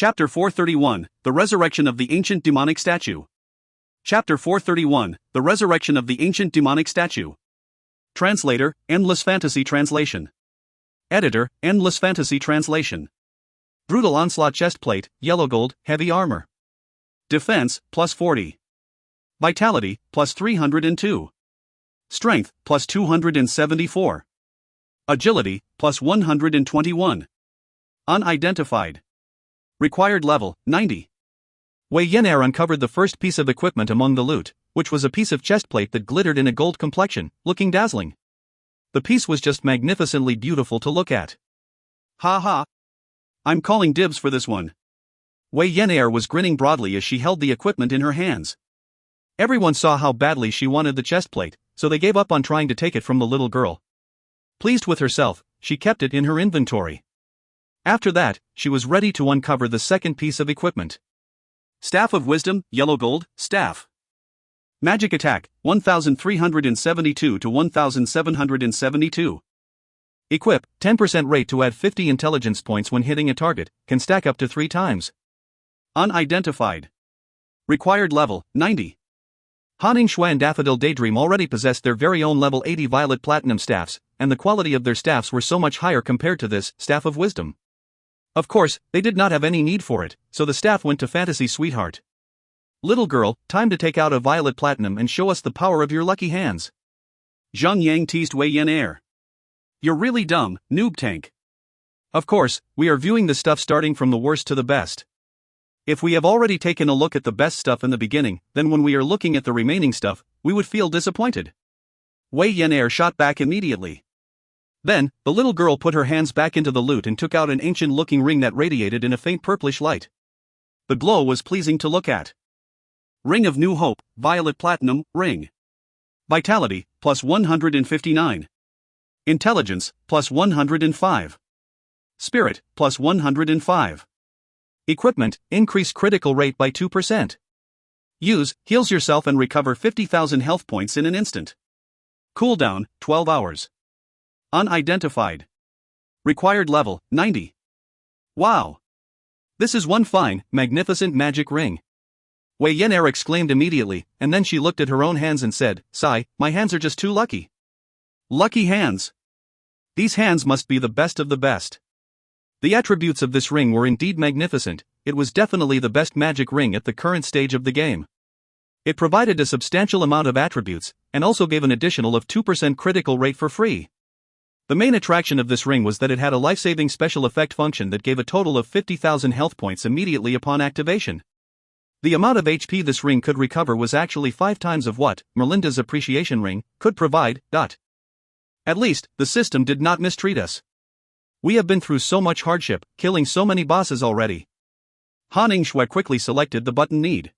Chapter 431, The Resurrection of the Ancient Demonic Statue. Chapter 431, The Resurrection of the Ancient Demonic Statue. Translator, Endless Fantasy Translation. Editor, Endless Fantasy Translation. Brutal Onslaught Chestplate, Yellow Gold, Heavy Armor. Defense, plus 40. Vitality, plus 302. Strength, plus 274. Agility, plus 121. Unidentified. Required level, 90. Wei Yan'er uncovered the first piece of equipment among the loot, which was a piece of chestplate that glittered in a gold complexion, looking dazzling. The piece was just magnificently beautiful to look at. Ha ha. I'm calling dibs for this one. Wei Yan'er was grinning broadly as she held the equipment in her hands. Everyone saw how badly she wanted the chestplate, so they gave up on trying to take it from the little girl. Pleased with herself, she kept it in her inventory. After that, she was ready to uncover the second piece of equipment. Staff of Wisdom, Yellow Gold, Staff. Magic Attack, 1372 to 1772. Equip, 10% rate to add 50 intelligence points when hitting a target, can stack up to 3 times. Unidentified. Required level, 90. Haning Shui and Daffodil Daydream already possessed their very own level 80 Violet Platinum staffs, and the quality of their staffs were so much higher compared to this Staff of Wisdom. Of course, they did not have any need for it, so the staff went to Fantasy Sweetheart. Little girl, time to take out a Violet Platinum and show us the power of your lucky hands. Zhang Yang teased Wei Yan'er. You're really dumb, noob tank. Of course, we are viewing the stuff starting from the worst to the best. If we have already taken a look at the best stuff in the beginning, then when we are looking at the remaining stuff, we would feel disappointed. Wei Yan'er shot back immediately. Then, the little girl put her hands back into the loot and took out an ancient-looking ring that radiated in a faint purplish light. The glow was pleasing to look at. Ring of New Hope, Violet Platinum, Ring. Vitality, plus 159. Intelligence, plus 105. Spirit, plus 105. Equipment, increase critical rate by 2%. Use, heals yourself and recover 50,000 health points in an instant. Cooldown, 12 hours. Unidentified. Required level, 90. Wow! This is one fine, magnificent magic ring. Wei Yan'er exclaimed immediately, and then she looked at her own hands and said, "Sigh, my hands are just too lucky." Lucky hands. These hands must be the best of the best. The attributes of this ring were indeed magnificent. It was definitely the best magic ring at the current stage of the game. It provided a substantial amount of attributes, and also gave an additional of 2% critical rate for free. The main attraction of this ring was that it had a life-saving special effect function that gave a total of 50,000 health points immediately upon activation. The amount of HP this ring could recover was actually 5 times of what Merlinda's appreciation ring could provide. At least, the system did not mistreat us. We have been through so much hardship, killing so many bosses already. Haning Shui quickly selected the button Need.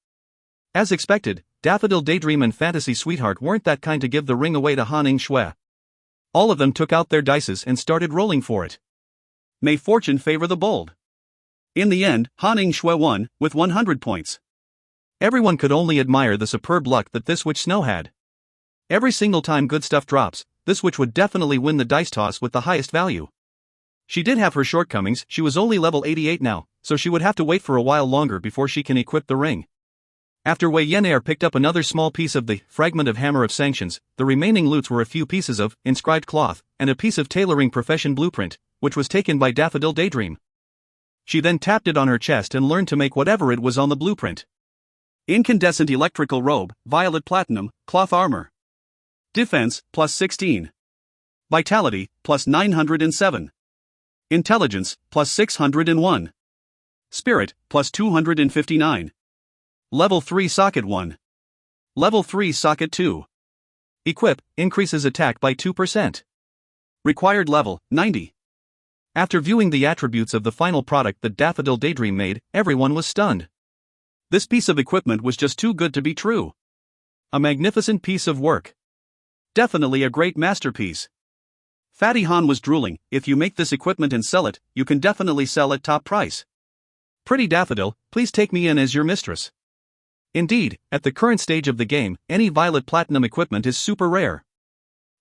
As expected, Daffodil Daydream and Fantasy Sweetheart weren't that kind to give the ring away to Haning Shui. All of them took out their dices and started rolling for it. May fortune favor the bold. In the end, Haning Shui won, with 100 points. Everyone could only admire the superb luck that this witch Snow had. Every single time good stuff drops, this witch would definitely win the dice toss with the highest value. She did have her shortcomings. She was only level 88 now, so she would have to wait for a while longer before she can equip the ring. After Wei Yan'er picked up another small piece of the fragment of Hammer of Sanctions, the remaining loots were a few pieces of inscribed cloth, and a piece of tailoring profession blueprint, which was taken by Daffodil Daydream. She then tapped it on her chest and learned to make whatever it was on the blueprint. Incandescent Electrical Robe, Violet Platinum, Cloth Armor. Defense, plus 16. Vitality, plus 907. Intelligence, plus 601. Spirit, plus 259. Level 3 Socket 1. Level 3 Socket 2. Equip, increases attack by 2%. Required level, 90. After viewing the attributes of the final product that Daffodil Daydream made, everyone was stunned. This piece of equipment was just too good to be true. A magnificent piece of work. Definitely a great masterpiece. Fatty Han was drooling. If you make this equipment and sell it, you can definitely sell at top price. Pretty Daffodil, please take me in as your mistress. Indeed, at the current stage of the game, any Violet Platinum equipment is super rare.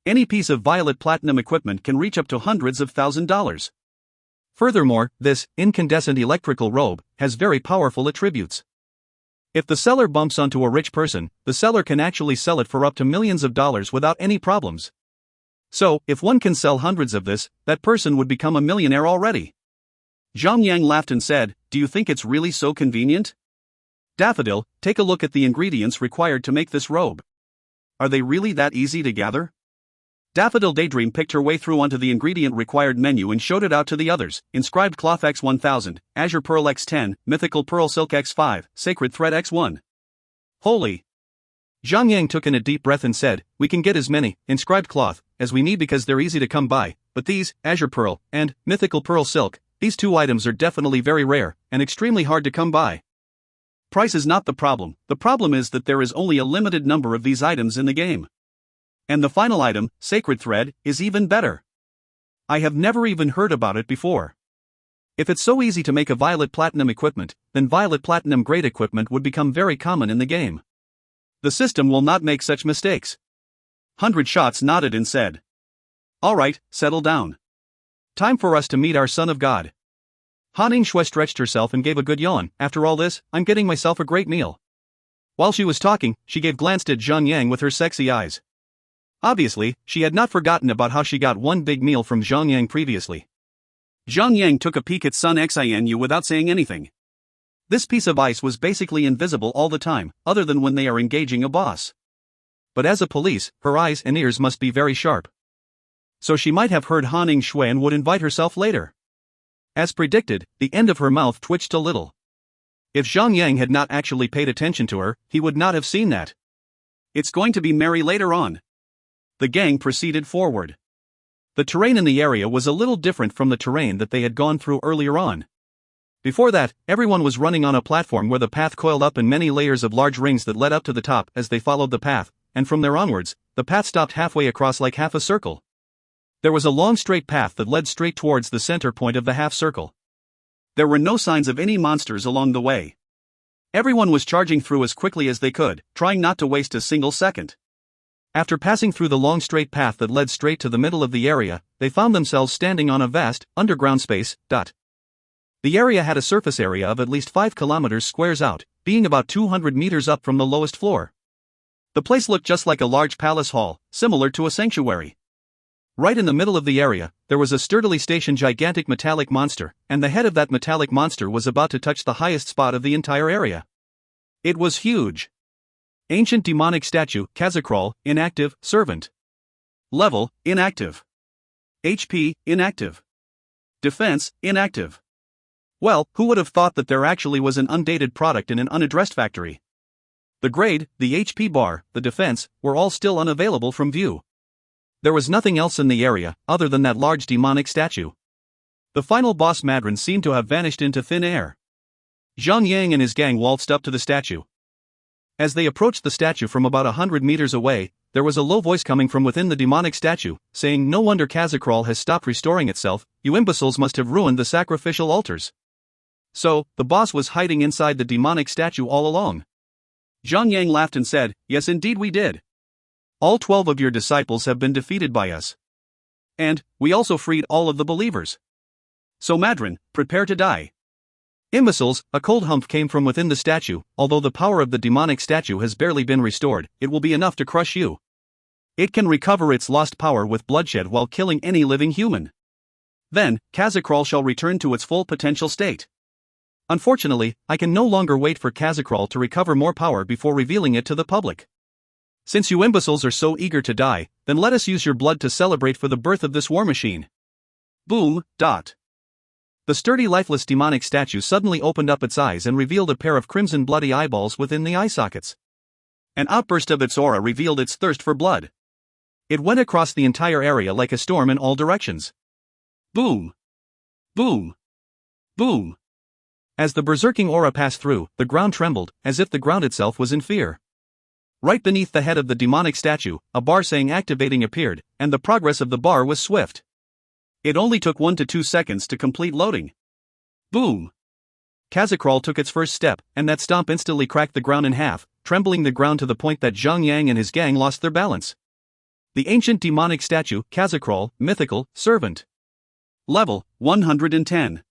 Any piece of Violet Platinum equipment can reach up to hundreds of $1,000s. Furthermore, this incandescent electrical robe has very powerful attributes. If the seller bumps onto a rich person, the seller can actually sell it for up to millions of dollars without any problems. So, if one can sell hundreds of this, that person would become a millionaire already. Zhang laughed and said, "Do you think it's really so convenient? Daffodil, take a look at the ingredients required to make this robe. Are they really that easy to gather?" Daffodil Daydream picked her way through onto the ingredient required menu and showed it out to the others: inscribed cloth X1000, azure pearl X10, mythical pearl silk X5, sacred thread X1. Holy! Zhang took in a deep breath and said, "We can get as many inscribed cloth as we need because they're easy to come by, but these, azure pearl, and mythical pearl silk, these two items are definitely very rare and extremely hard to come by." Price is not the problem is that there is only a limited number of these items in the game. And the final item, sacred thread, is even better. I have never even heard about it before. If it's so easy to make a violet platinum equipment, then violet platinum grade equipment would become very common in the game. The system will not make such mistakes. 100 Shots nodded and said, "Alright, settle down. Time for us to meet our son of God." Han Shui stretched herself and gave a good yawn. "After all this, I'm getting myself a great meal." While she was talking, she glanced at Zhang with her sexy eyes. Obviously, she had not forgotten about how she got one big meal from Zhang previously. Zhang took a peek at Sun Xianu without saying anything. This piece of ice was basically invisible all the time, other than when they are engaging a boss. But as a police, her eyes and ears must be very sharp. So she might have heard Han Shui and would invite herself later. As predicted, the end of her mouth twitched a little. If Zhang had not actually paid attention to her, he would not have seen that. "It's going to be merry later on." The gang proceeded forward. The terrain in the area was a little different from the terrain that they had gone through earlier on. Before that, everyone was running on a platform where the path coiled up in many layers of large rings that led up to the top as they followed the path, and from there onwards, the path stopped halfway across like half a circle. There was a long straight path that led straight towards the center point of the half circle. There were no signs of any monsters along the way. Everyone was charging through as quickly as they could, trying not to waste a single second. After passing through the long straight path that led straight to the middle of the area, they found themselves standing on a vast, underground space. The area had a surface area of at least 5 kilometers squares out, being about 200 meters up from the lowest floor. The place looked just like a large palace hall, similar to a sanctuary. Right in the middle of the area, there was a sturdily stationed gigantic metallic monster, and the head of that metallic monster was about to touch the highest spot of the entire area. It was huge. Ancient demonic statue, Kazakral, inactive, servant. Level, inactive. HP, inactive. Defense, inactive. Well, who would have thought that there actually was an undated product in an unaddressed factory? The grade, the HP bar, the defense, were all still unavailable from view. There was nothing else in the area, other than that large demonic statue. The final boss Madron seemed to have vanished into thin air. Zhang and his gang waltzed up to the statue. As they approached the statue from about 100 meters away, there was a low voice coming from within the demonic statue, saying, "No wonder Kazakral has stopped restoring itself, you imbeciles must have ruined the sacrificial altars." So, the boss was hiding inside the demonic statue all along. Zhang laughed and said, "Yes indeed we did. All 12 of your disciples have been defeated by us. And, we also freed all of the believers. So Madron, prepare to die." "Imbeciles," a cold humph came from within the statue. "Although the power of the demonic statue has barely been restored, it will be enough to crush you. It can recover its lost power with bloodshed while killing any living human. Then, Kazakral shall return to its full potential state. Unfortunately, I can no longer wait for Kazakral to recover more power before revealing it to the public. Since you imbeciles are so eager to die, then let us use your blood to celebrate for the birth of this war machine." Boom. The sturdy lifeless demonic statue suddenly opened up its eyes and revealed a pair of crimson bloody eyeballs within the eye sockets. An outburst of its aura revealed its thirst for blood. It went across the entire area like a storm in all directions. Boom. Boom. Boom. As the berserking aura passed through, the ground trembled, as if the ground itself was in fear. Right beneath the head of the demonic statue, a bar saying activating appeared, and the progress of the bar was swift. It only took 1 to 2 seconds to complete loading. Boom! Kazakral took its first step, and that stomp instantly cracked the ground in half, trembling the ground to the point that Zhang and his gang lost their balance. The ancient demonic statue, Kazakral, mythical, servant. Level 110.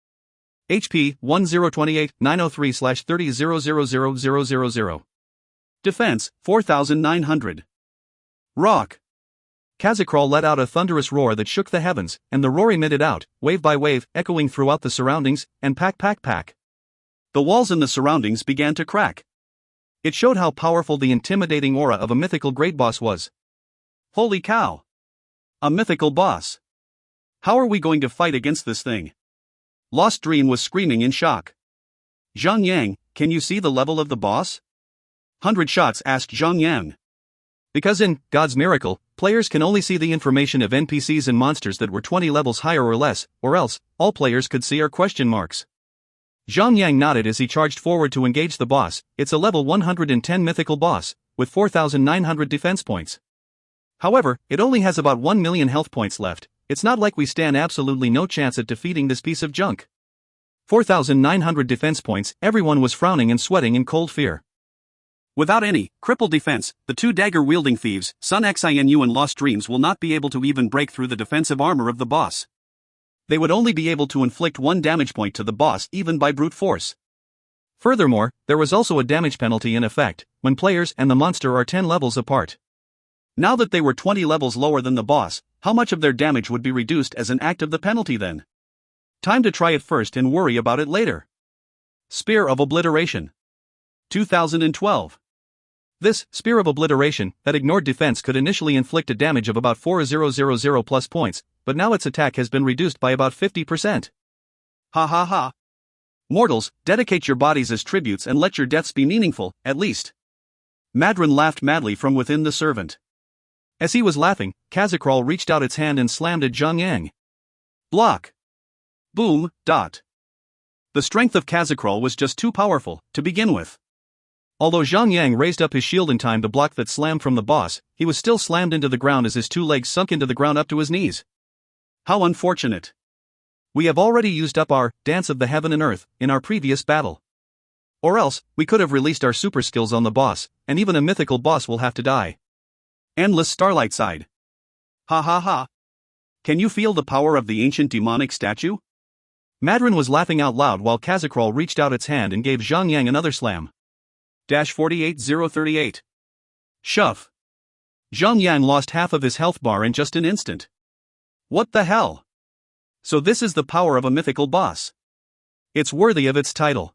HP 1028-903/30000000. Defense 4900. Rock. Kazakral let out a thunderous roar that shook the heavens, and the roar emitted out, wave by wave, echoing throughout the surroundings, and pack. The walls in the surroundings began to crack. It showed how powerful the intimidating aura of a mythical great boss was. Holy cow! A mythical boss! How are we going to fight against this thing? Lost Dream was screaming in shock. Zhang Yang, can you see the level of the boss? 100 Shots asked Zhang Yang. Because in God's Miracle, players can only see the information of NPCs and monsters that were 20 levels higher or less, or else, all players could see are question marks. Zhang Yang nodded as he charged forward to engage the boss. It's a level 110 mythical boss, with 4,900 defense points. However, it only has about 1 million health points left. It's not like we stand absolutely no chance at defeating this piece of junk. 4,900 defense points, everyone was frowning and sweating in cold fear. Without any crippled defense, the two dagger-wielding thieves, Sun Xinu and Lost Dreams, will not be able to even break through the defensive armor of the boss. They would only be able to inflict 1 damage point to the boss even by brute force. Furthermore, there was also a damage penalty in effect, when players and the monster are 10 levels apart. Now that they were 20 levels lower than the boss, how much of their damage would be reduced as an act of the penalty then? Time to try it first and worry about it later. Spear of Obliteration. 2012. This Spear of Obliteration that ignored defense could initially inflict a damage of about 4000 plus points, but now its attack has been reduced by about 50%. Ha ha ha. Mortals, dedicate your bodies as tributes and let your deaths be meaningful, at least. Madron laughed madly from within the servant. As he was laughing, Kazakral reached out its hand and slammed at Zhang Yang. Block. Boom. Dot. The strength of Kazakral was just too powerful, to begin with. Although Zhang Yang raised up his shield in time to block that slam from the boss, he was still slammed into the ground as his 2 legs sunk into the ground up to his knees. How unfortunate. We have already used up our Dance of the Heaven and Earth in our previous battle. Or else, we could have released our super skills on the boss, and even a mythical boss will have to die. Endless Starlight sighed. Ha ha ha. Can you feel the power of the ancient demonic statue? Madron was laughing out loud while Kazakral reached out its hand and gave Zhang Yang another slam. 48038. Shove. Zhang Yang lost half of his health bar in just an instant. What the hell? So this is the power of a mythical boss. It's worthy of its title.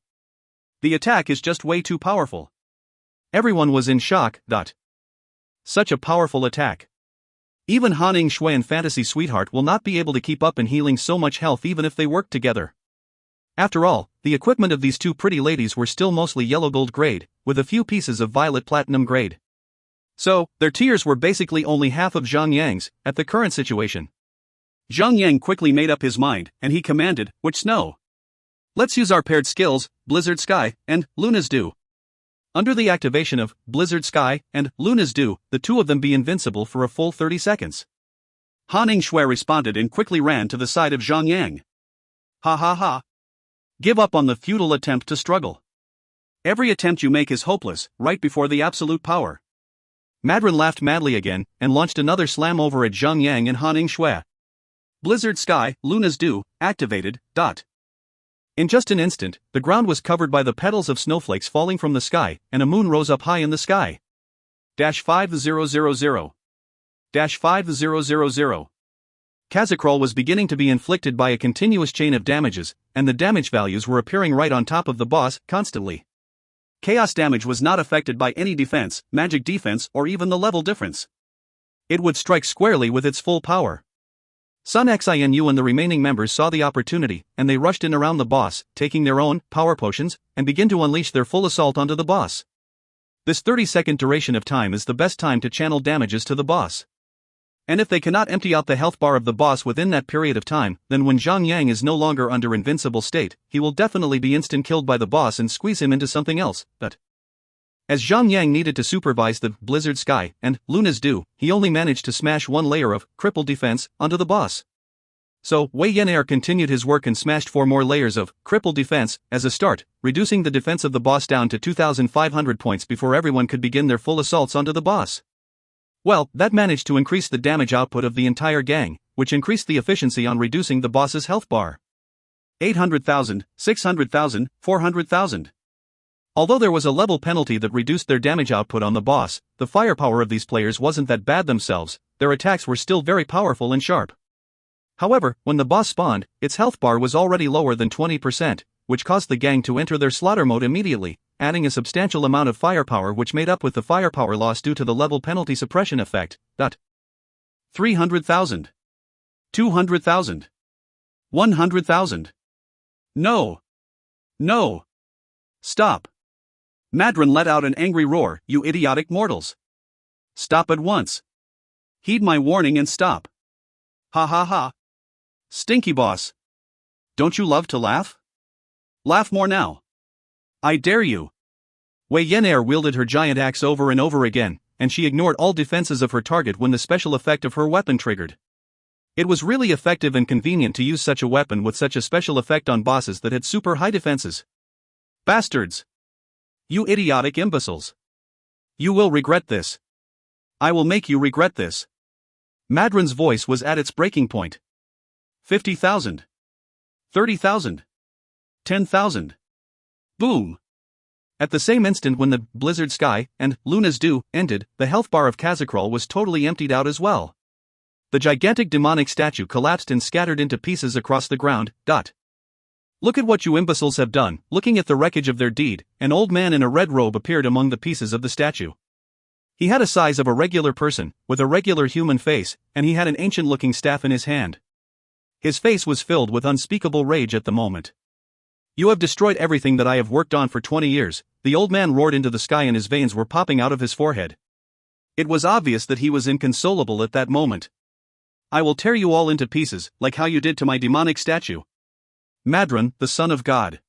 The attack is just way too powerful. Everyone was in shock. Such a powerful attack. Even Han Shui and Fantasy Sweetheart will not be able to keep up in healing so much health even if they work together. After all, the equipment of these two pretty ladies were still mostly yellow gold grade, with a few pieces of violet platinum grade. So, their tiers were basically only half of Zhang Yang's, at the current situation. Zhang Yang quickly made up his mind, and he commanded, Which snow? Let's use our paired skills, Blizzard Sky, and Luna's Dew. Under the activation of Blizzard Sky and Luna's Dew, the two of them be invincible for a full 30 seconds. Han Shui responded and quickly ran to the side of Zhang Yang. Ha ha ha. Give up on the futile attempt to struggle. Every attempt you make is hopeless, right before the absolute power. Madron laughed madly again, and launched another slam over at Zhang Yang and Han Shui. Blizzard Sky, Luna's Dew, activated. In just an instant, the ground was covered by the petals of snowflakes falling from the sky, and a moon rose up high in the sky. 5000. 5000. Kazakral was beginning to be inflicted by a continuous chain of damages, and the damage values were appearing right on top of the boss, constantly. Chaos damage was not affected by any defense, magic defense, or even the level difference. It would strike squarely with its full power. Sun Xinu and the remaining members saw the opportunity, and they rushed in around the boss, taking their own power potions, and began to unleash their full assault onto the boss. This 30-second duration of time is the best time to channel damages to the boss. And if they cannot empty out the health bar of the boss within that period of time, then when Zhang Yang is no longer under invincible state, he will definitely be instant killed by the boss and squeeze him into something else. But as Zhang Yang needed to supervise the Blizzard Sky and Luna's Dew, he only managed to smash one layer of crippled defense onto the boss. So Wei Yenair continued his work and smashed 4 more layers of crippled defense as a start, reducing the defense of the boss down to 2,500 points before everyone could begin their full assaults onto the boss. Well, that managed to increase the damage output of the entire gang, which increased the efficiency on reducing the boss's health bar. 800,000, 600,000, 400,000. Although there was a level penalty that reduced their damage output on the boss, the firepower of these players wasn't that bad themselves, their attacks were still very powerful and sharp. However, when the boss spawned, its health bar was already lower than 20%, which caused the gang to enter their slaughter mode immediately, adding a substantial amount of firepower which made up with the firepower loss due to the level penalty suppression effect. 300,000. 200,000. 100,000. No. No. Stop. Madron let out an angry roar, "You idiotic mortals! Stop at once! Heed my warning and stop! Ha ha ha! Stinky boss! Don't you love to laugh? Laugh more now! I dare you!" Wei Yenair wielded her giant axe over and over again, and she ignored all defenses of her target when the special effect of her weapon triggered. It was really effective and convenient to use such a weapon with such a special effect on bosses that had super high defenses. Bastards! You idiotic imbeciles! You will regret this. I will make you regret this. Madron's voice was at its breaking point. 50,000. 30,000. 10,000. Boom! At the same instant when the Blizzard Sky and Luna's Dew ended, the health bar of Kazakrul was totally emptied out as well. The gigantic demonic statue collapsed and scattered into pieces across the ground. Look at what you imbeciles have done. Looking at the wreckage of their deed, an old man in a red robe appeared among the pieces of the statue. He had a size of a regular person, with a regular human face, and he had an ancient-looking staff in his hand. His face was filled with unspeakable rage at the moment. "You have destroyed everything that I have worked on for 20 years, the old man roared into the sky and his veins were popping out of his forehead. It was obvious that he was inconsolable at that moment. "I will tear you all into pieces, like how you did to my demonic statue." Madron, the son of God.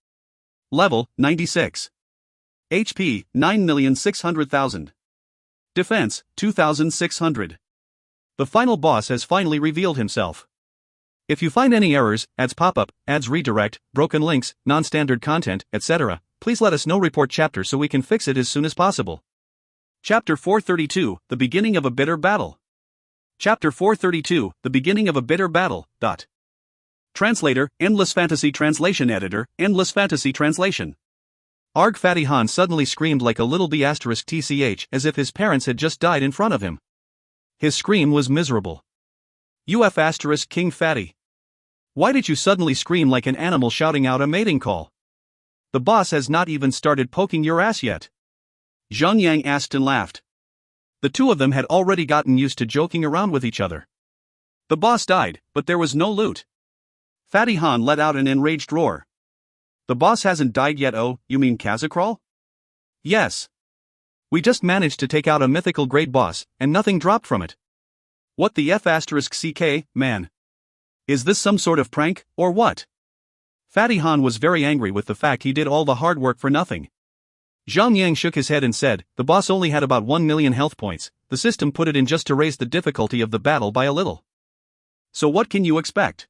Level, 96. HP, 9,600,000. Defense, 2,600. The final boss has finally revealed himself. If you find any errors, ads pop-up, ads redirect, broken links, non-standard content, etc., please let us know. Report chapter so we can fix it as soon as possible. Chapter 432, The Beginning of a Bitter Battle. Chapter 432, The Beginning of a Bitter Battle. Translator, Endless Fantasy Translation Editor, Endless Fantasy Translation. Arg Fatty Han suddenly screamed like a little b*tch as if his parents had just died in front of him. His scream was miserable. UF** King Fatty. Why did you suddenly scream like an animal shouting out a mating call? The boss has not even started poking your ass yet. Zhang Yang asked and laughed. The two of them had already gotten used to joking around with each other. The boss died, but there was no loot. Fatty Han let out an enraged roar. The boss hasn't died yet? Oh, you mean Kazakrul? Yes. We just managed to take out a mythical great boss, and nothing dropped from it. What the F***, man? Is this some sort of prank, or what? Fatty Han was very angry with the fact he did all the hard work for nothing. Zhang Yang shook his head and said, the boss only had about 1 million health points, the system put it in just to raise the difficulty of the battle by a little. So what can you expect?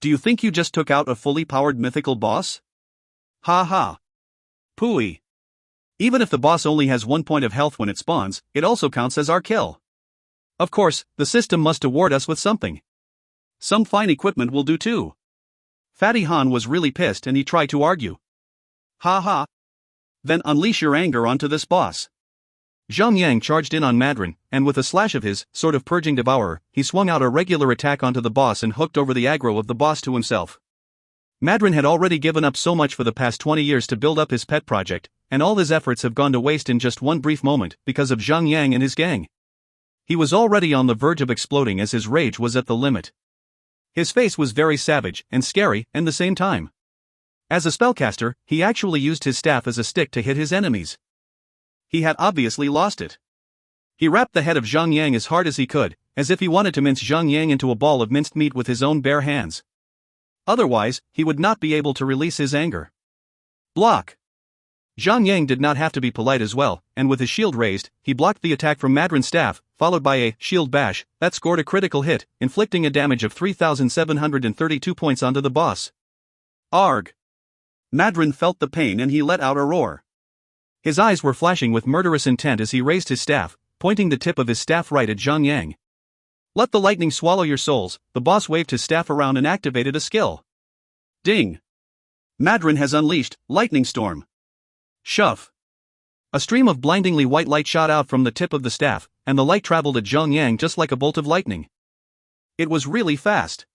Do you think you just took out a fully powered mythical boss? Ha ha. Pooey. Even if the boss only has 1 point of health when it spawns, it also counts as our kill. Of course, the system must award us with something. Some fine equipment will do too. Fatty Han was really pissed and he tried to argue. Ha ha. Then unleash your anger onto this boss. Zhang Yang charged in on Madron, and with a slash of his, sort of purging devourer, he swung out a regular attack onto the boss and hooked over the aggro of the boss to himself. Madron had already given up so much for the past 20 years to build up his pet project, and all his efforts have gone to waste in just one brief moment because of Zhang Yang and his gang. He was already on the verge of exploding as his rage was at the limit. His face was very savage and scary at the same time. As a spellcaster, he actually used his staff as a stick to hit his enemies. He had obviously lost it. He rapped the head of Zhang Yang as hard as he could, as if he wanted to mince Zhang Yang into a ball of minced meat with his own bare hands. Otherwise, he would not be able to release his anger. Block! Zhang Yang did not have to be polite as well, and with his shield raised, he blocked the attack from Madron's staff, followed by a shield bash that scored a critical hit, inflicting a damage of 3,732 points onto the boss. Arg! Madron felt the pain and he let out a roar. His eyes were flashing with murderous intent as he raised his staff, pointing the tip of his staff right at Zhang Yang. Let the lightning swallow your souls, the boss waved his staff around and activated a skill. Ding! Madrin has unleashed Lightning Storm. Shove! A stream of blindingly white light shot out from the tip of the staff, and the light traveled at Zhang Yang just like a bolt of lightning. It was really fast.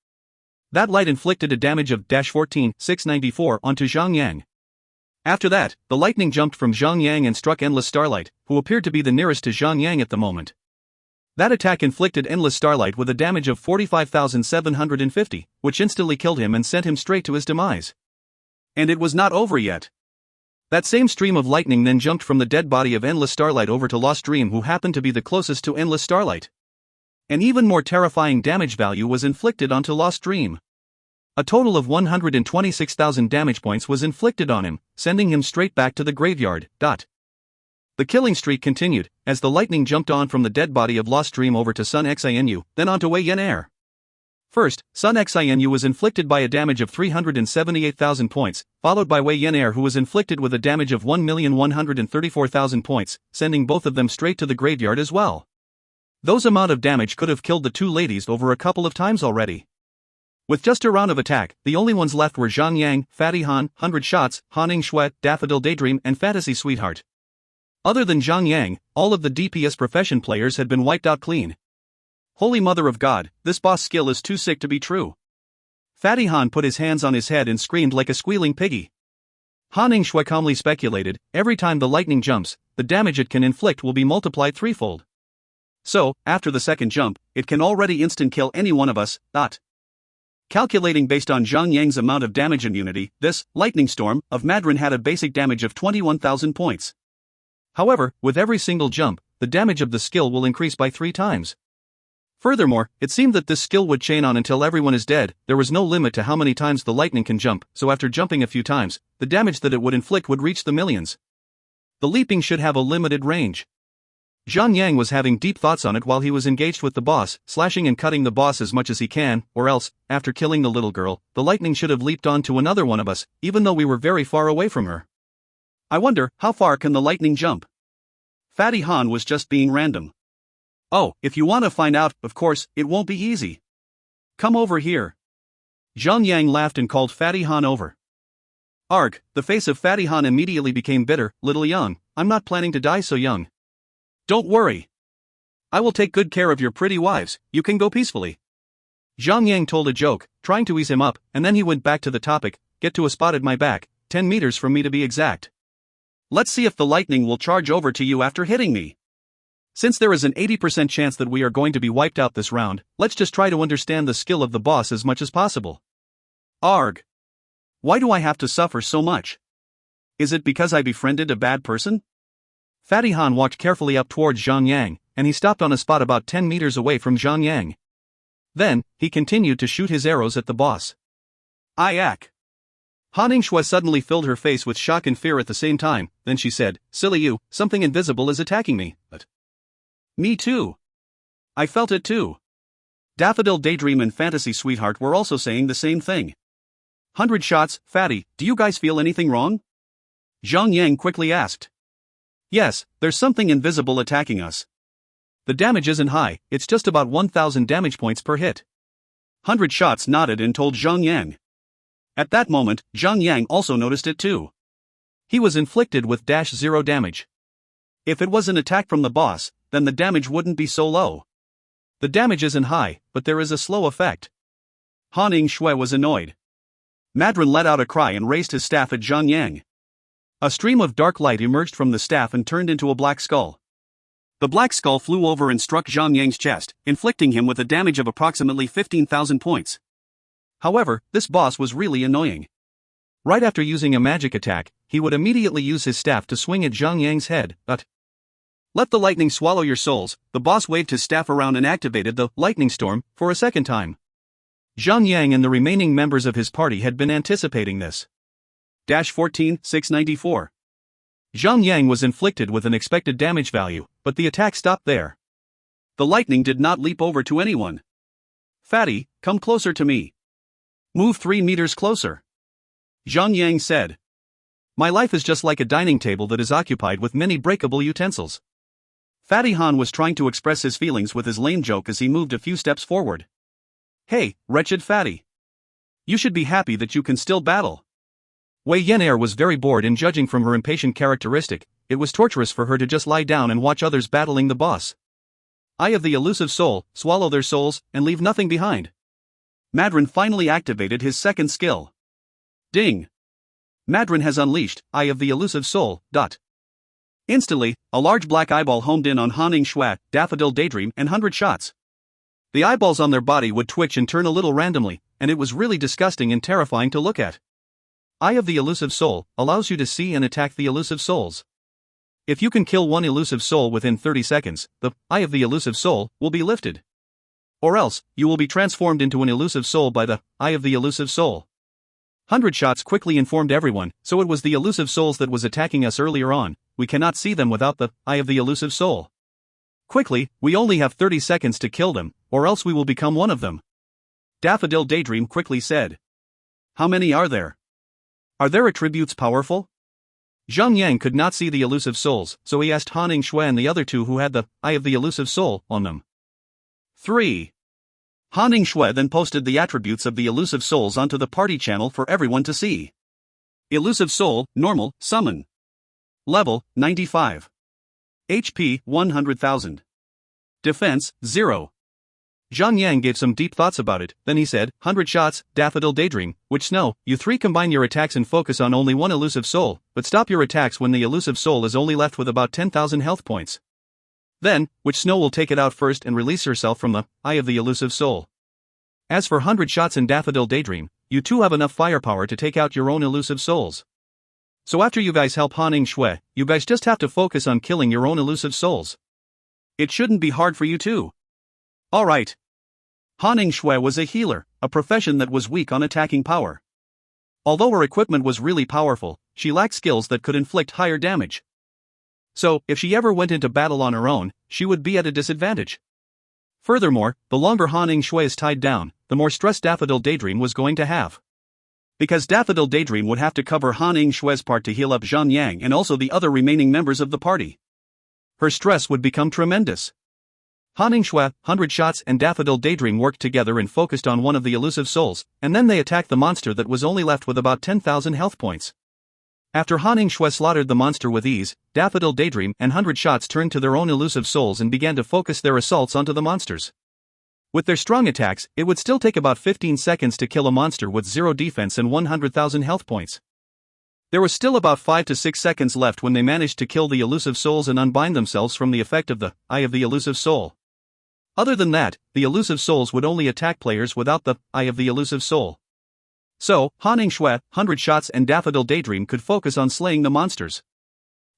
That light inflicted a damage of -14,694 onto Zhang Yang. After that, the lightning jumped from Zhang Yang and struck Endless Starlight, who appeared to be the nearest to Zhang Yang at the moment. That attack inflicted Endless Starlight with a damage of 45,750, which instantly killed him and sent him straight to his demise. And it was not over yet. That same stream of lightning then jumped from the dead body of Endless Starlight over to Lost Dream, who happened to be the closest to Endless Starlight. An even more terrifying damage value was inflicted onto Lost Dream. A total of 126,000 damage points was inflicted on him, sending him straight back to the graveyard. The killing streak continued, as the lightning jumped on from the dead body of Lost Dream over to Sun Xinu, then onto Wei Yan Air. First, Sun Xinu was inflicted by a damage of 378,000 points, followed by Wei Yan Air, who was inflicted with a damage of 1,134,000 points, sending both of them straight to the graveyard as well. Those amount of damage could have killed the two ladies over a couple of times already. With just a round of attack, the only ones left were Zhang Yang, Fatty Han, 100 Shots, Haning Shui, Daffodil Daydream, and Fantasy Sweetheart. Other than Zhang Yang, all of the DPS profession players had been wiped out clean. Holy Mother of God, this boss skill is too sick to be true. Fatty Han put his hands on his head and screamed like a squealing piggy. Haning Shui calmly speculated, every time the lightning jumps, the damage it can inflict will be multiplied threefold. So, after the second jump, it can already instant kill any one of us. Calculating based on Zhang Yang's amount of damage immunity, this Lightning Storm of Madrin had a basic damage of 21,000 points. However, with every single jump, the damage of the skill will increase by 3 times. Furthermore, it seemed that this skill would chain on until everyone is dead. There was no limit to how many times the lightning can jump, so after jumping a few times, the damage that it would inflict would reach the millions. The leaping should have a limited range. Zhang Yang was having deep thoughts on it while he was engaged with the boss, slashing and cutting the boss as much as he can, or else, after killing the little girl, the lightning should have leaped on to another one of us, even though we were very far away from her. I wonder, how far can the lightning jump? Fatty Han was just being random. Oh, if you want to find out, of course, it won't be easy. Come over here. Zhang Yang laughed and called Fatty Han over. Arg, the face of Fatty Han immediately became bitter. Little young, I'm not planning to die so young. Don't worry. I will take good care of your pretty wives, you can go peacefully. Zhang Yang told a joke, trying to ease him up, and then he went back to the topic, get to a spot at my back, 10 meters from me to be exact. Let's see if the lightning will charge over to you after hitting me. Since there is an 80% chance that we are going to be wiped out this round, let's just try to understand the skill of the boss as much as possible. Arg. Why do I have to suffer so much? Is it because I befriended a bad person? Fatty Han walked carefully up towards Zhang Yang, and he stopped on a spot about 10 meters away from Zhang Yang. Then, he continued to shoot his arrows at the boss. Ayak. Haning Shui suddenly filled her face with shock and fear at the same time, then she said, silly you, something invisible is attacking me. But me too. I felt it too. Daffodil Daydream and Fantasy Sweetheart were also saying the same thing. 100 Shots, Fatty, do you guys feel anything wrong? Zhang Yang quickly asked. Yes, there's something invisible attacking us. The damage isn't high, it's just about 1,000 damage points per hit. 100 Shots nodded and told Zhang Yang. At that moment, Zhang Yang also noticed it too. He was inflicted with -0 damage. If it was an attack from the boss, then the damage wouldn't be so low. The damage isn't high, but there is a slow effect. Haning Shui was annoyed. Madrin let out a cry and raised his staff at Zhang Yang. A stream of dark light emerged from the staff and turned into a black skull. The black skull flew over and struck Zhang Yang's chest, inflicting him with a damage of approximately 15,000 points. However, this boss was really annoying. Right after using a magic attack, he would immediately use his staff to swing at Zhang Yang's head, but let the lightning swallow your souls, the boss waved his staff around and activated the Lightning Storm for a second time. Zhang Yang and the remaining members of his party had been anticipating this. -14,694. Zhang Yang was inflicted with an expected damage value, but the attack stopped there. The lightning did not leap over to anyone. Fatty, come closer to me. Move 3 meters closer. Zhang Yang said. My life is just like a dining table that is occupied with many breakable utensils. Fatty Han was trying to express his feelings with his lame joke as he moved a few steps forward. Hey, wretched Fatty. You should be happy that you can still battle. Wei Yan'er was very bored, and judging from her impatient characteristic, it was torturous for her to just lie down and watch others battling the boss. Eye of the elusive soul, swallow their souls, and leave nothing behind. Madron finally activated his second skill. Ding! Madron has unleashed Eye of the elusive soul. Instantly, a large black eyeball homed in on Han Shui, Daffodil Daydream, and 100 shots. The eyeballs on their body would twitch and turn a little randomly, and it was really disgusting and terrifying to look at. Eye of the elusive soul allows you to see and attack the elusive souls. If you can kill one elusive soul within 30 seconds, the Eye of the elusive soul will be lifted. Or else, you will be transformed into an elusive soul by the Eye of the elusive soul. 100 shots quickly informed everyone, so it was the elusive souls that was attacking us earlier on. We cannot see them without the Eye of the elusive soul. Quickly, we only have 30 seconds to kill them, or else we will become one of them. Daffodil Daydream quickly said. How many are there? Are their attributes powerful? Zhang Yang could not see the elusive souls, so he asked Han Shui and the other two who had the Eye of the elusive soul on them. 3. Han Shui then posted the attributes of the elusive souls onto the party channel for everyone to see. Elusive soul, normal, summon. Level, 95. HP, 100,000. Defense, 0. Zhang Yang gave some deep thoughts about it, then he said, 100 shots, Daffodil Daydream, which Snow, you three combine your attacks and focus on only one elusive soul, but stop your attacks when the elusive soul is only left with about 10,000 health points. Then, which Snow will take it out first and release herself from the Eye of the elusive soul. As for 100 shots in Daffodil Daydream, you two have enough firepower to take out your own elusive souls. So after you guys help Han Shui, you guys just have to focus on killing your own elusive souls. It shouldn't be hard for you too. Alright. Han Shui was a healer, a profession that was weak on attacking power. Although her equipment was really powerful, she lacked skills that could inflict higher damage. So, if she ever went into battle on her own, she would be at a disadvantage. Furthermore, the longer Han Shui is tied down, the more stress Daffodil Daydream was going to have. Because Daffodil Daydream would have to cover Han Shui's part to heal up Zhang Yang and also the other remaining members of the party. Her stress would become tremendous. Han Shui, 100 shots and Daffodil Daydream worked together and focused on one of the elusive souls, and then they attacked the monster that was only left with about 10,000 health points. After Han Shui slaughtered the monster with ease, Daffodil Daydream and 100 shots turned to their own elusive souls and began to focus their assaults onto the monsters. With their strong attacks, it would still take about 15 seconds to kill a monster with 0 defense and 100,000 health points. There was still about 5 to 6 seconds left when they managed to kill the elusive souls and unbind themselves from the effect of the Eye of the elusive soul. Other than that, the elusive souls would only attack players without the Eye of the elusive soul. So, Han Shui, 100 shots and Daffodil Daydream could focus on slaying the monsters.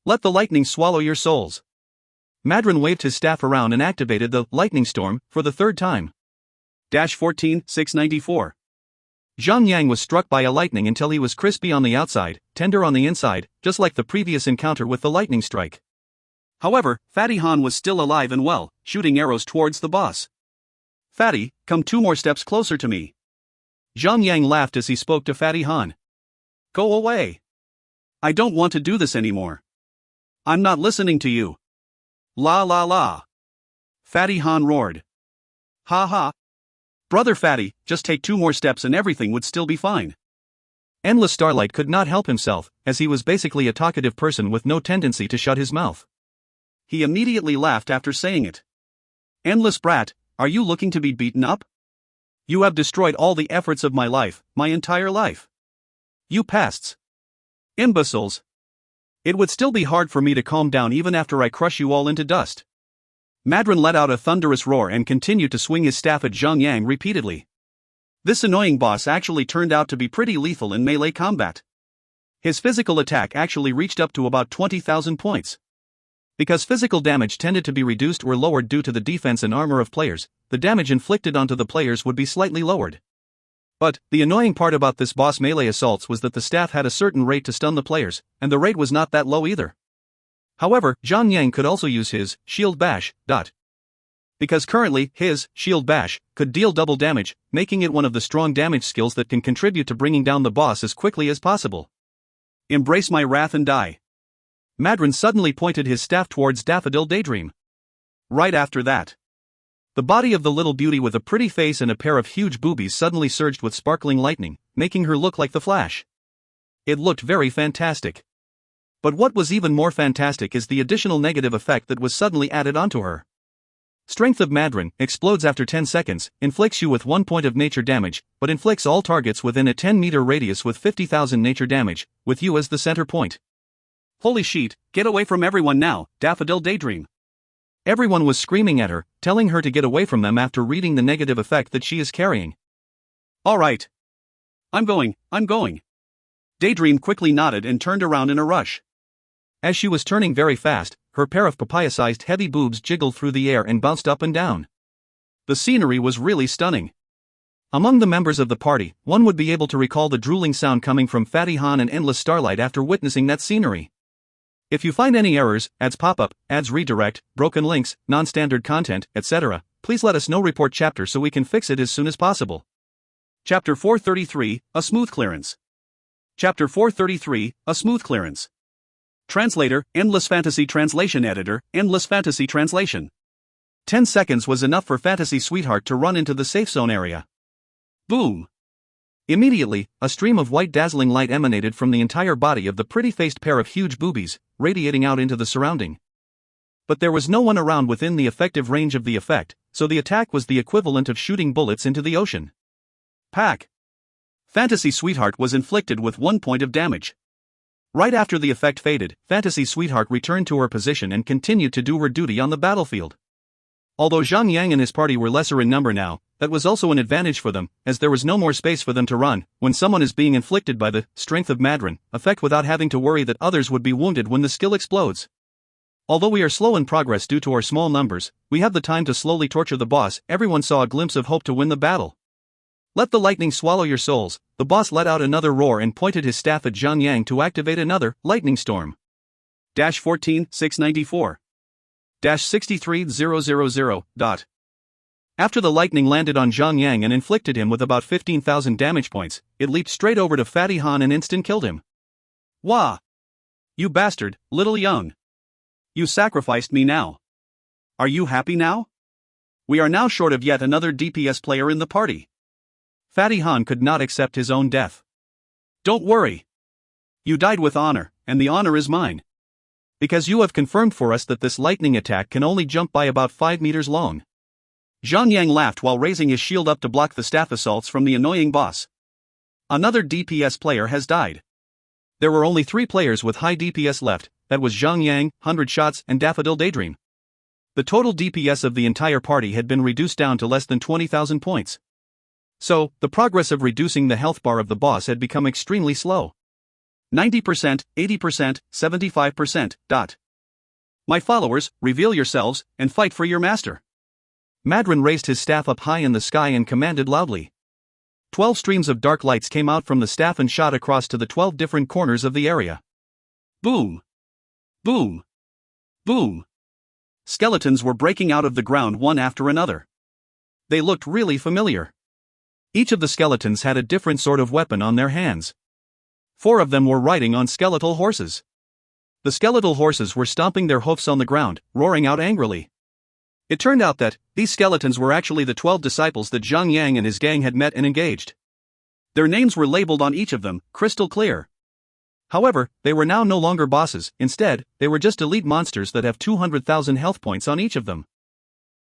Let the lightning swallow your souls. Madron waved his staff around and activated the lightning storm for the third time. 14,694. Zhang Yang was struck by a lightning until he was crispy on the outside, tender on the inside, just like the previous encounter with the lightning strike. However, Fatty Han was still alive and well, shooting arrows towards the boss. Fatty, come 2 more steps closer to me. Zhang Yang laughed as he spoke to Fatty Han. Go away. I don't want to do this anymore. I'm not listening to you. La la la. Fatty Han roared. Ha ha. Brother Fatty, just take 2 more steps and everything would still be fine. Endless Starlight could not help himself, as he was basically a talkative person with no tendency to shut his mouth. He immediately laughed after saying it. Endless brat, are you looking to be beaten up? You have destroyed all the efforts of my life, my entire life. You pests. Imbeciles. It would still be hard for me to calm down even after I crush you all into dust. Madron let out a thunderous roar and continued to swing his staff at Zhang Yang repeatedly. This annoying boss actually turned out to be pretty lethal in melee combat. His physical attack actually reached up to about 20,000 points. Because physical damage tended to be reduced or lowered due to the defense and armor of players, the damage inflicted onto the players would be slightly lowered. But, the annoying part about this boss melee assaults was that the staff had a certain rate to stun the players, and the rate was not that low either. However, Zhang Yang could also use his Shield Bash. Because currently, his Shield Bash could deal double damage, making it one of the strong damage skills that can contribute to bringing down the boss as quickly as possible. Embrace my wrath and die. Madron suddenly pointed his staff towards Daffodil Daydream. Right after that, the body of the little beauty with a pretty face and a pair of huge boobies suddenly surged with sparkling lightning, making her look like the Flash. It looked very fantastic. But what was even more fantastic is the additional negative effect that was suddenly added onto her. Strength of Madron explodes after 10 seconds, inflicts you with 1 point of nature damage, but inflicts all targets within a 10-meter radius with 50,000 nature damage, with you as the center point. Holy shit, get away from everyone now, Daffodil Daydream. Everyone was screaming at her, telling her to get away from them after reading the negative effect that she is carrying. Alright. I'm going. Daydream quickly nodded and turned around in a rush. As she was turning very fast, her pair of papaya-sized heavy boobs jiggled through the air and bounced up and down. The scenery was really stunning. Among the members of the party, one would be able to recall the drooling sound coming from Fatty Han and Endless Starlight after witnessing that scenery. If you find any errors, ads pop up, ads redirect, broken links, non-standard content, etc., please let us know. Report chapter so we can fix it as soon as possible. Chapter 433, A Smooth Clearance. Chapter 433, A Smooth Clearance. Translator, Endless Fantasy Translation Editor, Endless Fantasy Translation. 10 seconds was enough for Fantasy Sweetheart to run into the safe zone area. Boom! Immediately, a stream of white dazzling light emanated from the entire body of the pretty-faced pair of huge boobies, radiating out into the surrounding. But there was no one around within the effective range of the effect, so the attack was the equivalent of shooting bullets into the ocean. Pack! Fantasy Sweetheart was inflicted with 1 point of damage. Right after the effect faded, Fantasy Sweetheart returned to her position and continued to do her duty on the battlefield. Although Zhang and his party were lesser in number now, that was also an advantage for them, as there was no more space for them to run when someone is being inflicted by the Strength of Madron effect without having to worry that others would be wounded when the skill explodes. Although we are slow in progress due to our small numbers, we have the time to slowly torture the boss. Everyone saw a glimpse of hope to win the battle. Let the lightning swallow your souls. The boss let out another roar and pointed his staff at Zhang to activate another lightning storm. 14,694. 63000. After the lightning landed on Zhang and inflicted him with about 15,000 damage points, it leaped straight over to Fatty Han and instant killed him. Wah! You bastard, little young. You sacrificed me now. Are you happy now? We are now short of yet another DPS player in the party. Fatty Han could not accept his own death. Don't worry. You died with honor, and the honor is mine. Because you have confirmed for us that this lightning attack can only jump by about 5 meters long. Zhang laughed while raising his shield up to block the staff assaults from the annoying boss. Another DPS player has died. There were only 3 players with high DPS left, that was Zhang 100 shots and Daffodil Daydream. The total DPS of the entire party had been reduced down to less than 20,000 points. So, the progress of reducing the health bar of the boss had become extremely slow. 90%, 80%, 75%. My followers, reveal yourselves, and fight for your master. Madron raised his staff up high in the sky and commanded loudly. 12 streams of dark lights came out from the staff and shot across to the 12 different corners of the area. Boom! Boom! Boom! Skeletons were breaking out of the ground one after another. They looked really familiar. Each of the skeletons had a different sort of weapon on their hands. 4 of them were riding on skeletal horses. The skeletal horses were stomping their hoofs on the ground, roaring out angrily. It turned out that these skeletons were actually the 12 disciples that Zhang and his gang had met and engaged. Their names were labeled on each of them, crystal clear. However, they were now no longer bosses. Instead, they were just elite monsters that have 200,000 health points on each of them.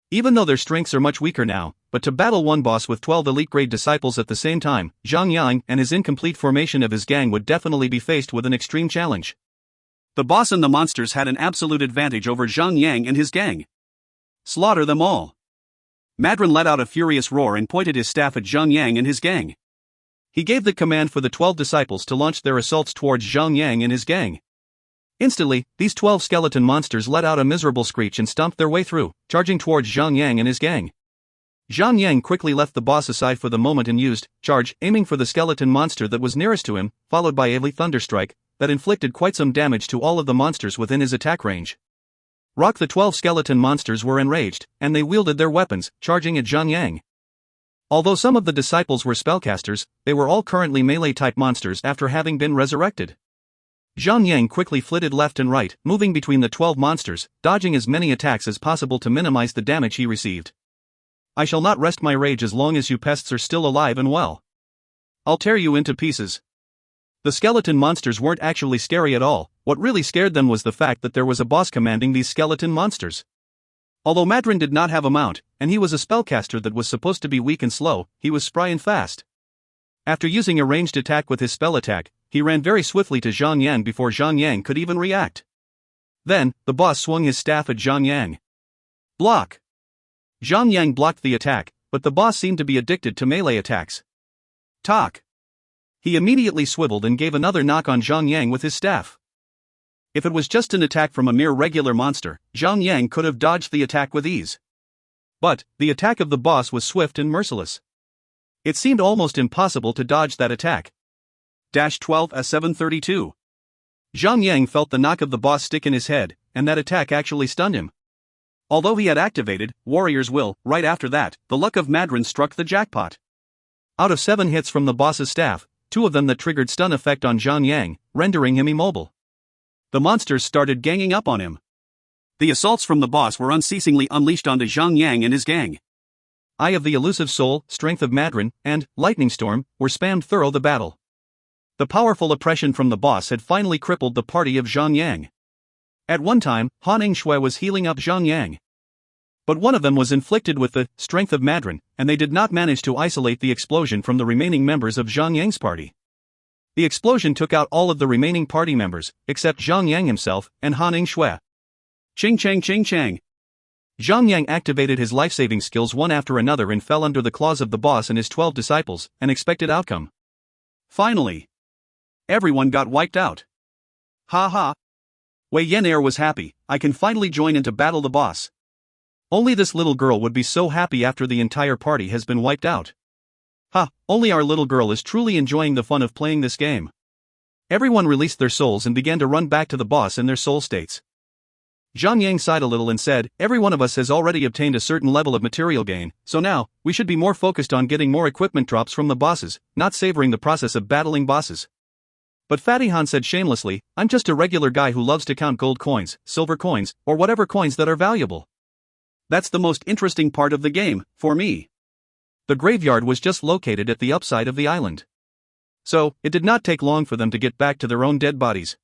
Even though their strengths are much weaker now, but to battle one boss with 12 elite-grade disciples at the same time, Zhang and his incomplete formation of his gang would definitely be faced with an extreme challenge. The boss and the monsters had an absolute advantage over Zhang and his gang. Slaughter them all. Madron let out a furious roar and pointed his staff at Zhang and his gang. He gave the command for the 12 disciples to launch their assaults towards Zhang and his gang. Instantly, these 12 skeleton monsters let out a miserable screech and stomped their way through, charging towards Zhang and his gang. Zhang quickly left the boss aside for the moment and used charge, aiming for the skeleton monster that was nearest to him, followed by a thunderstrike that inflicted quite some damage to all of the monsters within his attack range. The 12 skeleton monsters were enraged, and they wielded their weapons, charging at Zhang. Although some of the disciples were spellcasters, they were all currently melee-type monsters after having been resurrected. Zhang Yang quickly flitted left and right, moving between the 12 monsters, dodging as many attacks as possible to minimize the damage he received. I shall not rest my rage as long as you pests are still alive and well. I'll tear you into pieces. The skeleton monsters weren't actually scary at all. What really scared them was the fact that there was a boss commanding these skeleton monsters. Although Madrin did not have a mount, and he was a spellcaster that was supposed to be weak and slow, he was spry and fast. After using a ranged attack with his spell attack, he ran very swiftly to Zhang Yang before Zhang Yang could even react. Then, the boss swung his staff at Zhang Yang. Block! Zhang Yang blocked the attack, but the boss seemed to be addicted to melee attacks. Talk! He immediately swiveled and gave another knock on Zhang Yang with his staff. If it was just an attack from a mere regular monster, Zhang Yang could have dodged the attack with ease. But, the attack of the boss was swift and merciless. It seemed almost impossible to dodge that attack. 12:732. Zhang Yang felt the knock of the boss stick in his head, and that attack actually stunned him. Although he had activated Warrior's Will, right after that, the luck of Madrin struck the jackpot. Out of 7 hits from the boss's staff, 2 of them that triggered stun effect on Zhang Yang, rendering him immobile. The monsters started ganging up on him. The assaults from the boss were unceasingly unleashed onto Zhang Yang and his gang. Eye of the Elusive Soul, Strength of Madrin, and Lightning Storm were spammed through the battle. The powerful oppression from the boss had finally crippled the party of Zhang Yang. At one time, Han Yingshui was healing up Zhang Yang. But one of them was inflicted with the Strength of Madrin, and they did not manage to isolate the explosion from the remaining members of Zhang Yang's party. The explosion took out all of the remaining party members, except Zhang Yang himself and Han Yingshui. Ching chang ching chang. Zhang Yang activated his life-saving skills one after another and fell under the claws of the boss and his 12 disciples, an expected outcome. Finally, everyone got wiped out. Ha ha. Wei Yenair was happy. I can finally join in to battle the boss. Only this little girl would be so happy after the entire party has been wiped out. Ha, only our little girl is truly enjoying the fun of playing this game. Everyone released their souls and began to run back to the boss in their soul states. Zhang Yang sighed a little and said, every one of us has already obtained a certain level of material gain, so now, we should be more focused on getting more equipment drops from the bosses, not savoring the process of battling bosses. But Fatty Han said shamelessly, I'm just a regular guy who loves to count gold coins, silver coins, or whatever coins that are valuable. That's the most interesting part of the game, for me. The graveyard was just located at the upside of the island. So, it did not take long for them to get back to their own dead bodies.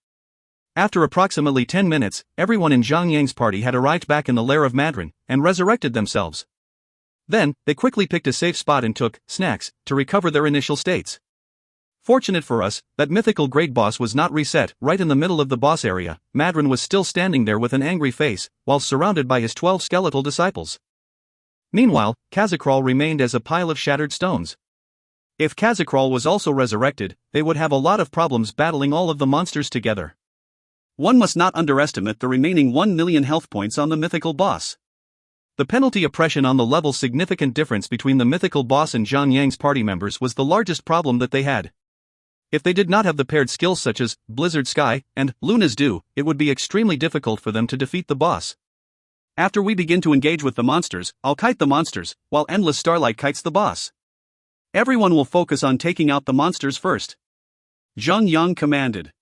After approximately 10 minutes, everyone in Zhang Yang's party had arrived back in the lair of Madrin, and resurrected themselves. Then, they quickly picked a safe spot and took snacks to recover their initial states. Fortunate for us, that mythical great boss was not reset. Right in the middle of the boss area, Madrin was still standing there with an angry face, while surrounded by his 12 skeletal disciples. Meanwhile, Kazakral remained as a pile of shattered stones. If Kazakral was also resurrected, they would have a lot of problems battling all of the monsters together. One must not underestimate the remaining 1 million health points on the mythical boss. The penalty oppression on the level's significant difference between the mythical boss and Zhang Yang's party members was the largest problem that they had. If they did not have the paired skills such as Blizzard Sky and Luna's Dew, it would be extremely difficult for them to defeat the boss. After we begin to engage with the monsters, I'll kite the monsters, while Endless Starlight kites the boss. Everyone will focus on taking out the monsters first. Zhang Yang commanded.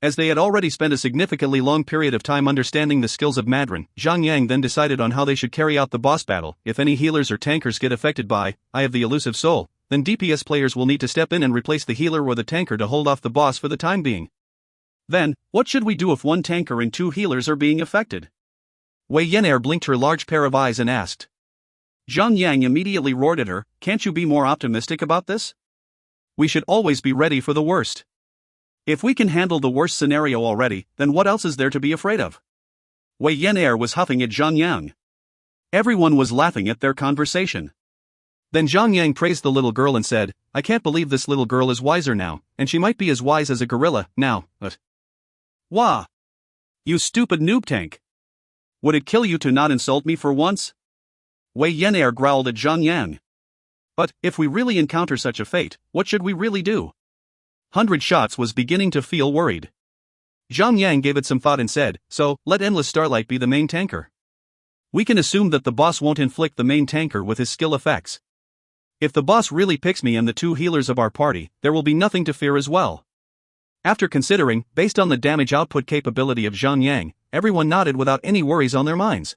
As they had already spent a significantly long period of time understanding the skills of Madrin, Zhang Yang then decided on how they should carry out the boss battle. If any healers or tankers get affected by Eye of the Elusive Soul, then DPS players will need to step in and replace the healer or the tanker to hold off the boss for the time being. Then, what should we do if 1 tanker and 2 healers are being affected? Wei Yenair blinked her large pair of eyes and asked. Zhang Yang immediately roared at her, can't you be more optimistic about this? We should always be ready for the worst. If we can handle the worst scenario already, then what else is there to be afraid of? Wei Yenair was huffing at Zhang Yang. Everyone was laughing at their conversation. Then Zhang Yang praised the little girl and said, I can't believe this little girl is wiser now, and she might be as wise as a gorilla now, but... Wah! You stupid noob tank! Would it kill you to not insult me for once? Wei Yenair growled at Zhang Yang. But, if we really encounter such a fate, what should we really do? 100 Shots was beginning to feel worried. Zhang Yang gave it some thought and said, so, let Endless Starlight be the main tanker. We can assume that the boss won't inflict the main tanker with his skill effects. If the boss really picks me and the 2 healers of our party, there will be nothing to fear as well. After considering, based on the damage output capability of Zhang Yang, everyone nodded without any worries on their minds.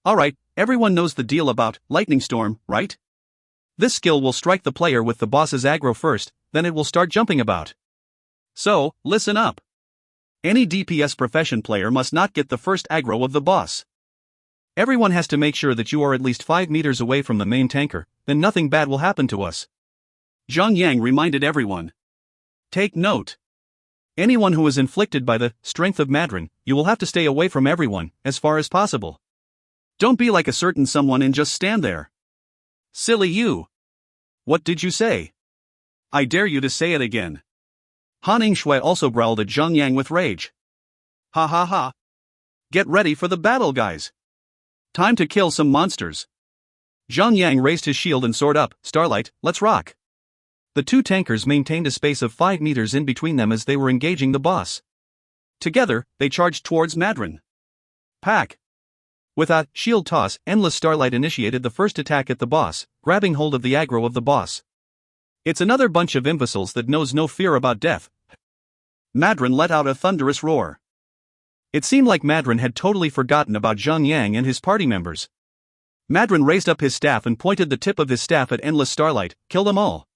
Alright, everyone knows the deal about Lightning Storm, right? This skill will strike the player with the boss's aggro first, then it will start jumping about. So, listen up. Any DPS profession player must not get the first aggro of the boss. Everyone has to make sure that you are at least 5 meters away from the main tanker, then nothing bad will happen to us. Zhang Yang reminded everyone. Take note. Anyone who is inflicted by the strength of Madron, you will have to stay away from everyone, as far as possible. Don't be like a certain someone and just stand there. Silly you. What did you say? I dare you to say it again. Han Yingshui also growled at Zhang Yang with rage. Ha ha ha. Get ready for the battle, guys. Time to kill some monsters. Zhang Yang raised his shield and sword up. Starlight, let's rock. The two tankers maintained a space of 5 meters in between them as they were engaging the boss. Together, they charged towards Madron. Pack. With a shield toss, Endless Starlight initiated the first attack at the boss, grabbing hold of the aggro of the boss. It's another bunch of imbeciles that knows no fear about death. Madron let out a thunderous roar. It seemed like Madron had totally forgotten about Zhang Yang and his party members. Madron raised up his staff and pointed the tip of his staff at Endless Starlight. Kill them all.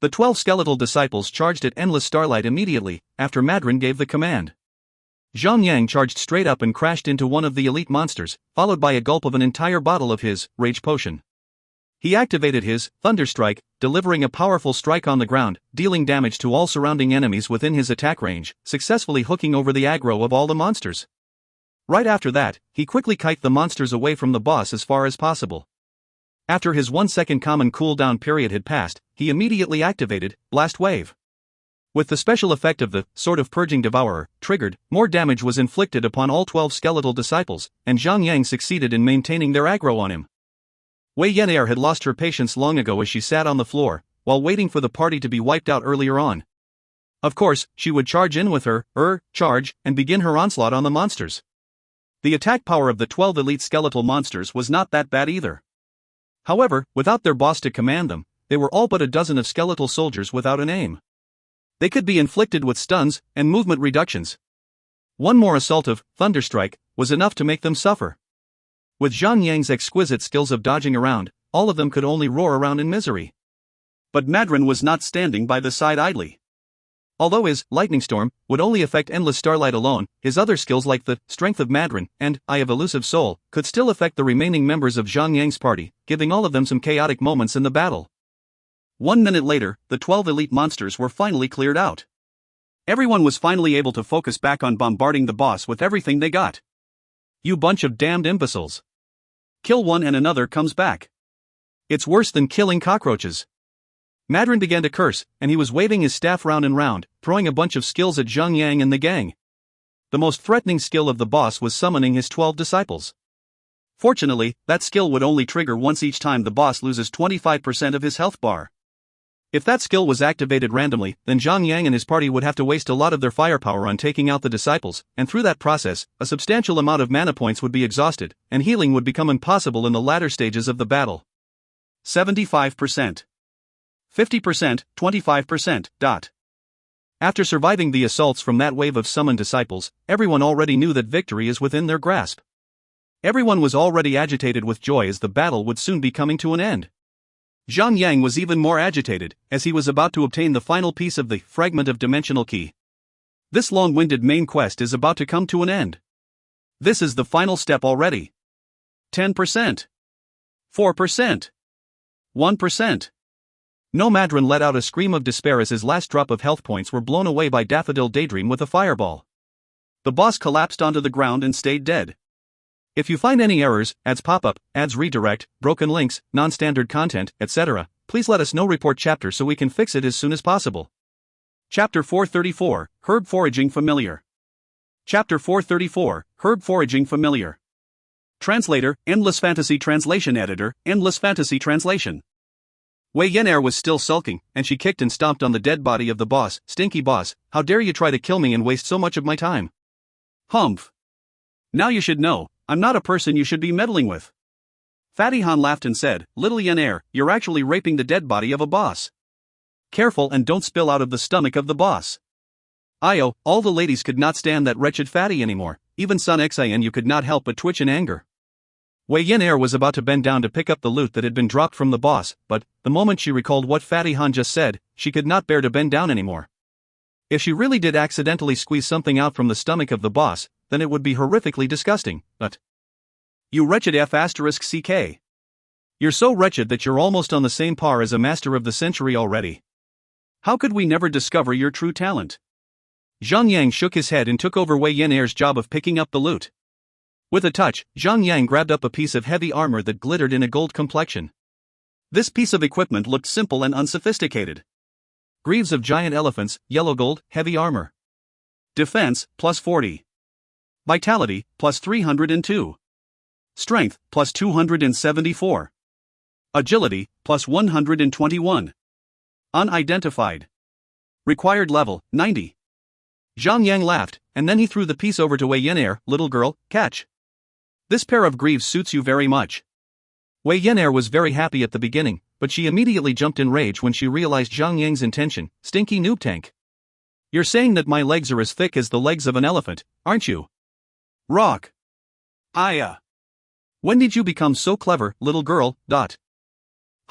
The 12 skeletal disciples charged at Endless Starlight immediately, after Madron gave the command. Zhang Yang charged straight up and crashed into one of the elite monsters, followed by a gulp of an entire bottle of his rage potion. He activated his Thunder Strike, delivering a powerful strike on the ground, dealing damage to all surrounding enemies within his attack range, successfully hooking over the aggro of all the monsters. Right after that, he quickly kited the monsters away from the boss as far as possible. After his 1-second common cooldown period had passed, he immediately activated Blast Wave. With the special effect of the Sword of Purging Devourer triggered, more damage was inflicted upon all 12 skeletal disciples, and Zhang Yang succeeded in maintaining their aggro on him. Wei Yan'er had lost her patience long ago as she sat on the floor, while waiting for the party to be wiped out earlier on. Of course, she would charge in with her charge, and begin her onslaught on the monsters. The attack power of the 12 elite skeletal monsters was not that bad either. However, without their boss to command them, they were all but a dozen of skeletal soldiers without an aim. They could be inflicted with stuns and movement reductions. One more assault of Thunderstrike was enough to make them suffer. With Zhang Yang's exquisite skills of dodging around, all of them could only roar around in misery. But Madron was not standing by the side idly. Although his Lightning Storm would only affect Endless Starlight alone, his other skills like the Strength of Madron and Eye of Elusive Soul could still affect the remaining members of Zhang Yang's party, giving all of them some chaotic moments in the battle. 1 minute later, the 12 elite monsters were finally cleared out. Everyone was finally able to focus back on bombarding the boss with everything they got. You bunch of damned imbeciles. Kill one and another comes back. It's worse than killing cockroaches. Madron began to curse, and he was waving his staff round and round, throwing a bunch of skills at Zhang Yang and the gang. The most threatening skill of the boss was summoning his 12 disciples. Fortunately, that skill would only trigger once each time the boss loses 25% of his health bar. If that skill was activated randomly, then Zhang Yang and his party would have to waste a lot of their firepower on taking out the disciples, and through that process, a substantial amount of mana points would be exhausted, and healing would become impossible in the latter stages of the battle. 75%. 50%, 25%. After surviving the assaults from that wave of summoned disciples, everyone already knew that victory is within their grasp. Everyone was already agitated with joy as the battle would soon be coming to an end. Zhang Yang was even more agitated, as he was about to obtain the final piece of the Fragment of Dimensional Key. This long-winded main quest is about to come to an end. This is the final step already. 10%. 4%. 1%. No Madron let out a scream of despair as his last drop of health points were blown away by Daffodil Daydream with a fireball. The boss collapsed onto the ground and stayed dead. If you find any errors, ads pop-up, ads redirect, broken links, non-standard content, etc., please let us know. Report chapter so we can fix it as soon as possible. Chapter 434, Herb Foraging Familiar. Chapter 434, Herb Foraging Familiar. Translator, Endless Fantasy Translation Editor, Endless Fantasy Translation. Wei Yan'er was still sulking, and she kicked and stomped on the dead body of the boss. Stinky boss, how dare you try to kill me and waste so much of my time? Humph. Now you should know, I'm not a person you should be meddling with. Fatty Han laughed and said, Little Yan'er, you're actually raping the dead body of a boss. Careful and don't spill out of the stomach of the boss. All the ladies could not stand that wretched fatty anymore, even Sun Xianyu could not help but twitch in anger. Wei Yin was about to bend down to pick up the loot that had been dropped from the boss, but, the moment she recalled what Fatty Han just said, she could not bear to bend down anymore. If she really did accidentally squeeze something out from the stomach of the boss, then it would be horrifically disgusting, but... You wretched F***ck. You're so wretched that you're almost on the same par as a master of the century already. How could we never discover your true talent? Zhang Yang shook his head and took over Wei Yin job of picking up the loot. With a touch, Zhang Yang grabbed up a piece of heavy armor that glittered in a gold complexion. This piece of equipment looked simple and unsophisticated. Greaves of giant elephants, yellow gold, heavy armor. Defense, plus 40. Vitality, plus 302. Strength, plus 274. Agility, plus 121. Unidentified. Required level, 90. Zhang Yang laughed, and then he threw the piece over to Wei Yin. Little girl, catch. This pair of greaves suits you very much. Wei Yin was very happy at the beginning, but she immediately jumped in rage when she realized Zhang Yang's intention. Stinky noob tank. You're saying that my legs are as thick as the legs of an elephant, aren't you? Rock. Aya. When did you become so clever, little girl?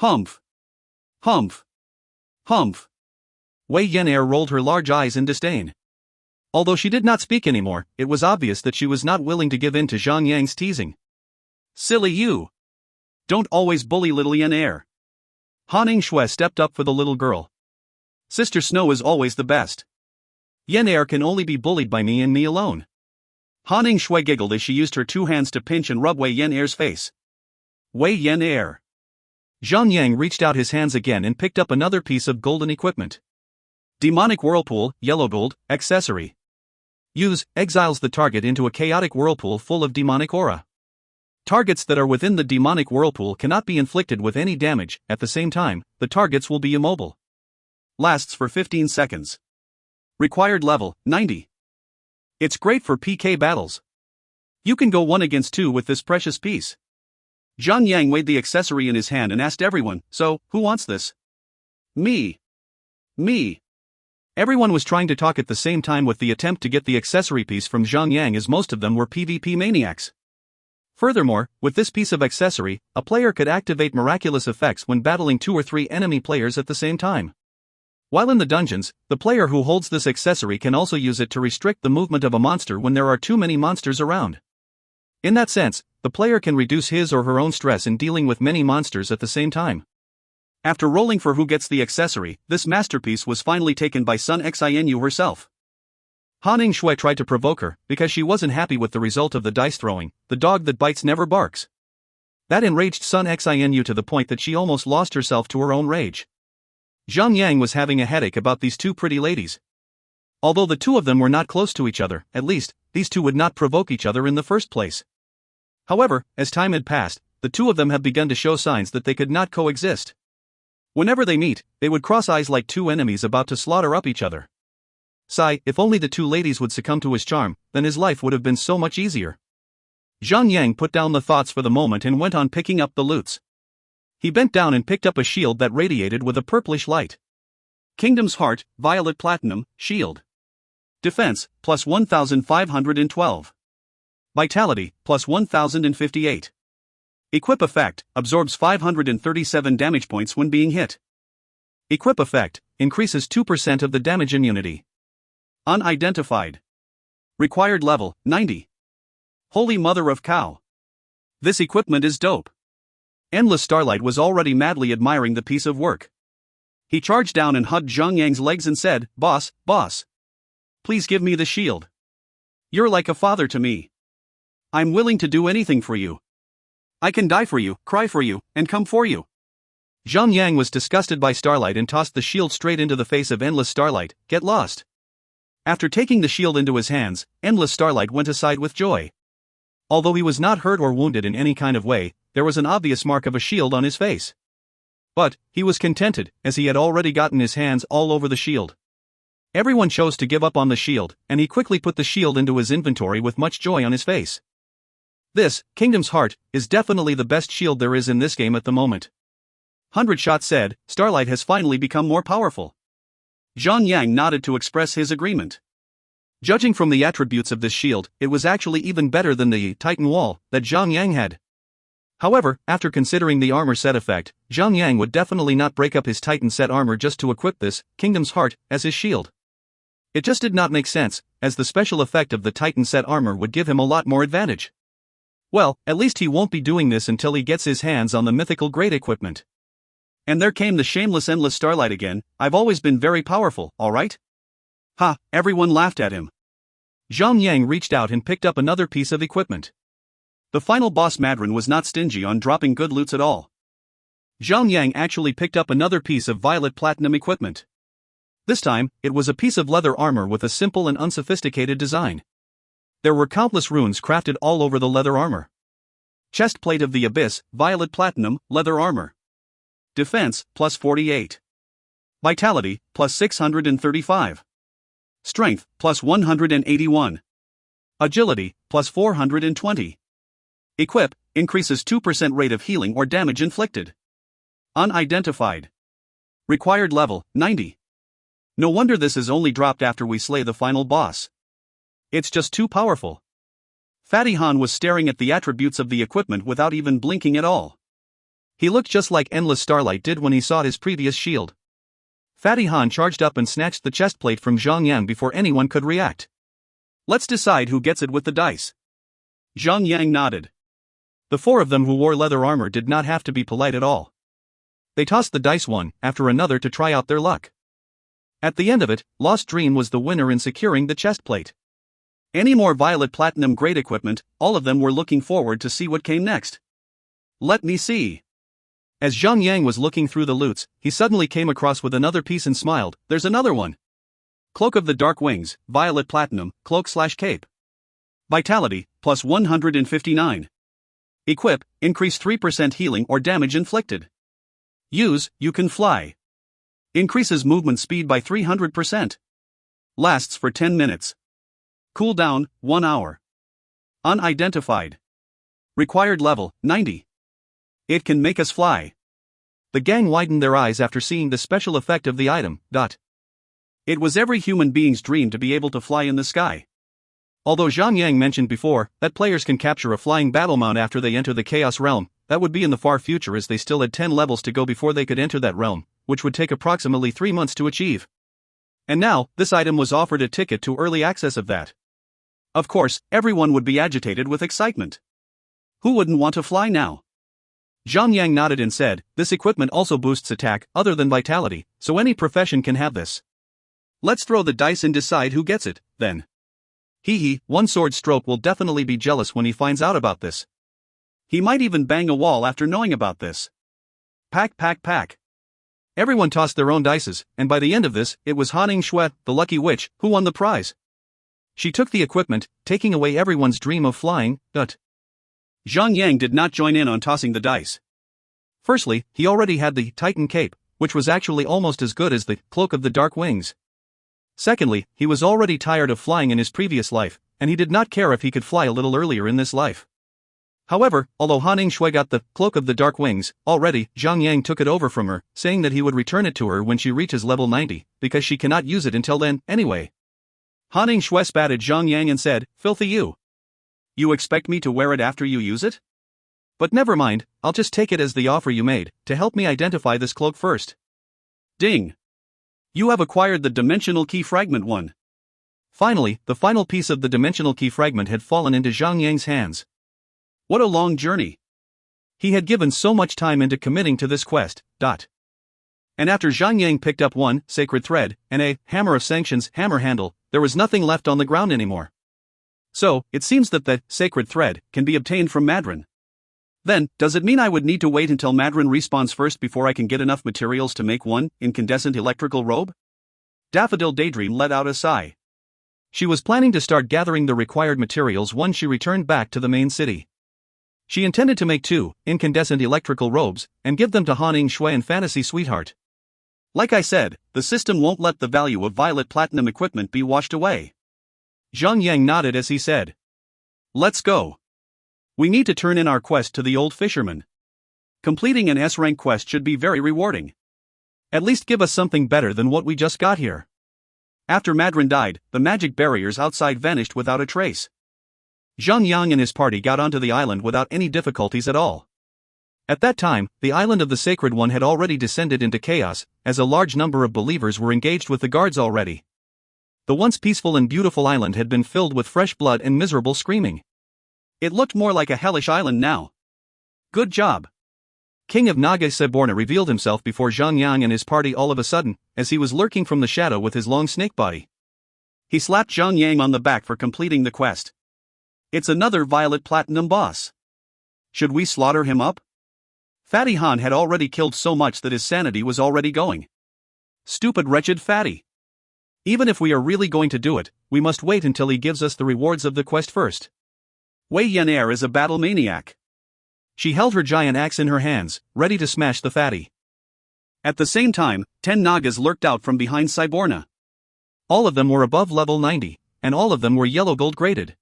Humph. Humph. Humph. Wei Yin rolled her large eyes in disdain. Although she did not speak anymore, it was obvious that she was not willing to give in to Zhang Yang's teasing. Silly you. Don't always bully little Yin. Han Shui stepped up for the little girl. Sister Snow is always the best. Yin can only be bullied by me and me alone. Han Shui giggled as she used her two hands to pinch and rub Wei Yin face. Wei Yin. Zhang Yang reached out his hands again and picked up another piece of golden equipment. Demonic Whirlpool, yellow gold, accessory. Use, exiles the target into a chaotic whirlpool full of demonic aura. Targets that are within the demonic whirlpool cannot be inflicted with any damage. At the same time, the targets will be immobile. Lasts for 15 seconds. Required level, 90. It's great for PK battles. You can go 1 against 2 with this precious piece. Zhang Yang weighed the accessory in his hand and asked everyone, so, who wants this? Me. Me. Everyone was trying to talk at the same time with the attempt to get the accessory piece from Zhang Yang, as most of them were PvP maniacs. Furthermore, with this piece of accessory, a player could activate miraculous effects when battling 2 or 3 enemy players at the same time. While in the dungeons, the player who holds this accessory can also use it to restrict the movement of a monster when there are too many monsters around. In that sense, the player can reduce his or her own stress in dealing with many monsters at the same time. After rolling for who gets the accessory, this masterpiece was finally taken by Sun Xianyu herself. Han Shui tried to provoke her, because she wasn't happy with the result of the dice throwing. The dog that bites never barks. That enraged Sun Xianyu to the point that she almost lost herself to her own rage. Zhang Yang was having a headache about these two pretty ladies. Although the two of them were not close to each other, at least, these two would not provoke each other in the first place. However, as time had passed, the two of them have begun to show signs that they could not coexist. Whenever they meet, they would cross eyes like two enemies about to slaughter up each other. Sigh, if only the two ladies would succumb to his charm, then his life would have been so much easier. Zhang Yang put down the thoughts for the moment and went on picking up the loots. He bent down and picked up a shield that radiated with a purplish light. Kingdom's Heart, Violet Platinum, Shield. Defense, plus 1512. Vitality, plus 1058. Equip effect, absorbs 537 damage points when being hit. Equip effect, increases 2% of the damage immunity. Unidentified. Required level, 90. Holy Mother of Cow. This equipment is dope. Endless Starlight was already madly admiring the piece of work. He charged down and hugged Zhang Yang's legs and said, Boss, please give me the shield. You're like a father to me. I'm willing to do anything for you. I can die for you, cry for you, and come for you. Zhang Yang was disgusted by Starlight and tossed the shield straight into the face of Endless Starlight. Get lost. After taking the shield into his hands, Endless Starlight went aside with joy. Although he was not hurt or wounded in any kind of way, there was an obvious mark of a shield on his face. But, he was contented, as he had already gotten his hands all over the shield. Everyone chose to give up on the shield, and he quickly put the shield into his inventory with much joy on his face. This, Kingdom's Heart, is definitely the best shield there is in this game at the moment. 100 Shot said, Starlight has finally become more powerful. Zhang Yang nodded to express his agreement. Judging from the attributes of this shield, it was actually even better than the Titan Wall that Zhang Yang had. However, after considering the armor set effect, Zhang Yang would definitely not break up his Titan set armor just to equip this Kingdom's Heart as his shield. It just did not make sense, as the special effect of the Titan set armor would give him a lot more advantage. Well, at least he won't be doing this until he gets his hands on the mythical grade equipment. And there came the shameless endless starlight again. I've always been very powerful, alright? Ha, everyone laughed at him. Zhang Yang reached out and picked up another piece of equipment. The final boss Madron was not stingy on dropping good loots at all. Zhang Yang actually picked up another piece of violet platinum equipment. This time, it was a piece of leather armor with a simple and unsophisticated design. There were countless runes crafted all over the leather armor. Chest plate of the abyss, violet platinum, leather armor. Defense, plus 48. Vitality, plus 635. Strength, plus 181. Agility, plus 420. Equip, increases 2% rate of healing or damage inflicted. Unidentified. Required level, 90. No wonder this is only dropped after we slay the final boss. It's just too powerful. Fatty Han was staring at the attributes of the equipment without even blinking at all. He looked just like Endless Starlight did when he saw his previous shield. Fatty Han charged up and snatched the chest plate from Zhang Yang before anyone could react. Let's decide who gets it with the dice. Zhang Yang nodded. The four of them who wore leather armor did not have to be polite at all. They tossed the dice one after another to try out their luck. At the end of it, Lost Dream was the winner in securing the chest plate. Any more violet platinum grade equipment, all of them were looking forward to see what came next. Let me see. As Zhang Yang was looking through the loots, he suddenly came across with another piece and smiled. There's another one. Cloak of the Dark Wings, violet platinum, cloak/cape. Vitality, plus 159. Equip, increase 3% healing or damage inflicted. Use, you can fly. Increases movement speed by 300%. Lasts for 10 minutes. Cooldown, 1 hour. Unidentified. Required level, 90. It can make us fly. The gang widened their eyes after seeing the special effect of the item. It was every human being's dream to be able to fly in the sky. Although Zhang Yang mentioned before that players can capture a flying battle mount after they enter the Chaos Realm, that would be in the far future as they still had 10 levels to go before they could enter that realm, which would take approximately 3 months to achieve. And now, this item was offered a ticket to early access of that. Of course, everyone would be agitated with excitement. Who wouldn't want to fly now? Zhang Yang nodded and said, this equipment also boosts attack, other than vitality, so any profession can have this. Let's throw the dice and decide who gets it, then. One sword stroke will definitely be jealous when he finds out about this. He might even bang a wall after knowing about this. Pack. Everyone tossed their own dices, and by the end of this, it was Han Shui, the lucky witch, who won the prize. She took the equipment, taking away everyone's dream of flying. Zhang Yang did not join in on tossing the dice. Firstly, he already had the Titan Cape, which was actually almost as good as the Cloak of the Dark Wings. Secondly, he was already tired of flying in his previous life, and he did not care if he could fly a little earlier in this life. However, although Han Shui got the Cloak of the Dark Wings, already, Zhang Yang took it over from her, saying that he would return it to her when she reaches level 90, because she cannot use it until then, anyway. Han Shui spat at Zhang Yang and said, filthy you. You expect me to wear it after you use it? But never mind, I'll just take it as the offer you made, to help me identify this cloak first. Ding! You have acquired the Dimensional Key Fragment 1. Finally, the final piece of the Dimensional Key Fragment had fallen into Zhang Yang's hands. What a long journey. He had given so much time into committing to this quest. And after Zhang Yang picked up one sacred thread and a Hammer of Sanctions hammer handle, there was nothing left on the ground anymore. So, it seems that the sacred thread can be obtained from Madron. Then, does it mean I would need to wait until Madron respawns first before I can get enough materials to make one incandescent electrical robe? Daffodil Daydream let out a sigh. She was planning to start gathering the required materials once she returned back to the main city. She intended to make 2 incandescent electrical robes and give them to Han Shui and Fantasy Sweetheart. Like I said, the system won't let the value of violet platinum equipment be washed away. Zhang Yang nodded as he said, let's go. We need to turn in our quest to the old fisherman. Completing an S-rank quest should be very rewarding. At least give us something better than what we just got here. After Madrin died, the magic barriers outside vanished without a trace. Zhang and his party got onto the island without any difficulties at all. At that time, the island of the Sacred One had already descended into chaos, as a large number of believers were engaged with the guards already. The once peaceful and beautiful island had been filled with fresh blood and miserable screaming. It looked more like a hellish island now. Good job. King of Naga Saborna revealed himself before Zhang and his party all of a sudden, as he was lurking from the shadow with his long snake body. He slapped Zhang on the back for completing the quest. It's another Violet Platinum boss. Should we slaughter him up? Fatty Han had already killed so much that his sanity was already going. Stupid wretched Fatty. Even if we are really going to do it, we must wait until he gives us the rewards of the quest first. Wei Yan'er is a battle maniac. She held her giant axe in her hands, ready to smash the Fatty. At the same time, 10 Nagas lurked out from behind Saborna. All of them were above level 90, and all of them were yellow gold graded.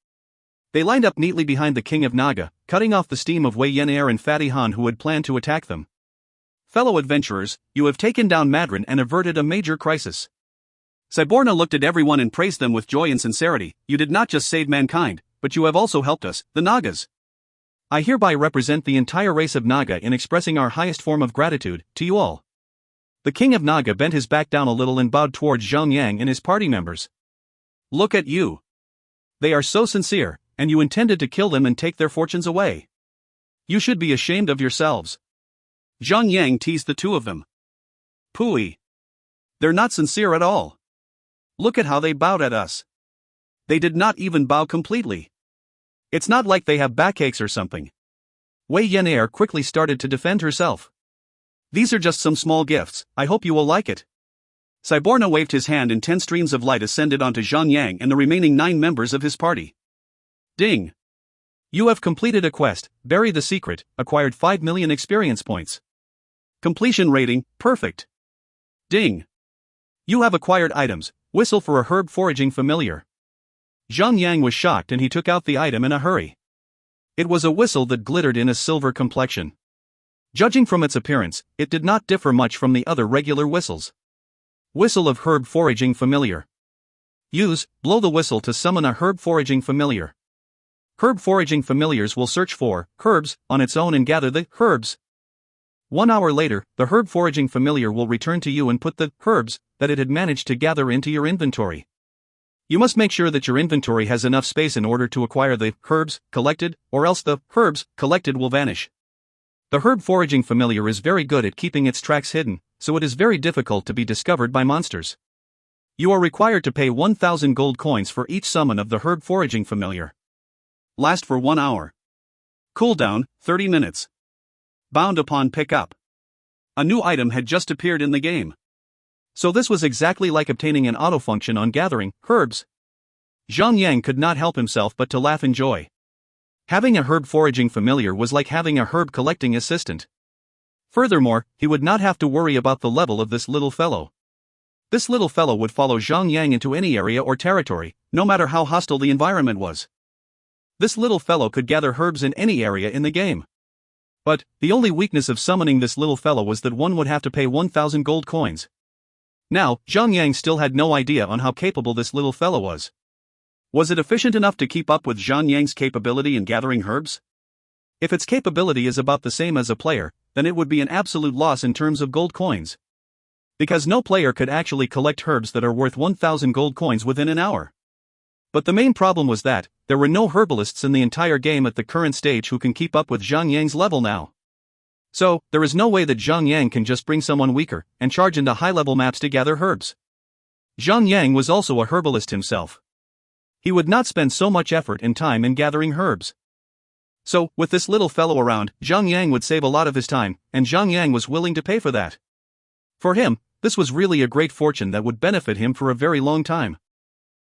They lined up neatly behind the King of Naga, cutting off the steam of Wei Yan'er and Fatty Han who had planned to attack them. Fellow adventurers, you have taken down Madrin and averted a major crisis. Saborna looked at everyone and praised them with joy and sincerity. You did not just save mankind, but you have also helped us, the Nagas. I hereby represent the entire race of Naga in expressing our highest form of gratitude to you all. The King of Naga bent his back down a little and bowed towards Zhang and his party members. Look at you. They are so sincere, and you intended to kill them and take their fortunes away. You should be ashamed of yourselves. Zhang teased the two of them. Pooey. They're not sincere at all. Look at how they bowed at us. They did not even bow completely. It's not like they have backaches or something. Wei Yan'er quickly started to defend herself. These are just some small gifts, I hope you will like it. Saborna waved his hand and 10 streams of light ascended onto Zhang and the remaining 9 members of his party. Ding! You have completed a quest, Bury the Secret, acquired 5 million experience points. Completion rating, perfect. Ding! You have acquired items, whistle for a herb foraging familiar. Zhang was shocked and he took out the item in a hurry. It was a whistle that glittered in a silver complexion. Judging from its appearance, it did not differ much from the other regular whistles. Whistle of herb foraging familiar. Use, blow the whistle to summon a herb foraging familiar. Herb foraging familiars will search for herbs on its own and gather the herbs. 1 hour later, the herb foraging familiar will return to you and put the herbs that it had managed to gather into your inventory. You must make sure that your inventory has enough space in order to acquire the herbs collected, or else the herbs collected will vanish. The herb foraging familiar is very good at keeping its tracks hidden, so it is very difficult to be discovered by monsters. You are required to pay 1,000 gold coins for each summon of the herb foraging familiar. Last for 1 hour. Cooldown, 30 minutes. Bound upon pickup. A new item had just appeared in the game. So this was exactly like obtaining an auto function on gathering herbs. Zhang could not help himself but to laugh in joy. Having a herb foraging familiar was like having a herb collecting assistant. Furthermore, he would not have to worry about the level of this little fellow. This little fellow would follow Zhang into any area or territory, no matter how hostile the environment was. This little fellow could gather herbs in any area in the game. But, the only weakness of summoning this little fellow was that one would have to pay 1,000 gold coins. Now, Zhang still had no idea on how capable this little fellow was. Was it efficient enough to keep up with Zhang capability in gathering herbs? If its capability is about the same as a player, then it would be an absolute loss in terms of gold coins. Because no player could actually collect herbs that are worth 1,000 gold coins within an hour. But the main problem was that, there were no herbalists in the entire game at the current stage who can keep up with Zhang level now. So, there is no way that Zhang can just bring someone weaker, and charge into high-level maps to gather herbs. Zhang was also a herbalist himself. He would not spend so much effort and time in gathering herbs. So, with this little fellow around, Zhang would save a lot of his time, and Zhang was willing to pay for that. For him, this was really a great fortune that would benefit him for a very long time.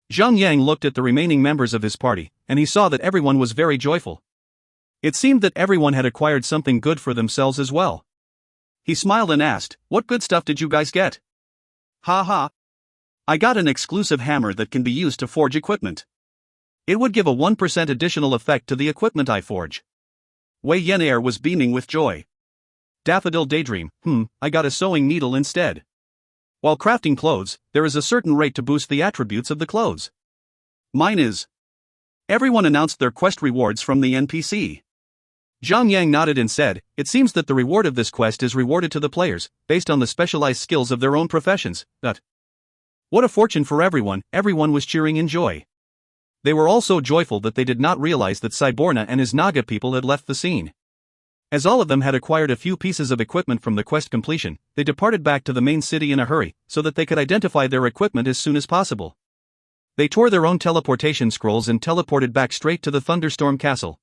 Zhang looked at the remaining members of his party, and he saw that everyone was very joyful. It seemed that everyone had acquired something good for themselves as well. He smiled and asked, "What good stuff did you guys get?" "Ha ha. I got an exclusive hammer that can be used to forge equipment. It would give a 1% additional effect to the equipment I forge." Wei Yan'er was beaming with joy. Daffodil Daydream, I got a sewing needle instead. While crafting clothes, there is a certain rate to boost the attributes of the clothes. Mine is. Everyone announced their quest rewards from the NPC. Zhang nodded and said, "It seems that the reward of this quest is rewarded to the players, based on the specialized skills of their own professions." What a fortune for everyone! Everyone was cheering in joy. They were all so joyful that they did not realize that Cyborna and his Naga people had left the scene. As all of them had acquired a few pieces of equipment from the quest completion, they departed back to the main city in a hurry, so that they could identify their equipment as soon as possible. They tore their own teleportation scrolls and teleported back straight to the Thunderstorm Castle.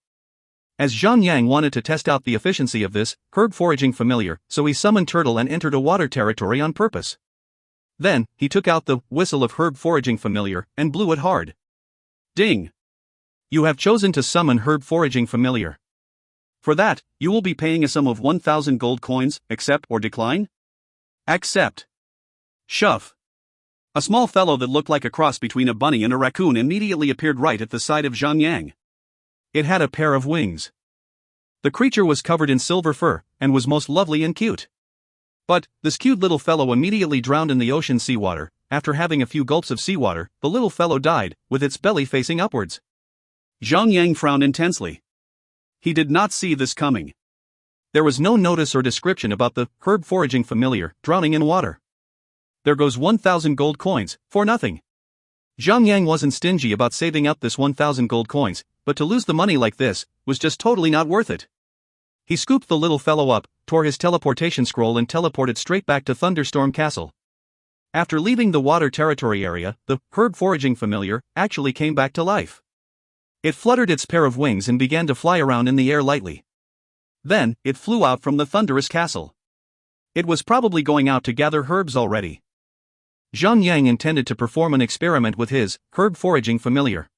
As Zhang wanted to test out the efficiency of this herb foraging familiar, so he summoned Turtle and entered a water territory on purpose. Then, he took out the whistle of herb foraging familiar and blew it hard. Ding! You have chosen to summon herb foraging familiar. For that, you will be paying a sum of 1,000 gold coins. Accept or decline? Accept. Shove. A small fellow that looked like a cross between a bunny and a raccoon immediately appeared right at the side of Zhang. It had a pair of wings. The creature was covered in silver fur, and was most lovely and cute. But, this cute little fellow immediately drowned in the ocean seawater. After having a few gulps of seawater, the little fellow died, with its belly facing upwards. Zhang frowned intensely. He did not see this coming. There was no notice or description about the herb foraging familiar drowning in water. There goes 1,000 gold coins, for nothing. Zhang wasn't stingy about saving up this 1,000 gold coins, but to lose the money like this was just totally not worth it. He scooped the little fellow up, tore his teleportation scroll and teleported straight back to Thunderstorm Castle. After leaving the water territory area, the herb foraging familiar actually came back to life. It fluttered its pair of wings and began to fly around in the air lightly. Then, it flew out from the thunderous castle. It was probably going out to gather herbs already. Zhang intended to perform an experiment with his herb foraging familiar.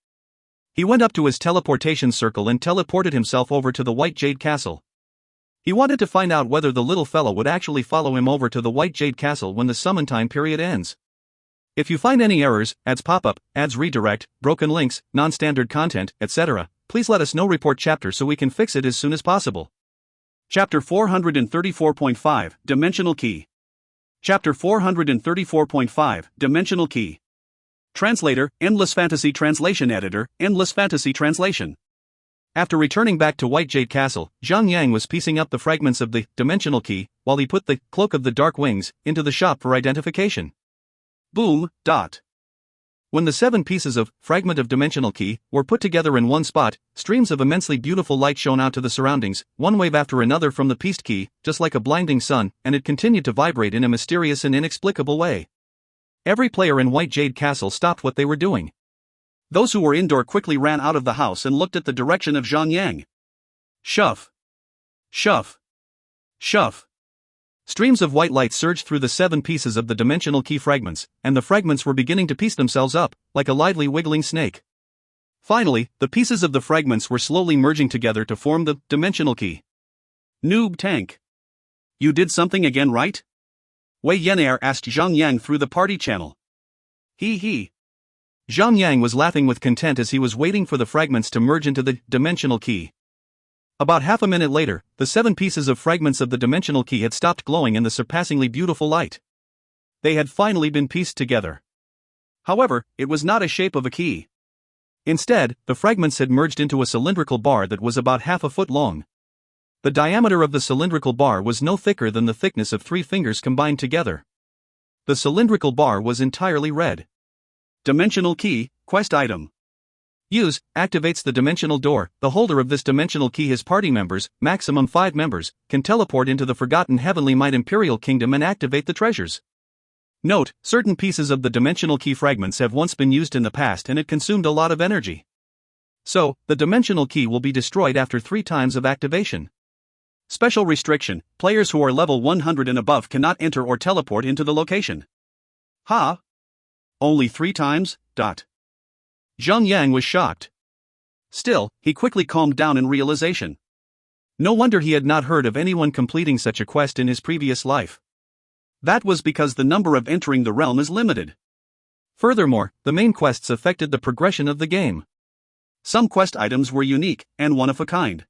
He went up to his teleportation circle and teleported himself over to the White Jade Castle. He wanted to find out whether the little fellow would actually follow him over to the White Jade Castle when the summon time period ends. If you find any errors, ads pop-up, ads redirect, broken links, non-standard content, etc., please let us know. Report chapter so we can fix it as soon as possible. Chapter 434.5 Dimensional Key. Chapter 434.5 Dimensional Key. Translator, Endless Fantasy Translation Editor, Endless Fantasy Translation. After returning back to White Jade Castle, Zhang was piecing up the fragments of the dimensional key, while he put the Cloak of the Dark Wings into the shop for identification. Boom. When the 7 pieces of fragment of dimensional key were put together in one spot, streams of immensely beautiful light shone out to the surroundings, one wave after another from the pieced key, just like a blinding sun, and it continued to vibrate in a mysterious and inexplicable way. Every player in White Jade Castle stopped what they were doing. Those who were indoor quickly ran out of the house and looked at the direction of Zhang. Shove. Shove. Shove. Streams of white light surged through the 7 pieces of the dimensional key fragments, and the fragments were beginning to piece themselves up, like a lively wiggling snake. Finally, the pieces of the fragments were slowly merging together to form the dimensional key. Noob Tank. You did something again, right? Wei Yenair asked Zhang through the party channel. He. Zhang was laughing with content as he was waiting for the fragments to merge into the dimensional key. About half a minute later, the 7 pieces of fragments of the dimensional key had stopped glowing in the surpassingly beautiful light. They had finally been pieced together. However, it was not a shape of a key. Instead, the fragments had merged into a cylindrical bar that was about half a foot long. The diameter of the cylindrical bar was no thicker than the thickness of 3 fingers combined together. The cylindrical bar was entirely red. Dimensional Key, Quest Item. Use, activates the dimensional door. The holder of this dimensional key, his party members, maximum 5 members, can teleport into the Forgotten Heavenly Might Imperial Kingdom and activate the treasures. Note, certain pieces of the dimensional key fragments have once been used in the past and it consumed a lot of energy. So, the dimensional key will be destroyed after 3 times of activation. Special restriction, players who are level 100 and above cannot enter or teleport into the location. Ha! Only 3 times? Zhang was shocked. Still, he quickly calmed down in realization. No wonder he had not heard of anyone completing such a quest in his previous life. That was because the number of entering the realm is limited. Furthermore, the main quests affected the progression of the game. Some quest items were unique and one of a kind.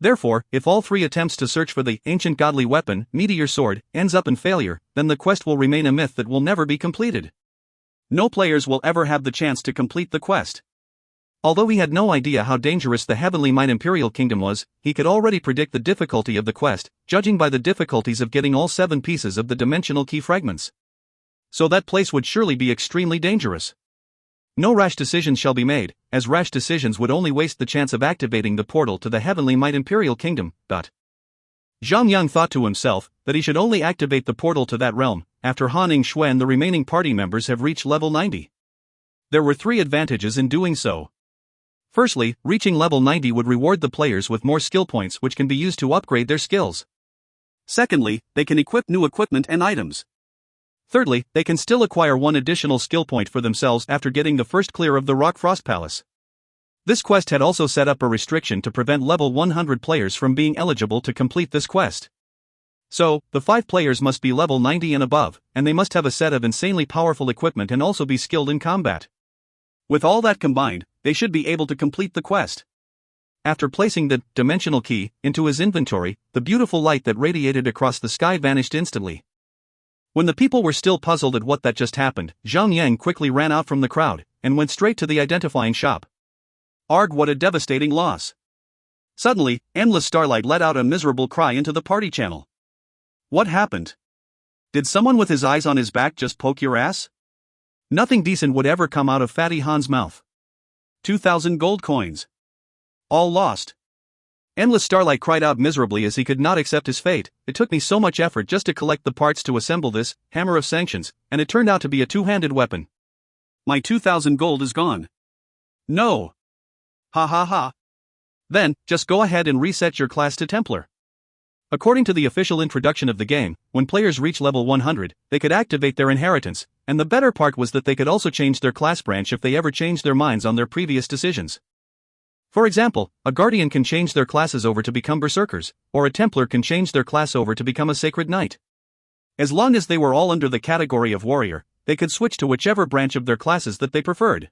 Therefore, if all three attempts to search for the ancient godly weapon, meteor sword, ends up in failure, then the quest will remain a myth that will never be completed. No players will ever have the chance to complete the quest. Although he had no idea how dangerous the Heavenly Might Imperial Kingdom was, he could already predict the difficulty of the quest, judging by the difficulties of getting all 7 pieces of the dimensional key fragments. So that place would surely be extremely dangerous. No rash decisions shall be made, as rash decisions would only waste the chance of activating the portal to the Heavenly Might Imperial Kingdom. Zhang thought to himself that he should only activate the portal to that realm after Han Shui and the remaining party members have reached level 90. There were 3 advantages in doing so. Firstly, reaching level 90 would reward the players with more skill points which can be used to upgrade their skills. Secondly, they can equip new equipment and items. Thirdly, they can still acquire 1 additional skill point for themselves after getting the first clear of the Rock Frost Palace. This quest had also set up a restriction to prevent level 100 players from being eligible to complete this quest. So, the 5 players must be level 90 and above, and they must have a set of insanely powerful equipment and also be skilled in combat. With all that combined, they should be able to complete the quest. After placing the dimensional key into his inventory, the beautiful light that radiated across the sky vanished instantly. When the people were still puzzled at what that just happened, Zhang quickly ran out from the crowd and went straight to the identifying shop. Arg, what a devastating loss. Suddenly, Endless Starlight let out a miserable cry into the party channel. What happened? Did someone with his eyes on his back just poke your ass? Nothing decent would ever come out of Fatty Han's mouth. 2,000 gold coins. All lost. Endless Starlight cried out miserably as he could not accept his fate. It took me so much effort just to collect the parts to assemble this Hammer of Sanctions, and it turned out to be a 2-handed weapon. My 2,000 gold is gone. No. Ha ha ha. Then, just go ahead and reset your class to Templar. According to the official introduction of the game, when players reach level 100, they could activate their inheritance, and the better part was that they could also change their class branch if they ever changed their minds on their previous decisions. For example, a Guardian can change their classes over to become Berserkers, or a Templar can change their class over to become a Sacred Knight. As long as they were all under the category of Warrior, they could switch to whichever branch of their classes that they preferred.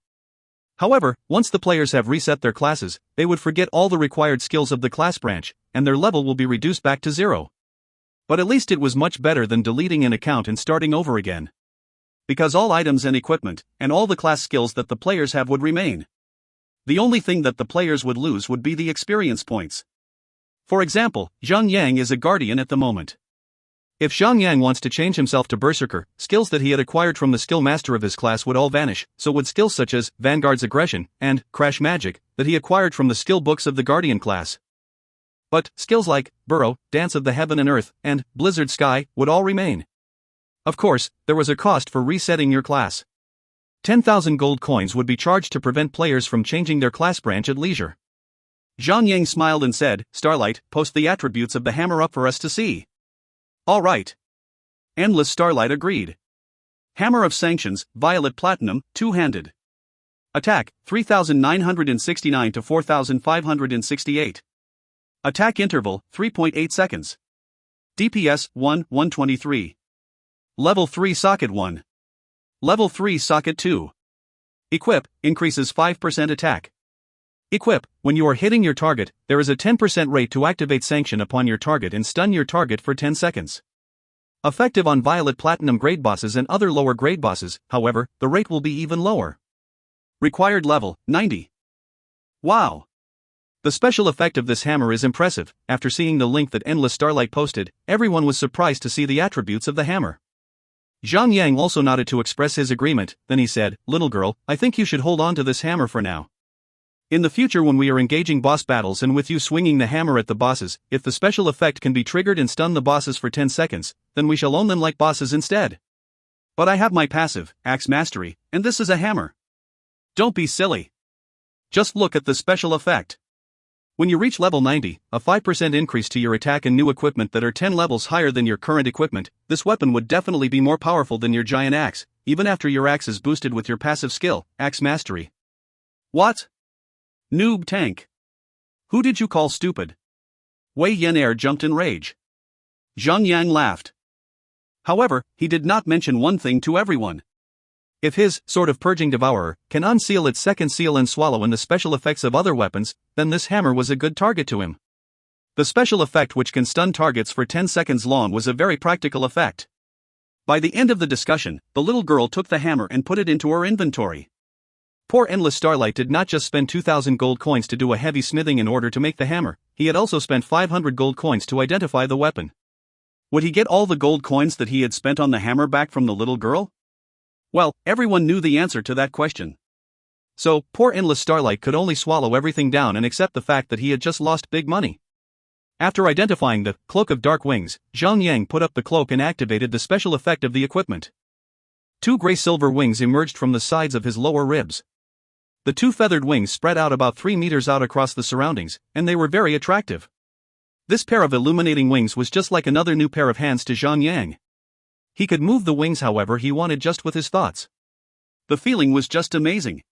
However, once the players have reset their classes, they would forget all the required skills of the class branch, and their level will be reduced back to 0. But at least it was much better than deleting an account and starting over again. Because all items and equipment, and all the class skills that the players have would remain. The only thing that the players would lose would be the experience points. For example, Zhang is a Guardian at the moment. If Zhang wants to change himself to Berserker, skills that he had acquired from the skill master of his class would all vanish, so would skills such as Vanguard's Aggression and Crash Magic that he acquired from the skill books of the Guardian class. But skills like Burrow, Dance of the Heaven and Earth, and Blizzard Sky would all remain. Of course, there was a cost for resetting your class. 10,000 gold coins would be charged to prevent players from changing their class branch at leisure. Zhang smiled and said, "Starlight, post the attributes of the hammer up for us to see." All right. Endless Starlight agreed. Hammer of Sanctions, Violet Platinum, 2-handed. Attack, 3,969 to 4,568. Attack interval, 3.8 seconds. DPS, 123. Level 3 Socket 1. Level 3 Socket 2. Equip, increases 5% attack. Equip, when you are hitting your target, there is a 10% rate to activate Sanction upon your target and stun your target for 10 seconds. Effective on Violet Platinum grade bosses and other lower grade bosses, however, the rate will be even lower. Required level, 90. Wow! The special effect of this hammer is impressive. After seeing the link that Endless Starlight posted, everyone was surprised to see the attributes of the hammer. Zhang also nodded to express his agreement, then he said, "Little girl, I think you should hold on to this hammer for now. In the future when we are engaging boss battles and with you swinging the hammer at the bosses, if the special effect can be triggered and stun the bosses for 10 seconds, then we shall own them like bosses instead. But I have my passive, Axe Mastery, and this is a hammer. Don't be silly. Just look at the special effect. When you reach level 90, a 5% increase to your attack and new equipment that are 10 levels higher than your current equipment, this weapon would definitely be more powerful than your giant axe, even after your axe is boosted with your passive skill, Axe Mastery." What? Noob tank. Who did you call stupid? Wei Yan jumped in rage. Zhang laughed. However, he did not mention one thing to everyone. If his Sword of Purging Devourer can unseal its second seal and swallow in the special effects of other weapons, then this hammer was a good target to him. The special effect, which can stun targets for 10 seconds long, was a very practical effect. By the end of the discussion, the little girl took the hammer and put it into her inventory. Poor Endless Starlight did not just spend 2,000 gold coins to do a heavy smithing in order to make the hammer, he had also spent 500 gold coins to identify the weapon. Would he get all the gold coins that he had spent on the hammer back from the little girl? Well, everyone knew the answer to that question. So, poor Endless Starlight could only swallow everything down and accept the fact that he had just lost big money. After identifying the Cloak of Dark Wings, Zhang put up the cloak and activated the special effect of the equipment. 2 gray-silver wings emerged from the sides of his lower ribs. The 2 feathered wings spread out about 3 meters out across the surroundings, and they were very attractive. This pair of illuminating wings was just like another new pair of hands to Zhang. He could move the wings however he wanted just with his thoughts. The feeling was just amazing.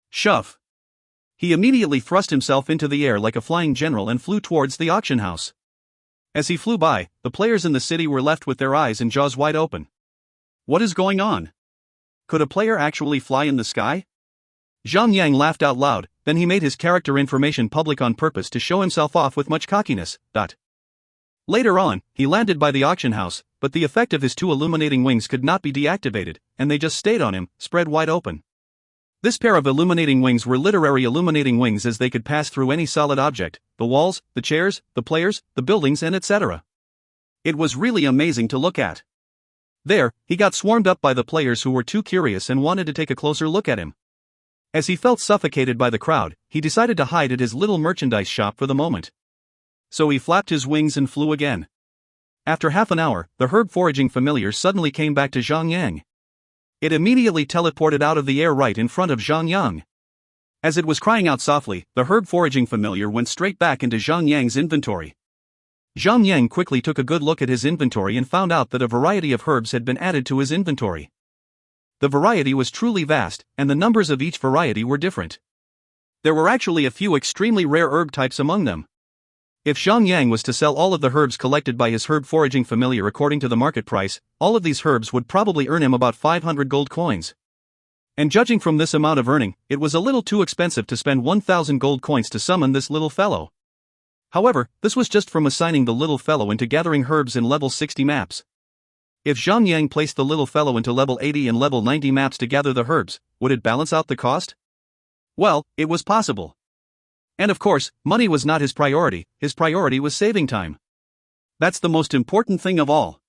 Shove! He immediately thrust himself into the air like a flying general and flew towards the auction house. As he flew by, the players in the city were left with their eyes and jaws wide open. What is going on? Could a player actually fly in the sky? Zhang laughed out loud, then he made his character information public on purpose to show himself off with much cockiness. Later on, he landed by the auction house, but the effect of his 2 illuminating wings could not be deactivated, and they just stayed on him, spread wide open. This pair of illuminating wings were literary illuminating wings, as they could pass through any solid object, the walls, the chairs, the players, the buildings, and etc. It was really amazing to look at. There, he got swarmed up by the players who were too curious and wanted to take a closer look at him. As he felt suffocated by the crowd, he decided to hide at his little merchandise shop for the moment. So he flapped his wings and flew again. After half an hour, the herb foraging familiar suddenly came back to Zhang. It immediately teleported out of the air right in front of Zhang. As it was crying out softly, the herb foraging familiar went straight back into Zhang's inventory. Zhang quickly took a good look at his inventory and found out that a variety of herbs had been added to his inventory. The variety was truly vast, and the numbers of each variety were different. There were actually a few extremely rare herb types among them. If Zhang was to sell all of the herbs collected by his herb foraging familiar according to the market price, all of these herbs would probably earn him about 500 gold coins. And judging from this amount of earning, it was a little too expensive to spend 1,000 gold coins to summon this little fellow. However, this was just from assigning the little fellow into gathering herbs in level 60 maps. If Zhang placed the little fellow into level 80 and level 90 maps to gather the herbs, would it balance out the cost? Well, it was possible. And of course, money was not his priority was saving time. That's the most important thing of all.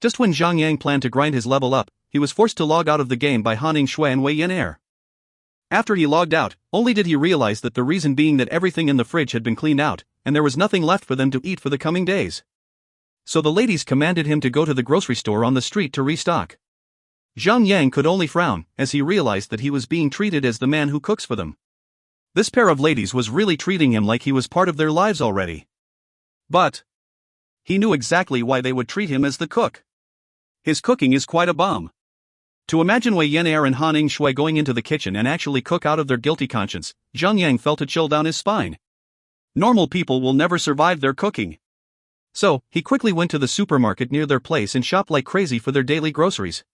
Just when Zhang planned to grind his level up, he was forced to log out of the game by Hanning Shui and Wei Yin. After he logged out, only did he realize that the reason being that everything in the fridge had been cleaned out, and there was nothing left for them to eat for the coming days. So the ladies commanded him to go to the grocery store on the street to restock. Zhang could only frown, as he realized that he was being treated as the man who cooks for them. This pair of ladies was really treating him like he was part of their lives already. But he knew exactly why they would treat him as the cook. His cooking is quite a bomb. To imagine Wei Yin and Hanning Shui going into the kitchen and actually cook out of their guilty conscience, Zhang felt a chill down his spine. Normal people will never survive their cooking. So, he quickly went to the supermarket near their place and shopped like crazy for their daily groceries.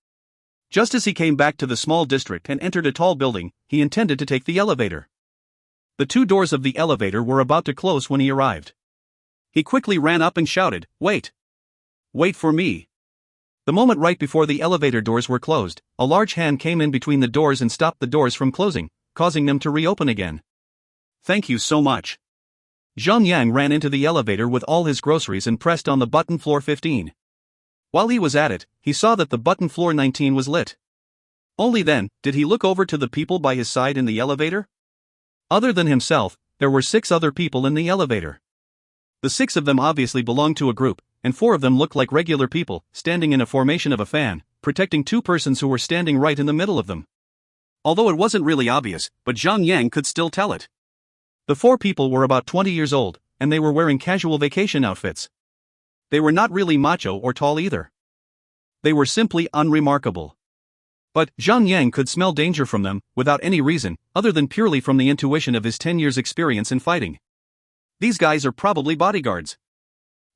Just as he came back to the small district and entered a tall building, he intended to take the elevator. The 2 doors of the elevator were about to close when he arrived. He quickly ran up and shouted, "Wait! Wait for me!" The moment right before the elevator doors were closed, a large hand came in between the doors and stopped the doors from closing, causing them to reopen again. "Thank you so much." Zhang ran into the elevator with all his groceries and pressed on the button floor 15. While he was at it, he saw that the button floor 19 was lit. Only then did he look over to the people by his side in the elevator. Other than himself, there were 6 other people in the elevator. The 6 of them obviously belonged to a group, and 4 of them looked like regular people, standing in a formation of a fan, protecting 2 persons who were standing right in the middle of them. Although it wasn't really obvious, but Zhang could still tell it. The 4 people were about 20 years old, and they were wearing casual vacation outfits. They were not really macho or tall either. They were simply unremarkable. But Zhang could smell danger from them, without any reason, other than purely from the intuition of his 10 years' experience in fighting. These guys are probably bodyguards.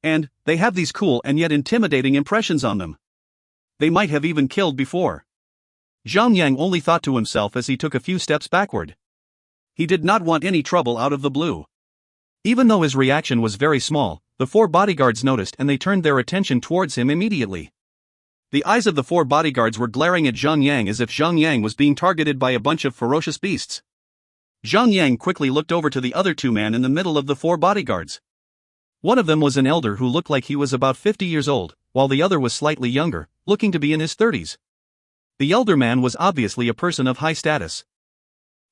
And they have these cool and yet intimidating impressions on them. They might have even killed before. Zhang only thought to himself as he took a few steps backward. He did not want any trouble out of the blue. Even though his reaction was very small, the 4 bodyguards noticed and they turned their attention towards him immediately. The eyes of the 4 bodyguards were glaring at Zhang Yang as if Zhang Yang was being targeted by a bunch of ferocious beasts. Zhang Yang quickly looked over to the other 2 men in the middle of the 4 bodyguards. One of them was an elder who looked like he was about 50 years old, while the other was slightly younger, looking to be in his 30s. The elder man was obviously a person of high status.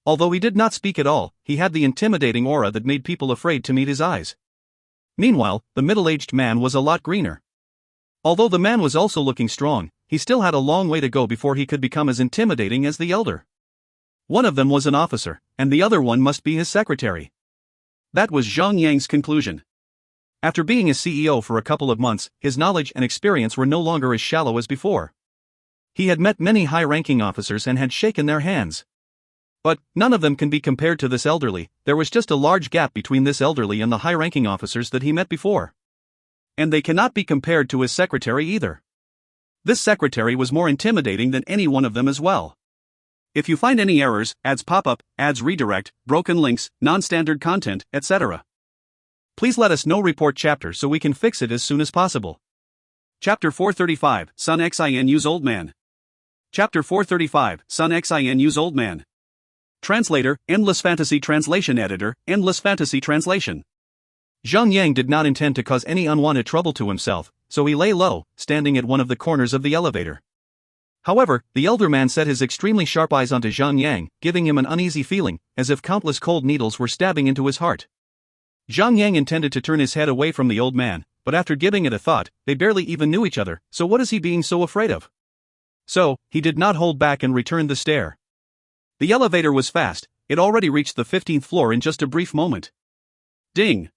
Although he did not speak at all, he had the intimidating aura that made people afraid to meet his eyes. Meanwhile, the middle-aged man was a lot greener. Although the man was also looking strong, he still had a long way to go before he could become as intimidating as the elder. One of them was an officer, and the other one must be his secretary. That was Zhang Yang's conclusion. After being a CEO for a couple of months, his knowledge and experience were no longer as shallow as before. He had met many high-ranking officers and had shaken their hands. But none of them can be compared to this elderly. There was just a large gap between this elderly and the high-ranking officers that he met before. And they cannot be compared to his secretary either. This secretary was more intimidating than any one of them as well. If you find any errors, ads pop up, ads redirect, broken links, non-standard content, etc., please let us know. Report chapter so we can fix it as soon as possible. Chapter 435, Sun Xinu's Old Man. Chapter 435, Sun Xinu's Old Man. Translator, Endless Fantasy Translation Editor, Endless Fantasy Translation. Zhang Yang did not intend to cause any unwanted trouble to himself, so he lay low, standing at one of the corners of the elevator. However, the elder man set his extremely sharp eyes onto Zhang Yang, giving him an uneasy feeling, as if countless cold needles were stabbing into his heart. Zhang Yang intended to turn his head away from the old man, but after giving it a thought, they barely even knew each other, so what is he being so afraid of? So, he did not hold back and returned the stare. The elevator was fast, it already reached the 15th floor in just a brief moment. Ding!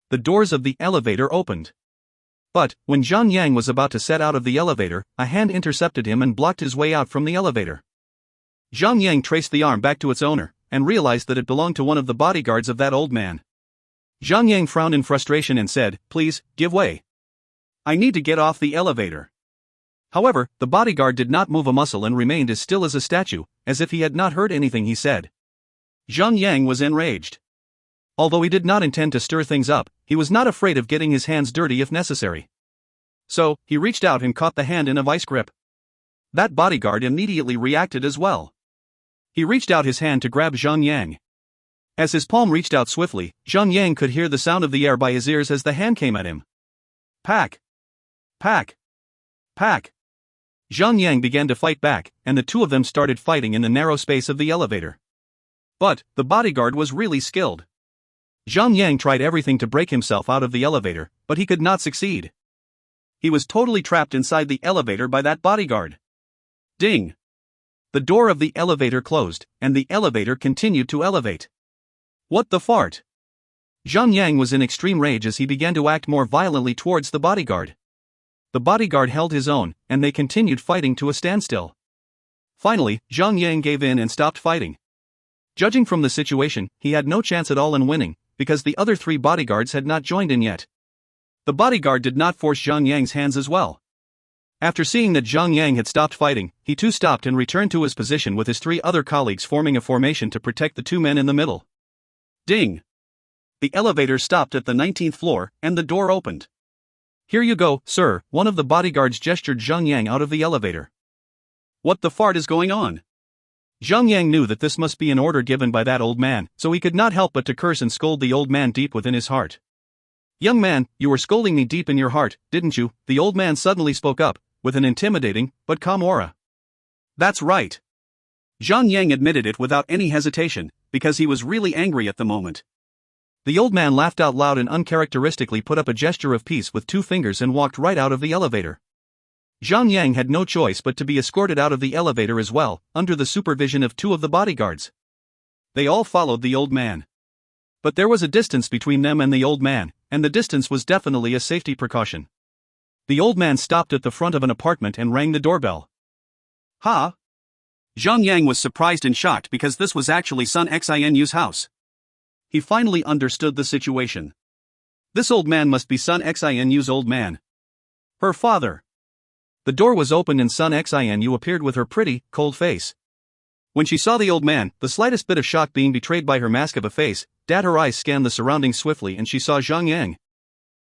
The doors of the elevator opened. But, when Zhang Yang was about to set out of the elevator, a hand intercepted him and blocked his way out from the elevator. Zhang Yang traced the arm back to its owner, and realized that it belonged to one of the bodyguards of that old man. Zhang Yang frowned in frustration and said, "Please, give way. I need to get off the elevator." However, the bodyguard did not move a muscle and remained as still as a statue, as if he had not heard anything he said. Zhang Yang was enraged. Although he did not intend to stir things up, he was not afraid of getting his hands dirty if necessary. So, he reached out and caught the hand in a vice grip. That bodyguard immediately reacted as well. He reached out his hand to grab Zhang Yang. As his palm reached out swiftly, Zhang Yang could hear the sound of the air by his ears as the hand came at him. Pack! Pack! Pack! Zhang Yang began to fight back, and the two of them started fighting in the narrow space of the elevator. But, the bodyguard was really skilled. Zhang Yang tried everything to break himself out of the elevator, but he could not succeed. He was totally trapped inside the elevator by that bodyguard. Ding! The door of the elevator closed, and the elevator continued to elevate. What the fart? Zhang Yang was in extreme rage as he began to act more violently towards the bodyguard. The bodyguard held his own, and they continued fighting to a standstill. Finally, Zhang Yang gave in and stopped fighting. Judging from the situation, he had no chance at all in winning, because the other 3 bodyguards had not joined in yet. The bodyguard did not force Zhang Yang's hands as well. After seeing that Zhang Yang had stopped fighting, he too stopped and returned to his position with his 3 other colleagues forming a formation to protect the 2 men in the middle. Ding! The elevator stopped at the 19th floor, and the door opened. "Here you go, sir," one of the bodyguards gestured Zhang Yang out of the elevator. What the fart is going on? Zhang Yang knew that this must be an order given by that old man, so he could not help but to curse and scold the old man deep within his heart. "Young man, you were scolding me deep in your heart, didn't you?" the old man suddenly spoke up, with an intimidating, but calm aura. "That's right." Zhang Yang admitted it without any hesitation, because he was really angry at the moment. The old man laughed out loud and uncharacteristically put up a gesture of peace with 2 fingers and walked right out of the elevator. Zhang Yang had no choice but to be escorted out of the elevator as well, under the supervision of 2 of the bodyguards. They all followed the old man. But there was a distance between them and the old man, and the distance was definitely a safety precaution. The old man stopped at the front of an apartment and rang the doorbell. "Huh?" Zhang Yang was surprised and shocked because this was actually Sun Xinu's house. He finally understood the situation. This old man must be Sun Xinu's old man. Her father. The door was opened and Sun Xinu appeared with her pretty, cold face. When she saw the old man, the slightest bit of shock being betrayed by her mask of a face, Her eyes scanned the surroundings swiftly and she saw Zhang Yang.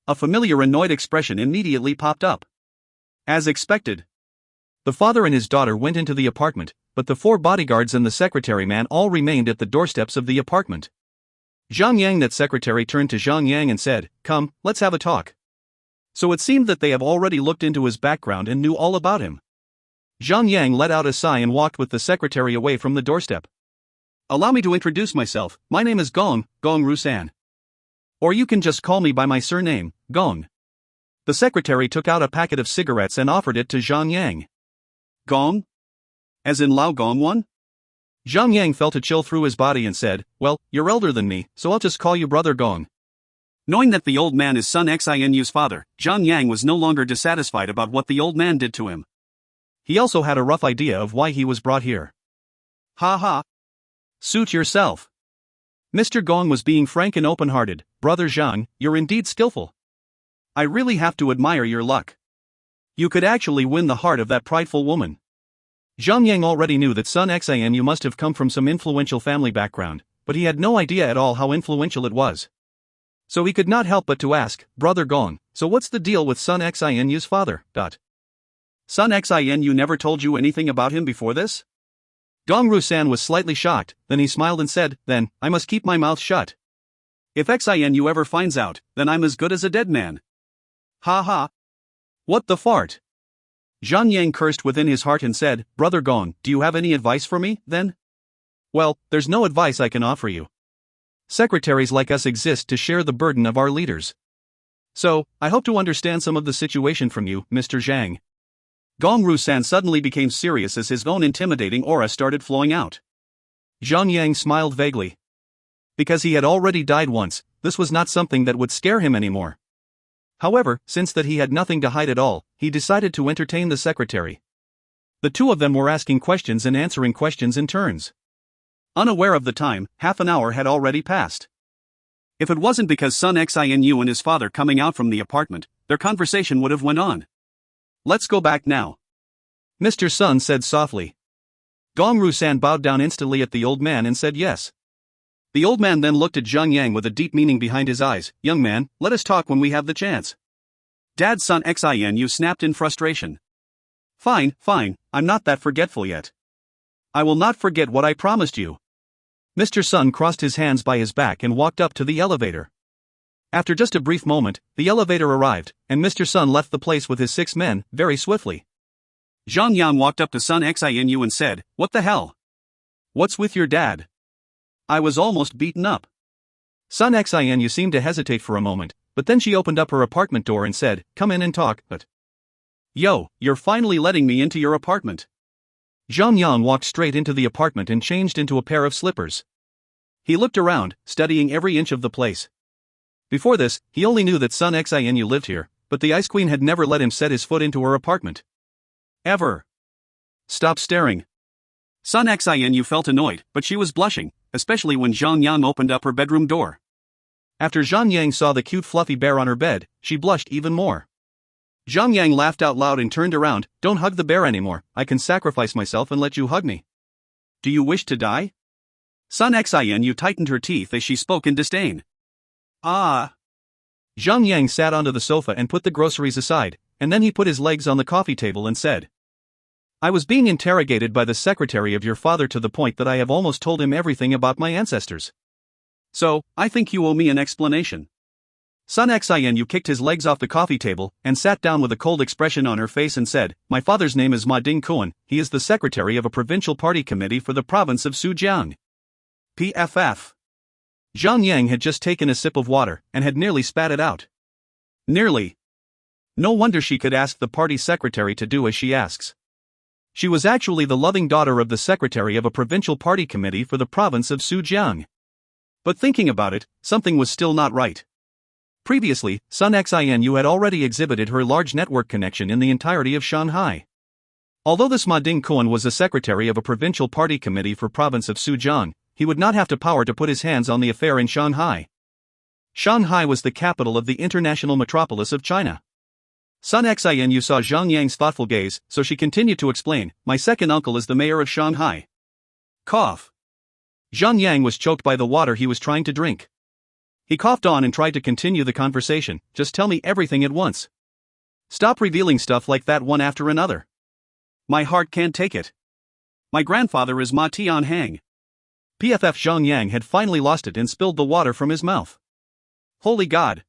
A familiar annoyed expression immediately popped up. As expected, the father and his daughter went into the apartment, but the 4 bodyguards and the secretary man all remained at the doorsteps of the apartment. Zhang Yang, that secretary, turned to Zhang Yang and said, "Come, let's have a talk." So it seemed that they have already looked into his background and knew all about him. Zhang Yang let out a sigh and walked with the secretary away from the doorstep. "Allow me to introduce myself. My name is Gong Rusan. Or you can just call me by my surname, Gong." The secretary took out a packet of cigarettes and offered it to Zhang Yang. "Gong? As in Lao Gong one?" Zhang Yang felt a chill through his body and said, "Well, you're elder than me, so I'll just call you Brother Gong." Knowing that the old man is Sun Xinu's father, Zhang Yang was no longer dissatisfied about what the old man did to him. He also had a rough idea of why he was brought here. "Ha ha. Suit yourself." Mr. Gong was being frank and open-hearted. "Brother Zhang, you're indeed skillful. I really have to admire your luck. You could actually win the heart of that prideful woman." Zhang Yang already knew that Sun Xinu must have come from some influential family background, but he had no idea at all how influential it was. So he could not help but to ask, "Brother Gong, so what's the deal with Sun Xinu's father?" "Sun Xinu never told you anything about him before this?" Gong Rusan was slightly shocked, then he smiled and said, "Then, I must keep my mouth shut. If Xinu ever finds out, then I'm as good as a dead man." "Ha ha. What the fart?" Zhang Yang cursed within his heart and said, "Brother Gong, do you have any advice for me, then?" "Well, there's no advice I can offer you. Secretaries like us exist to share the burden of our leaders. So, I hope to understand some of the situation from you, Mr. Zhang." Gong Rusan suddenly became serious as his own intimidating aura started flowing out. Zhang Yang smiled vaguely. Because he had already died once, this was not something that would scare him anymore. However, since that he had nothing to hide at all, he decided to entertain the secretary. The two of them were asking questions and answering questions in turns. Unaware of the time, half an hour had already passed. If it wasn't because Sun Xinu and his father coming out from the apartment, their conversation would have went on. "Let's go back now," Mr. Sun said softly. Gong Rusan bowed down instantly at the old man and said yes. The old man then looked at Zhang Yang with a deep meaning behind his eyes. "Young man, let us talk when we have the chance." Dad, Sun Xinu snapped in frustration. Fine, I'm not that forgetful yet. I will not forget what I promised you." Mr. Sun crossed his hands by his back and walked up to the elevator. After just a brief moment, the elevator arrived, and Mr. Sun left the place with his 6 men, very swiftly. Zhang Yang walked up to Sun Xinu and said, "What the hell? What's with your dad? I was almost beaten up." Sun Xinu seemed to hesitate for a moment, but then she opened up her apartment door and said, "Come in and talk, but..." "Yo, you're finally letting me into your apartment." Zhang Yang walked straight into the apartment and changed into a pair of slippers. He looked around, studying every inch of the place. Before this, he only knew that Sun Xinu lived here, but the Ice Queen had never let him set his foot into her apartment. Ever. "Stop staring." Sun Xinu felt annoyed, but she was blushing, especially when Zhang Yang opened up her bedroom door. After Zhang Yang saw the cute fluffy bear on her bed, she blushed even more. Zhang Yang laughed out loud and turned around. "Don't hug the bear anymore, I can sacrifice myself and let you hug me." "Do you wish to die?" Sun Xinu tightened her teeth as she spoke in disdain. "Ah." Zhang Yang sat onto the sofa and put the groceries aside, and then he put his legs on the coffee table and said, "I was being interrogated by the secretary of your father to the point that I have almost told him everything about my ancestors. So, I think you owe me an explanation." Sun Xinu kicked his legs off the coffee table and sat down with a cold expression on her face and said, "My father's name is Ma Dingkuan, he is the secretary of a provincial party committee for the province of Zhejiang. PFF. Zhang Yang had just taken a sip of water and had nearly spat it out. Nearly. No wonder she could ask the party secretary to do as she asks. She was actually the loving daughter of the secretary of a provincial party committee for the province of Zhejiang. But thinking about it, something was still not right. Previously, Sun Xinu had already exhibited her large network connection in the entirety of Shanghai. Although this Ma Dingkuan was the secretary of a provincial party committee for province of Zhejiang, he would not have the power to put his hands on the affair in Shanghai. Shanghai was the capital of the international metropolis of China. Sun Xinu saw Zhang Yang's thoughtful gaze, so she continued to explain, "My second uncle is the mayor of Shanghai." Cough. Zhang Yang was choked by the water he was trying to drink. He coughed on and tried to continue the conversation. Just tell me everything at once. Stop revealing stuff like that one after another. My heart can't take it. My grandfather is Ma Tianhang. PFF Zhang Yang had finally lost it and spilled the water from his mouth. Holy God!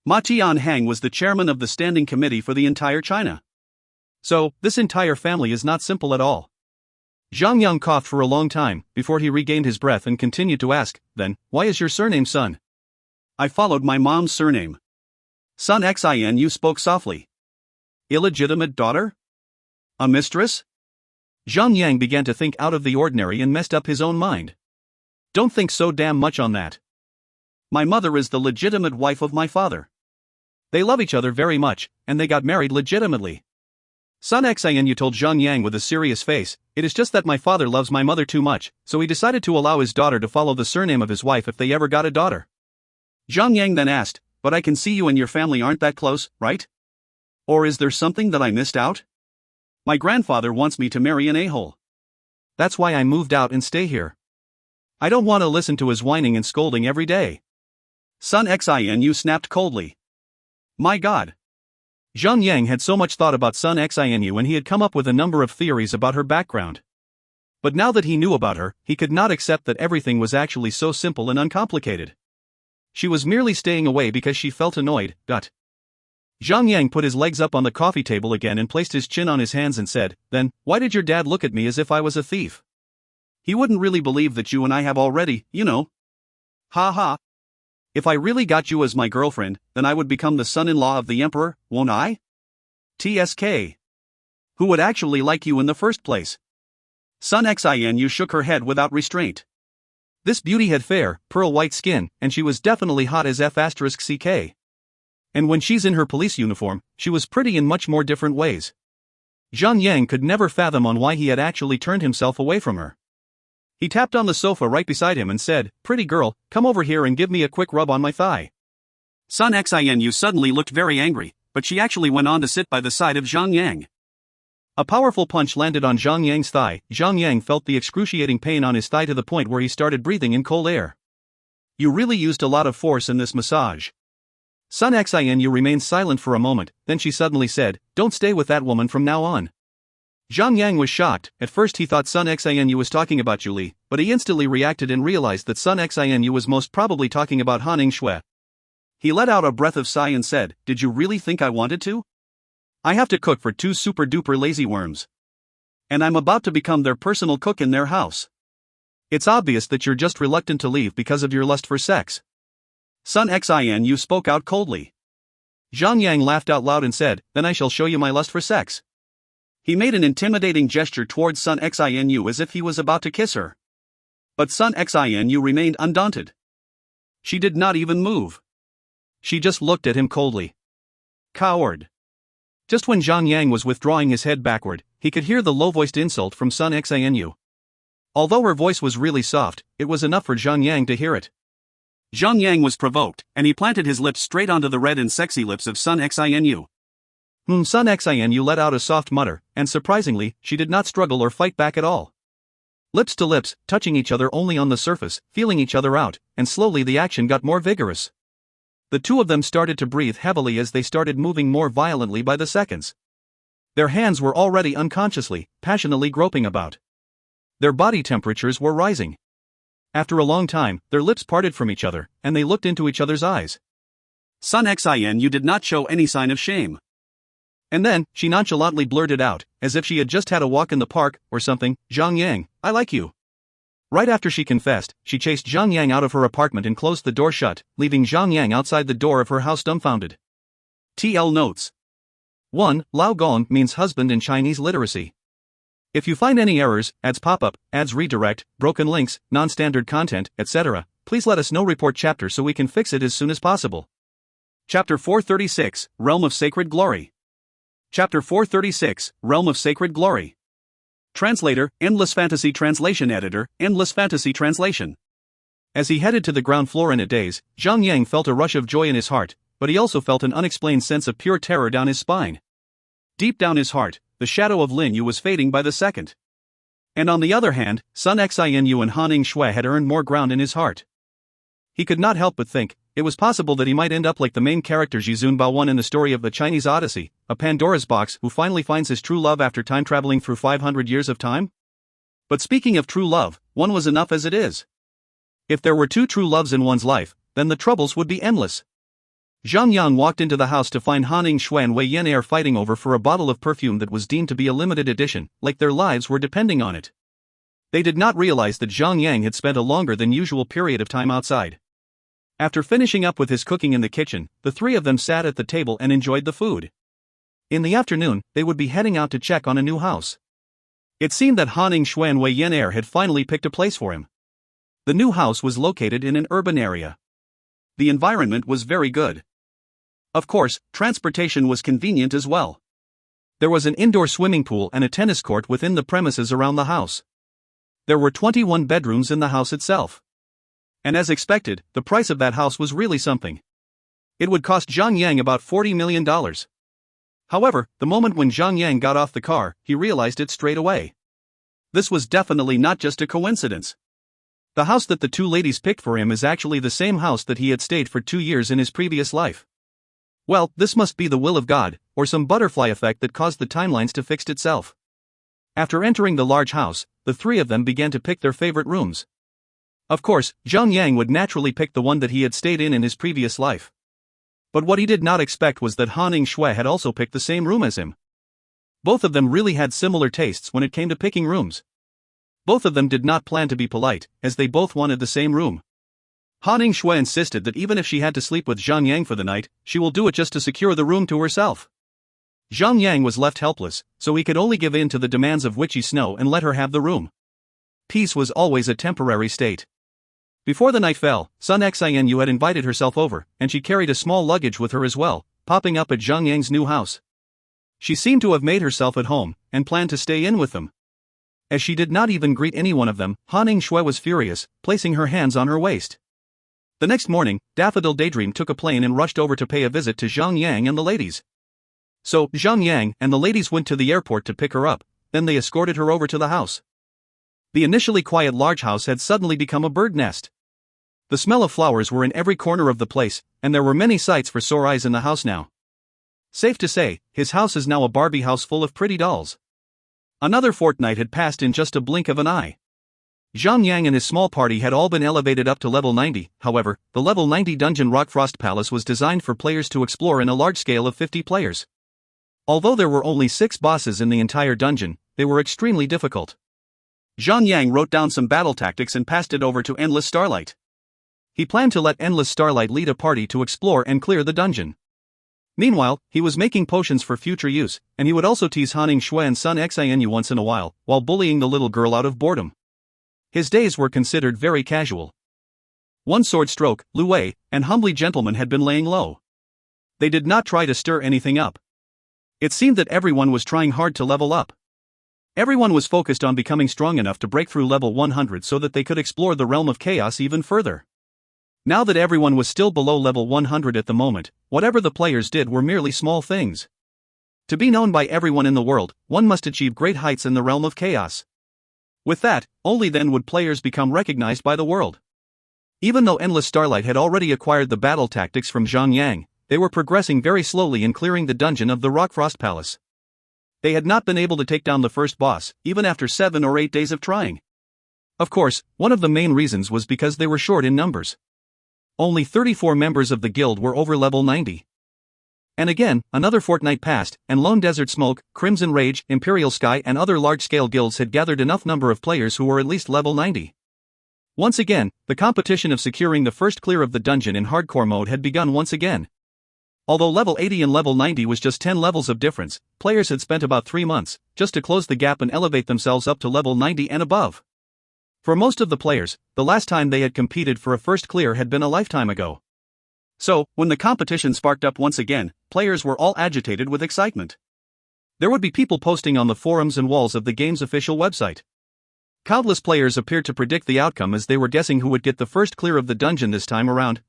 Ma Tianhang was the chairman of the standing committee for the entire China. So, this entire family is not simple at all. Zhang Yang coughed for a long time, before he regained his breath and continued to ask, then, why is your surname Sun? I followed my mom's surname. Sun Xin, you spoke softly. Illegitimate daughter? A mistress? Zhang Yang began to think out of the ordinary and messed up his own mind. Don't think so damn much on that. My mother is the legitimate wife of my father. They love each other very much, and they got married legitimately. Sun Xin, you told Zhang Yang with a serious face, it is just that my father loves my mother too much, so he decided to allow his daughter to follow the surname of his wife if they ever got a daughter. Zhang Yang then asked, but I can see you and your family aren't that close, right? Or is there something that I missed out? My grandfather wants me to marry an a-hole. That's why I moved out and stay here. I don't want to listen to his whining and scolding every day. Sun Xin, you snapped coldly. My God. Zhang Yang had so much thought about Sun Xianu and he had come up with a number of theories about her background. But now that he knew about her, he could not accept that everything was actually so simple and uncomplicated. She was merely staying away because she felt annoyed. Zhang Yang put his legs up on the coffee table again and placed his chin on his hands and said, then, why did your dad look at me as if I was a thief? He wouldn't really believe that you and I have already, you know. Ha ha. If I really got you as my girlfriend, then I would become the son-in-law of the emperor, won't I? TSK. Who would actually like you in the first place? Sun Xianu shook her head without restraint. This beauty had fair, pearl-white skin, and she was definitely hot as F***CK. And when she's in her police uniform, she was pretty in much more different ways. Zhang Yang could never fathom on why he had actually turned himself away from her. He tapped on the sofa right beside him and said, pretty girl, come over here and give me a quick rub on my thigh. Sun Xianu suddenly looked very angry, but she actually went on to sit by the side of Zhang Yang. A powerful punch landed on Zhang Yang's thigh. Zhang Yang felt the excruciating pain on his thigh to the point where he started breathing in cold air. You really used a lot of force in this massage. Sun Xianu remained silent for a moment, then she suddenly said, don't stay with that woman from now on. Zhang Yang was shocked. At first he thought Sun Xianu was talking about Julie, but he instantly reacted and realized that Sun Xianu was most probably talking about Han Shui. He let out a breath of sigh and said, did you really think I wanted to? I have to cook for 2 super-duper lazy worms. And I'm about to become their personal cook in their house. It's obvious that you're just reluctant to leave because of your lust for sex. Sun Xianu spoke out coldly. Zhang Yang laughed out loud and said, then I shall show you my lust for sex. He made an intimidating gesture towards Sun Xianu as if he was about to kiss her. But Sun Xianu remained undaunted. She did not even move. She just looked at him coldly. Coward. Just when Zhang Yang was withdrawing his head backward, he could hear the low-voiced insult from Sun Xianu. Although her voice was really soft, it was enough for Zhang Yang to hear it. Zhang Yang was provoked, and he planted his lips straight onto the red and sexy lips of Sun Xianu. Sun Xianu let out a soft mutter, and surprisingly, she did not struggle or fight back at all. Lips to lips, touching each other only on the surface, feeling each other out, and slowly the action got more vigorous. The two of them started to breathe heavily as they started moving more violently by the seconds. Their hands were already unconsciously, passionately groping about. Their body temperatures were rising. After a long time, their lips parted from each other, and they looked into each other's eyes. Sun Xianu did not show any sign of shame. And then, she nonchalantly blurted out, as if she had just had a walk in the park, or something, Zhang Yang, I like you. Right after she confessed, she chased Zhang Yang out of her apartment and closed the door shut, leaving Zhang Yang outside the door of her house dumbfounded. TL notes. 1. Lao Gong means husband in Chinese literacy. If you find any errors, ads pop up, ads redirect, broken links, non-standard content, etc., please let us know. Report chapter so we can fix it as soon as possible. Chapter 436, Realm of Sacred Glory. Chapter 436, Realm of Sacred Glory. Translator, Endless Fantasy Translation Editor, Endless Fantasy Translation. As he headed to the ground floor in a daze, Zhang Yang felt a rush of joy in his heart, but he also felt an unexplained sense of pure terror down his spine. Deep down his heart, the shadow of Lin Yu was fading by the second. And on the other hand, Sun Xianyu and Han Shui had earned more ground in his heart. He could not help but think, it was possible that he might end up like the main character Zhizun Baowan in the story of the Chinese Odyssey, a Pandora's box who finally finds his true love after time traveling through 500 years of time? But speaking of true love, one was enough as it is. If there were two true loves in one's life, then the troubles would be endless. Zhang Yang walked into the house to find Han Shui and Wei Yan fighting over for a bottle of perfume that was deemed to be a limited edition, like their lives were depending on it. They did not realize that Zhang Yang had spent a longer than usual period of time outside. After finishing up with his cooking in the kitchen, the three of them sat at the table and enjoyed the food. In the afternoon, they would be heading out to check on a new house. It seemed that Han Shui and Wei Yan had finally picked a place for him. The new house was located in an urban area. The environment was very good. Of course, transportation was convenient as well. There was an indoor swimming pool and a tennis court within the premises around the house. There were 21 bedrooms in the house itself. And as expected, the price of that house was really something. It would cost Zhang Yang about $40 million. However, the moment when Zhang Yang got off the car, he realized it straight away. This was definitely not just a coincidence. The house that the two ladies picked for him is actually the same house that he had stayed for 2 years in his previous life. Well, this must be the will of God, or some butterfly effect that caused the timelines to fix itself. After entering the large house, the three of them began to pick their favorite rooms. Of course, Zhang Yang would naturally pick the one that he had stayed in his previous life. But what he did not expect was that Han Shui had also picked the same room as him. Both of them really had similar tastes when it came to picking rooms. Both of them did not plan to be polite, as they both wanted the same room. Han Shui insisted that even if she had to sleep with Zhang Yang for the night, she will do it just to secure the room to herself. Zhang Yang was left helpless, so he could only give in to the demands of Witchy Snow and let her have the room. Peace was always a temporary state. Before the night fell, Sun Xianyu had invited herself over, and she carried a small luggage with her as well, popping up at Zhang Yang's new house. She seemed to have made herself at home, and planned to stay in with them. As she did not even greet any one of them, Han Shui was furious, placing her hands on her waist. The next morning, Daffodil Daydream took a plane and rushed over to pay a visit to Zhang Yang and the ladies. So, Zhang Yang and the ladies went to the airport to pick her up, then they escorted her over to the house. The initially quiet large house had suddenly become a bird nest. The smell of flowers were in every corner of the place, and there were many sights for sore eyes in the house now. Safe to say, his house is now a Barbie house full of pretty dolls. Another fortnight had passed in just a blink of an eye. Zhang Yang and his small party had all been elevated up to level 90, however, the level 90 dungeon Rockfrost Palace was designed for players to explore in a large scale of 50 players. Although there were only 6 bosses in the entire dungeon, they were extremely difficult. Zhang Yang wrote down some battle tactics and passed it over to Endless Starlight. He planned to let Endless Starlight lead a party to explore and clear the dungeon. Meanwhile, he was making potions for future use, and he would also tease Han Shui and Sun Xianyu once in a while bullying the little girl out of boredom. His days were considered very casual. One sword stroke, Lu Wei, and Humbly Gentleman had been laying low. They did not try to stir anything up. It seemed that everyone was trying hard to level up. Everyone was focused on becoming strong enough to break through level 100 so that they could explore the realm of chaos even further. Now that everyone was still below level 100 at the moment, whatever the players did were merely small things. To be known by everyone in the world, one must achieve great heights in the realm of chaos. With that, only then would players become recognized by the world. Even though Endless Starlight had already acquired the battle tactics from Zhang Yang, they were progressing very slowly in clearing the dungeon of the Rockfrost Palace. They had not been able to take down the first boss, even after 7 or 8 days of trying. Of course, one of the main reasons was because they were short in numbers. Only 34 members of the guild were over level 90. And again, another fortnight passed, and Lone Desert Smoke, Crimson Rage, Imperial Sky and other large-scale guilds had gathered enough number of players who were at least level 90. Once again, the competition of securing the first clear of the dungeon in hardcore mode had begun once again. Although level 80 and level 90 was just 10 levels of difference, players had spent about 3 months, just to close the gap and elevate themselves up to level 90 and above. For most of the players, the last time they had competed for a first clear had been a lifetime ago. So, when the competition sparked up once again, players were all agitated with excitement. There would be people posting on the forums and walls of the game's official website. Countless players appeared to predict the outcome as they were guessing who would get the first clear of the dungeon this time around.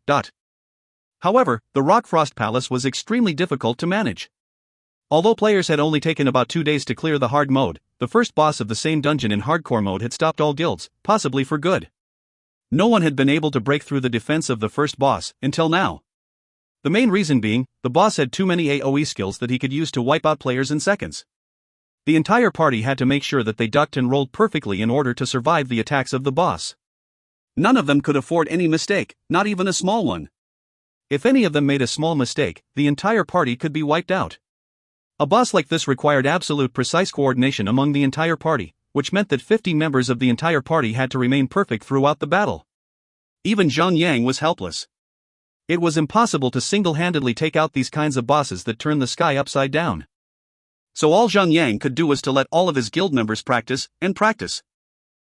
However, the Rockfrost Palace was extremely difficult to manage. Although players had only taken about 2 days to clear the hard mode, the first boss of the same dungeon in hardcore mode had stopped all guilds, possibly for good. No one had been able to break through the defense of the first boss, until now. The main reason being, the boss had too many AoE skills that he could use to wipe out players in seconds. The entire party had to make sure that they ducked and rolled perfectly in order to survive the attacks of the boss. None of them could afford any mistake, not even a small one. If any of them made a small mistake, the entire party could be wiped out. A boss like this required absolute precise coordination among the entire party, which meant that 50 members of the entire party had to remain perfect throughout the battle. Even Zhang was helpless. It was impossible to single-handedly take out these kinds of bosses that turn the sky upside down. So all Zhang could do was to let all of his guild members practice, and practice.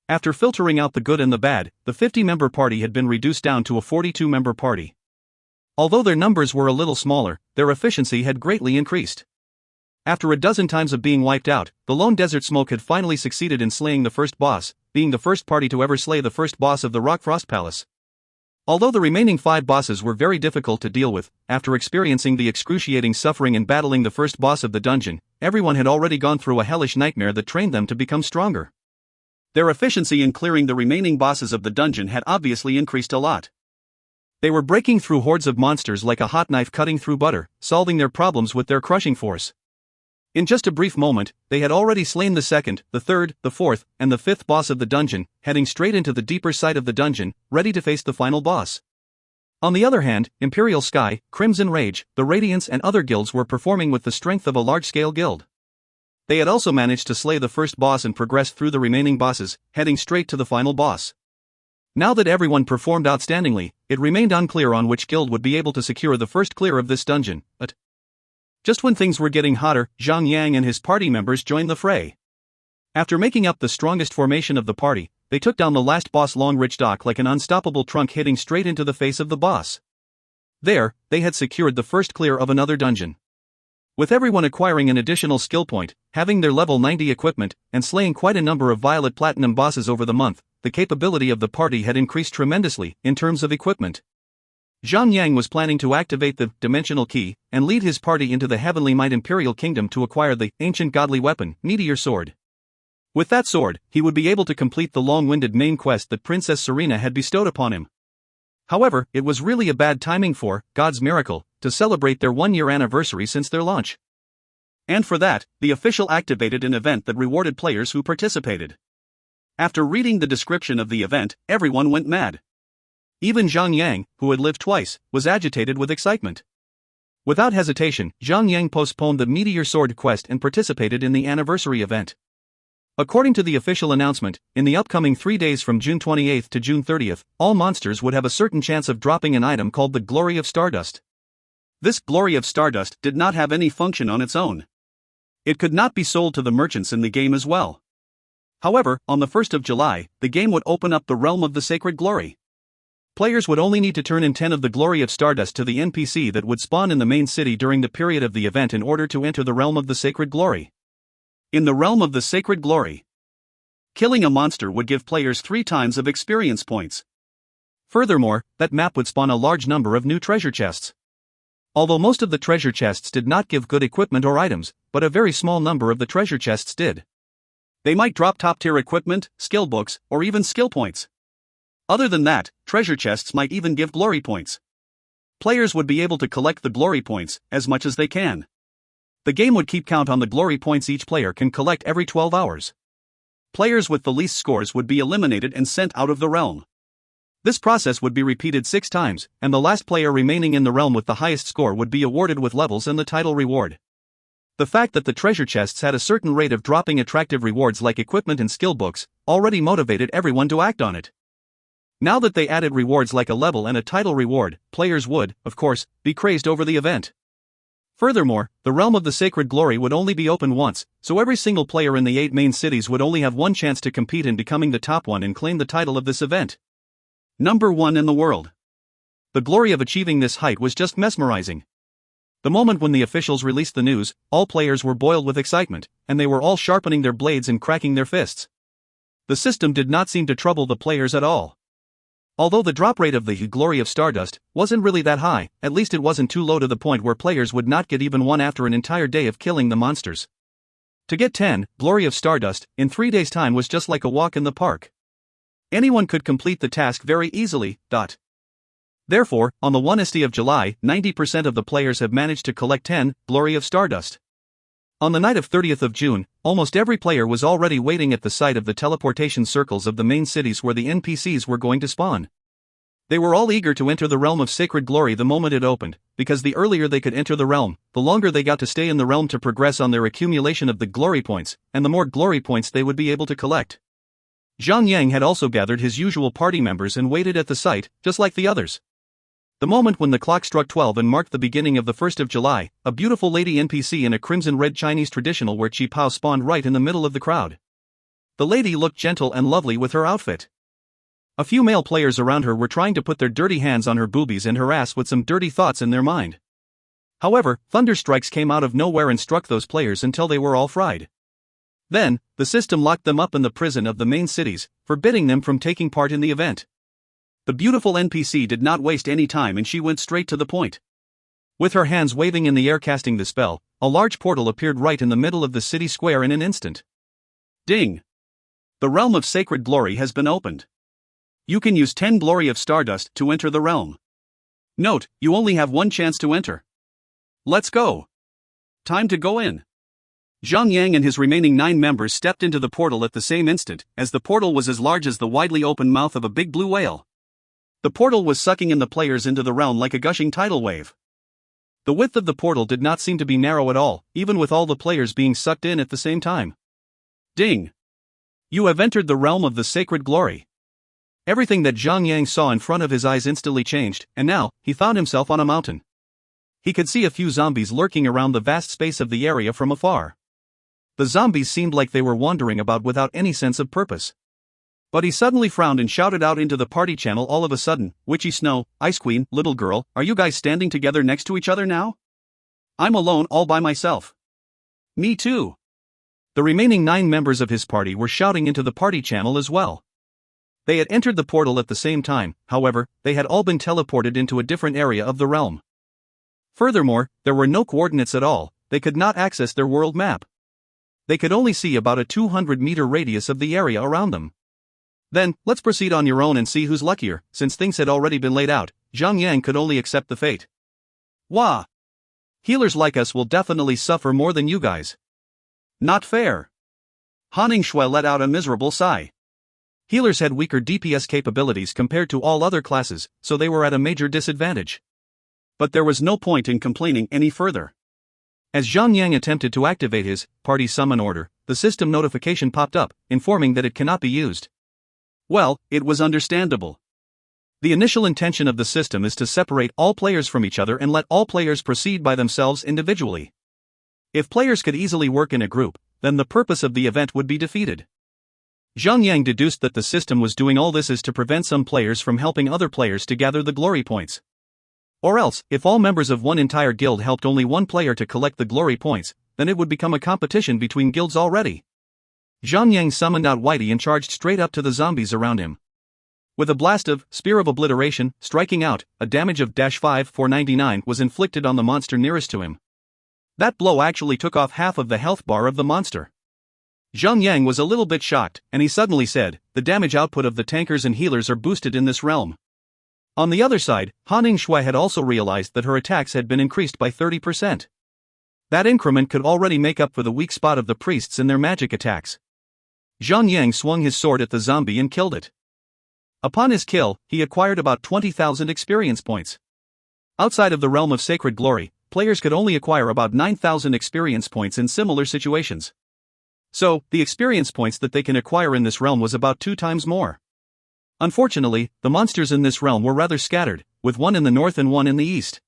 After filtering out the good and the bad, the 50-member party had been reduced down to a 42-member party. Although their numbers were a little smaller, their efficiency had greatly increased. After a dozen times of being wiped out, the Lone Desert Smoke had finally succeeded in slaying the first boss, being the first party to ever slay the first boss of the Rock Frost Palace. Although the remaining 5 bosses were very difficult to deal with, after experiencing the excruciating suffering and battling the first boss of the dungeon, everyone had already gone through a hellish nightmare that trained them to become stronger. Their efficiency in clearing the remaining bosses of the dungeon had obviously increased a lot. They were breaking through hordes of monsters like a hot knife cutting through butter, solving their problems with their crushing force. In just a brief moment, they had already slain the second, the third, the fourth, and the fifth boss of the dungeon, heading straight into the deeper side of the dungeon, ready to face the final boss. On the other hand, Imperial Sky, Crimson Rage, the Radiance and other guilds were performing with the strength of a large-scale guild. They had also managed to slay the first boss and progress through the remaining bosses, heading straight to the final boss. Now that everyone performed outstandingly, it remained unclear on which guild would be able to secure the first clear of this dungeon, but just when things were getting hotter, Zhang and his party members joined the fray. After making up the strongest formation of the party, they took down the last boss Long Ridge Dock like an unstoppable trunk hitting straight into the face of the boss. There, they had secured the first clear of another dungeon. With everyone acquiring an additional skill point, having their level 90 equipment, and slaying quite a number of Violet Platinum bosses over the month, the capability of the party had increased tremendously in terms of equipment. Zhang was planning to activate the Dimensional Key and lead his party into the Heavenly Might Imperial Kingdom to acquire the ancient godly weapon, Meteor Sword. With that sword, he would be able to complete the long-winded main quest that Princess Serena had bestowed upon him. However, it was really a bad timing for God's Miracle to celebrate their 1-year anniversary since their launch. And for that, the official activated an event that rewarded players who participated. After reading the description of the event, everyone went mad. Even Zhang, who had lived twice, was agitated with excitement. Without hesitation, Zhang postponed the Meteor Sword quest and participated in the anniversary event. According to the official announcement, in the upcoming 3 days from June 28th to June 30th, all monsters would have a certain chance of dropping an item called the Glory of Stardust. This Glory of Stardust did not have any function on its own. It could not be sold to the merchants in the game as well. However, on the 1st of July, the game would open up the Realm of the Sacred Glory. Players would only need to turn in 10 of the Glory of Stardust to the NPC that would spawn in the main city during the period of the event in order to enter the Realm of the Sacred Glory. In the Realm of the Sacred Glory, killing a monster would give players 3 times of experience points. Furthermore, that map would spawn a large number of new treasure chests. Although most of the treasure chests did not give good equipment or items, but a very small number of the treasure chests did. They might drop top-tier equipment, skill books, or even skill points. Other than that, treasure chests might even give glory points. Players would be able to collect the glory points, as much as they can. The game would keep count on the glory points each player can collect every 12 hours. Players with the least scores would be eliminated and sent out of the realm. This process would be repeated 6 times, and the last player remaining in the realm with the highest score would be awarded with levels and the title reward. The fact that the treasure chests had a certain rate of dropping attractive rewards like equipment and skill books already motivated everyone to act on it. Now that they added rewards like a level and a title reward, players would, of course, be crazed over the event. Furthermore, the Realm of the Sacred Glory would only be open once, so every single player in the 8 main cities would only have one chance to compete in becoming the top one and claim the title of this event. Number 1 in the world. The glory of achieving this height was just mesmerizing. The moment when the officials released the news, all players were boiled with excitement, and they were all sharpening their blades and cracking their fists. The system did not seem to trouble the players at all. Although the drop rate of the Glory of Stardust wasn't really that high, at least it wasn't too low to the point where players would not get even one after an entire day of killing the monsters. To get 10, Glory of Stardust, in 3 days' time was just like a walk in the park. Anyone could complete the task very easily. Therefore, on the 1st of July, 90% of the players have managed to collect 10, Glory of Stardust. On the night of 30th of June, almost every player was already waiting at the site of the teleportation circles of the main cities where the NPCs were going to spawn. They were all eager to enter the realm of sacred glory the moment it opened, because the earlier they could enter the realm, the longer they got to stay in the realm to progress on their accumulation of the glory points, and the more glory points they would be able to collect. Zhang had also gathered his usual party members and waited at the site, just like the others. The moment when the clock struck 12 and marked the beginning of the 1st of July, a beautiful lady NPC in a crimson-red Chinese traditional wear Chi Pao spawned right in the middle of the crowd. The lady looked gentle and lovely with her outfit. A few male players around her were trying to put their dirty hands on her boobies and harass with some dirty thoughts in their mind. However, thunder strikes came out of nowhere and struck those players until they were all fried. Then, the system locked them up in the prison of the main cities, forbidding them from taking part in the event. The beautiful NPC did not waste any time and she went straight to the point. With her hands waving in the air casting the spell, a large portal appeared right in the middle of the city square in an instant. Ding! The realm of sacred glory has been opened. You can use 10 Glory of Stardust to enter the realm. Note, you only have one chance to enter. Let's go. Time to go in. Zhang and his remaining 9 members stepped into the portal at the same instant, as the portal was as large as the widely open mouth of a big blue whale. The portal was sucking in the players into the realm like a gushing tidal wave. The width of the portal did not seem to be narrow at all, even with all the players being sucked in at the same time. Ding! You have entered the realm of the sacred glory. Everything that Zhang saw in front of his eyes instantly changed, and now, he found himself on a mountain. He could see a few zombies lurking around the vast space of the area from afar. The zombies seemed like they were wandering about without any sense of purpose. But he suddenly frowned and shouted out into the party channel all of a sudden, Witchy Snow, Ice Queen, little girl, are you guys standing together next to each other now? I'm alone all by myself. Me too. The remaining 9 members of his party were shouting into the party channel as well. They had entered the portal at the same time, however, they had all been teleported into a different area of the realm. Furthermore, there were no coordinates at all, they could not access their world map. They could only see about a 200-meter radius of the area around them. Then, let's proceed on your own and see who's luckier. Since things had already been laid out, Zhang could only accept the fate. Wah! Healers like us will definitely suffer more than you guys. Not fair. Han Shui let out a miserable sigh. Healers had weaker DPS capabilities compared to all other classes, so they were at a major disadvantage. But there was no point in complaining any further. As Zhang attempted to activate his party summon order, the system notification popped up, informing that it cannot be used. Well, it was understandable. The initial intention of the system is to separate all players from each other and let all players proceed by themselves individually. If players could easily work in a group, then the purpose of the event would be defeated. Zhang deduced that the system was doing all this is to prevent some players from helping other players to gather the glory points. Or else, if all members of one entire guild helped only one player to collect the glory points, then it would become a competition between guilds already. Zhang summoned out Whitey and charged straight up to the zombies around him. With a blast of Spear of Obliteration, striking out, a damage of -5,499 was inflicted on the monster nearest to him. That blow actually took off half of the health bar of the monster. Zhang was a little bit shocked, and he suddenly said, the damage output of the tankers and healers are boosted in this realm. On the other side, Han Shui had also realized that her attacks had been increased by 30%. That increment could already make up for the weak spot of the priests in their magic attacks. Zhang swung his sword at the zombie and killed it. Upon his kill, he acquired about 20,000 experience points. Outside of the realm of sacred glory, players could only acquire about 9,000 experience points in similar situations. So, the experience points that they can acquire in this realm was about 2 times more. Unfortunately, the monsters in this realm were rather scattered, with one in the north and one in the east.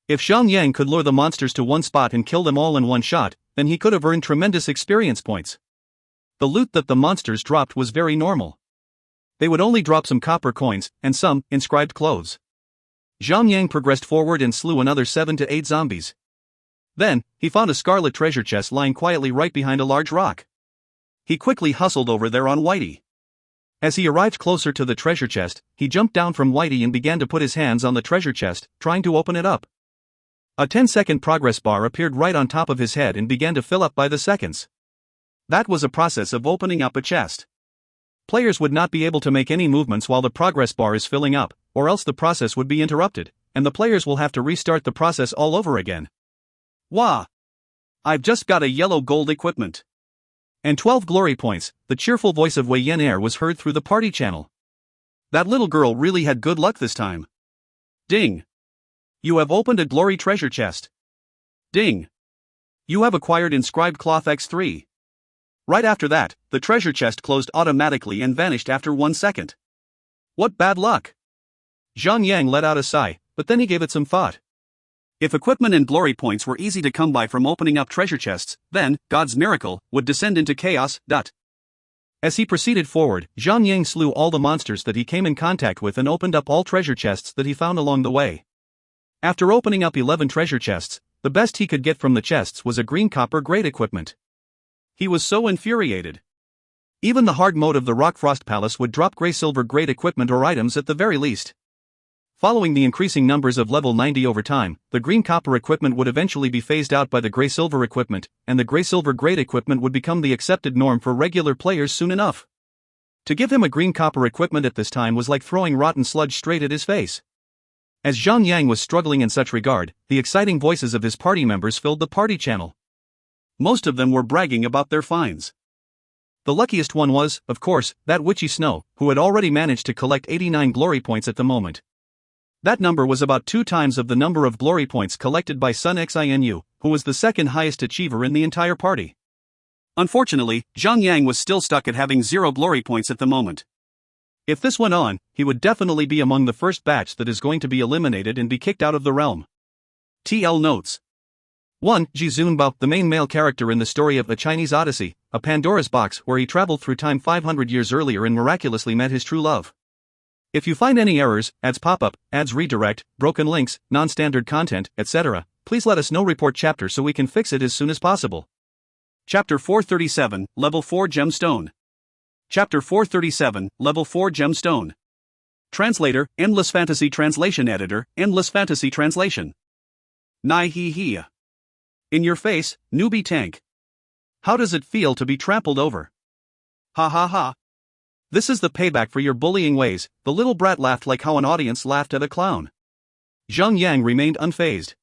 If Zhang could lure the monsters to one spot and kill them all in one shot, then he could have earned tremendous experience points. The loot that the monsters dropped was very normal. They would only drop some copper coins, and some inscribed clothes. Zhang progressed forward and slew another 7 to 8 zombies. Then, he found a scarlet treasure chest lying quietly right behind a large rock. He quickly hustled over there on Whitey. As he arrived closer to the treasure chest, he jumped down from Whitey and began to put his hands on the treasure chest, trying to open it up. A 10-second progress bar appeared right on top of his head and began to fill up by the seconds. That was a process of opening up a chest. Players would not be able to make any movements while the progress bar is filling up, or else the process would be interrupted, and the players will have to restart the process all over again. Wah! I've just got a yellow gold equipment. And 12 glory points. The cheerful voice of Wei Yen was heard through the party channel. That little girl really had good luck this time. Ding! You have opened a glory treasure chest. Ding! You have acquired inscribed cloth X3. Right after that, the treasure chest closed automatically and vanished after 1 second. What bad luck! Zhang Yang let out a sigh, but then he gave it some thought. If equipment and glory points were easy to come by from opening up treasure chests, then God's miracle would descend into chaos. As he proceeded forward, Zhang Yang slew all the monsters that he came in contact with and opened up all treasure chests that he found along the way. After opening up 11 treasure chests, the best he could get from the chests was a green copper grade equipment. He was so infuriated. Even the hard mode of the Rock Frost Palace would drop gray silver grade equipment or items at the very least. Following the increasing numbers of level 90 over time, the green copper equipment would eventually be phased out by the gray silver equipment, and the gray silver grade equipment would become the accepted norm for regular players soon enough. To give him a green copper equipment at this time was like throwing rotten sludge straight at his face. As Zhang Yang was struggling in such regard, the exciting voices of his party members filled the party channel. Most of them were bragging about their finds. The luckiest one was, of course, that witchy Snow, who had already managed to collect 89 glory points at the moment. That number was about 2 times of the number of glory points collected by Sun Xinu, who was the second highest achiever in the entire party. Unfortunately, Zhang Yang was still stuck at having 0 glory points at the moment. If this went on, he would definitely be among the first batch that is going to be eliminated and be kicked out of the realm. TL notes. 1. Jizunbao, the main male character in the story of A Chinese Odyssey, a Pandora's Box where he traveled through time 500 years earlier and miraculously met his true love. If you find any errors, ads pop up, ads redirect, broken links, non-standard content, etc., please let us know. Report chapter so we can fix it as soon as possible. Chapter 437, Level 4 Gemstone. Chapter 437, Level 4 Gemstone. Translator, Endless Fantasy Translation Editor, Endless Fantasy Translation. Nai he he. In your face, newbie tank. How does it feel to be trampled over? Ha ha ha. This is the payback for your bullying ways. The little brat laughed like how an audience laughed at a clown. Zhang Yang remained unfazed.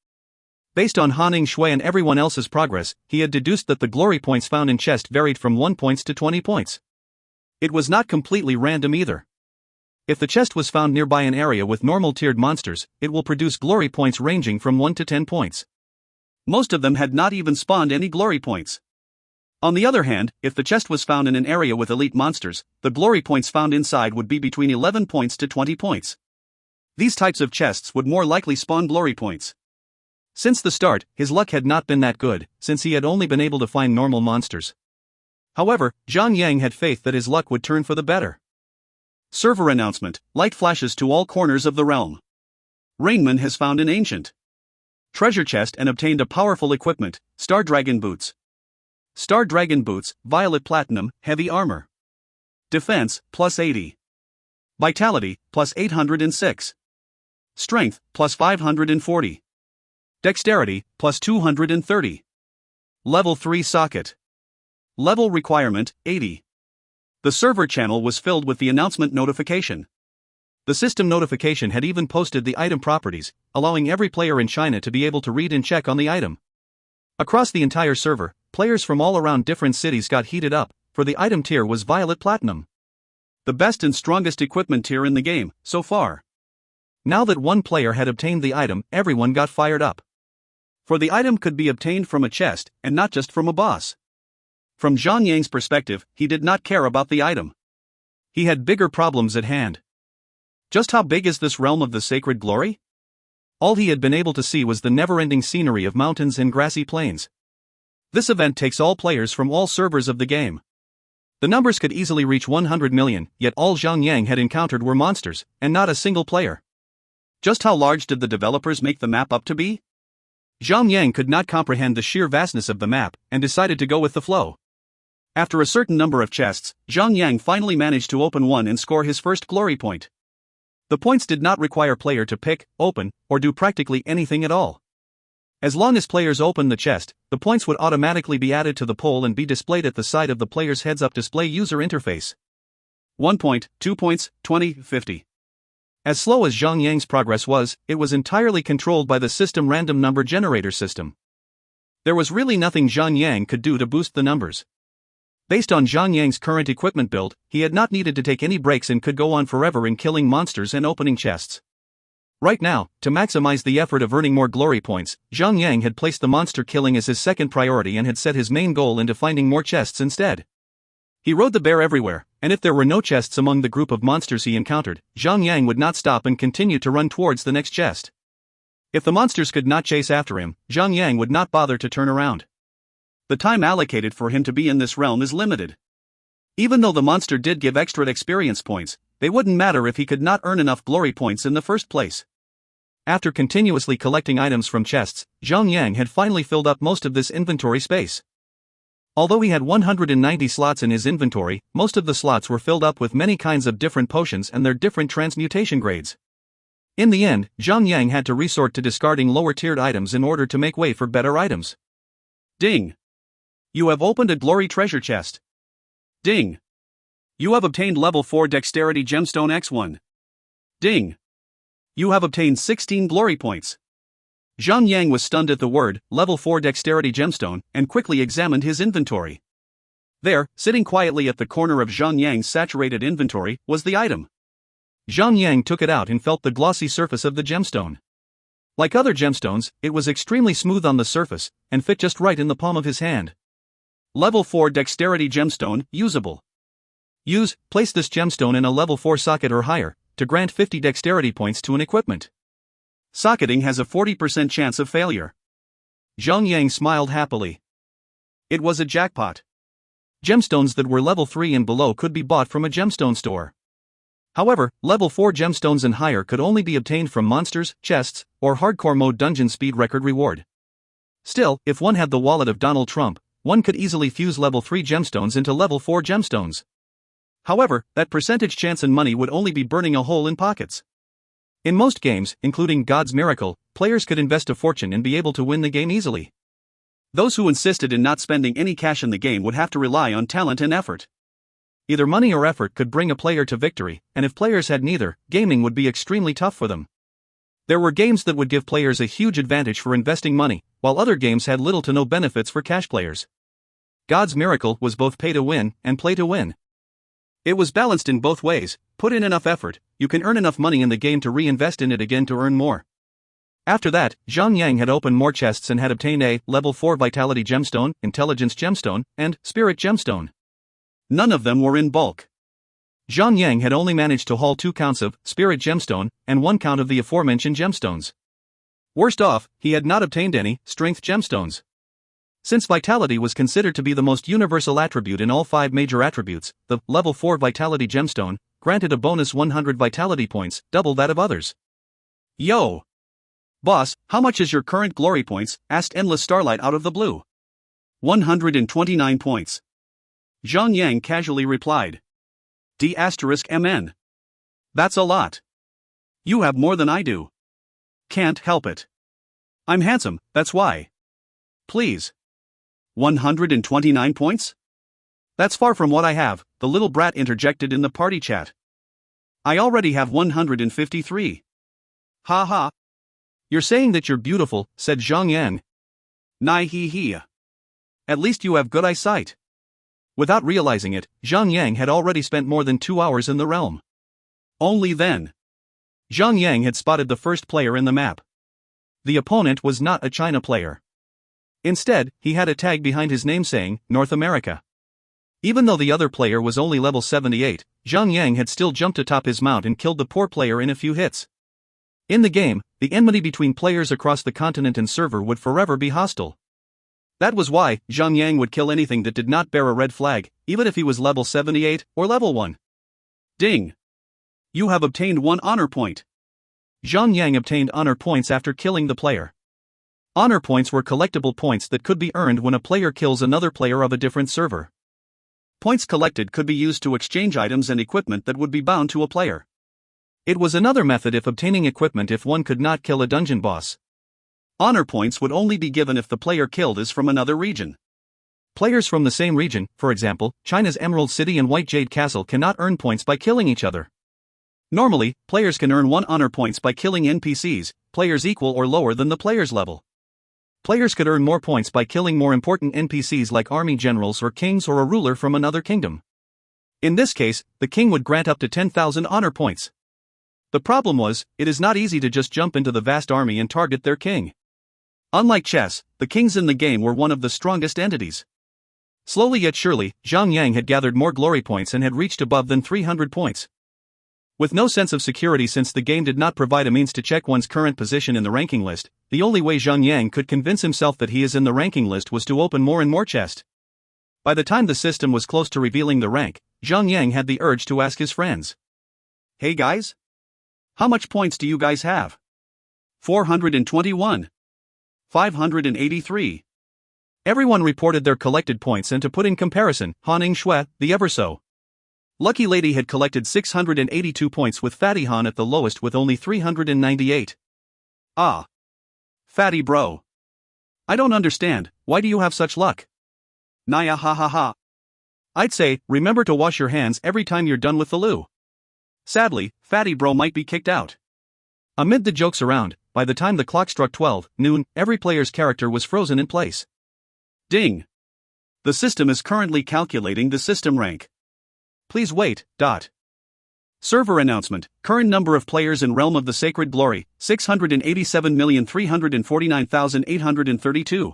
Based on Han Shui and everyone else's progress, he had deduced that the glory points found in chest varied from 1 points to 20 points. It was not completely random either. If the chest was found nearby an area with normal tiered monsters, it will produce glory points ranging from 1 to 10 points. Most of them had not even spawned any glory points. On the other hand, if the chest was found in an area with elite monsters, the glory points found inside would be between 11 points to 20 points. These types of chests would more likely spawn glory points. Since the start, his luck had not been that good, since he had only been able to find normal monsters. However, Zhang Yang had faith that his luck would turn for the better. Server announcement, light flashes to all corners of the realm. Rainman has found an ancient treasure chest and obtained a powerful equipment, Star Dragon Boots. Star Dragon Boots, Violet Platinum, Heavy Armor. Defense, plus 80. Vitality, plus 806. Strength, plus 540. Dexterity, plus 230. Level 3 socket. Level requirement, 80. The server channel was filled with the announcement notification. The system notification had even posted the item properties, allowing every player in China to be able to read and check on the item. Across the entire server, players from all around different cities got heated up, for the item tier was Violet Platinum. The best and strongest equipment tier in the game, so far. Now that one player had obtained the item, everyone got fired up. For the item could be obtained from a chest, and not just from a boss. From Zhang Yang's perspective, he did not care about the item. He had bigger problems at hand. Just how big is this realm of the sacred glory? All he had been able to see was the never-ending scenery of mountains and grassy plains. This event takes all players from all servers of the game. The numbers could easily reach 100 million, yet all Zhang Yang had encountered were monsters, and not a single player. Just how large did the developers make the map up to be? Zhang Yang could not comprehend the sheer vastness of the map, and decided to go with the flow. After a certain number of chests, Zhang Yang finally managed to open one and score his first glory point. The points did not require player to pick, open, or do practically anything at all. As long as players opened the chest, the points would automatically be added to the poll and be displayed at the side of the player's heads-up display user interface. 1 point, 2 points, 20, 50. As slow as Zhang Yang's progress was, it was entirely controlled by the system random number generator system. There was really nothing Zhang Yang could do to boost the numbers. Based on Zhang Yang's current equipment build, he had not needed to take any breaks and could go on forever in killing monsters and opening chests. Right now, to maximize the effort of earning more glory points, Zhang Yang had placed the monster killing as his second priority and had set his main goal into finding more chests instead. He rode the bear everywhere, and if there were no chests among the group of monsters he encountered, Zhang Yang would not stop and continue to run towards the next chest. If the monsters could not chase after him, Zhang Yang would not bother to turn around. The time allocated for him to be in this realm is limited. Even though the monster did give extra experience points, they wouldn't matter if he could not earn enough glory points in the first place. After continuously collecting items from chests, Zhang Yang had finally filled up most of this inventory space. Although he had 190 slots in his inventory, most of the slots were filled up with many kinds of different potions and their different transmutation grades. In the end, Zhang Yang had to resort to discarding lower-tiered items in order to make way for better items. Ding! You have opened a glory treasure chest. Ding! You have obtained level 4 dexterity gemstone X1. Ding! You have obtained 16 glory points. Zhang Yang was stunned at the word, level 4 dexterity gemstone, and quickly examined his inventory. There, sitting quietly at the corner of Zhang Yang's saturated inventory, was the item. Zhang Yang took it out and felt the glossy surface of the gemstone. Like other gemstones, it was extremely smooth on the surface, and fit just right in the palm of his hand. Level 4 dexterity gemstone, usable. Use, place this gemstone in a level 4 socket or higher, to grant 50 dexterity points to an equipment. Socketing has a 40% chance of failure. Zhang Yang smiled happily. It was a jackpot. Gemstones that were level 3 and below could be bought from a gemstone store. However, level 4 gemstones and higher could only be obtained from monsters, chests, or hardcore mode dungeon speed record reward. Still, if one had the wallet of Donald Trump, one could easily fuse level 3 gemstones into level 4 gemstones. However, that percentage chance and money would only be burning a hole in pockets. In most games, including God's Miracle, players could invest a fortune and be able to win the game easily. Those who insisted in not spending any cash in the game would have to rely on talent and effort. Either money or effort could bring a player to victory, and if players had neither, gaming would be extremely tough for them. There were games that would give players a huge advantage for investing money, while other games had little to no benefits for cash players. God's Miracle was both pay to win and play to win. It was balanced in both ways. Put in enough effort, you can earn enough money in the game to reinvest in it again to earn more. After that, Zhang Yang had opened more chests and had obtained a level 4 Vitality Gemstone, Intelligence Gemstone, and Spirit Gemstone. None of them were in bulk. Zhang Yang had only managed to haul 2 counts of Spirit Gemstone and 1 count of the aforementioned gemstones. Worst off, he had not obtained any Strength Gemstones. Since Vitality was considered to be the most universal attribute in all 5 major attributes, the level 4 Vitality Gemstone granted a bonus 100 Vitality points, double that of others. Yo! Boss, how much is your current glory points? Asked Endless Starlight out of the blue. 129 points. Zhang Yang casually replied. D*MN. That's a lot. You have more than I do. Can't help it. I'm handsome, that's why. Please. 129 points? That's far from what I have, the little brat interjected in the party chat. I already have 153. Ha ha. You're saying that you're beautiful, said Zhang Yang. Nai he he. At least you have good eyesight. Without realizing it, Zhang Yang had already spent more than 2 hours in the realm. Only then. Zhang Yang had spotted the first player in the map. The opponent was not a China player. Instead, he had a tag behind his name saying, North America. Even though the other player was only level 78, Zhang Yang had still jumped atop his mount and killed the poor player in a few hits. In the game, the enmity between players across the continent and server would forever be hostile. That was why Zhang Yang would kill anything that did not bear a red flag, even if he was level 78 or level 1. Ding! You have obtained 1 honor point. Zhang Yang obtained honor points after killing the player. Honor points were collectible points that could be earned when a player kills another player of a different server. Points collected could be used to exchange items and equipment that would be bound to a player. It was another method of obtaining equipment if one could not kill a dungeon boss. Honor points would only be given if the player killed is from another region. Players from the same region, for example, China's Emerald City and White Jade Castle, cannot earn points by killing each other. Normally, players can earn 1 honor points by killing NPCs, players equal or lower than the player's level. Players could earn more points by killing more important NPCs like army generals or kings or a ruler from another kingdom. In this case, the king would grant up to 10,000 honor points. The problem was, it is not easy to just jump into the vast army and target their king. Unlike chess, the kings in the game were one of the strongest entities. Slowly yet surely, Zhang had gathered more glory points and had reached above than 300 points. With no sense of security since the game did not provide a means to check one's current position in the ranking list, the only way Zhang could convince himself that he is in the ranking list was to open more and more chests. By the time the system was close to revealing the rank, Zhang had the urge to ask his friends. Hey guys? How much points do you guys have? 421. 583. Everyone reported their collected points, and to put in comparison, Han Shui, the ever-so lucky lady, had collected 682 points, with Fatty Han at the lowest with only 398. Ah. Fatty bro. I don't understand, why do you have such luck? Naya ha ha ha. I'd say, remember to wash your hands every time you're done with the loo. Sadly, Fatty bro might be kicked out. Amid the jokes around, by the time the clock struck 12 noon, every player's character was frozen in place. Ding. The system is currently calculating the system rank. Please wait. Server announcement: current number of players in Realm of the Sacred Glory, 687,349,832.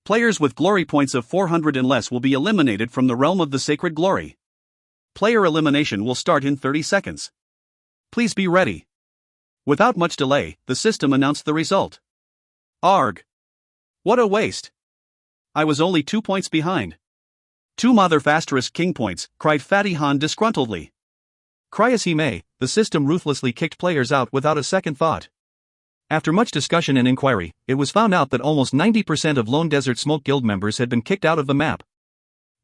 Players with glory points of 400 and less will be eliminated from the Realm of the Sacred Glory. Player elimination will start in 30 seconds. Please be ready. Without much delay, the system announced the result. Arg. What a waste. I was only 2 points behind. 2 mother * king points, cried Fatty Han disgruntledly. Cry as he may, the system ruthlessly kicked players out without a second thought. After much discussion and inquiry, it was found out that almost 90% of Lone Desert Smoke Guild members had been kicked out of the map.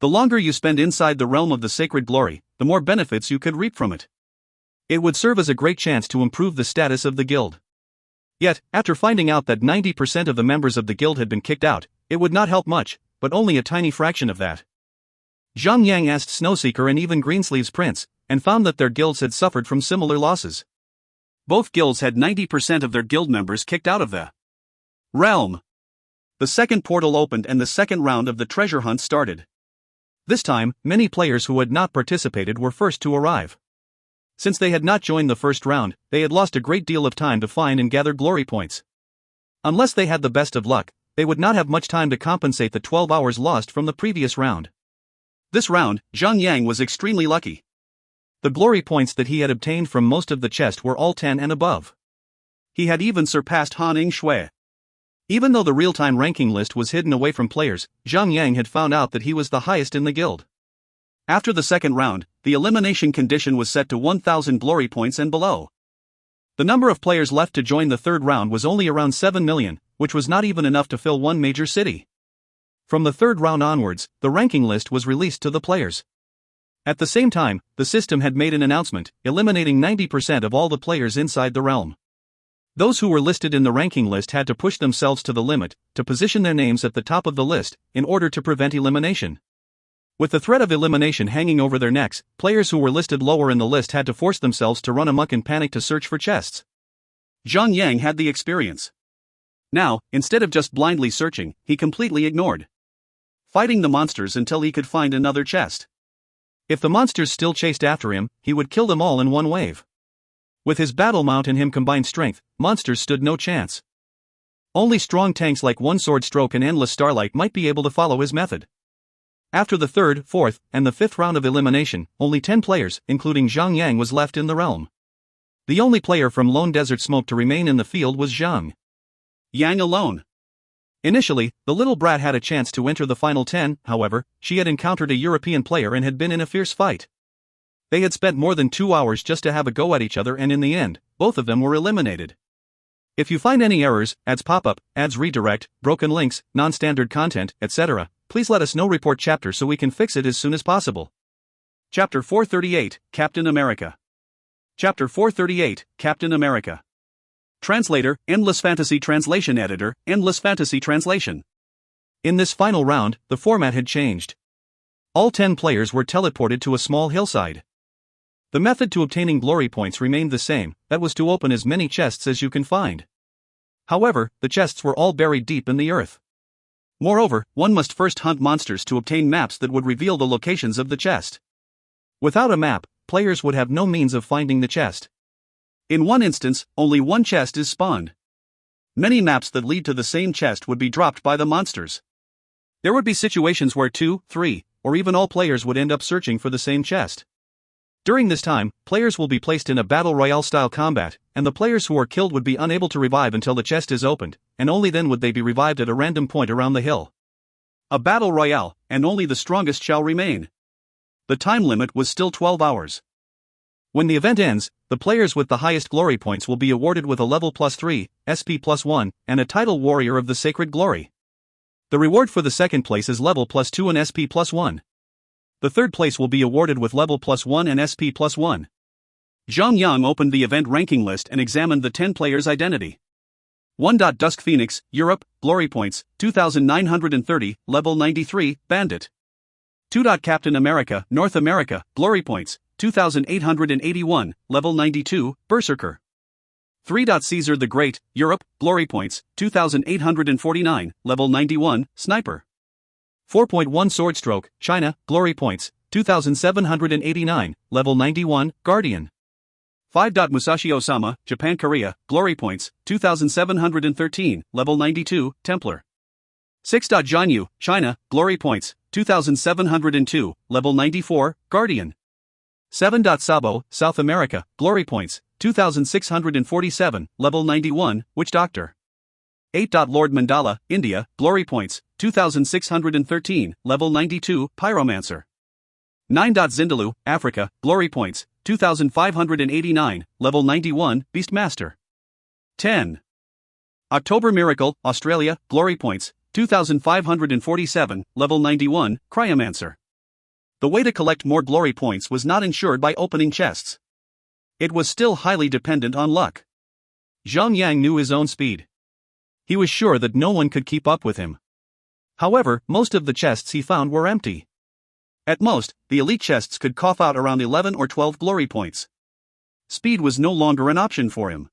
The longer you spend inside the Realm of the Sacred Glory, the more benefits you could reap from it. It would serve as a great chance to improve the status of the guild. Yet, after finding out that 90% of the members of the guild had been kicked out, it would not help much, but only a tiny fraction of that. Zhang asked Snowseeker and even Greensleeves Prince, and found that their guilds had suffered from similar losses. Both guilds had 90% of their guild members kicked out of the realm. The second portal opened and the second round of the treasure hunt started. This time, many players who had not participated were first to arrive. Since they had not joined the first round, they had lost a great deal of time to find and gather glory points. Unless they had the best of luck, they would not have much time to compensate the 12 hours lost from the previous round. This round, Zhang was extremely lucky. The glory points that he had obtained from most of the chests were all 10 and above. He had even surpassed Han Shui. Even though the real-time ranking list was hidden away from players, Zhang had found out that he was the highest in the guild. After the second round, the elimination condition was set to 1,000 glory points and below. The number of players left to join the third round was only around 7 million, which was not even enough to fill one major city. From the third round onwards, the ranking list was released to the players. At the same time, the system had made an announcement, eliminating 90% of all the players inside the realm. Those who were listed in the ranking list had to push themselves to the limit, to position their names at the top of the list, in order to prevent elimination. With the threat of elimination hanging over their necks, players who were listed lower in the list had to force themselves to run amok in panic to search for chests. Zhang had the experience. Now, instead of just blindly searching, he completely ignored fighting the monsters until he could find another chest. If the monsters still chased after him, he would kill them all in one wave. With his battle mount and him combined strength, monsters stood no chance. Only strong tanks like One Sword Stroke and Endless Starlight might be able to follow his method. After the third, fourth, and the fifth round of elimination, only 10 players, including Zhang was left in the realm. The only player from Lone Desert Smoke to remain in the field was Zhang alone. Initially, the little brat had a chance to enter the final 10, however, she had encountered a European player and had been in a fierce fight. They had spent more than 2 hours just to have a go at each other, and in the end, both of them were eliminated. If you find any errors, ads pop up, ads redirect, broken links, non-standard content, etc., please let us know. Report chapter so we can fix it as soon as possible. Chapter 438, Captain America. Chapter 438, Captain America. Translator, Endless Fantasy Translation Editor, Endless Fantasy Translation. In this final round, the format had changed. All 10 players were teleported to a small hillside. The method to obtaining glory points remained the same, that was to open as many chests as you can find. However, the chests were all buried deep in the earth. Moreover, one must first hunt monsters to obtain maps that would reveal the locations of the chest. Without a map, players would have no means of finding the chest. In one instance, only one chest is spawned. Many maps that lead to the same chest would be dropped by the monsters. There would be situations where 2, 3, or even all players would end up searching for the same chest. During this time, players will be placed in a battle royale style combat, and the players who are killed would be unable to revive until the chest is opened, and only then would they be revived at a random point around the hill. A battle royale, and only the strongest shall remain. The time limit was still 12 hours. When the event ends, the players with the highest glory points will be awarded with a level +3, SP +1, and a title Warrior of the Sacred Glory. The reward for the second place is level +2 and SP +1. The third place will be awarded with level +1 and SP +1. Zhang opened the event ranking list and examined the 10 players' identity. 1. Dusk Phoenix, Europe, glory points, 2,930, level 93, Bandit. 2. Captain America, North America, glory points, 2,881, level 92, Berserker. 3. Caesar the Great, Europe, glory points, 2,849, level 91, Sniper. 4.1 Swordstroke, China, glory points, 2,789, level 91, Guardian. 5. Musashi Osama, Japan Korea, glory points, 2,713, level 92, Templar. 6. Jianyu, China, glory points, 2,702, level 94, Guardian. 7. Sabo, South America, glory points, 2,647, level 91, Witch Doctor. 8. Lord Mandala, India, glory points, 2,613, level 92, Pyromancer. 9. Zindalu, Africa, glory points, 2,589, level 91, Beastmaster. 10. October Miracle, Australia, glory points, 2,547, level 91, Cryomancer. The way to collect more glory points was not ensured by opening chests. It was still highly dependent on luck. Zhang knew his own speed. He was sure that no one could keep up with him. However, most of the chests he found were empty. At most, the elite chests could cough out around 11 or 12 glory points. Speed was no longer an option for him.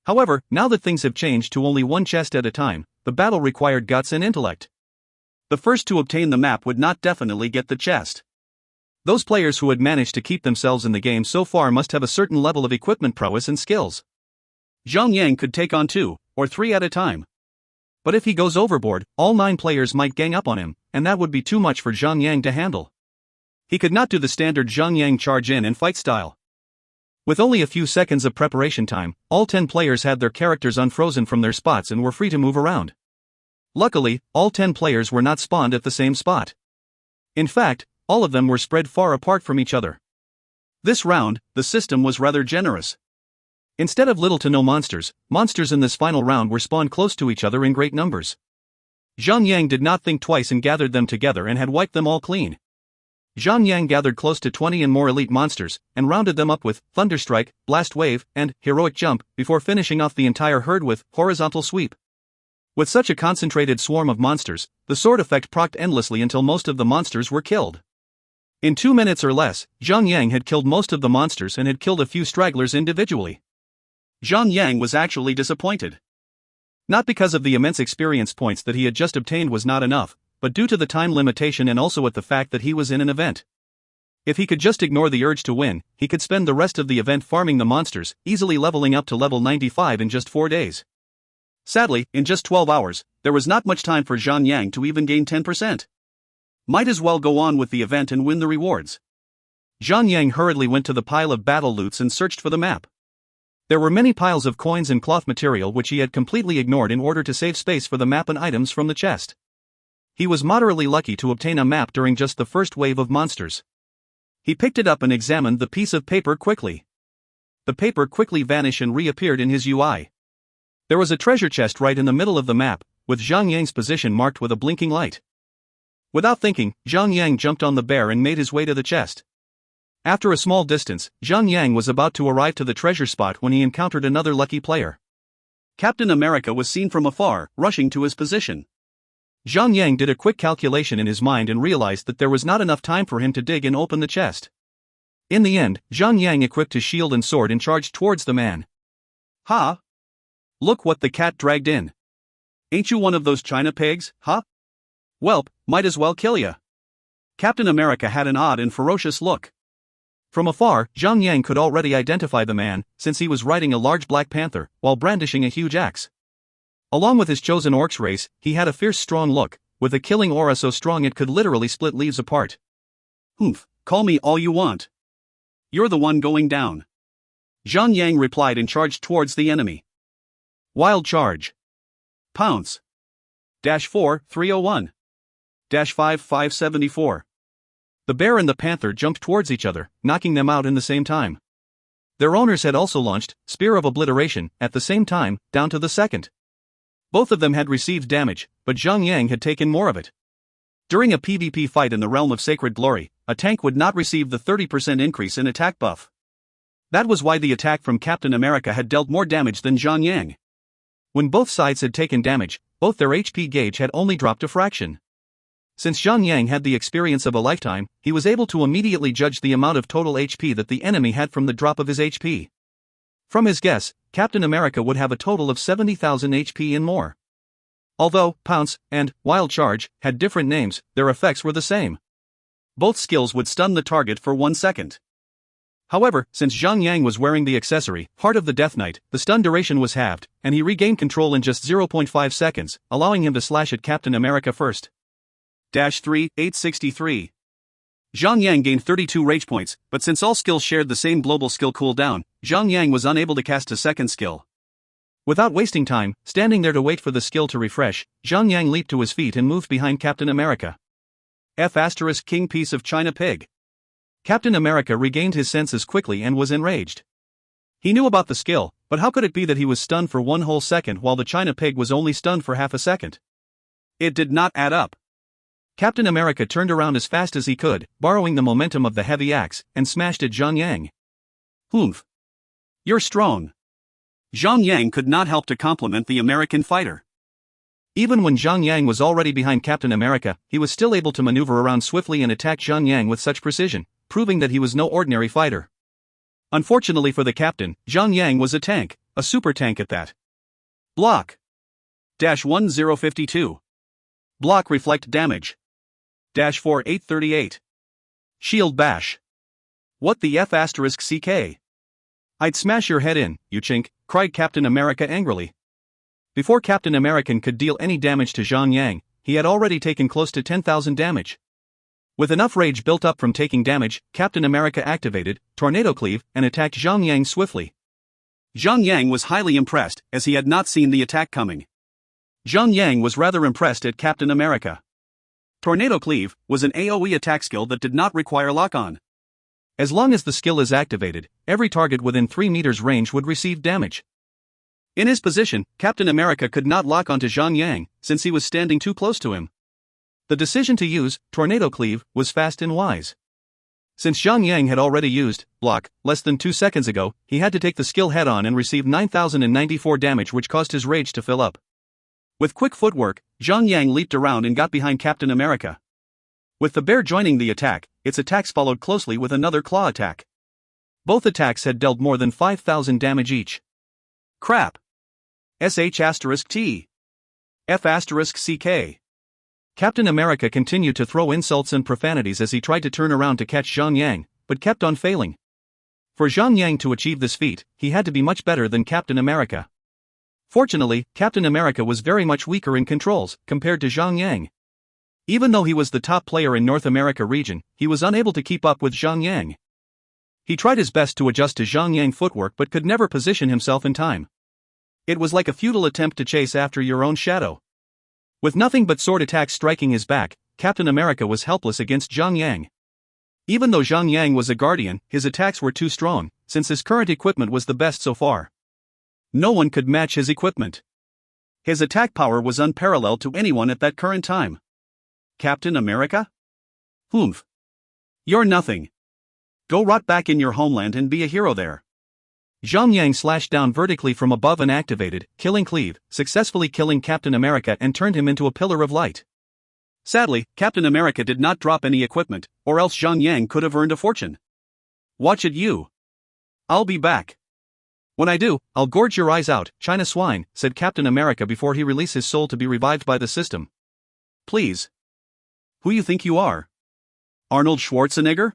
However, now that things have changed to only one chest at a time, the battle required guts and intellect. The first to obtain the map would not definitely get the chest. Those players who had managed to keep themselves in the game so far must have a certain level of equipment prowess and skills. Zhang could take on 2 or 3 at a time. But if he goes overboard, all 9 players might gang up on him, and that would be too much for Zhang to handle. He could not do the standard Zhang charge in and fight style. With only a few seconds of preparation time, all 10 players had their characters unfrozen from their spots and were free to move around. Luckily, all 10 players were not spawned at the same spot. In fact, all of them were spread far apart from each other. This round, the system was rather generous. Instead of little to no monsters in this final round were spawned close to each other in great numbers. Zhang did not think twice and gathered them together and had wiped them all clean. Zhang gathered close to 20 and more elite monsters, and rounded them up with Thunderstrike, Blast Wave, and Heroic Jump, before finishing off the entire herd with Horizontal Sweep. With such a concentrated swarm of monsters, the sword effect procced endlessly until most of the monsters were killed. In 2 minutes or less, Zhang had killed most of the monsters and had killed a few stragglers individually. Zhang was actually disappointed. Not because of the immense experience points that he had just obtained was not enough, but due to the time limitation and also at the fact that he was in an event. If he could just ignore the urge to win, he could spend the rest of the event farming the monsters, easily leveling up to level 95 in just 4 days. Sadly, in just 12 hours, there was not much time for Zhang to even gain 10%. Might as well go on with the event and win the rewards. Zhang hurriedly went to the pile of battle loots and searched for the map. There were many piles of coins and cloth material which he had completely ignored in order to save space for the map and items from the chest. He was moderately lucky to obtain a map during just the first wave of monsters. He picked it up and examined the piece of paper quickly. The paper quickly vanished and reappeared in his UI. There was a treasure chest right in the middle of the map, with Zhang position marked with a blinking light. Without thinking, Zhang jumped on the bear and made his way to the chest. After a small distance, Zhang was about to arrive to the treasure spot when he encountered another lucky player. Captain America was seen from afar, rushing to his position. Zhang Yang did a quick calculation in his mind and realized that there was not enough time for him to dig and open the chest. In the end, Zhang Yang equipped his shield and sword and charged towards the man. Ha! Look what the cat dragged in. Ain't you one of those China pigs, huh? Welp, might as well kill ya. Captain America had an odd and ferocious look. From afar, Zhang Yang could already identify the man, since he was riding a large black panther, while brandishing a huge axe. Along with his chosen orcs race, he had a fierce strong look, with a killing aura so strong it could literally split leaves apart. Humph, call me all you want. You're the one going down. Zhang Yang replied and charged towards the enemy. Wild charge. Pounce. -4, 301. -5, 574. The bear and the panther jumped towards each other, knocking them out in the same time. Their owners had also launched Spear of Obliteration at the same time, down to the second. Both of them had received damage, but Zhang Yang had taken more of it. During a PvP fight in the realm of Sacred Glory, a tank would not receive the 30% increase in attack buff. That was why the attack from Captain America had dealt more damage than Zhang Yang. When both sides had taken damage, both their HP gauge had only dropped a fraction. Since Zhang Yang had the experience of a lifetime, he was able to immediately judge the amount of total HP that the enemy had from the drop of his HP. From his guess, Captain America would have a total of 70,000 HP and more. Although Pounce and Wild Charge had different names, their effects were the same. Both skills would stun the target for 1 second. However, since Zhang Yang was wearing the accessory, Heart of the Death Knight, the stun duration was halved, and he regained control in just 0.5 seconds, allowing him to slash at Captain America first. -3, 863. Zhang Yang gained 32 rage points, but since all skills shared the same global skill cooldown, Zhang Yang was unable to cast a second skill. Without wasting time, standing there to wait for the skill to refresh, Zhang Yang leaped to his feet and moved behind Captain America. King piece of China pig. Captain America regained his senses quickly and was enraged. He knew about the skill, but how could it be that he was stunned for 1 whole second while the China pig was only stunned for half a second? It did not add up. Captain America turned around as fast as he could, borrowing the momentum of the heavy axe, and smashed at Zhang Yang. Humph. You're strong. Zhang Yang could not help to compliment the American fighter. Even when Zhang Yang was already behind Captain America, he was still able to maneuver around swiftly and attack Zhang Yang with such precision, proving that he was no ordinary fighter. Unfortunately for the captain, Zhang Yang was a tank, a super tank at that. Block. -1052. Block reflect damage. -4, 838. Shield bash. What the F***CK? I'd smash your head in, you chink, cried Captain America angrily. Before Captain American could deal any damage to Zhang Yang, he had already taken close to 10,000 damage. With enough rage built up from taking damage, Captain America activated Tornado Cleave and attacked Zhang Yang swiftly. Zhang Yang was highly impressed, as he had not seen the attack coming. Zhang Yang was rather impressed at Captain America. Tornado Cleave was an AoE attack skill that did not require lock-on. As long as the skill is activated, every target within 3 meters range would receive damage. In his position, Captain America could not lock onto Zhang Yang, since he was standing too close to him. The decision to use Tornado Cleave was fast and wise. Since Zhang Yang had already used Block less than 2 seconds ago, he had to take the skill head-on and receive 9,094 damage, which caused his rage to fill up. With quick footwork, Zhang Yang leaped around and got behind Captain America. With the bear joining the attack, its attacks followed closely with another claw attack. Both attacks had dealt more than 5,000 damage each. Crap. SH*T. F***CK. Captain America continued to throw insults and profanities as he tried to turn around to catch Zhang Yang, but kept on failing. For Zhang Yang to achieve this feat, he had to be much better than Captain America. Fortunately, Captain America was very much weaker in controls, compared to Zhang Yang. Even though he was the top player in North America region, he was unable to keep up with Zhang Yang. He tried his best to adjust to Zhang Yang footwork but could never position himself in time. It was like a futile attempt to chase after your own shadow. With nothing but sword attacks striking his back, Captain America was helpless against Zhang Yang. Even though Zhang Yang was a guardian, his attacks were too strong, since his current equipment was the best so far. No one could match his equipment. His attack power was unparalleled to anyone at that current time. Captain America? Humph. You're nothing. Go rot back in your homeland and be a hero there. Zhang Yang slashed down vertically from above and activated Killing Cleave, successfully killing Captain America and turned him into a pillar of light. Sadly, Captain America did not drop any equipment, or else Zhang Yang could have earned a fortune. Watch it you. I'll be back. When I do, I'll gorge your eyes out, China swine, said Captain America before he released his soul to be revived by the system. Please. Who you think you are? Arnold Schwarzenegger?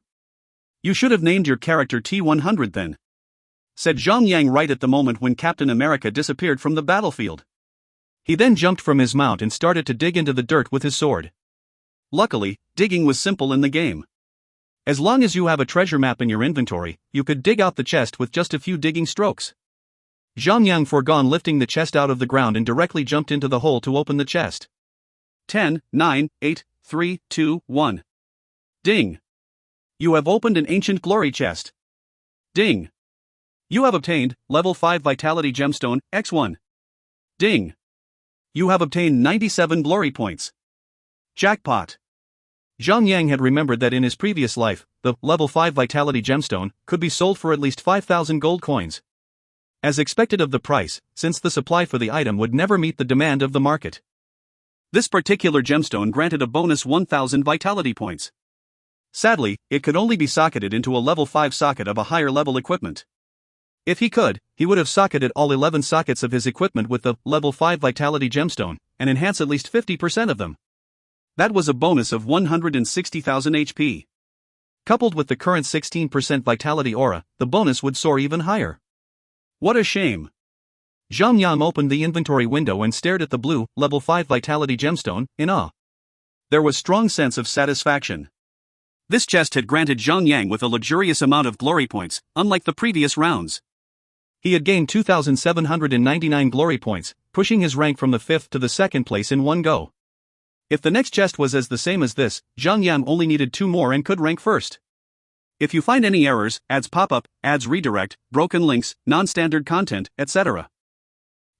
You should have named your character T-100 then, said Zhang Yang right at the moment when Captain America disappeared from the battlefield. He then jumped from his mount and started to dig into the dirt with his sword. Luckily, digging was simple in the game. As long as you have a treasure map in your inventory, you could dig out the chest with just a few digging strokes. Zhang Yang forgone lifting the chest out of the ground and directly jumped into the hole to open the chest. 10, 9, 8, 3, 2, 1. Ding. You have opened an ancient glory chest. Ding. You have obtained level 5 vitality gemstone X1. Ding. You have obtained 97 glory points. Jackpot. Zhang Yang had remembered that in his previous life, the level 5 vitality gemstone could be sold for at least 5,000 gold coins. As expected of the price, since the supply for the item would never meet the demand of the market. This particular gemstone granted a bonus 1,000 vitality points. Sadly, it could only be socketed into a level 5 socket of a higher level equipment. If he could, he would have socketed all 11 sockets of his equipment with the level 5 vitality gemstone, and enhance at least 50% of them. That was a bonus of 160,000 HP. Coupled with the current 16% vitality aura, the bonus would soar even higher. What a shame. Zhang Yang opened the inventory window and stared at the blue, level 5 vitality gemstone, in awe. There was strong sense of satisfaction. This chest had granted Zhang Yang with a luxurious amount of glory points, unlike the previous rounds. He had gained 2,799 glory points, pushing his rank from the 5th to the 2nd place in one go. If the next chest was as the same as this, Zhang Yang only needed 2 more and could rank first. If you find any errors, ads pop up, ads redirect, broken links, non-standard content, etc.,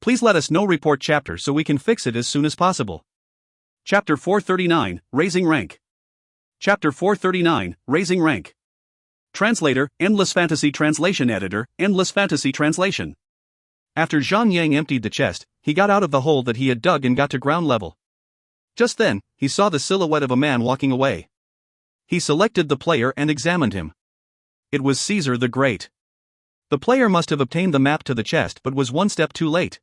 please let us know. Report chapter so we can fix it as soon as possible. Chapter 439, Raising Rank. Chapter 439, Raising Rank. Translator, Endless Fantasy Translation Editor, Endless Fantasy Translation. After Zhang Yang emptied the chest, he got out of the hole that he had dug and got to ground level. Just then, he saw the silhouette of a man walking away. He selected the player and examined him. It was Caesar the Great. The player must have obtained the map to the chest but was one step too late.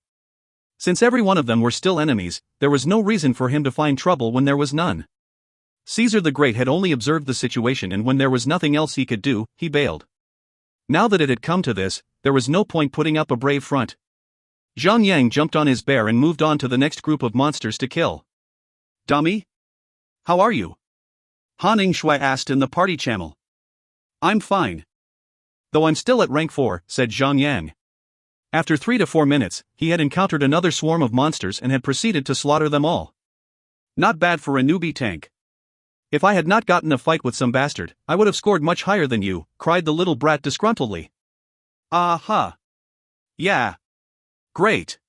Since every one of them were still enemies, there was no reason for him to find trouble when there was none. Caesar the Great had only observed the situation, and when there was nothing else he could do, he bailed. Now that it had come to this, there was no point putting up a brave front. Zhang Yang jumped on his bear and moved on to the next group of monsters to kill. Dummy? How are you? Han Shui asked in the party channel. I'm fine. Though I'm still at rank 4, said Zhang Yang. After 3 to 4 minutes, he had encountered another swarm of monsters and had proceeded to slaughter them all. Not bad for a newbie tank. If I had not gotten a fight with some bastard, I would have scored much higher than you, cried the little brat disgruntledly. Aha. Yeah. Great.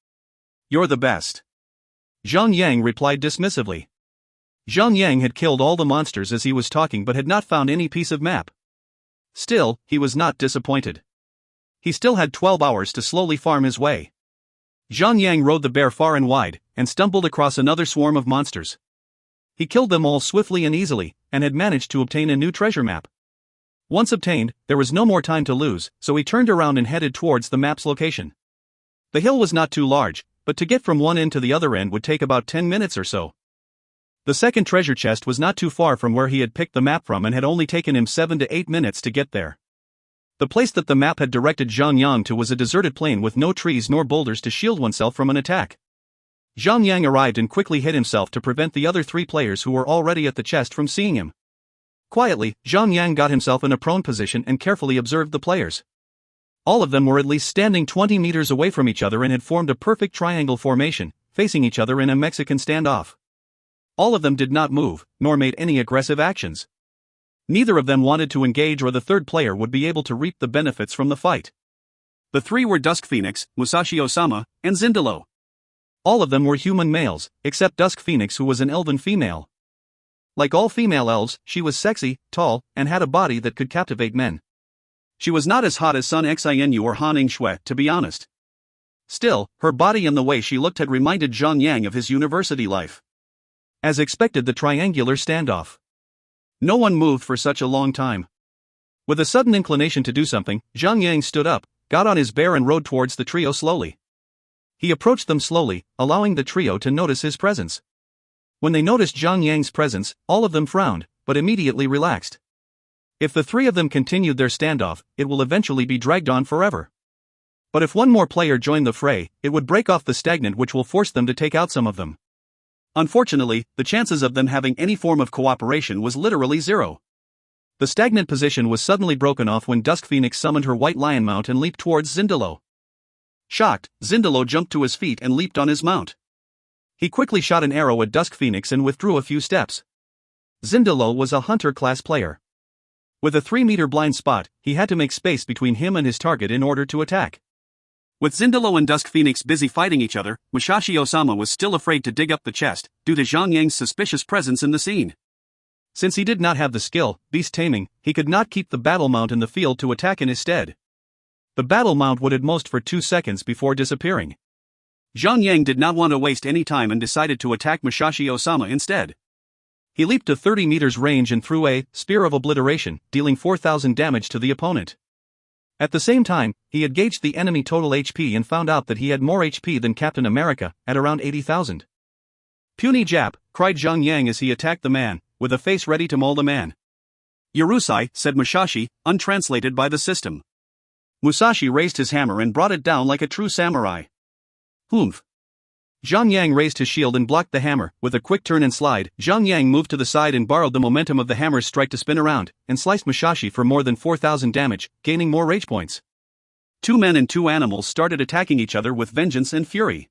You're the best. Zhang Yang replied dismissively. Zhang Yang had killed all the monsters as he was talking but had not found any piece of map. Still, he was not disappointed. He still had 12 hours to slowly farm his way. Zhang Yang rode the bear far and wide, and stumbled across another swarm of monsters. He killed them all swiftly and easily, and had managed to obtain a new treasure map. Once obtained, there was no more time to lose, so he turned around and headed towards the map's location. The hill was not too large, but to get from one end to the other end would take about 10 minutes or so. The second treasure chest was not too far from where he had picked the map from and had only taken him 7 to 8 minutes to get there. The place that the map had directed Zhang Yang to was a deserted plain with no trees nor boulders to shield oneself from an attack. Zhang Yang arrived and quickly hid himself to prevent the other 3 players who were already at the chest from seeing him. Quietly, Zhang Yang got himself in a prone position and carefully observed the players. All of them were at least standing 20 meters away from each other and had formed a perfect triangle formation, facing each other in a Mexican standoff. All of them did not move, nor made any aggressive actions. Neither of them wanted to engage, or the third player would be able to reap the benefits from the fight. The 3 were Dusk Phoenix, Musashi Osama, and Zindalo. All of them were human males, except Dusk Phoenix, who was an elven female. Like all female elves, she was sexy, tall, and had a body that could captivate men. She was not as hot as Sun Xinu or Han Yngshui, to be honest. Still, her body and the way she looked had reminded Zhang Yang of his university life. As expected, the triangular standoff. No one moved for such a long time. With a sudden inclination to do something, Zhang Yang stood up, got on his bear and rode towards the trio slowly. He approached them slowly, allowing the trio to notice his presence. When they noticed Zhang Yang's presence, all of them frowned, but immediately relaxed. If the three of them continued their standoff, it will eventually be dragged on forever. But if one more player joined the fray, it would break off the stagnant, which will force them to take out some of them. Unfortunately, the chances of them having any form of cooperation was literally zero. The stagnant position was suddenly broken off when Dusk Phoenix summoned her white lion mount and leaped towards Zindalo. Shocked, Zindalo jumped to his feet and leaped on his mount. He quickly shot an arrow at Dusk Phoenix and withdrew a few steps. Zindalo was a hunter-class player. With a 3-meter blind spot, he had to make space between him and his target in order to attack. With Zindalo and Dusk Phoenix busy fighting each other, Musashi Osama was still afraid to dig up the chest, due to Zhang Yang's suspicious presence in the scene. Since he did not have the skill, beast taming, he could not keep the battle mount in the field to attack in his stead. The battle mount would at most for 2 seconds before disappearing. Zhang Yang did not want to waste any time and decided to attack Musashi Osama instead. He leaped to 30 meters range and threw a Spear of Obliteration, dealing 4,000 damage to the opponent. At the same time, he had gauged the enemy total HP and found out that he had more HP than Captain America, at around 80,000. "Puny Jap," cried Zhang Yang as he attacked the man, with a face ready to maul the man. "Yorusai," said Musashi, untranslated by the system. Musashi raised his hammer and brought it down like a true samurai. Humph. Zhang Yang raised his shield and blocked the hammer. With a quick turn and slide, Zhang Yang moved to the side and borrowed the momentum of the hammer's strike to spin around, and sliced Musashi for more than 4,000 damage, gaining more rage points. 2 men and 2 animals started attacking each other with vengeance and fury.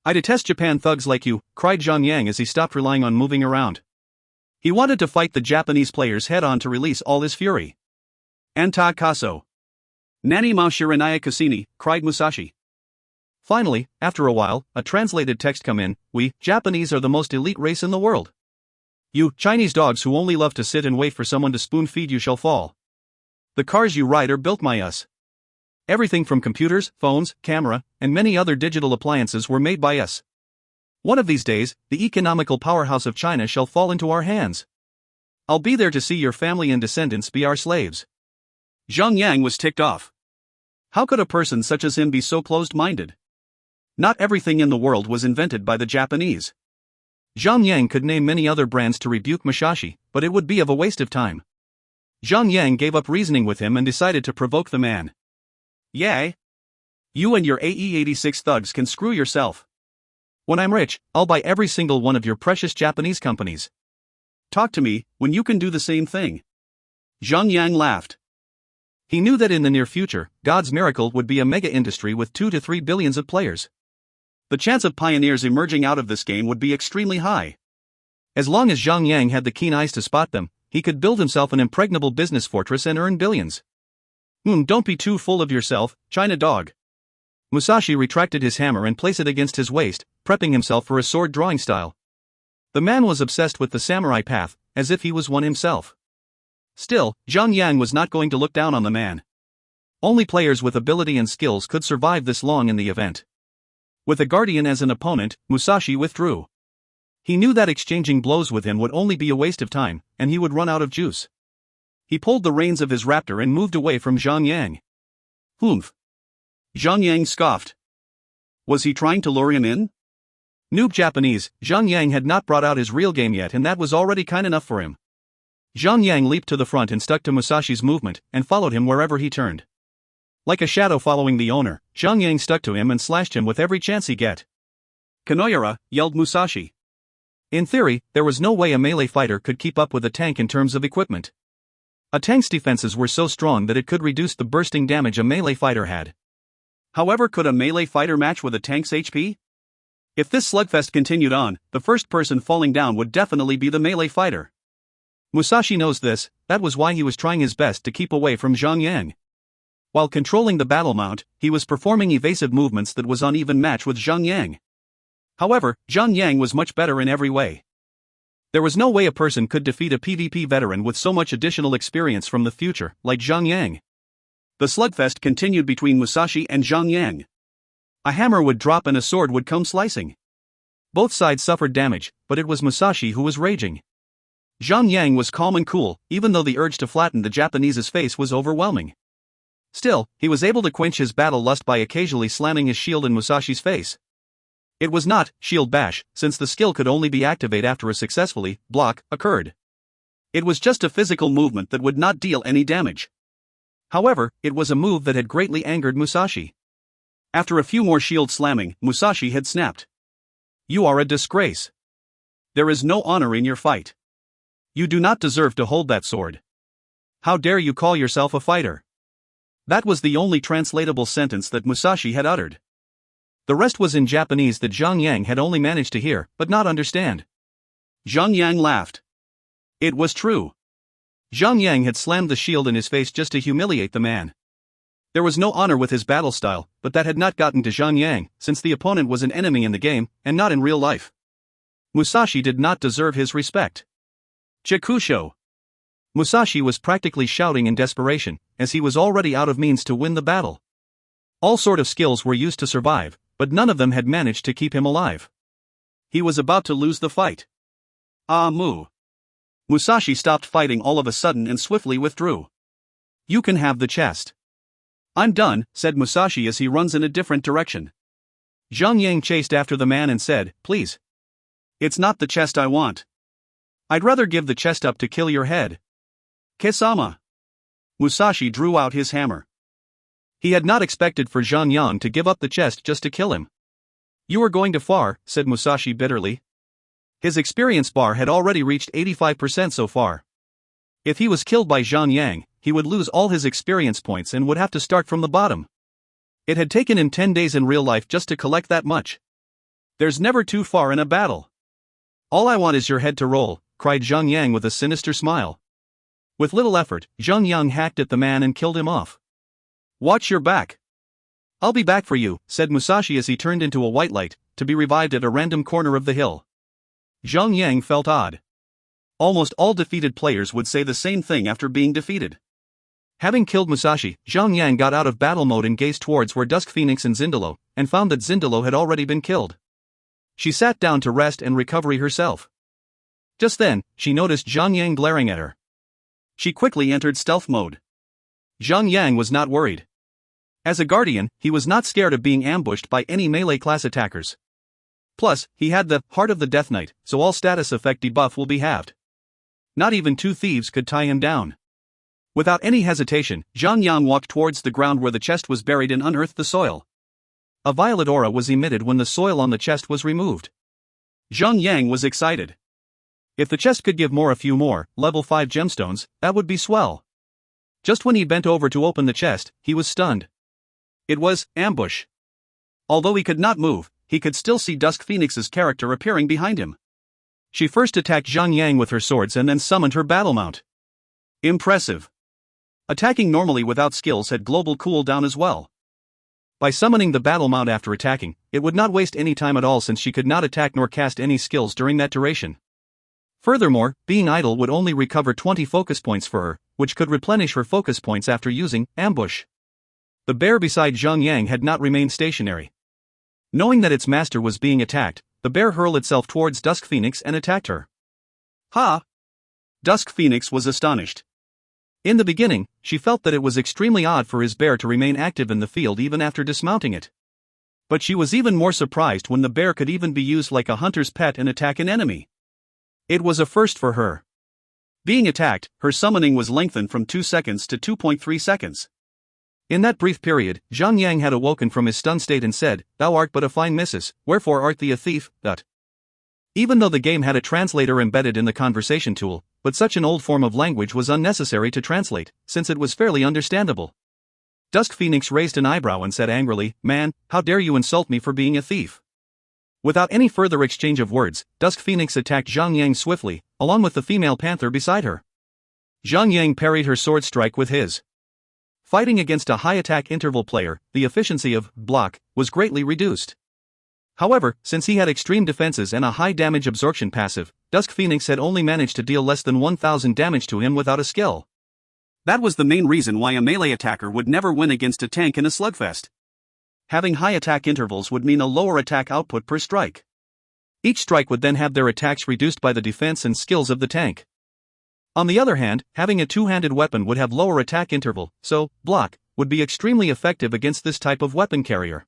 "I detest Japan thugs like you," cried Zhang Yang as he stopped relying on moving around. He wanted to fight the Japanese players head-on to release all his fury. "Anta Kaso. Nani Mao Shiranaya Cassini," cried Musashi. Finally, after a while, a translated text come in: "We, Japanese, are the most elite race in the world. You, Chinese dogs who only love to sit and wait for someone to spoon-feed you shall fall. The cars you ride are built by us. Everything from computers, phones, camera, and many other digital appliances were made by us. One of these days, the economical powerhouse of China shall fall into our hands. I'll be there to see your family and descendants be our slaves." Zhang Yang was ticked off. How could a person such as him be so closed-minded? Not everything in the world was invented by the Japanese. Zhang Yang could name many other brands to rebuke Musashi, but it would be of a waste of time. Zhang Yang gave up reasoning with him and decided to provoke the man. "Yay! You and your AE-86 thugs can screw yourself. When I'm rich, I'll buy every single one of your precious Japanese companies. Talk to me when you can do the same thing." Zhang Yang laughed. He knew that in the near future, God's miracle would be a mega industry with 2 to 3 billions of players. The chance of pioneers emerging out of this game would be extremely high. As long as Zhang Yang had the keen eyes to spot them, he could build himself an impregnable business fortress and earn billions. Don't be too full of yourself, China dog." Musashi retracted his hammer and placed it against his waist, prepping himself for a sword drawing style. The man was obsessed with the samurai path, as if he was one himself. Still, Zhang Yang was not going to look down on the man. Only players with ability and skills could survive this long in the event. With a guardian as an opponent, Musashi withdrew. He knew that exchanging blows with him would only be a waste of time, and he would run out of juice. He pulled the reins of his raptor and moved away from Zhang Yang. Humph. Zhang Yang scoffed. Was he trying to lure him in? Noob Japanese, Zhang Yang had not brought out his real game yet, and that was already kind enough for him. Zhang Yang leaped to the front and stuck to Musashi's movement, and followed him wherever he turned. Like a shadow following the owner, Zhang Yang stuck to him and slashed him with every chance he get. "Kanoyara," yelled Musashi. In theory, there was no way a melee fighter could keep up with a tank in terms of equipment. A tank's defenses were so strong that it could reduce the bursting damage a melee fighter had. However, could a melee fighter match with a tank's HP? If this slugfest continued on, the first person falling down would definitely be the melee fighter. Musashi knows this, that was why he was trying his best to keep away from Zhang Yang. While controlling the battle mount, he was performing evasive movements that was on even match with Zhang Yang. However, Zhang Yang was much better in every way. There was no way a person could defeat a PvP veteran with so much additional experience from the future, like Zhang Yang. The slugfest continued between Musashi and Zhang Yang. A hammer would drop and a sword would come slicing. Both sides suffered damage, but it was Musashi who was raging. Zhang Yang was calm and cool, even though the urge to flatten the Japanese's face was overwhelming. Still, he was able to quench his battle lust by occasionally slamming his shield in Musashi's face. It was not shield bash, since the skill could only be activated after a successfully block occurred. It was just a physical movement that would not deal any damage. However, it was a move that had greatly angered Musashi. After a few more shield slamming, Musashi had snapped. You are a disgrace. There is no honor in your fight. You do not deserve to hold that sword. How dare you call yourself a fighter? That was the only translatable sentence that Musashi had uttered. The rest was in Japanese that Zhang Yang had only managed to hear, but not understand. Zhang Yang laughed. It was true. Zhang Yang had slammed the shield in his face just to humiliate the man. There was no honor with his battle style, but that had not gotten to Zhang Yang, since the opponent was an enemy in the game, and not in real life. Musashi did not deserve his respect. Chikusho. Musashi was practically shouting in desperation, as he was already out of means to win the battle. All sort of skills were used to survive, but none of them had managed to keep him alive. He was about to lose the fight. Ah moo. Musashi stopped fighting all of a sudden and swiftly withdrew. You can have the chest. I'm done, said Musashi as he runs in a different direction. Zhang Yang chased after the man and said, please. It's not the chest I want. I'd rather give the chest up to kill your head. Kisama. Musashi drew out his hammer. He had not expected for Zhang Yang to give up the chest just to kill him. You are going too far, said Musashi bitterly. His experience bar had already reached 85% so far. If he was killed by Zhang Yang, he would lose all his experience points and would have to start from the bottom. It had taken him 10 days in real life just to collect that much. There's never too far in a battle. All I want is your head to roll, cried Zhang Yang with a sinister smile. With little effort, Zhang Yang hacked at the man and killed him off. Watch your back. I'll be back for you, said Musashi as he turned into a white light, to be revived at a random corner of the hill. Zhang Yang felt odd. Almost all defeated players would say the same thing after being defeated. Having killed Musashi, Zhang Yang got out of battle mode and gazed towards where Dusk Phoenix and Zindalo, and found that Zindalo had already been killed. She sat down to rest and recover herself. Just then, she noticed Zhang Yang glaring at her. She quickly entered stealth mode. Zhang Yang was not worried. As a guardian, he was not scared of being ambushed by any melee class attackers. Plus, he had the Heart of the Death Knight, so all status effect debuff will be halved. Not even 2 thieves could tie him down. Without any hesitation, Zhang Yang walked towards the ground where the chest was buried and unearthed the soil. A violet aura was emitted when the soil on the chest was removed. Zhang Yang was excited. If the chest could give a few more, level 5 gemstones, that would be swell. Just when he bent over to open the chest, he was stunned. It was ambush. Although he could not move, he could still see Dusk Phoenix's character appearing behind him. She first attacked Zhang Yang with her swords and then summoned her battle mount. Impressive. Attacking normally without skills had global cooldown as well. By summoning the battle mount after attacking, it would not waste any time at all since she could not attack nor cast any skills during that duration. Furthermore, being idle would only recover 20 focus points for her, which could replenish her focus points after using ambush. The bear beside Zhang Yang had not remained stationary. Knowing that its master was being attacked, the bear hurled itself towards Dusk Phoenix and attacked her. Ha! Dusk Phoenix was astonished. In the beginning, she felt that it was extremely odd for his bear to remain active in the field even after dismounting it. But she was even more surprised when the bear could even be used like a hunter's pet and attack an enemy. It was a first for her. Being attacked, her summoning was lengthened from 2 seconds to 2.3 seconds. In that brief period, Zhang Yang had awoken from his stunned state and said, "Thou art but a fine missus, wherefore art thee a thief?" Even though the game had a translator embedded in the conversation tool, but such an old form of language was unnecessary to translate, since it was fairly understandable. Dusk Phoenix raised an eyebrow and said angrily, "Man, how dare you insult me for being a thief?" Without any further exchange of words, Dusk Phoenix attacked Zhang Yang swiftly, along with the female panther beside her. Zhang Yang parried her sword strike with his. Fighting against a high attack interval player, the efficiency of block was greatly reduced. However, since he had extreme defenses and a high damage absorption passive, Dusk Phoenix had only managed to deal less than 1000 damage to him without a skill. That was the main reason why a melee attacker would never win against a tank in a slugfest. Having high attack intervals would mean a lower attack output per strike. Each strike would then have their attacks reduced by the defense and skills of the tank. On the other hand, having a two-handed weapon would have lower attack interval, so, block, would be extremely effective against this type of weapon carrier.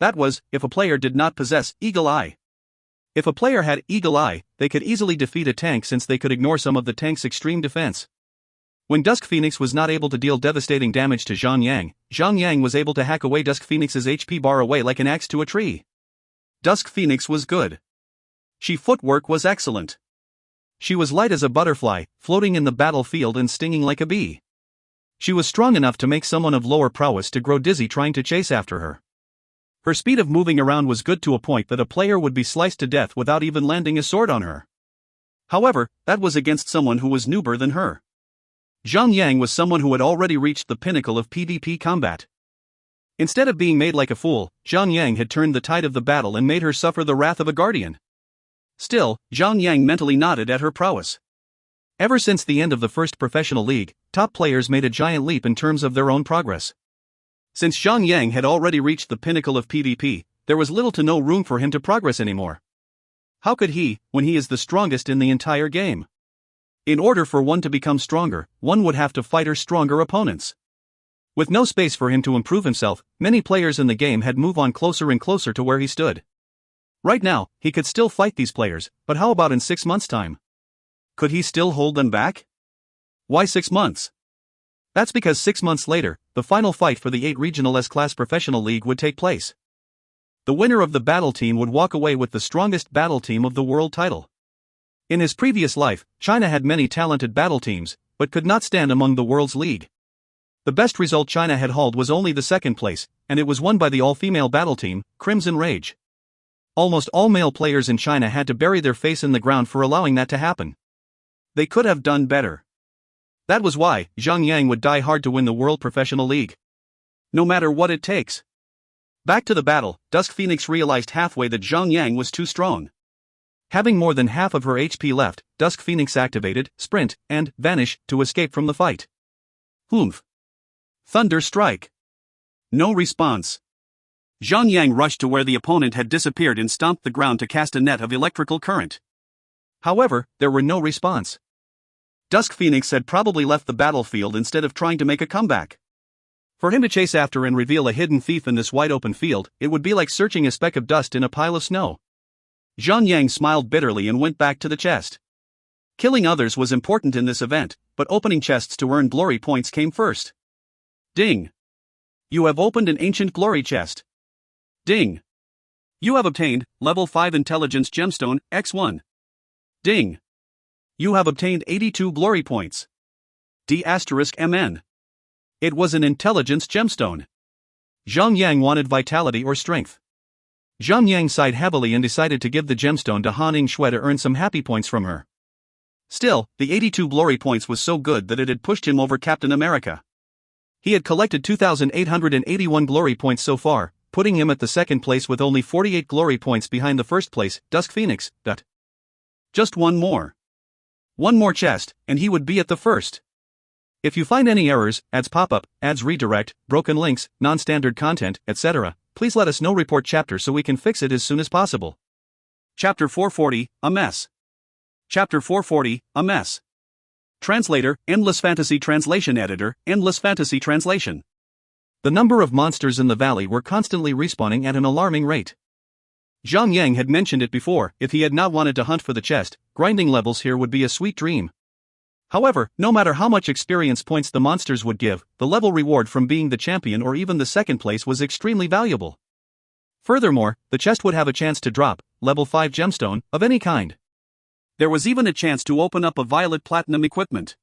That was, if a player did not possess Eagle Eye. If a player had Eagle Eye, they could easily defeat a tank since they could ignore some of the tank's extreme defense. When Dusk Phoenix was not able to deal devastating damage to Zhang Yang was able to hack away Dusk Phoenix's HP bar away like an axe to a tree. Dusk Phoenix was good. She footwork was excellent. She was light as a butterfly, floating in the battlefield and stinging like a bee. She was strong enough to make someone of lower prowess to grow dizzy trying to chase after her. Her speed of moving around was good to a point that a player would be sliced to death without even landing a sword on her. However, that was against someone who was noober than her. Zhang Yang was someone who had already reached the pinnacle of PvP combat. Instead of being made like a fool, Zhang Yang had turned the tide of the battle and made her suffer the wrath of a guardian. Still, Zhang Yang mentally nodded at her prowess. Ever since the end of the first professional league, top players made a giant leap in terms of their own progress. Since Zhang Yang had already reached the pinnacle of PvP, there was little to no room for him to progress anymore. How could he, when he is the strongest in the entire game? In order for one to become stronger, one would have to fight stronger opponents. With no space for him to improve himself, many players in the game had moved on closer and closer to where he stood. Right now, he could still fight these players, but how about in 6 months' time? Could he still hold them back? Why 6 months? That's because 6 months later, the final fight for the 8 regional S-Class Professional League would take place. The winner of the battle team would walk away with the strongest battle team of the world title. In his previous life, China had many talented battle teams, but could not stand among the world's league. The best result China had hauled was only the second place, and it was won by the all-female battle team, Crimson Rage. Almost all male players in China had to bury their face in the ground for allowing that to happen. They could have done better. That was why Zhang Yang would die hard to win the World Professional League. No matter what it takes. Back to the battle, Dusk Phoenix realized halfway that Zhang Yang was too strong. Having more than half of her HP left, Dusk Phoenix activated Sprint and Vanish to escape from the fight. Humph. Thunder Strike. No response. Zhang Yang rushed to where the opponent had disappeared and stomped the ground to cast a net of electrical current. However, there were no response. Dusk Phoenix had probably left the battlefield instead of trying to make a comeback. For him to chase after and reveal a hidden thief in this wide-open field, it would be like searching a speck of dust in a pile of snow. Zhang Yang smiled bitterly and went back to the chest. Killing others was important in this event, but opening chests to earn glory points came first. Ding! You have opened an ancient glory chest. Ding! You have obtained level 5 intelligence gemstone, X1. Ding! You have obtained 82 glory points. D*MN. It was an intelligence gemstone. Zhang Yang wanted vitality or strength. Zhang Yang sighed heavily and decided to give the gemstone to Han Ying-Shui to earn some happy points from her. Still, the 82 glory points was so good that it had pushed him over Captain America. He had collected 2,881 glory points so far, putting him at the second place with only 48 glory points behind the first place, Dusk Phoenix. Just one more. One more chest, and he would be at the first. If you find any errors, ads pop up, ads redirect, broken links, non-standard content, etc., please let us know. Report chapter so we can fix it as soon as possible. Chapter 440, a mess. Chapter 440, a mess. Translator, Endless Fantasy Translation Editor, Endless Fantasy Translation. The number of monsters in the valley were constantly respawning at an alarming rate. Zhang Yang had mentioned it before, if he had not wanted to hunt for the chest, grinding levels here would be a sweet dream. However, no matter how much experience points the monsters would give, the level reward from being the champion or even the second place was extremely valuable. Furthermore, the chest would have a chance to drop, level 5 gemstone, of any kind. There was even a chance to open up a violet platinum equipment.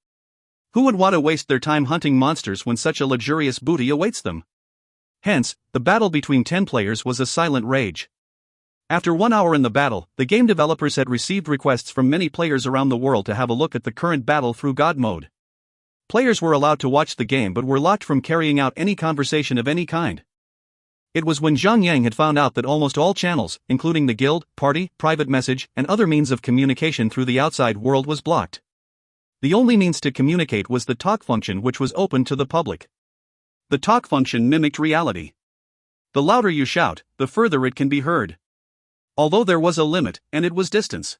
Who would want to waste their time hunting monsters when such a luxurious booty awaits them? Hence, the battle between 10 players was a silent rage. After 1 hour in the battle, the game developers had received requests from many players around the world to have a look at the current battle through God mode. Players were allowed to watch the game but were locked from carrying out any conversation of any kind. It was when Zhang Yang had found out that almost all channels, including the guild, party, private message, and other means of communication through the outside world was blocked. The only means to communicate was the talk function, which was open to the public. The talk function mimicked reality. The louder you shout, the further it can be heard. Although there was a limit, and it was distance.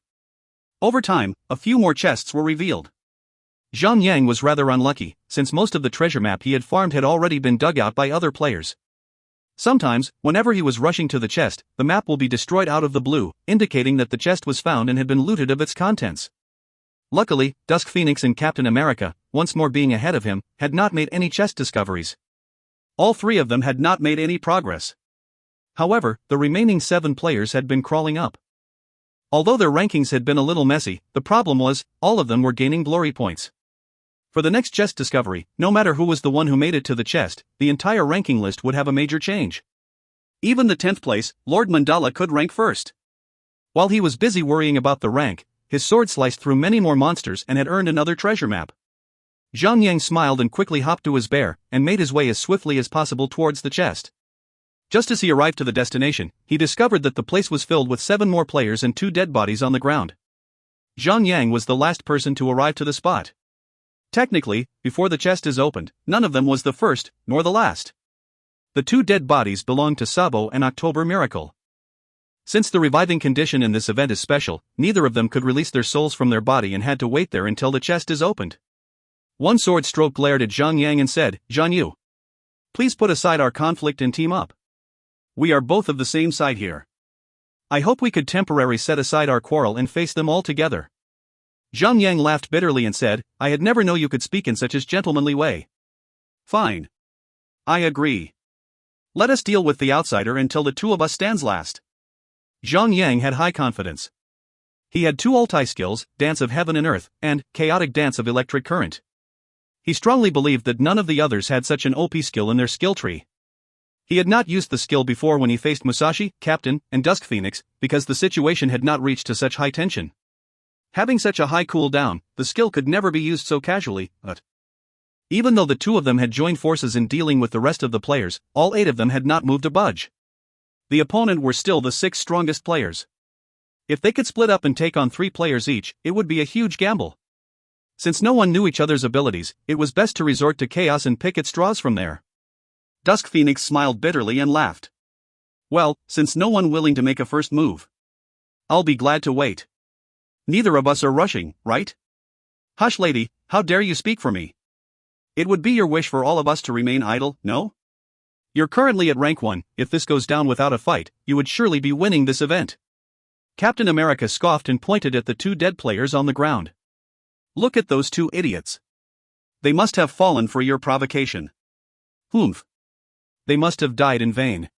Over time, a few more chests were revealed. Zhang was rather unlucky, since most of the treasure map he had farmed had already been dug out by other players. Sometimes, whenever he was rushing to the chest, the map will be destroyed out of the blue, indicating that the chest was found and had been looted of its contents. Luckily, Dusk Phoenix and Captain America, once more being ahead of him, had not made any chest discoveries. All three of them had not made any progress. However, the remaining 7 players had been crawling up. Although their rankings had been a little messy, the problem was, all of them were gaining glory points. For the next chest discovery, no matter who was the one who made it to the chest, the entire ranking list would have a major change. Even the 10th place, Lord Mandala could rank first. While he was busy worrying about the rank, his sword sliced through many more monsters and had earned another treasure map. Zhang smiled and quickly hopped to his bear, and made his way as swiftly as possible towards the chest. Just as he arrived to the destination, he discovered that the place was filled with 7 more players and 2 dead bodies on the ground. Zhang was the last person to arrive to the spot. Technically, before the chest is opened, none of them was the first, nor the last. The 2 dead bodies belonged to Sabo and October Miracle. Since the reviving condition in this event is special, neither of them could release their souls from their body and had to wait there until the chest is opened. One sword stroke glared at Zhang and said, "Zhan Yu, please put aside our conflict and team up. We are both of the same side here. I hope we could temporarily set aside our quarrel and face them all together." Zhang laughed bitterly and said, "I had never known you could speak in such a gentlemanly way." "Fine. I agree. Let us deal with the outsider until the 2 of us stands last." Zhang had high confidence. He had 2 ulti skills, Dance of Heaven and Earth, and Chaotic Dance of Electric Current. He strongly believed that none of the others had such an OP skill in their skill tree. He had not used the skill before when he faced Musashi, Captain, and Dusk Phoenix, because the situation had not reached to such high tension. Having such a high cooldown, the skill could never be used so casually, but even though the 2 of them had joined forces in dealing with the rest of the players, all 8 of them had not moved a budge. The opponent were still the 6 strongest players. If they could split up and take on 3 players each, it would be a huge gamble. Since no one knew each other's abilities, it was best to resort to chaos and pick at straws from there. Dusk Phoenix smiled bitterly and laughed. "Well, since no one willing to make a first move, I'll be glad to wait. Neither of us are rushing, right?" "Hush, lady, how dare you speak for me? It would be your wish for all of us to remain idle, no? You're currently at rank 1, if this goes down without a fight, you would surely be winning this event." Captain America scoffed and pointed at the 2 dead players on the ground. "Look at those 2 idiots. They must have fallen for your provocation." "Humph. They must have died in vain.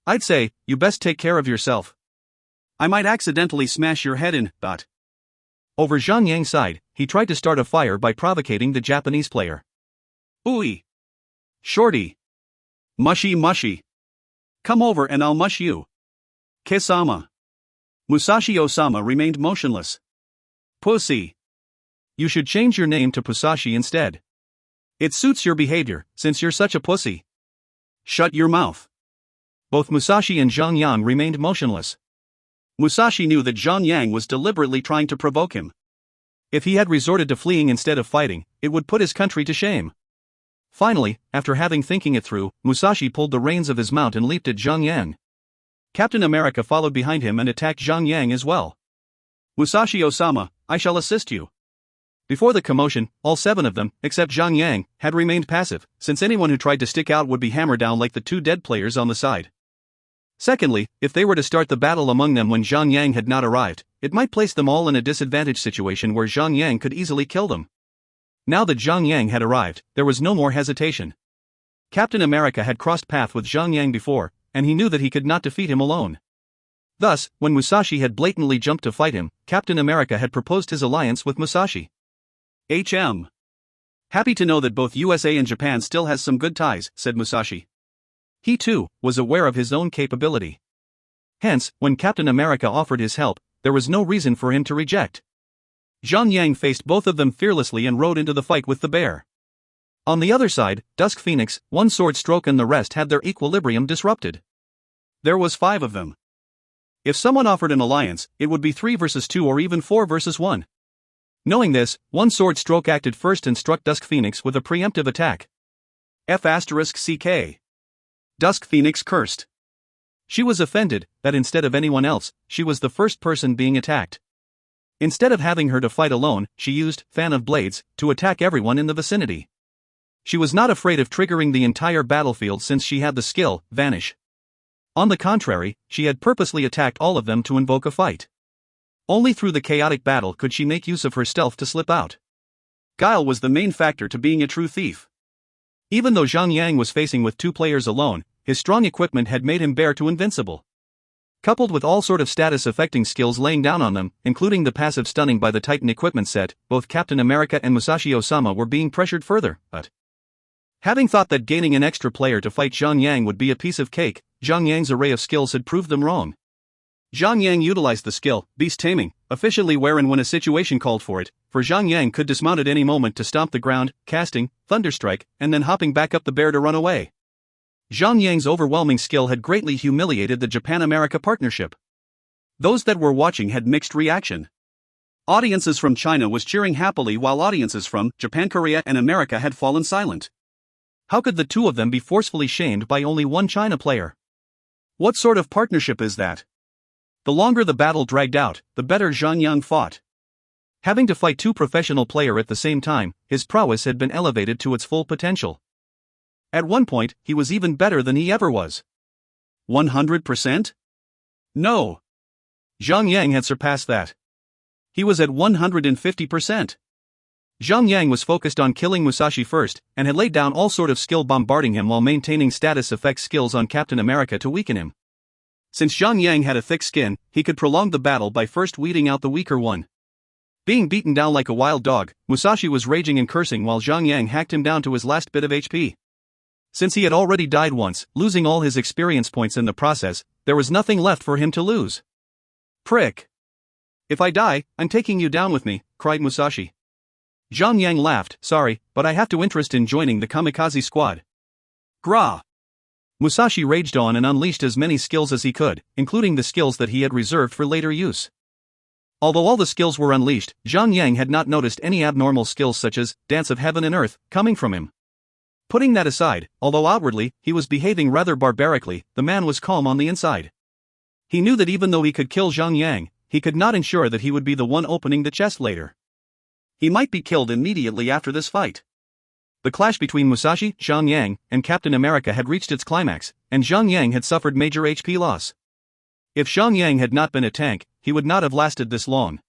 I'd say, you best take care of yourself. I might accidentally smash your head in, but..." Over Zhang side, he tried to start a fire by provocating the Japanese player. "Ooey. Shorty. Mushy mushy. Come over and I'll mush you. Kisama." Musashi Osama remained motionless. "Pussy. You should change your name to Pusashi instead. It suits your behavior, since you're such a pussy." "Shut your mouth." Both Musashi and Zhang remained motionless. Musashi knew that Zhang was deliberately trying to provoke him. If he had resorted to fleeing instead of fighting, it would put his country to shame. Finally, after thinking it through, Musashi pulled the reins of his mount and leaped at Zhang. Captain America followed behind him and attacked Zhang as well. "Musashi Osama, I shall assist you." Before the commotion, all 7 of them, except Zhang, had remained passive, since anyone who tried to stick out would be hammered down like the 2 dead players on the side. Secondly, if they were to start the battle among them when Zhang had not arrived, it might place them all in a disadvantaged situation where Zhang could easily kill them. Now that Zhang had arrived, there was no more hesitation. Captain America had crossed path with Zhang before, and he knew that he could not defeat him alone. Thus, when Musashi had blatantly jumped to fight him, Captain America had proposed his alliance with Musashi. "HM. Happy to know that both USA and Japan still has some good ties," said Musashi. He too was aware of his own capability. Hence, when Captain America offered his help, there was no reason for him to reject. Zhang faced both of them fearlessly and rode into the fight with the bear. On the other side, Dusk Phoenix, 1 sword stroke and the rest had their equilibrium disrupted. There was 5 of them. If someone offered an alliance, it would be 3 versus 2 or even 4 versus 1. Knowing this, one sword stroke acted first and struck Dusk Phoenix with a preemptive attack. F***CK. Dusk Phoenix cursed. She was offended that instead of anyone else, she was the first person being attacked. Instead of having her to fight alone, she used Fan of Blades to attack everyone in the vicinity. She was not afraid of triggering the entire battlefield since she had the skill, Vanish. On the contrary, she had purposely attacked all of them to invoke a fight. Only through the chaotic battle could she make use of her stealth to slip out. Guile was the main factor to being a true thief. Even though Zhang Yang was facing with 2 players alone, his strong equipment had made him bare to invincible. Coupled with all sort of status-affecting skills laying down on them, including the passive stunning by the Titan equipment set, both Captain America and Musashi Osama were being pressured further, but having thought that gaining an extra player to fight Zhang Yang would be a piece of cake, Zhang Yang's array of skills had proved them wrong. Zhang Yang utilized the skill, Beast Taming, efficiently wherein when a situation called for it, for Zhang Yang could dismount at any moment to stomp the ground, casting, Thunderstrike, and then hopping back up the bear to run away. Zhang Yang's overwhelming skill had greatly humiliated the Japan-America partnership. Those that were watching had mixed reaction. Audiences from China was cheering happily while audiences from Japan, Korea, and America had fallen silent. How could the 2 of them be forcefully shamed by only one China player? What sort of partnership is that? The longer the battle dragged out, the better Zhang Yang fought. Having to fight 2 professional players at the same time, his prowess had been elevated to its full potential. At one point, he was even better than he ever was. 100%? No. Zhang Yang had surpassed that. He was at 150%. Zhang Yang was focused on killing Musashi first, and had laid down all sort of skill bombarding him while maintaining status effect skills on Captain America to weaken him. Since Zhang Yang had a thick skin, he could prolong the battle by first weeding out the weaker one. Being beaten down like a wild dog, Musashi was raging and cursing while Zhang Yang hacked him down to his last bit of HP. Since he had already died once, losing all his experience points in the process, there was nothing left for him to lose. Prick. If I die, I'm taking you down with me, cried Musashi. Zhang Yang laughed, sorry, but I have to interest in joining the kamikaze squad. Grah. Musashi raged on and unleashed as many skills as he could, including the skills that he had reserved for later use. Although all the skills were unleashed, Zhang Yang had not noticed any abnormal skills such as Dance of Heaven and Earth coming from him. Putting that aside, although outwardly he was behaving rather barbarically, the man was calm on the inside. He knew that even though he could kill Zhang Yang, he could not ensure that he would be the one opening the chest later. He might be killed immediately after this fight. The clash between Musashi, Zhang Yang, and Captain America had reached its climax, and Zhang Yang had suffered major HP loss. If Zhang Yang had not been a tank, he would not have lasted this long.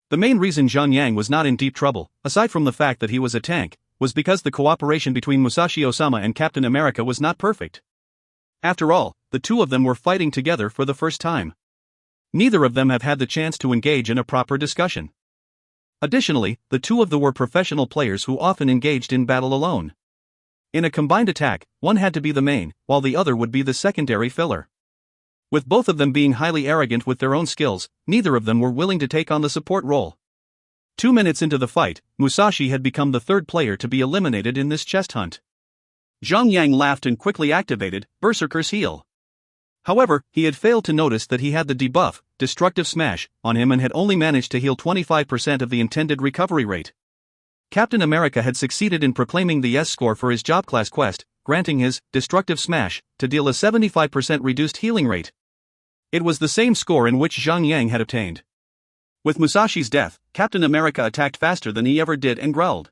The main reason Zhang Yang was not in deep trouble, aside from the fact that he was a tank, was because the cooperation between Musashi Osama and Captain America was not perfect. After all, the 2 of them were fighting together for the first time. Neither of them have had the chance to engage in a proper discussion. Additionally, the 2 of them were professional players who often engaged in battle alone. In a combined attack, one had to be the main, while the other would be the secondary filler. With both of them being highly arrogant with their own skills, neither of them were willing to take on the support role. 2 minutes into the fight, Musashi had become the 3rd player to be eliminated in this chest hunt. Zhang Yang laughed and quickly activated Berserker's Heal. However, he had failed to notice that he had the debuff, Destructive Smash, on him and had only managed to heal 25% of the intended recovery rate. Captain America had succeeded in proclaiming the S score for his job class quest, granting his Destructive Smash to deal a 75% reduced healing rate. It was the same score in which Zhang Yang had obtained. With Musashi's death, Captain America attacked faster than he ever did and growled.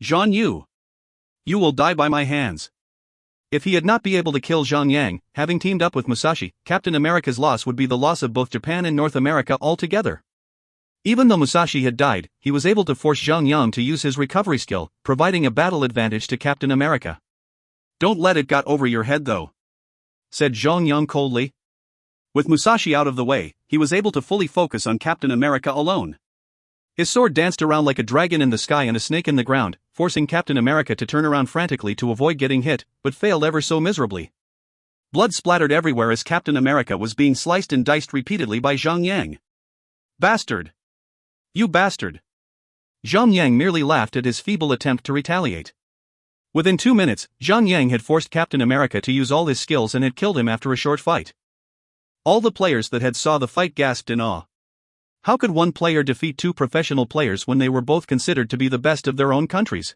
Zhang Yu. You will die by my hands. If he had not been able to kill Zhang Yang, having teamed up with Musashi, Captain America's loss would be the loss of both Japan and North America altogether. Even though Musashi had died, he was able to force Zhang Yang to use his recovery skill, providing a battle advantage to Captain America. Don't let it get over your head though, said Zhang Yang coldly. With Musashi out of the way, he was able to fully focus on Captain America alone. His sword danced around like a dragon in the sky and a snake in the ground, forcing Captain America to turn around frantically to avoid getting hit, but failed ever so miserably. Blood splattered everywhere as Captain America was being sliced and diced repeatedly by Zhang Yang. Bastard! You bastard! Zhang Yang merely laughed at his feeble attempt to retaliate. Within 2 minutes, Zhang Yang had forced Captain America to use all his skills and had killed him after a short fight. All the players that had saw the fight gasped in awe. How could one player defeat two professional players when they were both considered to be the best of their own countries?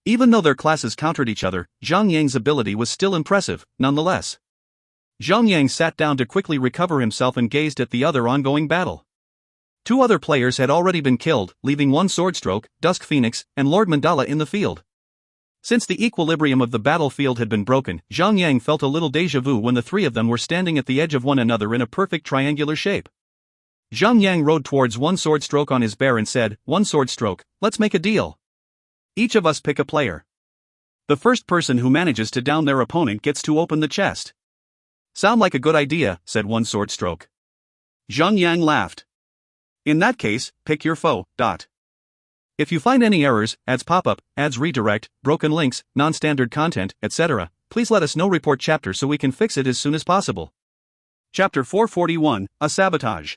Even though their classes countered each other, Zhang Yang's ability was still impressive, nonetheless. Zhang Yang sat down to quickly recover himself and gazed at the other ongoing battle. Two other players had already been killed, leaving one Swordstroke, Dusk Phoenix, and Lord Mandala in the field. Since the equilibrium of the battlefield had been broken, Zhang Yang felt a little déjà vu when the three of them were standing at the edge of one another in a perfect triangular shape. Zhang Yang rode towards one Swordstroke on his bear and said, "One Swordstroke, let's make a deal. Each of us pick a player. The first person who manages to down their opponent gets to open the chest." "Sound like a good idea," said one Swordstroke. Zhang Yang laughed. "In that case, pick your foe. If you find any errors, ads pop-up, ads redirect, broken links, non-standard content, etc., please let us know. Report chapter so we can fix it as soon as possible." Chapter 441, A Sabotage.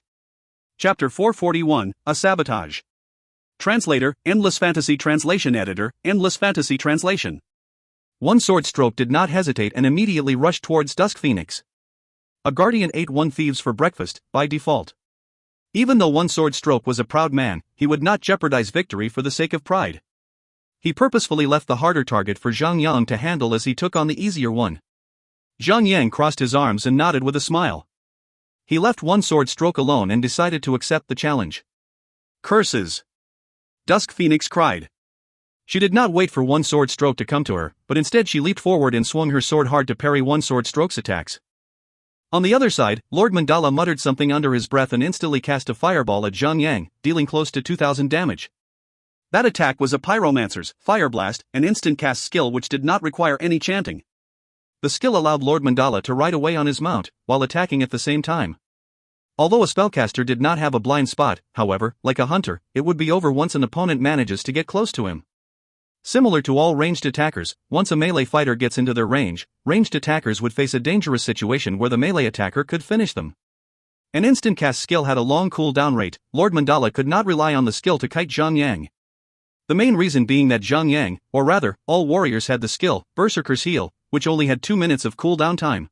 Chapter 441, A Sabotage. Translator, Endless Fantasy Translation Editor, Endless Fantasy Translation. One Swordstroke did not hesitate and immediately rushed towards Dusk Phoenix. A guardian ate one thieves for breakfast, by default. Even though one Swordstroke was a proud man, he would not jeopardize victory for the sake of pride. He purposefully left the harder target for Zhang Yang to handle as he took on the easier one. Zhang Yang crossed his arms and nodded with a smile. He left one Swordstroke alone and decided to accept the challenge. "Curses!" Dusk Phoenix cried. She did not wait for one Swordstroke to come to her, but instead she leaped forward and swung her sword hard to parry one Swordstroke's attacks. On the other side, Lord Mandala muttered something under his breath and instantly cast a fireball at Zhang Yang, dealing close to 2,000 damage. That attack was a Pyromancer's Fire Blast, an instant cast skill which did not require any chanting. The skill allowed Lord Mandala to ride away on his mount, while attacking at the same time. Although a spellcaster did not have a blind spot, however, like a hunter, it would be over once an opponent manages to get close to him. Similar to all ranged attackers, once a melee fighter gets into their range, ranged attackers would face a dangerous situation where the melee attacker could finish them. An instant cast skill had a long cooldown rate. Lord Mandala could not rely on the skill to kite Zhang Yang. The main reason being that Zhang Yang, or rather, all warriors had the skill, Berserker's Heal, which only had 2 minutes of cooldown time.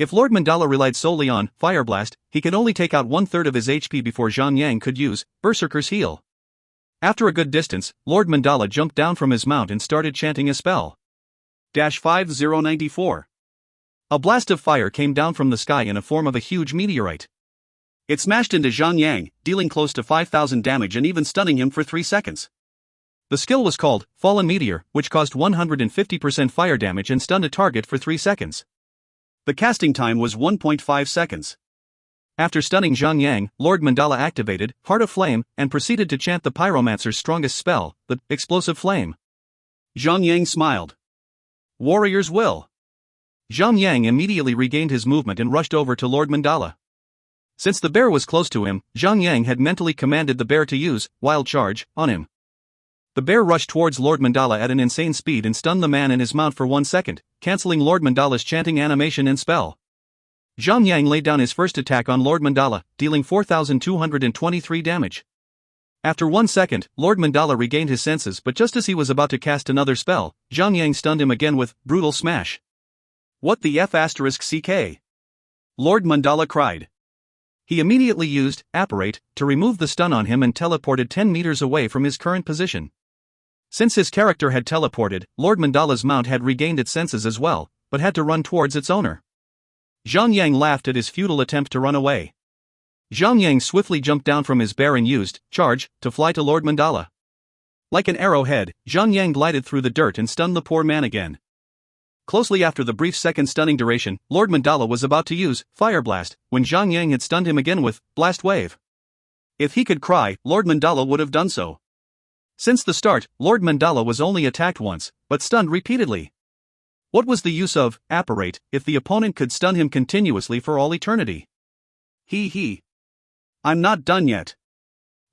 If Lord Mandala relied solely on Fire Blast, he could only take out 1/3 of his HP before Zhang Yang could use Berserker's Heal. After a good distance, Lord Mandala jumped down from his mount and started chanting a spell. 5094. A blast of fire came down from the sky in the form of a huge meteorite. It smashed into Zhang Yang, dealing close to 5,000 damage and even stunning him for 3 seconds. The skill was called Fallen Meteor, which caused 150% fire damage and stunned a target for 3 seconds. The casting time was 1.5 seconds. After stunning Zhang Yang, Lord Mandala activated Heart of Flame and proceeded to chant the Pyromancer's strongest spell, the Explosive Flame. Zhang Yang smiled. "Warrior's Will." Zhang Yang immediately regained his movement and rushed over to Lord Mandala. Since the bear was close to him, Zhang Yang had mentally commanded the bear to use Wild Charge on him. The bear rushed towards Lord Mandala at an insane speed and stunned the man and his mount for 1 second, cancelling Lord Mandala's chanting animation and spell. Zhang Yang laid down his first attack on Lord Mandala, dealing 4,223 damage. After 1 second, Lord Mandala regained his senses, but just as he was about to cast another spell, Zhang Yang stunned him again with Brutal Smash. "What the F***CK? Lord Mandala cried. He immediately used Apparate to remove the stun on him and teleported 10 meters away from his current position. Since his character had teleported, Lord Mandala's mount had regained its senses as well, but had to run towards its owner. Zhang Yang laughed at his futile attempt to run away. Zhang Yang swiftly jumped down from his bear and used Charge to fly to Lord Mandala. Like an arrowhead, Zhang Yang glided through the dirt and stunned the poor man again. Closely after the brief second stunning duration, Lord Mandala was about to use Fire Blast when Zhang Yang had stunned him again with Blast Wave. If he could cry, Lord Mandala would have done so. Since the start, Lord Mandala was only attacked once, but stunned repeatedly. What was the use of Apparate if the opponent could stun him continuously for all eternity? I'm not done yet.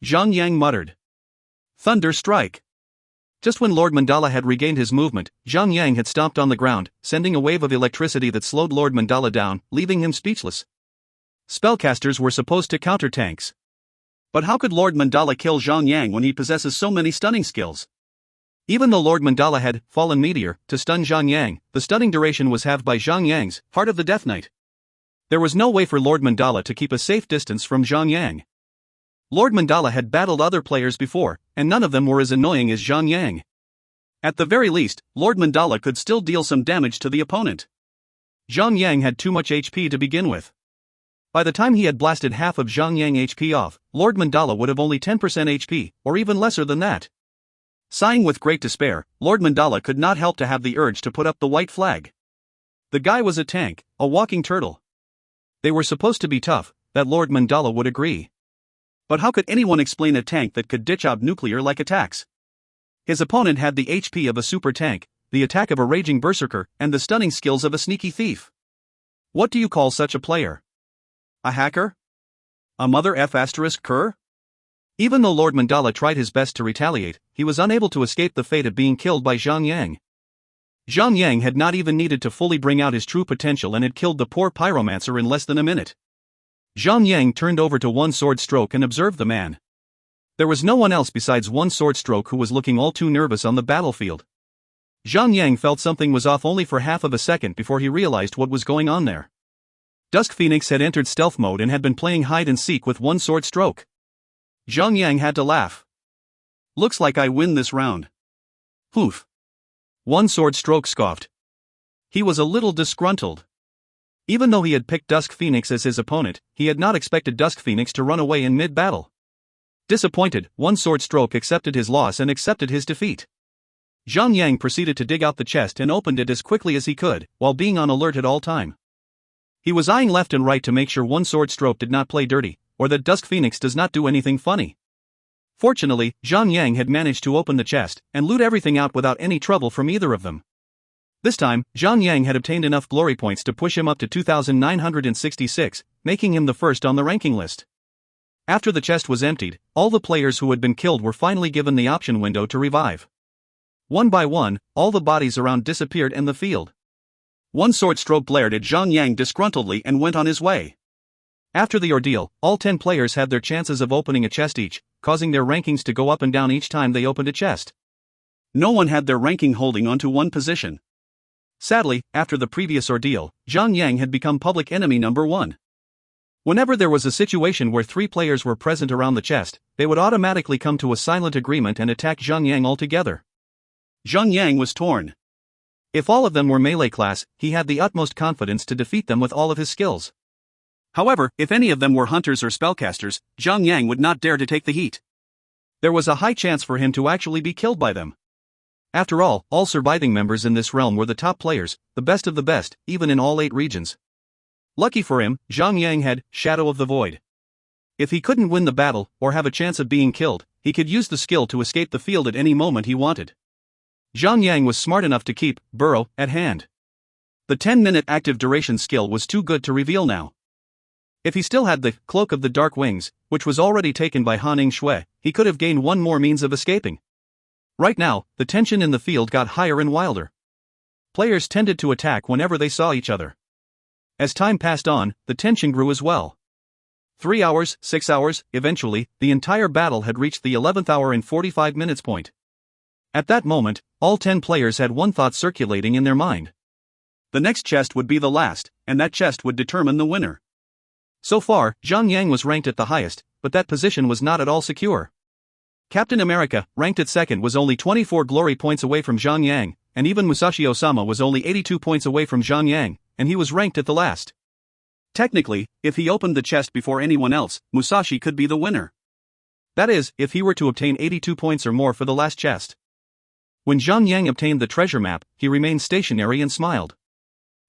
Zhang Yang muttered. Thunder Strike. Just when Lord Mandala had regained his movement, Zhang Yang had stomped on the ground, sending a wave of electricity that slowed Lord Mandala down, leaving him speechless. Spellcasters were supposed to counter tanks. But how could Lord Mandala kill Zhang Yang when he possesses so many stunning skills? Even though Lord Mandala had Fallen Meteor to stun Zhang Yang, the stunning duration was halved by Zhang Yang's Heart of the Death Knight. There was no way for Lord Mandala to keep a safe distance from Zhang Yang. Lord Mandala had battled other players before, and none of them were as annoying as Zhang Yang. At the very least, Lord Mandala could still deal some damage to the opponent. Zhang Yang had too much HP to begin with. By the time he had blasted half of Zhang Yang HP off, Lord Mandala would have only 10% HP, or even lesser than that. Sighing with great despair, Lord Mandala could not help to have the urge to put up the white flag. The guy was a tank, a walking turtle. They were supposed to be tough, that Lord Mandala would agree. But how could anyone explain a tank that could dish out nuclear-like attacks? His opponent had the HP of a super tank, the attack of a raging berserker, and the stunning skills of a sneaky thief. What do you call such a player? A hacker? A mother F***er? Even though Lord Mandala tried his best to retaliate, he was unable to escape the fate of being killed by Zhang Yang. Zhang Yang had not even needed to fully bring out his true potential and had killed the poor pyromancer in less than a minute. Zhang Yang turned over to One Sword Stroke and observed the man. There was no one else besides One Sword Stroke who was looking all too nervous on the battlefield. Zhang Yang felt something was off only for half of a second before he realized what was going on there. Dusk Phoenix had entered stealth mode and had been playing hide-and-seek with One Sword Stroke. Zhang Yang had to laugh. Looks like I win this round. Poof. One Sword Stroke scoffed. He was a little disgruntled. Even though he had picked Dusk Phoenix as his opponent, he had not expected Dusk Phoenix to run away in mid-battle. Disappointed, One Sword Stroke accepted his loss and accepted his defeat. Zhang Yang proceeded to dig out the chest and opened it as quickly as he could, while being on alert at all time. He was eyeing left and right to make sure One Sword Stroke did not play dirty, or that Dusk Phoenix does not do anything funny. Fortunately, Zhang Yang had managed to open the chest and loot everything out without any trouble from either of them. This time, Zhang Yang had obtained enough glory points to push him up to 2,966, making him the first on the ranking list. After the chest was emptied, all the players who had been killed were finally given the option window to revive. One by one, all the bodies around disappeared in the field. One Sword Stroke glared at Zhang Yang disgruntledly and went on his way. After the ordeal, all 10 players had their chances of opening a chest each, causing their rankings to go up and down each time they opened a chest. No one had their ranking holding onto one position. Sadly, after the previous ordeal, Zhang Yang had become public enemy number 1. Whenever there was a situation where 3 players were present around the chest, they would automatically come to a silent agreement and attack Zhang Yang altogether. Zhang Yang was torn. If all of them were melee class, he had the utmost confidence to defeat them with all of his skills. However, if any of them were hunters or spellcasters, Zhang Yang would not dare to take the heat. There was a high chance for him to actually be killed by them. After all surviving members in this realm were the top players, the best of the best, even in all 8 regions. Lucky for him, Zhang Yang had Shadow of the Void. If he couldn't win the battle, or have a chance of being killed, he could use the skill to escape the field at any moment he wanted. Zhang Yang was smart enough to keep Burrow at hand. The 10-minute active duration skill was too good to reveal now. If he still had the Cloak of the Dark Wings, which was already taken by Han Shui, he could have gained one more means of escaping. Right now, the tension in the field got higher and wilder. Players tended to attack whenever they saw each other. As time passed on, the tension grew as well. 3 hours, 6 hours, eventually, the entire battle had reached the 11th hour and 45 minutes point. At that moment, all 10 players had one thought circulating in their mind. The next chest would be the last, and that chest would determine the winner. So far, Zhang Yang was ranked at the highest, but that position was not at all secure. Captain America, ranked at second, was only 24 glory points away from Zhang Yang, and even Musashi Osama was only 82 points away from Zhang Yang, and he was ranked at the last. Technically, if he opened the chest before anyone else, Musashi could be the winner. That is, if he were to obtain 82 points or more for the last chest. When Zhang Yang obtained the treasure map, he remained stationary and smiled.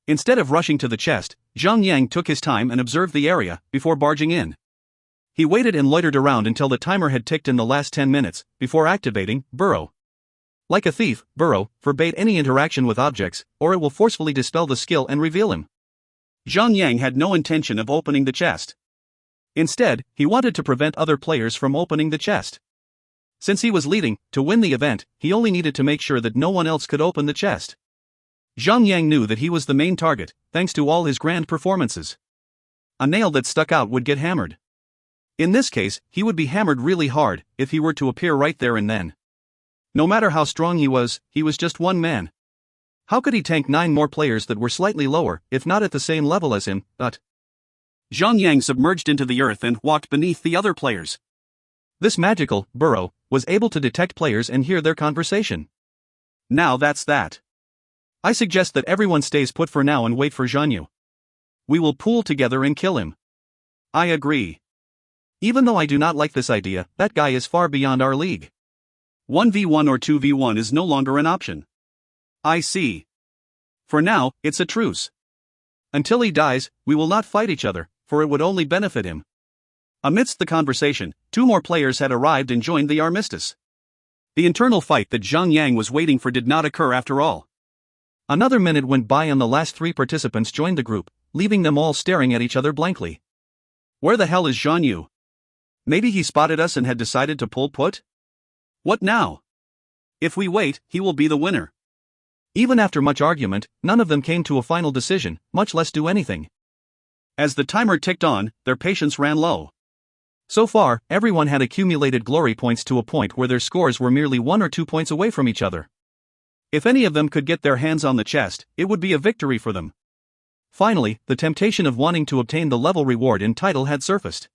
Instead of rushing to the chest, Zhang Yang took his time and observed the area, before barging in. He waited and loitered around until the timer had ticked in the last 10 minutes, before activating Burrow. Like a thief, Burrow forbade any interaction with objects, or it will forcefully dispel the skill and reveal him. Zhang Yang had no intention of opening the chest. Instead, he wanted to prevent other players from opening the chest. Since he was leading, to win the event, he only needed to make sure that no one else could open the chest. Zhang Yang knew that he was the main target, thanks to all his grand performances. A nail that stuck out would get hammered. In this case, he would be hammered really hard if he were to appear right there and then. No matter how strong he was just one man. How could he tank 9 more players that were slightly lower, if not at the same level as him, but... Zhang Yang submerged into the earth and walked beneath the other players. This magical burrow was able to detect players and hear their conversation. Now that's that. I suggest that everyone stays put for now and wait for Zhang. We will pool together and kill him. I agree. Even though I do not like this idea, that guy is far beyond our league. 1v1 or 2v1 is no longer an option. I see. For now, it's a truce. Until he dies, we will not fight each other, for it would only benefit him. Amidst the conversation, 2 more players had arrived and joined the armistice. The internal fight that Zhang was waiting for did not occur after all. Another minute went by and the last 3 participants joined the group, leaving them all staring at each other blankly. Where the hell is Zhang? Maybe he spotted us and had decided to pull put? What now? If we wait, he will be the winner. Even after much argument, none of them came to a final decision, much less do anything. As the timer ticked on, their patience ran low. So far, everyone had accumulated glory points to a point where their scores were merely 1 or 2 points away from each other. If any of them could get their hands on the chest, it would be a victory for them. Finally, the temptation of wanting to obtain the level reward in title had surfaced.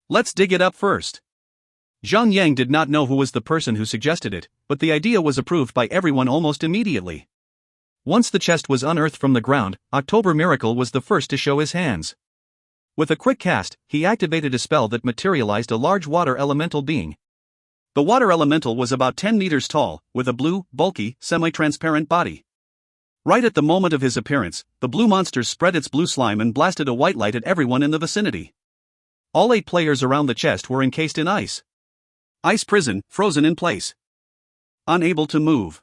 Let's dig it up first. Zhang did not know who was the person who suggested it, but the idea was approved by everyone almost immediately. Once the chest was unearthed from the ground, October Miracle was the first to show his hands. With a quick cast, he activated a spell that materialized a large water elemental being. The water elemental was about 10 meters tall, with a blue, bulky, semi-transparent body. Right at the moment of his appearance, the blue monster spread its blue slime and blasted a white light at everyone in the vicinity. All 8 players around the chest were encased in ice. Ice prison, frozen in place. Unable to move.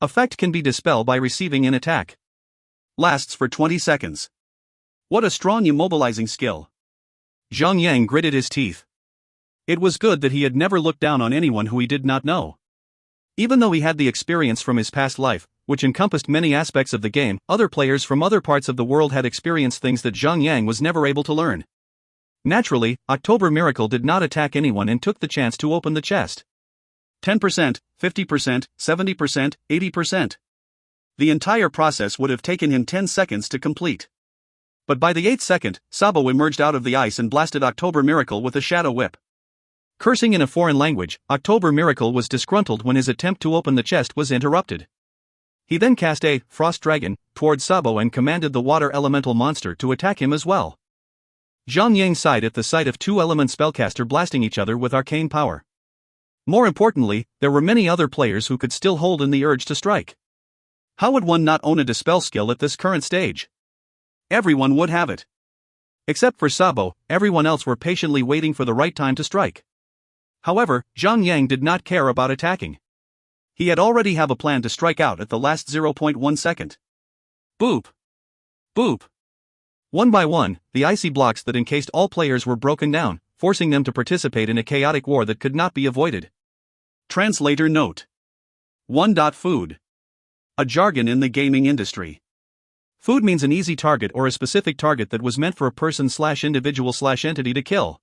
Effect can be dispelled by receiving an attack. Lasts for 20 seconds. What a strong immobilizing skill. Zhang gritted his teeth. It was good that he had never looked down on anyone who he did not know. Even though he had the experience from his past life, which encompassed many aspects of the game, other players from other parts of the world had experienced things that Zhang was never able to learn. Naturally, October Miracle did not attack anyone and took the chance to open the chest. 10%, 50%, 70%, 80%. The entire process would have taken him 10 seconds to complete. But by the 8th second, Sabo emerged out of the ice and blasted October Miracle with a shadow whip. Cursing in a foreign language, October Miracle was disgruntled when his attempt to open the chest was interrupted. He then cast a Frost Dragon toward Sabo and commanded the water elemental monster to attack him as well. Zhang sighed at the sight of 2 element spellcaster blasting each other with arcane power. More importantly, there were many other players who could still hold in the urge to strike. How would one not own a dispel skill at this current stage? Everyone would have it. Except for Sabo, everyone else were patiently waiting for the right time to strike. However, Zhang did not care about attacking. He had already have a plan to strike out at the last 0.1 second. Boop. Boop. One by one, the icy blocks that encased all players were broken down, forcing them to participate in a chaotic war that could not be avoided. Translator note. 1. Food. A jargon in the gaming industry. Food means an easy target or a specific target that was meant for a person/individual/entity to kill.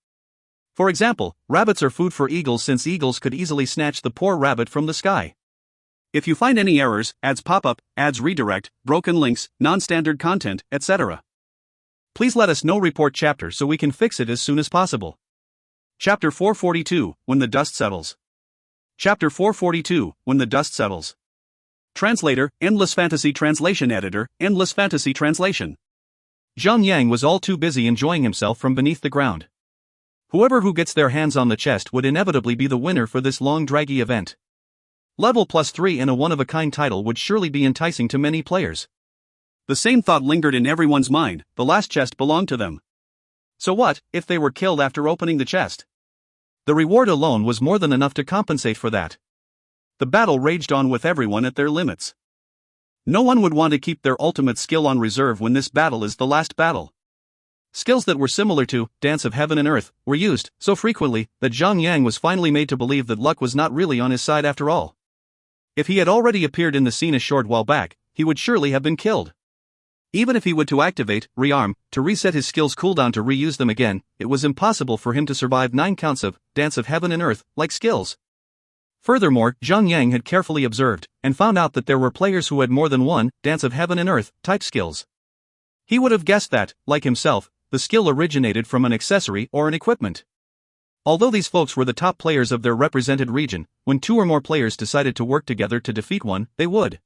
For example, rabbits are food for eagles since eagles could easily snatch the poor rabbit from the sky. If you find any errors, ads pop up, ads redirect, broken links, non-standard content, etc., please let us know. Report chapter so we can fix it as soon as possible. Chapter 442, When the Dust Settles. Chapter 442, When the Dust Settles. Translator, Endless Fantasy Translation Editor, Endless Fantasy Translation. Zhang was all too busy enjoying himself from beneath the ground. Whoever who gets their hands on the chest would inevitably be the winner for this long draggy event. Level +3 and a one-of-a-kind title would surely be enticing to many players. The same thought lingered in everyone's mind, the last chest belonged to them. So what, if they were killed after opening the chest? The reward alone was more than enough to compensate for that. The battle raged on with everyone at their limits. No one would want to keep their ultimate skill on reserve when this battle is the last battle. Skills that were similar to Dance of Heaven and Earth were used so frequently that Zhang was finally made to believe that luck was not really on his side after all. If he had already appeared in the scene a short while back, he would surely have been killed. Even if he would to activate, rearm, to reset his skills cooldown to reuse them again, it was impossible for him to survive 9 counts of Dance of Heaven and Earth like skills. Furthermore, Zhang had carefully observed and found out that there were players who had more than one Dance of Heaven and Earth type skills. He would have guessed that, like himself, the skill originated from an accessory or an equipment. Although these folks were the top players of their represented region, when 2 or more players decided to work together to defeat one, they would.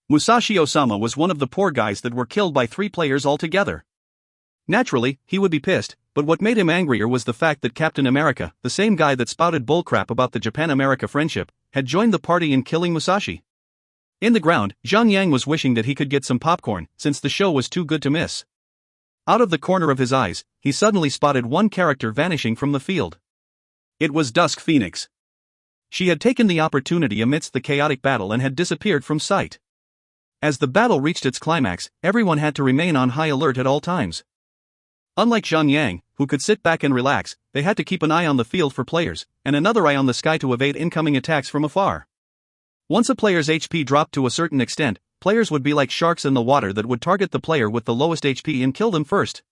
Musashi Osama was one of the poor guys that were killed by 3 players altogether. Naturally, he would be pissed, but what made him angrier was the fact that Captain America, the same guy that spouted bullcrap about the Japan-America friendship, had joined the party in killing Musashi. In the ground, Zhang was wishing that he could get some popcorn, since the show was too good to miss. Out of the corner of his eyes, he suddenly spotted one character vanishing from the field. It was Dusk Phoenix. She had taken the opportunity amidst the chaotic battle and had disappeared from sight. As the battle reached its climax, everyone had to remain on high alert at all times. Unlike Zhang, who could sit back and relax, they had to keep an eye on the field for players, and another eye on the sky to evade incoming attacks from afar. Once a player's HP dropped to a certain extent, players would be like sharks in the water that would target the player with the lowest HP and kill them first.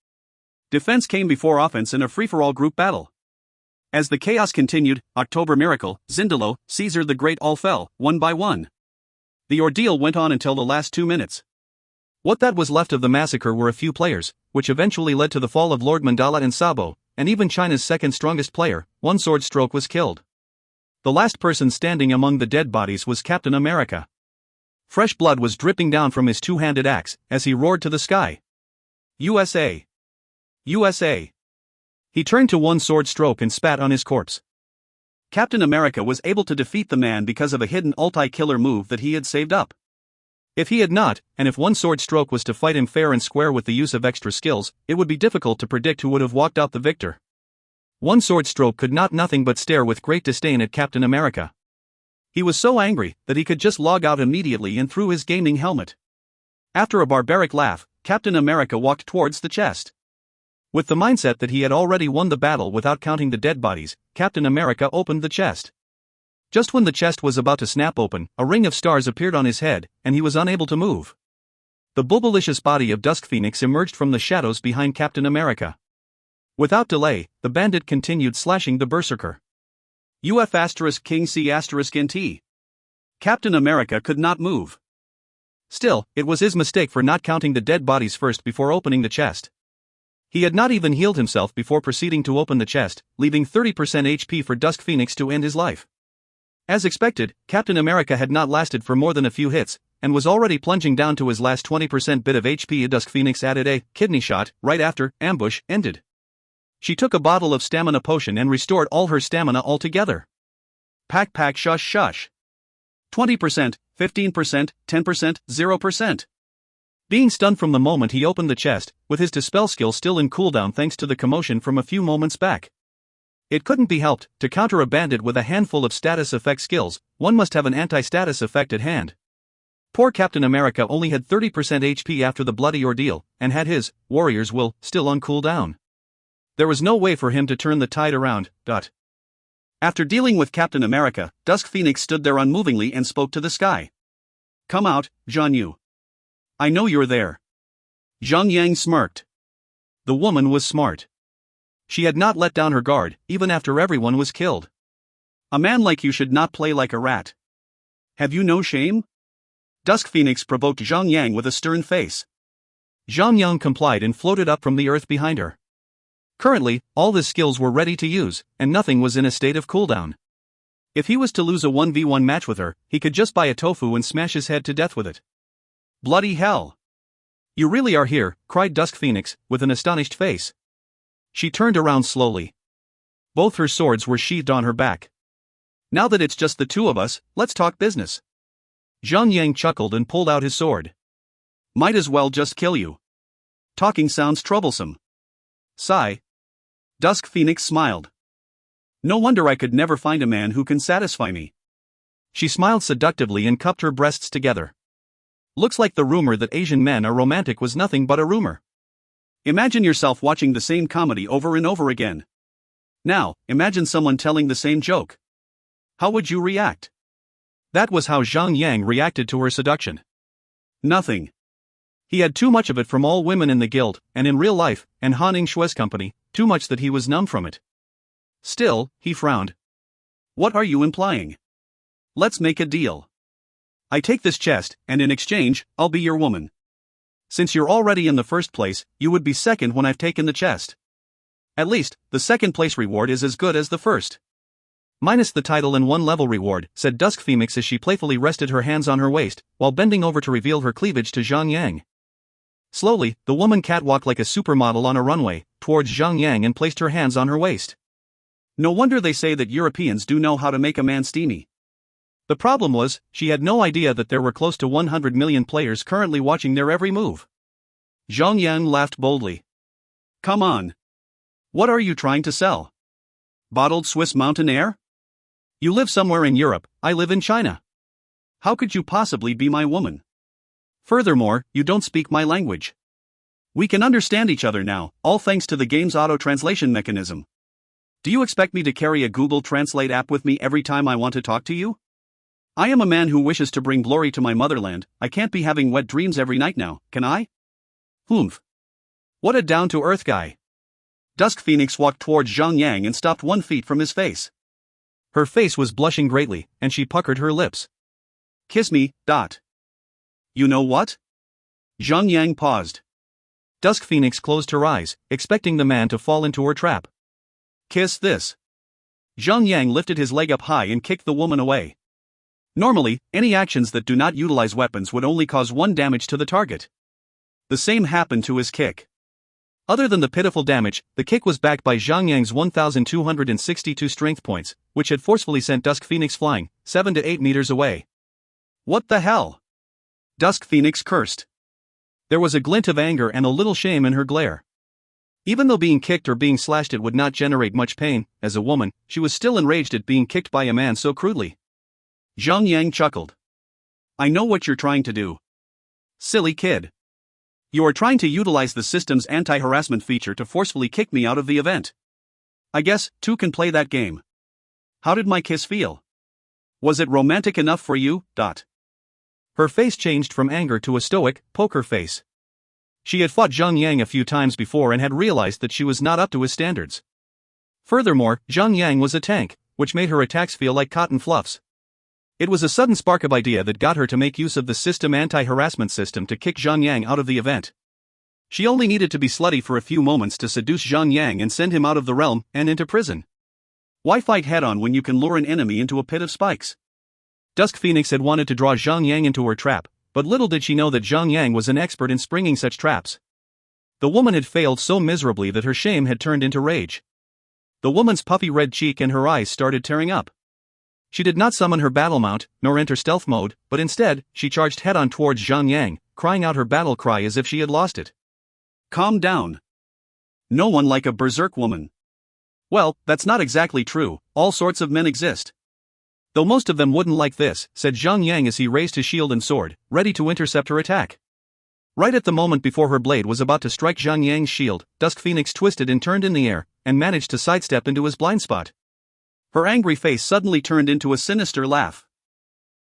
Defense came before offense in a free-for-all group battle. As the chaos continued, October Miracle, Zindalo, Caesar the Great all fell, one by one. The ordeal went on until the last 2 minutes. What that was left of the massacre were a few players, which eventually led to the fall of Lord Mandala and Sabo, and even China's second strongest player, one sword stroke was killed. The last person standing among the dead bodies was Captain America. Fresh blood was dripping down from his 2-handed axe, as he roared to the sky. USA! USA! He turned to one sword stroke and spat on his corpse. Captain America was able to defeat the man because of a hidden ulti-killer move that he had saved up. If he had not, and if one sword stroke was to fight him fair and square with the use of extra skills, it would be difficult to predict who would have walked out the victor. One sword stroke could not nothing but stare with great disdain at Captain America. He was so angry that he could just log out immediately and threw his gaming helmet. After a barbaric laugh, Captain America walked towards the chest. With the mindset that he had already won the battle without counting the dead bodies, Captain America opened the chest. Just when the chest was about to snap open, a ring of stars appeared on his head, and he was unable to move. The bubblicious body of Dusk Phoenix emerged from the shadows behind Captain America. Without delay, the bandit continued slashing the berserker. King C*NT. Captain America could not move. Still, it was his mistake for not counting the dead bodies first before opening the chest. He had not even healed himself before proceeding to open the chest, leaving 30% HP for Dusk Phoenix to end his life. As expected, Captain America had not lasted for more than a few hits, and was already plunging down to his last 20% bit of HP. Dusk Phoenix added a kidney shot right after ambush ended. She took a bottle of stamina potion and restored all her stamina altogether. Pack shush. 20%, 15%, 10%, 0%. Being stunned from the moment he opened the chest, with his dispel skill still in cooldown thanks to the commotion from a few moments back. It couldn't be helped, to counter a bandit with a handful of status effect skills, one must have an anti-status effect at hand. Poor Captain America only had 30% HP after the bloody ordeal, and had his warrior's will still on cooldown. There was no way for him to turn the tide around. After dealing with Captain America, Dusk Phoenix stood there unmovingly and spoke to the sky. "Come out, Zhang Yu. I know you're there." Zhang smirked. The woman was smart. She had not let down her guard, even after everyone was killed. "A man like you should not play like a rat. Have you no shame?" Dusk Phoenix provoked Zhang with a stern face. Zhang complied and floated up from the earth behind her. Currently, all his skills were ready to use, and nothing was in a state of cooldown. If he was to lose a 1v1 match with her, he could just buy a tofu and smash his head to death with it. "Bloody hell! You really are here," cried Dusk Phoenix, with an astonished face. She turned around slowly. Both her swords were sheathed on her back. "Now that it's just the two of us, let's talk business." Zhang chuckled and pulled out his sword. "Might as well just kill you. Talking sounds troublesome." Sigh. Dusk Phoenix smiled. "No wonder I could never find a man who can satisfy me." She smiled seductively and cupped her breasts together. Looks like the rumor that Asian men are romantic was nothing but a rumor. Imagine yourself watching the same comedy over and over again. Now, imagine someone telling the same joke. How would you react? That was how Zhang reacted to her seduction. Nothing. He had too much of it from all women in the guild, and in real life, and Han Yngshue's company, too much that he was numb from it. Still, he frowned. "What are you implying? Let's make a deal. I take this chest, and in exchange, I'll be your woman. Since you're already in the first place, you would be second when I've taken the chest." At least, the second place reward is as good as the first. Minus the title and one level reward, said Dusk Phoenix as she playfully rested her hands on her waist, while bending over to reveal her cleavage to Zhang Yang. Slowly, the woman catwalked like a supermodel on a runway, towards Zhang Yang and placed her hands on her waist. No wonder they say that Europeans do know how to make a man steamy. The problem was, she had no idea that there were close to 100 million players currently watching their every move. Zhang Yang laughed boldly. Come on. What are you trying to sell? Bottled Swiss mountain air? You live somewhere in Europe, I live in China. How could you possibly be my woman? Furthermore, you don't speak my language. We can understand each other now, all thanks to the game's auto-translation mechanism. Do you expect me to carry a Google Translate app with me every time I want to talk to you? I am a man who wishes to bring glory to my motherland. I can't be having wet dreams every night now, can I? Humph. What a down-to-earth guy. Dusk Phoenix walked towards Zhang Yang and stopped 1 foot from his face. Her face was blushing greatly, and she puckered her lips. Kiss me, dot. You know what? Zhang Yang paused. Dusk Phoenix closed her eyes, expecting the man to fall into her trap. Kiss this. Zhang Yang lifted his leg up high and kicked the woman away. Normally, any actions that do not utilize weapons would only cause 1 damage to the target. The same happened to his kick. Other than the pitiful damage, the kick was backed by Zhang Yang's 1,262 strength points, which had forcefully sent Dusk Phoenix flying 7 to 8 meters away. What the hell? Dusk Phoenix cursed. There was a glint of anger and a little shame in her glare. Even though being kicked or being slashed it would not generate much pain, as a woman, she was still enraged at being kicked by a man so crudely. Zhang Yang chuckled. I know what you're trying to do. Silly kid. You are trying to utilize the system's anti-harassment feature to forcefully kick me out of the event. I guess, two can play that game. How did my kiss feel? Was it romantic enough for you, dot? Her face changed from anger to a stoic, poker face. She had fought Zhang Yang a few times before and had realized that she was not up to his standards. Furthermore, Zhang Yang was a tank, which made her attacks feel like cotton fluffs. It was a sudden spark of idea that got her to make use of the system anti-harassment system to kick Zhang Yang out of the event. She only needed to be slutty for a few moments to seduce Zhang Yang and send him out of the realm and into prison. Why fight head-on when you can lure an enemy into a pit of spikes? Dusk Phoenix had wanted to draw Zhang Yang into her trap, but little did she know that Zhang Yang was an expert in springing such traps. The woman had failed so miserably that her shame had turned into rage. The woman's puffy red cheek and her eyes started tearing up. She did not summon her battle mount, nor enter stealth mode, but instead, she charged head-on towards Zhang Yang, crying out her battle cry as if she had lost it. Calm down. No one like a berserk woman. Well, that's not exactly true, all sorts of men exist. Though most of them wouldn't like this, said Zhang Yang as he raised his shield and sword, ready to intercept her attack. Right at the moment before her blade was about to strike Zhang Yang's shield, Dusk Phoenix twisted and turned in the air, and managed to sidestep into his blind spot. Her angry face suddenly turned into a sinister laugh.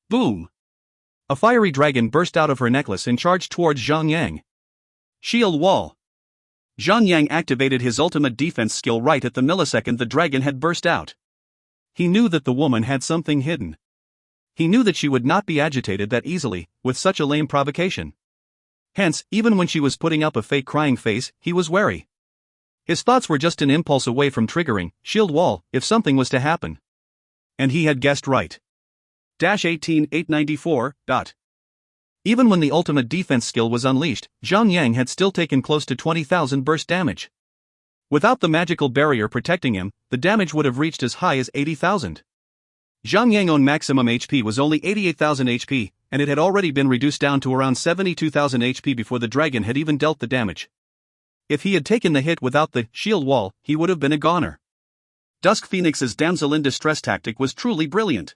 Boom! A fiery dragon burst out of her necklace and charged towards Zhang Yang. Shield wall. Zhang Yang activated his ultimate defense skill right at the millisecond the dragon had burst out. He knew that the woman had something hidden. He knew that she would not be agitated that easily, with such a lame provocation. Hence, even when she was putting up a fake crying face, he was wary. His thoughts were just an impulse away from triggering shield wall if something was to happen. And he had guessed right. 18894. Even when the ultimate defense skill was unleashed, Zhang Yang had still taken close to 20,000 burst damage. Without the magical barrier protecting him, the damage would have reached as high as 80,000. Zhang Yang's own maximum HP was only 88,000 HP, and it had already been reduced down to around 72,000 HP before the dragon had even dealt the damage. If he had taken the hit without the shield wall, he would have been a goner. Dusk Phoenix's damsel in distress tactic was truly brilliant.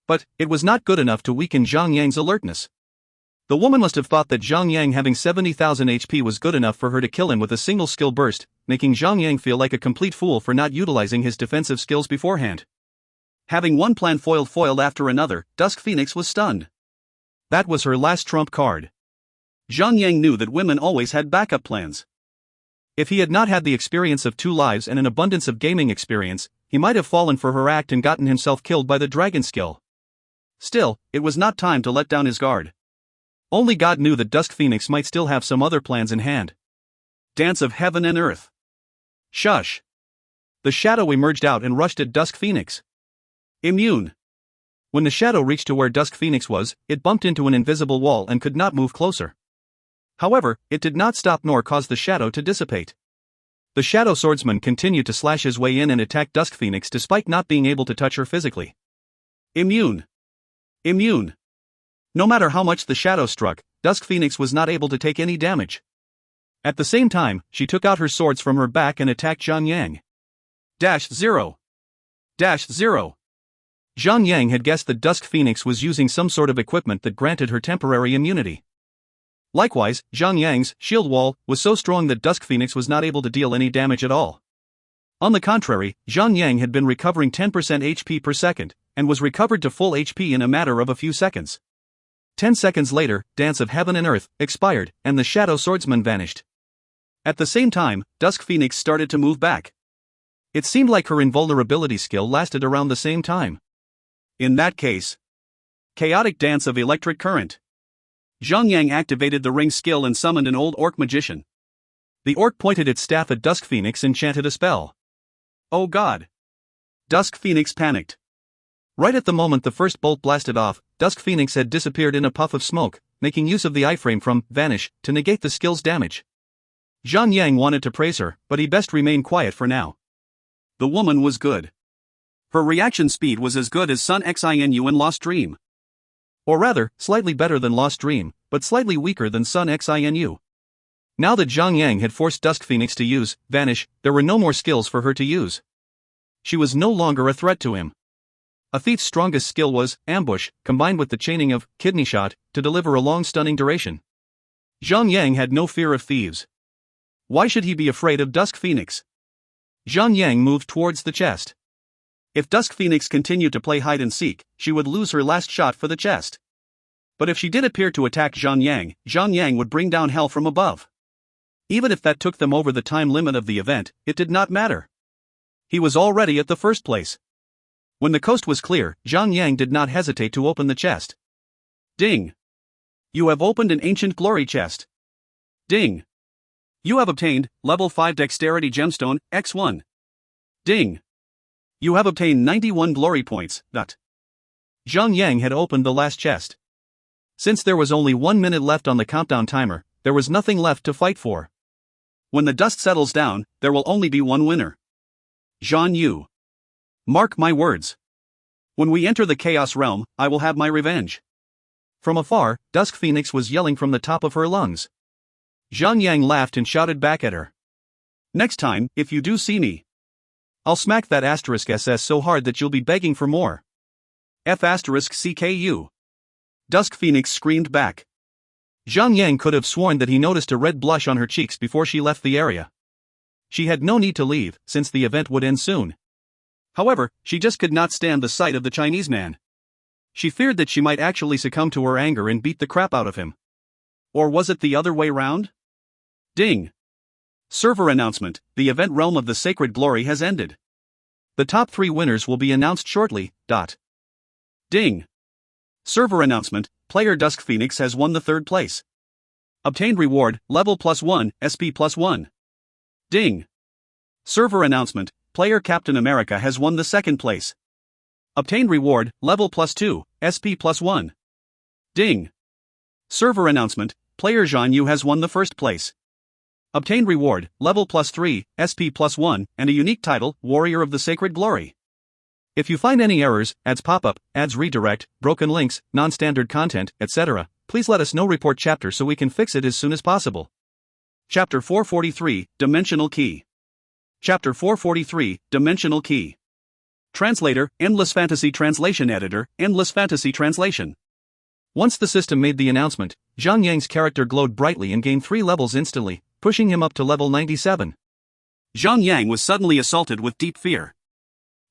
But it was not good enough to weaken Zhang Yang's alertness. The woman must have thought that Zhang Yang having 70,000 HP was good enough for her to kill him with a single skill burst, making Zhang Yang feel like a complete fool for not utilizing his defensive skills beforehand. Having one plan foiled after another, Dusk Phoenix was stunned. That was her last trump card. Zhang Yang knew that women always had backup plans. If he had not had the experience of 2 lives and an abundance of gaming experience, he might have fallen for her act and gotten himself killed by the dragon skill. Still, it was not time to let down his guard. Only God knew that Dusk Phoenix might still have some other plans in hand. Dance of heaven and earth. Shush. The shadow emerged out and rushed at Dusk Phoenix. Immune. When the shadow reached to where Dusk Phoenix was, it bumped into an invisible wall and could not move closer. However, it did not stop nor cause the shadow to dissipate. The shadow swordsman continued to slash his way in and attack Dusk Phoenix despite not being able to touch her physically. Immune. Immune. No matter how much the shadow struck, Dusk Phoenix was not able to take any damage. At the same time, she took out her swords from her back and attacked Zhang Yang. -0. -0. Zhang Yang had guessed that Dusk Phoenix was using some sort of equipment that granted her temporary immunity. Likewise, Zhang Yang's shield wall was so strong that Dusk Phoenix was not able to deal any damage at all. On the contrary, Zhang Yang had been recovering 10% HP per second, and was recovered to full HP in a matter of a few seconds. 10 seconds later, Dance of Heaven and Earth expired, and the Shadow Swordsman vanished. At the same time, Dusk Phoenix started to move back. It seemed like her invulnerability skill lasted around the same time. In that case, Chaotic Dance of Electric Current. Zhang Yang activated the ring skill and summoned an old orc magician. The orc pointed its staff at Dusk Phoenix and chanted a spell. Oh God! Dusk Phoenix panicked. Right at the moment the first bolt blasted off, Dusk Phoenix had disappeared in a puff of smoke, making use of the iframe from Vanish to negate the skill's damage. Zhang Yang wanted to praise her, but he best remain quiet for now. The woman was good. Her reaction speed was as good as Sun Xinu in Lost Dream. Or rather, slightly better than Lost Dream, but slightly weaker than Sun Xinu. Now that Zhang Yang had forced Dusk Phoenix to use Vanish, there were no more skills for her to use. She was no longer a threat to him. A thief's strongest skill was Ambush, combined with the chaining of Kidney Shot to deliver a long stunning duration. Zhang Yang had no fear of thieves. Why should he be afraid of Dusk Phoenix? Zhang Yang moved towards the chest. If Dusk Phoenix continued to play hide and seek, she would lose her last shot for the chest. But if she did appear to attack Zhang Yang would bring down hell from above. Even if that took them over the time limit of the event, it did not matter. He was already at the first place. When the coast was clear, Zhang Yang did not hesitate to open the chest. Ding! You have opened an ancient glory chest. Ding! You have obtained level 5 dexterity gemstone, X1. Ding! You have obtained 91 glory points. Zhang Yang had opened the last chest. Since there was only 1 minute left on the countdown timer, there was nothing left to fight for. When the dust settles down, there will only be one winner. Zhan Yu. Mark my words. When we enter the Chaos Realm, I will have my revenge. From afar, Dusk Phoenix was yelling from the top of her lungs. Zhang Yang laughed and shouted back at her. Next time, if you do see me, I'll smack that *SS so hard that you'll be begging for more. F*CKU. Dusk Phoenix screamed back. Zhang Yang could have sworn that he noticed a red blush on her cheeks before she left the area. She had no need to leave, since the event would end soon. However, she just could not stand the sight of the Chinese man. She feared that she might actually succumb to her anger and beat the crap out of him. Or was it the other way round? Ding! Server announcement: the event Realm of the Sacred Glory has ended. The top 3 winners will be announced shortly. Ding! Server announcement: player Dusk Phoenix has won the 3rd place. Obtained reward, level +1, SP +1. Ding! Server announcement: player Captain America has won the 2nd place. Obtained reward, level +2, SP +1. Ding! Server announcement: player Zhan Yu has won the 1st place. Obtained reward, level +3, SP +1, and a unique title, Warrior of the Sacred Glory. If you find any errors, ads pop up, ads redirect, broken links, non-standard content, etc., please let us know. Report chapter so we can fix it as soon as possible. Chapter 443, Dimensional Key. Chapter 443, Dimensional Key. Translator, Endless Fantasy Translation Editor, Endless Fantasy Translation. Once the system made the announcement, Zhang Yang's character glowed brightly and gained 3 levels instantly, pushing him up to level 97. Zhang Yang was suddenly assaulted with deep fear.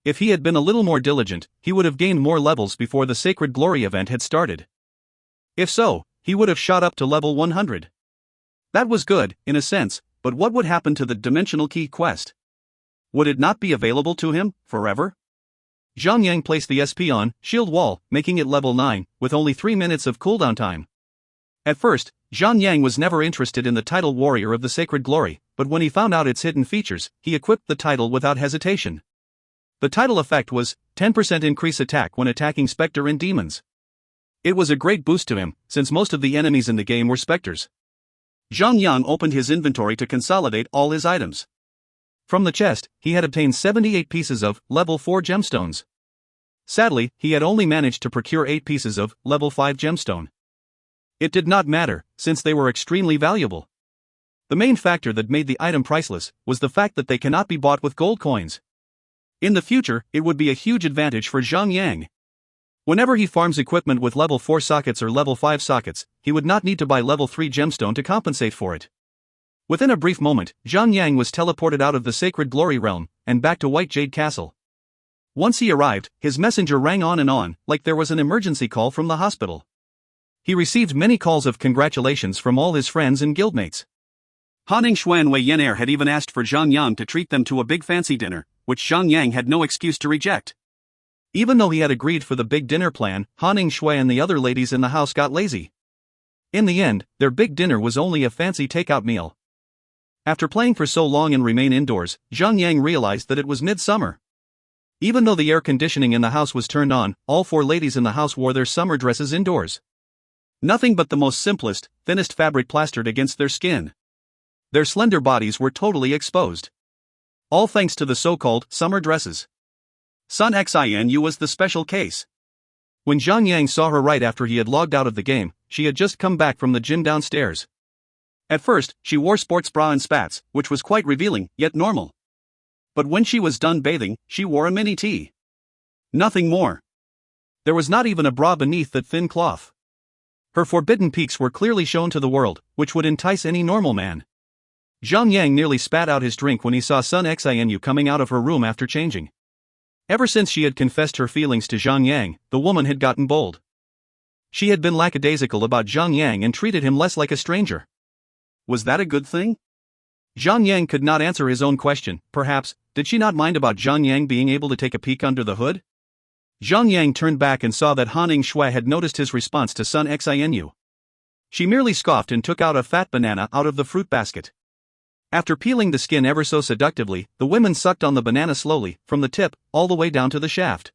If he had been a little more diligent, he would have gained more levels before the Sacred Glory event had started. If so, he would have shot up to level 100. That was good, in a sense, but what would happen to the Dimensional Key quest? Would it not be available to him, forever? Zhang Yang placed the SP on Shield Wall, making it level 9, with only 3 minutes of cooldown time. At first, Zhang Yang was never interested in the title Warrior of the Sacred Glory, but when he found out its hidden features, he equipped the title without hesitation. The title effect was 10% increase attack when attacking Spectre and demons. It was a great boost to him, since most of the enemies in the game were specters. Zhang opened his inventory to consolidate all his items. From the chest, he had obtained 78 pieces of level 4 gemstones. Sadly, he had only managed to procure 8 pieces of level 5 gemstone. It did not matter, since they were extremely valuable. The main factor that made the item priceless was the fact that they cannot be bought with gold coins. In the future, it would be a huge advantage for Zhang. Whenever he farms equipment with level 4 sockets or level 5 sockets, he would not need to buy level 3 gemstone to compensate for it. Within a brief moment, Zhang was teleported out of the Sacred Glory Realm, and back to White Jade Castle. Once he arrived, his messenger rang on, like there was an emergency call from the hospital. He received many calls of congratulations from all his friends and guildmates. Hanning Shui and Wei Yan'er had even asked for Zhang to treat them to a big fancy dinner, which Zhang had no excuse to reject. Even though he had agreed for the big dinner plan, Hanning Shui and the other ladies in the house got lazy. In the end, their big dinner was only a fancy takeout meal. After playing for so long and remain indoors, Zhang realized that it was midsummer. Even though the air conditioning in the house was turned on, all 4 ladies in the house wore their summer dresses indoors. Nothing but the most simplest, thinnest fabric plastered against their skin. Their slender bodies were totally exposed. All thanks to the so-called summer dresses. Sun Xianyu was the special case. When Zhang saw her right after he had logged out of the game, she had just come back from the gym downstairs. At first, she wore sports bra and spats, which was quite revealing, yet normal. But when she was done bathing, she wore a mini tee. Nothing more. There was not even a bra beneath that thin cloth. Her forbidden peaks were clearly shown to the world, which would entice any normal man. Zhang nearly spat out his drink when he saw Sun Xianyu coming out of her room after changing. Ever since she had confessed her feelings to Zhang, the woman had gotten bold. She had been lackadaisical about Zhang and treated him less like a stranger. Was that a good thing? Zhang could not answer his own question. Perhaps, did she not mind about Zhang being able to take a peek under the hood? Zhang turned back and saw that Hanning Shui had noticed his response to Sun Xianyu. She merely scoffed and took out a fat banana out of the fruit basket. After peeling the skin ever so seductively, the women sucked on the banana slowly, from the tip, all the way down to the shaft.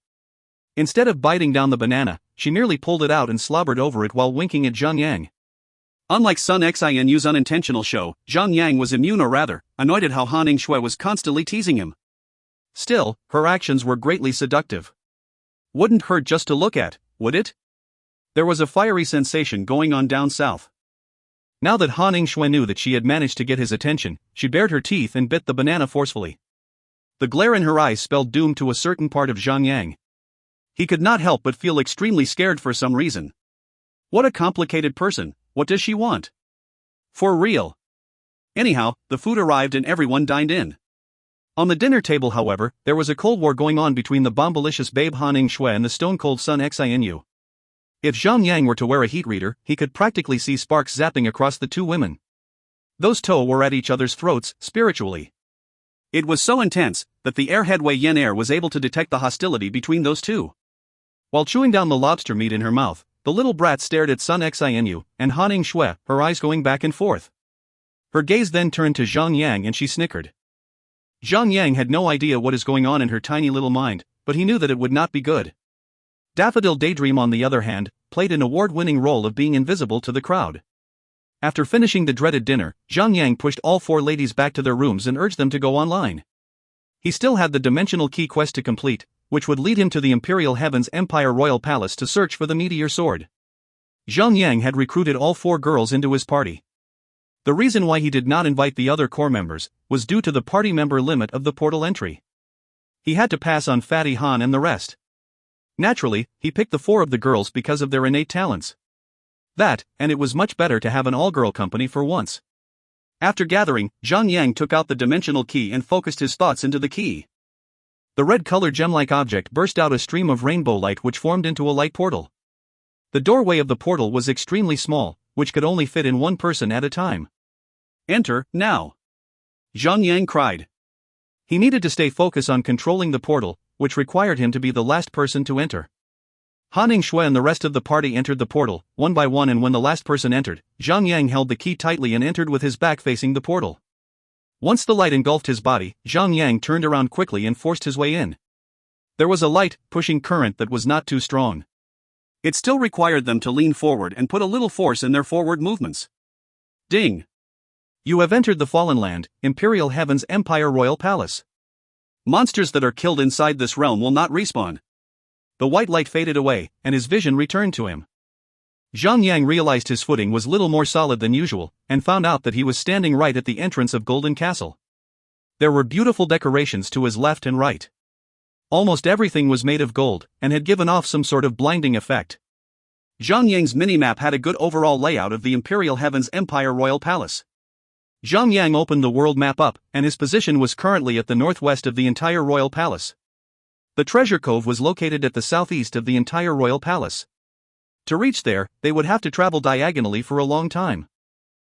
Instead of biting down the banana, she merely pulled it out and slobbered over it while winking at Zhang. Unlike Sun Xianyu's unintentional show, Zhang was immune, or rather, annoyed at how Hanning Shui was constantly teasing him. Still, her actions were greatly seductive. Wouldn't hurt just to look at, would it? There was a fiery sensation going on down south. Now that Hanning Shui knew that she had managed to get his attention, she bared her teeth and bit the banana forcefully. The glare in her eyes spelled doom to a certain part of Zhang. He could not help but feel extremely scared for some reason. What a complicated person. What does she want? For real. Anyhow, the food arrived and everyone dined in. On the dinner table, however, there was a cold war going on between the bombalicious babe Hanning Shui and the stone-cold Sun Xianyu. If Zhang were to wear a heat reader, he could practically see sparks zapping across the two women. Those two were at each other's throats, spiritually. It was so intense that the airhead Wei Yan'er was able to detect the hostility between those two. While chewing down the lobster meat in her mouth, the little brat stared at Sun Xianyu and Hanning Shui, her eyes going back and forth. Her gaze then turned to Zhang and she snickered. Zhang had no idea what is going on in her tiny little mind, but he knew that it would not be good. Daffodil Daydream, on the other hand, played an award-winning role of being invisible to the crowd. After finishing the dreaded dinner, Zhang pushed all 4 ladies back to their rooms and urged them to go online. He still had the dimensional key quest to complete, which would lead him to the Imperial Heavens Empire Royal Palace to search for the meteor sword. Zhang had recruited all 4 girls into his party. The reason why he did not invite the other core members was due to the party member limit of the portal entry. He had to pass on Fatty Han and the rest. Naturally, he picked the 4 of the girls because of their innate talents. That, and it was much better to have an all-girl company for once. After gathering, Zhang took out the dimensional key and focused his thoughts into the key. The red-colored gem-like object burst out a stream of rainbow light which formed into a light portal. The doorway of the portal was extremely small, which could only fit in 1 person at a time. Enter, now! Zhang cried. He needed to stay focused on controlling the portal, which required him to be the last person to enter. Hanning Shui and the rest of the party entered the portal, one by one, and when the last person entered, Zhang held the key tightly and entered with his back facing the portal. Once the light engulfed his body, Zhang Yang turned around quickly and forced his way in. There was a light, pushing current that was not too strong. It still required them to lean forward and put a little force in their forward movements. Ding! You have entered the Fallen Land, Imperial Heaven's Empire Royal Palace. Monsters that are killed inside this realm will not respawn. The white light faded away, and his vision returned to him. Zhang Yang realized his footing was little more solid than usual, and found out that he was standing right at the entrance of Golden Castle. There were beautiful decorations to his left and right. Almost everything was made of gold, and had given off some sort of blinding effect. Zhang Yang's minimap had a good overall layout of the Imperial Heaven's Empire Royal Palace. Zhang Yang opened the world map up, and his position was currently at the northwest of the entire Royal Palace. The treasure cove was located at the southeast of the entire Royal Palace. To reach there, they would have to travel diagonally for a long time.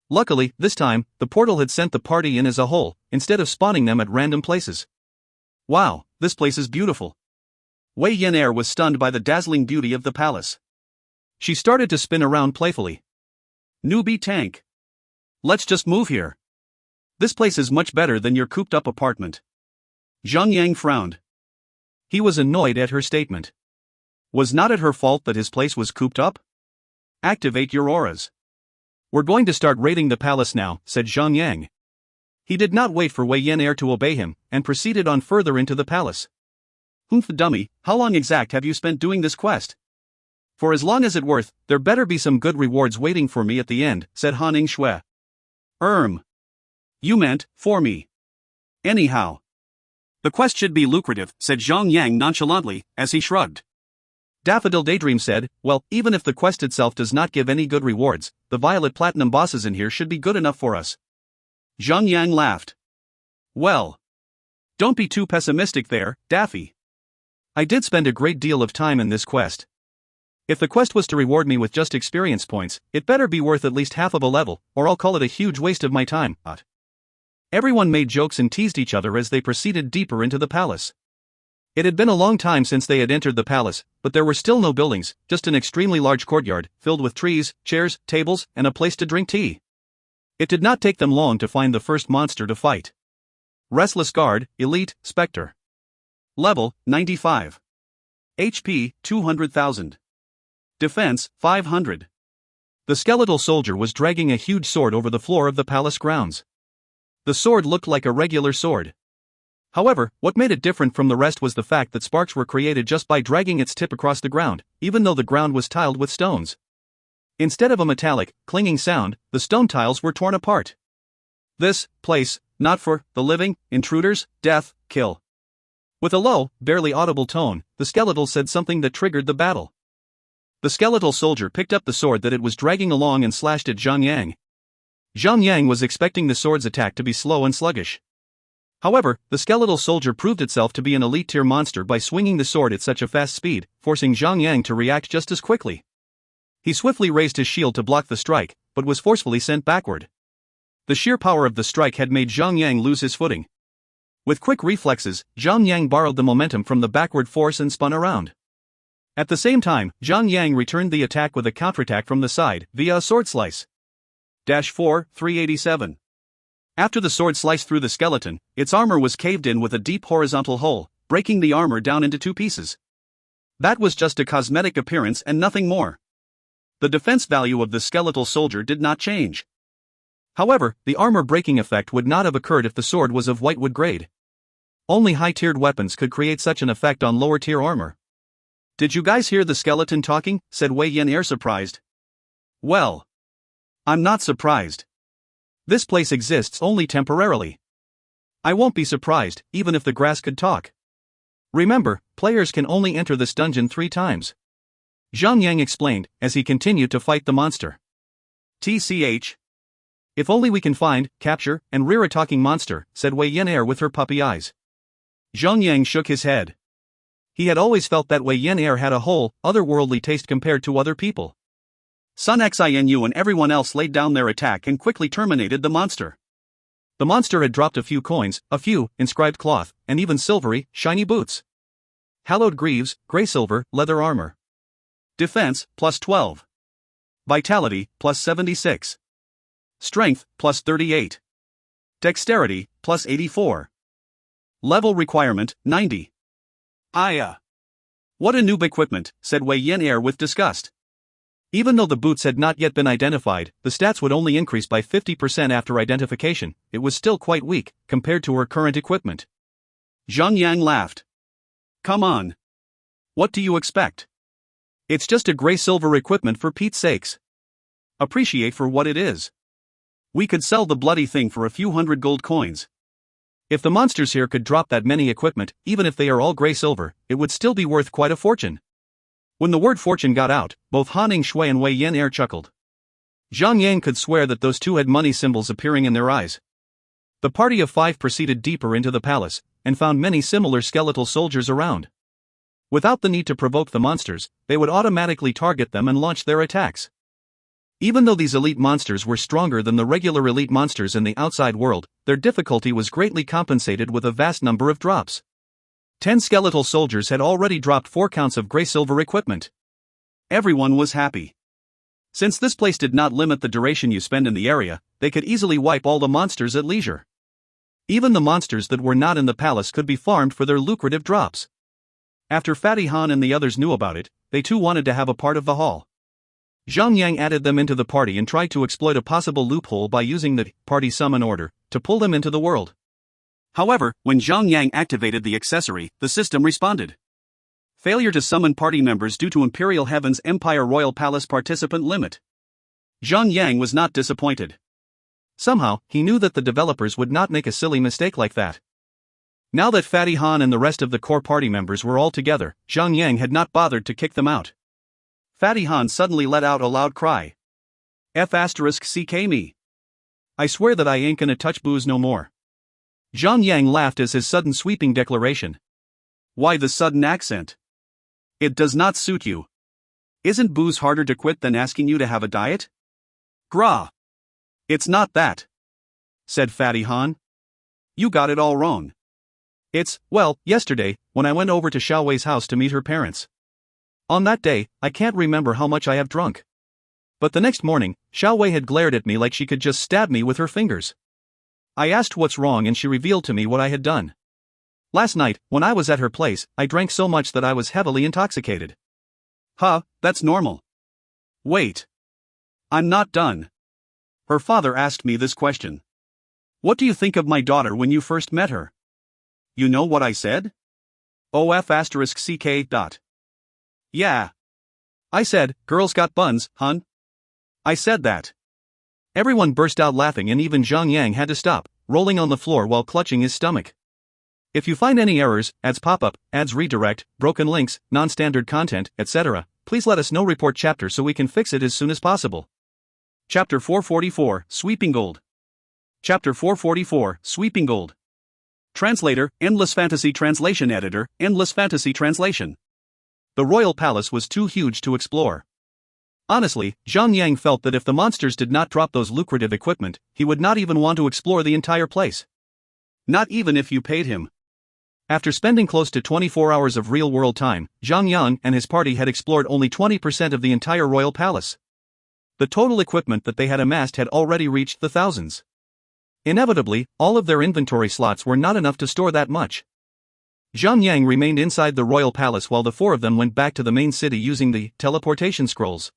Luckily, this time, the portal had sent the party in as a whole, instead of spawning them at random places. Wow, this place is beautiful. Wei Yan'er was stunned by the dazzling beauty of the palace. She started to spin around playfully. Newbie tank. Let's just move here. This place is much better than your cooped-up apartment. Zhang Yang frowned. He was annoyed at her statement. Was not it her fault that his place was cooped up? Activate your auras. We're going to start raiding the palace now, said Zhang Yang. He did not wait for Wei Yan'er to obey him, and proceeded on further into the palace. Humph dummy, how long exact have you spent doing this quest? For as long as it's worth, there better be some good rewards waiting for me at the end, said Han Shui. You meant, for me. Anyhow. The quest should be lucrative, said Zhang Yang nonchalantly, as he shrugged. Daffodil Daydream said, well, even if the quest itself does not give any good rewards, the Violet Platinum bosses in here should be good enough for us. Zhang Yang laughed. Well. Don't be too pessimistic there, Daffy. I did spend a great deal of time in this quest. If the quest was to reward me with just experience points, it better be worth at least half of a level, or I'll call it a huge waste of my time. Everyone made jokes and teased each other as they proceeded deeper into the palace. It had been a long time since they had entered the palace, but there were still no buildings, just an extremely large courtyard, filled with trees, chairs, tables, and a place to drink tea. It did not take them long to find the first monster to fight. Restless Guard, Elite, Spectre. Level, 95. HP, 200,000. Defense, 500. The skeletal soldier was dragging a huge sword over the floor of the palace grounds. The sword looked like a regular sword. However, what made it different from the rest was the fact that sparks were created just by dragging its tip across the ground, even though the ground was tiled with stones. Instead of a metallic, clinging sound, the stone tiles were torn apart. This place, not for the living, intruders, death, kill. With a low, barely audible tone, the skeletal said something that triggered the battle. The skeletal soldier picked up the sword that it was dragging along and slashed at Zhang Yang. Zhang Yang was expecting the sword's attack to be slow and sluggish. However, the skeletal soldier proved itself to be an elite-tier monster by swinging the sword at such a fast speed, forcing Zhang Yang to react just as quickly. He swiftly raised his shield to block the strike, but was forcefully sent backward. The sheer power of the strike had made Zhang Yang lose his footing. With quick reflexes, Zhang Yang borrowed the momentum from the backward force and spun around. At the same time, Zhang Yang returned the attack with a counterattack from the side, via a sword slice. -4, 387. After the sword sliced through the skeleton, its armor was caved in with a deep horizontal hole, breaking the armor down into 2 pieces. That was just a cosmetic appearance and nothing more. The defense value of the skeletal soldier did not change. However, the armor-breaking effect would not have occurred if the sword was of whitewood grade. Only high-tiered weapons could create such an effect on lower-tier armor. Did you guys hear the skeleton talking? Said Wei Yan'er surprised. Well. I'm not surprised. This place exists only temporarily. I won't be surprised, even if the grass could talk. Remember, players can only enter this dungeon 3 times. Zhang Yang explained, as he continued to fight the monster. TCH. If only we can find, capture, and rear a talking monster, said Wei Yan'er with her puppy eyes. Zhang Yang shook his head. He had always felt that Wei Yan'er had a whole, otherworldly taste compared to other people. Sun Xinu and everyone else laid down their attack and quickly terminated the monster. The monster had dropped a few coins, a few, inscribed cloth, and even silvery, shiny boots. Hallowed greaves, gray-silver, leather armor. Defense, +12. Vitality, +76. Strength, +38. Dexterity, plus 84. Level requirement, 90. What a noob equipment, said Wei Yin Air with disgust. Even though the boots had not yet been identified, the stats would only increase by 50% after identification. It was still quite weak, compared to her current equipment. Zhang Yang laughed. Come on. What do you expect? It's just a gray-silver equipment for Pete's sakes. Appreciate for what it is. We could sell the bloody thing for a few hundred gold coins. If the monsters here could drop that many equipment, even if they are all gray-silver, it would still be worth quite a fortune. When the word fortune got out, both Han Shui and Wei Yin Air chuckled. Zhang Yang could swear that those two had money symbols appearing in their eyes. The party of 5 proceeded deeper into the palace, and found many similar skeletal soldiers around. Without the need to provoke the monsters, they would automatically target them and launch their attacks. Even though these elite monsters were stronger than the regular elite monsters in the outside world, their difficulty was greatly compensated with a vast number of drops. 10 skeletal soldiers had already dropped 4 counts of gray-silver equipment. Everyone was happy. Since this place did not limit the duration you spend in the area, they could easily wipe all the monsters at leisure. Even the monsters that were not in the palace could be farmed for their lucrative drops. After Fatty Han and the others knew about it, they too wanted to have a part of the haul. Zhang Yang added them into the party and tried to exploit a possible loophole by using the party summon order to pull them into the world. However, when Zhang Yang activated the accessory, the system responded. Failure to summon party members due to Imperial Heaven's Empire Royal Palace participant limit. Zhang Yang was not disappointed. Somehow, he knew that the developers would not make a silly mistake like that. Now that Fatty Han and the rest of the core party members were all together, Zhang Yang had not bothered to kick them out. Fatty Han suddenly let out a loud cry. F***ck me. I swear that I ain't gonna touch booze no more. Zhang Yang laughed as his sudden sweeping declaration. Why the sudden accent? It does not suit you. Isn't booze harder to quit than asking you to have a diet? Grah. It's not that, said Fatty Han. You got it all wrong. It's, well, yesterday, when I went over to Xiao Wei's house to meet her parents. On that day, I can't remember how much I have drunk. But the next morning, Xiao Wei had glared at me like she could just stab me with her fingers. I asked what's wrong and she revealed to me what I had done. Last night, when I was at her place, I drank so much that I was heavily intoxicated. That's normal. Wait. I'm not done. Her father asked me this question. What do you think of my daughter when you first met her? You know what I said? OF***ck. Yeah. I said, girls got buns, hun. I said that. Everyone burst out laughing and even Zhang Yang had to stop, rolling on the floor while clutching his stomach. If you find any errors, ads pop up, ads redirect, broken links, non-standard content, etc., please let us know. Report chapter so we can fix it as soon as possible. Chapter 444, Sweeping Gold. Chapter 444, Sweeping Gold. Translator, Endless Fantasy Translation. Editor, Endless Fantasy Translation. The royal palace was too huge to explore. Honestly, Zhang Yang felt that if the monsters did not drop those lucrative equipment, he would not even want to explore the entire place. Not even if you paid him. After spending close to 24 hours of real-world time, Zhang Yang and his party had explored only 20% of the entire royal palace. The total equipment that they had amassed had already reached the thousands. Inevitably, all of their inventory slots were not enough to store that much. Zhang Yang remained inside the royal palace while the 4 of them went back to the main city using the teleportation scrolls.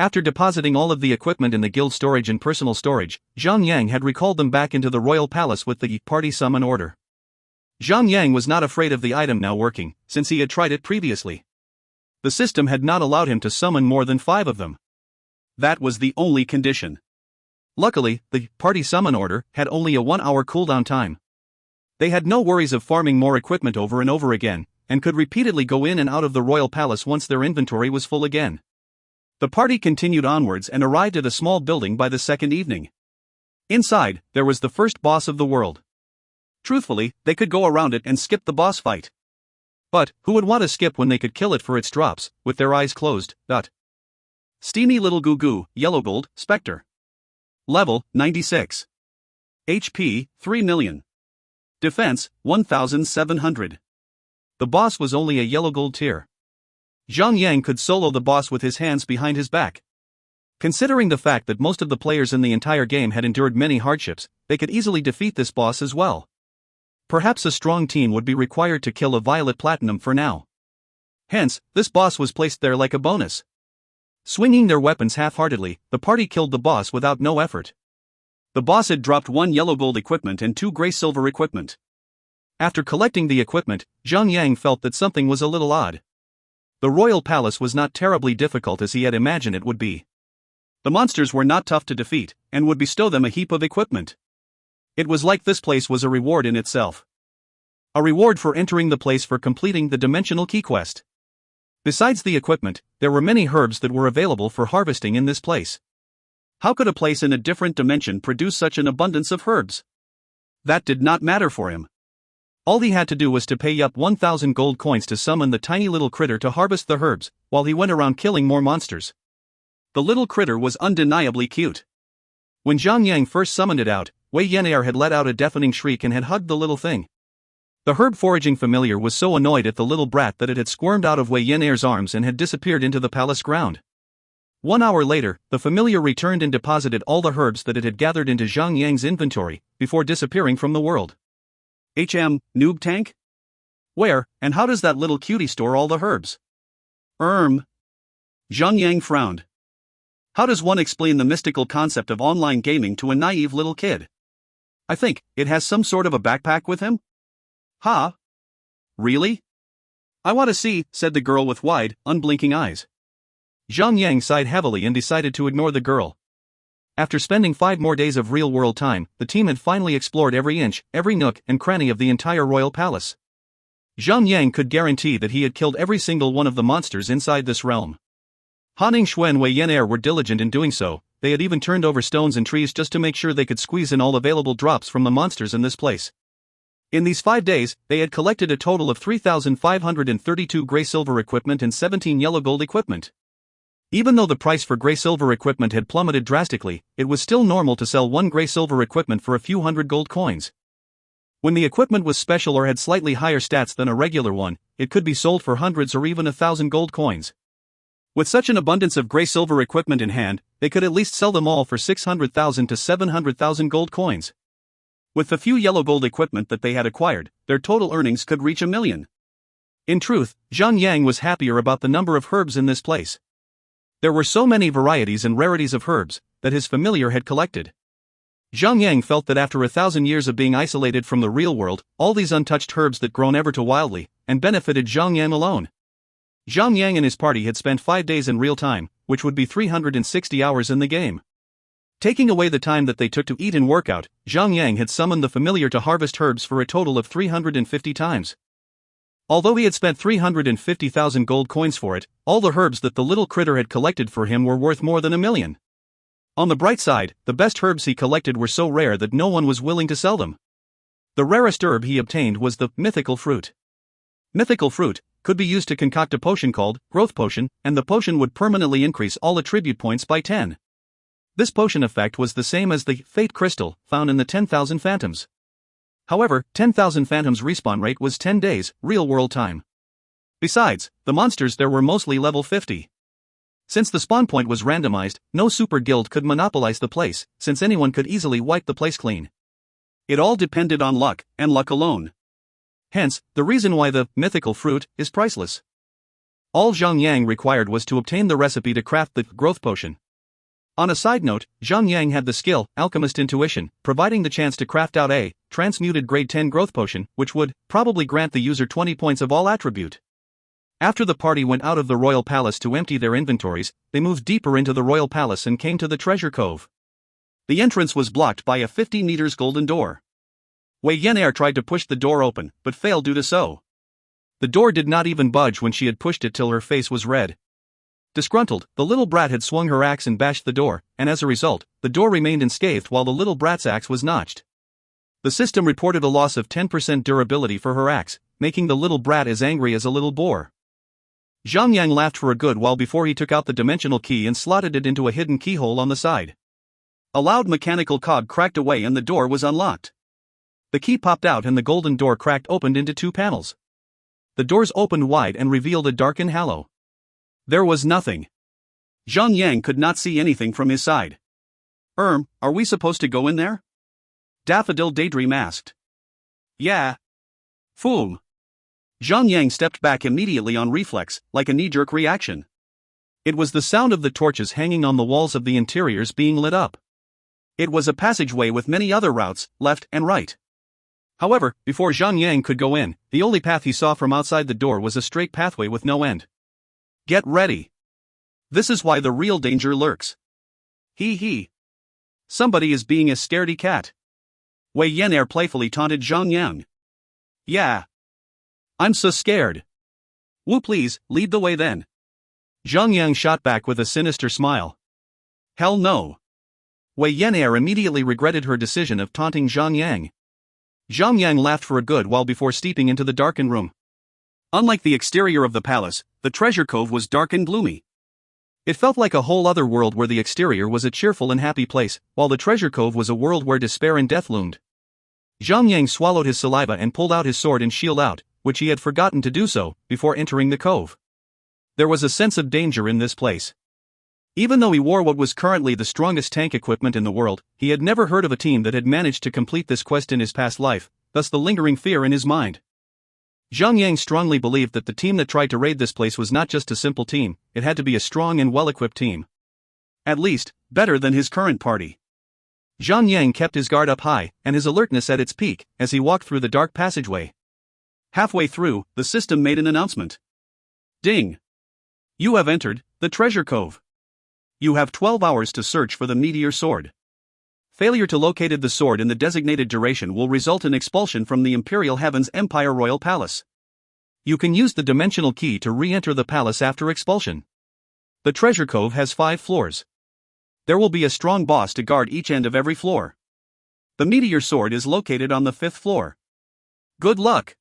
After depositing all of the equipment in the guild storage and personal storage, Zhang Yang had recalled them back into the royal palace with the party summon order. Zhang Yang was not afraid of the item now working, since he had tried it previously. The system had not allowed him to summon more than 5 of them. That was the only condition. Luckily, the party summon order had only a 1-hour cooldown time. They had no worries of farming more equipment over and over again, and could repeatedly go in and out of the royal palace once their inventory was full again. The party continued onwards and arrived at a small building by the second evening. Inside, there was the first boss of the world. Truthfully, they could go around it and skip the boss fight. But, who would want to skip when they could kill it for its drops, with their eyes closed? Steamy little goo-goo, yellow gold, Spectre. Level, 96. HP, 3 million. Defense, 1,700. The boss was only a yellow gold tier. Zhang Yang could solo the boss with his hands behind his back. Considering the fact that most of the players in the entire game had endured many hardships, they could easily defeat this boss as well. Perhaps a strong team would be required to kill a Violet Platinum for now. Hence, this boss was placed there like a bonus. Swinging their weapons half-heartedly, the party killed the boss without no effort. The boss had dropped 1 yellow gold equipment and 2 gray silver equipment. After collecting the equipment, Zhang felt that something was a little odd. The royal palace was not terribly difficult as he had imagined it would be. The monsters were not tough to defeat, and would bestow them a heap of equipment. It was like this place was a reward in itself. A reward for entering the place for completing the dimensional key quest. Besides the equipment, there were many herbs that were available for harvesting in this place. How could a place in a different dimension produce such an abundance of herbs? That did not matter for him. All he had to do was to pay up 1,000 gold coins to summon the tiny little critter to harvest the herbs, while he went around killing more monsters. The little critter was undeniably cute. When Zhang first summoned it out, Wei Yan'er had let out a deafening shriek and had hugged the little thing. The herb foraging familiar was so annoyed at the little brat that it had squirmed out of Wei Yan'er's arms and had disappeared into the palace ground. 1 hour later, the familiar returned and deposited all the herbs that it had gathered into Zhang inventory, before disappearing from the world. Noob tank? Where, and how does that little cutie store all the herbs? Zhang frowned. How does one explain the mystical concept of online gaming to a naive little kid? I think it has some sort of a backpack with him? Huh? Really? I want to see, said the girl with wide, unblinking eyes. Zhang sighed heavily and decided to ignore the girl. After spending 5 more days of real-world time, the team had finally explored every inch, every nook and cranny of the entire royal palace. Zhang could guarantee that he had killed every single one of the monsters inside this realm. Hanning Shui and Wei Yan'er were diligent in doing so. They had even turned over stones and trees just to make sure they could squeeze in all available drops from the monsters in this place. In these 5 days, they had collected a total of 3,532 gray silver equipment and 17 yellow gold equipment. Even though the price for gray silver equipment had plummeted drastically, it was still normal to sell 1 gray silver equipment for a few hundred gold coins. When the equipment was special or had slightly higher stats than a regular one, it could be sold for hundreds or even 1,000 gold coins. With such an abundance of gray silver equipment in hand, they could at least sell them all for 600,000 to 700,000 gold coins. With the few yellow gold equipment that they had acquired, their total earnings could reach 1 million. In truth, Zhang was happier about the number of herbs in this place. There were so many varieties and rarities of herbs that his familiar had collected. Zhang felt that after 1,000 years of being isolated from the real world, all these untouched herbs that grown ever too wildly, and benefited Zhang alone. Zhang and his party had spent 5 days in real time, which would be 360 hours in the game. Taking away the time that they took to eat and work out, Zhang had summoned the familiar to harvest herbs for a total of 350 times. Although he had spent 350,000 gold coins for it, all the herbs that the little critter had collected for him were worth more than 1 million. On the bright side, the best herbs he collected were so rare that no one was willing to sell them. The rarest herb he obtained was the mythical fruit. Mythical fruit could be used to concoct a potion called Growth Potion, and the potion would permanently increase all attribute points by 10. This potion effect was the same as the Fate Crystal found in the 10,000 Phantoms. However, 10,000 Phantoms' respawn rate was 10 days, real-world time. Besides, the monsters there were mostly level 50. Since the spawn point was randomized, no super guild could monopolize the place, since anyone could easily wipe the place clean. It all depended on luck, and luck alone. Hence, the reason why the mythical fruit is priceless. All Zhang required was to obtain the recipe to craft the growth potion. On a side note, Zhang had the skill, Alchemist Intuition, providing the chance to craft out a transmuted grade 10 growth potion, which would probably grant the user 20 points of all attribute. After the party went out of the royal palace to empty their inventories, they moved deeper into the royal palace and came to the treasure cove. The entrance was blocked by a 50 meters golden door. Wei Yan'er tried to push the door open, but failed due to so. The door did not even budge when she had pushed it till her face was red. Disgruntled, the little brat had swung her axe and bashed the door, and as a result, the door remained unscathed while the little brat's axe was notched. The system reported a loss of 10% durability for her axe, making the little brat as angry as a little boar. Zhang laughed for a good while before he took out the dimensional key and slotted it into a hidden keyhole on the side. A loud mechanical cog cracked away and the door was unlocked. The key popped out and the golden door cracked opened into 2 panels. The doors opened wide and revealed a darkened hollow. There was nothing. Zhang Yang could not see anything from his side. Are we supposed to go in there? Daffodil Daydream asked. Yeah. Fool. Zhang Yang stepped back immediately on reflex, like a knee-jerk reaction. It was the sound of the torches hanging on the walls of the interiors being lit up. It was a passageway with many other routes, left and right. However, before Zhang Yang could go in, the only path he saw from outside the door was a straight pathway with no end. Get ready. This is why the real danger lurks. Hee. Somebody is being a scaredy cat. Wei Yan'er playfully taunted Zhang Yang. Yeah. I'm so scared. Wu, please, lead the way then. Zhang Yang shot back with a sinister smile. Hell no. Wei Yan'er immediately regretted her decision of taunting Zhang Yang. Zhang Yang laughed for a good while before stepping into the darkened room. Unlike the exterior of the palace, the treasure cove was dark and gloomy. It felt like a whole other world where the exterior was a cheerful and happy place, while the treasure cove was a world where despair and death loomed. Zhang Yang swallowed his saliva and pulled out his sword and shield out, which he had forgotten to do so, before entering the cove. There was a sense of danger in this place. Even though he wore what was currently the strongest tank equipment in the world, he had never heard of a team that had managed to complete this quest in his past life, thus the lingering fear in his mind. Zhang Yang strongly believed that the team that tried to raid this place was not just a simple team, it had to be a strong and well-equipped team. At least, better than his current party. Zhang Yang kept his guard up high, and his alertness at its peak, as he walked through the dark passageway. Halfway through, the system made an announcement. Ding! You have entered the treasure cove. You have 12 hours to search for the meteor sword. Failure to locate the sword in the designated duration will result in expulsion from the Imperial Heavens Empire Royal Palace. You can use the dimensional key to re-enter the palace after expulsion. The treasure cove has 5 floors. There will be a strong boss to guard each end of every floor. The meteor sword is located on the 5th floor. Good luck!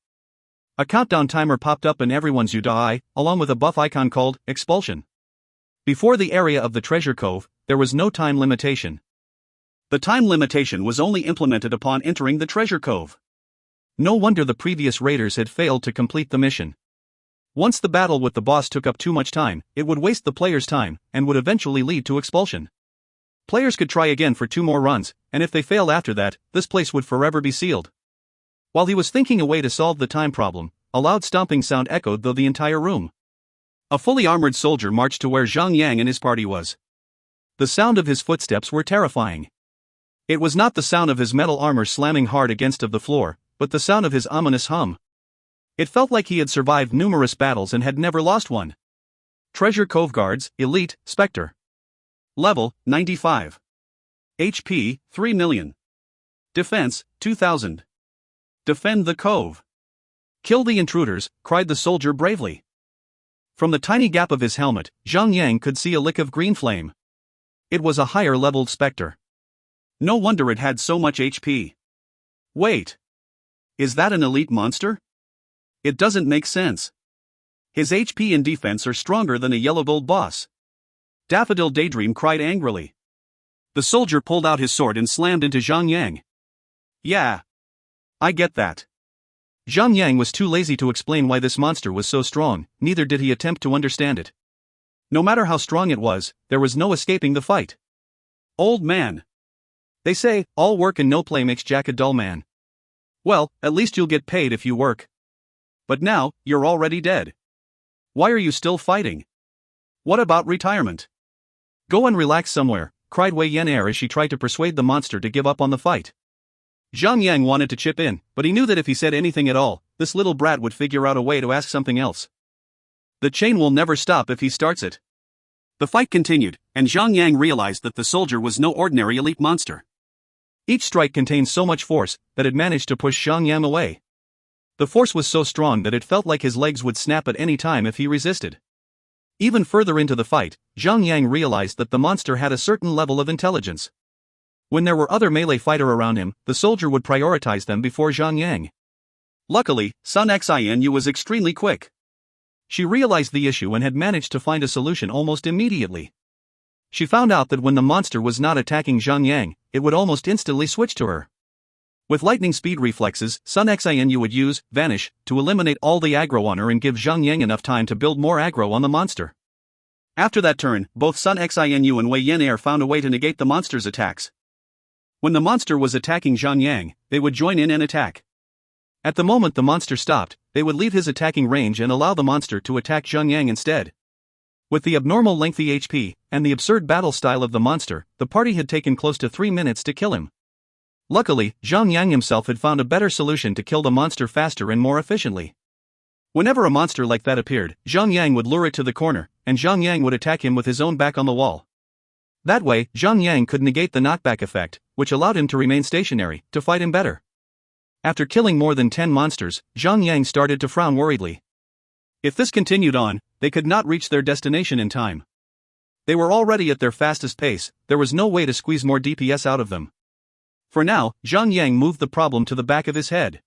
A countdown timer popped up in everyone's UI, along with a buff icon called Expulsion. Before the area of the treasure cove, there was no time limitation. The time limitation was only implemented upon entering the treasure cove. No wonder the previous raiders had failed to complete the mission. Once the battle with the boss took up too much time, it would waste the player's time, and would eventually lead to expulsion. Players could try again for 2 more runs, and if they failed after that, this place would forever be sealed. While he was thinking a way to solve the time problem, a loud stomping sound echoed through the entire room. A fully armored soldier marched to where Zhang Yang and his party was. The sound of his footsteps were terrifying. It was not the sound of his metal armor slamming hard against the floor, but the sound of his ominous hum. It felt like he had survived numerous battles and had never lost one. Treasure Cove Guards, Elite, Spectre. Level, 95. HP, 3 million. Defense, 2,000. Defend the cove. Kill the intruders, cried the soldier bravely. From the tiny gap of his helmet, Zhang Yang could see a lick of green flame. It was a higher-leveled Spectre. No wonder it had so much HP. Wait. Is that an elite monster? It doesn't make sense. His HP and defense are stronger than a yellow gold boss. Daffodil Daydream cried angrily. The soldier pulled out his sword and slammed into Zhang Yang. Yeah. I get that. Zhang Yang was too lazy to explain why this monster was so strong, neither did he attempt to understand it. No matter how strong it was, there was no escaping the fight. Old man. They say, all work and no play makes Jack a dull man. Well, at least you'll get paid if you work. But now, you're already dead. Why are you still fighting? What about retirement? Go and relax somewhere, cried Wei Yan'er as she tried to persuade the monster to give up on the fight. Zhang Yang wanted to chip in, but he knew that if he said anything at all, this little brat would figure out a way to ask something else. The chain will never stop if he starts it. The fight continued, and Zhang Yang realized that the soldier was no ordinary elite monster. Each strike contained so much force that it managed to push Zhang Yang away. The force was so strong that it felt like his legs would snap at any time if he resisted. Even further into the fight, Zhang Yang realized that the monster had a certain level of intelligence. When there were other melee fighters around him, the soldier would prioritize them before Zhang Yang. Luckily, Sun Xianu was extremely quick. She realized the issue and had managed to find a solution almost immediately. She found out that when the monster was not attacking Zhang Yang, it would almost instantly switch to her. With lightning speed reflexes, Sun Xianu would use Vanish to eliminate all the aggro on her and give Zhang Yang enough time to build more aggro on the monster. After that turn, both Sun Xinu and Wei Yan found a way to negate the monster's attacks. When the monster was attacking Zhang Yang, they would join in and attack. At the moment the monster stopped, they would leave his attacking range and allow the monster to attack Zhang Yang instead. With the abnormal lengthy HP, and the absurd battle style of the monster, the party had taken close to 3 minutes to kill him. Luckily, Zhang Yang himself had found a better solution to kill the monster faster and more efficiently. Whenever a monster like that appeared, Zhang Yang would lure it to the corner, and Zhang Yang would attack him with his own back on the wall. That way, Zhang Yang could negate the knockback effect, which allowed him to remain stationary, to fight him better. After killing more than 10 monsters, Zhang Yang started to frown worriedly. If this continued on, they could not reach their destination in time. They were already at their fastest pace, there was no way to squeeze more DPS out of them. For now, Zhang Yang moved the problem to the back of his head.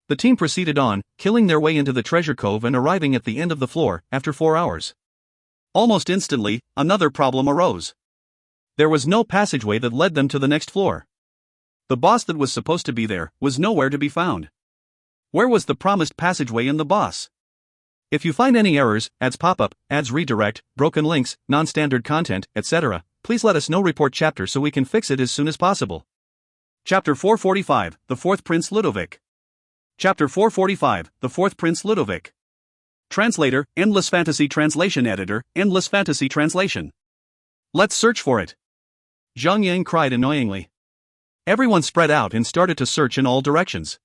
The team proceeded on, killing their way into the treasure cove and arriving at the end of the floor, after 4 hours. Almost instantly, another problem arose. There was no passageway that led them to the next floor. The boss that was supposed to be there was nowhere to be found. Where was the promised passageway in the boss? If you find any errors, ads pop up, ads redirect, broken links, non-standard content, etc., please let us know. Report chapter so we can fix it as soon as possible. Chapter 445, The Fourth Prince Ludovic. Chapter 445, The Fourth Prince Ludovic. Translator, Endless Fantasy Translation Editor, Endless Fantasy Translation. Let's search for it. Zhang Yang cried annoyingly. Everyone spread out and started to search in all directions.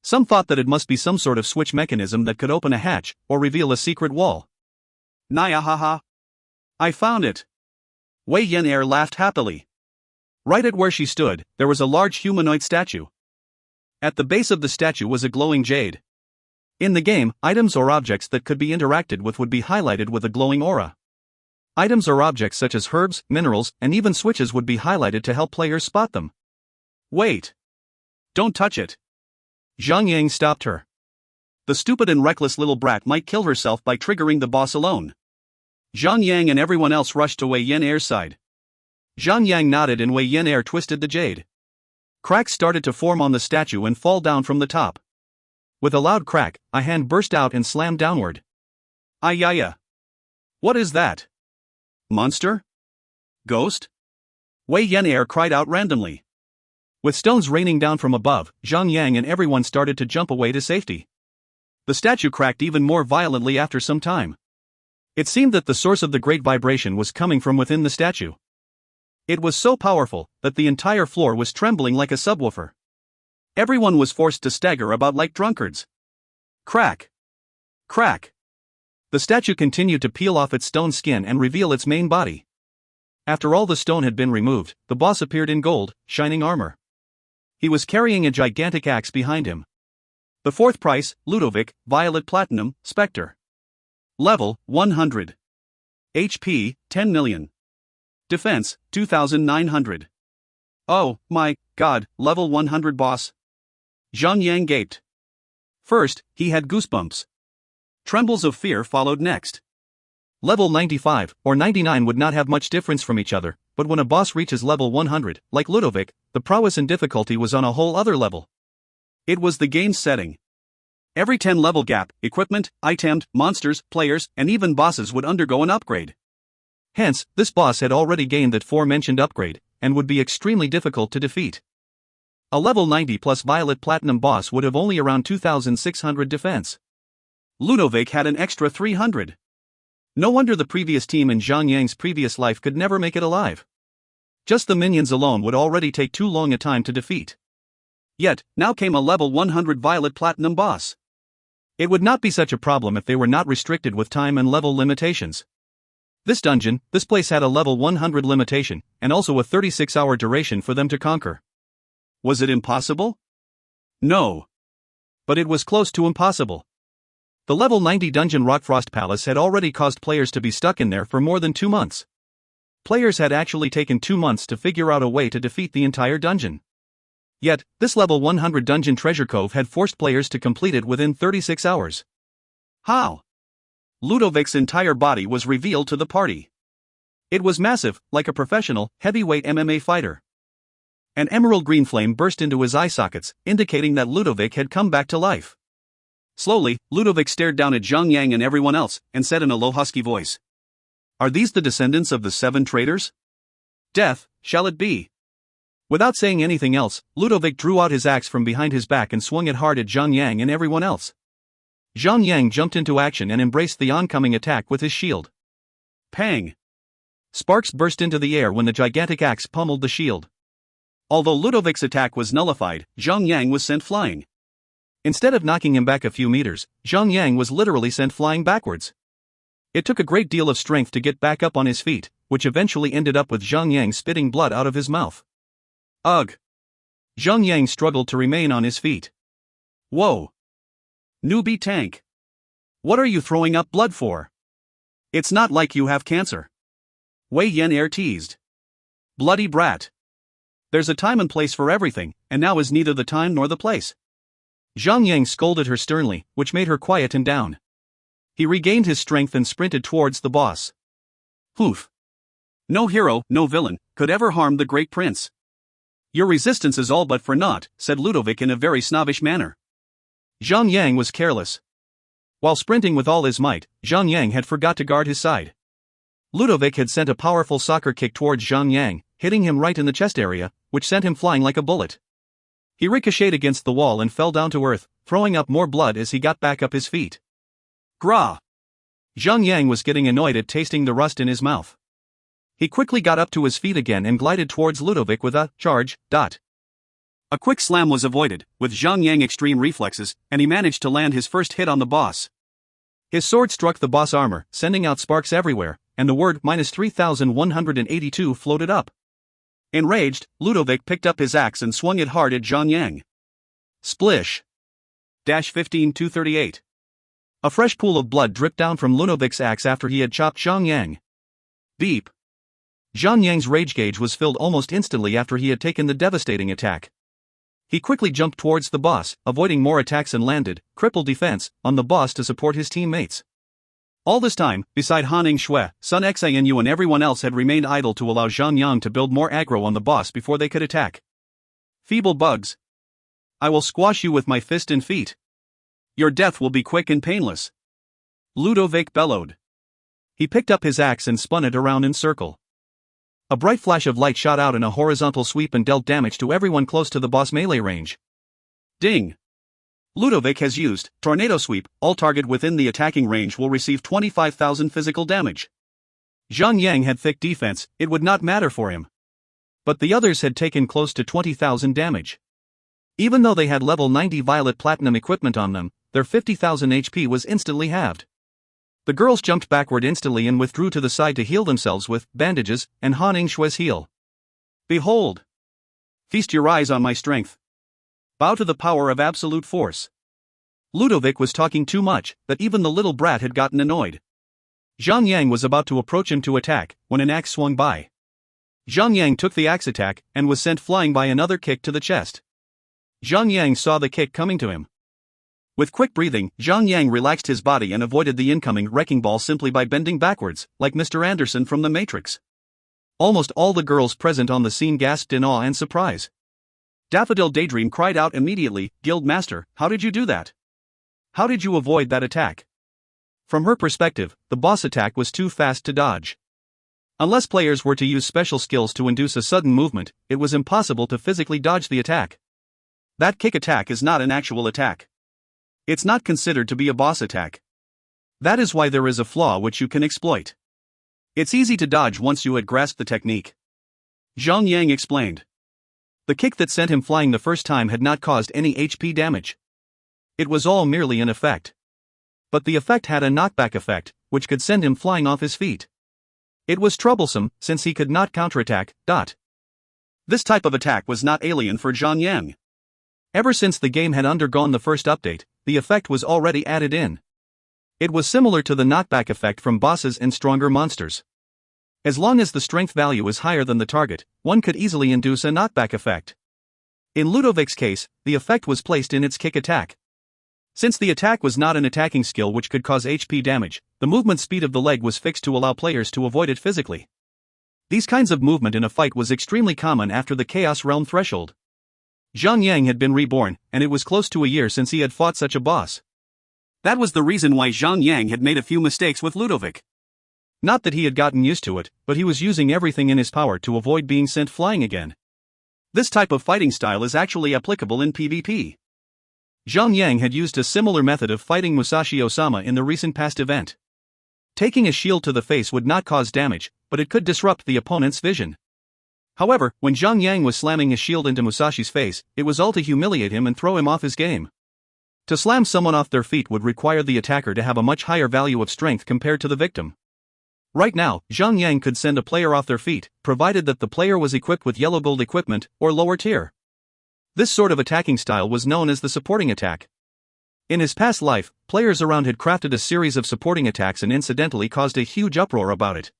Some thought that it must be some sort of switch mechanism that could open a hatch, or reveal a secret wall. Naya haha. I found it. Wei Yan laughed happily. Right at where she stood, there was a large humanoid statue. At the base of the statue was a glowing jade. In the game, items or objects that could be interacted with would be highlighted with a glowing aura. Items or objects such as herbs, minerals, and even switches would be highlighted to help players spot them. Wait. Don't touch it. Zhang Yang stopped her. The stupid and reckless little brat might kill herself by triggering the boss alone. Zhang Yang and everyone else rushed to Wei Yan side. Zhang Yang nodded and Wei Yan twisted the jade. Cracks started to form on the statue and fall down from the top. With a loud crack, a hand burst out and slammed downward. Ayaya. What is that? Monster? Ghost? Wei Yan cried out randomly. With stones raining down from above, Zhang Yang and everyone started to jump away to safety. The statue cracked even more violently after some time. It seemed that the source of the great vibration was coming from within the statue. It was so powerful that the entire floor was trembling like a subwoofer. Everyone was forced to stagger about like drunkards. Crack! Crack! The statue continued to peel off its stone skin and reveal its main body. After all the stone had been removed, the boss appeared in gold, shining armor. He was carrying a gigantic axe behind him. The fourth price, Ludovic, Violet Platinum, Spectre. Level, 100. HP, 10 million. Defense, 2,900. Oh, my God, level 100 boss. Zhang Yang gaped. First, he had goosebumps. Trembles of fear followed next. Level 95 or 99 would not have much difference from each other, but when a boss reaches level 100, like Ludovic, the prowess and difficulty was on a whole other level. It was the game's setting. Every 10 level gap, equipment, items, monsters, players, and even bosses would undergo an upgrade. Hence, this boss had already gained that aforementioned upgrade, and would be extremely difficult to defeat. A level 90 plus Violet Platinum boss would have only around 2,600 defense. Ludovic had an extra 300. No wonder the previous team in Zhang Yang's previous life could never make it alive. Just the minions alone would already take too long a time to defeat. Yet, now came a level 100 Violet Platinum boss. It would not be such a problem if they were not restricted with time and level limitations. This place had a level 100 limitation, and also a 36-hour duration for them to conquer. Was it impossible? No. But it was close to impossible. The level 90 dungeon Rockfrost Palace had already caused players to be stuck in there for more than 2 months. Players had actually taken 2 months to figure out a way to defeat the entire dungeon. Yet, this level 100 dungeon Treasure Cove had forced players to complete it within 36 hours. How? Ludovic's entire body was revealed to the party. It was massive, like a professional, heavyweight MMA fighter. An emerald green flame burst into his eye sockets, indicating that Ludovic had come back to life. Slowly, Ludovic stared down at Zhang Yang and everyone else, and said in a low husky voice. Are these the descendants of the 7 traitors? Death, shall it be? Without saying anything else, Ludovic drew out his axe from behind his back and swung it hard at Zhang Yang and everyone else. Zhang Yang jumped into action and embraced the oncoming attack with his shield. Pang! Sparks burst into the air when the gigantic axe pummeled the shield. Although Ludovic's attack was nullified, Zhang Yang was sent flying. Instead of knocking him back a few meters, Zhang Yang was literally sent flying backwards. It took a great deal of strength to get back up on his feet, which eventually ended up with Zhang Yang spitting blood out of his mouth. Ugh! Zhang Yang struggled to remain on his feet. Whoa! Newbie tank! What are you throwing up blood for? It's not like you have cancer. Wei Yan air teased. Bloody brat! There's a time and place for everything, and now is neither the time nor the place. Zhang Yang scolded her sternly, which made her quiet and down. He regained his strength and sprinted towards the boss. Poof! No hero, no villain, could ever harm the great prince. Your resistance is all but for naught, said Ludovic in a very snobbish manner. Zhang Yang was careless. While sprinting with all his might, Zhang Yang had forgot to guard his side. Ludovic had sent a powerful soccer kick towards Zhang Yang, hitting him right in the chest area, which sent him flying like a bullet. He ricocheted against the wall and fell down to earth, throwing up more blood as he got back up his feet. Grah! Zhang Yang was getting annoyed at tasting the rust in his mouth. He quickly got up to his feet again and glided towards Ludovic with a charge. A quick slam was avoided, with Zhang Yang extreme reflexes, and he managed to land his first hit on the boss. His sword struck the boss armor, sending out sparks everywhere, and the word -3182 floated up. Enraged, Ludovic picked up his axe and swung it hard at Zhang Yang. Splish! 15238. A fresh pool of blood dripped down from Ludovic's axe after he had chopped Zhang Yang. Beep! Zhang Yang's rage gauge was filled almost instantly after he had taken the devastating attack. He quickly jumped towards the boss, avoiding more attacks and landed, crippled defense, on the boss to support his teammates. All this time, beside Han Shui, Sun Xianyu and everyone else had remained idle to allow Zhang Yang to build more aggro on the boss before they could attack. Feeble bugs! I will squash you with my fist and feet. Your death will be quick and painless. Ludovic bellowed. He picked up his axe and spun it around in circle. A bright flash of light shot out in a horizontal sweep and dealt damage to everyone close to the boss melee range. Ding! Ludovic has used Tornado Sweep. All target within the attacking range will receive 25,000 physical damage. Zhang Yang had thick defense, it would not matter for him. But the others had taken close to 20,000 damage. Even though they had level 90 Violet Platinum equipment on them, their 50,000 HP was instantly halved. The girls jumped backward instantly and withdrew to the side to heal themselves with bandages and Han Shui's heal. Behold! Feast your eyes on my strength. Bow to the power of absolute force. Ludovic was talking too much, that even the little brat had gotten annoyed. Zhang Yang was about to approach him to attack, when an axe swung by. Zhang Yang took the axe attack, and was sent flying by another kick to the chest. Zhang Yang saw the kick coming to him. With quick breathing, Zhang Yang relaxed his body and avoided the incoming wrecking ball simply by bending backwards, like Mr. Anderson from The Matrix. Almost all the girls present on the scene gasped in awe and surprise. Daffodil Daydream cried out immediately, "Guild Master, how did you do that? How did you avoid that attack?" From her perspective, the boss attack was too fast to dodge. Unless players were to use special skills to induce a sudden movement, it was impossible to physically dodge the attack. That kick attack is not an actual attack. It's not considered to be a boss attack. That is why there is a flaw which you can exploit. It's easy to dodge once you had grasped the technique. Zhang Yang explained. The kick that sent him flying the first time had not caused any HP damage. It was all merely an effect. But the effect had a knockback effect, which could send him flying off his feet. It was troublesome, since he could not counterattack. This type of attack was not alien for Zhang Yang. Ever since the game had undergone the first update, the effect was already added in. It was similar to the knockback effect from bosses and stronger monsters. As long as the strength value is higher than the target, one could easily induce a knockback effect. In Ludovic's case, the effect was placed in its kick attack. Since the attack was not an attacking skill which could cause HP damage, the movement speed of the leg was fixed to allow players to avoid it physically. These kinds of movement in a fight was extremely common after the Chaos Realm threshold. Zhang Yang had been reborn, and it was close to a year since he had fought such a boss. That was the reason why Zhang Yang had made a few mistakes with Ludovic. Not that he had gotten used to it, but he was using everything in his power to avoid being sent flying again. This type of fighting style is actually applicable in PvP. Zhang Yang had used a similar method of fighting Musashi Osama in the recent past event. Taking a shield to the face would not cause damage, but it could disrupt the opponent's vision. However, when Zhang Yang was slamming his shield into Musashi's face, it was all to humiliate him and throw him off his game. To slam someone off their feet would require the attacker to have a much higher value of strength compared to the victim. Right now, Zhang Yang could send a player off their feet, provided that the player was equipped with yellow gold equipment, or lower tier. This sort of attacking style was known as the supporting attack. In his past life, players around had crafted a series of supporting attacks and incidentally caused a huge uproar about it.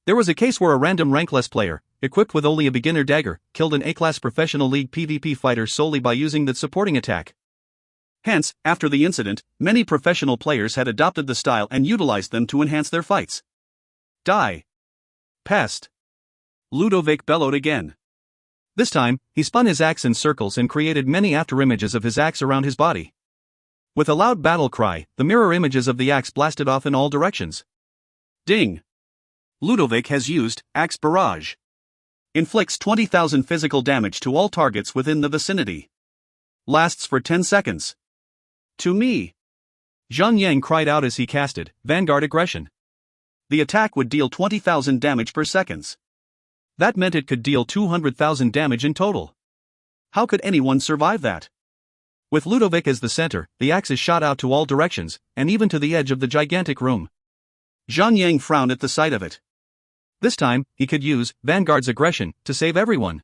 There was a case where a random rankless player, equipped with only a beginner dagger, killed an A-class professional league PvP fighter solely by using the supporting attack. Hence, after the incident, many professional players had adopted the style and utilized them to enhance their fights. Die! Pest! Ludovic bellowed again. This time, he spun his axe in circles and created many afterimages of his axe around his body. With a loud battle cry, the mirror images of the axe blasted off in all directions. Ding! Ludovic has used Axe Barrage. Inflicts 20,000 physical damage to all targets within the vicinity. Lasts for 10 seconds. To me! Zhang Yang cried out as he casted Vanguard Aggression. The attack would deal 20,000 damage per second. That meant it could deal 200,000 damage in total. How could anyone survive that? With Ludovic as the center, the axes shot out to all directions, and even to the edge of the gigantic room. Zhang Yang frowned at the sight of it. This time, he could use Vanguard's Aggression to save everyone.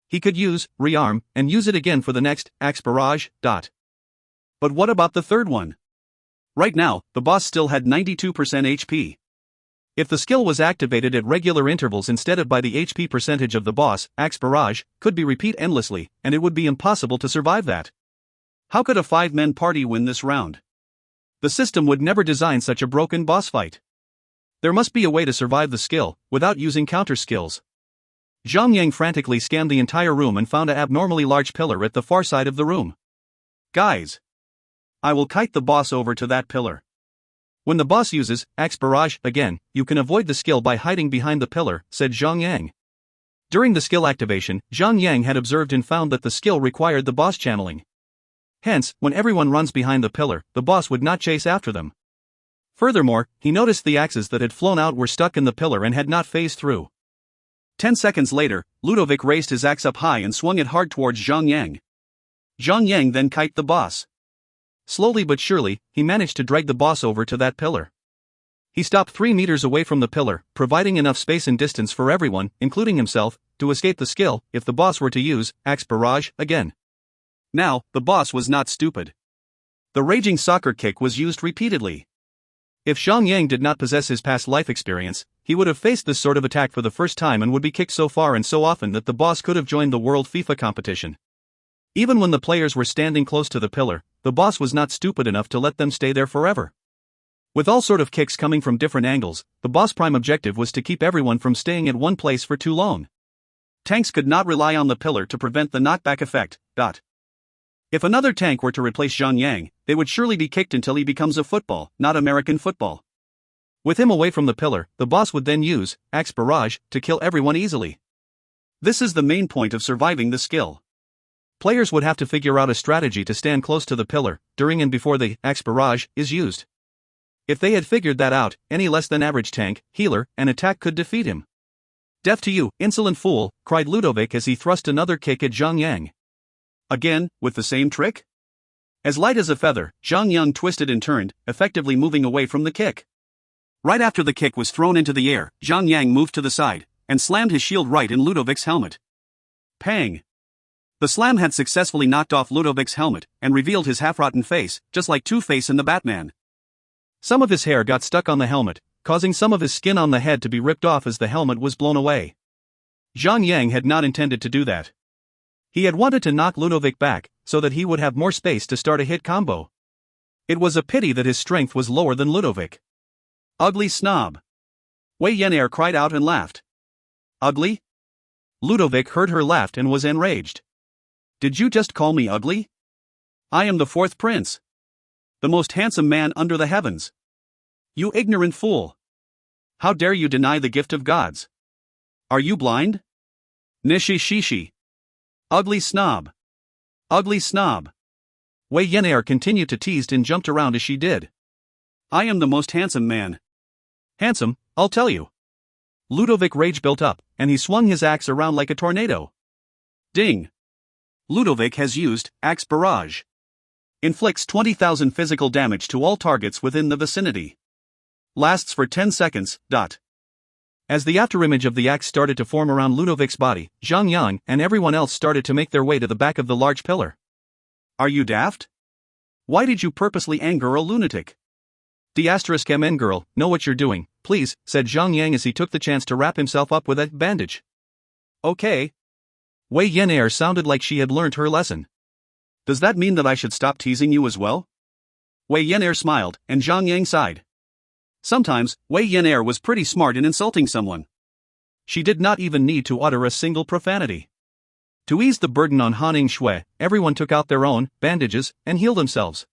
He could use Rearm and use it again for the next Axe Barrage. But what about the third one? Right now, the boss still had 92% HP. If the skill was activated at regular intervals instead of by the HP percentage of the boss, Axe Barrage could be repeat endlessly, and it would be impossible to survive that. How could a 5-man party win this round? The system would never design such a broken boss fight. There must be a way to survive the skill, without using counter skills. Zhang Yang frantically scanned the entire room and found an abnormally large pillar at the far side of the room. Guys! I will kite the boss over to that pillar. When the boss uses Axe Barrage again, you can avoid the skill by hiding behind the pillar, said Zhang Yang. During the skill activation, Zhang Yang had observed and found that the skill required the boss channeling. Hence, when everyone runs behind the pillar, the boss would not chase after them. Furthermore, he noticed the axes that had flown out were stuck in the pillar and had not phased through. 10 seconds later, Ludovic raised his axe up high and swung it hard towards Zhang Yang. Zhang Yang then kited the boss. Slowly but surely, he managed to drag the boss over to that pillar. He stopped 3 meters away from the pillar, providing enough space and distance for everyone, including himself, to escape the skill if the boss were to use Axe Barrage again. Now, the boss was not stupid. The raging soccer kick was used repeatedly. If Zhang Yang did not possess his past life experience, he would have faced this sort of attack for the first time and would be kicked so far and so often that the boss could have joined the World FIFA competition. Even when the players were standing close to the pillar, the boss was not stupid enough to let them stay there forever. With all sort of kicks coming from different angles, the boss' prime objective was to keep everyone from staying at one place for too long. Tanks could not rely on the pillar to prevent the knockback effect. If another tank were to replace Zhang Yang, they would surely be kicked until he becomes a football, not American football. With him away from the pillar, the boss would then use Axe Barrage to kill everyone easily. This is the main point of surviving the skill. Players would have to figure out a strategy to stand close to the pillar, during and before the Axe Barrage is used. If they had figured that out, any less than average tank, healer, and attack could defeat him. Deaf to you, insolent fool, cried Ludovic as he thrust another kick at Zhang Yang. Again, with the same trick? As light as a feather, Zhang Yang twisted and turned, effectively moving away from the kick. Right after the kick was thrown into the air, Zhang Yang moved to the side, and slammed his shield right in Ludovic's helmet. Pang! The slam had successfully knocked off Ludovic's helmet, and revealed his half-rotten face, just like Two-Face in the Batman. Some of his hair got stuck on the helmet, causing some of his skin on the head to be ripped off as the helmet was blown away. Zhang Yang had not intended to do that. He had wanted to knock Ludovic back, so that he would have more space to start a hit combo. It was a pity that his strength was lower than Ludovic. Ugly snob! Wei Yenair cried out and laughed. Ugly? Ludovic heard her laugh and was enraged. Did you just call me ugly? I am the 4th prince. The most handsome man under the heavens. You ignorant fool. How dare you deny the gift of gods? Are you blind? Nishi shishi. Ugly snob. Ugly snob. Wei Yan'er continued to tease and jumped around as she did. I am the most handsome man. Handsome, I'll tell you. Ludovic's rage built up, and he swung his axe around like a tornado. Ding. Ludovic has used Axe Barrage. Inflicts 20,000 physical damage to all targets within the vicinity. Lasts for 10 seconds. As the afterimage of the axe started to form around Ludovic's body, Zhang Yang and everyone else started to make their way to the back of the large pillar. Are you daft? Why did you purposely anger a lunatic? "MN girl, know what you're doing, please," said Zhang Yang as he took the chance to wrap himself up with a bandage. Okay. Wei Yan'er sounded like she had learned her lesson. Does that mean that I should stop teasing you as well? Wei Yan'er smiled, and Zhang Yang sighed. Sometimes, Wei Yan'er was pretty smart in insulting someone. She did not even need to utter a single profanity. To ease the burden on Han Shui, everyone took out their own bandages and healed themselves.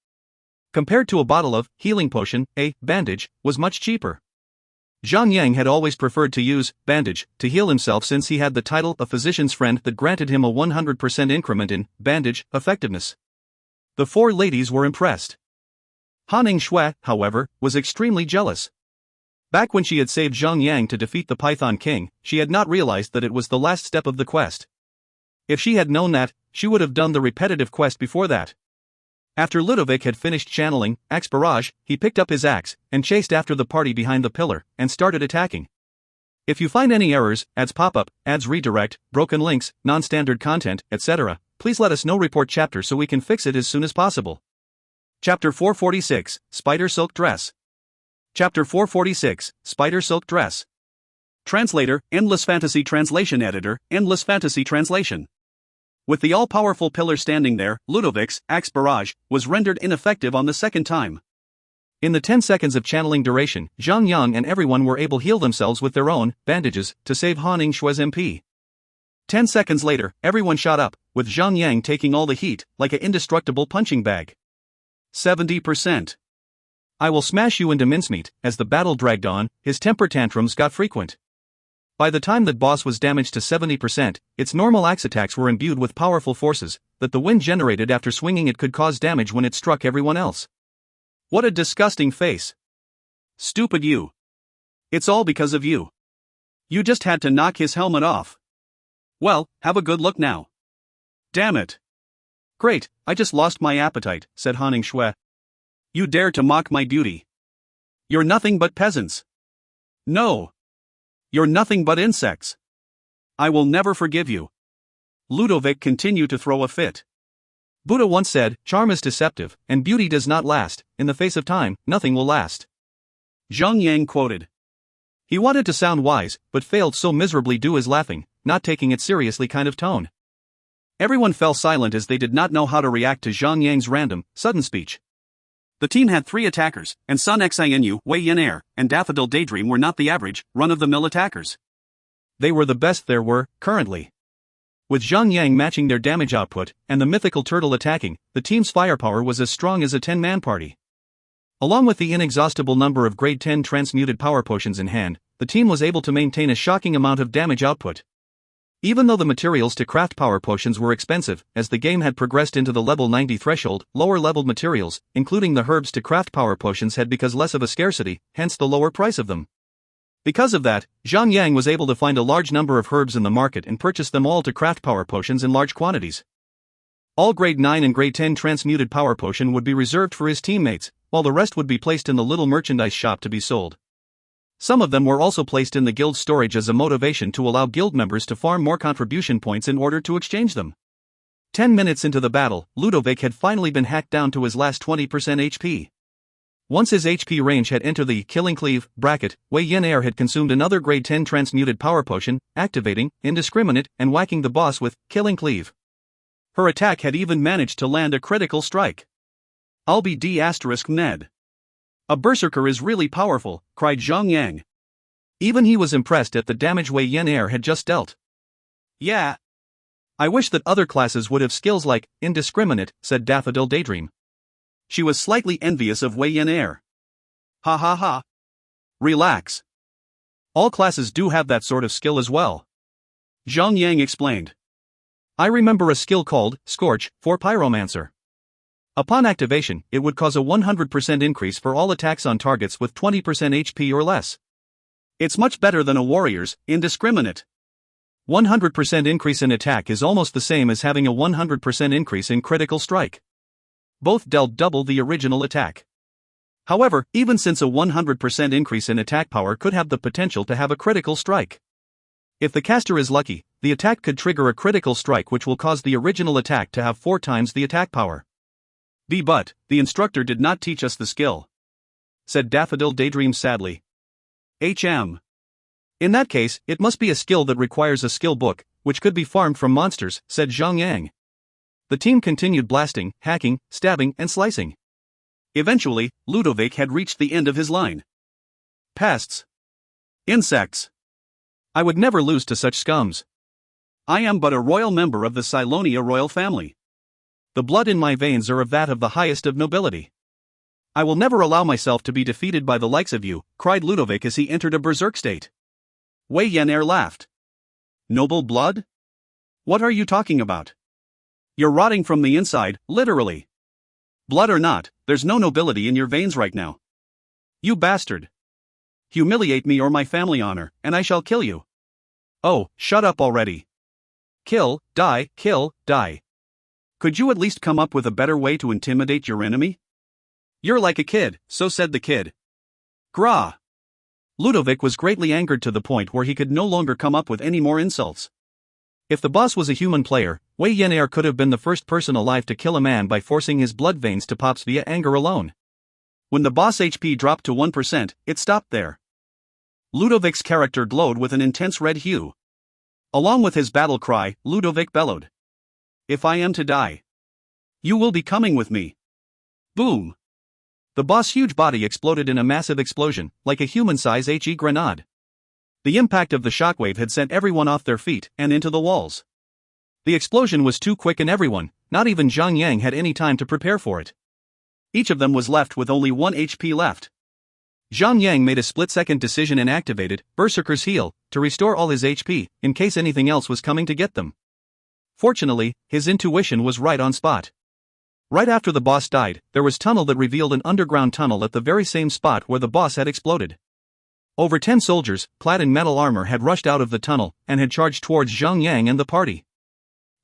Compared to a bottle of healing potion, a bandage was much cheaper. Zhang Yang had always preferred to use bandage to heal himself since he had the title of physician's friend that granted him a 100% increment in bandage effectiveness. The four ladies were impressed. Han Shui, however, was extremely jealous. Back when she had saved Zhang Yang to defeat the Python King, she had not realized that it was the last step of the quest. If she had known that, she would have done the repetitive quest before that. After Ludovic had finished channeling Axe Barrage, he picked up his axe and chased after the party behind the pillar and started attacking. If you find any errors, ads pop-up, ads redirect, broken links, non-standard content, etc., please let us know. Report chapter so we can fix it as soon as possible. Chapter 446, Spider Silk Dress. Chapter 446, Spider Silk Dress. Translator, Endless Fantasy Translation Editor, Endless Fantasy Translation. With the all-powerful pillar standing there, Ludovic's Axe Barrage was rendered ineffective on the second time. In the 10 seconds of channeling duration, Zhang Yang and everyone were able to heal themselves with their own bandages to save Han Shui's MP. 10 seconds later, everyone shot up, with Zhang Yang taking all the heat, like an indestructible punching bag. 70%. I will smash you into mincemeat. As the battle dragged on, his temper tantrums got frequent. By the time that boss was damaged to 70%, its normal axe attacks were imbued with powerful forces that the wind generated after swinging it could cause damage when it struck everyone else. What a disgusting face. Stupid you. It's all because of you. You just had to knock his helmet off. Well, have a good look now. Damn it. Great, I just lost my appetite, said Han Shui. You dare to mock my beauty. You're nothing but peasants. No. You're nothing but insects. I will never forgive you. Ludovic continued to throw a fit. Buddha once said, charm is deceptive, and beauty does not last. In the face of time, nothing will last. Zhang Yang quoted. He wanted to sound wise, but failed so miserably due his laughing, not taking it seriously kind of tone. Everyone fell silent as they did not know how to react to Zhang Yang's random, sudden speech. The team had 3 attackers, and Sun Xianu, Wei Yan'er, and Daffodil Daydream were not the average, run-of-the-mill attackers. They were the best there were, currently. With Zhang Yang matching their damage output, and the mythical turtle attacking, the team's firepower was as strong as a 10-man party. Along with the inexhaustible number of grade 10 transmuted power potions in hand, the team was able to maintain a shocking amount of damage output. Even though the materials to craft power potions were expensive, as the game had progressed into the level 90 threshold, lower-leveled materials, including the herbs to craft power potions had become less of a scarcity, hence the lower price of them. Because of that, Zhang Yang was able to find a large number of herbs in the market and purchase them all to craft power potions in large quantities. All grade 9 and grade 10 transmuted power potion would be reserved for his teammates, while the rest would be placed in the little merchandise shop to be sold. Some of them were also placed in the guild storage as a motivation to allow guild members to farm more contribution points in order to exchange them. 10 minutes into the battle, Ludovic had finally been hacked down to his last 20% HP. Once his HP range had entered the Killing Cleave bracket, Wei Yan'er had consumed another grade 10 transmuted power potion, activating Indiscriminate and whacking the boss with Killing Cleave. Her attack had even managed to land a critical strike. I'll be D*Ned. A berserker is really powerful, cried Zhang Yang. Even he was impressed at the damage Wei Yan'er had just dealt. Yeah. I wish that other classes would have skills like Indiscriminate, said Daffodil Daydream. She was slightly envious of Wei Yan'er. Ha ha ha. Relax. All classes do have that sort of skill as well. Zhang Yang explained. I remember a skill called Scorch for Pyromancer. Upon activation, it would cause a 100% increase for all attacks on targets with 20% HP or less. It's much better than a warrior's indiscriminate. 100% increase in attack is almost the same as having a 100% increase in critical strike. Both dealt double the original attack. However, even since a 100% increase in attack power could have the potential to have a critical strike. If the caster is lucky, the attack could trigger a critical strike which will cause the original attack to have 4 times the attack power. But the instructor did not teach us the skill, said Daffodil Daydream sadly. In that case, it must be a skill that requires a skill book, which could be farmed from monsters, said Zhang Yang. The team continued blasting, hacking, stabbing, and slicing. Eventually, Ludovic had reached the end of his line. Pests. Insects. I would never lose to such scums. I am but a royal member of the Silonia royal family. The blood in my veins are of that of the highest of nobility. I will never allow myself to be defeated by the likes of you, cried Ludovic as he entered a berserk state. Wei Yan'er laughed. Noble blood? What are you talking about? You're rotting from the inside, literally. Blood or not, there's no nobility in your veins right now. You bastard. Humiliate me or my family honor, and I shall kill you. Oh, shut up already. Kill, die. Could you at least come up with a better way to intimidate your enemy? You're like a kid, so said the kid. Grah. Ludovic was greatly angered to the point where he could no longer come up with any more insults. If the boss was a human player, Wei Yan'er could have been the first person alive to kill a man by forcing his blood veins to pops via anger alone. When the boss HP dropped to 1%, it stopped there. Ludovic's character glowed with an intense red hue. Along with his battle cry, Ludovic bellowed. If I am to die, you will be coming with me. Boom! The boss' huge body exploded in a massive explosion, like a human-size HE grenade. The impact of the shockwave had sent everyone off their feet and into the walls. The explosion was too quick and everyone, not even Zhang Yang, had any time to prepare for it. Each of them was left with only 1 HP left. Zhang Yang made a split-second decision and activated Berserker's Heal to restore all his HP in case anything else was coming to get them. Fortunately, his intuition was right on spot. Right after the boss died, there was tunnel that revealed an underground tunnel at the very same spot where the boss had exploded. Over 10 soldiers, clad in metal armor, had rushed out of the tunnel and had charged towards Zhang Yang and the party.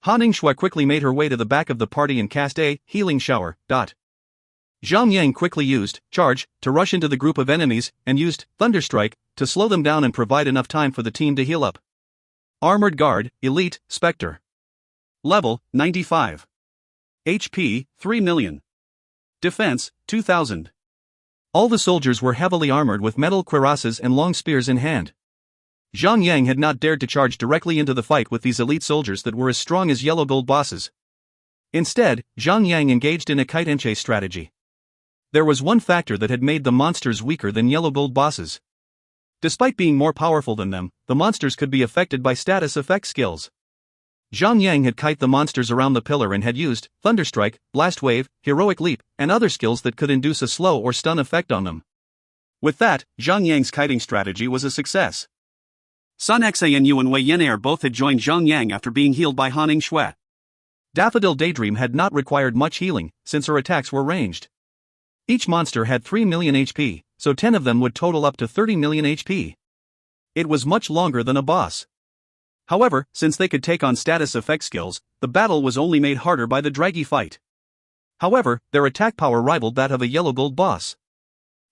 Han Ningxue quickly made her way to the back of the party and cast a healing shower. Zhang Yang quickly used Charge to rush into the group of enemies and used Thunderstrike to slow them down and provide enough time for the team to heal up. Armored Guard, Elite, Spectre. Level, 95. HP, 3 million. Defense, 2000. All the soldiers were heavily armored with metal cuirasses and long spears in hand. Zhang Yang had not dared to charge directly into the fight with these elite soldiers that were as strong as yellow gold bosses. Instead, Zhang Yang engaged in a kite-and-chase strategy. There was one factor that had made the monsters weaker than yellow gold bosses. Despite being more powerful than them, the monsters could be affected by status effect skills. Zhang Yang had kite the monsters around the pillar and had used Thunderstrike, Blast Wave, Heroic Leap, and other skills that could induce a slow or stun effect on them. With that, Zhang Yang's kiting strategy was a success. Sun Xanu and Wei Yan'er both had joined Zhang Yang after being healed by Han Ningxue. Daffodil Daydream had not required much healing, since her attacks were ranged. Each monster had 3 million HP, so 10 of them would total up to 30 million HP. It was much longer than a boss. However, since they could take on status effect skills, the battle was only made harder by the draggy fight. However, their attack power rivaled that of a yellow gold boss.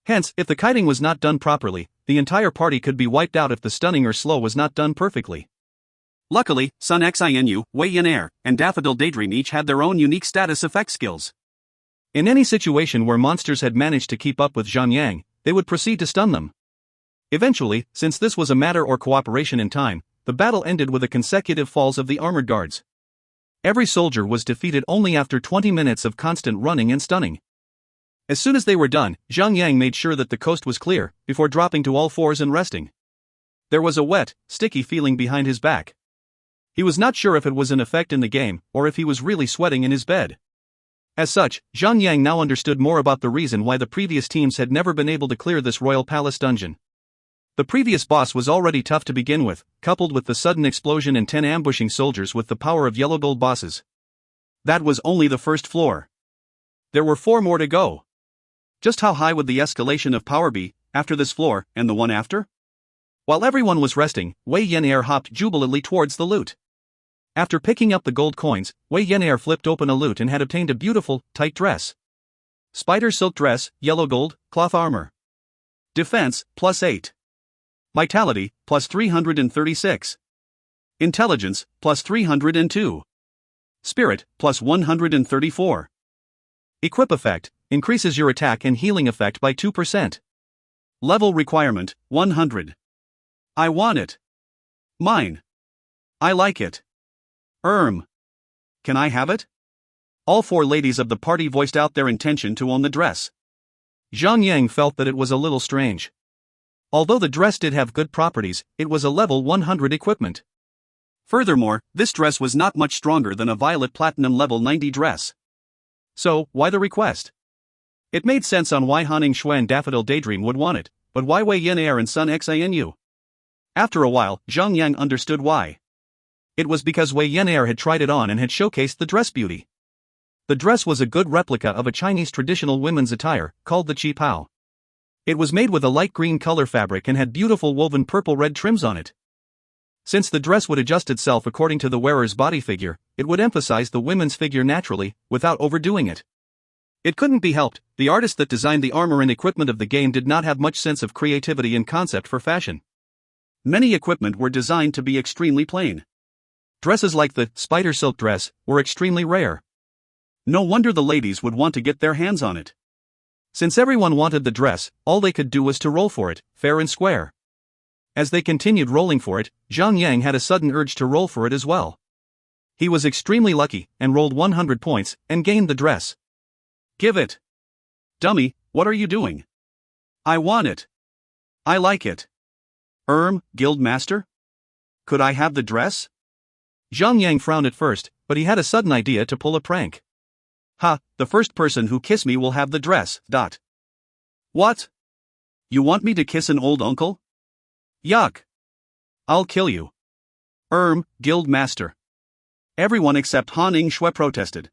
Hence, if the kiting was not done properly, the entire party could be wiped out if the stunning or slow was not done perfectly. Luckily, Sun Xinu, Wei Yan'er, and Daffodil Daydream each had their own unique status effect skills. In any situation where monsters had managed to keep up with Zhang Yang, they would proceed to stun them. Eventually, since this was a matter of cooperation in time, the battle ended with the consecutive falls of the armored guards. Every soldier was defeated only after 20 minutes of constant running and stunning. As soon as they were done, Zhang Yang made sure that the coast was clear, before dropping to all fours and resting. There was a wet, sticky feeling behind his back. He was not sure if it was an effect in the game, or if he was really sweating in his bed. As such, Zhang Yang now understood more about the reason why the previous teams had never been able to clear this royal palace dungeon. The previous boss was already tough to begin with, coupled with the sudden explosion and 10 ambushing soldiers with the power of yellow gold bosses. That was only the first floor. There were 4 more to go. Just how high would the escalation of power be, after this floor, and the one after? While everyone was resting, Wei Yan'er hopped jubilantly towards the loot. After picking up the gold coins, Wei Yan'er flipped open a loot and had obtained a beautiful, tight dress. Spider silk dress, yellow gold, cloth armor. Defense, +8. Vitality, +336. Intelligence, +302. Spirit, +134. Equip effect, increases your attack and healing effect by 2%. Level requirement, 100. I want it. Mine. I like it. Can I have it? All 4 ladies of the party voiced out their intention to own the dress. Zhang Yang felt that it was a little strange. Although the dress did have good properties, it was a level 100 equipment. Furthermore, this dress was not much stronger than a violet platinum level 90 dress. So, why the request? It made sense on why Haning Shui and Daffodil Daydream would want it, but why Wei Yan'er and Sun Xinu? After a while, Zhang Yang understood why. It was because Wei Yan'er had tried it on and had showcased the dress beauty. The dress was a good replica of a Chinese traditional women's attire, called the Qi Pao. It was made with a light green color fabric and had beautiful woven purple-red trims on it. Since the dress would adjust itself according to the wearer's body figure, it would emphasize the women's figure naturally, without overdoing it. It couldn't be helped, the artist that designed the armor and equipment of the game did not have much sense of creativity and concept for fashion. Many equipment were designed to be extremely plain. Dresses like the spider silk dress were extremely rare. No wonder the ladies would want to get their hands on it. Since everyone wanted the dress, all they could do was to roll for it, fair and square. As they continued rolling for it, Zhang Yang had a sudden urge to roll for it as well. He was extremely lucky, and rolled 100 points, and gained the dress. Give it. Dummy, what are you doing? I want it. I like it. Guild Master? Could I have the dress? Zhang Yang frowned at first, but he had a sudden idea to pull a prank. Ha, the first person who kiss me will have the dress, ... What? You want me to kiss an old uncle? Yuck. I'll kill you. Guild Master. Everyone except Haning Shui protested.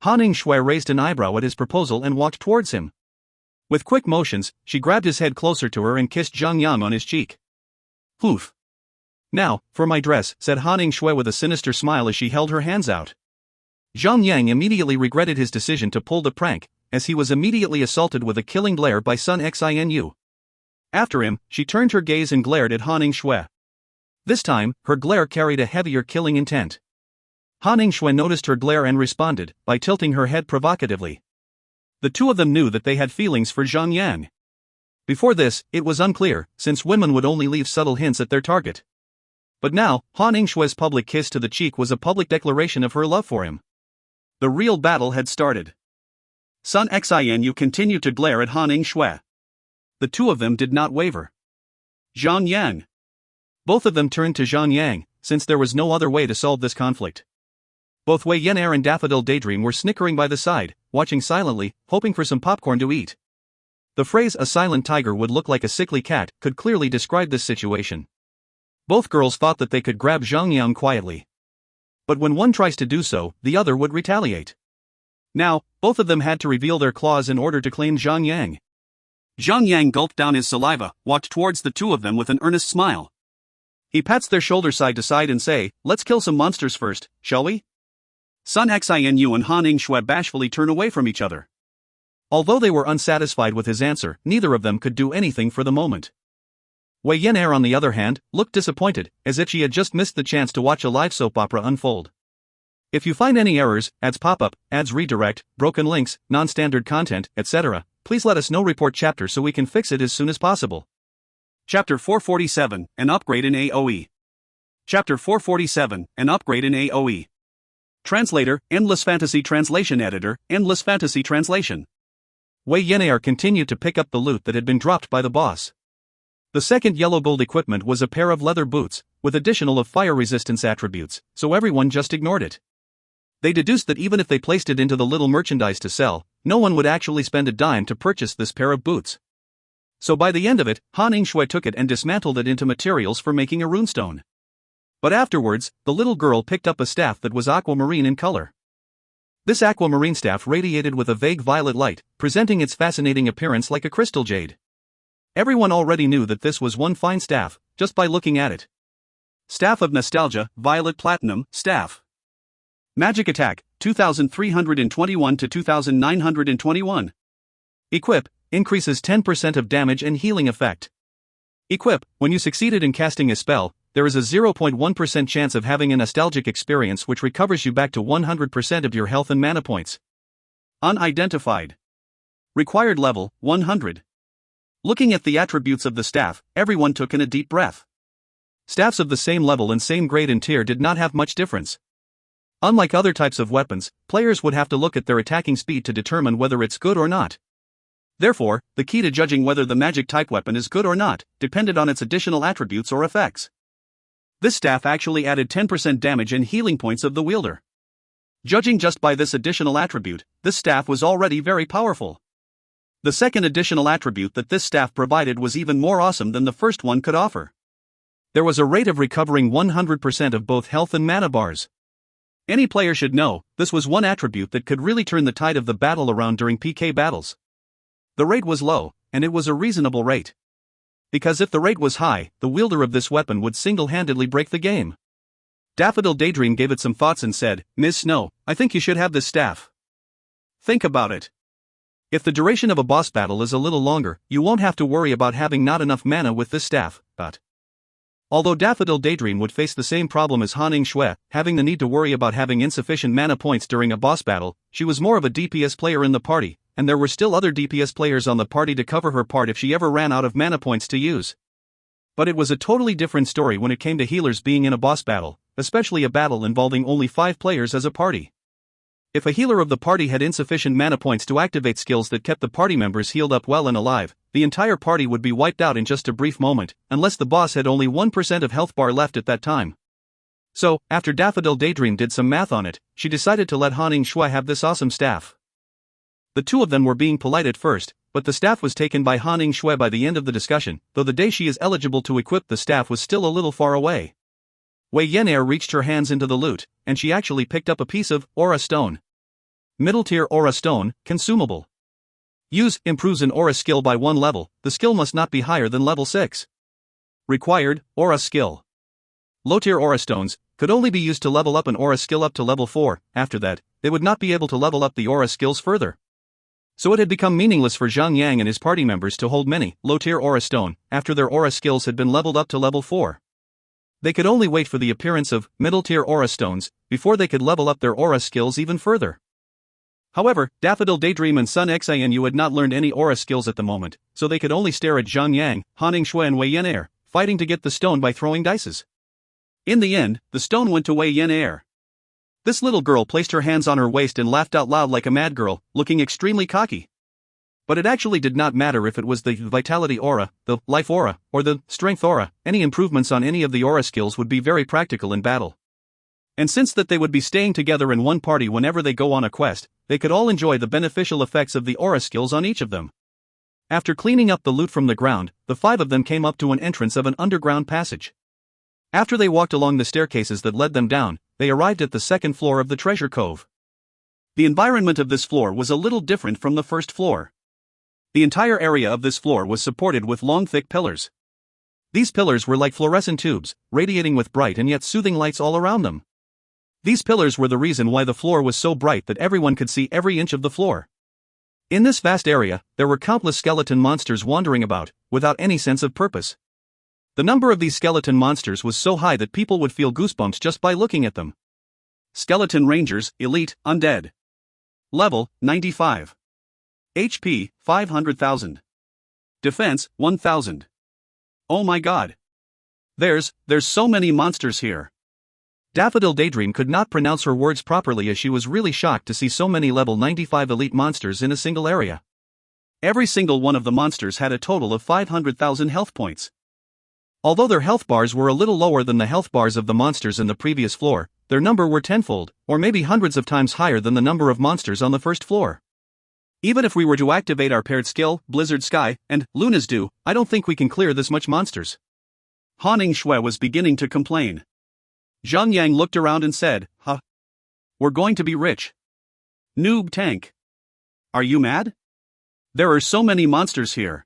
Haning Shui raised an eyebrow at his proposal and walked towards him. With quick motions, she grabbed his head closer to her and kissed Zhang Yang on his cheek. Poof. Now, for my dress, said Haning Shui with a sinister smile as she held her hands out. Zhang Yang immediately regretted his decision to pull the prank, as he was immediately assaulted with a killing glare by Sun Xinu. After him, she turned her gaze and glared at Haning Shui. This time, her glare carried a heavier killing intent. Haning Shui noticed her glare and responded, by tilting her head provocatively. The two of them knew that they had feelings for Zhang Yang. Before this, it was unclear, since women would only leave subtle hints at their target. But now, Haning Shui's public kiss to the cheek was a public declaration of her love for him. The real battle had started. Sun Xinu continued to glare at Haning Shui. The two of them did not waver. Zhang Yang. Both of them turned to Zhang Yang, since there was no other way to solve this conflict. Both Wei Yan'er and Daffodil Daydream were snickering by the side, watching silently, hoping for some popcorn to eat. The phrase "a silent tiger would look like a sickly cat" could clearly describe this situation. Both girls thought that they could grab Zhang Yang quietly. But when one tries to do so, the other would retaliate. Now, both of them had to reveal their claws in order to claim Zhang Yang. Zhang Yang gulped down his saliva, walked towards the two of them with an earnest smile. He pats their shoulders side to side and say, "Let's kill some monsters first, shall we?" Sun Xinu and Haning Shui bashfully turn away from each other. Although they were unsatisfied with his answer, neither of them could do anything for the moment. Wei Yan'er, on the other hand, looked disappointed, as if she had just missed the chance to watch a live soap opera unfold. If you find any errors, ads pop up, ads redirect, broken links, non-standard content, etc., please let us know. Report chapter so we can fix it as soon as possible. Chapter 447, An Upgrade in AoE. Chapter 447, An Upgrade in AoE. Translator, Endless Fantasy Translation Editor, Endless Fantasy Translation. Wei Yan'er continued to pick up the loot that had been dropped by the boss. The second yellow gold equipment was a pair of leather boots, with additional of fire resistance attributes, so everyone just ignored it. They deduced that even if they placed it into the little merchandise to sell, no one would actually spend a dime to purchase this pair of boots. So by the end of it, Han Yingshui took it and dismantled it into materials for making a runestone. But afterwards, the little girl picked up a staff that was aquamarine in color. This aquamarine staff radiated with a vague violet light, presenting its fascinating appearance like a crystal jade. Everyone already knew that this was one fine staff, just by looking at it. Staff of Nostalgia, Violet Platinum, Staff. Magic Attack, 2321 to 2921. Equip, increases 10% of damage and healing effect. Equip, when you succeeded in casting a spell, there is a 0.1% chance of having a nostalgic experience which recovers you back to 100% of your health and mana points. Unidentified. Required level, 100. Looking at the attributes of the staff, everyone took in a deep breath. Staffs of the same level and same grade and tier did not have much difference. Unlike other types of weapons, players would have to look at their attacking speed to determine whether it's good or not. Therefore, the key to judging whether the magic-type weapon is good or not depended on its additional attributes or effects. This staff actually added 10% damage and healing points of the wielder. Judging just by this additional attribute, this staff was already very powerful. The second additional attribute that this staff provided was even more awesome than the first one could offer. There was a rate of recovering 100% of both health and mana bars. Any player should know, this was one attribute that could really turn the tide of the battle around during PK battles. The rate was low, and it was a reasonable rate. Because if the rate was high, the wielder of this weapon would single-handedly break the game. Daffodil Daydream gave it some thoughts and said, "Ms. Snow, I think you should have this staff. Think about it. If the duration of a boss battle is a little longer, you won't have to worry about having not enough mana with this staff, but..." Although Daffodil Daydream would face the same problem as Han Yingshui, having the need to worry about having insufficient mana points during a boss battle, she was more of a DPS player in the party, and there were still other DPS players on the party to cover her part if she ever ran out of mana points to use. But it was a totally different story when it came to healers being in a boss battle, especially a battle involving only 5 players as a party. If a healer of the party had insufficient mana points to activate skills that kept the party members healed up well and alive, the entire party would be wiped out in just a brief moment, unless the boss had only 1% of health bar left at that time. So, after Daffodil Daydream did some math on it, she decided to let Han Yingshui have this awesome staff. The two of them were being polite at first, but the staff was taken by Han Yingshui by the end of the discussion, though the day she is eligible to equip the staff was still a little far away. Wei Yan'er reached her hands into the loot, and she actually picked up a piece of Aura Stone. Middle tier Aura Stone, consumable. Use, improves an Aura skill by 1 level, the skill must not be higher than level 6. Required, Aura skill. Low tier Aura Stones could only be used to level up an Aura skill up to level 4, after that, they would not be able to level up the Aura skills further. So it had become meaningless for Zhang Yang and his party members to hold many low-tier Aura Stone after their Aura skills had been leveled up to level 4. They could only wait for the appearance of middle-tier Aura Stones before they could level up their Aura skills even further. However, Daffodil Daydream and Sun Xianyu had not learned any Aura skills at the moment, so they could only stare at Zhang Yang, Han Yingshui and Wei Yan'er, fighting to get the stone by throwing dices. In the end, the stone went to Wei Yan'er. This little girl placed her hands on her waist and laughed out loud like a mad girl, looking extremely cocky. But it actually did not matter if it was the Vitality Aura, the Life Aura, or the Strength Aura, any improvements on any of the Aura skills would be very practical in battle. And since that they would be staying together in one party whenever they go on a quest, they could all enjoy the beneficial effects of the Aura skills on each of them. After cleaning up the loot from the ground, the 5 of them came up to an entrance of an underground passage. After they walked along the staircases that led them down, they arrived at the 2nd floor of the treasure cove. The environment of this floor was a little different from the first floor. The entire area of this floor was supported with long thick pillars. These pillars were like fluorescent tubes, radiating with bright and yet soothing lights all around them. These pillars were the reason why the floor was so bright that everyone could see every inch of the floor. In this vast area, there were countless skeleton monsters wandering about, without any sense of purpose. The number of these skeleton monsters was so high that people would feel goosebumps just by looking at them. Skeleton Rangers, Elite, Undead. Level, 95. HP, 500,000. Defense, 1,000. Oh my god. There's so many monsters here. Daffodil Daydream could not pronounce her words properly as she was really shocked to see so many level 95 elite monsters in a single area. Every single one of the monsters had a total of 500,000 health points. Although their health bars were a little lower than the health bars of the monsters in the previous floor, their number were tenfold, or maybe hundreds of times higher than the number of monsters on the first floor. Even if we were to activate our paired skill, Blizzard Sky, and Luna's Dew, I don't think we can clear this much monsters. Han Shui was beginning to complain. Zhang Yang looked around and said, "Huh? We're going to be rich. Noob tank. Are you mad? There are so many monsters here.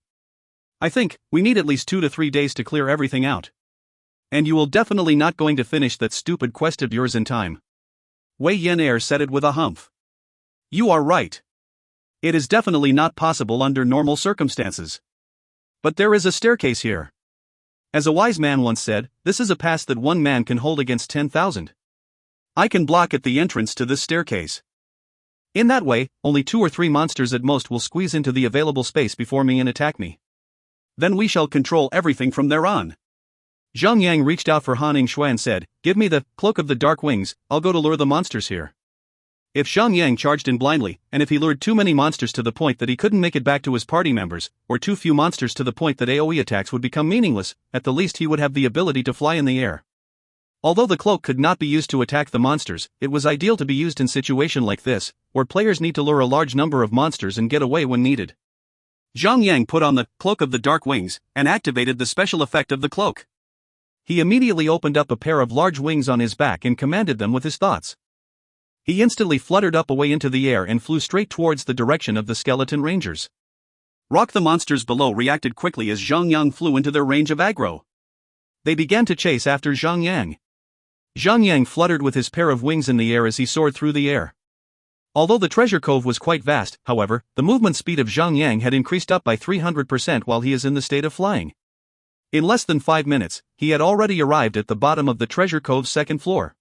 I think we need at least 2 to 3 days to clear everything out. And you will definitely not going to finish that stupid quest of yours in time." Wei Yan said it with a humph. "You are right. It is definitely not possible under normal circumstances. But there is a staircase here. As a wise man once said, this is a pass that one man can hold against 10,000. I can block at the entrance to this staircase. In that way, only 2 or 3 monsters at most will squeeze into the available space before me and attack me. Then we shall control everything from there on." Zhang Yang reached out for Han Shui and said, "Give me the cloak of the dark wings, I'll go to lure the monsters here." If Zhang Yang charged in blindly, and if he lured too many monsters to the point that he couldn't make it back to his party members, or too few monsters to the point that AoE attacks would become meaningless, at the least he would have the ability to fly in the air. Although the cloak could not be used to attack the monsters, it was ideal to be used in situation like this, where players need to lure a large number of monsters and get away when needed. Zhang Yang put on the cloak of the dark wings, and activated the special effect of the cloak. He immediately opened up a pair of large wings on his back and commanded them with his thoughts. He instantly fluttered up away into the air and flew straight towards the direction of the skeleton rangers. Rock the monsters below reacted quickly as Zhang Yang flew into their range of aggro. They began to chase after Zhang Yang. Zhang Yang fluttered with his pair of wings in the air as he soared through the air. Although the treasure cove was quite vast, however, the movement speed of Zhang Yang had increased up by 300% while he is in the state of flying. In less than 5 minutes, he had already arrived at the bottom of the treasure cove's second floor.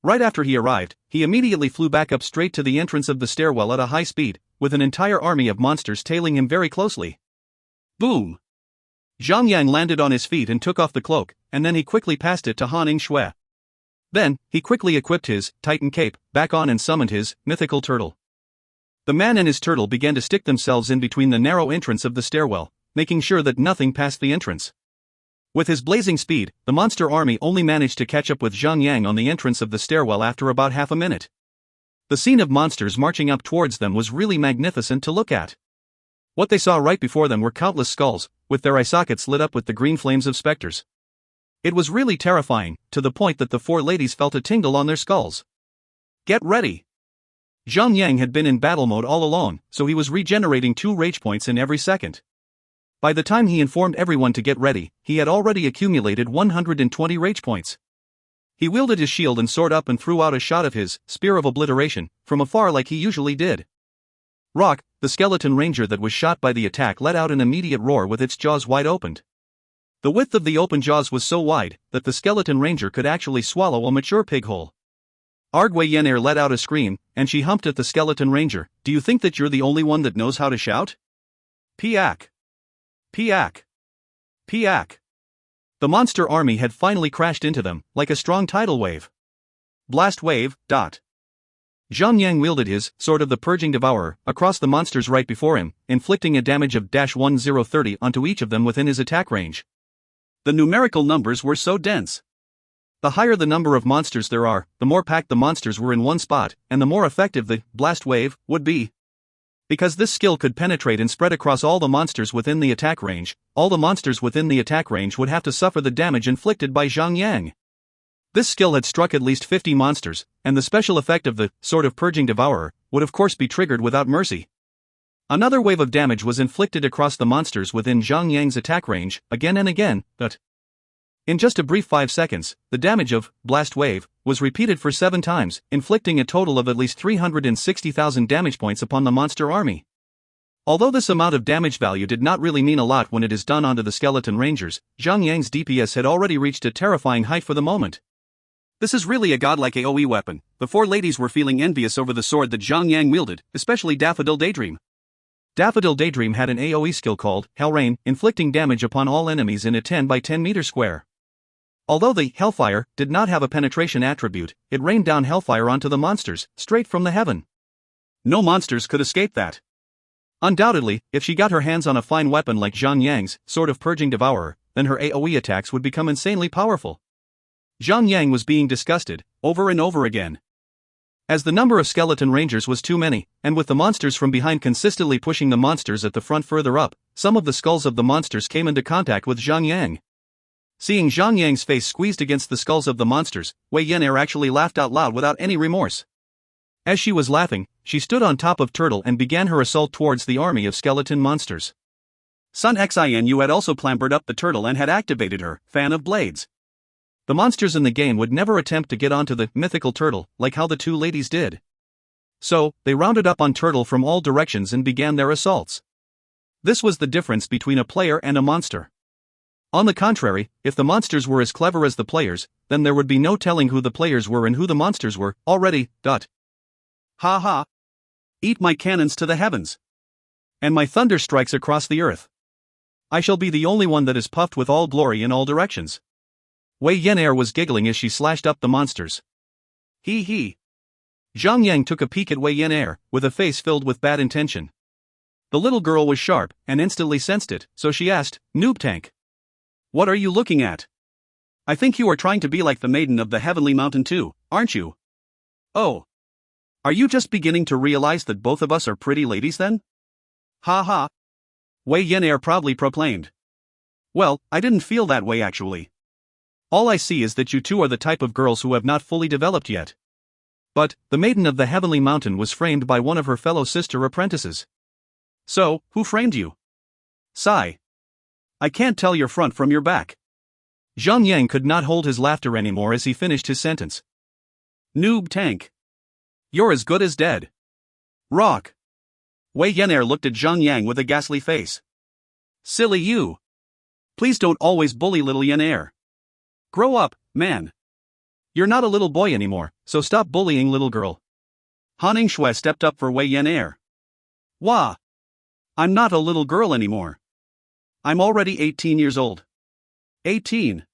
Right after he arrived, he immediately flew back up straight to the entrance of the stairwell at a high speed, with an entire army of monsters tailing him very closely. Boom! Zhang Yang landed on his feet and took off the cloak, and then he quickly passed it to Han Shui. Then, he quickly equipped his Titan Cape back on and summoned his mythical turtle. The man and his turtle began to stick themselves in between the narrow entrance of the stairwell, making sure that nothing passed the entrance. With his blazing speed, the monster army only managed to catch up with Zhang Yang on the entrance of the stairwell after about half a minute. The scene of monsters marching up towards them was really magnificent to look at. What they saw right before them were countless skulls, with their eye sockets lit up with the green flames of specters. It was really terrifying, to the point that the 4 ladies felt a tingle on their skulls. Get ready! Zhang Yang had been in battle mode all alone, so he was regenerating 2 rage points in every second. By the time he informed everyone to get ready, he had already accumulated 120 rage points. He wielded his shield and sword up and threw out a shot of his Spear of Obliteration from afar like he usually did. Rock, the skeleton ranger that was shot by the attack, let out an immediate roar with its jaws wide opened. The width of the open jaws was so wide that the skeleton ranger could actually swallow a mature pig whole. Wei Yan let out a scream, and she humped at the skeleton ranger. "Do you think that you're the only one that knows how to shout? Piak! Piak! Piak!" The monster army had finally crashed into them, like a strong tidal wave. Blast wave. Zhang Yang wielded his Sword of the Purging Devourer across the monsters right before him, inflicting a damage of -1030 onto each of them within his attack range. The numerical numbers were so dense. The higher the number of monsters there are, the more packed the monsters were in one spot, and the more effective the blast wave would be. Because this skill could penetrate and spread across all the monsters within the attack range, all the monsters within the attack range would have to suffer the damage inflicted by Zhang Yang. This skill had struck at least 50 monsters, and the special effect of the Sword of Purging Devourer would of course be triggered without mercy. Another wave of damage was inflicted across the monsters within Zhang Yang's attack range, again and again, but in just a brief 5 seconds, the damage of Blast Wave was repeated for 7 times, inflicting a total of at least 360,000 damage points upon the monster army. Although this amount of damage value did not really mean a lot when it is done onto the skeleton rangers, Zhang Yang's DPS had already reached a terrifying height for the moment. This is really a godlike AoE weapon. The 4 ladies were feeling envious over the sword that Zhang Yang wielded, especially Daffodil Daydream. Daffodil Daydream had an AoE skill called Hell Rain, inflicting damage upon all enemies in a 10 by 10 meter square. Although the Hellfire did not have a penetration attribute, it rained down Hellfire onto the monsters, straight from the heaven. No monsters could escape that. Undoubtedly, if she got her hands on a fine weapon like Zhang Yang's Sword of Purging Devourer, then her AoE attacks would become insanely powerful. Zhang Yang was being disgusted, over and over again. As the number of skeleton rangers was too many, and with the monsters from behind consistently pushing the monsters at the front further up, some of the skulls of the monsters came into contact with Zhang Yang. Seeing Zhang Yang's face squeezed against the skulls of the monsters, Wei Yan'er actually laughed out loud without any remorse. As she was laughing, she stood on top of Turtle and began her assault towards the army of skeleton monsters. Sun Xianyu had also clambered up the turtle and had activated her fan of blades. The monsters in the game would never attempt to get onto the mythical turtle, like how the two ladies did. So, they rounded up on Turtle from all directions and began their assaults. This was the difference between a player and a monster. On the contrary, if the monsters were as clever as the players, then there would be no telling who the players were and who the monsters were, already. Ha ha! Eat my cannons to the heavens! And my thunder strikes across the earth. I shall be the only one that is puffed with all glory in all directions. Wei Yan'er was giggling as she slashed up the monsters. Hee hee. Zhang Yang took a peek at Wei Yan'er, with a face filled with bad intention. The little girl was sharp, and instantly sensed it, so she asked, "Noob Tank, what are you looking at? I think you are trying to be like the maiden of the Heavenly Mountain too, aren't you? Oh. Are you just beginning to realize that both of us are pretty ladies then? Ha ha." Wei Yan'er proudly proclaimed. Well, I didn't feel that way actually. All I see is that you two are the type of girls who have not fully developed yet. But, the maiden of the Heavenly Mountain was framed by one of her fellow sister apprentices. So, who framed you? Sigh. I can't tell your front from your back. Zhang Yang could not hold his laughter anymore as he finished his sentence. Noob Tank. You're as good as dead. Rock. Wei Yan'er looked at Zhang Yang with a ghastly face. Silly you. Please don't always bully little Yan'er. Grow up, man. You're not a little boy anymore, so stop bullying little girl. Han Shui stepped up for Wei Yan'er. Wah. I'm not a little girl anymore. I'm already 18 years old. 18.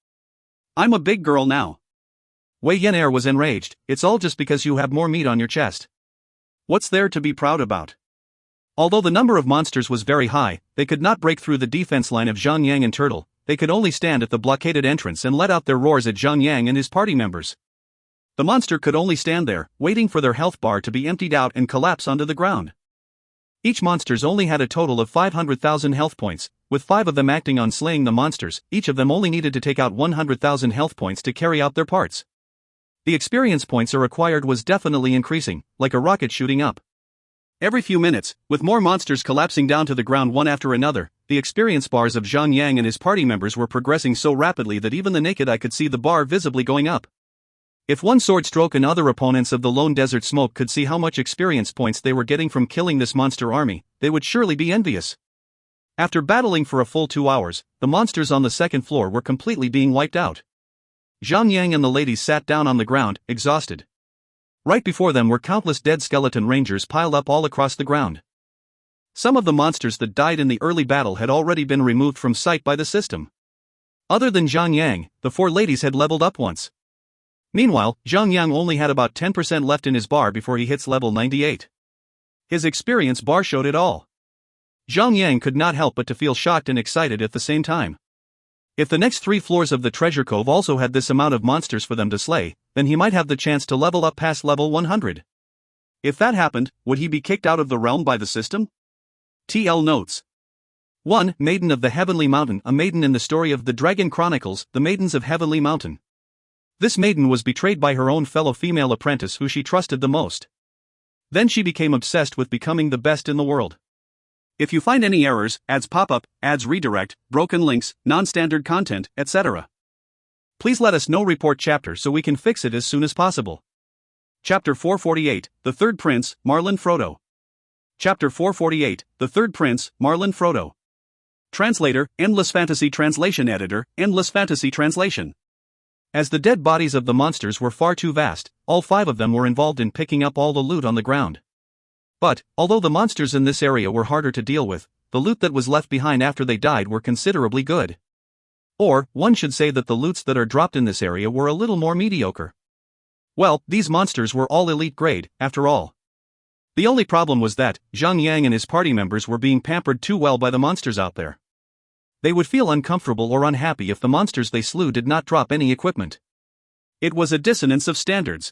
I'm a big girl now. Wei Yan'er was enraged. It's all just because you have more meat on your chest. What's there to be proud about? Although the number of monsters was very high, they could not break through the defense line of Zhang Yang and Turtle. They could only stand at the blockaded entrance and let out their roars at Zhang Yang and his party members. The monster could only stand there, waiting for their health bar to be emptied out and collapse onto the ground. Each monsters only had a total of 500,000 health points, with 5 of them acting on slaying the monsters. Each of them only needed to take out 100,000 health points to carry out their parts. The experience points are required was definitely increasing, like a rocket shooting up. Every few minutes, with more monsters collapsing down to the ground one after another, the experience bars of Zhang Yang and his party members were progressing so rapidly that even the naked eye could see the bar visibly going up. If one sword stroke and other opponents of the Lone Desert Smoke could see how much experience points they were getting from killing this monster army, they would surely be envious. After battling for a full 2 hours, the monsters on the second floor were completely being wiped out. Zhang Yang and the ladies sat down on the ground, exhausted. Right before them were countless dead skeleton rangers piled up all across the ground. Some of the monsters that died in the early battle had already been removed from sight by the system. Other than Zhang Yang, the 4 ladies had leveled up once. Meanwhile, Zhang Yang only had about 10% left in his bar before he hits level 98. His experience bar showed it all. Zhang Yang could not help but to feel shocked and excited at the same time. If the next 3 floors of the treasure cove also had this amount of monsters for them to slay, then he might have the chance to level up past level 100. If that happened, would he be kicked out of the realm by the system? TL notes. 1. Maiden of the Heavenly Mountain. A maiden in the story of the Dragon Chronicles, The Maidens of Heavenly Mountain. This maiden was betrayed by her own fellow female apprentice who she trusted the most. Then she became obsessed with becoming the best in the world. If you find any errors, ads pop up, ads redirect, broken links, non-standard content, etc., please let us know. Report chapter so we can fix it as soon as possible. Chapter 448, The Third Prince, Marlin Frodo. Chapter 448, The Third Prince, Marlin Frodo. Translator, Endless Fantasy Translation Editor, Endless Fantasy Translation. As the dead bodies of the monsters were far too vast, all 5 of them were involved in picking up all the loot on the ground. But, although the monsters in this area were harder to deal with, the loot that was left behind after they died were considerably good. Or, one should say that the loots that are dropped in this area were a little more mediocre. Well, these monsters were all elite grade, after all. The only problem was that, Zhang Yang and his party members were being pampered too well by the monsters out there. They would feel uncomfortable or unhappy if the monsters they slew did not drop any equipment. It was a dissonance of standards.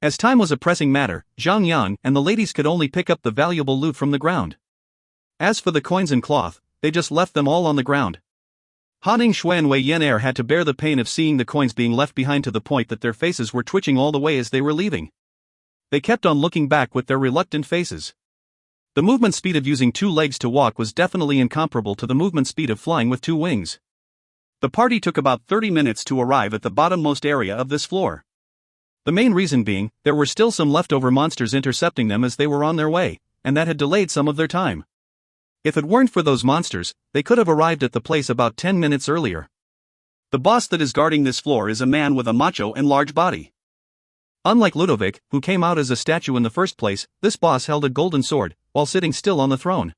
As time was a pressing matter, Zhang Yang and the ladies could only pick up the valuable loot from the ground. As for the coins and cloth, they just left them all on the ground. Haning Shui and Wei Yan'er had to bear the pain of seeing the coins being left behind to the point that their faces were twitching all the way as they were leaving. They kept on looking back with their reluctant faces. The movement speed of using 2 legs to walk was definitely incomparable to the movement speed of flying with 2 wings. The party took about 30 minutes to arrive at the bottommost area of this floor. The main reason being, there were still some leftover monsters intercepting them as they were on their way, and that had delayed some of their time. If it weren't for those monsters, they could have arrived at the place about 10 minutes earlier. The boss that is guarding this floor is a man with a macho and large body. Unlike Ludovic, who came out as a statue in the first place, this boss held a golden sword, while sitting still on the throne.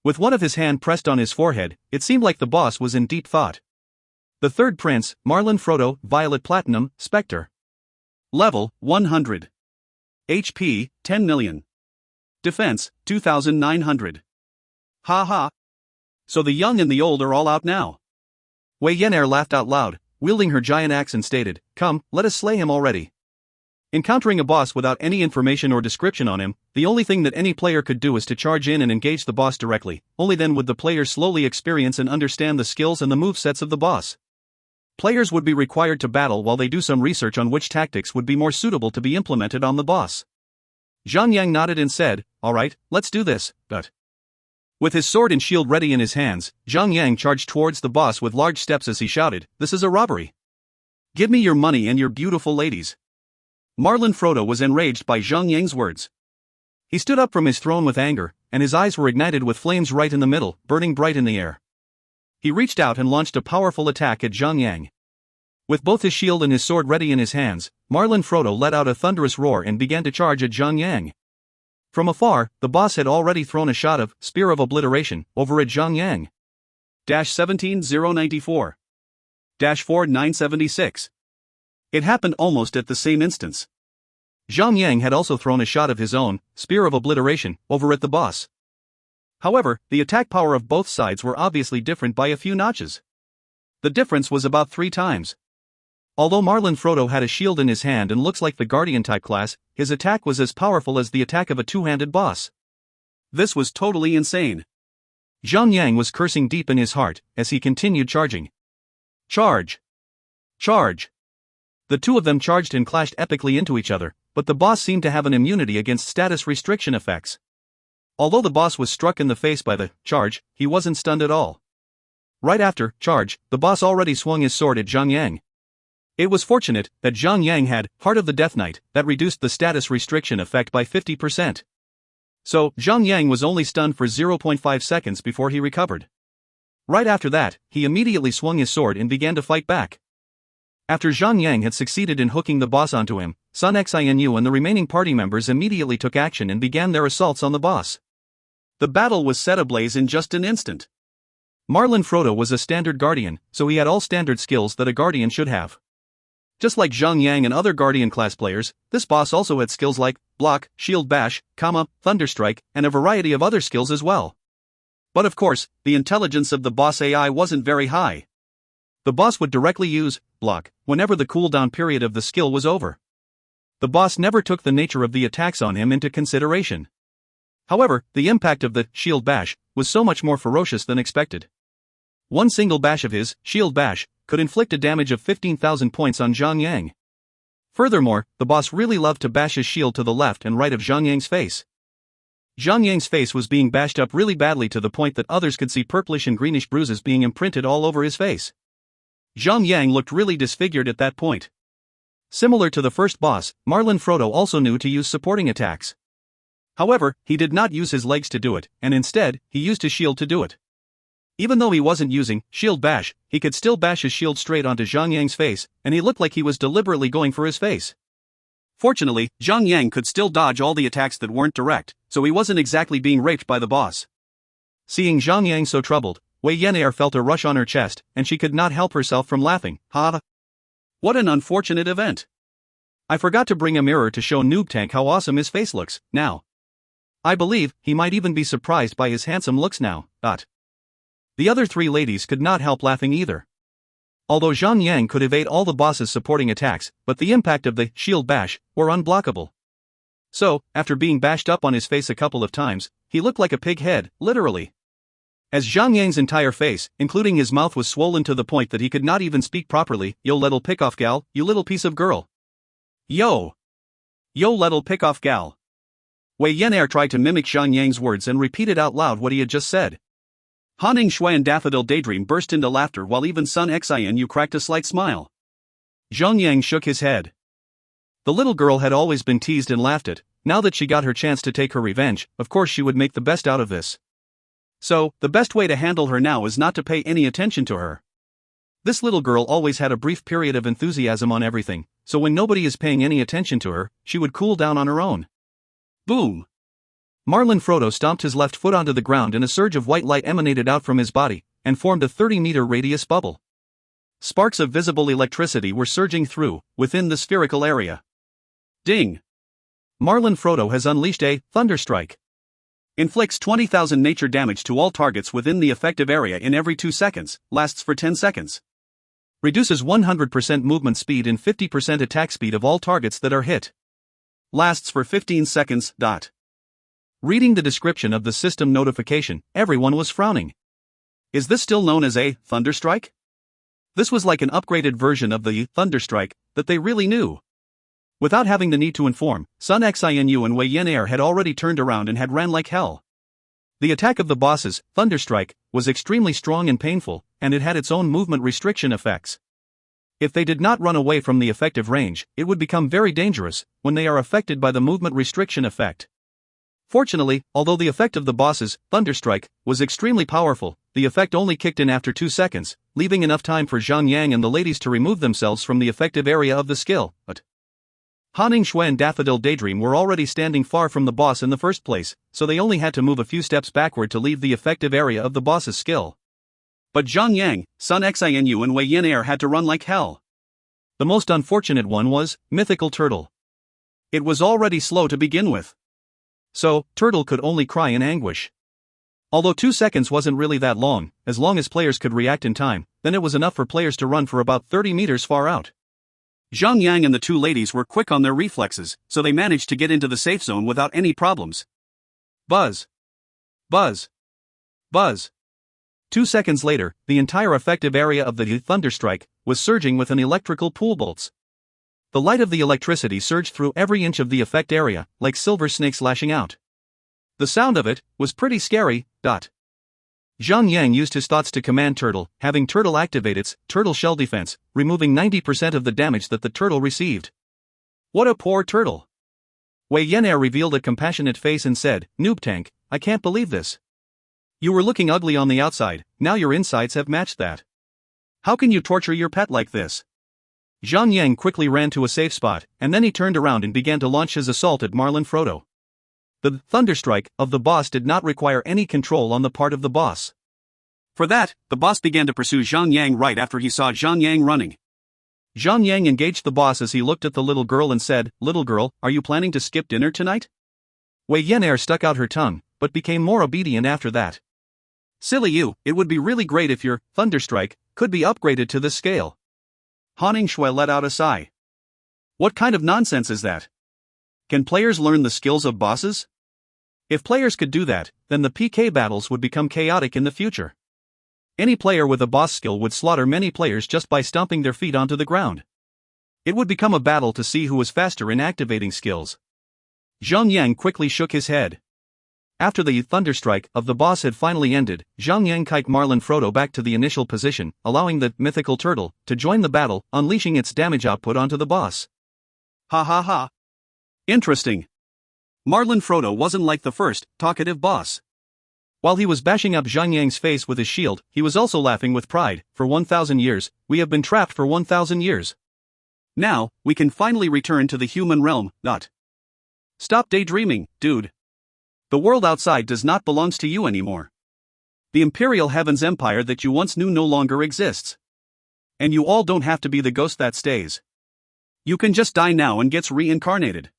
With one of his hand pressed on his forehead, it seemed like the boss was in deep thought. The third prince, Marlon Frodo, Violet Platinum, Spectre. Level, 100. HP, 10 million. Defense, 2,900. Ha ha. So the young and the old are all out now. Wei Yan'er laughed out loud, wielding her giant axe and stated, "Come, let us slay him already." Encountering a boss without any information or description on him, the only thing that any player could do is to charge in and engage the boss directly. Only then would the player slowly experience and understand the skills and the movesets of the boss. Players would be required to battle while they do some research on which tactics would be more suitable to be implemented on the boss. Zhang Yang nodded and said, "Alright, let's do this, but..." With his sword and shield ready in his hands, Zhang Yang charged towards the boss with large steps as he shouted, "This is a robbery. Give me your money and your beautiful ladies." Marlon Frodo was enraged by Zhang Yang's words. He stood up from his throne with anger, and his eyes were ignited with flames right in the middle, burning bright in the air. He reached out and launched a powerful attack at Zhang Yang. With both his shield and his sword ready in his hands, Marlon Frodo let out a thunderous roar and began to charge at Zhang Yang. From afar, the boss had already thrown a shot of Spear of Obliteration over at Zhang Yang. 17094. 4976. It happened almost at the same instance. Zhang Yang had also thrown a shot of his own, Spear of Obliteration, over at the boss. However, the attack power of both sides were obviously different by a few notches. The difference was about 3 times. Although Marlon Frodo had a shield in his hand and looks like the Guardian-type class, his attack was as powerful as the attack of a 2-handed boss. This was totally insane. Zhang Yang was cursing deep in his heart, as he continued charging. Charge! Charge! The two of them charged and clashed epically into each other, but the boss seemed to have an immunity against status restriction effects. Although the boss was struck in the face by the charge, he wasn't stunned at all. Right after charge, the boss already swung his sword at Zhang Yang. It was fortunate that Zhang Yang had Heart of the Death Knight that reduced the status restriction effect by 50%. So, Zhang Yang was only stunned for 0.5 seconds before he recovered. Right after that, he immediately swung his sword and began to fight back. After Zhang Yang had succeeded in hooking the boss onto him, Sun Xinu and the remaining party members immediately took action and began their assaults on the boss. The battle was set ablaze in just an instant. Marlon Frodo was a standard guardian, so he had all standard skills that a guardian should have. Just like Zhang Yang and other guardian class players, this boss also had skills like block, shield bash, thunderstrike, and a variety of other skills as well. But of course, the intelligence of the boss AI wasn't very high. The boss would directly use block whenever the cooldown period of the skill was over. The boss never took the nature of the attacks on him into consideration. However, the impact of the shield bash was so much more ferocious than expected. One single bash of his shield bash could inflict a damage of 15,000 points on Zhang Yang. Furthermore, the boss really loved to bash his shield to the left and right of Zhang Yang's face. Zhang Yang's face was being bashed up really badly to the point that others could see purplish and greenish bruises being imprinted all over his face. Zhang Yang looked really disfigured at that point. Similar to the first boss, Marlon Frodo also knew to use supporting attacks. However, he did not use his legs to do it, and instead, he used his shield to do it. Even though he wasn't using shield bash, he could still bash his shield straight onto Zhang Yang's face, and he looked like he was deliberately going for his face. Fortunately, Zhang Yang could still dodge all the attacks that weren't direct, so he wasn't exactly being raped by the boss. Seeing Zhang Yang so troubled, Wei Yan'er felt a rush on her chest, and she could not help herself from laughing. Ha! What an unfortunate event. I forgot to bring a mirror to show Noob Tank how awesome his face looks, now. I believe he might even be surprised by his handsome looks now. The other 3 ladies could not help laughing either. Although Zhang Yang could evade all the boss's supporting attacks, but the impact of the shield bash were unblockable. So, after being bashed up on his face a couple of times, he looked like a pig head, literally. As Zhang Yang's entire face, including his mouth, was swollen to the point that he could not even speak properly. Yo little pick-off gal, you little piece of girl. Yo little pick-off gal. Wei Yan'er tried to mimic Zhang Yang's words and repeated out loud what he had just said. Han Shui and Daffodil Daydream burst into laughter while even Sun Xianyu cracked a slight smile. Zhang Yang shook his head. The little girl had always been teased and laughed at. Now that she got her chance to take her revenge, of course she would make the best out of this. So, the best way to handle her now is not to pay any attention to her. This little girl always had a brief period of enthusiasm on everything, so when nobody is paying any attention to her, she would cool down on her own. Boom! Marlin Frodo stomped his left foot onto the ground and a surge of white light emanated out from his body, and formed a 30-meter radius bubble. Sparks of visible electricity were surging through, within the spherical area. Ding! Marlin Frodo has unleashed a Thunderstrike. Inflicts 20,000 nature damage to all targets within the effective area in every 2 seconds, lasts for 10 seconds. Reduces 100% movement speed and 50% attack speed of all targets that are hit. Lasts for 15 seconds. Reading the description of the system notification, everyone was frowning. Is this still known as a Thunderstrike? This was like an upgraded version of the Thunderstrike that they really knew. Without having the need to inform, Sun Xianyu and Wei Yan'er had already turned around and had ran like hell. The attack of the boss's Thunderstrike was extremely strong and painful, and it had its own movement restriction effects. If they did not run away from the effective range, it would become very dangerous when they are affected by the movement restriction effect. Fortunately, although the effect of the boss's Thunderstrike was extremely powerful, the effect only kicked in after 2 seconds, leaving enough time for Zhang Yang and the ladies to remove themselves from the effective area of the skill. But Han Shui and Daffodil Daydream were already standing far from the boss in the first place, so they only had to move a few steps backward to leave the effective area of the boss's skill. But Zhang Yang, Sun Xianyu and Wei Yan'er had to run like hell. The most unfortunate one was Mythical Turtle. It was already slow to begin with. So, Turtle could only cry in anguish. Although 2 seconds wasn't really that long, as long as players could react in time, then it was enough for players to run for about 30 meters far out. Zhang Yang and the two ladies were quick on their reflexes, so they managed to get into the safe zone without any problems. Buzz! Buzz! Buzz! 2 seconds later, the entire effective area of the Thunderstrike was surging with an electrical pool bolts. The light of the electricity surged through every inch of the effect area, like silver snakes lashing out. The sound of it was pretty scary. Zhang Yang used his thoughts to command Turtle, having Turtle activate its Turtle Shell defense, removing 90% of the damage that the turtle received. What a poor turtle! Wei Yan'er revealed a compassionate face and said, "Noob Tank, I can't believe this. You were looking ugly on the outside, now your insides have matched that. How can you torture your pet like this?" Zhang Yang quickly ran to a safe spot, and then he turned around and began to launch his assault at Marlin Frodo. The Thunderstrike of the boss did not require any control on the part of the boss. For that, the boss began to pursue Zhang Yang right after he saw Zhang Yang running. Zhang Yang engaged the boss as he looked at the little girl and said, "Little girl, are you planning to skip dinner tonight?" Wei Yan'er stuck out her tongue, but became more obedient after that. "Silly you, it would be really great if your Thunderstrike could be upgraded to this scale." Han Shui let out a sigh. What kind of nonsense is that? Can players learn the skills of bosses? If players could do that, then the PK battles would become chaotic in the future. Any player with a boss skill would slaughter many players just by stomping their feet onto the ground. It would become a battle to see who was faster in activating skills. Zhang Yang quickly shook his head. After the Thunderstrike of the boss had finally ended, Zhang Yang kiked Marlin Frodo back to the initial position, allowing the mythical turtle to join the battle, unleashing its damage output onto the boss. Ha ha ha. Interesting. Marlin Frodo wasn't like the first, talkative boss. While he was bashing up Zhang Yang's face with his shield, he was also laughing with pride. For 1,000 years, we have been trapped for 1,000 years. Now, we can finally return to the human realm. Stop daydreaming, dude. The world outside does not belong to you anymore. The Imperial Heavens Empire that you once knew no longer exists. And you all don't have to be the ghost that stays. You can just die now and gets reincarnated.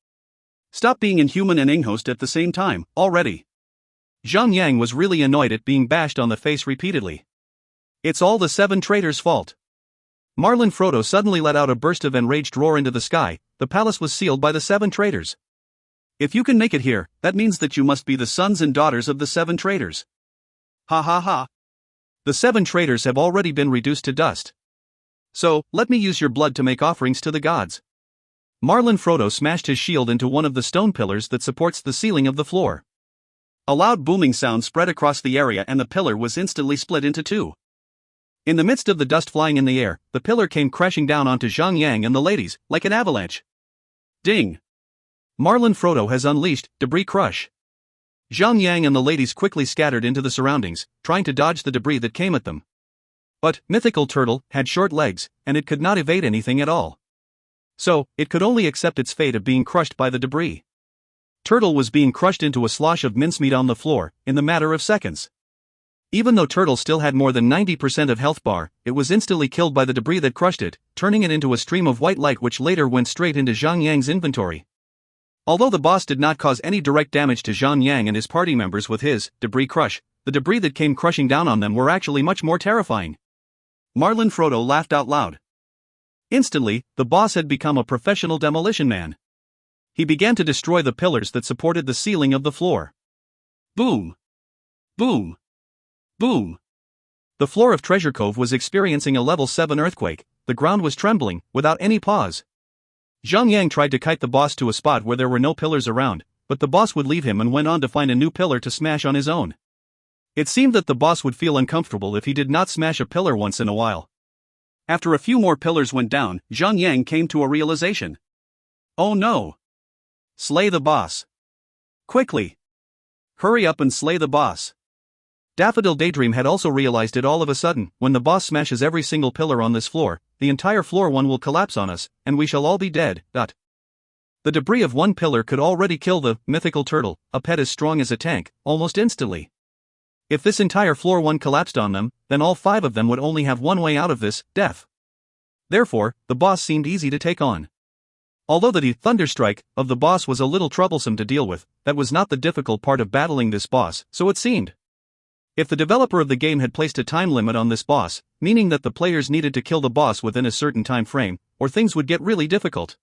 Stop being inhuman and Inghost at the same time, already. Zhang Yang was really annoyed at being bashed on the face repeatedly. It's all the 7 traitors' fault. Marlin Frodo suddenly let out a burst of enraged roar into the sky. The palace was sealed by the 7 traitors. If you can make it here, that means that you must be the sons and daughters of the 7 traitors. Ha ha ha. The 7 traitors have already been reduced to dust. So, let me use your blood to make offerings to the gods. Marlin Frodo smashed his shield into one of the stone pillars that supports the ceiling of the floor. A loud booming sound spread across the area and the pillar was instantly split into 2. In the midst of the dust flying in the air, the pillar came crashing down onto Zhang and the ladies, like an avalanche. Ding! Marlin Frodo has unleashed Debris Crush. Zhang and the ladies quickly scattered into the surroundings, trying to dodge the debris that came at them. But Mythical Turtle had short legs, and it could not evade anything at all. So, it could only accept its fate of being crushed by the debris. Turtle was being crushed into a slosh of mincemeat on the floor, in the matter of seconds. Even though Turtle still had more than 90% of health bar, it was instantly killed by the debris that crushed it, turning it into a stream of white light which later went straight into Zhang Yang's inventory. Although the boss did not cause any direct damage to Zhang Yang and his party members with his Debris Crush, the debris that came crushing down on them were actually much more terrifying. Marlin Frodo laughed out loud. Instantly, the boss had become a professional demolition man. He began to destroy the pillars that supported the ceiling of the floor. Boom! Boom! Boom! The floor of Treasure Cove was experiencing a level 7 earthquake. The ground was trembling, without any pause. Zhang Yang tried to kite the boss to a spot where there were no pillars around, but the boss would leave him and went on to find a new pillar to smash on his own. It seemed that the boss would feel uncomfortable if he did not smash a pillar once in a while. After a few more pillars went down, Zhang Yang came to a realization. Oh no! Slay the boss. Quickly! Hurry up and slay the boss. Daffodil Daydream had also realized it all of a sudden. When the boss smashes every single pillar on this floor, the entire floor one will collapse on us, and we shall all be dead. The debris of one pillar could already kill the Mythical Turtle, a pet as strong as a tank, almost instantly. If this entire floor one collapsed on them, then all 5 of them would only have one way out of this, death. Therefore, the boss seemed easy to take on. Although the Thunderstrike of the boss was a little troublesome to deal with, that was not the difficult part of battling this boss, so it seemed. If the developer of the game had placed a time limit on this boss, meaning that the players needed to kill the boss within a certain time frame, or things would get really difficult.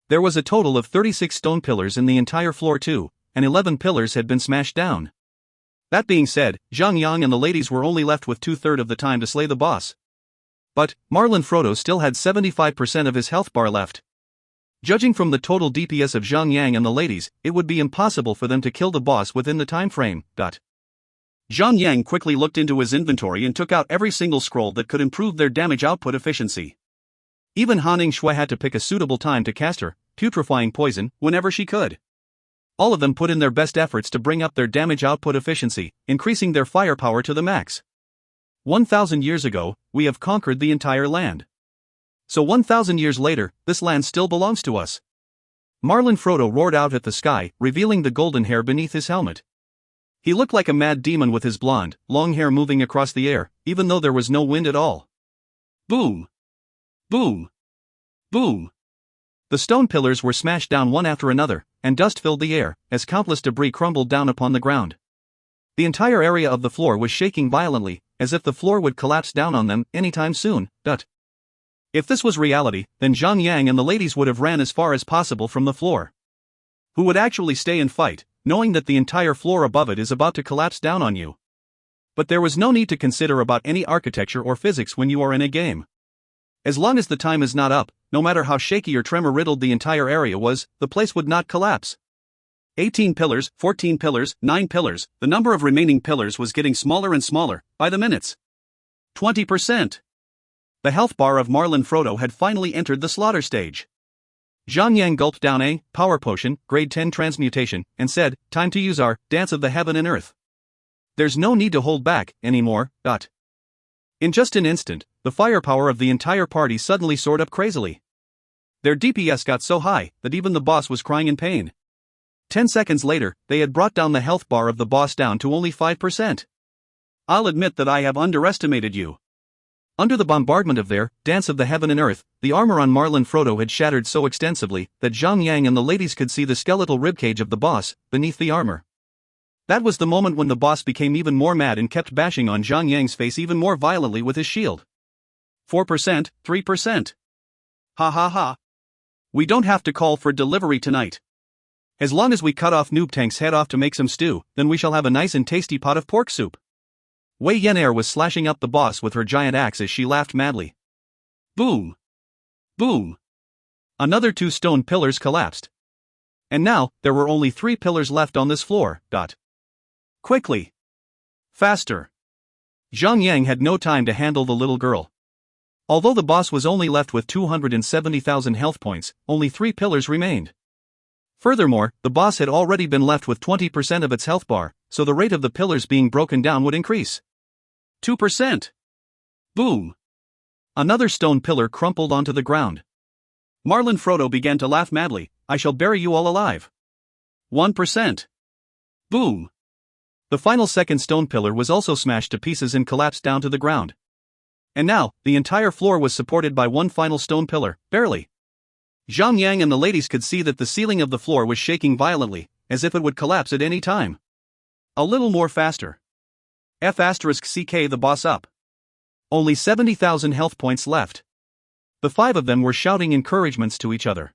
There was a total of 36 stone pillars in the entire floor too, and 11 pillars had been smashed down. That being said, Zhang Yang and the ladies were only left with 2/3 of the time to slay the boss. But Marlin Frodo still had 75% of his health bar left. Judging from the total DPS of Zhang Yang and the ladies, it would be impossible for them to kill the boss within the time frame. Zhang Yang quickly looked into his inventory and took out every single scroll that could improve their damage output efficiency. Even Han Shui had to pick a suitable time to cast her putrefying poison whenever she could. All of them put in their best efforts to bring up their damage output efficiency, increasing their firepower to the max. 1,000 years ago, we have conquered the entire land. So 1,000 years later, this land still belongs to us. Marlin Frodo roared out at the sky, revealing the golden hair beneath his helmet. He looked like a mad demon with his blonde, long hair moving across the air, even though there was no wind at all. Boom! Boom! Boom! The stone pillars were smashed down one after another, and dust filled the air, as countless debris crumbled down upon the ground. The entire area of the floor was shaking violently, as if the floor would collapse down on them anytime soon. If this was reality, then Zhang Yang and the ladies would have ran as far as possible from the floor. Who would actually stay and fight, knowing that the entire floor above it is about to collapse down on you? But there was no need to consider about any architecture or physics when you are in a game. As long as the time is not up, no matter how shaky or tremor-riddled the entire area was, the place would not collapse. 18 pillars, 14 pillars, 9 pillars, the number of remaining pillars was getting smaller and smaller, by the minutes. 20%. The health bar of Marlin Frodo had finally entered the slaughter stage. Zhang Yang gulped down a power potion, grade 10 transmutation, and said, "Time to use our Dance of the Heaven and Earth. There's no need to hold back anymore." In just an instant, the firepower of the entire party suddenly soared up crazily. Their DPS got so high that even the boss was crying in pain. 10 seconds later, they had brought down the health bar of the boss down to only 5%. I'll admit that I have underestimated you. Under the bombardment of their Dance of the Heaven and Earth, the armor on Marlin Frodo had shattered so extensively that Zhang Yang and the ladies could see the skeletal ribcage of the boss beneath the armor. That was the moment when the boss became even more mad and kept bashing on Zhang Yang's face even more violently with his shield. 4%, 3%. Ha ha ha. We don't have to call for delivery tonight. As long as we cut off Noob Tank's head off to make some stew, then we shall have a nice and tasty pot of pork soup. Wei Yan'er was slashing up the boss with her giant axe as she laughed madly. Boom. Boom. Another 2 stone pillars collapsed. And now, there were only 3 pillars left on this floor. Quickly. Faster. Zhang Yang had no time to handle the little girl. Although the boss was only left with 270,000 health points, only 3 pillars remained. Furthermore, the boss had already been left with 20% of its health bar, so the rate of the pillars being broken down would increase. 2%. Boom. Another stone pillar crumpled onto the ground. Marlon Frodo began to laugh madly. I shall bury you all alive. 1%. Boom. The final second stone pillar was also smashed to pieces and collapsed down to the ground. And now, the entire floor was supported by one final stone pillar, barely. Zhang Yang and the ladies could see that the ceiling of the floor was shaking violently, as if it would collapse at any time. A little more faster. F***CK the boss up. Only 70,000 health points left. The 5 of them were shouting encouragements to each other.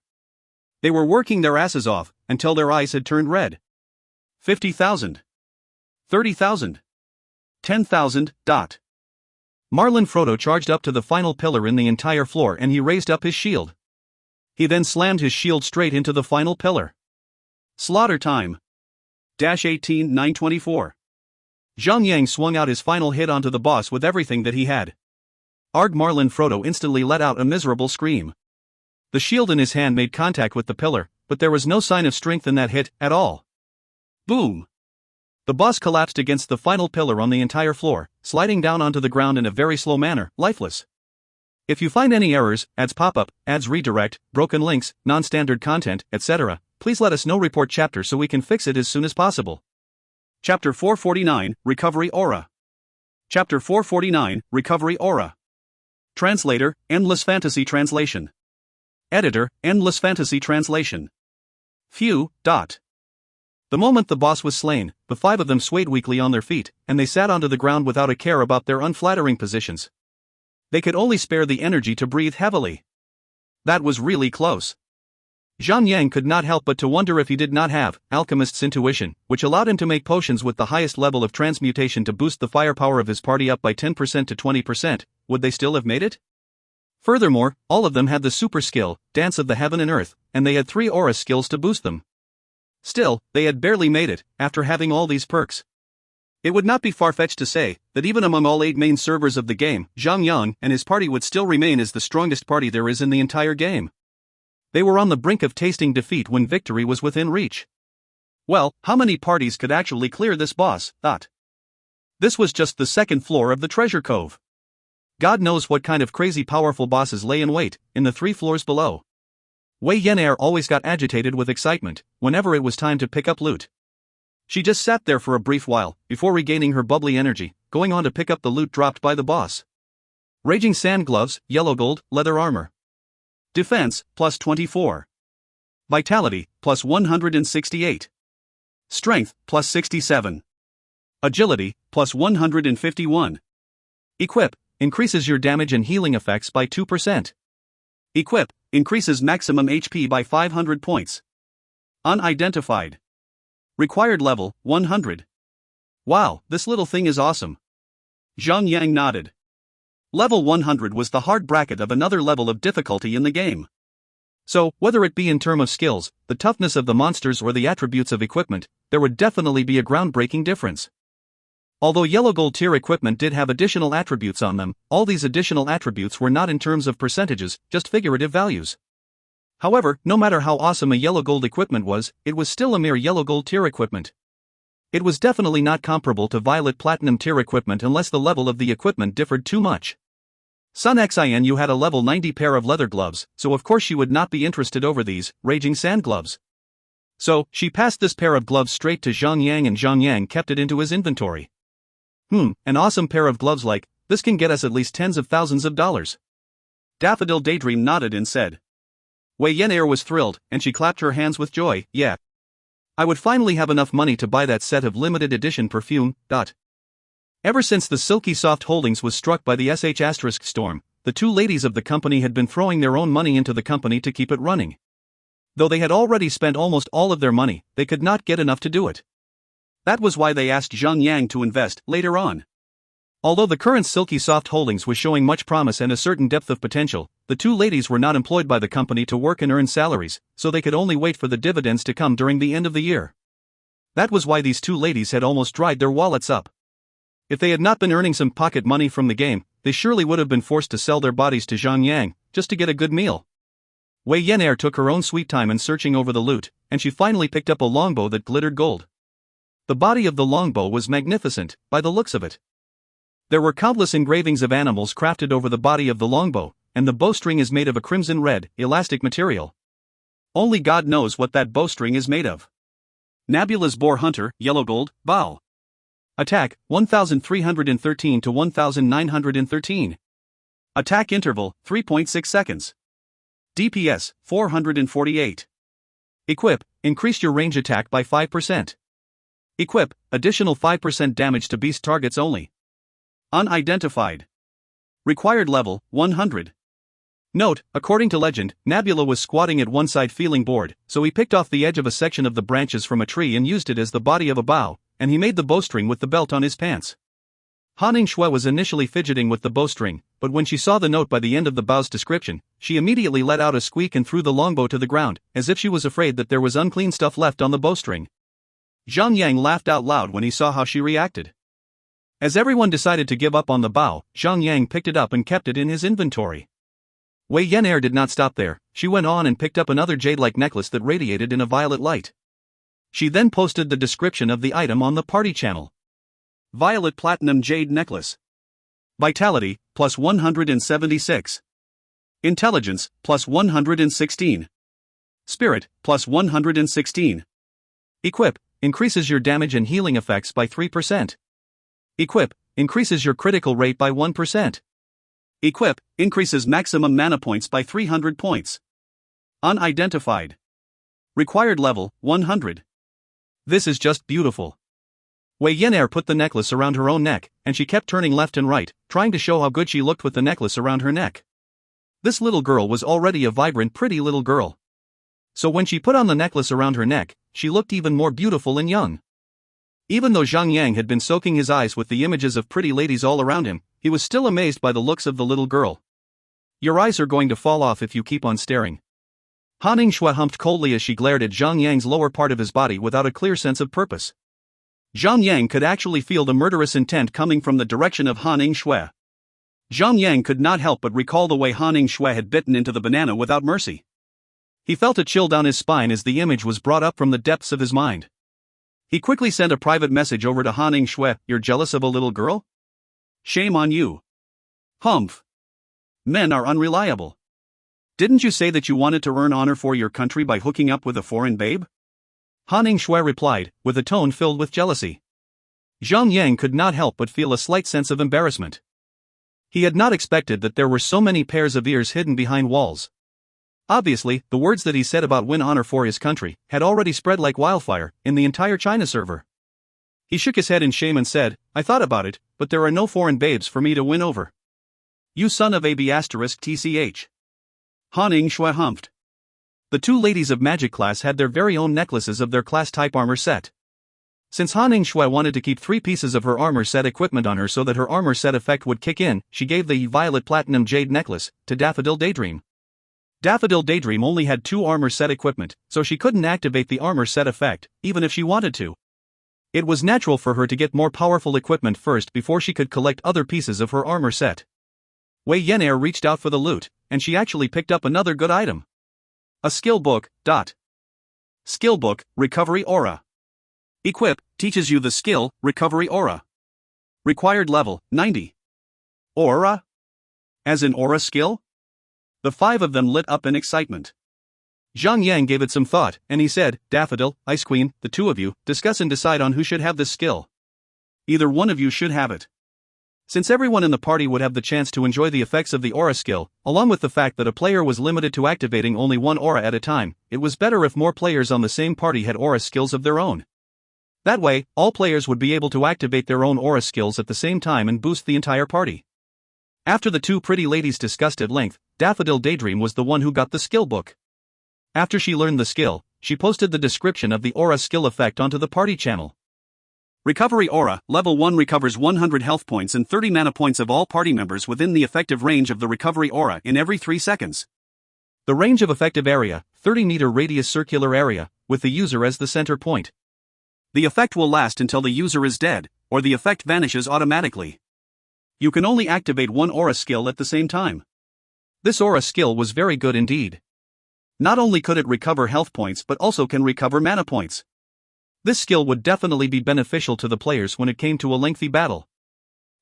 They were working their asses off, until their eyes had turned red. 50,000. 30,000. 10,000. Marlon Frodo charged up to the final pillar in the entire floor and he raised up his shield. He then slammed his shield straight into the final pillar. Slaughter time. -18,924. Zhang Yang swung out his final hit onto the boss with everything that he had. Arg! Marlon Frodo instantly let out a miserable scream. The shield in his hand made contact with the pillar, but there was no sign of strength in that hit at all. Boom! The boss collapsed against the final pillar on the entire floor, sliding down onto the ground in a very slow manner, lifeless. If you find any errors, ads pop-up, ads redirect, broken links, non-standard content, etc., please let us know. Report chapter so we can fix it as soon as possible. Chapter 449, Recovery Aura. Chapter 449, Recovery Aura. Translator, Endless Fantasy Translation. Editor, Endless Fantasy Translation. Phew. The moment the boss was slain, the 5 of them swayed weakly on their feet, and they sat onto the ground without a care about their unflattering positions. They could only spare the energy to breathe heavily. That was really close. Zhang Yang could not help but to wonder if he did not have alchemist's intuition, which allowed him to make potions with the highest level of transmutation to boost the firepower of his party up by 10% to 20%, would they still have made it? Furthermore, all of them had the super skill, Dance of the Heaven and Earth, and they had 3 aura skills to boost them. Still, they had barely made it, after having all these perks. It would not be far-fetched to say that even among all 8 main servers of the game, Zhang Yang and his party would still remain as the strongest party there is in the entire game. They were on the brink of tasting defeat when victory was within reach. Well, how many parties could actually clear this boss? This was just the second floor of the treasure cove. God knows what kind of crazy powerful bosses lay in wait in the 3 floors below. Wei Yan'er always got agitated with excitement whenever it was time to pick up loot. She just sat there for a brief while before regaining her bubbly energy, going on to pick up the loot dropped by the boss. Raging sand gloves, yellow gold, leather armor. Defense, plus 24. Vitality, plus 168. Strength, plus 67. Agility, plus 151. Equip, increases your damage and healing effects by 2%. Equip, increases maximum HP by 500 points. Unidentified. Required level, 100. Wow, this little thing is awesome. Zhang Yang nodded. Level 100 was the hard bracket of another level of difficulty in the game. So, whether it be in terms of skills, the toughness of the monsters or the attributes of equipment, there would definitely be a groundbreaking difference. Although yellow gold tier equipment did have additional attributes on them, all these additional attributes were not in terms of percentages, just figurative values. However, no matter how awesome a yellow gold equipment was, it was still a mere yellow gold tier equipment. It was definitely not comparable to violet platinum tier equipment unless the level of the equipment differed too much. Sun Xian had a level 90 pair of leather gloves, so of course she would not be interested over these raging sand gloves. So, she passed this pair of gloves straight to Zhang Yang and Zhang Yang kept it into his inventory. An awesome pair of gloves like this can get us at least tens of thousands of dollars. Daffodil Daydream nodded and said. Wei Yan'er was thrilled, and she clapped her hands with joy. Yeah. I would finally have enough money to buy that set of limited edition perfume. Ever since the Silky Soft Holdings was struck by the sh** storm, the two ladies of the company had been throwing their own money into the company to keep it running. Though they had already spent almost all of their money, they could not get enough to do it. That was why they asked Zhang Yang to invest later on. Although the current Silky Soft holdings was showing much promise and a certain depth of potential, the two ladies were not employed by the company to work and earn salaries, so they could only wait for the dividends to come during the end of the year. That was why these two ladies had almost dried their wallets up. If they had not been earning some pocket money from the game, they surely would have been forced to sell their bodies to Zhang Yang, just to get a good meal. Wei Yan'er took her own sweet time in searching over the loot, and she finally picked up a longbow that glittered gold. The body of the longbow was magnificent, by the looks of it. There were countless engravings of animals crafted over the body of the longbow, and the bowstring is made of a crimson red, elastic material. Only God knows what that bowstring is made of. Nebula's Boar Hunter, Yellow Gold, Bow. Attack, 1313 to 1913. Attack interval, 3.6 seconds. DPS, 448. Equip, increase your range attack by 5%. Equip, additional 5% damage to beast targets only. Unidentified. Required level, 100. Note, according to legend, Nebula was squatting at one side feeling bored, so he picked off the edge of a section of the branches from a tree and used it as the body of a bow, and he made the bowstring with the belt on his pants. Han Shui was initially fidgeting with the bowstring, but when she saw the note by the end of the bow's description, she immediately let out a squeak and threw the longbow to the ground, as if she was afraid that there was unclean stuff left on the bowstring. Zhang Yang laughed out loud when he saw how she reacted. As everyone decided to give up on the bow, Zhang Yang picked it up and kept it in his inventory. Wei Yan'er did not stop there, she went on and picked up another jade-like necklace that radiated in a violet light. She then posted the description of the item on the party channel. Violet Platinum Jade Necklace. Vitality, plus 176. Intelligence, plus 116. Spirit, plus 116. Equip, increases your damage and healing effects by 3%. Equip, increases your critical rate by 1%. Equip, increases maximum mana points by 300 points. Unidentified. Required level, 100. This is just beautiful. Wei Yan'er put the necklace around her own neck, and she kept turning left and right, trying to show how good she looked with the necklace around her neck. This little girl was already a vibrant, pretty little girl. So when she put on the necklace around her neck, she looked even more beautiful and young. Even though Zhang Yang had been soaking his eyes with the images of pretty ladies all around him, he was still amazed by the looks of the little girl. Your eyes are going to fall off if you keep on staring. Han Shui humped coldly as she glared at Zhang Yang's lower part of his body without a clear sense of purpose. Zhang Yang could actually feel the murderous intent coming from the direction of Han Shui. Zhang Yang could not help but recall the way Han Shui had bitten into the banana without mercy. He felt a chill down his spine as the image was brought up from the depths of his mind. He quickly sent a private message over to Han Shui, "You're jealous of a little girl? Shame on you. Humph. Men are unreliable. Didn't you say that you wanted to earn honor for your country by hooking up with a foreign babe?" Han Shui replied, with a tone filled with jealousy. Zhang Yang could not help but feel a slight sense of embarrassment. He had not expected that there were so many pairs of ears hidden behind walls. Obviously, the words that he said about win honor for his country had already spread like wildfire in the entire China server. He shook his head in shame and said, "I thought about it, but there are no foreign babes for me to win over. You son of a b***tch. Han Shui humphed. The two ladies of magic class had their very own necklaces of their class-type armor set. Since Han Shui wanted to keep 3 pieces of her armor set equipment on her so that her armor set effect would kick in, she gave the Violet Platinum Jade Necklace to Daffodil Daydream. Daffodil Daydream only had 2 armor set equipment, so she couldn't activate the armor set effect, even if she wanted to. It was natural for her to get more powerful equipment first before she could collect other pieces of her armor set. Wei Yan'er reached out for the loot, and she actually picked up another good item. A skill book. Skill book, Recovery Aura. Equip, teaches you the skill, Recovery Aura. Required level, 90. Aura? As in aura skill? The 5 of them lit up in excitement. Zhang Yang gave it some thought, and he said, "Daffodil, Ice Queen, the 2 of you, discuss and decide on who should have this skill. Either one of you should have it." Since everyone in the party would have the chance to enjoy the effects of the aura skill, along with the fact that a player was limited to activating only 1 aura at a time, it was better if more players on the same party had aura skills of their own. That way, all players would be able to activate their own aura skills at the same time and boost the entire party. After the two pretty ladies discussed at length, Daffodil Daydream was the one who got the skill book. After she learned the skill, she posted the description of the aura skill effect onto the party channel. Recovery Aura, Level 1 recovers 100 health points and 30 mana points of all party members within the effective range of the recovery aura in every 3 seconds. The range of effective area, 30-meter radius circular area, with the user as the center point. The effect will last until the user is dead, or the effect vanishes automatically. You can only activate one aura skill at the same time. This aura skill was very good indeed. Not only could it recover health points but also can recover mana points. This skill would definitely be beneficial to the players when it came to a lengthy battle.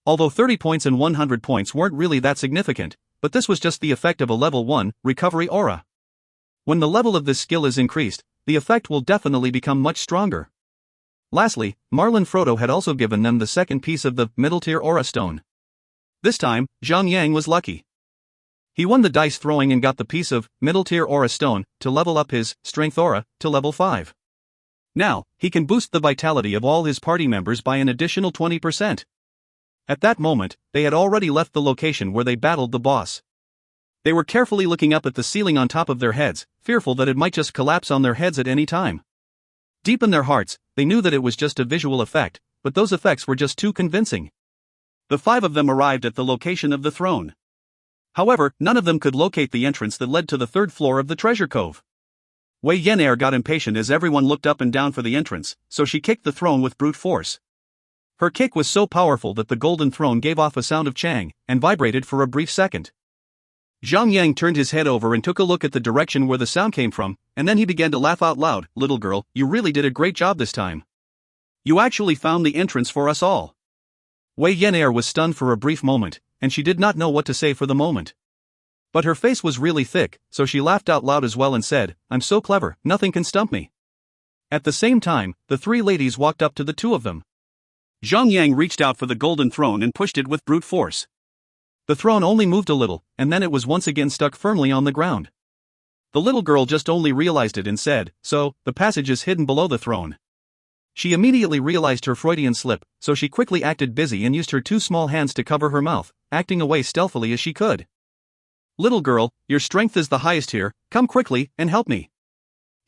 Although 30 points and 100 points weren't really that significant, but this was just the effect of a level 1 recovery aura. When the level of this skill is increased, the effect will definitely become much stronger. Lastly, Marlon Frodo had also given them the second piece of the middle tier aura stone. This time, Zhang Yang was lucky. He won the dice throwing and got the piece of middle tier aura stone to level up his strength aura to level 5. Now, he can boost the vitality of all his party members by an additional 20%. At that moment, they had already left the location where they battled the boss. They were carefully looking up at the ceiling on top of their heads, fearful that it might just collapse on their heads at any time. Deep in their hearts, they knew that it was just a visual effect, but those effects were just too convincing. The 5 of them arrived at the location of the throne. However, none of them could locate the entrance that led to the 3rd floor of the treasure cove. Wei Yenair got impatient as everyone looked up and down for the entrance, so she kicked the throne with brute force. Her kick was so powerful that the golden throne gave off a sound of chang, and vibrated for a brief second. Zhang Yang turned his head over and took a look at the direction where the sound came from, and then he began to laugh out loud. "Little girl, you really did a great job this time. You actually found the entrance for us all." Wei Yenair was stunned for a brief moment, and she did not know what to say for the moment. But her face was really thick, so she laughed out loud as well and said, "I'm so clever, nothing can stump me." At the same time, the 3 ladies walked up to the 2 of them. Zhang Yang reached out for the golden throne and pushed it with brute force. The throne only moved a little, and then it was once again stuck firmly on the ground. The little girl just only realized it and said, "So, the passage is hidden below the throne." She immediately realized her Freudian slip, so she quickly acted busy and used her 2 small hands to cover her mouth, acting away stealthily as she could. "Little girl, your strength is the highest here, come quickly and help me,"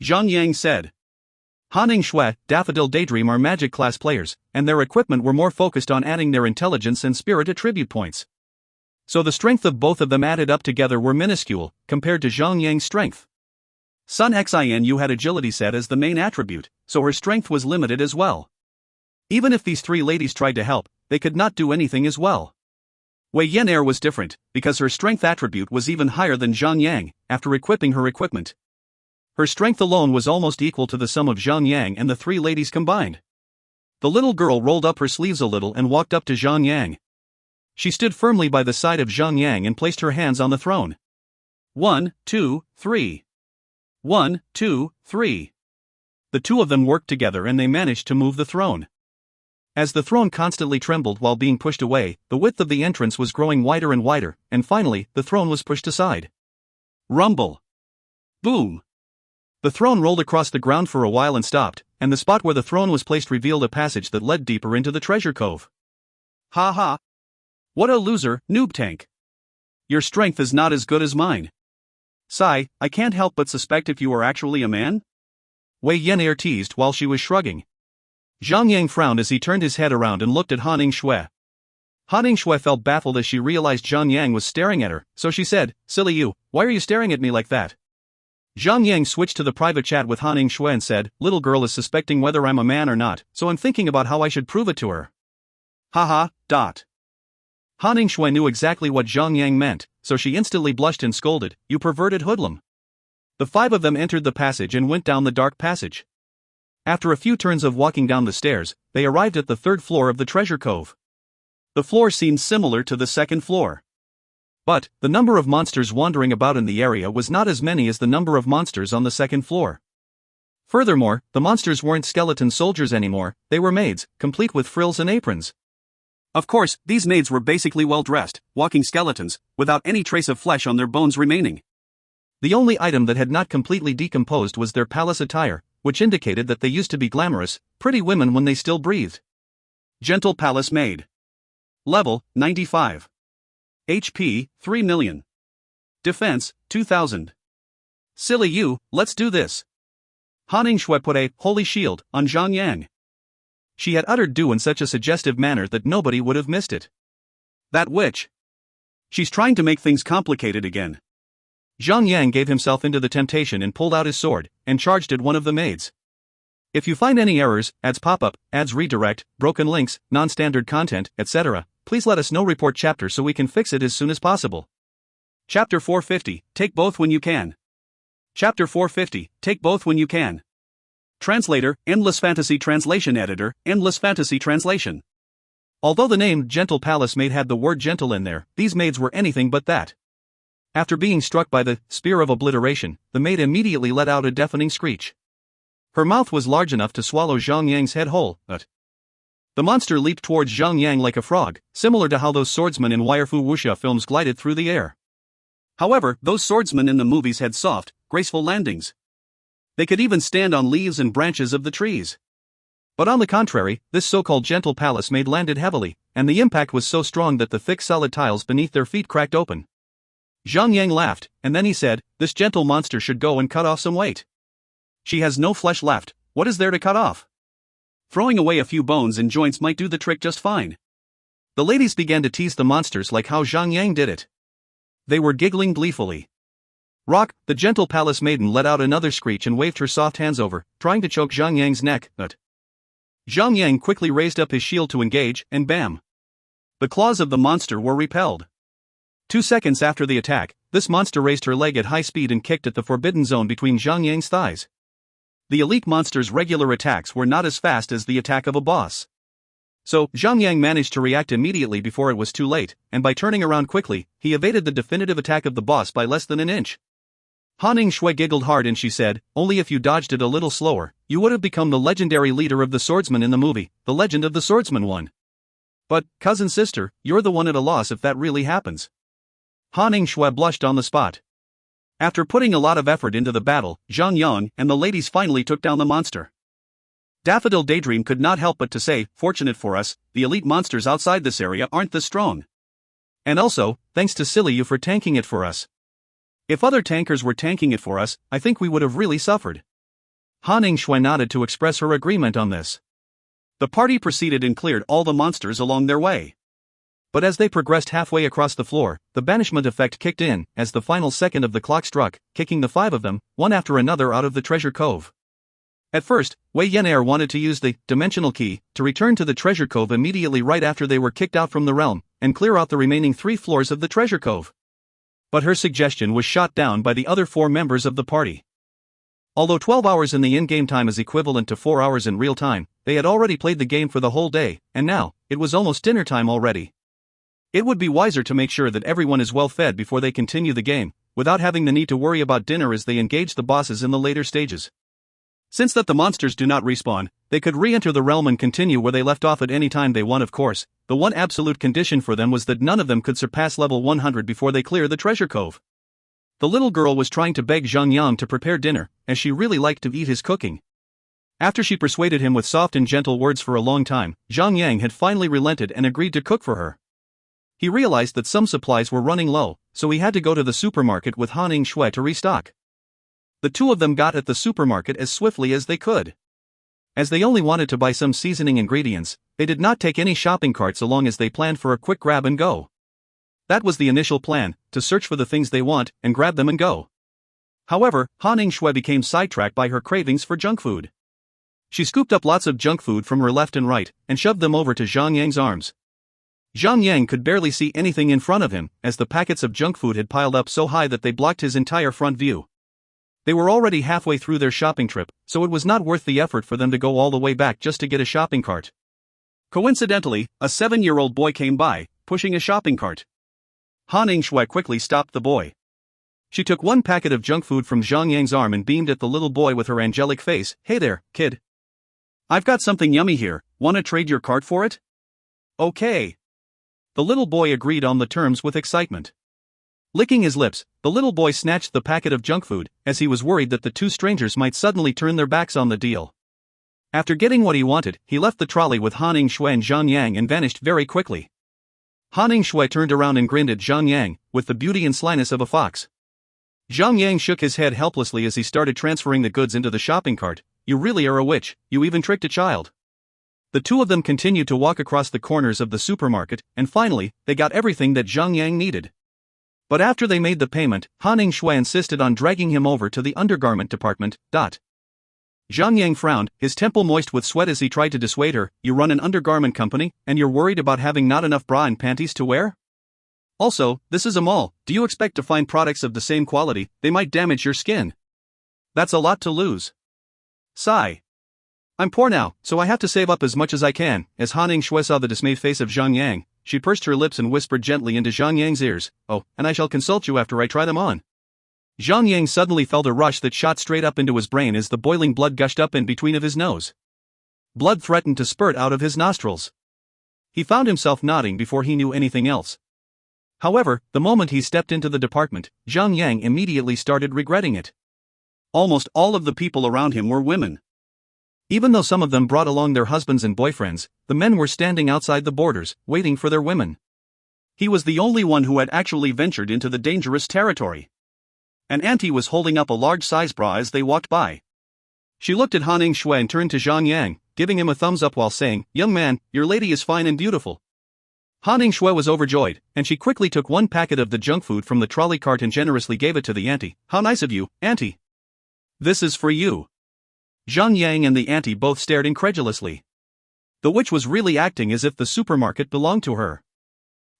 Zhang Yang said. Haning Shui, Daffodil Daydream are magic class players, and their equipment were more focused on adding their intelligence and spirit attribute points. So the strength of both of them added up together were minuscule, compared to Zhang Yang's strength. Sun Xin had agility set as the main attribute, so her strength was limited as well. Even if these 3 ladies tried to help, they could not do anything as well. Wei Yenair was different, because her strength attribute was even higher than Zhang Yang, after equipping her equipment. Her strength alone was almost equal to the sum of Zhang Yang and the 3 ladies combined. The little girl rolled up her sleeves a little and walked up to Zhang Yang. She stood firmly by the side of Zhang Yang and placed her hands on the throne. 1, 2, 3. 1, 2, 3. The 2 of them worked together and they managed to move the throne. As the throne constantly trembled while being pushed away, the width of the entrance was growing wider and wider, and finally, the throne was pushed aside. Rumble. Boom. The throne rolled across the ground for a while and stopped, and the spot where the throne was placed revealed a passage that led deeper into the treasure cove. "Ha ha. What a loser, noob tank. Your strength is not as good as mine. Sigh, I can't help but suspect if you are actually a man?" Wei Yenair teased while she was shrugging. Zhang Yang frowned as he turned his head around and looked at Haning Shui. Haning Shui felt baffled as she realized Zhang Yang was staring at her, so she said, "Silly you, why are you staring at me like that?" Zhang Yang switched to the private chat with Haning Shui and said, "Little girl is suspecting whether I'm a man or not, so I'm thinking about how I should prove it to her." Haha, dot. Haning Shui knew exactly what Zhang Yang meant, so she instantly blushed and scolded, "You perverted hoodlum." The 5 of them entered the passage and went down the dark passage. After a few turns of walking down the stairs, they arrived at the 3rd floor of the treasure cove. The floor seemed similar to the 2nd floor. But, the number of monsters wandering about in the area was not as many as the number of monsters on the 2nd floor. Furthermore, the monsters weren't skeleton soldiers anymore, they were maids, complete with frills and aprons. Of course, these maids were basically well-dressed, walking skeletons, without any trace of flesh on their bones remaining. The only item that had not completely decomposed was their palace attire, which indicated that they used to be glamorous, pretty women when they still breathed. Gentle Palace Maid. Level, 95. HP, 3 million. Defense, 2,000. Silly you, let's do this. Han Ningxue put a holy shield on Zhang Yang. She had uttered "do" in such a suggestive manner that nobody would have missed it. That witch. She's trying to make things complicated again. Zhang Yang gave himself into the temptation and pulled out his sword, and charged at one of the maids. If you find any errors, ads pop up, ads redirect, broken links, non-standard content, etc., please let us know. Report chapter so we can fix it as soon as possible. Chapter 450, Take both when you can. Chapter 450, Take both when you can. Translator, Endless Fantasy Translation Editor, Endless Fantasy Translation. Although the name Gentle Palace Maid had the word gentle in there, these maids were anything but that. After being struck by the spear of obliteration, the maid immediately let out a deafening screech. Her mouth was large enough to swallow Zhang Yang's head whole, but the monster leaped towards Zhang Yang like a frog, similar to how those swordsmen in Waifu wuxia films glided through the air. However, those swordsmen in the movies had soft, graceful landings. They could even stand on leaves and branches of the trees. But on the contrary, this so-called gentle palace maid landed heavily, and the impact was so strong that the thick solid tiles beneath their feet cracked open. Zhang Yang laughed, and then he said, "This gentle monster should go and cut off some weight. She has no flesh left, what is there to cut off? Throwing away a few bones and joints might do the trick just fine." The ladies began to tease the monsters like how Zhang Yang did it. They were giggling gleefully. Rock, the gentle palace maiden, let out another screech and waved her soft hands over, trying to choke Zhang Yang's neck, but Zhang Yang quickly raised up his shield to engage, and bam! The claws of the monster were repelled. 2 seconds after the attack, this monster raised her leg at high speed and kicked at the forbidden zone between Zhang Yang's thighs. The elite monster's regular attacks were not as fast as the attack of a boss. So, Zhang Yang managed to react immediately before it was too late, and by turning around quickly, he evaded the definitive attack of the boss by less than an inch. Han Ningxue giggled hard and she said, "Only if you dodged it a little slower, you would have become the legendary leader of the swordsman in the movie, The Legend of the Swordsman 1. But, cousin sister, you're the one at a loss if that really happens." Han Ningxue blushed on the spot. After putting a lot of effort into the battle, Zhang Yang and the ladies finally took down the monster. Daffodil Daydream could not help but to say, "Fortunate for us, the elite monsters outside this area aren't this strong. And also, thanks to Silly You for tanking it for us. If other tankers were tanking it for us, I think we would have really suffered." Han Ningxue nodded to express her agreement on this. The party proceeded and cleared all the monsters along their way. But as they progressed halfway across the floor, the banishment effect kicked in, as the final second of the clock struck, kicking the 5 of them, one after another, out of the treasure cove. At first, Wei Yenair wanted to use the dimensional key to return to the treasure cove immediately right after they were kicked out from the realm, and clear out the remaining 3 floors of the treasure cove. But her suggestion was shot down by the other 4 members of the party. Although 12 hours in the in-game time is equivalent to 4 hours in real time, they had already played the game for the whole day, and now, it was almost dinner time already. It would be wiser to make sure that everyone is well fed before they continue the game, without having the need to worry about dinner as they engage the bosses in the later stages. Since that the monsters do not respawn, they could re-enter the realm and continue where they left off at any time they want. Of course, the one absolute condition for them was that none of them could surpass level 100 before they clear the treasure cove. The little girl was trying to beg Zhang Yang to prepare dinner, as she really liked to eat his cooking. After she persuaded him with soft and gentle words for a long time, Zhang Yang had finally relented and agreed to cook for her. He realized that some supplies were running low, so he had to go to the supermarket with Han Ningxue to restock. The 2 of them got at the supermarket as swiftly as they could. As they only wanted to buy some seasoning ingredients, they did not take any shopping carts along, as they planned for a quick grab and go. That was the initial plan, to search for the things they want, and grab them and go. However, Han Ningxue became sidetracked by her cravings for junk food. She scooped up lots of junk food from her left and right, and shoved them over to Zhang Yang's arms. Zhang Yang could barely see anything in front of him, as the packets of junk food had piled up so high that they blocked his entire front view. They were already halfway through their shopping trip, so it was not worth the effort for them to go all the way back just to get a shopping cart. Coincidentally, a 7-year-old boy came by, pushing a shopping cart. Han Ningxue quickly stopped the boy. She took 1 packet of junk food from Zhang Yang's arm and beamed at the little boy with her angelic face. "Hey there, kid. I've got something yummy here, wanna trade your cart for it?" "Okay." The little boy agreed on the terms with excitement. Licking his lips, the little boy snatched the packet of junk food, as he was worried that the 2 strangers might suddenly turn their backs on the deal. After getting what he wanted, he left the trolley with Han Ningxue and Zhang Yang and vanished very quickly. Han Shui turned around and grinned at Zhang Yang, with the beauty and slyness of a fox. Zhang Yang shook his head helplessly as he started transferring the goods into the shopping cart. You really are a witch, you even tricked a child. The two of them continued to walk across the corners of the supermarket, and finally, they got everything that Zhang Yang needed. But after they made the payment, Han Shui insisted on dragging him over to the undergarment department. Zhang Yang frowned, his temple moist with sweat as he tried to dissuade her. You run an undergarment company, and you're worried about having not enough bra and panties to wear? Also, this is a mall. Do you expect to find products of the same quality? They might damage your skin. That's a lot to lose. Sigh. I'm poor now, so I have to save up as much as I can. As Han Shui saw the dismayed face of Zhang Yang, she pursed her lips and whispered gently into Zhang Yang's ears, "Oh, and I shall consult you after I try them on." Zhang Yang suddenly felt a rush that shot straight up into his brain as the boiling blood gushed up in between of his nose. Blood threatened to spurt out of his nostrils. He found himself nodding before he knew anything else. However, the moment he stepped into the department, Zhang Yang immediately started regretting it. Almost all of the people around him were women. Even though some of them brought along their husbands and boyfriends, the men were standing outside the borders, waiting for their women. He was the only one who had actually ventured into the dangerous territory. An auntie was holding up a large-size bra as they walked by. She looked at Han Shui and turned to Zhang Yang, giving him a thumbs up while saying, "Young man, your lady is fine and beautiful." Han Shui was overjoyed, and she quickly took one packet of the junk food from the trolley cart and generously gave it to the auntie. "How nice of you, auntie. This is for you." Zhang Yang and the auntie both stared incredulously. The witch was really acting as if the supermarket belonged to her.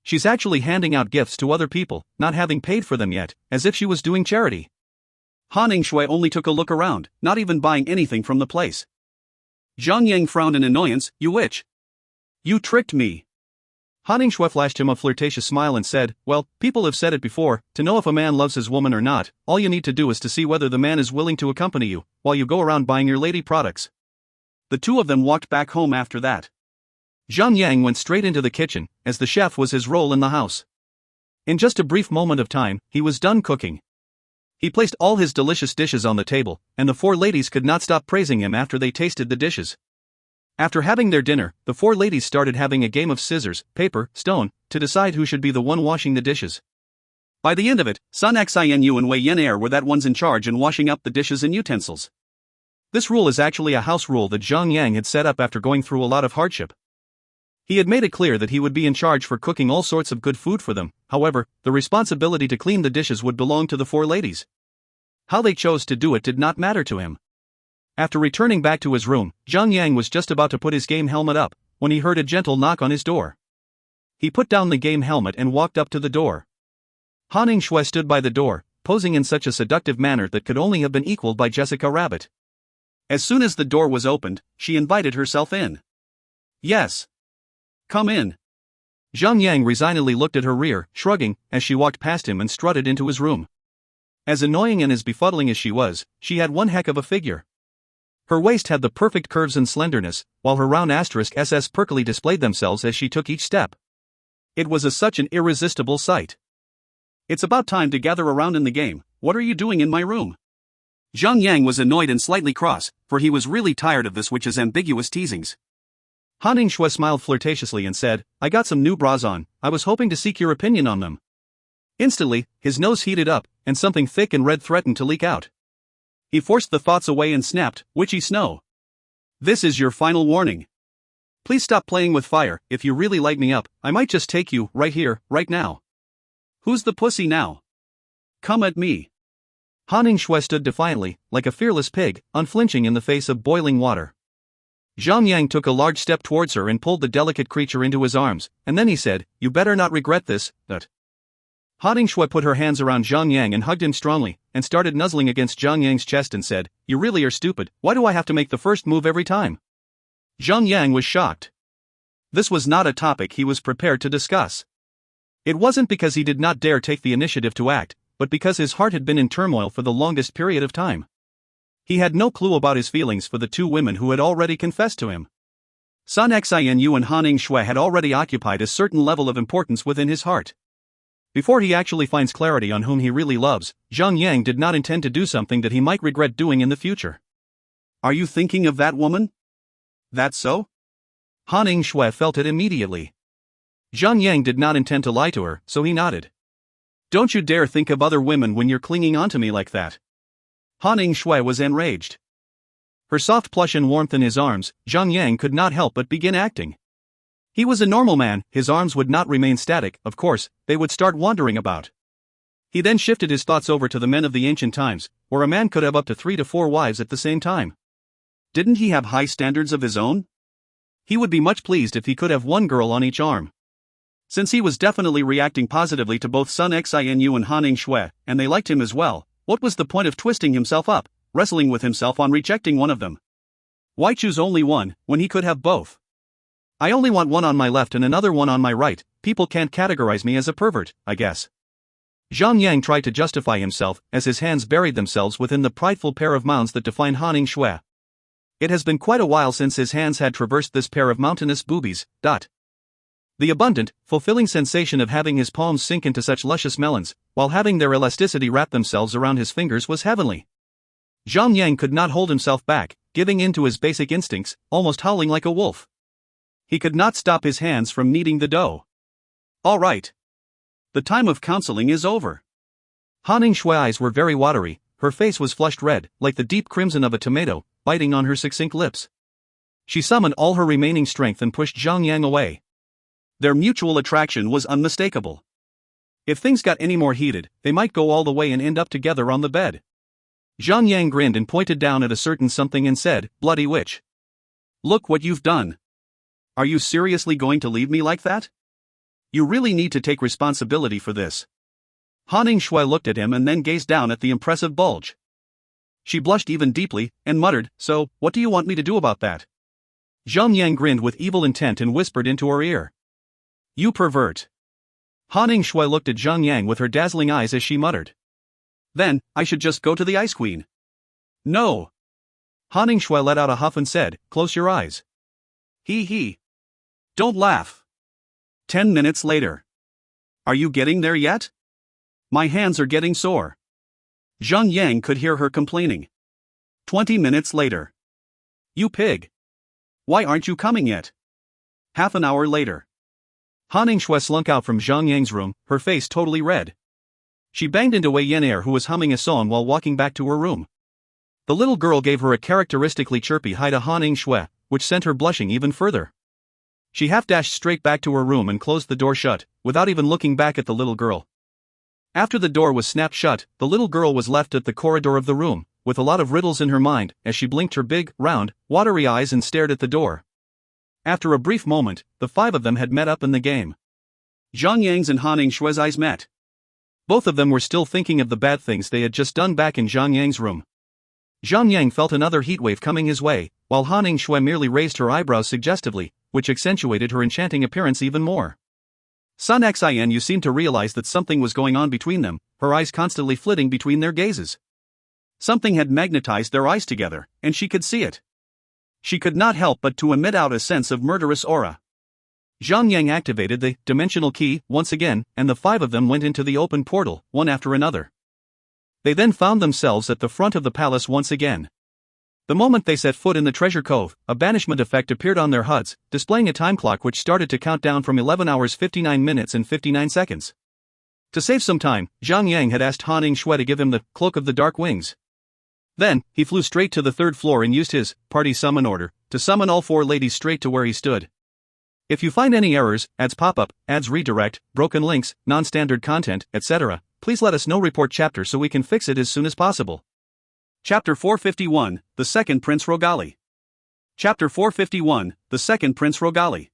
She's actually handing out gifts to other people, not having paid for them yet, as if she was doing charity. Han Shui only took a look around, not even buying anything from the place. Zhang Yang frowned in annoyance. "You witch! You tricked me!" Han Shui flashed him a flirtatious smile and said, "Well, people have said it before, to know if a man loves his woman or not, all you need to do is to see whether the man is willing to accompany you, while you go around buying your lady products." The two of them walked back home after that. Zhang Yang went straight into the kitchen, as the chef was his role in the house. In just a brief moment of time, he was done cooking. He placed all his delicious dishes on the table, and the four ladies could not stop praising him after they tasted the dishes. After having their dinner, the four ladies started having a game of scissors, paper, stone, to decide who should be the one washing the dishes. By the end of it, Sun Xianu and Wei Yan were that ones in charge in washing up the dishes and utensils. This rule is actually a house rule that Zhang Yang had set up after going through a lot of hardship. He had made it clear that he would be in charge for cooking all sorts of good food for them. However, the responsibility to clean the dishes would belong to the four ladies. How they chose to do it did not matter to him. After returning back to his room, Zhang Yang was just about to put his game helmet up, when he heard a gentle knock on his door. He put down the game helmet and walked up to the door. Han Shui stood by the door, posing in such a seductive manner that could only have been equaled by Jessica Rabbit. As soon as the door was opened, she invited herself in. "Yes. Come in." Zhang Yang resignedly looked at her rear, shrugging, as she walked past him and strutted into his room. As annoying and as befuddling as she was, she had one heck of a figure. Her waist had the perfect curves and slenderness, while her round *SS perkily displayed themselves as she took each step. It was such an irresistible sight. "It's about time to gather around in the game. What are you doing in my room?" Zhang Yang was annoyed and slightly cross, for he was really tired of this witch's ambiguous teasings. Han Shui smiled flirtatiously and said, "I got some new bras on, I was hoping to seek your opinion on them." Instantly, his nose heated up, and something thick and red threatened to leak out. He forced the thoughts away and snapped, "Witchy snow. This is your final warning. Please stop playing with fire. If you really light me up, I might just take you, right here, right now. Who's the pussy now? Come at me." Han Shui stood defiantly, like a fearless pig, unflinching in the face of boiling water. Zhang Yang took a large step towards her and pulled the delicate creature into his arms, and then he said, "You better not regret this, that." Han Shui put her hands around Zhang Yang and hugged him strongly, and started nuzzling against Zhang Yang's chest and said, "You really are stupid. Why do I have to make the first move every time?" Zhang Yang was shocked. This was not a topic he was prepared to discuss. It wasn't because he did not dare take the initiative to act, but because his heart had been in turmoil for the longest period of time. He had no clue about his feelings for the two women who had already confessed to him. Sun Xianu and Han Shui had already occupied a certain level of importance within his heart. Before he actually finds clarity on whom he really loves, Zhang Yang did not intend to do something that he might regret doing in the future. "Are you thinking of that woman?" "That's so?" Han Shui felt it immediately. Zhang Yang did not intend to lie to her, so he nodded. Don't you dare think of other women when you're clinging onto me like that. Han Shui was enraged. Her soft plush and warmth in his arms, Zhang Yang could not help but begin acting. He was a normal man, his arms would not remain static, of course, they would start wandering about. He then shifted his thoughts over to the men of the ancient times, where a man could have up to 3 to 4 wives at the same time. Didn't he have high standards of his own? He would be much pleased if he could have one girl on each arm. Since he was definitely reacting positively to both Sun Xinu and Han Shui, and they liked him as well, what was the point of twisting himself up, wrestling with himself on rejecting one of them? Why choose only one, when he could have both? I only want one on my left and another one on my right, people can't categorize me as a pervert, I guess. Zhang Yang tried to justify himself, as his hands buried themselves within the prideful pair of mounds that define Han Shui. It has been quite a while since his hands had traversed this pair of mountainous boobies. The abundant, fulfilling sensation of having his palms sink into such luscious melons, while having their elasticity wrap themselves around his fingers was heavenly. Zhang Yang could not hold himself back, giving in to his basic instincts, almost howling like a wolf. He could not stop his hands from kneading the dough. All right. The time of counseling is over. Han Shui's eyes were very watery, her face was flushed red, like the deep crimson of a tomato, biting on her succinct lips. She summoned all her remaining strength and pushed Zhang Yang away. Their mutual attraction was unmistakable. If things got any more heated, they might go all the way and end up together on the bed. Zhang Yang grinned and pointed down at a certain something and said, "Bloody witch. Look what you've done. Are you seriously going to leave me like that? You really need to take responsibility for this." Han Shui looked at him and then gazed down at the impressive bulge. She blushed even deeply, and muttered, "So, what do you want me to do about that?" Zhang Yang grinned with evil intent and whispered into her ear. "You pervert." Han Shui looked at Zhang Yang with her dazzling eyes as she muttered. "Then, I should just go to the Ice Queen." "No." Han Shui let out a huff and said, "Close your eyes." He. Don't laugh. 10 minutes later. Are you getting there yet? My hands are getting sore. Zhang Yang could hear her complaining. 20 minutes later. You pig. Why aren't you coming yet? Half an hour later. Han Shui slunk out from Zhang Yang's room, her face totally red. She banged into Wei Yenair, who was humming a song while walking back to her room. The little girl gave her a characteristically chirpy hi to Han Shui, which sent her blushing even further. She half-dashed straight back to her room and closed the door shut, without even looking back at the little girl. After the door was snapped shut, the little girl was left at the corridor of the room, with a lot of riddles in her mind, as she blinked her big, round, watery eyes and stared at the door. After a brief moment, the 5 of them had met up in the game. Zhang Yang's and Han Shui's eyes met. Both of them were still thinking of the bad things they had just done back in Zhang Yang's room. Zhang Yang felt another heatwave coming his way, while Han Shui merely raised her eyebrows suggestively, which accentuated her enchanting appearance even more. Sun Xinu seemed to realize that something was going on between them, her eyes constantly flitting between their gazes. Something had magnetized their eyes together, and she could see it. She could not help but to emit out a sense of murderous aura. Zhang Yang activated the dimensional key once again, and the 5 of them went into the open portal, one after another. They then found themselves at the front of the palace once again. The moment they set foot in the treasure cove, a banishment effect appeared on their HUDs, displaying a time clock which started to count down from 11 hours 59 minutes and 59 seconds. To save some time, Zhang Yang had asked Han Shui to give him the cloak of the dark wings. Then, he flew straight to the 3rd floor and used his party summon order to summon all 4 ladies straight to where he stood. If you find any errors, ads pop up, ads redirect, broken links, non-standard content, etc., please let us know. Report chapter so we can fix it as soon as possible. Chapter 451, The Second Prince Rogali. Chapter 451, The Second Prince Rogali.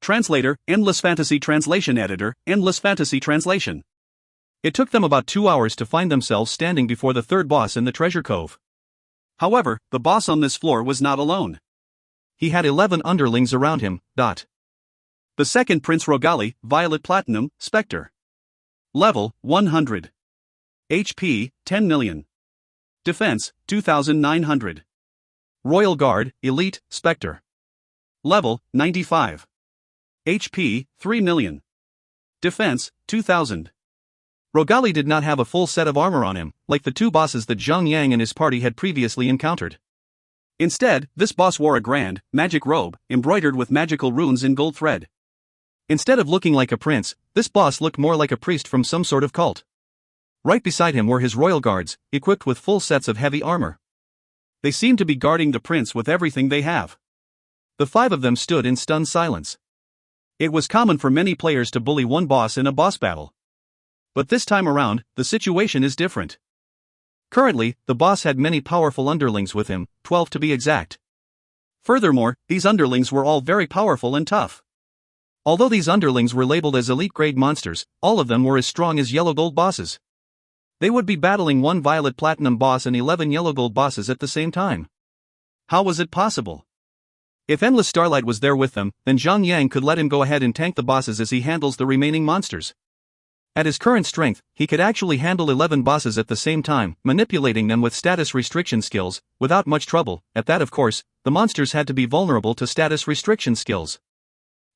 Translator, Endless Fantasy Translation Editor, Endless Fantasy Translation. It took them about 2 hours to find themselves standing before the 3rd boss in the treasure cove. However, the boss on this floor was not alone. He had 11 underlings around him. The second Prince Rogali, Violet Platinum, Spectre. Level, 100. HP, 10 million. Defense, 2,900. Royal Guard, Elite, Spectre. Level, 95. HP, 3 million. Defense, 2,000. Rogali did not have a full set of armor on him, like the 2 bosses that Zhang Yang and his party had previously encountered. Instead, this boss wore a grand, magic robe, embroidered with magical runes in gold thread. Instead of looking like a prince, this boss looked more like a priest from some sort of cult. Right beside him were his royal guards, equipped with full sets of heavy armor. They seem to be guarding the prince with everything they have. The 5 of them stood in stunned silence. It was common for many players to bully one boss in a boss battle. But this time around, the situation is different. Currently, the boss had many powerful underlings with him, 12 to be exact. Furthermore, these underlings were all very powerful and tough. Although these underlings were labeled as elite-grade monsters, all of them were as strong as yellow gold bosses. They would be battling 1 violet platinum boss and 11 yellow gold bosses at the same time. How was it possible? If Endless Starlight was there with them, then Zhang could let him go ahead and tank the bosses as he handles the remaining monsters. At his current strength, he could actually handle 11 bosses at the same time, manipulating them with status restriction skills, without much trouble. At that, of course, the monsters had to be vulnerable to status restriction skills.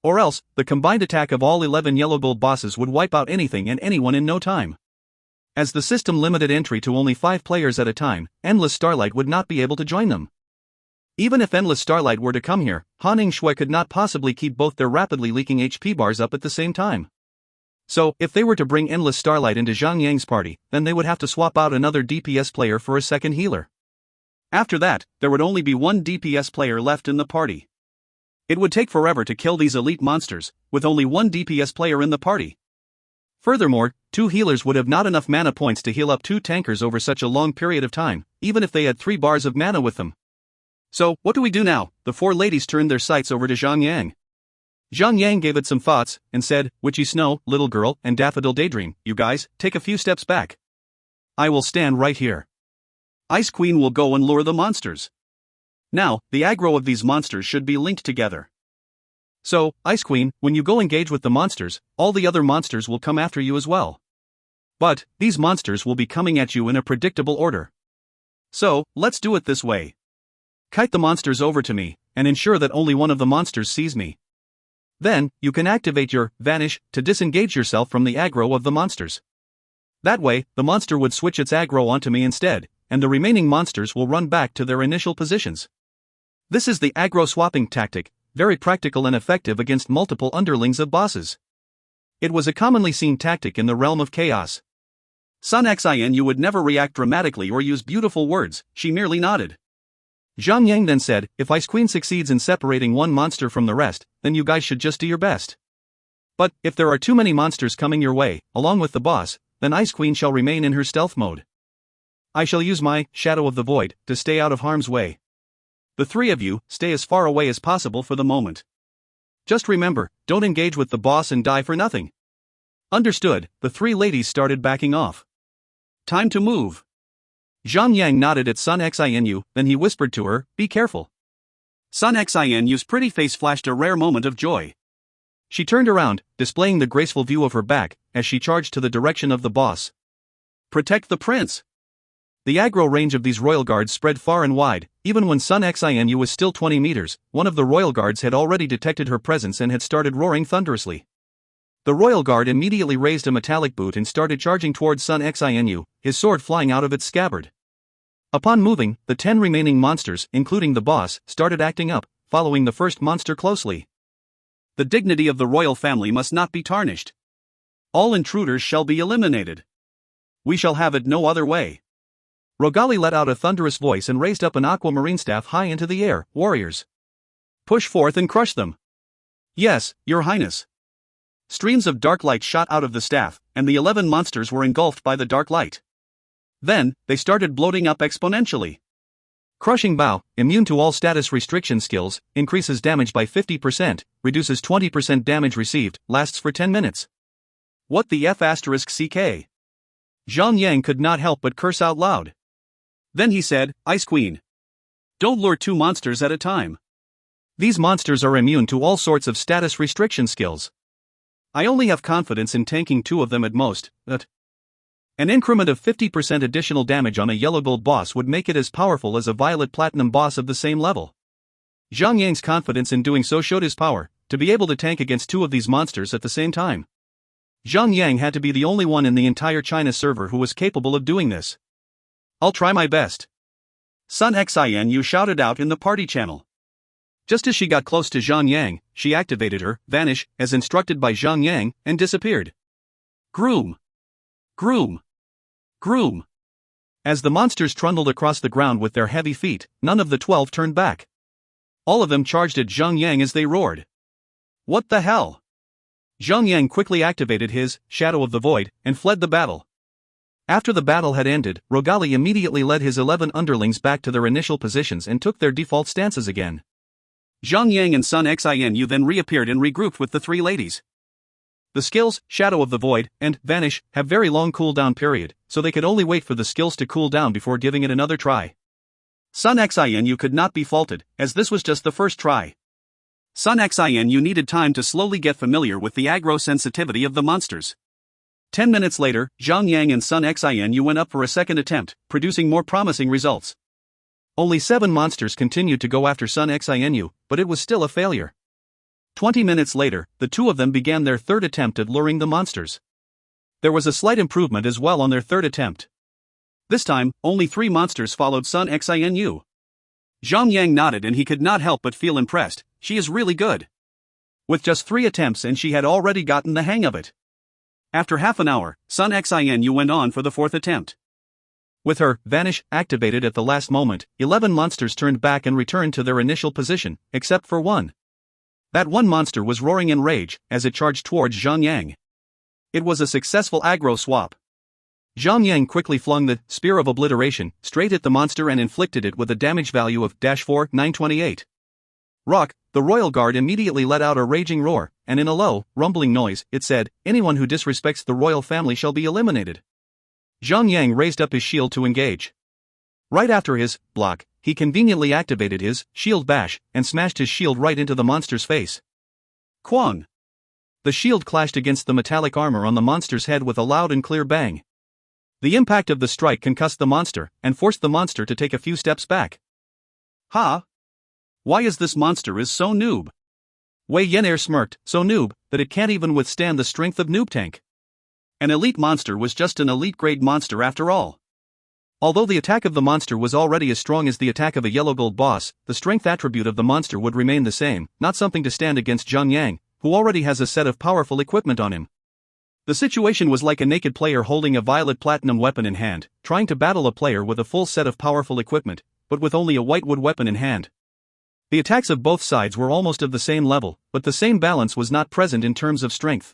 Or else, the combined attack of all 11 yellow gold bosses would wipe out anything and anyone in no time. As the system limited entry to only 5 players at a time, Endless Starlight would not be able to join them. Even if Endless Starlight were to come here, Han Shui could not possibly keep both their rapidly leaking HP bars up at the same time. So, if they were to bring Endless Starlight into Zhang party, then they would have to swap out another DPS player for a second healer. After that, there would only be 1 DPS player left in the party. It would take forever to kill these elite monsters, with only 1 DPS player in the party. Furthermore, 2 healers would have not enough mana points to heal up 2 tankers over such a long period of time, even if they had 3 bars of mana with them. So, what do we do now? The 4 ladies turned their sights over to Zhang. Zhang gave it some thoughts, and said, Witchy Snow, Little Girl, and Daffodil Daydream, you guys, take a few steps back. I will stand right here. Ice Queen will go and lure the monsters. Now, the aggro of these monsters should be linked together. So, Ice Queen, when you go engage with the monsters, all the other monsters will come after you as well. But, these monsters will be coming at you in a predictable order. So, let's do it this way. Kite the monsters over to me, and ensure that only one of the monsters sees me. Then, you can activate your Vanish to disengage yourself from the aggro of the monsters. That way, the monster would switch its aggro onto me instead, and the remaining monsters will run back to their initial positions. This is the aggro swapping tactic, very practical and effective against multiple underlings of bosses. It was a commonly seen tactic in the realm of chaos. Sun Xin would never react dramatically or use beautiful words, she merely nodded. Zhang then said, if Ice Queen succeeds in separating one monster from the rest, then you guys should just do your best. But, if there are too many monsters coming your way, along with the boss, then Ice Queen shall remain in her stealth mode. I shall use my Shadow of the Void to stay out of harm's way. The 3 of you, stay as far away as possible for the moment. Just remember, don't engage with the boss and die for nothing. Understood, the 3 ladies started backing off. Time to move. Zhang nodded at Sun Xinu, then he whispered to her, be careful. Sun Xinu's pretty face flashed a rare moment of joy. She turned around, displaying the graceful view of her back, as she charged to the direction of the boss. Protect the prince. The aggro range of these royal guards spread far and wide. Even when Sun Xinu was still 20 meters, one of the royal guards had already detected her presence and had started roaring thunderously. The royal guard immediately raised a metallic boot and started charging towards Sun Xinu, his sword flying out of its scabbard. Upon moving, the 10 remaining monsters, including the boss, started acting up, following the first monster closely. The dignity of the royal family must not be tarnished. All intruders shall be eliminated. We shall have it no other way. Rogali let out a thunderous voice and raised up an aquamarine staff high into the air. Warriors, push forth and crush them. Yes, your highness. Streams of dark light shot out of the staff, and the 11 monsters were engulfed by the dark light. Then, they started bloating up exponentially. Crushing Bow, immune to all status restriction skills, increases damage by 50%, reduces 20% damage received, lasts for 10 minutes. What the F***CK? Zhang could not help but curse out loud. Then he said, Ice Queen, don't lure 2 monsters at a time. These monsters are immune to all sorts of status restriction skills. I only have confidence in tanking 2 of them at most, but an increment of 50% additional damage on a yellow gold boss would make it as powerful as a violet platinum boss of the same level. Zhang confidence in doing so showed his power, to be able to tank against 2 of these monsters at the same time. Zhang had to be the only one in the entire China server who was capable of doing this. I'll try my best. Sun Xinu shouted out in the party channel. Just as she got close to Zhang Yang, she activated her vanish as instructed by Zhang Yang and disappeared. Groom! Groom! Groom! As the monsters trundled across the ground with their heavy feet, none of the 12 turned back. All of them charged at Zhang Yang as they roared. What the hell? Zhang Yang quickly activated his Shadow of the Void and fled the battle. After the battle had ended, Rogali immediately led his 11 underlings back to their initial positions and took their default stances again. Zhang Yang and Sun Xinu then reappeared and regrouped with the 3 ladies. The skills, Shadow of the Void, and Vanish, have very long cooldown period, so they could only wait for the skills to cool down before giving it another try. Sun Xinu could not be faulted, as this was just the first try. Sun Xinu needed time to slowly get familiar with the aggro sensitivity of the monsters. 10 minutes later, Zhang Yang and Sun Xinu went up for a second attempt, producing more promising results. Only 7 monsters continued to go after Sun Xinu, but it was still a failure. 20 minutes later, the 2 of them began their third attempt at luring the monsters. There was a slight improvement as well on their third attempt. This time, only 3 monsters followed Sun Xinu. Zhang Yang nodded and he could not help but feel impressed. She is really good. With just 3 attempts and she had already gotten the hang of it. After half an hour, Sun Xinu went on for the 4th attempt. With her Vanish activated at the last moment, 11 monsters turned back and returned to their initial position, except for 1. That 1 monster was roaring in rage as it charged towards Zhang Yang. It was a successful aggro swap. Zhang Yang quickly flung the Spear of Obliteration straight at the monster and inflicted it with a damage value of -4,928. Rock, the royal guard, immediately let out a raging roar, and in a low, rumbling noise, it said, "Anyone who disrespects the royal family shall be eliminated." Zhang Yang raised up his shield to engage. Right after his block, he conveniently activated his Shield Bash and smashed his shield right into the monster's face. Kwang! The shield clashed against the metallic armor on the monster's head with a loud and clear bang. The impact of the strike concussed the monster and forced the monster to take a few steps back. Ha! Why is this monster is so noob? Wei Yenair smirked, so noob that it can't even withstand the strength of Noob Tank. An elite monster was just an elite grade monster after all. Although the attack of the monster was already as strong as the attack of a yellow gold boss, the strength attribute of the monster would remain the same, not something to stand against Zhang Yang, who already has a set of powerful equipment on him. The situation was like a naked player holding a violet platinum weapon in hand, trying to battle a player with a full set of powerful equipment, but with only a white wood weapon in hand. The attacks of both sides were almost of the same level, but the same balance was not present in terms of strength.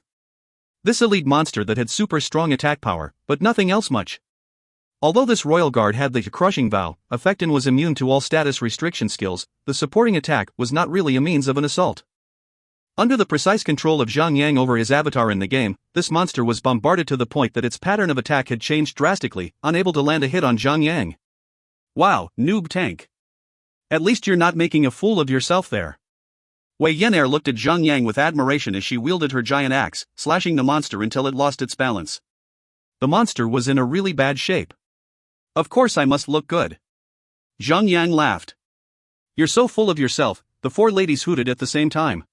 This elite monster that had super strong attack power, but nothing else much. Although this royal guard had the crushing vow effect and was immune to all status restriction skills, the supporting attack was not really a means of an assault. Under the precise control of Zhang Yang over his avatar in the game, this monster was bombarded to the point that its pattern of attack had changed drastically, unable to land a hit on Zhang Yang. Wow, Noob Tank. At least you're not making a fool of yourself there. Wei Yenair looked at Zhang Yang with admiration as she wielded her giant axe, slashing the monster until it lost its balance. The monster was in a really bad shape. Of course I must look good. Zhang Yang laughed. You're so full of yourself, the 4 ladies hooted at the same time.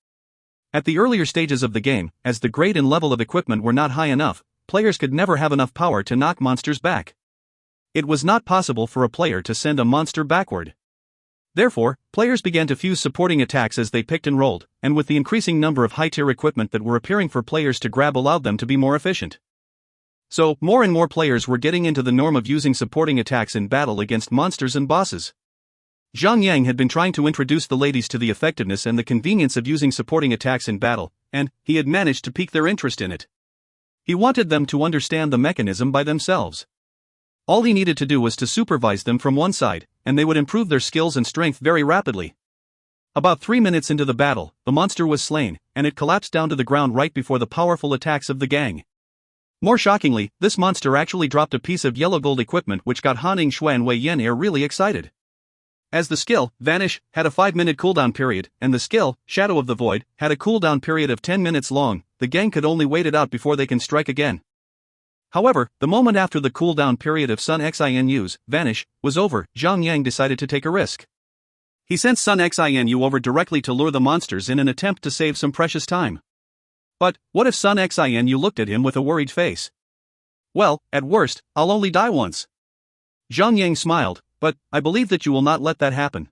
At the earlier stages of the game, as the grade and level of equipment were not high enough, players could never have enough power to knock monsters back. It was not possible for a player to send a monster backward. Therefore, players began to fuse supporting attacks as they picked and rolled, and with the increasing number of high-tier equipment that were appearing for players to grab allowed them to be more efficient. So, more and more players were getting into the norm of using supporting attacks in battle against monsters and bosses. Zhang Yang had been trying to introduce the ladies to the effectiveness and the convenience of using supporting attacks in battle, and he had managed to pique their interest in it. He wanted them to understand the mechanism by themselves. All he needed to do was to supervise them from one side, and they would improve their skills and strength very rapidly. About 3 minutes into the battle, the monster was slain, and it collapsed down to the ground right before the powerful attacks of the gang. More shockingly, this monster actually dropped a piece of yellow gold equipment which got Han Shui and Wei Yenair really excited. As the skill, Vanish, had a 5-minute cooldown period, and the skill, Shadow of the Void, had a cooldown period of 10 minutes long, the gang could only wait it out before they can strike again. However, the moment after the cooldown period of Sun Xinu's Vanish was over, Zhang Yang decided to take a risk. He sent Sun Xinu over directly to lure the monsters in an attempt to save some precious time. But, what if Sun Xinu looked at him with a worried face? Well, at worst, I'll only die once. Zhang Yang smiled, but I believe that you will not let that happen.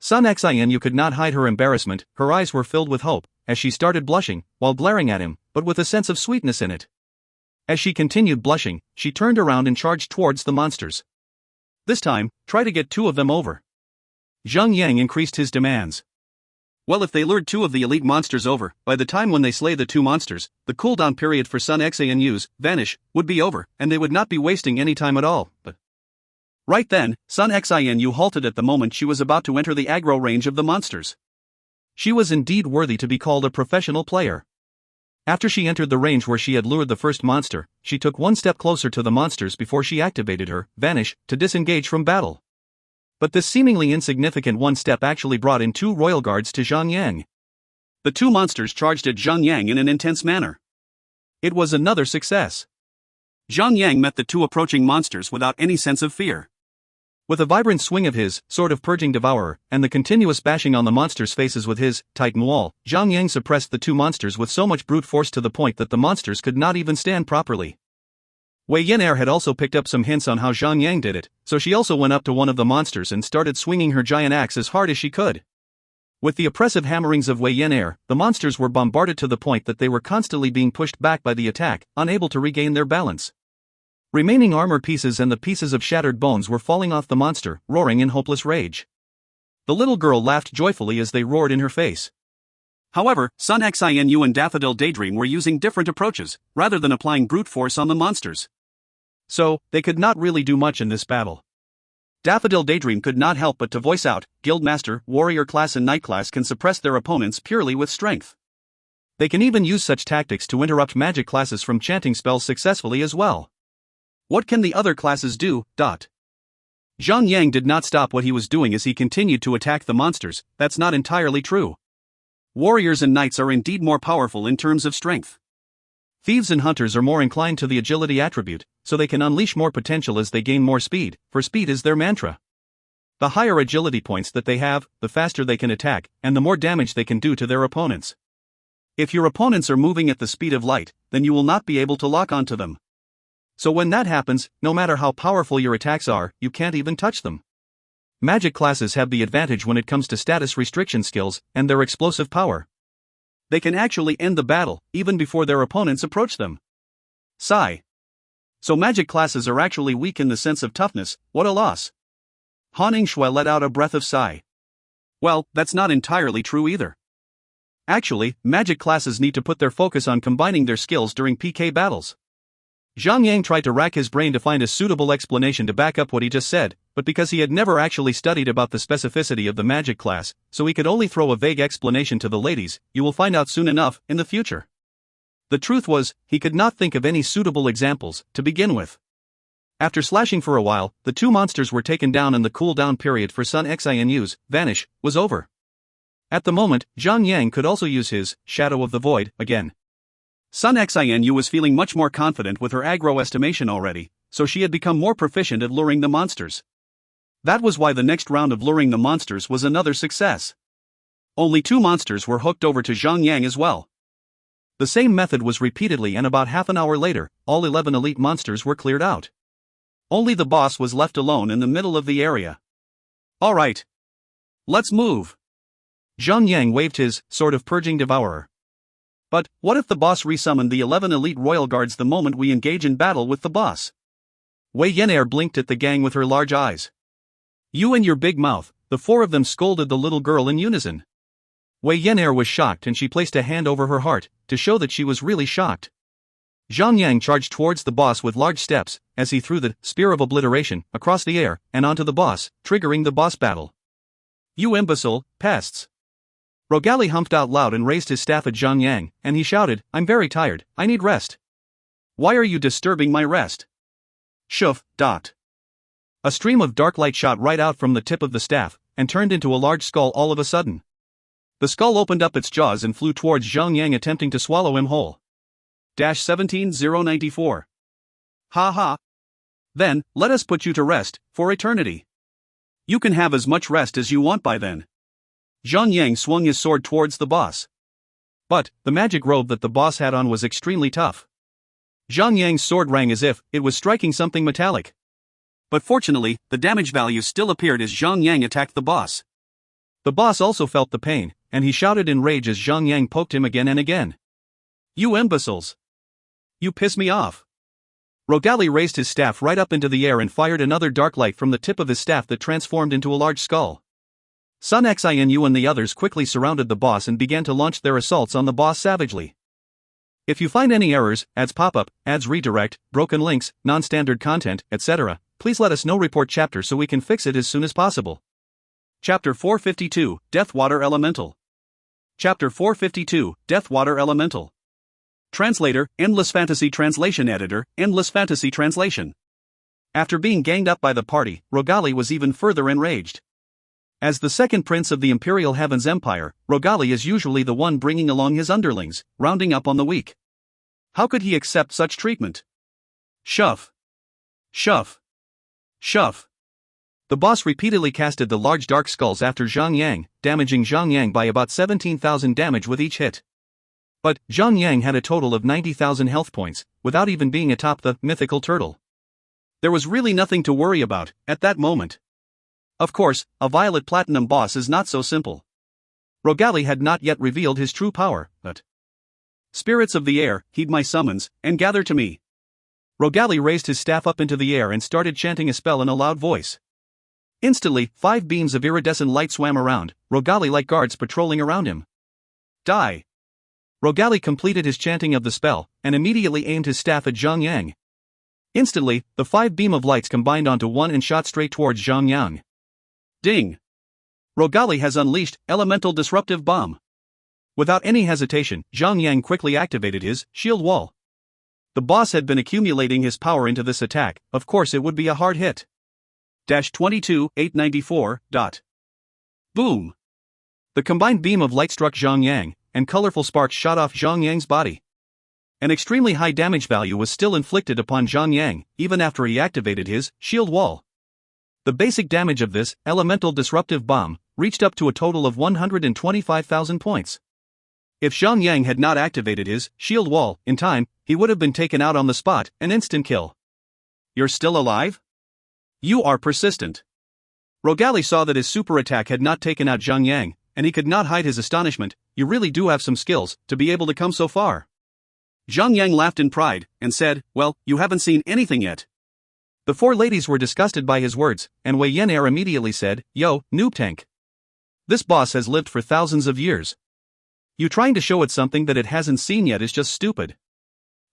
Sun Xianyu could not hide her embarrassment, her eyes were filled with hope, as she started blushing, while glaring at him, but with a sense of sweetness in it. As she continued blushing, she turned around and charged towards the monsters. This time, try to get 2 of them over. Zhang Yang increased his demands. Well, if they lured 2 of the elite monsters over, by the time when they slay the 2 monsters, the cooldown period for Sun Xianyu's vanish would be over, and they would not be wasting any time at all, but... Right then, Sun Xianyu halted at the moment she was about to enter the aggro range of the monsters. She was indeed worthy to be called a professional player. After she entered the range where she had lured the first monster, she took 1 step closer to the monsters before she activated her vanish to disengage from battle. But this seemingly insignificant 1 step actually brought in 2 royal guards to Zhang Yang. The 2 monsters charged at Zhang Yang in an intense manner. It was another success. Zhang Yang met the 2 approaching monsters without any sense of fear. With a vibrant swing of his sword of purging devourer, and the continuous bashing on the monsters' faces with his titan wall, Zhang Yang suppressed the 2 monsters with so much brute force to the point that the monsters could not even stand properly. Wei Yan'er had also picked up some hints on how Zhang Yang did it, so she also went up to one of the monsters and started swinging her giant axe as hard as she could. With the oppressive hammerings of Wei Yan'er, the monsters were bombarded to the point that they were constantly being pushed back by the attack, unable to regain their balance. Remaining armor pieces and the pieces of shattered bones were falling off the monster, roaring in hopeless rage. The little girl laughed joyfully as they roared in her face. However, Sun Xianyu and Daffodil Daydream were using different approaches, rather than applying brute force on the monsters. So, they could not really do much in this battle. Daffodil Daydream could not help but to voice out, Guildmaster, Warrior class and Knight class can suppress their opponents purely with strength. They can even use such tactics to interrupt magic classes from chanting spells successfully as well. What can the other classes do? Zhang Yang did not stop what he was doing as he continued to attack the monsters. That's not entirely true. Warriors and knights are indeed more powerful in terms of strength. Thieves and hunters are more inclined to the agility attribute, so they can unleash more potential as they gain more speed, for speed is their mantra. The higher agility points that they have, the faster they can attack, and the more damage they can do to their opponents. If your opponents are moving at the speed of light, then you will not be able to lock onto them. So when that happens, no matter how powerful your attacks are, you can't even touch them. Magic classes have the advantage when it comes to status restriction skills and their explosive power. They can actually end the battle, even before their opponents approach them. Sigh. So magic classes are actually weak in the sense of toughness, what a loss. Han Yingshui let out a breath of sigh. Well, that's not entirely true either. Actually, magic classes need to put their focus on combining their skills during PK battles. Zhang Yang tried to rack his brain to find a suitable explanation to back up what he just said, but because he had never actually studied about the specificity of the magic class, so he could only throw a vague explanation to the ladies. You will find out soon enough, in the future. The truth was, he could not think of any suitable examples, to begin with. After slashing for a while, the 2 monsters were taken down and the cooldown period for Sun Xianyu's vanish was over. At the moment, Zhang Yang could also use his Shadow of the Void again. Sun Xianyu was feeling much more confident with her aggro estimation already, so she had become more proficient at luring the monsters. That was why the next round of luring the monsters was another success. Only 2 monsters were hooked over to Zhang Yang as well. The same method was repeatedly, and about half an hour later, all 11 elite monsters were cleared out. Only the boss was left alone in the middle of the area. Alright. Let's move. Zhang Yang waved his sword of purging devourer. But, what if the boss resummoned the 11 elite royal guards the moment we engage in battle with the boss? Wei Yan'er blinked at the gang with her large eyes. You and your big mouth, the 4 of them scolded the little girl in unison. Wei Yan'er was shocked and she placed a hand over her heart, to show that she was really shocked. Zhang Yang charged towards the boss with large steps, as he threw the Spear of Obliteration across the air and onto the boss, triggering the boss battle. You imbecile, pests! Rogali humped out loud and raised his staff at Zhang Yang, and he shouted, I'm very tired, I need rest. Why are you disturbing my rest? Shoof. A stream of dark light shot right out from the tip of the staff, and turned into a large skull all of a sudden. The skull opened up its jaws and flew towards Zhang Yang, attempting to swallow him whole. 17094. Ha ha. Then, let us put you to rest, for eternity. You can have as much rest as you want by then. Zhang Yang swung his sword towards the boss. But, the magic robe that the boss had on was extremely tough. Zhang Yang's sword rang as if it was striking something metallic. But fortunately, the damage value still appeared as Zhang Yang attacked the boss. The boss also felt the pain, and he shouted in rage as Zhang Yang poked him again and again. You imbeciles! You piss me off! Rogali raised his staff right up into the air and fired another dark light from the tip of his staff that transformed into a large skull. Sun Xinu and the others quickly surrounded the boss and began to launch their assaults on the boss savagely. If you find any errors, ads pop-up, ads redirect, broken links, non-standard content, etc., please let us know. Report chapter so we can fix it as soon as possible. Chapter 452, Deathwater Elemental. Chapter 452, Deathwater Elemental. Translator, Endless Fantasy Translation Editor, Endless Fantasy Translation. After being ganged up by the party, Rogali was even further enraged. As the second prince of the Imperial Heavens Empire, Rogali is usually the one bringing along his underlings, rounding up on the weak. How could he accept such treatment? Shove. Shove. Shove. The boss repeatedly casted the large dark skulls after Zhang Yang, damaging Zhang Yang by about 17,000 damage with each hit. But Zhang Yang had a total of 90,000 health points, without even being atop the mythical turtle. There was really nothing to worry about at that moment. Of course, a Violet Platinum boss is not so simple. Rogali had not yet revealed his true power, but spirits of the air, heed my summons, and gather to me. Rogali raised his staff up into the air and started chanting a spell in a loud voice. Instantly, 5 beams of iridescent light swam around, Rogali like guards patrolling around him. Die! Rogali completed his chanting of the spell, and immediately aimed his staff at Zhang Yang. Instantly, the 5 beam of lights combined onto one and shot straight towards Zhang Yang. Ding! Rogali has unleashed Elemental Disruptive Bomb. Without any hesitation, Zhang Yang quickly activated his shield wall. The boss had been accumulating his power into this attack, of course it would be a hard hit. 22,894. Boom! The combined beam of light struck Zhang Yang, and colorful sparks shot off Zhang Yang's body. An extremely high damage value was still inflicted upon Zhang Yang, even after he activated his shield wall. The basic damage of this Elemental Disruptive Bomb reached up to a total of 125,000 points. If Zhang Yang had not activated his shield wall in time, he would have been taken out on the spot, an instant kill. You're still alive? You are persistent. Rogali saw that his super attack had not taken out Zhang Yang, and he could not hide his astonishment. You really do have some skills to be able to come so far. Zhang Yang laughed in pride and said, well, you haven't seen anything yet. The 4 ladies were disgusted by his words, and Wei Yenair immediately said, yo, noob tank. This boss has lived for thousands of years. You trying to show it something that it hasn't seen yet is just stupid.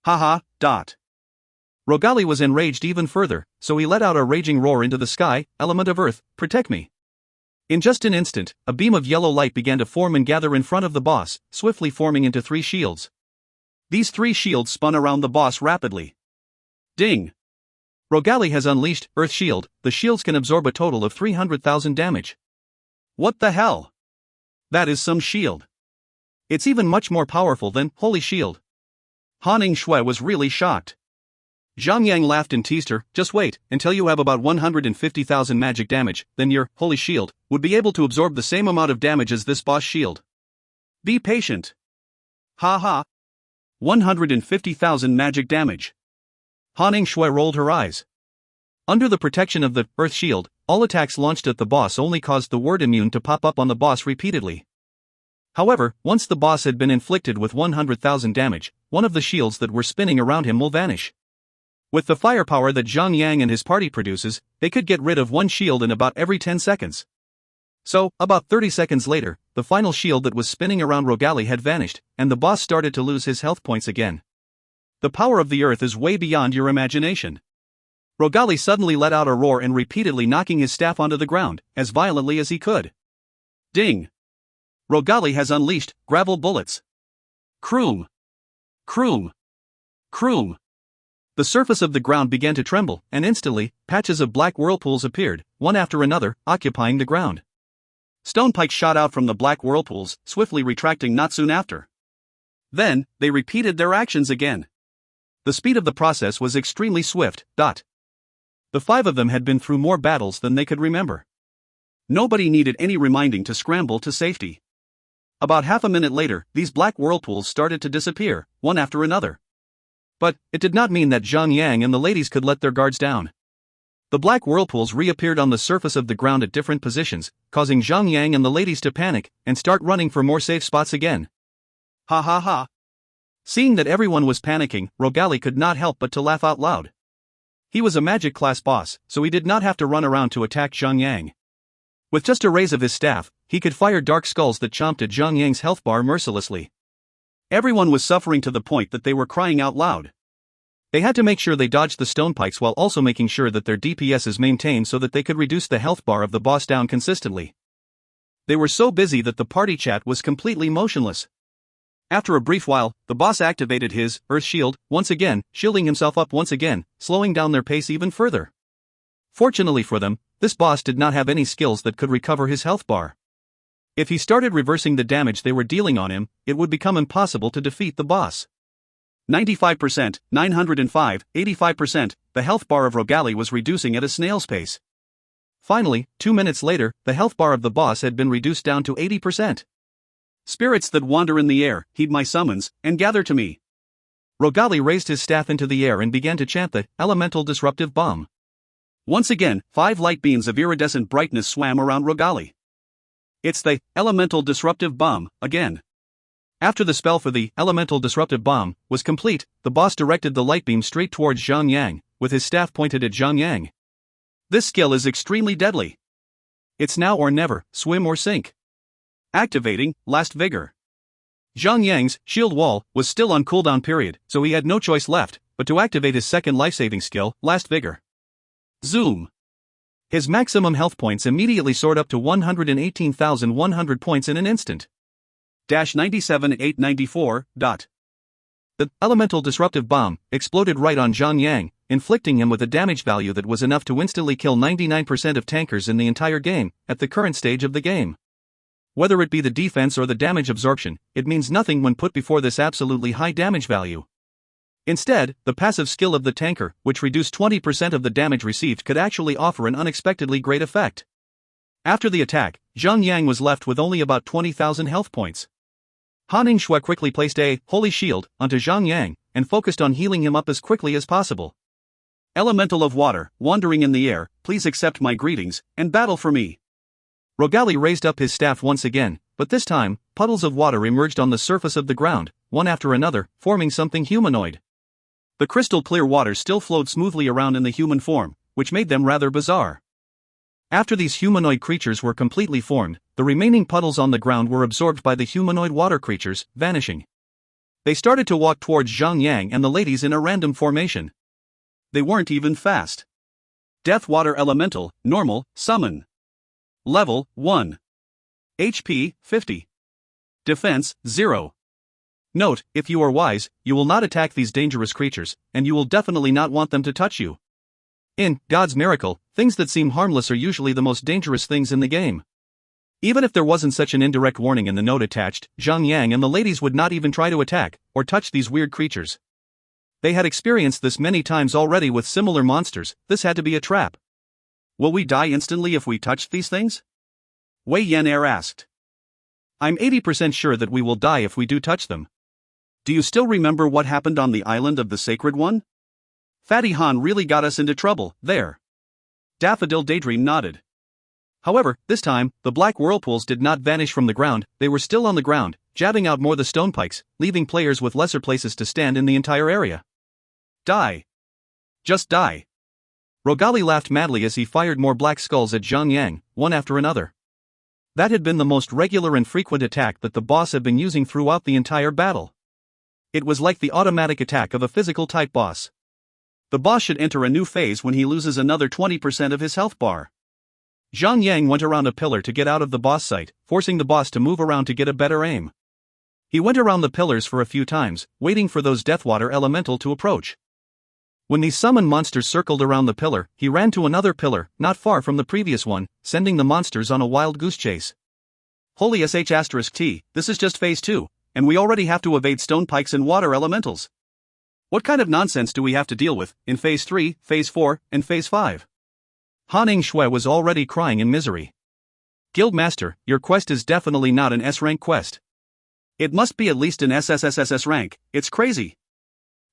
Haha. Rogali was enraged even further, so he let out a raging roar into the sky, element of earth, protect me. In just an instant, a beam of yellow light began to form and gather in front of the boss, swiftly forming into 3 shields. These 3 shields spun around the boss rapidly. Ding! Rogali has unleashed Earth Shield. The shields can absorb a total of 300,000 damage. What the hell? That is some shield. It's even much more powerful than Holy Shield. Han Shui was really shocked. Zhang Yang laughed and teased her, just wait until you have about 150,000 magic damage, then your Holy Shield would be able to absorb the same amount of damage as this boss shield. Be patient. Haha. 150,000 magic damage. Han Shui rolled her eyes. Under the protection of the Earth Shield, all attacks launched at the boss only caused the word immune to pop up on the boss repeatedly. However, once the boss had been inflicted with 100,000 damage, one of the shields that were spinning around him will vanish. With the firepower that Zhang Yang and his party produces, they could get rid of one shield in about every 10 seconds. So, about 30 seconds later, the final shield that was spinning around Rogali had vanished, and the boss started to lose his health points again. The power of the earth is way beyond your imagination. Rogali suddenly let out a roar and repeatedly knocking his staff onto the ground, as violently as he could. Ding! Rogali has unleashed gravel bullets. Kroom! Kroom! Kroom! The surface of the ground began to tremble, and instantly, patches of black whirlpools appeared, one after another, occupying the ground. Stone pikes shot out from the black whirlpools, swiftly retracting not soon after. Then, they repeated their actions again. The speed of the process was extremely swift. The 5 of them had been through more battles than they could remember. Nobody needed any reminding to scramble to safety. About half a minute later, these black whirlpools started to disappear, one after another. But it did not mean that Zhang Yang and the ladies could let their guards down. The black whirlpools reappeared on the surface of the ground at different positions, causing Zhang Yang and the ladies to panic and start running for more safe spots again. Ha ha ha. Seeing that everyone was panicking, Rogali could not help but to laugh out loud. He was a magic class boss, so he did not have to run around to attack Zhang Yang. With just a raise of his staff, he could fire dark skulls that chomped at Zhang Yang's health bar mercilessly. Everyone was suffering to the point that they were crying out loud. They had to make sure they dodged the stone pikes while also making sure that their DPS is maintained so that they could reduce the health bar of the boss down consistently. They were so busy that the party chat was completely motionless. After a brief while, the boss activated his Earth Shield once again, shielding himself up once again, slowing down their pace even further. Fortunately for them, this boss did not have any skills that could recover his health bar. If he started reversing the damage they were dealing on him, it would become impossible to defeat the boss. 95%, 905, 85%, the health bar of Rogali was reducing at a snail's pace. Finally, 2 minutes later, the health bar of the boss had been reduced down to 80%. Spirits that wander in the air, heed my summons, and gather to me. Rogali raised his staff into the air and began to chant the elemental disruptive bomb. Once again, 5 light beams of iridescent brightness swam around Rogali. It's the elemental disruptive bomb, again. After the spell for the elemental disruptive bomb was complete, the boss directed the light beam straight towards Zhang Yang, with his staff pointed at Zhang Yang. This skill is extremely deadly. It's now or never, swim or sink. Activating Last Vigor. Zhang Yang's shield wall was still on cooldown period, so he had no choice left but to activate his second life-saving skill, Last Vigor. Zoom. His maximum health points immediately soared up to 118,100 points in an instant. 97,894. The elemental disruptive bomb exploded right on Zhang Yang, inflicting him with a damage value that was enough to instantly kill 99% of tankers in the entire game, at the current stage of the game. Whether it be the defense or the damage absorption, it means nothing when put before this absolutely high damage value. Instead, the passive skill of the tanker, which reduced 20% of the damage received, could actually offer an unexpectedly great effect. After the attack, Zhang Yang was left with only about 20,000 health points. Han Ningxue quickly placed a holy shield onto Zhang Yang and focused on healing him up as quickly as possible. Elemental of water, wandering in the air, please accept my greetings, and battle for me. Rogali raised up his staff once again, but this time, puddles of water emerged on the surface of the ground, one after another, forming something humanoid. The crystal clear water still flowed smoothly around in the human form, which made them rather bizarre. After these humanoid creatures were completely formed, the remaining puddles on the ground were absorbed by the humanoid water creatures, vanishing. They started to walk towards Zhang Yang and the ladies in a random formation. They weren't even fast. Death Water Elemental, Normal, Summon. Level 1. HP 50. Defense 0. Note, if you are wise, you will not attack these dangerous creatures, and you will definitely not want them to touch you. In God's Miracle, things that seem harmless are usually the most dangerous things in the game. Even if there wasn't such an indirect warning in the note attached, Zhang Yang and the ladies would not even try to attack or touch these weird creatures. They had experienced this many times already with similar monsters. This had to be a trap. Will we die instantly if we touch these things? Wei Yan asked. I'm 80% sure that we will die if we do touch them. Do you still remember what happened on the island of the Sacred One? Fatty Han really got us into trouble, there. Daffodil Daydream nodded. However, this time, the black whirlpools did not vanish from the ground, they were still on the ground, jabbing out more the stone pikes, leaving players with lesser places to stand in the entire area. Die. Just die. Rogali laughed madly as he fired more black skulls at Zhang Yang, one after another. That had been the most regular and frequent attack that the boss had been using throughout the entire battle. It was like the automatic attack of a physical-type boss. The boss should enter a new phase when he loses another 20% of his health bar. Zhang Yang went around a pillar to get out of the boss sight, forcing the boss to move around to get a better aim. He went around the pillars for a few times, waiting for those Deathwater Elemental to approach. When these summoned monsters circled around the pillar, he ran to another pillar, not far from the previous one, sending the monsters on a wild goose chase. Holy sh*T, this is just phase 2, and we already have to evade stone pikes and water elementals. What kind of nonsense do we have to deal with in phase 3, phase 4, and phase 5? Han Ningxue was already crying in misery. Guildmaster, your quest is definitely not an S-rank quest. It must be at least an SSSSS rank, it's crazy.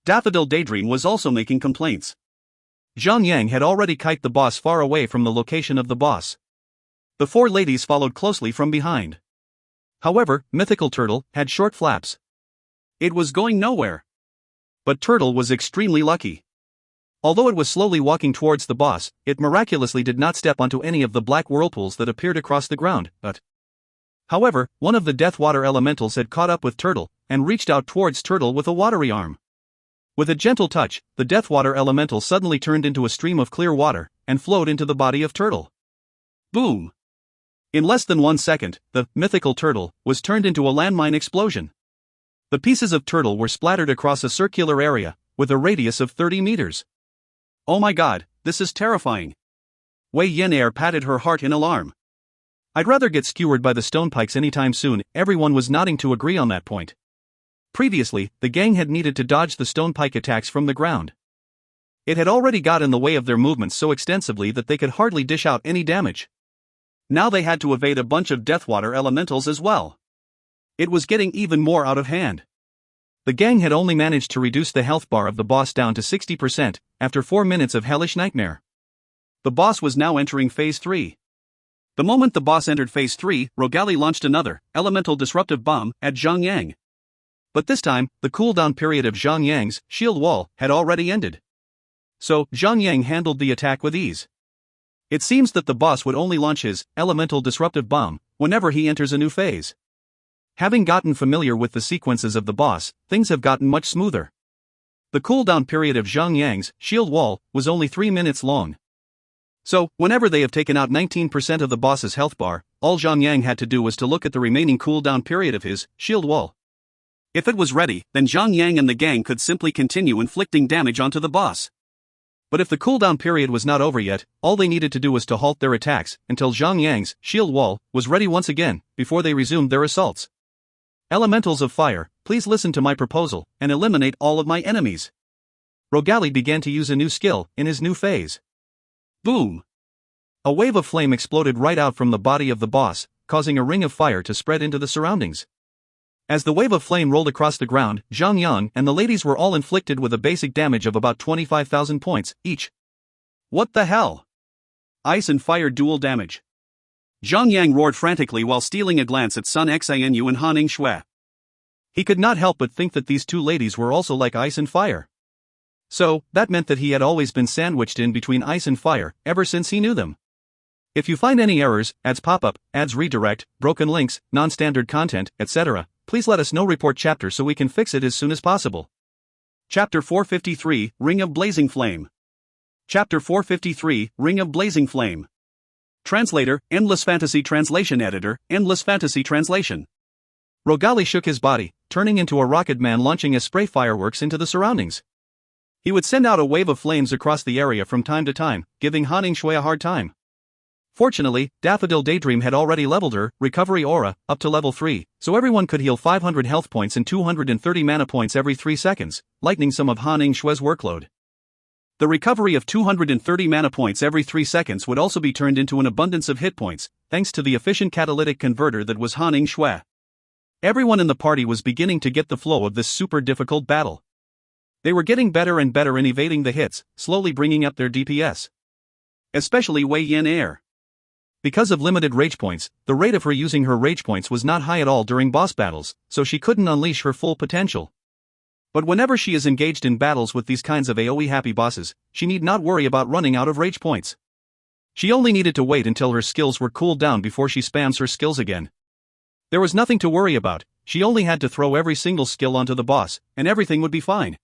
Daffodil Daydream was also making complaints. Zhang Yang had already kited the boss far away from the location of the boss. The four ladies followed closely from behind. However, Mythical Turtle had short flaps. It was going nowhere. But Turtle was extremely lucky. Although it was slowly walking towards the boss, it miraculously did not step onto any of the black whirlpools that appeared across the ground, However, one of the Death Water Elementals had caught up with Turtle, and reached out towards Turtle with a watery arm. With a gentle touch, the Death Water Elemental suddenly turned into a stream of clear water, and flowed into the body of Turtle. Boom! In less than 1 second, the Mythical Turtle was turned into a landmine explosion. The pieces of Turtle were splattered across a circular area, with a radius of 30 meters. Oh my god, this is terrifying. Wei Yin patted her heart in alarm. I'd rather get skewered by the stone pikes anytime soon. Everyone was nodding to agree on that point. Previously, the gang had needed to dodge the stone pike attacks from the ground. It had already got in the way of their movements so extensively that they could hardly dish out any damage. Now they had to evade a bunch of Deathwater Elementals as well. It was getting even more out of hand. The gang had only managed to reduce the health bar of the boss down to 60% after 4 minutes of hellish nightmare. The boss was now entering Phase 3. The moment the boss entered Phase 3, Rogali launched another, elemental disruptive bomb, at Zhang Yang. But this time, the cooldown period of Zhang Yang's shield wall had already ended. So, Zhang Yang handled the attack with ease. It seems that the boss would only launch his elemental disruptive bomb whenever he enters a new phase. Having gotten familiar with the sequences of the boss, things have gotten much smoother. The cooldown period of Zhang Yang's shield wall was only 3 minutes long. So, whenever they have taken out 19% of the boss's health bar, all Zhang Yang had to do was to look at the remaining cooldown period of his shield wall. If it was ready, then Zhang Yang and the gang could simply continue inflicting damage onto the boss. But if the cooldown period was not over yet, all they needed to do was to halt their attacks until Zhang Yang's shield wall was ready once again, before they resumed their assaults. Elementals of fire, please listen to my proposal, and eliminate all of my enemies. Rogali began to use a new skill in his new phase. Boom! A wave of flame exploded right out from the body of the boss, causing a ring of fire to spread into the surroundings. As the wave of flame rolled across the ground, Zhang Yang and the ladies were all inflicted with a basic damage of about 25,000 points each. What the hell? Ice and fire dual damage. Zhang Yang roared frantically while stealing a glance at Sun Xinu and Han Shui. He could not help but think that these two ladies were also like ice and fire. So, that meant that he had always been sandwiched in between ice and fire ever since he knew them. If you find any errors, ads pop up, ads redirect, broken links, non-standard content, etc., please let us know. Report chapter so we can fix it as soon as possible. Chapter 453, Ring of Blazing Flame. Chapter 453, Ring of Blazing Flame. Translator, Endless Fantasy Translation Editor, Endless Fantasy Translation. Rogali shook his body, turning into a rocket man launching a spray fireworks into the surroundings. He would send out a wave of flames across the area from time to time, giving Han Shui a hard time. Fortunately, Daffodil Daydream had already leveled her recovery aura up to level 3, so everyone could heal 500 health points and 230 mana points every 3 seconds, lightening some of Han Shui's workload. The recovery of 230 mana points every 3 seconds would also be turned into an abundance of hit points, thanks to the efficient catalytic converter that was Han Shui. Everyone in the party was beginning to get the flow of this super difficult battle. They were getting better and better in evading the hits, slowly bringing up their DPS. Especially Wei Yin. Because of limited rage points, the rate of her using her rage points was not high at all during boss battles, so she couldn't unleash her full potential. But whenever she is engaged in battles with these kinds of AoE happy bosses, she need not worry about running out of rage points. She only needed to wait until her skills were cooled down before she spams her skills again. There was nothing to worry about, she only had to throw every single skill onto the boss, and everything would be fine.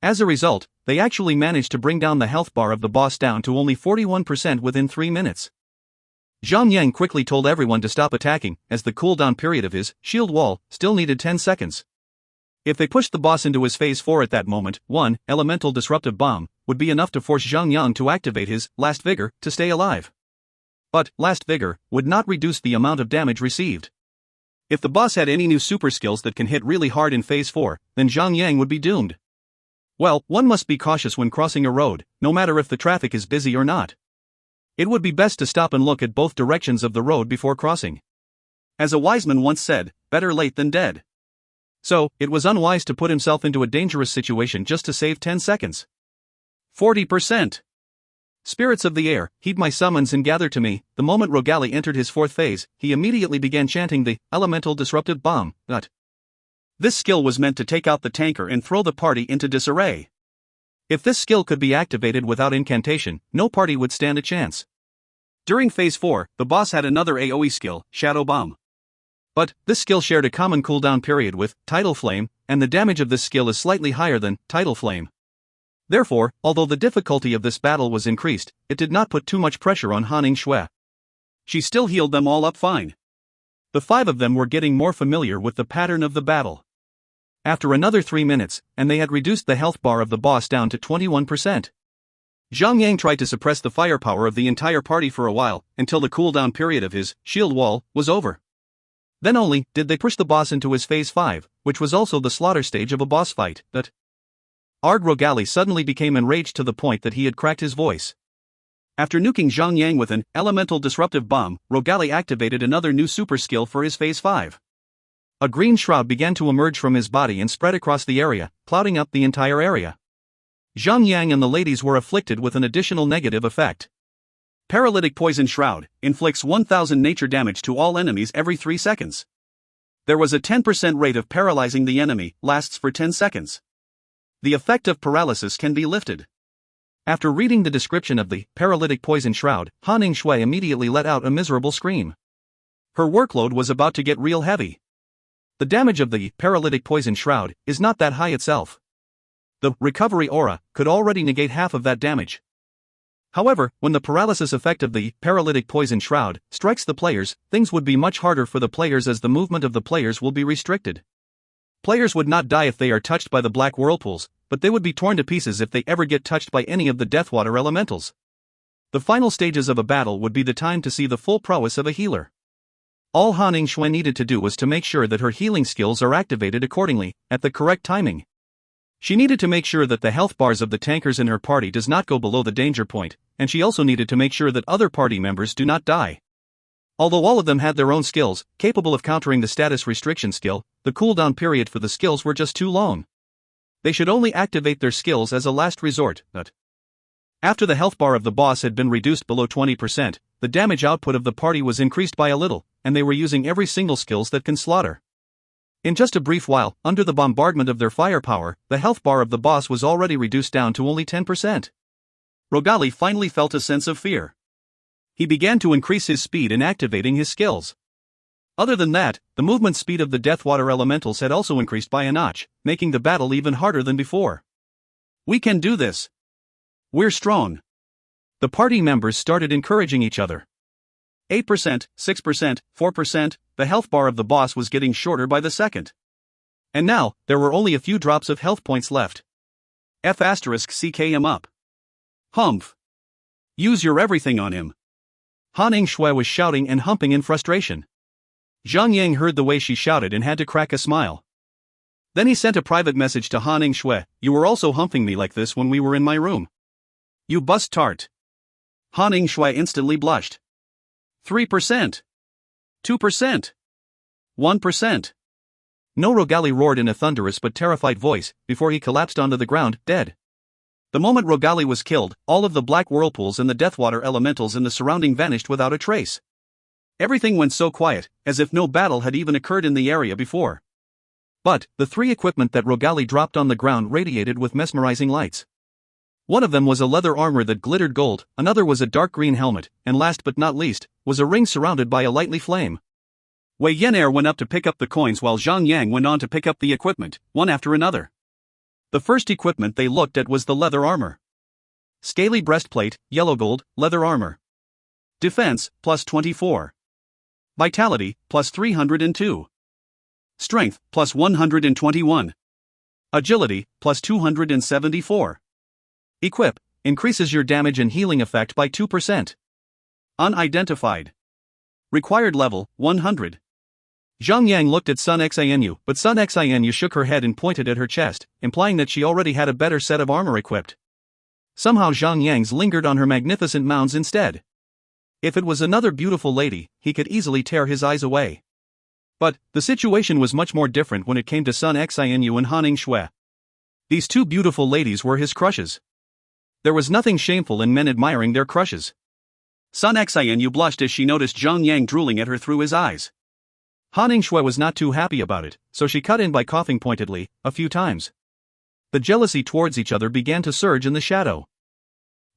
As a result, they actually managed to bring down the health bar of the boss down to only 41% within 3 minutes. Zhang Yang quickly told everyone to stop attacking, as the cooldown period of his shield wall still needed 10 seconds. If they pushed the boss into his phase 4 at that moment, one elemental disruptive bomb would be enough to force Zhang Yang to activate his last vigor to stay alive. But last vigor would not reduce the amount of damage received. If the boss had any new super skills that can hit really hard in phase 4, then Zhang Yang would be doomed. Well, one must be cautious when crossing a road, no matter if the traffic is busy or not. It would be best to stop and look at both directions of the road before crossing. As a wise man once said, better late than dead. So, it was unwise to put himself into a dangerous situation just to save 10 seconds. 40%. Spirits of the air, heed my summons and gather to me. The moment Rogali entered his fourth phase, he immediately began chanting the elemental disruptive bomb. This skill was meant to take out the tanker and throw the party into disarray. If this skill could be activated without incantation, no party would stand a chance. During Phase 4, the boss had another AoE skill, Shadow Bomb. But this skill shared a common cooldown period with Tidal Flame, and the damage of this skill is slightly higher than Tidal Flame. Therefore, although the difficulty of this battle was increased, it did not put too much pressure on Han Shui. She still healed them all up fine. The 5 of them were getting more familiar with the pattern of the battle. After another 3 minutes, and they had reduced the health bar of the boss down to 21%. Zhang tried to suppress the firepower of the entire party for a while, until the cooldown period of his shield wall was over. Then only did they push the boss into his Phase 5, which was also the slaughter stage of a boss fight. Ard Rogali suddenly became enraged to the point that he had cracked his voice. After nuking Zhang with an elemental disruptive bomb, Rogali activated another new super skill for his Phase 5. A green shroud began to emerge from his body and spread across the area, clouding up the entire area. Zhang and the ladies were afflicted with an additional negative effect. Paralytic Poison Shroud inflicts 1000 nature damage to all enemies every 3 seconds. There was a 10% rate of paralyzing the enemy, lasts for 10 seconds. The effect of paralysis can be lifted. After reading the description of the Paralytic Poison Shroud, Han Shui immediately let out a miserable scream. Her workload was about to get real heavy. The damage of the Paralytic Poison Shroud is not that high itself. The recovery aura could already negate half of that damage. However, when the paralysis effect of the Paralytic Poison Shroud strikes the players, things would be much harder for the players as the movement of the players will be restricted. Players would not die if they are touched by the black whirlpools, but they would be torn to pieces if they ever get touched by any of the Deathwater elementals. The final stages of a battle would be the time to see the full prowess of a healer. All Han Shui needed to do was to make sure that her healing skills are activated accordingly, at the correct timing. She needed to make sure that the health bars of the tankers in her party does not go below the danger point, and she also needed to make sure that other party members do not die. Although all of them had their own skills, capable of countering the status restriction skill, the cooldown period for the skills were just too long. They should only activate their skills as a last resort. After the health bar of the boss had been reduced below 20%, the damage output of the party was increased by a little, and they were using every single skills that can slaughter. In just a brief while, under the bombardment of their firepower, the health bar of the boss was already reduced down to only 10%. Rogali finally felt a sense of fear. He began to increase his speed in activating his skills. Other than that, the movement speed of the Deathwater elementals had also increased by a notch, making the battle even harder than before. We can do this. We're strong. The party members started encouraging each other. 8%, 6%, 4%, the health bar of the boss was getting shorter by the second. And now, there were only a few drops of health points left. *CK him up. Humph. Use your everything on him. Han Shui was shouting and humping in frustration. Zhang heard the way she shouted and had to crack a smile. Then he sent a private message to Han Shui, "You were also humping me like this when we were in my room. You bust tart." Han Shui instantly blushed. 3%. 2%. 1%. No, Rogali roared in a thunderous but terrified voice, before he collapsed onto the ground, dead. The moment Rogali was killed, all of the black whirlpools and the Deathwater elementals in the surrounding vanished without a trace. Everything went so quiet, as if no battle had even occurred in the area before. But, the 3 equipment that Rogali dropped on the ground radiated with mesmerizing lights. One of them was a leather armor that glittered gold, another was a dark green helmet, and last but not least, was a ring surrounded by a lightly flame. Wei Yan'er went up to pick up the coins while Zhang went on to pick up the equipment, one after another. The first equipment they looked at was the leather armor. Scaly breastplate, yellow gold, leather armor. Defense, plus 24. Vitality, plus 302. Strength, plus 121. Agility, plus 274. Equip, increases your damage and healing effect by 2%. Unidentified. Required level, 100. Zhang looked at Sun Xianyu, but Sun Xianyu shook her head and pointed at her chest, implying that she already had a better set of armor equipped. Somehow Zhang lingered on her magnificent mounds instead. If it was another beautiful lady, he could easily tear his eyes away. But, the situation was much more different when it came to Sun Xianyu and Han Shui. These 2 beautiful ladies were his crushes. There was nothing shameful in men admiring their crushes. Sun Xianyu blushed as she noticed Zhang Yang drooling at her through his eyes. Han Ningxue was not too happy about it, so she cut in by coughing pointedly, a few times. The jealousy towards each other began to surge in the shadow.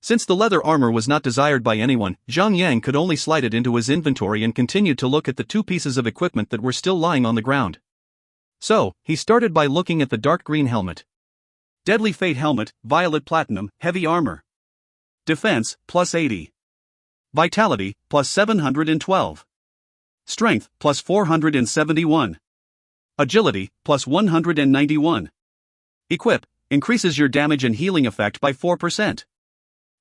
Since the leather armor was not desired by anyone, Zhang Yang could only slide it into his inventory and continued to look at the two pieces of equipment that were still lying on the ground. So, he started by looking at the dark green helmet. Deadly Fate helmet, violet platinum, heavy armor. Defense, plus 80. Vitality, plus 712. Strength, plus 471. Agility, plus 191. Equip, increases your damage and healing effect by 4%.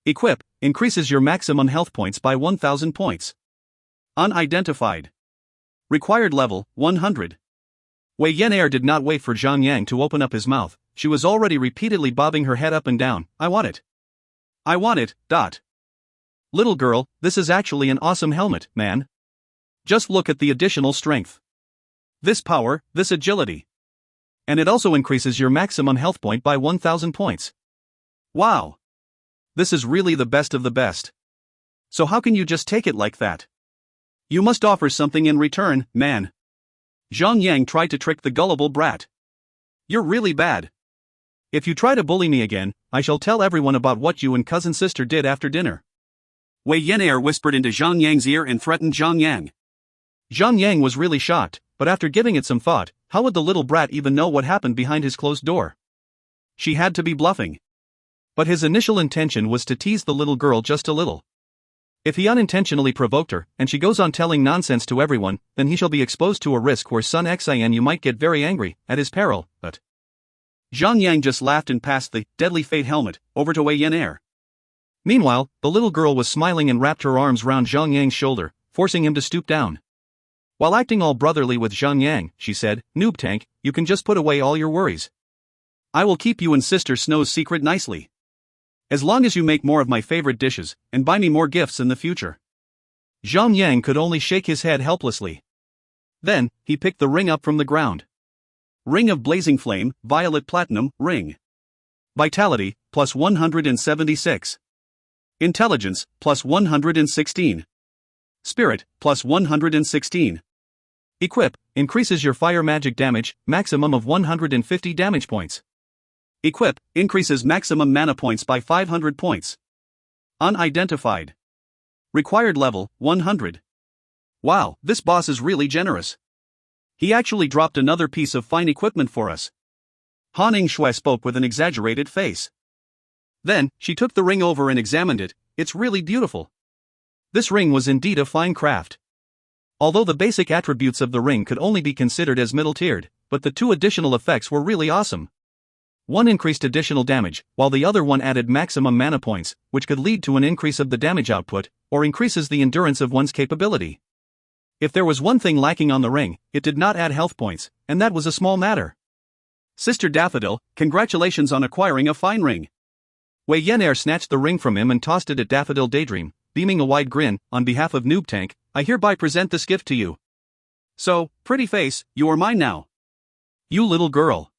Equip, increases your maximum health points by 1000 points. Unidentified. Required level, 100. Wei Yan'er did not wait for Zhang Yang to open up his mouth, she was already repeatedly bobbing her head up and down. I want it. I want it, dot. Little girl, this is actually an awesome helmet, man. Just look at the additional strength. This power, this agility. And it also increases your maximum health point by 1000 points. Wow. This is really the best of the best. So how can you just take it like that? You must offer something in return, man. Zhang Yang tried to trick the gullible brat. You're really bad. If you try to bully me again, I shall tell everyone about what you and cousin sister did after dinner. Wei Yan'er whispered into Zhang Yang's ear and threatened Zhang Yang. Zhang Yang was really shocked, but after giving it some thought, how would the little brat even know what happened behind his closed door? She had to be bluffing. But his initial intention was to tease the little girl just a little. If he unintentionally provoked her, and she goes on telling nonsense to everyone, then he shall be exposed to a risk where Sun Xianyu might get very angry, at his peril, but... Zhang Yang just laughed and passed the Deadly Fate helmet over to Wei Yan'er. Meanwhile, the little girl was smiling and wrapped her arms round Zhang Yang's shoulder, forcing him to stoop down. While acting all brotherly with Zhang Yang, she said, Noob Tank, you can just put away all your worries. I will keep you and Sister Snow's secret nicely. As long as you make more of my favorite dishes, and buy me more gifts in the future. Zhang Yang could only shake his head helplessly. Then, he picked the ring up from the ground. Ring of Blazing Flame, Violet Platinum, Ring. Vitality, plus 176. Intelligence, plus 116. Spirit, plus 116. Equip, increases your fire magic damage, maximum of 150 damage points. Equip, increases maximum mana points by 500 points. Unidentified. Required level, 100. Wow, this boss is really generous. He actually dropped another piece of fine equipment for us. Han Ningxue spoke with an exaggerated face. Then, she took the ring over and examined it. It's really beautiful. This ring was indeed a fine craft. Although the basic attributes of the ring could only be considered as middle-tiered, but the two additional effects were really awesome. One increased additional damage, while the other one added maximum mana points, which could lead to an increase of the damage output, or increases the endurance of one's capability. If there was one thing lacking on the ring, it did not add health points, and that was a small matter. Sister Daffodil, congratulations on acquiring a fine ring. Wei Yan'er snatched the ring from him and tossed it at Daffodil Daydream, beaming a wide grin. On behalf of Noob Tank, I hereby present this gift to you. So, pretty face, you are mine now. You little girl.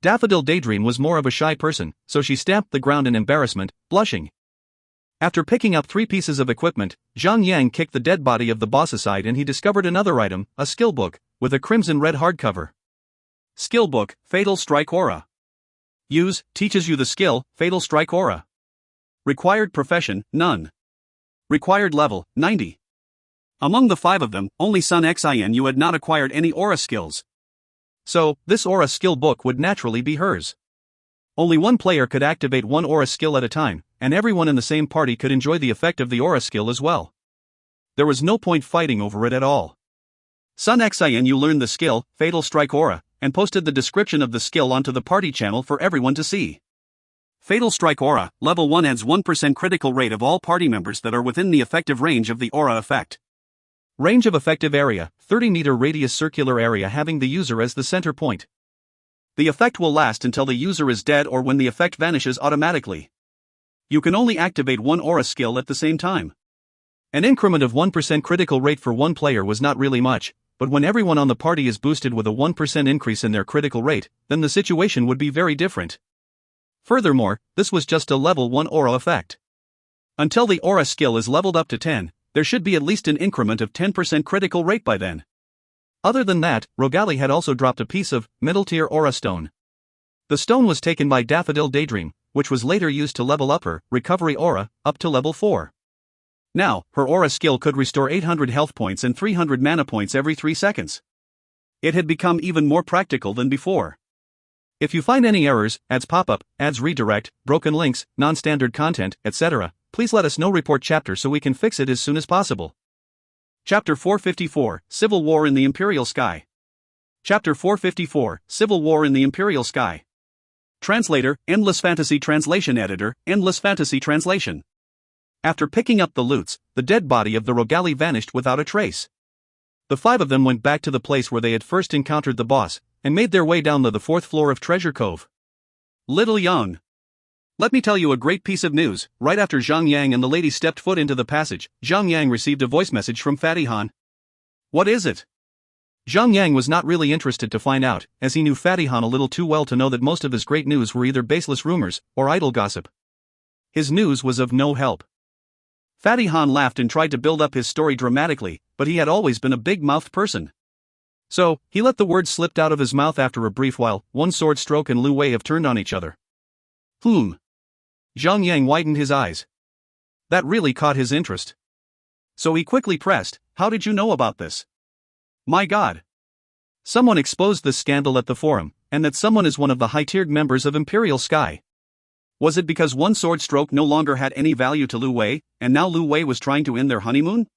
Daffodil Daydream was more of a shy person, so she stamped the ground in embarrassment, blushing. After picking up 3 pieces of equipment, Zhang Yang kicked the dead body of the boss aside and he discovered another item, a skill book, with a crimson-red hardcover. Skill book, Fatal Strike Aura. Use, teaches you the skill, Fatal Strike Aura. Required profession, none. Required level, 90. Among the 5 of them, only Sun Xianyu had not acquired any aura skills. So, this aura skill book would naturally be hers. Only one player could activate one aura skill at a time, and everyone in the same party could enjoy the effect of the aura skill as well. There was no point fighting over it at all. Sun Xianyu learned the skill, Fatal Strike Aura, and posted the description of the skill onto the party channel for everyone to see. Fatal Strike Aura, level 1 adds 1% critical rate of all party members that are within the effective range of the aura effect. Range of effective area, 30-meter radius circular area having the user as the center point. The effect will last until the user is dead or when the effect vanishes automatically. You can only activate one aura skill at the same time. An increment of 1% critical rate for one player was not really much, but when everyone on the party is boosted with a 1% increase in their critical rate, then the situation would be very different. Furthermore, this was just a level 1 aura effect. Until the aura skill is leveled up to 10, there should be at least an increment of 10% critical rate by then. Other than that, Rogali had also dropped a piece of middle-tier aura stone. The stone was taken by Daffodil Daydream, which was later used to level up her recovery aura up to level 4. Now, her aura skill could restore 800 health points and 300 mana points every 3 seconds. It had become even more practical than before. If you find any errors, ads pop up, ads redirect, broken links, non-standard content, etc., please let us know. Report chapter so we can fix it as soon as possible. Chapter 454, Civil War in the Imperial Sky. Chapter 454, Civil War in the Imperial Sky. Translator, Endless Fantasy Translation Editor, Endless Fantasy Translation. After picking up the loots, the dead body of the Rogali vanished without a trace. The 5 of them went back to the place where they had first encountered the boss, and made their way down to the 4th floor of Treasure Cove. Little Yang. Let me tell you a great piece of news. Right after Zhang Yang and the lady stepped foot into the passage, Zhang Yang received a voice message from Fatty Han. What is it? Zhang Yang was not really interested to find out, as he knew Fatty Han a little too well to know that most of his great news were either baseless rumors or idle gossip. His news was of no help. Fatty Han laughed and tried to build up his story dramatically, but he had always been a big-mouthed person. So, he let the words slip out of his mouth after a brief while. One sword stroke and Lu Wei have turned on each other. Zhang Yang widened his eyes. That really caught his interest. So he quickly pressed, how did you know about this? My God. Someone exposed this scandal at the forum, and that someone is one of the high-tiered members of Imperial Sky. Was it because one sword stroke no longer had any value to Lu Wei, and now Lu Wei was trying to end their honeymoon?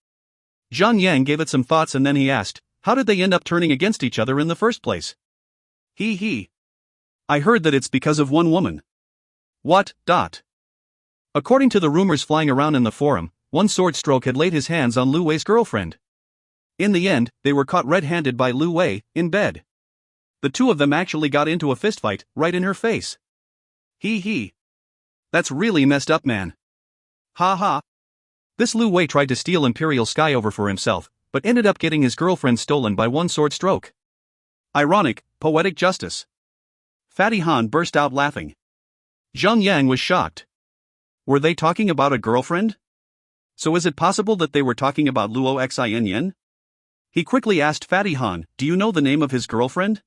Zhang Yang gave it some thoughts and then he asked, how did they end up turning against each other in the first place? I heard that it's because of one woman. What? According to the rumors flying around in the forum, one sword stroke had laid his hands on Lu Wei's girlfriend. In the end, they were caught red-handed by Lu Wei, in bed. The 2 of them actually got into a fistfight, right in her face. That's really messed up, man. Ha. This Lu Wei tried to steal Imperial Sky over for himself, but ended up getting his girlfriend stolen by one sword stroke. Ironic, poetic justice. Fatty Han burst out laughing. Zhang Yang was shocked. Were they talking about a girlfriend? So is it possible that they were talking about Luo Xin? He quickly asked Fatty Han, do you know the name of his girlfriend?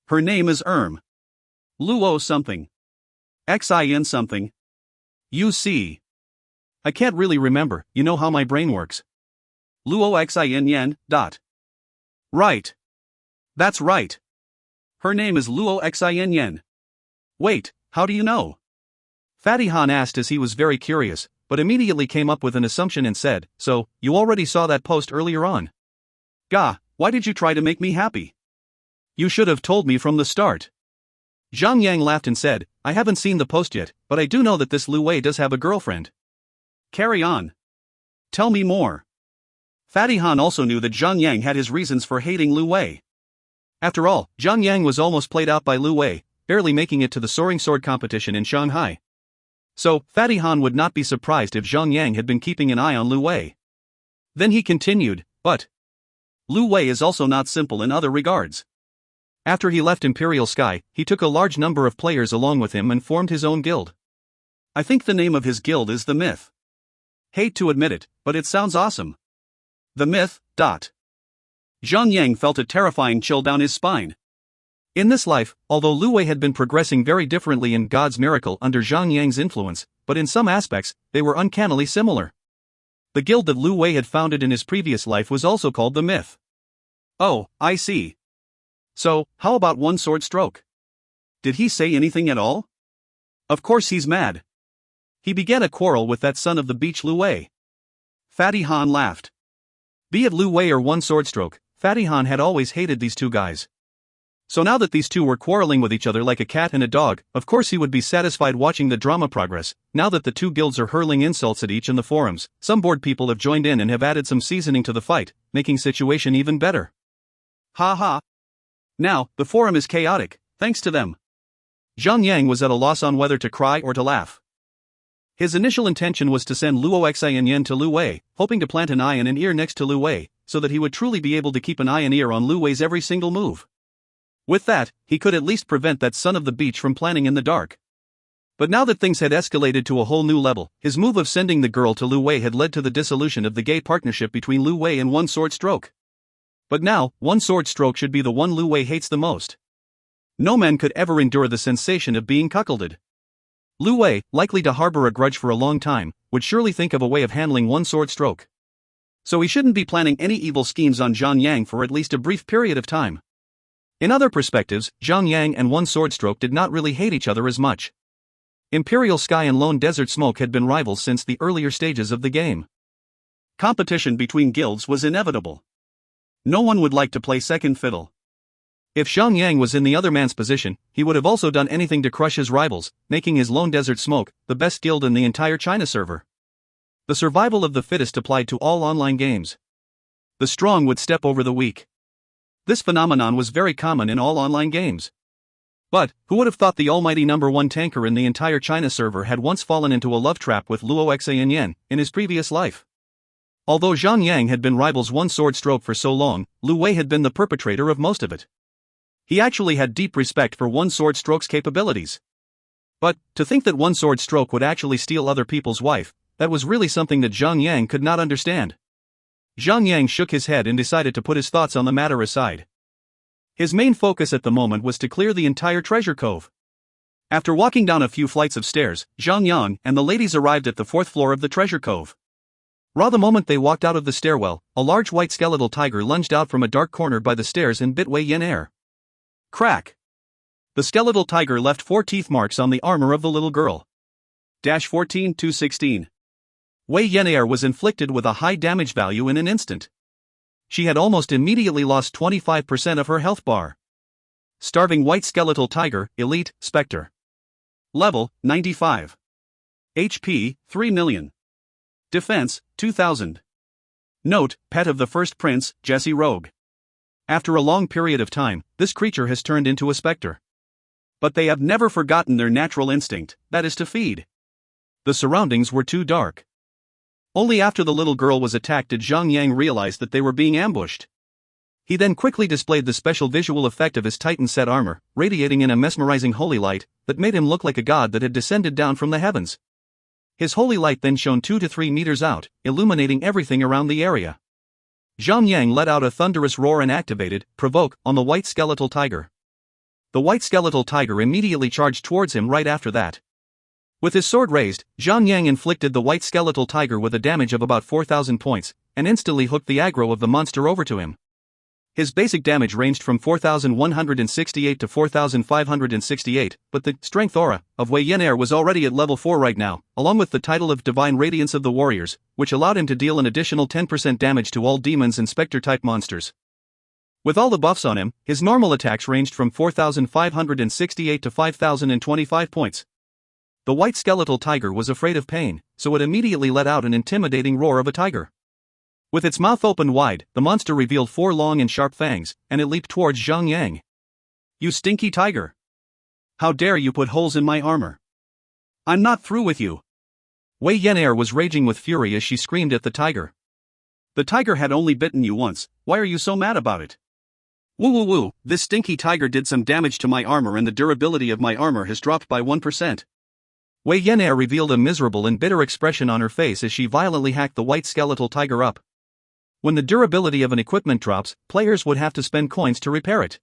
Her name is Luo something. Xin something. You see. I can't really remember, you know how my brain works. Luo Xin. Right. That's right. Her name is Luo Xin. Wait, how do you know? Fatty Han asked as he was very curious, but immediately came up with an assumption and said, so, you already saw that post earlier on. Gah, why did you try to make me happy? You should have told me from the start. Zhang Yang laughed and said, I haven't seen the post yet, but I do know that this Lu Wei does have a girlfriend. Carry on. Tell me more. Fatty Han also knew that Zhang Yang had his reasons for hating Lu Wei. After all, Zhang Yang was almost played out by Lu Wei, barely making it to the soaring sword competition in Shanghai. So, Fatty Han would not be surprised if Zhang Yang had been keeping an eye on Lu Wei. Then he continued, but Lu Wei is also not simple in other regards. After he left Imperial Sky, he took a large number of players along with him and formed his own guild. I think the name of his guild is The Myth. Hate to admit it, but it sounds awesome. The Myth. Zhang Yang felt a terrifying chill down his spine. In this life, although Lu Wei had been progressing very differently in God's Miracle under Zhang Yang's influence, but in some aspects, they were uncannily similar. The guild that Lu Wei had founded in his previous life was also called The Myth. Oh, I see. So, how about one sword stroke? Did he say anything at all? Of course he's mad. He began a quarrel with that son of the beach Lu Wei. Fatty Han laughed. Be it Lu Wei or one sword stroke, Fatty Han had always hated these 2 guys. So now that these 2 were quarreling with each other like a cat and a dog, of course he would be satisfied watching the drama progress. Now that the 2 guilds are hurling insults at each in the forums, some bored people have joined in and have added some seasoning to the fight, making situation even better. Ha. Now, the forum is chaotic, thanks to them. Zhang Yang was at a loss on whether to cry or to laugh. His initial intention was to send Luo Xin to Lu Wei, hoping to plant an eye and an ear next to Lu Wei, so that he would truly be able to keep an eye and ear on Lu Wei's every single move. With that, he could at least prevent that son of the beach from planning in the dark. But now that things had escalated to a whole new level, his move of sending the girl to Lu Wei had led to the dissolution of the gay partnership between Lu Wei and One Sword Stroke. But now, One Sword Stroke should be the one Lu Wei hates the most. No man could ever endure the sensation of being cuckolded. Lu Wei, likely to harbor a grudge for a long time, would surely think of a way of handling One Sword Stroke. So he shouldn't be planning any evil schemes on Zhang Yang for at least a brief period of time. In other perspectives, Zhang Yang and One Sword Stroke did not really hate each other as much. Imperial Sky and Lone Desert Smoke had been rivals since the earlier stages of the game. Competition between guilds was inevitable. No one would like to play second fiddle. If Zhang Yang was in the other man's position, he would have also done anything to crush his rivals, making his Lone Desert Smoke the best guild in the entire China server. The survival of the fittest applied to all online games. The strong would step over the weak. This phenomenon was very common in all online games. But, who would have thought the almighty #1 tanker in the entire China server had once fallen into a love trap with Luo Xanyan in his previous life? Although Zhang Yang had been rivals One Sword Stroke for so long, Lu Wei had been the perpetrator of most of it. He actually had deep respect for One Sword Stroke's capabilities. But, to think that One Sword Stroke would actually steal other people's wife, that was really something that Zhang Yang could not understand. Zhang Yang shook his head and decided to put his thoughts on the matter aside. His main focus at the moment was to clear the entire treasure cove. After walking down a few flights of stairs, Zhang Yang and the ladies arrived at the 4th floor of the treasure cove. The moment they walked out of the stairwell, a large white skeletal tiger lunged out from a dark corner by the stairs and bit Wei Yan air. Crack! The skeletal tiger left 4 teeth marks on the armor of the little girl. 14-216. Wei Yan was inflicted with a high damage value in an instant. She had almost immediately lost 25% of her health bar. Starving White Skeletal Tiger, Elite, Spectre. Level, 95. HP, 3 million. Defense, 2000. Note, pet of the first prince, Jesse Rogue. After a long period of time, this creature has turned into a spectre. But they have never forgotten their natural instinct, that is to feed. The surroundings were too dark. Only after the little girl was attacked did Zhang Yang realize that they were being ambushed. He then quickly displayed the special visual effect of his Titan set armor, radiating in a mesmerizing holy light that made him look like a god that had descended down from the heavens. His holy light then shone 2 to 3 meters out, illuminating everything around the area. Zhang Yang let out a thunderous roar and activated Provoke on the White Skeletal Tiger. The White Skeletal Tiger immediately charged towards him right after that. With his sword raised, Zhang Yang inflicted the White Skeletal Tiger with a damage of about 4,000 points, and instantly hooked the aggro of the monster over to him. His basic damage ranged from 4,168 to 4,568, but the strength aura of Wei Yan was already at level 4 right now, along with the title of Divine Radiance of the Warriors, which allowed him to deal an additional 10% damage to all demons and spectre-type monsters. With all the buffs on him, his normal attacks ranged from 4,568 to 5,025 points. The White Skeletal Tiger was afraid of pain, so it immediately let out an intimidating roar of a tiger. With its mouth opened wide, the monster revealed 4 long and sharp fangs, and it leaped towards Zhang Yang. "You stinky tiger! How dare you put holes in my armor? I'm not through with you!" Wei Yan was raging with fury as she screamed at the tiger. "The tiger had only bitten you once, why are you so mad about it? Woo woo woo, this stinky tiger did some damage to my armor and the durability of my armor has dropped by 1%. Wei Yan revealed a miserable and bitter expression on her face as she violently hacked the White Skeletal Tiger up. When the durability of an equipment drops, players would have to spend coins to repair it.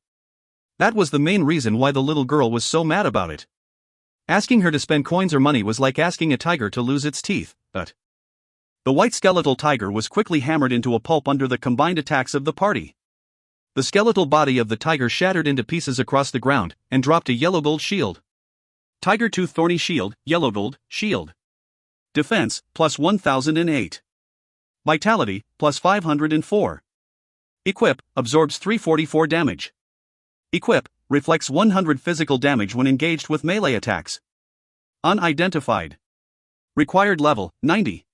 That was the main reason why the little girl was so mad about it. Asking her to spend coins or money was like asking a tiger to lose its teeth, but the White Skeletal Tiger was quickly hammered into a pulp under the combined attacks of the party. The skeletal body of the tiger shattered into pieces across the ground, and dropped a yellow gold shield. Tiger Tooth Thorny Shield, Yellow Gold, Shield. Defense, plus 1008. Vitality, plus 504. Equip, absorbs 344 damage. Equip, reflects 100 physical damage when engaged with melee attacks. Unidentified. Required level, 90.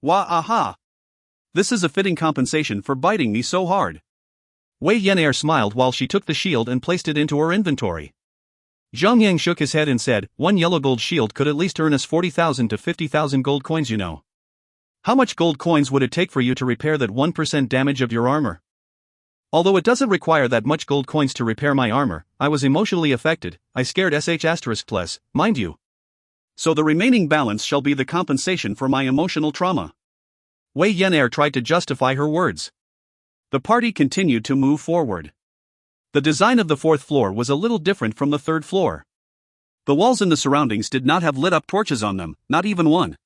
Wah-aha! This is a fitting compensation for biting me so hard. Wei Yan smiled while she took the shield and placed it into her inventory. Zhang Yang shook his head and said, "One yellow gold shield could at least earn us 40,000 to 50,000 gold coins, you know. How much gold coins would it take for you to repair that 1% damage of your armor?" Although it doesn't require that much gold coins to repair my armor, I was emotionally affected, I scared sh*+, mind you. So the remaining balance shall be the compensation for my emotional trauma. Wei Yan'er tried to justify her words. The party continued to move forward. The design of the fourth floor was a little different from the third floor. The walls in the surroundings did not have lit-up torches on them, not even one.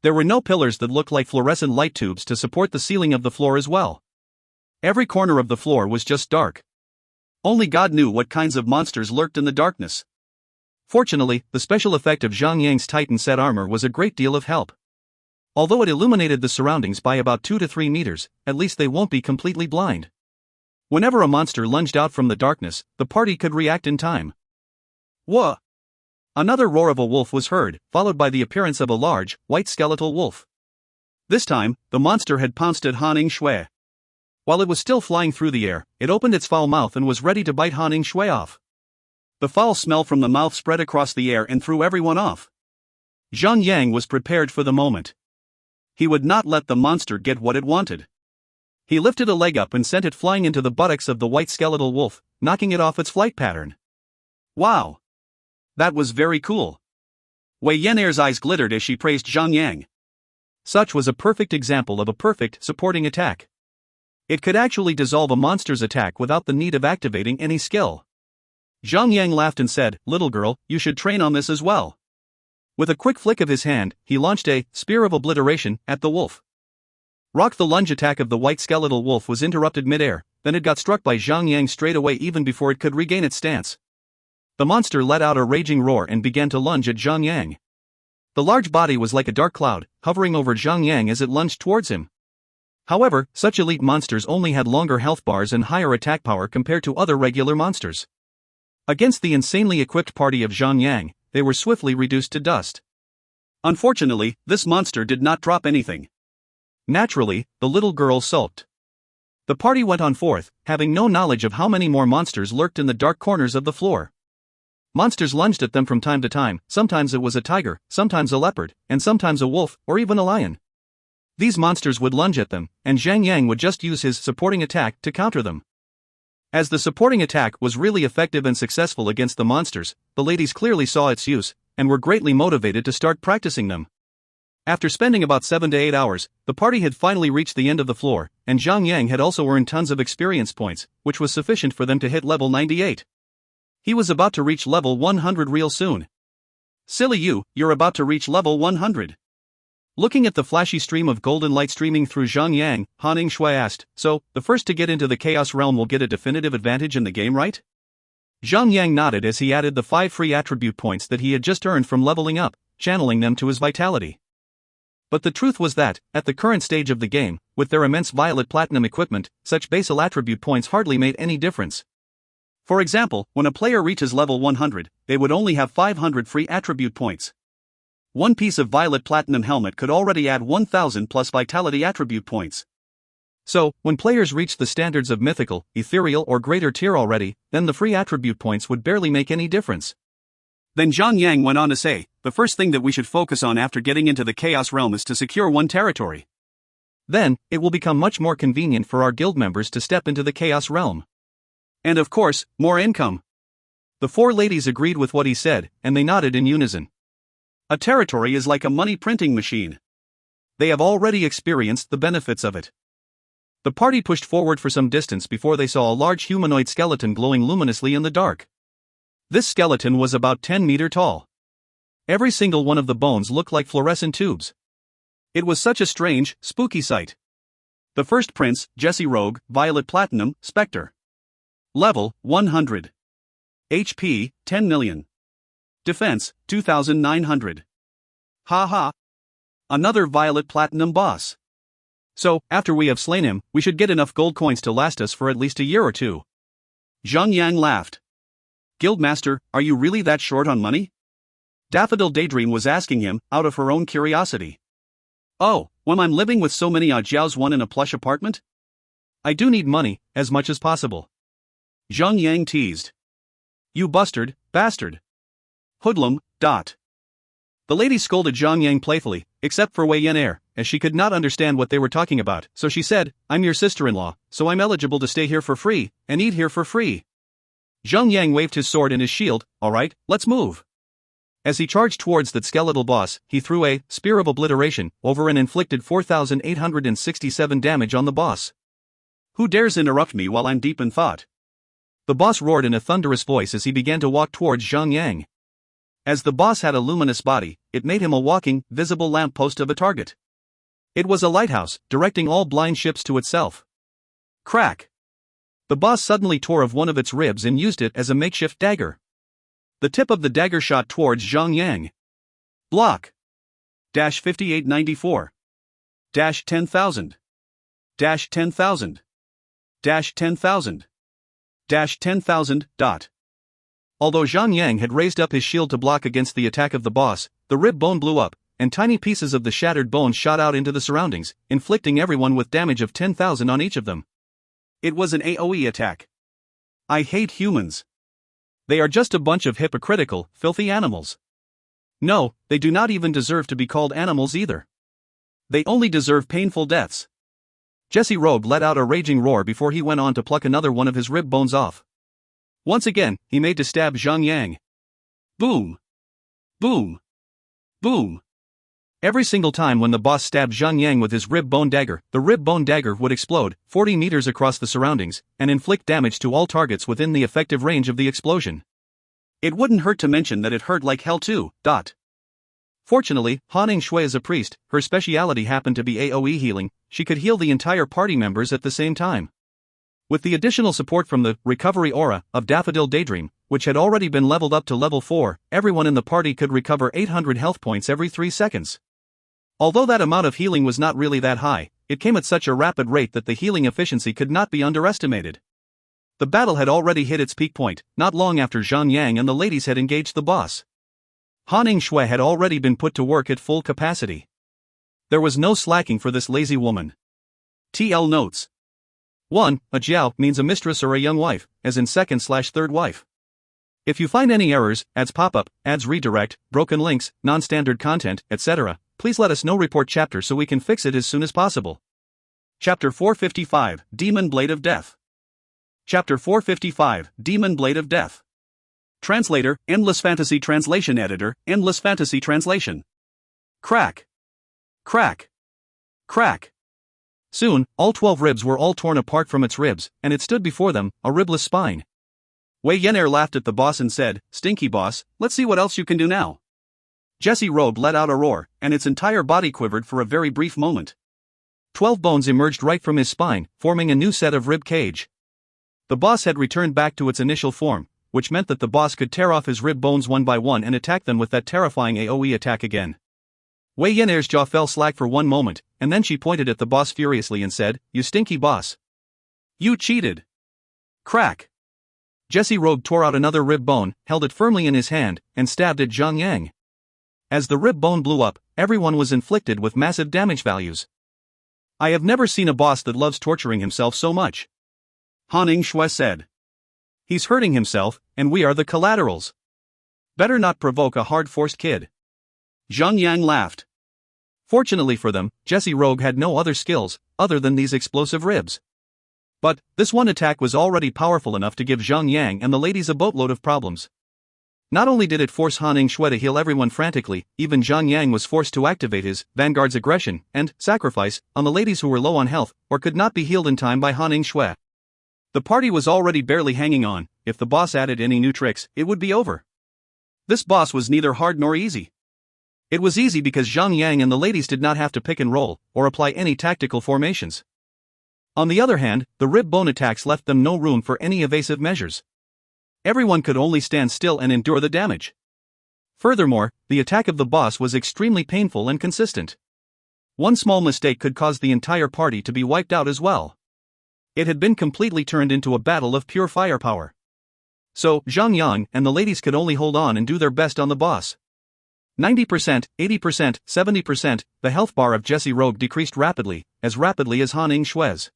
There were no pillars that looked like fluorescent light tubes to support the ceiling of the floor as well. Every corner of the floor was just dark. Only God knew what kinds of monsters lurked in the darkness. Fortunately, the special effect of Zhang Yang's Titan set armor was a great deal of help. Although it illuminated the surroundings by about 2 to 3 meters, at least they won't be completely blind. Whenever a monster lunged out from the darkness, the party could react in time. Whoa! Another roar of a wolf was heard, followed by the appearance of a large, white skeletal wolf. This time, the monster had pounced at Han Shui. While it was still flying through the air, it opened its foul mouth and was ready to bite Han Shui off. The foul smell from the mouth spread across the air and threw everyone off. Zhang Yang was prepared for the moment. He would not let the monster get what it wanted. He lifted a leg up and sent it flying into the buttocks of the white skeletal wolf, knocking it off its flight pattern. Wow! That was very cool. Wei Yan'er's eyes glittered as she praised Zhang Yang. Such was a perfect example of a perfect supporting attack. It could actually dissolve a monster's attack without the need of activating any skill. Zhang Yang laughed and said, "Little girl, you should train on this as well." With a quick flick of his hand, he launched a spear of obliteration at the wolf. Rock! The lunge attack of the white skeletal wolf was interrupted mid-air, then it got struck by Zhang Yang straight away even before it could regain its stance. The monster let out a raging roar and began to lunge at Zhang Yang. The large body was like a dark cloud, hovering over Zhang Yang as it lunged towards him. However, such elite monsters only had longer health bars and higher attack power compared to other regular monsters. Against the insanely equipped party of Zhang Yang, they were swiftly reduced to dust. Unfortunately, this monster did not drop anything. Naturally, the little girl sulked. The party went on forth, having no knowledge of how many more monsters lurked in the dark corners of the floor. Monsters lunged at them from time to time. Sometimes it was a tiger, sometimes a leopard, and sometimes a wolf, or even a lion. These monsters would lunge at them, and Zhang Yang would just use his supporting attack to counter them. As the supporting attack was really effective and successful against the monsters, the ladies clearly saw its use, and were greatly motivated to start practicing them. After spending about 7 to 8 hours, the party had finally reached the end of the floor, and Zhang Yang had also earned tons of experience points, which was sufficient for them to hit level 98. He was about to reach level 100 real soon. Silly you, you're about to reach level 100. Looking at the flashy stream of golden light streaming through Zhang Yang, Han Shui asked, "So, the first to get into the Chaos Realm will get a definitive advantage in the game, right?" Zhang Yang nodded as he added the 5 free attribute points that he had just earned from leveling up, channeling them to his vitality. But the truth was that, at the current stage of the game, with their immense violet platinum equipment, such basal attribute points hardly made any difference. For example, when a player reaches level 100, they would only have 500 free attribute points. One piece of violet platinum helmet could already add 1000 plus vitality attribute points. So, when players reached the standards of mythical, ethereal or greater tier already, then the free attribute points would barely make any difference. Then Zhang Yang went on to say, "The first thing that we should focus on after getting into the Chaos Realm is to secure one territory. Then, it will become much more convenient for our guild members to step into the Chaos Realm. And of course, more income." The 4 ladies agreed with what he said, and they nodded in unison. A territory is like a money printing machine. They have already experienced the benefits of it. The party pushed forward for some distance before they saw a large humanoid skeleton glowing luminously in the dark. This skeleton was about 10 meters tall. Every single one of the bones looked like fluorescent tubes. It was such a strange, spooky sight. The first prince, Jesse Rogue, Violet Platinum, Spectre. Level, 100. HP, 10 million. Defense, 2,900. Ha. Another Violet Platinum boss. So, after we have slain him, we should get enough gold coins to last us for at least a year or two. Zhang Yang laughed. Guildmaster, are you really that short on money? Daffodil Daydream was asking him, out of her own curiosity. Oh, when I'm living with so many Jiaos one in a plush apartment? I do need money, as much as possible. Zhang Yang teased. You bastard. Hoodlum. The lady scolded Zhang Yang playfully, except for Wei Yan'er, as she could not understand what they were talking about, so she said, "I'm your sister-in-law, so I'm eligible to stay here for free, and eat here for free." Zhang Yang waved his sword and his shield. "Alright, let's move." As he charged towards that skeletal boss, he threw a spear of obliteration over and inflicted 4,867 damage on the boss. Who dares interrupt me while I'm deep in thought? The boss roared in a thunderous voice as he began to walk towards Zhang. As the boss had a luminous body, it made him a walking, visible lamppost of a target. It was a lighthouse, directing all blind ships to itself. Crack! The boss suddenly tore off one of its ribs and used it as a makeshift dagger. The tip of the dagger shot towards Zhang. Block! 5894. 10,000. 10,000. 10,000. 10,000. Although Zhang had raised up his shield to block against the attack of the boss, the rib bone blew up, and tiny pieces of the shattered bone shot out into the surroundings, inflicting everyone with damage of 10,000 on each of them. It was an AoE attack. I hate humans. They are just a bunch of hypocritical, filthy animals. No, they do not even deserve to be called animals either. They only deserve painful deaths. Jesse Rogue let out a raging roar before he went on to pluck another one of his rib bones off. Once again, he made to stab Zhang. Boom! Boom! Boom! Every single time when the boss stabbed Zhang with his rib bone dagger, the rib bone dagger would explode 40 meters across the surroundings and inflict damage to all targets within the effective range of the explosion. It wouldn't hurt to mention that it hurt like hell too. Fortunately, Han Shui is a priest, her speciality happened to be AoE healing, she could heal the entire party members at the same time. With the additional support from the recovery aura of Daffodil Daydream, which had already been leveled up to level 4, everyone in the party could recover 800 health points every 3 seconds. Although that amount of healing was not really that high, it came at such a rapid rate that the healing efficiency could not be underestimated. The battle had already hit its peak point, not long after Zhang and the ladies had engaged the boss. Han Shui had already been put to work at full capacity. There was no slacking for this lazy woman. TL notes. 1. A jiao means a mistress or a young wife, as in second/third wife. If you find any errors, ads pop up, ads redirect, broken links, non-standard content, etc., please let us know. Report chapter so we can fix it as soon as possible. Chapter 455, Demon Blade of Death. Chapter 455, Demon Blade of Death. Translator, Endless Fantasy Translation Editor, Endless Fantasy Translation. Crack. Crack. Crack. Soon, all 12 ribs were all torn apart from its ribs, and it stood before them, a ribless spine. Wei Yenair laughed at the boss and said, "Stinky boss, let's see what else you can do now." Jesse Robe let out a roar, and its entire body quivered for a very brief moment. 12 bones emerged right from his spine, forming a new set of rib cage. The boss had returned back to its initial form, which meant that the boss could tear off his rib bones one by one and attack them with that terrifying AoE attack again. Wei Yenair's jaw fell slack for one moment, and then she pointed at the boss furiously and said, "You stinky boss. You cheated." Crack. Jesse Rogue tore out another rib bone, held it firmly in his hand, and stabbed at Zhang. As the rib bone blew up, everyone was inflicted with massive damage values. I have never seen a boss that loves torturing himself so much. Han Shui said. He's hurting himself, and we are the collaterals. Better not provoke a hard-forced kid. Zhang laughed. Fortunately for them, Jesse Rogue had no other skills, other than these explosive ribs. But, this one attack was already powerful enough to give Zhang and the ladies a boatload of problems. Not only did it force Han Shui to heal everyone frantically, even Zhang was forced to activate his Vanguard's aggression and sacrifice on the ladies who were low on health or could not be healed in time by Han Shui. The party was already barely hanging on. If the boss added any new tricks, it would be over. This boss was neither hard nor easy. It was easy because Zhang and the ladies did not have to pick and roll or apply any tactical formations. On the other hand, the rib bone attacks left them no room for any evasive measures. Everyone could only stand still and endure the damage. Furthermore, the attack of the boss was extremely painful and consistent. One small mistake could cause the entire party to be wiped out as well. It had been completely turned into a battle of pure firepower. So, Zhang and the ladies could only hold on and do their best on the boss. 90%, 80%, 70%, the health bar of Jesse Rogue decreased rapidly as Han Shui's.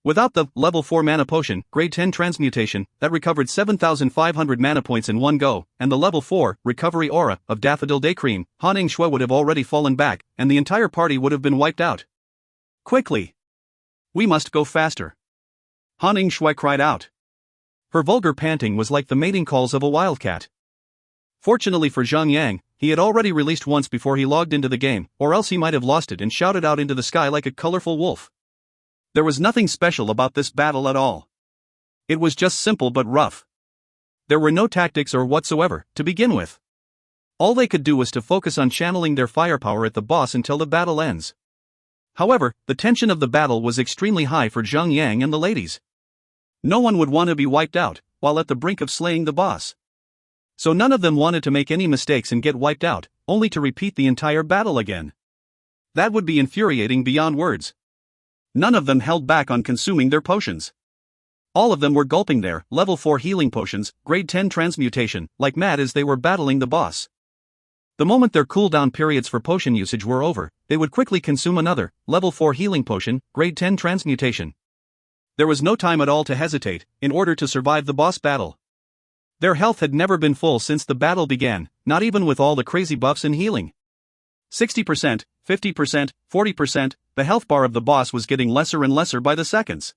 Without the level 4 mana potion, grade 10 transmutation, that recovered 7,500 mana points in one go, and the level 4 recovery aura of Daffodil Daydream, Han Shui would have already fallen back, and the entire party would have been wiped out. Quickly! We must go faster! Han Shui cried out. Her vulgar panting was like the mating calls of a wildcat. Fortunately for Zhang Yang, he had already released once before he logged into the game, or else he might have lost it and shouted out into the sky like a colorful wolf. There was nothing special about this battle at all. It was just simple but rough. There were no tactics or whatsoever, to begin with. All they could do was to focus on channeling their firepower at the boss until the battle ends. However, the tension of the battle was extremely high for Zhang Yang and the ladies. No one would want to be wiped out, while at the brink of slaying the boss. So none of them wanted to make any mistakes and get wiped out, only to repeat the entire battle again. That would be infuriating beyond words. None of them held back on consuming their potions. All of them were gulping their level 4 healing potions, grade 10 transmutation, like mad as they were battling the boss. The moment their cooldown periods for potion usage were over, they would quickly consume another, level 4 healing potion, grade 10 transmutation. There was no time at all to hesitate, in order to survive the boss battle. Their health had never been full since the battle began, not even with all the crazy buffs and healing. 60%, 50%, 40%, the health bar of the boss was getting lesser and lesser by the seconds.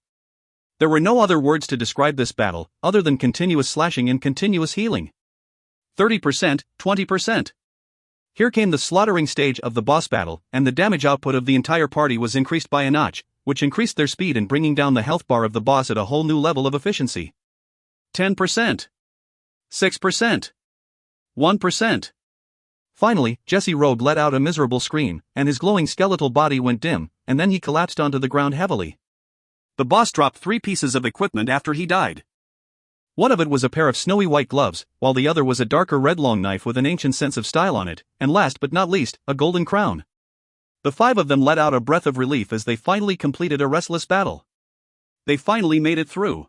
There were no other words to describe this battle, other than continuous slashing and continuous healing. 30%, 20%. Here came the slaughtering stage of the boss battle, and the damage output of the entire party was increased by a notch, which increased their speed in bringing down the health bar of the boss at a whole new level of efficiency. 10%. 6%. 1%. Finally, Jesse Rogue let out a miserable scream, and his glowing skeletal body went dim, and then he collapsed onto the ground heavily. The boss dropped 3 pieces of equipment after he died. One of it was a pair of snowy white gloves, while the other was a darker red long knife with an ancient sense of style on it, and last but not least, a golden crown. The 5 of them let out a breath of relief as they finally completed a restless battle. They finally made it through.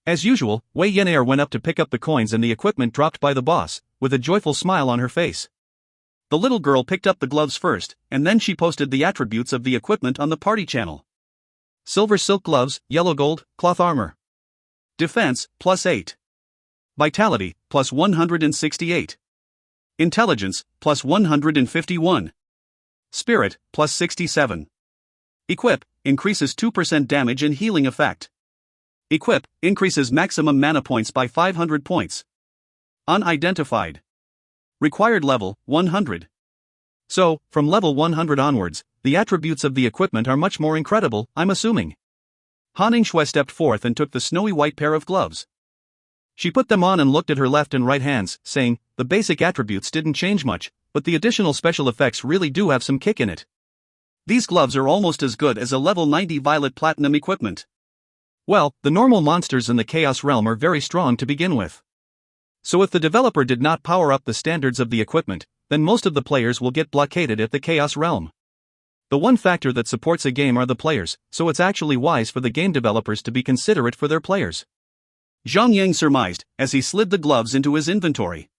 As usual, Wei Yenair went up to pick up the coins and the equipment dropped by the boss, with a joyful smile on her face. The little girl picked up the gloves first, and then she posted the attributes of the equipment on the party channel. Silver silk gloves, yellow gold, cloth armor. Defense, +8. Vitality, +168. Intelligence, +151. Spirit, +67. Equip, increases 2% damage and healing effect. Equip, increases maximum mana points by 500 points. Unidentified. Required level, 100. So, from level 100 onwards, the attributes of the equipment are much more incredible, I'm assuming. Han Ningxue stepped forth and took the snowy white pair of gloves. She put them on and looked at her left and right hands, saying, the basic attributes didn't change much, but the additional special effects really do have some kick in it. These gloves are almost as good as a level 90 Violet Platinum equipment. Well, the normal monsters in the Chaos Realm are very strong to begin with. So if the developer did not power up the standards of the equipment, then most of the players will get blockaded at the Chaos Realm. The one factor that supports a game are the players, so it's actually wise for the game developers to be considerate for their players. Zhang Yang surmised, as he slid the gloves into his inventory.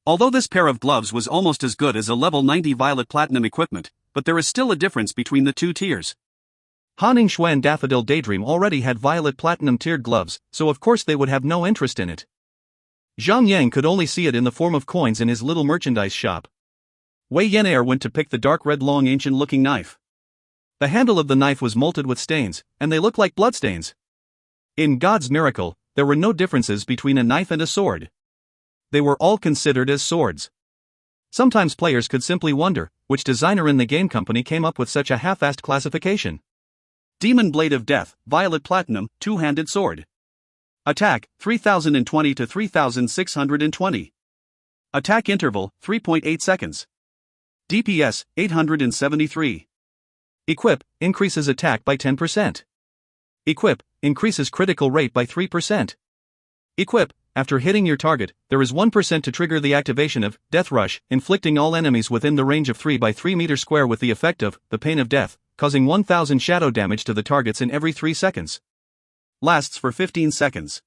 Although this pair of gloves was almost as good as a level 90 Violet Platinum equipment, but there is still a difference between the two tiers. Han Ningxue and Daffodil Daydream already had Violet Platinum tiered gloves, so of course they would have no interest in it. Zhang Yang could only see it in the form of coins in his little merchandise shop. Wei Yenair went to pick the dark red long ancient-looking knife. The handle of the knife was molted with stains, and they looked like bloodstains. In God's miracle, there were no differences between a knife and a sword. They were all considered as swords. Sometimes players could simply wonder, which designer in the game company came up with such a half-assed classification. Demon Blade of Death, Violet Platinum, two-handed sword. Attack, 3020 to 3620. Attack interval, 3.8 seconds. DPS, 873. Equip, increases attack by 10%. Equip, increases critical rate by 3%. Equip, after hitting your target, there is 1% to trigger the activation of Death Rush, inflicting all enemies within the range of 3 by 3 meters square with the effect of the Pain of Death, causing 1000 shadow damage to the targets in every 3 seconds. Lasts for 15 seconds.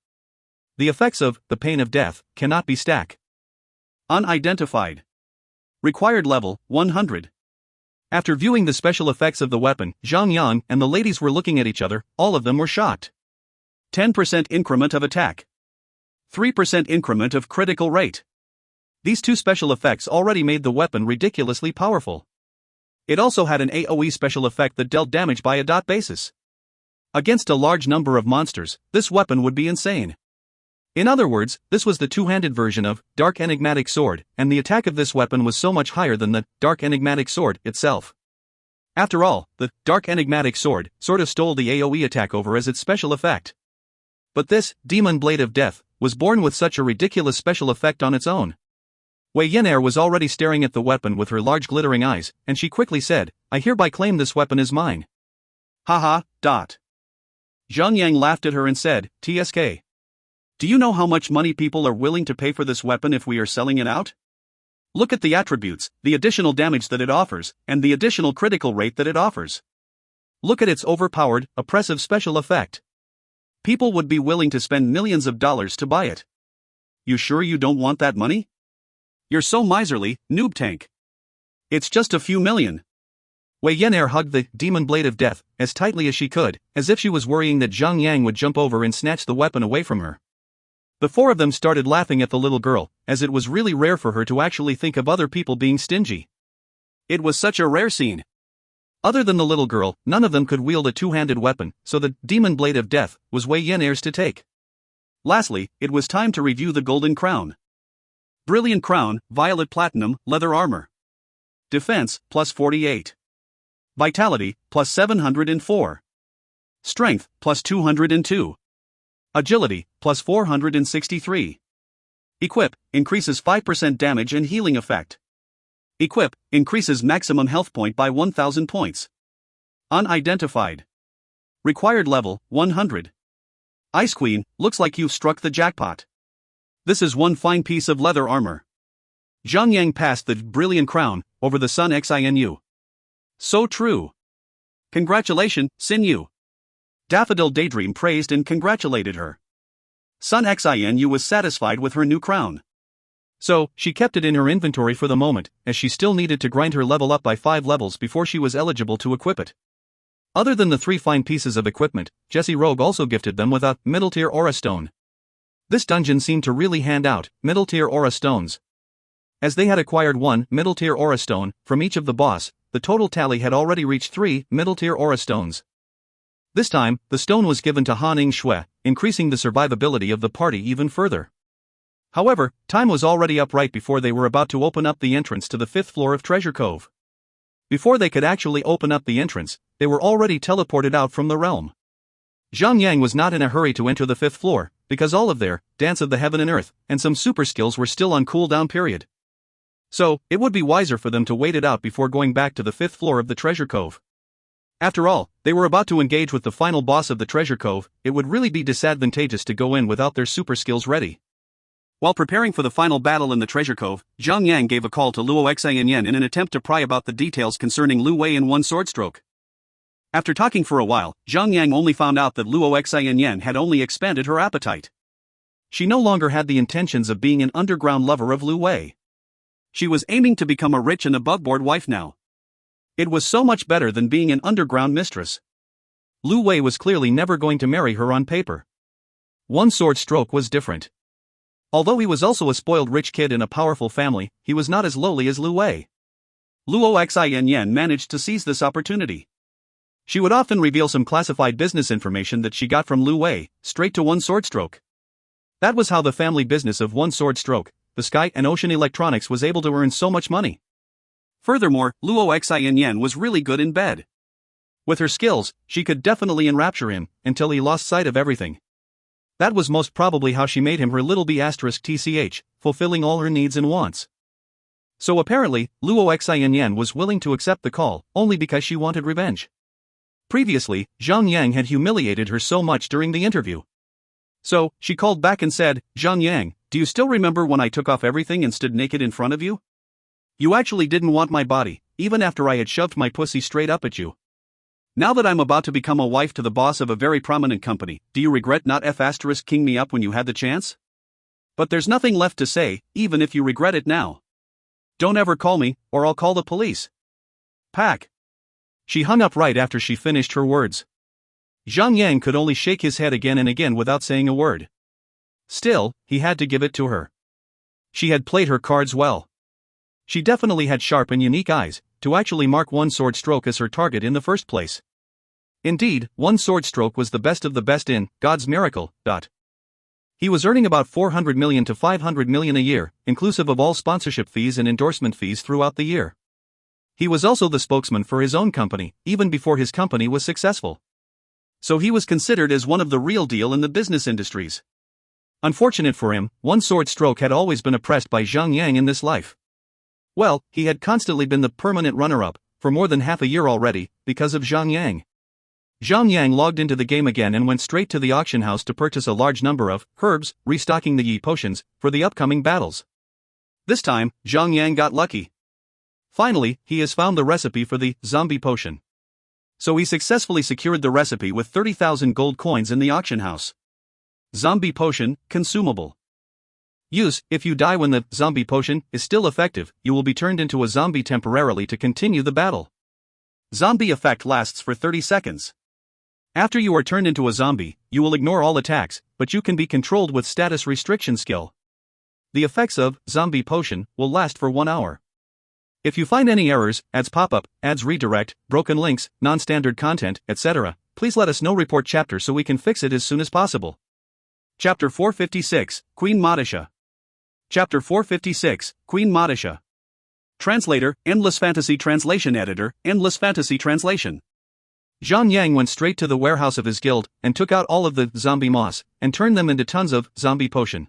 The effects of the Pain of Death cannot be stacked. Unidentified. Required level, 100. After viewing the special effects of the weapon, Zhang Yang and the ladies were looking at each other, all of them were shocked. 10% increment of attack. 3% increment of critical rate. These two special effects already made the weapon ridiculously powerful. It also had an AoE special effect that dealt damage by a dot basis. Against a large number of monsters, this weapon would be insane. In other words, this was the two-handed version of Dark Enigmatic Sword, and the attack of this weapon was so much higher than the Dark Enigmatic Sword itself. After all, the Dark Enigmatic Sword sort of stole the AoE attack over as its special effect. But this Demon Blade of Death was born with such a ridiculous special effect on its own. Wei Yan'er was already staring at the weapon with her large glittering eyes, and she quickly said, "I hereby claim this weapon as mine." Haha. Zhang Yang laughed at her and said, "TSK. Do you know how much money people are willing to pay for this weapon if we are selling it out? Look at the attributes, the additional damage that it offers, and the additional critical rate that it offers. Look at its overpowered, oppressive special effect. People would be willing to spend millions of dollars to buy it. You sure you don't want that money? You're so miserly, noob tank. It's just a few million." Wei Yan'er hugged the Demon Blade of Death as tightly as she could, as if she was worrying that Zhang Yang would jump over and snatch the weapon away from her. The four of them started laughing at the little girl, as it was really rare for her to actually think of other people being stingy. It was such a rare scene. Other than the little girl, none of them could wield a two-handed weapon, so the Demon Blade of Death was Wei Yan'er's to take. Lastly, it was time to review the Golden Crown. Brilliant Crown, Violet Platinum, Leather Armor. Defense, plus 48. Vitality, plus 704. Strength, plus 202. Agility, plus 463. Equip, increases 5% damage and healing effect. Equip, increases maximum health point by 1000 points. Unidentified. Required level, 100. Ice Queen, looks like you've struck the jackpot. This is one fine piece of leather armor. Zhang Yang passed the Brilliant Crown over the Sun Xinu. So true. Congratulations, Xin Yu. Daffodil Daydream praised and congratulated her. Sun Xinu was satisfied with her new crown. So, she kept it in her inventory for the moment, as she still needed to grind her level up by 5 levels before she was eligible to equip it. Other than the 3 fine pieces of equipment, Jessie Rogue also gifted them with a middle-tier aura stone. This dungeon seemed to really hand out middle-tier aura stones. As they had acquired 1 middle-tier aura stone from each of the boss, the total tally had already reached 3 middle-tier aura stones. This time, the stone was given to Han Shui, increasing the survivability of the party even further. However, time was already up right before they were about to open up the entrance to the 5th floor of Treasure Cove. Before they could actually open up the entrance, they were already teleported out from the realm. Zhang Yang was not in a hurry to enter the 5th floor, because all of their Dance of the Heaven and Earth and some super skills were still on cooldown period. So, it would be wiser for them to wait it out before going back to the 5th floor of the Treasure Cove. After all, they were about to engage with the final boss of the Treasure Cove. It would really be disadvantageous to go in without their super skills ready. While preparing for the final battle in the Treasure Cove, Zhang Yang gave a call to Luo Xinyan in an attempt to pry about the details concerning Lu Wei in one sword stroke. After talking for a while, Zhang Yang only found out that Luo Xinyan had only expanded her appetite. She no longer had the intentions of being an underground lover of Lu Wei. She was aiming to become a rich and above-board wife now. It was so much better than being an underground mistress. Lu Wei was clearly never going to marry her on paper. One sword stroke was different. Although he was also a spoiled rich kid in a powerful family, he was not as lowly as Lu Wei. Luo Xinyan managed to seize this opportunity. She would often reveal some classified business information that she got from Lu Wei, straight to one sword stroke. That was how the family business of one sword stroke, the Sky and Ocean Electronics, was able to earn so much money. Furthermore, Luo Xinyan was really good in bed. With her skills, she could definitely enrapture him, until he lost sight of everything. That was most probably how she made him her little B***tch, fulfilling all her needs and wants. So apparently, Luo Xinyan was willing to accept the call, only because she wanted revenge. Previously, Zhang Yang had humiliated her so much during the interview. So, she called back and said, "Zhang Yang, do you still remember when I took off everything and stood naked in front of you? You actually didn't want my body, even after I had shoved my pussy straight up at you. Now that I'm about to become a wife to the boss of a very prominent company, do you regret not **king me up when you had the chance? But there's nothing left to say, even if you regret it now. Don't ever call me, or I'll call the police." Pack. She hung up right after she finished her words. Zhang Yang could only shake his head again and again without saying a word. Still, he had to give it to her. She had played her cards well. She definitely had sharp and unique eyes, to actually mark one sword stroke as her target in the first place. Indeed, one sword stroke was the best of the best in God's Miracle. He was earning about 400 million to 500 million a year, inclusive of all sponsorship fees and endorsement fees throughout the year. He was also the spokesman for his own company, even before his company was successful. So he was considered as one of the real deal in the business industries. Unfortunate for him, one sword stroke had always been oppressed by Zhang in this life. Well, he had constantly been the permanent runner-up, for more than half a year already, because of Zhang. Zhang logged into the game again and went straight to the auction house to purchase a large number of herbs, restocking the Yi potions for the upcoming battles. This time, Zhang got lucky. Finally, he has found the recipe for the zombie potion. So he successfully secured the recipe with 30,000 gold coins in the auction house. Zombie potion, consumable. Use: if you die when the zombie potion is still effective, you will be turned into a zombie temporarily to continue the battle. Zombie effect lasts for 30 seconds. After you are turned into a zombie, you will ignore all attacks, but you can be controlled with status restriction skill. The effects of zombie potion will last for 1 hour. If you find any errors, ads pop up, ads redirect, broken links, non-standard content, etc., please let us know. Report chapter so we can fix it as soon as possible. Chapter 456, Queen Madisha. Chapter 456, Queen Madisha. Translator, Endless Fantasy Translation Editor, Endless Fantasy Translation. Zhang went straight to the warehouse of his guild, and took out all of the zombie moss, and turned them into tons of zombie potion.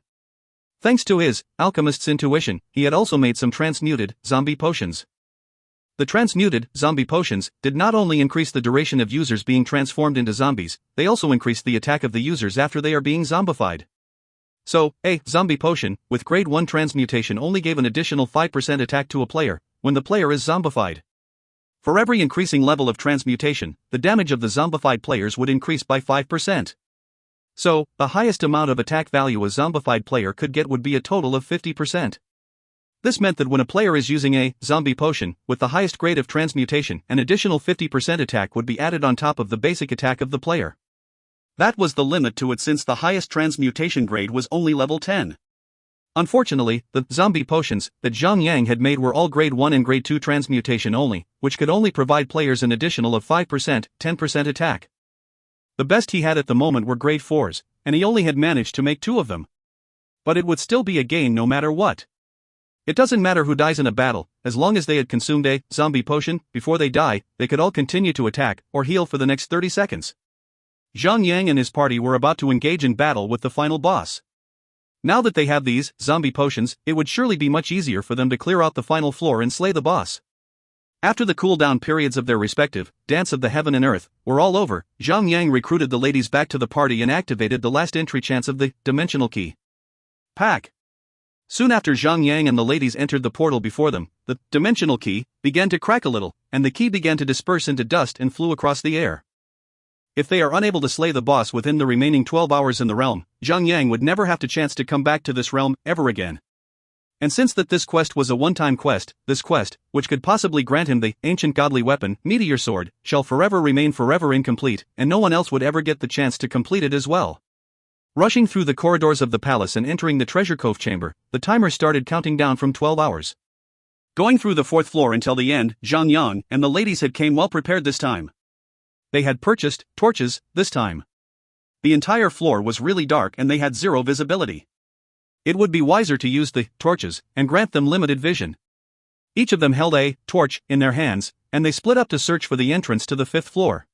Thanks to his alchemist's intuition, he had also made some transmuted zombie potions. The transmuted zombie potions did not only increase the duration of users being transformed into zombies, they also increased the attack of the users after they are being zombified. So, a zombie potion with grade 1 transmutation only gave an additional 5% attack to a player when the player is zombified. For every increasing level of transmutation, the damage of the zombified players would increase by 5%. So, the highest amount of attack value a zombified player could get would be a total of 50%. This meant that when a player is using a zombie potion with the highest grade of transmutation, an additional 50% attack would be added on top of the basic attack of the player. That was the limit to it, since the highest transmutation grade was only level 10. Unfortunately, the zombie potions that Zhang had made were all grade 1 and grade 2 transmutation only, which could only provide players an additional of 5%, 10% attack. The best he had at the moment were grade 4s, and he only had managed to make 2 of them. But it would still be a gain no matter what. It doesn't matter who dies in a battle, as long as they had consumed a zombie potion before they die, they could all continue to attack or heal for the next 30 seconds. Zhang and his party were about to engage in battle with the final boss. Now that they have these zombie potions, it would surely be much easier for them to clear out the final floor and slay the boss. After the cooldown periods of their respective Dance of the Heaven and Earth were all over, Zhang recruited the ladies back to the party and activated the last entry chance of the dimensional key. Pack. Soon after Zhang and the ladies entered the portal before them, the dimensional key began to crack a little, and the key began to disperse into dust and flew across the air. If they are unable to slay the boss within the remaining 12 hours in the realm, Zhang would never have the chance to come back to this realm ever again. And since this quest was a one-time quest, this quest, which could possibly grant him the ancient godly weapon, Meteor Sword, shall forever remain forever incomplete, and no one else would ever get the chance to complete it as well. Rushing through the corridors of the palace and entering the treasure cove chamber, the timer started counting down from 12 hours. Going through the 4th floor until the end, Zhang and the ladies had came well prepared this time. They had purchased torches this time. The entire floor was really dark and they had zero visibility. It would be wiser to use the torches and grant them limited vision. Each of them held a torch in their hands, and they split up to search for the entrance to the 5th floor.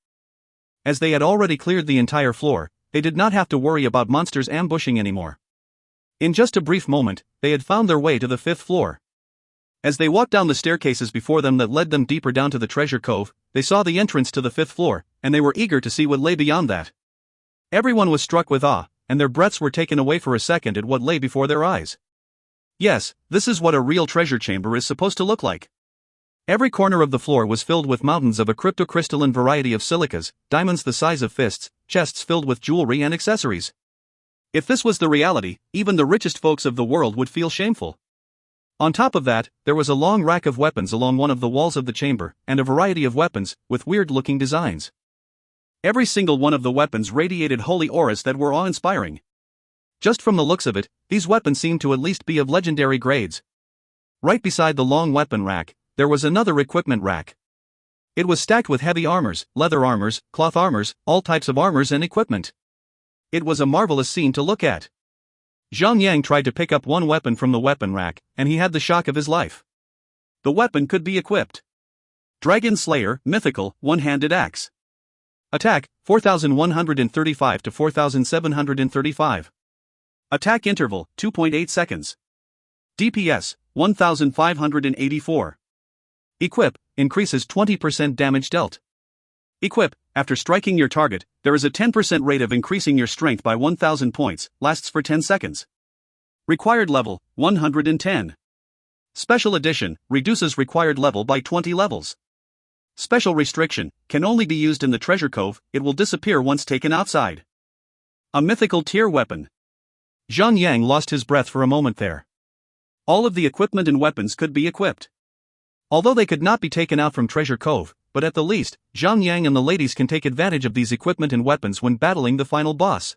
As they had already cleared the entire floor, they did not have to worry about monsters ambushing anymore. In just a brief moment, they had found their way to the 5th floor. As they walked down the staircases before them that led them deeper down to the treasure cove, they saw the entrance to the 5th floor, and they were eager to see what lay beyond that. Everyone was struck with awe, and their breaths were taken away for a second at what lay before their eyes. Yes, this is what a real treasure chamber is supposed to look like. Every corner of the floor was filled with mountains of a cryptocrystalline variety of silicas, diamonds the size of fists, chests filled with jewelry and accessories. If this was the reality, even the richest folks of the world would feel shameful. On top of that, there was a long rack of weapons along one of the walls of the chamber, and a variety of weapons, with weird-looking designs. Every single one of the weapons radiated holy auras that were awe-inspiring. Just from the looks of it, these weapons seemed to at least be of legendary grades. Right beside the long weapon rack, there was another equipment rack. It was stacked with heavy armors, leather armors, cloth armors, all types of armors and equipment. It was a marvelous scene to look at. Zhang Yang tried to pick up one weapon from the weapon rack, and he had the shock of his life. The weapon could be equipped. Dragon Slayer, Mythical, One-Handed Axe. Attack, 4135 to 4735. Attack interval, 2.8 seconds. DPS, 1584. Equip, increases 20% damage dealt. Equip, after striking your target, there is a 10% rate of increasing your strength by 1000 points, lasts for 10 seconds. Required level, 110. Special edition, reduces required level by 20 levels. Special restriction, can only be used in the treasure cove, it will disappear once taken outside. A mythical tier weapon. Zhang Yang lost his breath for a moment there. All of the equipment and weapons could be equipped. Although they could not be taken out from Treasure Cove, but at the least, Zhang Yang and the ladies can take advantage of these equipment and weapons when battling the final boss.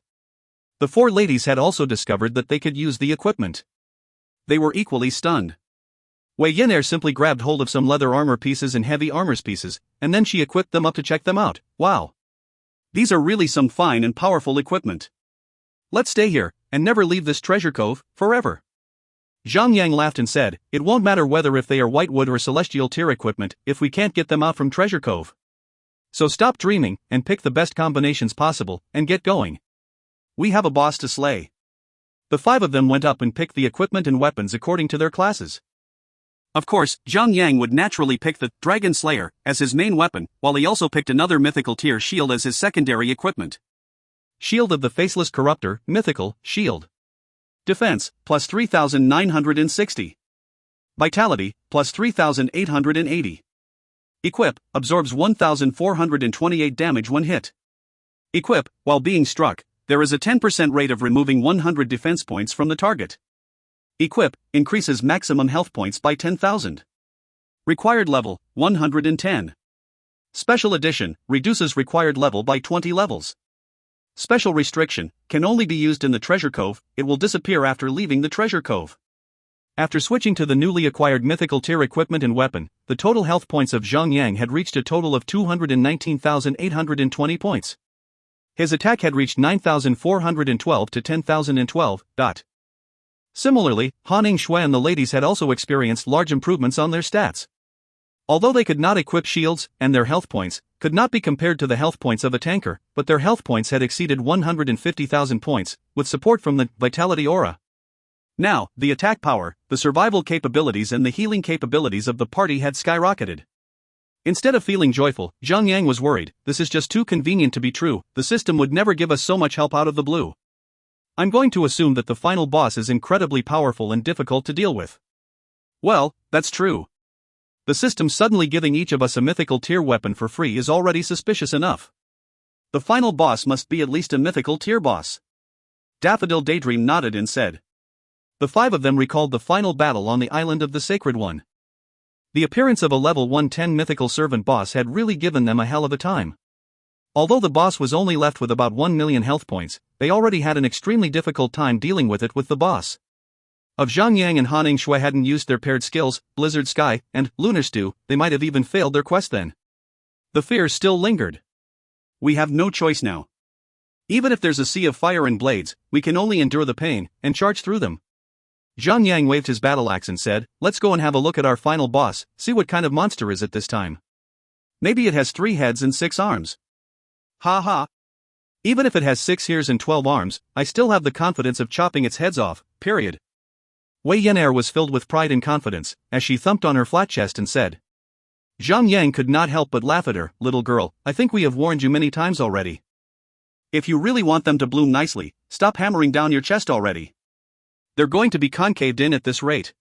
The four ladies had also discovered that they could use the equipment. They were equally stunned. Wei Yinair simply grabbed hold of some leather armor pieces and heavy armor pieces, and then she equipped them up to check them out. Wow! These are really some fine and powerful equipment. Let's stay here, and never leave this treasure cove, forever. Zhang Yang laughed and said, it won't matter whether if they are Whitewood or Celestial tier equipment, if we can't get them out from Treasure Cove. So stop dreaming, and pick the best combinations possible, and get going. We have a boss to slay. The five of them went up and picked the equipment and weapons according to their classes. Of course, Zhang Yang would naturally pick the Dragon Slayer as his main weapon, while he also picked another mythical tier shield as his secondary equipment. Shield of the Faceless Corruptor, Mythical, Shield. Defense, plus 3960. Vitality, plus 3880. Equip, absorbs 1428 damage when hit. Equip, while being struck, there is a 10% rate of removing 100 defense points from the target. Equip, increases maximum health points by 10,000. Required level, 110. Special edition, reduces required level by 20 levels. Special restriction, can only be used in the Treasure Cove, it will disappear after leaving the Treasure Cove. After switching to the newly acquired mythical tier equipment and weapon, the total health points of Zhang Yang had reached a total of 219,820 points. His attack had reached 9,412 to 10,012. Similarly, Han Shui and the ladies had also experienced large improvements on their stats. Although they could not equip shields, and their health points could not be compared to the health points of a tanker, but their health points had exceeded 150,000 points, with support from the Vitality Aura. Now, the attack power, the survival capabilities and the healing capabilities of the party had skyrocketed. Instead of feeling joyful, Zhang Yang was worried, this is just too convenient to be true, the system would never give us so much help out of the blue. I'm going to assume that the final boss is incredibly powerful and difficult to deal with. Well, that's true. The system suddenly giving each of us a mythical tier weapon for free is already suspicious enough. The final boss must be at least a mythical tier boss. Daffodil Daydream nodded and said. The five of them recalled the final battle on the Island of the Sacred One. The appearance of a level 110 mythical servant boss had really given them a hell of a time. Although the boss was only left with about 1 million health points, they already had an extremely difficult time dealing with it with the boss. If Zhang Yang and Han Shui hadn't used their paired skills, Blizzard Sky, and Lunar Stew, they might have even failed their quest then. The fear still lingered. We have no choice now. Even if there's a sea of fire and blades, we can only endure the pain, and charge through them. Zhang Yang waved his battle axe and said, let's go and have a look at our final boss, see what kind of monster is it this time. Maybe it has 3 heads and 6 arms. Ha ha. Even if it has 6 ears and 12 arms, I still have the confidence of chopping its heads off, period. Wei Yinair was filled with pride and confidence, as she thumped on her flat chest and said. Zhang Yang could not help but laugh at her, little girl, I think we have warned you many times already. If you really want them to bloom nicely, stop hammering down your chest already. They're going to be concaved in at this rate.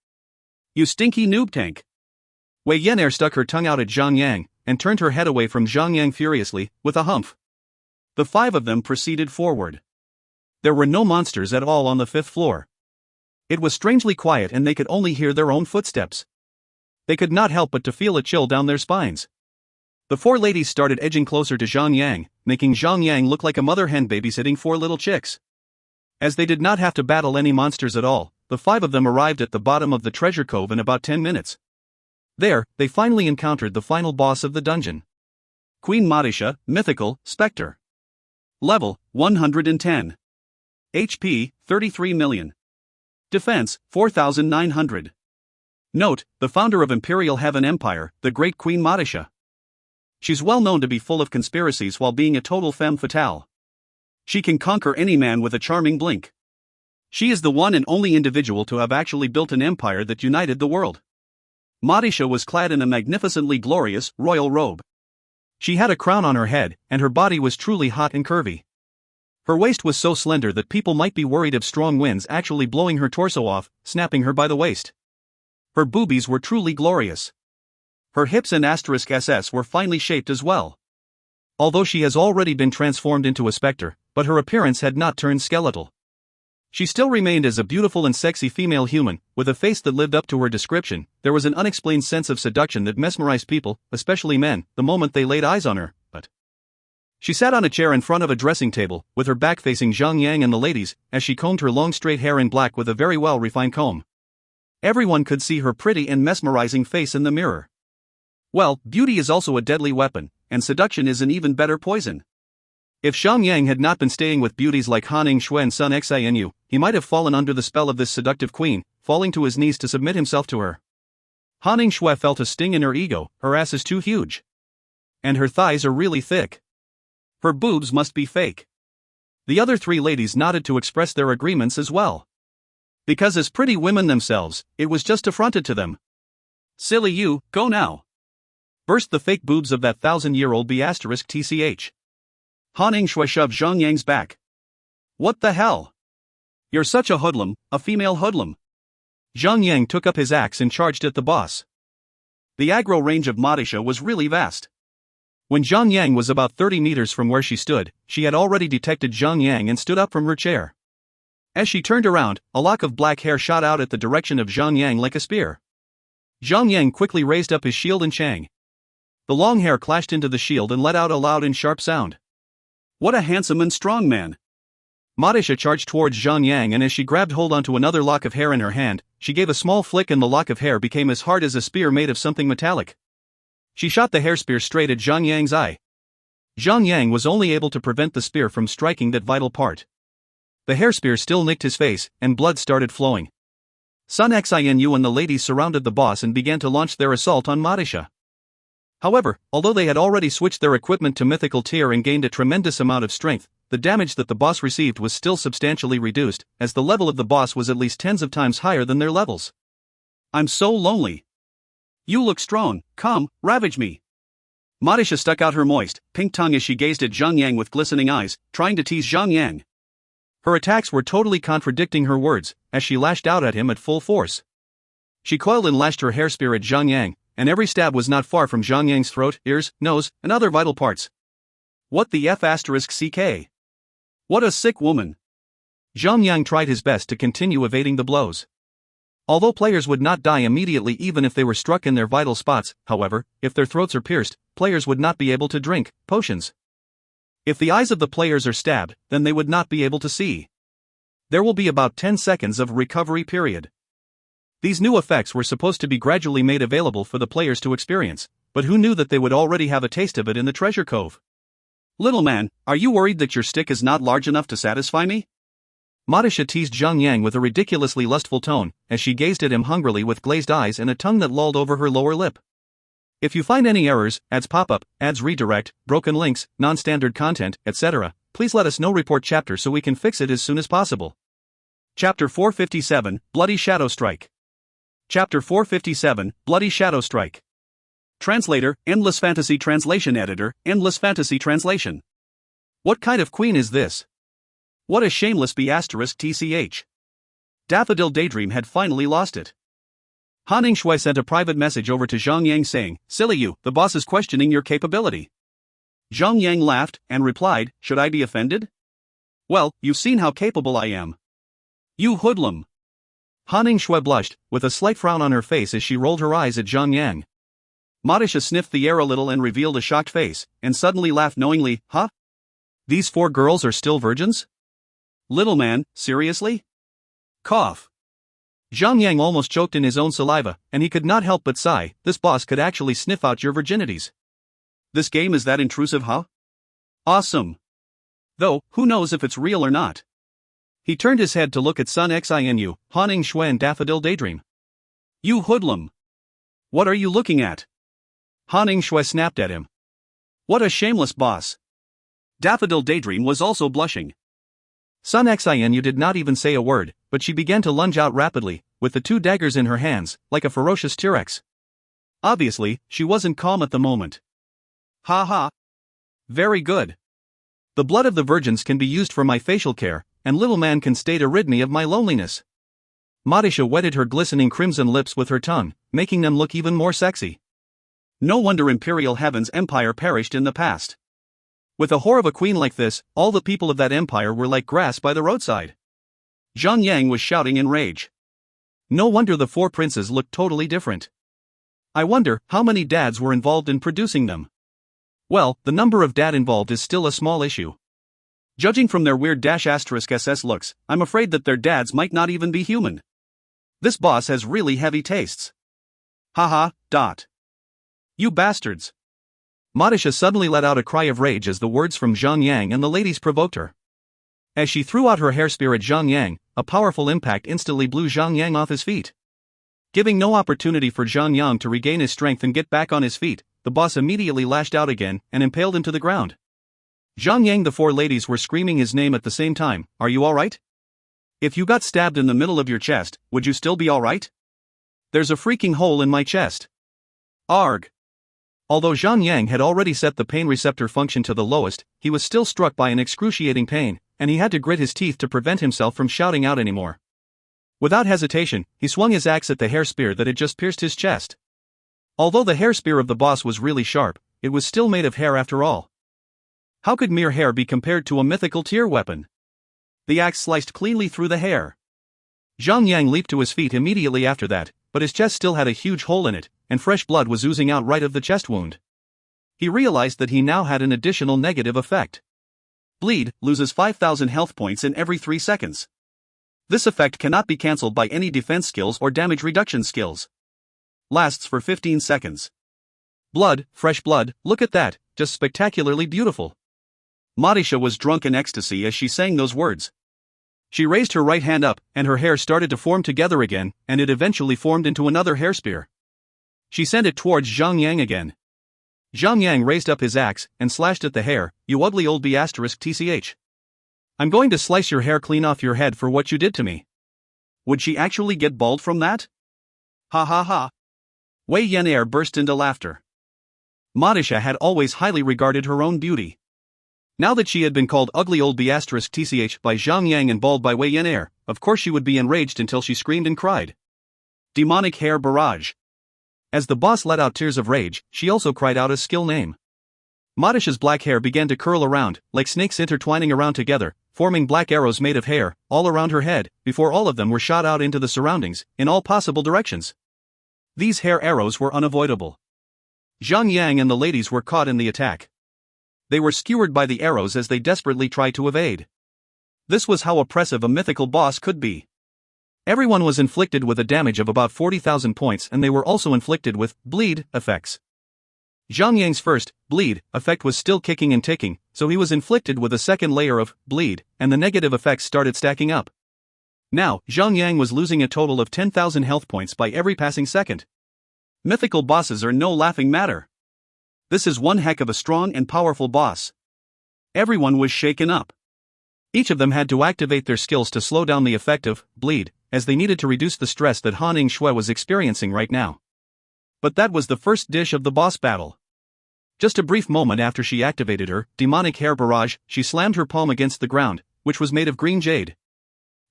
You stinky noob tank. Wei Yinair stuck her tongue out at Zhang Yang, and turned her head away from Zhang Yang furiously, with a humph. The 5 of them proceeded forward. There were no monsters at all on the 5th floor. It was strangely quiet and they could only hear their own footsteps. They could not help but to feel a chill down their spines. The 4 ladies started edging closer to Zhang Yang, making Zhang Yang look like a mother hen babysitting 4 little chicks. As they did not have to battle any monsters at all, the 5 of them arrived at the bottom of the treasure cove in about 10 minutes. There, they finally encountered the final boss of the dungeon. Queen Madisha, Mythical, Spectre. Level, 110. HP, 33 million. Defense, 4,900. Note, the founder of Imperial Heaven Empire, the great Queen Madisha. She's well known to be full of conspiracies while being a total femme fatale. She can conquer any man with a charming blink. She is the one and only individual to have actually built an empire that united the world. Madisha was clad in a magnificently glorious, royal robe. She had a crown on her head, and her body was truly hot and curvy. Her waist was so slender that people might be worried of strong winds actually blowing her torso off, snapping her by the waist. Her boobies were truly glorious. Her hips and *SS were finely shaped as well. Although she has already been transformed into a specter, but her appearance had not turned skeletal. She still remained as a beautiful and sexy female human, with a face that lived up to her description. There was an unexplained sense of seduction that mesmerized people, especially men, the moment they laid eyes on her, but she sat on a chair in front of a dressing table, with her back facing Zhang Yang and the ladies, as she combed her long straight hair in black with a very well-refined comb. Everyone could see her pretty and mesmerizing face in the mirror. Well, beauty is also a deadly weapon, and seduction is an even better poison. If Zhang Yang had not been staying with beauties like Han Shui and Sun Xianyu, he might have fallen under the spell of this seductive queen, falling to his knees to submit himself to her. Han Shui felt a sting in her ego. Her ass is too huge. And her thighs are really thick. Her boobs must be fake. The other three ladies nodded to express their agreements as well. Because as pretty women themselves, it was just affronted to them. Silly you, go now. Burst the fake boobs of that 1,000-year-old *TCH. Han Shui shoved Zhang Yang's back. What the hell? You're such a hoodlum, a female hoodlum. Zhang Yang took up his axe and charged at the boss. The aggro range of Madisha was really vast. When Zhang Yang was about 30 meters from where she stood, she had already detected Zhang Yang and stood up from her chair. As she turned around, a lock of black hair shot out at the direction of Zhang Yang like a spear. Zhang Yang quickly raised up his shield and Chang. The long hair clashed into the shield and let out a loud and sharp sound. What a handsome and strong man! Madisha charged towards Zhang Yang, and as she grabbed hold onto another lock of hair in her hand, she gave a small flick and the lock of hair became as hard as a spear made of something metallic. She shot the hair spear straight at Zhang Yang's eye. Zhang Yang was only able to prevent the spear from striking that vital part. The hair spear still nicked his face, and blood started flowing. Sun Xianyu and the ladies surrounded the boss and began to launch their assault on Madisha. However, although they had already switched their equipment to mythical tier and gained a tremendous amount of strength, the damage that the boss received was still substantially reduced, as the level of the boss was at least tens of times higher than their levels. I'm so lonely. You look strong, come, ravage me. Madisha stuck out her moist, pink tongue as she gazed at Zhang Yang with glistening eyes, trying to tease Zhang Yang. Her attacks were totally contradicting her words, as she lashed out at him at full force. She coiled and lashed her hair spear at Zhang Yang, and every stab was not far from Zhang Yang's throat, ears, nose, and other vital parts. What the F***ck? What a sick woman. Zhang Yang tried his best to continue evading the blows. Although players would not die immediately even if they were struck in their vital spots, however, if their throats are pierced, players would not be able to drink potions. If the eyes of the players are stabbed, then they would not be able to see. There will be about 10 seconds of recovery period. These new effects were supposed to be gradually made available for the players to experience, but who knew that they would already have a taste of it in the treasure cove? Little man, are you worried that your stick is not large enough to satisfy me? Madisha teased Zhang Yang with a ridiculously lustful tone, as she gazed at him hungrily with glazed eyes and a tongue that lolled over her lower lip. If you find any errors, ads pop-up, ads redirect, broken links, non-standard content, etc., please let us know. Report chapter so we can fix it as soon as possible. Chapter 457, Bloody Shadow Strike. Chapter 457, Bloody Shadow Strike. Translator, Endless Fantasy Translation Editor, Endless Fantasy Translation. What kind of queen is this? What a shameless *TCH. Daffodil Daydream had finally lost it. Han Shui sent a private message over to Zhang Yang saying, "Silly you, the boss is questioning your capability." Zhang Yang laughed and replied, "Should I be offended? Well, you've seen how capable I am. You hoodlum." Han Shui blushed, with a slight frown on her face as she rolled her eyes at Zhang Yang. Madisha sniffed the air a little and revealed a shocked face, and suddenly laughed knowingly, "Huh? These 4 girls are still virgins? Little man, seriously?" Cough. Zhang Yang almost choked in his own saliva, and he could not help but sigh. This boss could actually sniff out your virginities. This game is that intrusive, huh? Awesome. Though, who knows if it's real or not? He turned his head to look at Sun Xinu, Haning Shui and Daffodil Daydream. You hoodlum! What are you looking at? Haning Shui snapped at him. What a shameless boss! Daffodil Daydream was also blushing. Sun Xinu did not even say a word, but she began to lunge out rapidly, with the two daggers in her hands, like a ferocious T-Rex. Obviously, she wasn't calm at the moment. Ha ha! Very good. The blood of the virgins can be used for my facial care, and little man can stay to rid me of my loneliness. Madisha wetted her glistening crimson lips with her tongue, making them look even more sexy. No wonder Imperial Heaven's empire perished in the past. With a whore of a queen like this, all the people of that empire were like grass by the roadside. Zhang Yang was shouting in rage. No wonder the four princes looked totally different. I wonder how many dads were involved in producing them. Well, the number of dad involved is still a small issue. Judging from their weird *SS looks, I'm afraid that their dads might not even be human. This boss has really heavy tastes. Haha. You bastards. Madisha suddenly let out a cry of rage as the words from Zhang Yang and the ladies provoked her. As she threw out her hair spear at Zhang Yang, a powerful impact instantly blew Zhang Yang off his feet. Giving no opportunity for Zhang Yang to regain his strength and get back on his feet, the boss immediately lashed out again and impaled him to the ground. Zhang Yang, the four ladies were screaming his name at the same time. Are you alright? If you got stabbed in the middle of your chest, would you still be alright? There's a freaking hole in my chest. Arg. Although Zhang Yang had already set the pain receptor function to the lowest, he was still struck by an excruciating pain, and he had to grit his teeth to prevent himself from shouting out anymore. Without hesitation, he swung his axe at the hair spear that had just pierced his chest. Although the hair spear of the boss was really sharp, it was still made of hair after all. How could mere hair be compared to a mythical tier weapon? The axe sliced cleanly through the hair. Zhang Yang leaped to his feet immediately after that, but his chest still had a huge hole in it, and fresh blood was oozing out right of the chest wound. He realized that he now had an additional negative effect. Bleed loses 5,000 health points in every 3 seconds. This effect cannot be cancelled by any defense skills or damage reduction skills. Lasts for 15 seconds. Blood, fresh blood, look at that, just spectacularly beautiful. Madisha was drunk in ecstasy as she sang those words. She raised her right hand up, and her hair started to form together again, and it eventually formed into another hair spear. She sent it towards Zhang Yang again. Zhang Yang raised up his axe and slashed at the hair. You ugly old *TCH. I'm going to slice your hair clean off your head for what you did to me. Would she actually get bald from that? Ha ha ha. Wei Yan'er burst into laughter. Madisha had always highly regarded her own beauty. Now that she had been called ugly old *TCH by Zhang Yang and bald by Wei Yan'er, of course she would be enraged until she screamed and cried. Demonic hair barrage. As the boss let out tears of rage, she also cried out his skill name. Madisha's black hair began to curl around, like snakes intertwining around together, forming black arrows made of hair, all around her head, before all of them were shot out into the surroundings, in all possible directions. These hair arrows were unavoidable. Zhang Yang and the ladies were caught in the attack. They were skewered by the arrows as they desperately tried to evade. This was how oppressive a mythical boss could be. Everyone was inflicted with a damage of about 40,000 points, and they were also inflicted with bleed effects. Zhang Yang's first bleed effect was still kicking and ticking, so he was inflicted with a second layer of bleed, and the negative effects started stacking up. Now, Zhang Yang was losing a total of 10,000 health points by every passing second. Mythical bosses are no laughing matter. This is one heck of a strong and powerful boss. Everyone was shaken up. Each of them had to activate their skills to slow down the effect of bleed, as they needed to reduce the stress that Haning Shui was experiencing right now. But that was the first dish of the boss battle. Just a brief moment after she activated her demonic hair barrage, she slammed her palm against the ground, which was made of green jade.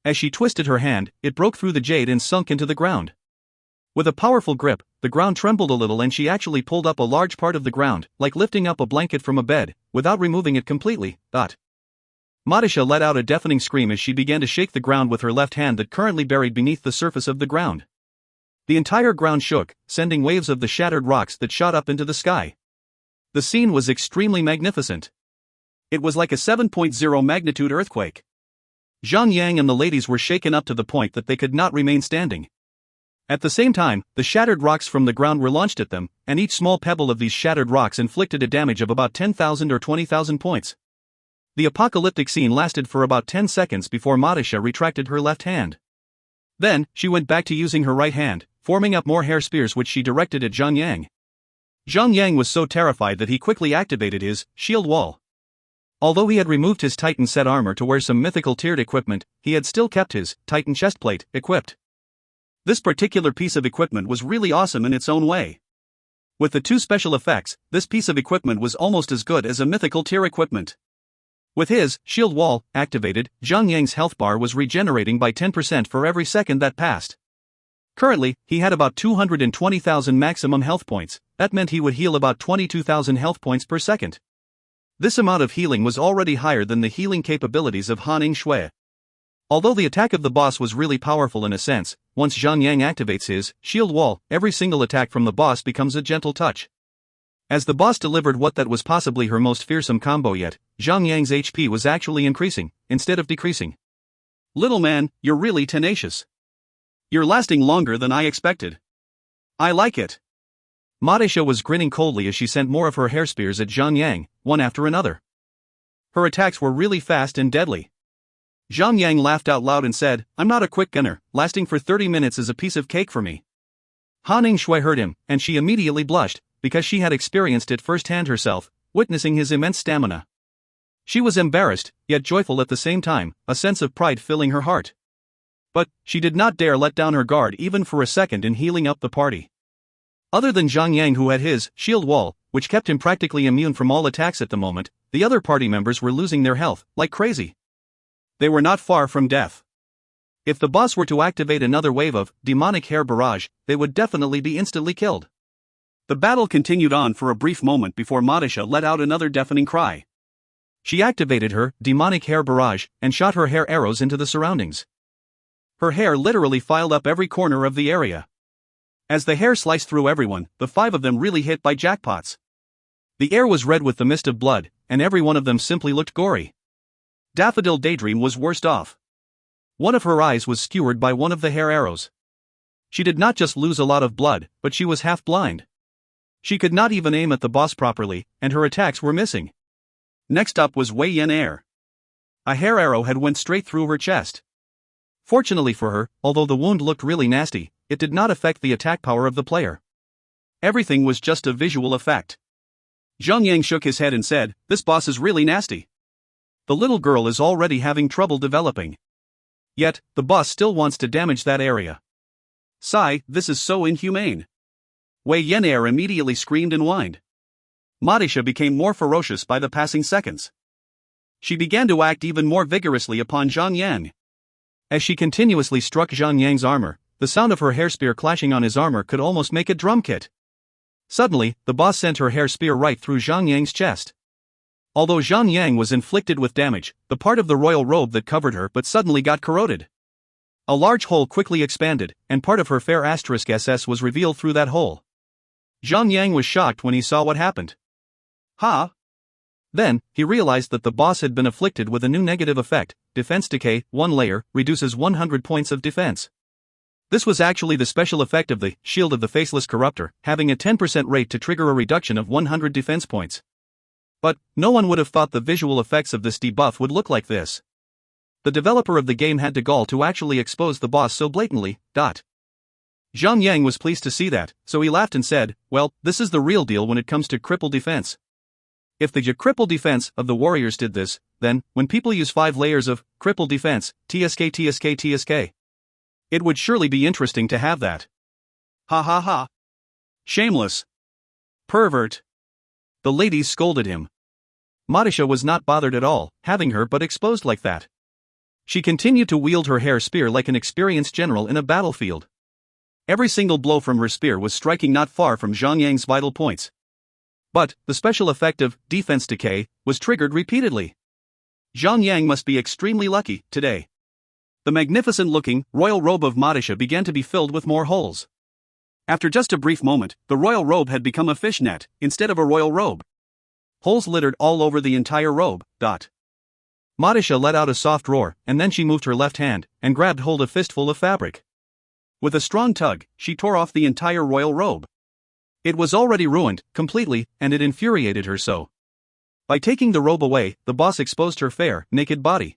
As she twisted her hand, it broke through the jade and sunk into the ground. With a powerful grip, the ground trembled a little and she actually pulled up a large part of the ground, like lifting up a blanket from a bed, without removing it completely. Madisha let out a deafening scream as she began to shake the ground with her left hand that currently buried beneath the surface of the ground. The entire ground shook, sending waves of the shattered rocks that shot up into the sky. The scene was extremely magnificent. It was like a 7.0 magnitude earthquake. Zhang Yang and the ladies were shaken up to the point that they could not remain standing. At the same time, the shattered rocks from the ground were launched at them, and each small pebble of these shattered rocks inflicted a damage of about 10,000 or 20,000 points. The apocalyptic scene lasted for about 10 seconds before Madisha retracted her left hand. Then, she went back to using her right hand, forming up more hair spears which she directed at Zhang Yang. Zhang Yang was so terrified that he quickly activated his shield wall. Although he had removed his Titan set armor to wear some mythical tiered equipment, he had still kept his Titan chestplate equipped. This particular piece of equipment was really awesome in its own way. With the two special effects, this piece of equipment was almost as good as a mythical tier equipment. With his shield wall activated, Zhang Yang's health bar was regenerating by 10% for every second that passed. Currently, he had about 220,000 maximum health points. That meant he would heal about 22,000 health points per second. This amount of healing was already higher than the healing capabilities of Han Shui. Although the attack of the boss was really powerful in a sense, once Zhang Yang activates his shield wall, every single attack from the boss becomes a gentle touch. As the boss delivered what that was possibly her most fearsome combo yet, Zhang Yang's HP was actually increasing, instead of decreasing. Little man, you're really tenacious. You're lasting longer than I expected. I like it. Madisha was grinning coldly as she sent more of her hair spears at Zhang Yang, one after another. Her attacks were really fast and deadly. Zhang Yang laughed out loud and said, "I'm not a quick gunner, lasting for 30 minutes is a piece of cake for me." Han Shui heard him, and she immediately blushed, because she had experienced it firsthand herself, witnessing his immense stamina. She was embarrassed, yet joyful at the same time, a sense of pride filling her heart. But, she did not dare let down her guard even for a second in healing up the party. Other than Zhang Yang who had his shield wall, which kept him practically immune from all attacks at the moment, the other party members were losing their health, like crazy. They were not far from death. If the boss were to activate another wave of demonic hair barrage, they would definitely be instantly killed. The battle continued on for a brief moment before Madisha let out another deafening cry. She activated her demonic hair barrage and shot her hair arrows into the surroundings. Her hair literally filed up every corner of the area. As the hair sliced through everyone, the 5 of them really hit by jackpots. The air was red with the mist of blood, and every one of them simply looked gory. Daffodil Daydream was worst off. One of her eyes was skewered by one of the hair arrows. She did not just lose a lot of blood, but she was half blind. She could not even aim at the boss properly, and her attacks were missing. Next up was Wei Yan Air. A hair arrow had went straight through her chest. Fortunately for her, although the wound looked really nasty, it did not affect the attack power of the player. Everything was just a visual effect. Zhang Yang shook his head and said, "This boss is really nasty. The little girl is already having trouble developing. Yet, the boss still wants to damage that area. Sigh, this is so inhumane." Wei Yenair immediately screamed and whined. Madisha became more ferocious by the passing seconds. She began to act even more vigorously upon Zhang Yang. As she continuously struck Zhang Yang's armor, the sound of her hair spear clashing on his armor could almost make a drum kit. Suddenly, the boss sent her hair spear right through Zhang Yang's chest. Although Zhang Yang was inflicted with damage, the part of the royal robe that covered her but suddenly got corroded. A large hole quickly expanded, and part of her fair *SS was revealed through that hole. Zhang Yang was shocked when he saw what happened. Ha! Then, he realized that the boss had been afflicted with a new negative effect, Defense Decay, 1 layer, reduces 100 points of defense. This was actually the special effect of the Shield of the Faceless Corruptor, having a 10% rate to trigger a reduction of 100 defense points. But, no one would have thought the visual effects of this debuff would look like this. The developer of the game had the gall to actually expose the boss so blatantly. Zhang Yang was pleased to see that, so he laughed and said, "Well, this is the real deal when it comes to cripple defense. If the cripple defense of the warriors did this, then, when people use 5 layers of cripple defense, TSK, it would surely be interesting to have that." Ha ha ha. Shameless. Pervert. The ladies scolded him. Madisha was not bothered at all, having her but exposed like that. She continued to wield her hair spear like an experienced general in a battlefield. Every single blow from her spear was striking not far from Zhang Yang's vital points. But, the special effect of Defense Decay was triggered repeatedly. Zhang Yang must be extremely lucky today. The magnificent-looking royal robe of Madisha began to be filled with more holes. After just a brief moment, the royal robe had become a fishnet, instead of a royal robe. Holes littered all over the entire robe. Madisha let out a soft roar, and then she moved her left hand, and grabbed hold of a fistful of fabric. With a strong tug, she tore off the entire royal robe. It was already ruined, completely, and it infuriated her so. By taking the robe away, the boss exposed her fair, naked body.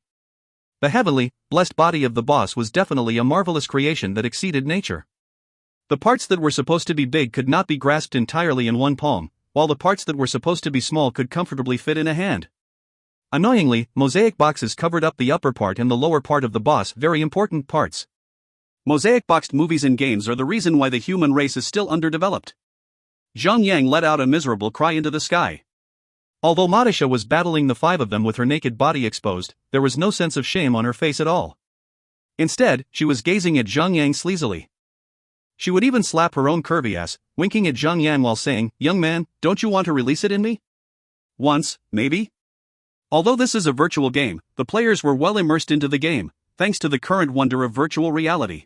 The heavenly, blessed body of the boss was definitely a marvelous creation that exceeded nature. The parts that were supposed to be big could not be grasped entirely in one palm, while the parts that were supposed to be small could comfortably fit in a hand. Annoyingly, mosaic boxes covered up the upper part and the lower part of the boss, very important parts. Mosaic boxed movies and games are the reason why the human race is still underdeveloped. Zhang let out a miserable cry into the sky. Although Madisha was battling the 5 of them with her naked body exposed, there was no sense of shame on her face at all. Instead, she was gazing at Zhang sleazily. She would even slap her own curvy ass, winking at Zhang while saying, "Young man, don't you want to release it in me? Once, maybe?" Although this is a virtual game, the players were well immersed into the game, thanks to the current wonder of virtual reality.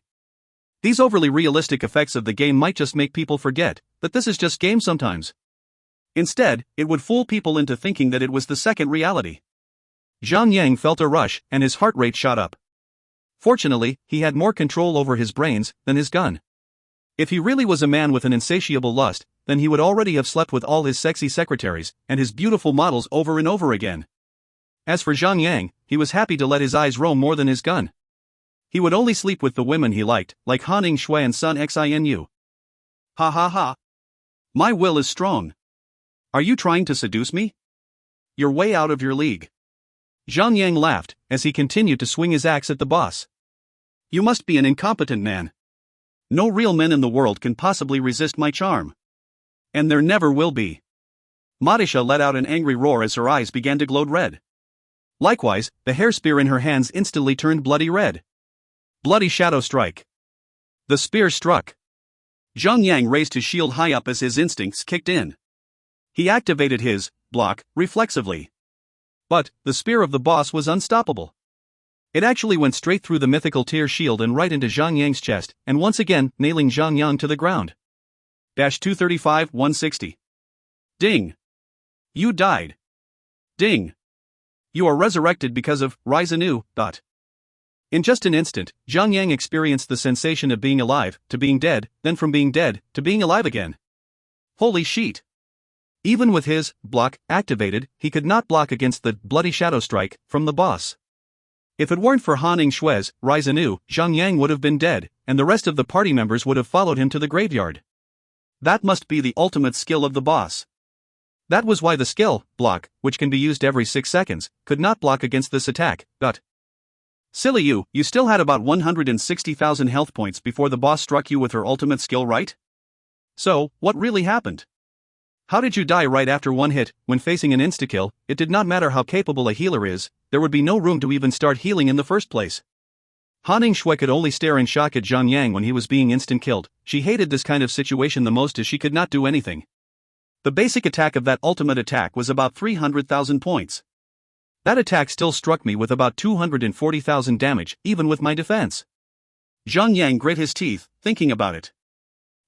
These overly realistic effects of the game might just make people forget that this is just game sometimes. Instead, it would fool people into thinking that it was the second reality. Zhang felt a rush, and his heart rate shot up. Fortunately, he had more control over his brains than his gun. If he really was a man with an insatiable lust, then he would already have slept with all his sexy secretaries and his beautiful models over and over again. As for Zhang, he was happy to let his eyes roam more than his gun. He would only sleep with the women he liked, like Han Shui and Sun Xinu. Ha ha ha. My will is strong. Are you trying to seduce me? You're way out of your league. Zhang laughed, as he continued to swing his axe at the boss. You must be an incompetent man. No real men in the world can possibly resist my charm. And there never will be. Madisha let out an angry roar as her eyes began to glow red. Likewise, the hair spear in her hands instantly turned bloody red. Bloody shadow strike. The spear struck. Zhang raised his shield high up as his instincts kicked in. He activated his block reflexively. But the spear of the boss was unstoppable. It actually went straight through the mythical tier shield and right into Zhang chest, and once again nailing Zhang to the ground. 235-160. Ding. You died. Ding. You are resurrected because of rise anew. In just an instant, Zhang experienced the sensation of being alive to being dead, then from being dead to being alive again. Holy shit. Even with his block activated, he could not block against the bloody shadow strike from the boss. If it weren't for Han Shui's rise anew, Zhang would have been dead, and the rest of the party members would have followed him to the graveyard. That must be the ultimate skill of the boss. That was why the skill, block, which can be used every 6 seconds, could not block against this attack. Silly you still had about 160,000 health points before the boss struck you with her ultimate skill, right? So, what really happened? How did you die right after one hit? When facing an insta-kill, it did not matter how capable a healer is, there would be no room to even start healing in the first place. Han Shui could only stare in shock at Zhang when he was being instant-killed. She hated this kind of situation the most as she could not do anything. The basic attack of that ultimate attack was about 300,000 points. That attack still struck me with about 240,000 damage, even with my defense. Zhang grit his teeth, thinking about it.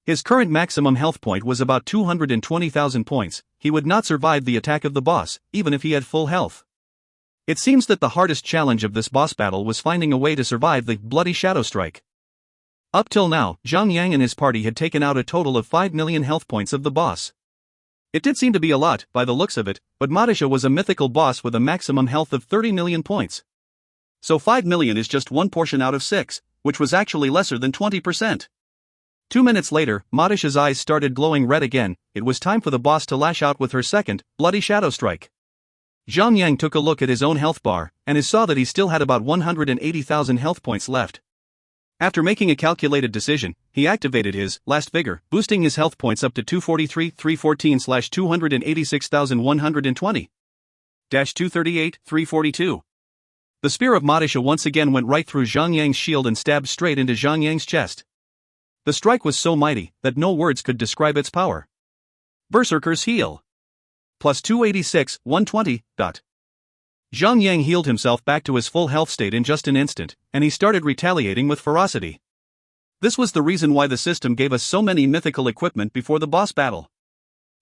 His current maximum health point was about 220,000 points. He would not survive the attack of the boss, even if he had full health. It seems that the hardest challenge of this boss battle was finding a way to survive the bloody shadow strike. Up till now, Zhang and his party had taken out a total of 5 million health points of the boss. It did seem to be a lot, by the looks of it, but Madisha was a mythical boss with a maximum health of 30 million points. So 5 million is just one portion out of 6, which was actually lesser than 20%. 2 minutes later, Madisha's eyes started glowing red again. It was time for the boss to lash out with her second, bloody shadow strike. Zhang took a look at his own health bar, and saw that he still had about 180,000 health points left. After making a calculated decision, he activated his last vigor, boosting his health points up to 243,314/286,120. 238,342. The spear of Madisha once again went right through Zhang shield and stabbed straight into Zhang chest. The strike was so mighty that no words could describe its power. Berserker's heal. Plus 286,120. Zhang healed himself back to his full health state in just an instant, and he started retaliating with ferocity. This was the reason why the system gave us so many mythical equipment before the boss battle.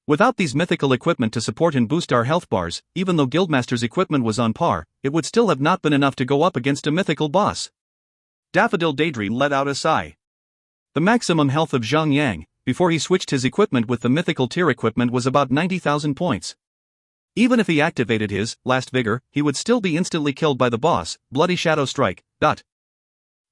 Without these mythical equipment to support and boost our health bars, even though Guildmaster's equipment was on par, it would still have not been enough to go up against a mythical boss. Daffodil Daydream let out a sigh. The maximum health of Zhang, before he switched his equipment with the mythical tier equipment, was about 90,000 points. Even if he activated his last vigor, he would still be instantly killed by the boss, Bloody Shadow Strike.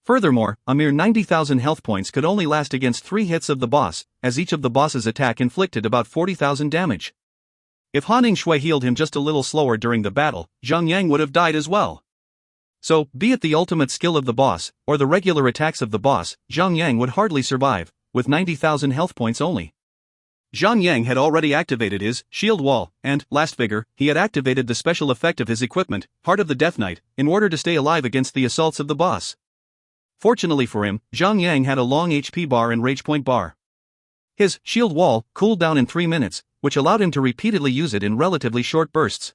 Furthermore, a mere 90,000 health points could only last against 3 hits of the boss, as each of the boss's attack inflicted about 40,000 damage. If Han Shui healed him just a little slower during the battle, Zhang Yang would have died as well. So, be it the ultimate skill of the boss, or the regular attacks of the boss, Zhang Yang would hardly survive, with 90,000 health points only. Zhang Yang had already activated his shield wall, and, last vigor, he had activated the special effect of his equipment, Heart of the Death Knight, in order to stay alive against the assaults of the boss. Fortunately for him, Zhang Yang had a long HP bar and rage point bar. His shield wall cooled down in 3 minutes, which allowed him to repeatedly use it in relatively short bursts.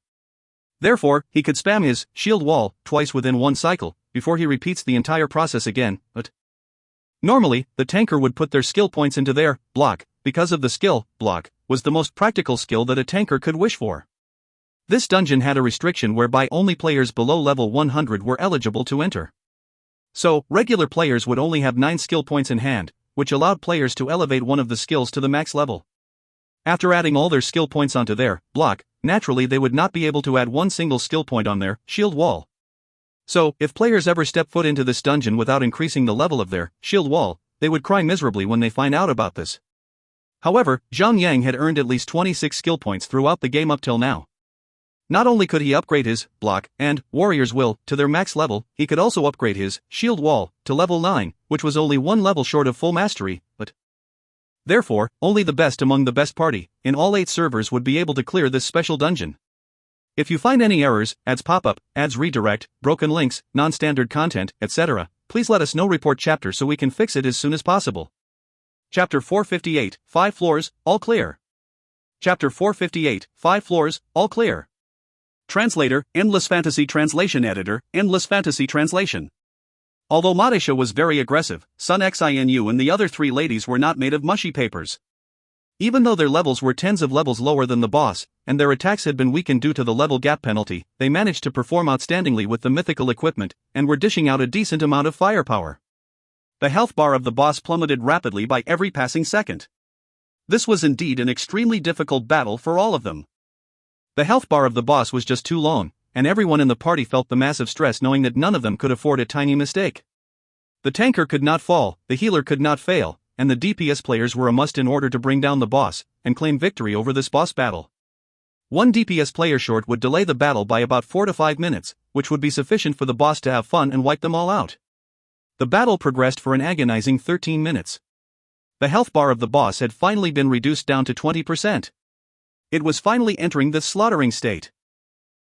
Therefore, he could spam his shield wall twice within one cycle, before he repeats the entire process again, but normally, the tanker would put their skill points into their block, because of the skill block was the most practical skill that a tanker could wish for. This dungeon had a restriction whereby only players below level 100 were eligible to enter. So, regular players would only have 9 skill points in hand, which allowed players to elevate one of the skills to the max level. After adding all their skill points onto their block, naturally they would not be able to add one single skill point on their shield wall. So, if players ever step foot into this dungeon without increasing the level of their shield wall, they would cry miserably when they find out about this. However, Zhang Yang had earned at least 26 skill points throughout the game up till now. Not only could he upgrade his block and Warrior's Will to their max level, he could also upgrade his shield wall to level 9, which was only one level short of full mastery, but therefore, only the best among the best party, in all 8 servers would be able to clear this special dungeon. If you find any errors, ads pop up, ads redirect, broken links, non-standard content, etc., please let us know. Report chapter so we can fix it as soon as possible. Chapter 458, 5 floors, all clear. Chapter 458, 5 floors, all clear. Translator, Endless Fantasy Translation Editor, Endless Fantasy Translation. Although Madisha was very aggressive, Sun Xinu and the other 3 ladies were not made of mushy papers. Even though their levels were tens of levels lower than the boss, and their attacks had been weakened due to the level gap penalty, they managed to perform outstandingly with the mythical equipment, and were dishing out a decent amount of firepower. The health bar of the boss plummeted rapidly by every passing second. This was indeed an extremely difficult battle for all of them. The health bar of the boss was just too long, and everyone in the party felt the massive stress knowing that none of them could afford a tiny mistake. The tanker could not fall, the healer could not fail, and the DPS players were a must in order to bring down the boss and claim victory over this boss battle. One DPS player short would delay the battle by about 4 to 5 minutes, which would be sufficient for the boss to have fun and wipe them all out. The battle progressed for an agonizing 13 minutes. The health bar of the boss had finally been reduced down to 20%. It was finally entering the slaughtering state.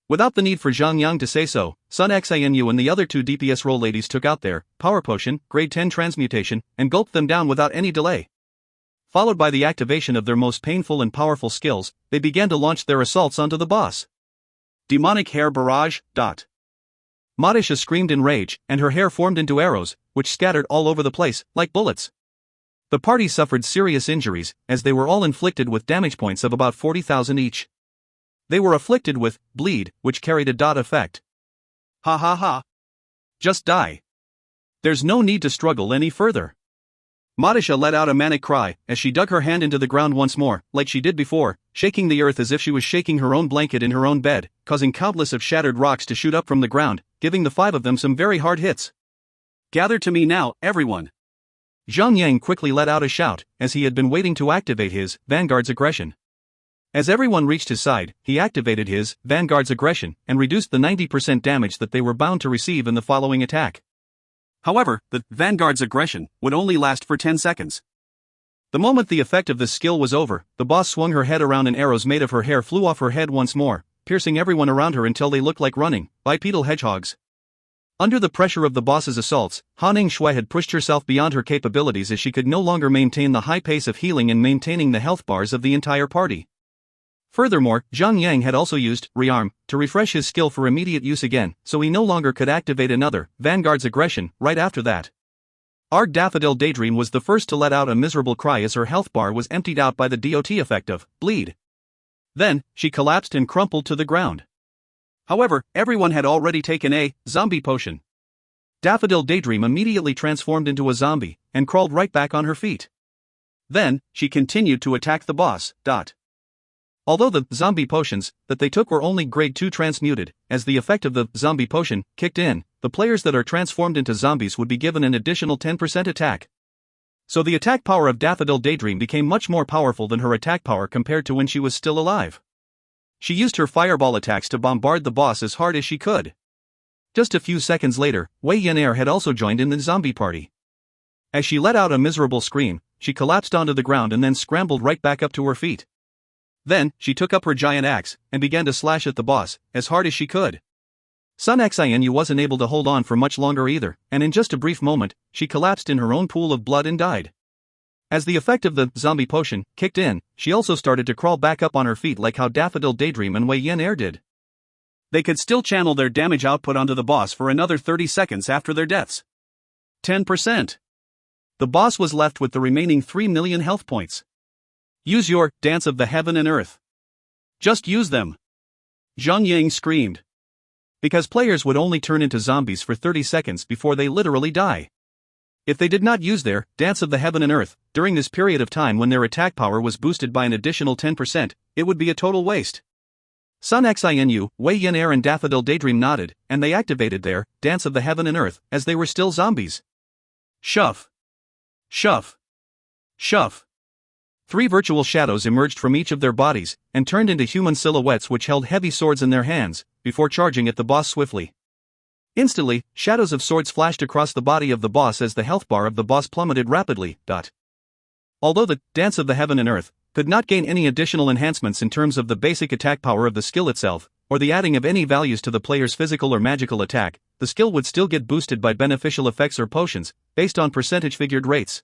Without the need for Zhang Yang to say so, Sun Xinu and the other 2 DPS role ladies took out their power potion, grade 10 transmutation, and gulped them down without any delay. Followed by the activation of their most painful and powerful skills, they began to launch their assaults onto the boss. Demonic Hair Barrage. Madisha screamed in rage, and her hair formed into arrows, which scattered all over the place, like bullets. The party suffered serious injuries, as they were all inflicted with damage points of about 40,000 each. They were afflicted with bleed, which carried a dot effect. Ha ha ha. Just die. There's no need to struggle any further. Madisha let out a manic cry, as she dug her hand into the ground once more, like she did before, shaking the earth as if she was shaking her own blanket in her own bed, causing countless of shattered rocks to shoot up from the ground, giving the 5 of them some very hard hits. Gather to me now, everyone. Zhang Yang quickly let out a shout, as he had been waiting to activate his Vanguard's aggression. As everyone reached his side, he activated his Vanguard's aggression and reduced the 90% damage that they were bound to receive in the following attack. However, the Vanguard's aggression would only last for 10 seconds. The moment the effect of this skill was over, the boss swung her head around and arrows made of her hair flew off her head once more, piercing everyone around her until they looked like running, bipedal hedgehogs. Under the pressure of the boss's assaults, Han Shui had pushed herself beyond her capabilities as she could no longer maintain the high pace of healing and maintaining the health bars of the entire party. Furthermore, Zhang Yang had also used Rearm to refresh his skill for immediate use again, so he no longer could activate another Vanguard's aggression right after that. Arg Daffodil Daydream was the first to let out a miserable cry as her health bar was emptied out by the DOT effect of bleed. Then, she collapsed and crumpled to the ground. However, everyone had already taken a zombie potion. Daffodil Daydream immediately transformed into a zombie and crawled right back on her feet. Then, she continued to attack the boss. Although the zombie potions that they took were only grade 2 transmuted, as the effect of the zombie potion kicked in, the players that are transformed into zombies would be given an additional 10% attack. So the attack power of Daffodil Daydream became much more powerful than her attack power compared to when she was still alive. She used her fireball attacks to bombard the boss as hard as she could. Just a few seconds later, Wei Yan'er had also joined in the zombie party. As she let out a miserable scream, she collapsed onto the ground and then scrambled right back up to her feet. Then, she took up her giant axe and began to slash at the boss as hard as she could. Sun Xianyu wasn't able to hold on for much longer either, and in just a brief moment, she collapsed in her own pool of blood and died. As the effect of the zombie potion kicked in, she also started to crawl back up on her feet like how Daffodil Daydream and Wei Yan'er did. They could still channel their damage output onto the boss for another 30 seconds after their deaths. 10%. The boss was left with the remaining 3 million health points. Use your Dance of the Heaven and Earth. Just use them. Zhang Yang screamed. Because players would only turn into zombies for 30 seconds before they literally die. If they did not use their Dance of the Heaven and Earth during this period of time when their attack power was boosted by an additional 10%, it would be a total waste. Sun Xianyu, Wei Yan'er and Daffodil Daydream nodded, and they activated their Dance of the Heaven and Earth as they were still zombies. Shuff. Shuff. Shuff. 3 virtual shadows emerged from each of their bodies and turned into human silhouettes which held heavy swords in their hands before charging at the boss swiftly. Instantly, shadows of swords flashed across the body of the boss as the health bar of the boss plummeted rapidly. Although the Dance of the Heaven and Earth could not gain any additional enhancements in terms of the basic attack power of the skill itself, or the adding of any values to the player's physical or magical attack, the skill would still get boosted by beneficial effects or potions, based on percentage figured rates.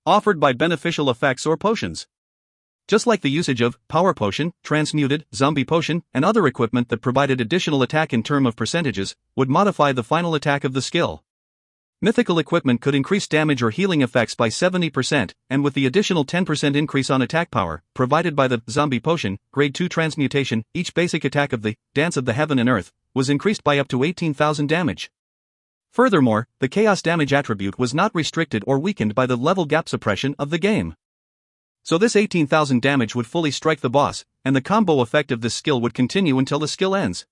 Offered by beneficial effects or potions. Just like the usage of Power Potion, Transmuted, Zombie Potion, and other equipment that provided additional attack in term of percentages, would modify the final attack of the skill. Mythical equipment could increase damage or healing effects by 70%, and with the additional 10% increase on attack power, provided by the Zombie Potion, Grade 2 Transmutation, each basic attack of the Dance of the Heaven and Earth was increased by up to 18,000 damage. Furthermore, the Chaos Damage attribute was not restricted or weakened by the level gap suppression of the game. So this 18,000 damage would fully strike the boss, and the combo effect of this skill would continue until the skill ends.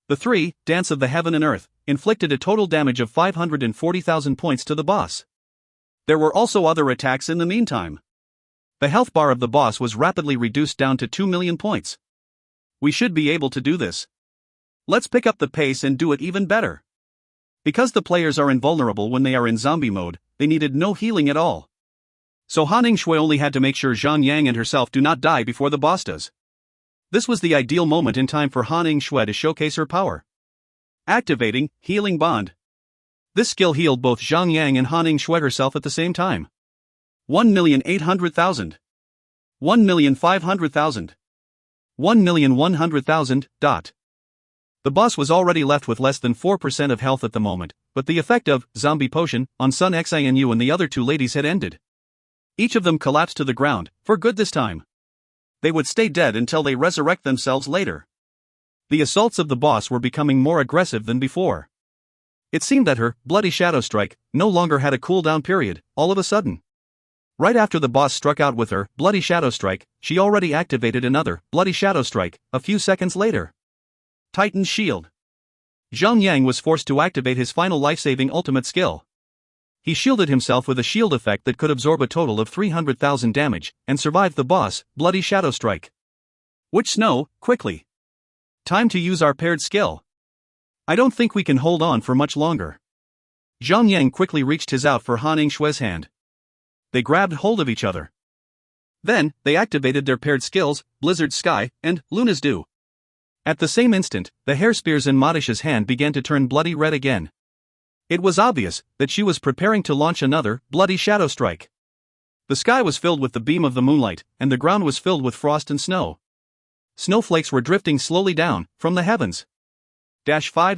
The 3, Dance of the Heaven and Earth, inflicted a total damage of 540,000 points to the boss. There were also other attacks in the meantime. The health bar of the boss was rapidly reduced down to 2 million points. We should be able to do this. Let's pick up the pace and do it even better. Because the players are invulnerable when they are in zombie mode, they needed no healing at all. So Han Shui only had to make sure Zhang Yang and herself do not die before the boss does. This was the ideal moment in time for Han Shui to showcase her power. Activating Healing Bond. This skill healed both Zhang Yang and Han Shui herself at the same time. 1,800,000. 1,500,000. 1,100,000. The boss was already left with less than 4% of health at the moment, but the effect of Zombie Potion on Sun Xianyu and the other 2 ladies had ended. Each of them collapsed to the ground, for good this time. They would stay dead until they resurrect themselves later. The assaults of the boss were becoming more aggressive than before. It seemed that her Bloody Shadow Strike no longer had a cooldown period, all of a sudden. Right after the boss struck out with her Bloody Shadow Strike, she already activated another Bloody Shadow Strike a few seconds later. Titan's Shield. Zhang Yang was forced to activate his final life-saving ultimate skill. He shielded himself with a shield effect that could absorb a total of 300,000 damage, and survived the boss, Bloody Shadow Strike. Witch Snow, quickly. Time to use our paired skill. I don't think we can hold on for much longer. Zhang Yang quickly reached his out for Han Shui's hand. They grabbed hold of each other. Then, they activated their paired skills, Blizzard Sky, and Luna's Dew. At the same instant, the hair spears in Modish's hand began to turn bloody red again. It was obvious that she was preparing to launch another Bloody Shadow Strike. The sky was filled with the beam of the moonlight, and the ground was filled with frost and snow. Snowflakes were drifting slowly down from the heavens. 5000.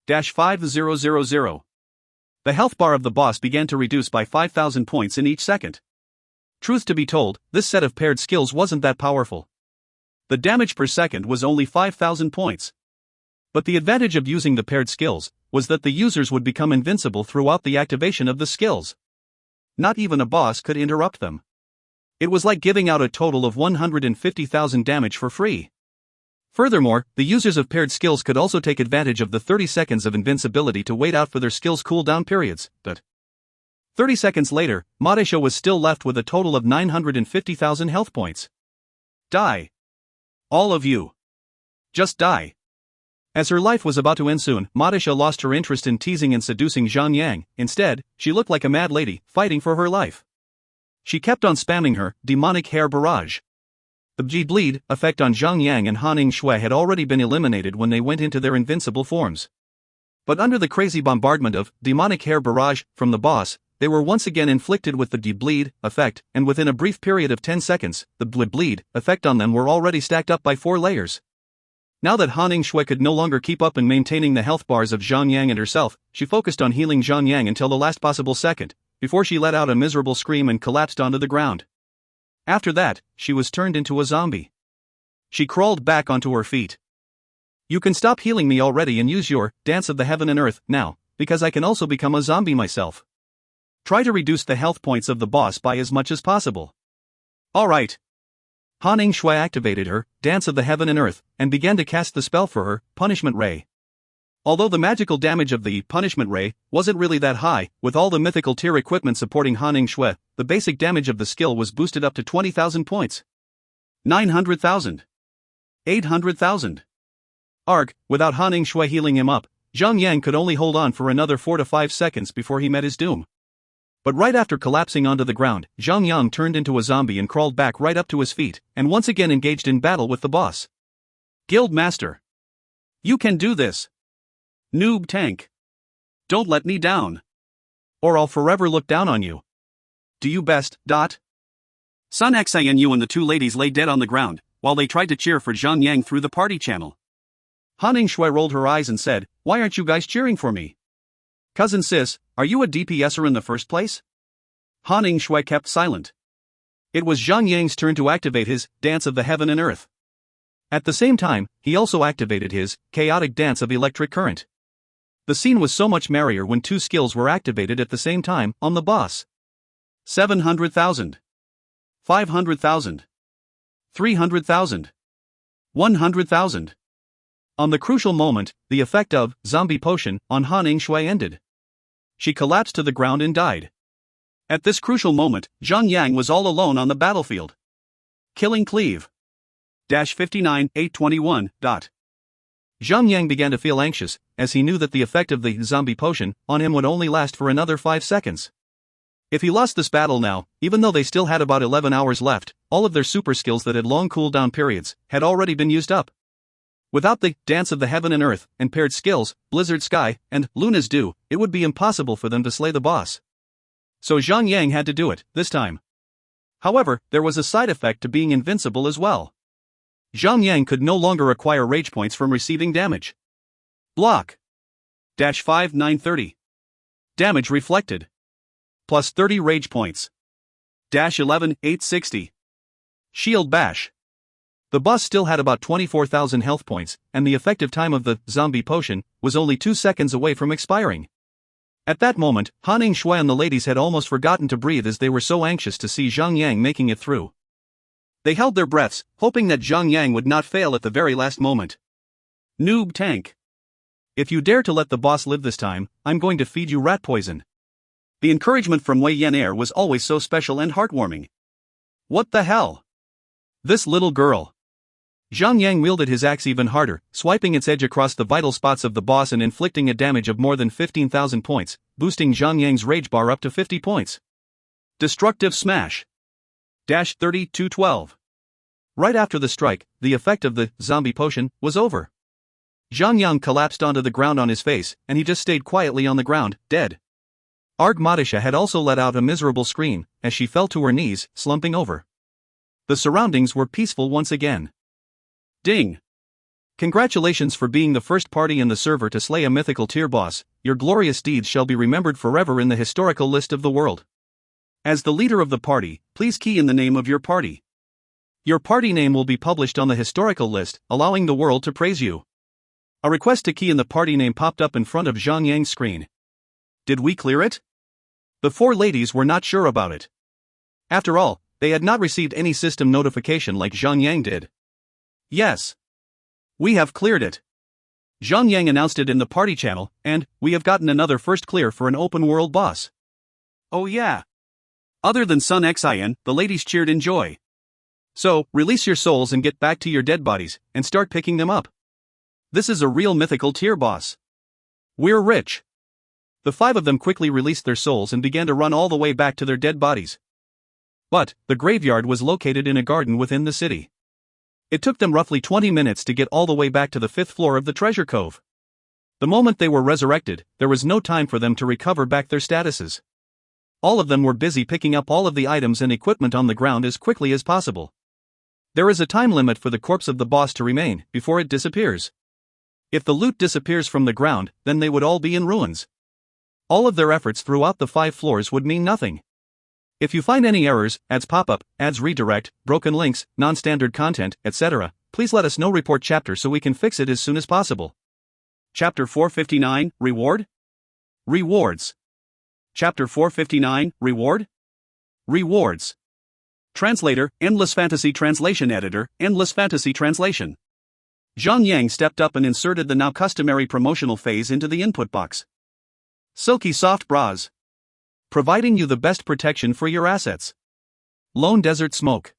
5000. The health bar of the boss began to reduce by 5,000 points in each second. Truth to be told, this set of paired skills wasn't that powerful. The damage per second was only 5,000 points. But the advantage of using the paired skills was that the users would become invincible throughout the activation of the skills. Not even a boss could interrupt them. It was like giving out a total of 150,000 damage for free. Furthermore, the users of paired skills could also take advantage of the 30 seconds of invincibility to wait out for their skills' cooldown periods, but 30 seconds later, Madesha was still left with a total of 950,000 health points. Die. All of you. Just die. As her life was about to end soon, Madesha lost her interest in teasing and seducing Zhang Yang. Instead, she looked like a mad lady, fighting for her life. She kept on spamming her demonic hair barrage. The Bleed effect on Zhang Yang and Han Shui had already been eliminated when they went into their invincible forms. But under the crazy bombardment of demonic hair barrage from the boss, they were once again inflicted with the Bleed effect, and within a brief period of 10 seconds, the Bleed effect on them were already stacked up by 4 layers. Now that Han Shui could no longer keep up in maintaining the health bars of Zhang Yang and herself, she focused on healing Zhang Yang until the last possible second, before she let out a miserable scream and collapsed onto the ground. After that, she was turned into a zombie. She crawled back onto her feet. You can stop healing me already and use your Dance of the Heaven and Earth now, because I can also become a zombie myself. Try to reduce the health points of the boss by as much as possible. Alright. Han Shui activated her Dance of the Heaven and Earth and began to cast the spell for her Punishment Ray. Although the magical damage of the Punishment Ray wasn't really that high, with all the mythical tier equipment supporting Han Shui, the basic damage of the skill was boosted up to 20,000 points. 900,000. 800,000. Arg, without Han Shui healing him up, Zhang Yang could only hold on for another 4 to 5 seconds before he met his doom. But right after collapsing onto the ground, Zhang Yang turned into a zombie and crawled back right up to his feet, and once again engaged in battle with the boss. Guild Master. You can do this. Noob tank. Don't let me down. Or I'll forever look down on you. Do you best, Dot? Sun Xi and you and the 2 ladies lay dead on the ground, while they tried to cheer for Zhang Yang through the party channel. Han Shui rolled her eyes and said, "Why aren't you guys cheering for me? Cousin sis, are you a DPSer in the first place?" Han Shui kept silent. It was Zhang Yang's turn to activate his Dance of the Heaven and Earth. At the same time, he also activated his Chaotic Dance of Electric Current. The scene was so much merrier when 2 skills were activated at the same time on the boss. 700,000. 500,000. 300,000. 100,000. On the crucial moment, the effect of Zombie Potion on Han Shui ended. She collapsed to the ground and died. At this crucial moment, Zhang Yang was all alone on the battlefield. Killing Cleave. 59-821. Zhang Yang began to feel anxious, as he knew that the effect of the Zombie Potion on him would only last for another 5 seconds. If he lost this battle now, even though they still had about 11 hours left, all of their super skills that had long cooldown periods had already been used up. Without the Dance of the Heaven and Earth and paired skills, Blizzard Sky, and Luna's Dew, it would be impossible for them to slay the boss. So Zhang Yang had to do it, this time. However, there was a side effect to being invincible as well. Zhang Yang could no longer acquire rage points from receiving damage. Block. -5 930. Damage reflected. Plus 30 rage points. -11 860. Shield Bash. The boss still had about 24,000 health points, and the effective time of the Zombie Potion was only 2 seconds away from expiring. At that moment, Han Shui and the ladies had almost forgotten to breathe as they were so anxious to see Zhang Yang making it through. They held their breaths, hoping that Zhang Yang would not fail at the very last moment. Noob tank. If you dare to let the boss live this time, I'm going to feed you rat poison. The encouragement from Wei Yan Air was always so special and heartwarming. What the hell? This little girl. Zhang Yang wielded his axe even harder, swiping its edge across the vital spots of the boss and inflicting a damage of more than 15,000 points, boosting Zhang Yang's rage bar up to 50 points. Destructive Smash. -3212. Right after the strike, the effect of the Zombie Potion was over. Zhang Yang collapsed onto the ground on his face, and he just stayed quietly on the ground, dead. Madesha had also let out a miserable scream, as she fell to her knees, slumping over. The surroundings were peaceful once again. Ding! Congratulations for being the first party in the server to slay a mythical tier boss. Your glorious deeds shall be remembered forever in the historical list of the world. As the leader of the party, please key in the name of your party. Your party name will be published on the historical list, allowing the world to praise you. A request to key in the party name popped up in front of Zhang Yang's screen. Did we clear it? The 4 ladies were not sure about it. After all, They had not received any system notification like Zhang Yang did. Yes. We have cleared it. Zhang Yang announced it in the party channel, and we have gotten another first clear for an open world boss. Oh yeah. Other than Sun Xin, the ladies cheered in joy. So, release your souls and get back to your dead bodies, and start picking them up. This is a real mythical tier boss. We're rich. The 5 of them quickly released their souls and began to run all the way back to their dead bodies. But, the graveyard was located in a garden within the city. It took them roughly 20 minutes to get all the way back to the 5th floor of the treasure cove. The moment they were resurrected, there was no time for them to recover back their statuses. All of them were busy picking up all of the items and equipment on the ground as quickly as possible. There is a time limit for the corpse of the boss to remain before it disappears. If the loot disappears from the ground, then they would all be in ruins. All of their efforts throughout the 5 floors would mean nothing. If you find any errors, ads pop-up, ads redirect, broken links, non-standard content, etc., please let us know. Report chapter so we can fix it as soon as possible. Chapter 459, Reward? Rewards. Chapter 459, Reward? Rewards. Translator, Endless Fantasy Translation Editor, Endless Fantasy Translation. Zhang Yang stepped up and inserted the now customary promotional phase into the input box. Silky soft bras. Providing you the best protection for your assets. Lone Desert Smoke.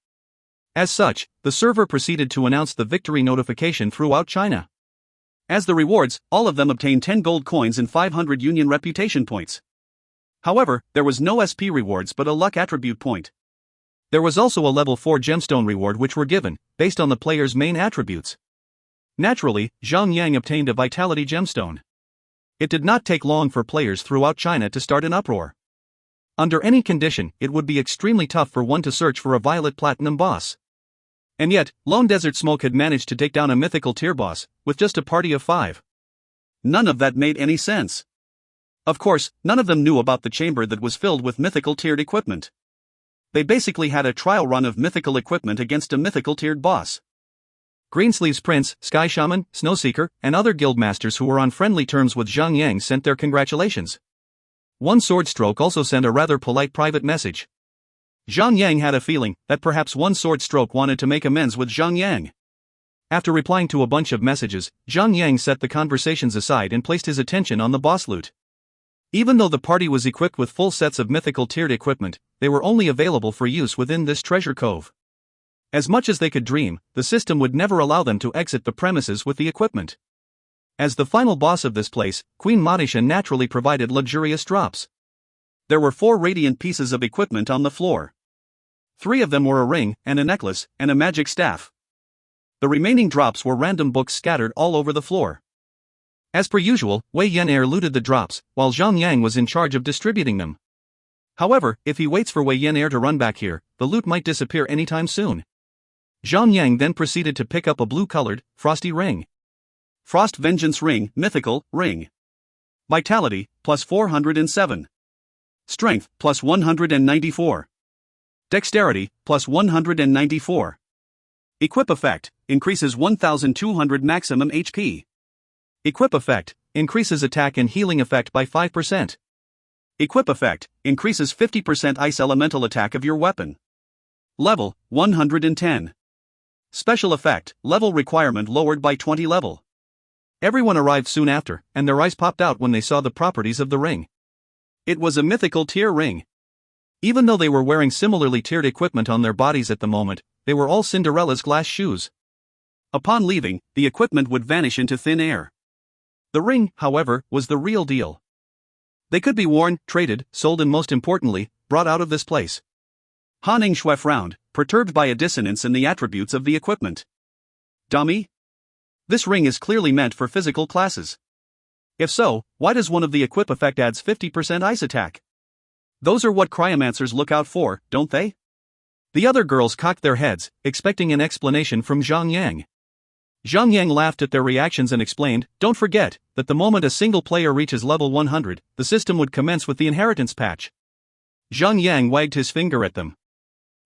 As such, the server proceeded to announce the victory notification throughout China. As the rewards, all of them obtained 10 gold coins and 500 union reputation points. However, there was no SP rewards but a luck attribute point. There was also a level 4 gemstone reward which were given, based on the player's main attributes. Naturally, Zhang Yang obtained a vitality gemstone. It did not take long for players throughout China to start an uproar. Under any condition, it would be extremely tough for one to search for a violet platinum boss. And yet, Lone Desert Smoke had managed to take down a mythical tier boss, with just a party of 5. None of that made any sense. Of course, none of them knew about the chamber that was filled with mythical tiered equipment. They basically had a trial run of mythical equipment against a mythical tiered boss. Greensleeves Prince, Sky Shaman, Snowseeker, and other guildmasters who were on friendly terms with Zhang Yang sent their congratulations. One Sword Stroke also sent a rather polite private message. Zhang Yang had a feeling that perhaps One Sword Stroke wanted to make amends with Zhang Yang. After replying to a bunch of messages, Zhang Yang set the conversations aside and placed his attention on the boss loot. Even though the party was equipped with full sets of mythical tiered equipment, they were only available for use within this treasure cove. As much as they could dream, the system would never allow them to exit the premises with the equipment. As the final boss of this place, Queen Madisha naturally provided luxurious drops. There were 4 radiant pieces of equipment on the floor. 3 of them were a ring, and a necklace, and a magic staff. The remaining drops were random books scattered all over the floor. As per usual, Wei Yan looted the drops, while Zhang Yang was in charge of distributing them. However, if he waits for Wei Yan to run back here, the loot might disappear anytime soon. Zhang Yang then proceeded to pick up a blue-colored, frosty ring. Frost Vengeance Ring, Mythical, Ring. Vitality, plus 407. Strength, plus 194. Dexterity, plus 194. Equip Effect, increases 1200 maximum HP. Equip Effect, increases attack and healing effect by 5%. Equip Effect, increases 50% ice elemental attack of your weapon. Level, 110. Special Effect, level requirement lowered by 20 level. Everyone arrived soon after, and their eyes popped out when they saw the properties of the ring. It was a mythical tier ring. Even though they were wearing similarly tiered equipment on their bodies at the moment, they were all Cinderella's glass shoes. Upon leaving, the equipment would vanish into thin air. The ring, however, was the real deal. They could be worn, traded, sold and most importantly, brought out of this place. Han Ing frowned, perturbed by a dissonance in the attributes of the equipment. Dummy? This ring is clearly meant for physical classes. If so, why does one of the equip effect adds 50% ice attack? Those are what cryomancers look out for, don't they? The other girls cocked their heads, expecting an explanation from Zhang Yang. Zhang Yang laughed at their reactions and explained, "Don't forget that the moment a single player reaches level 100, the system would commence with the inheritance patch." Zhang Yang wagged his finger at them.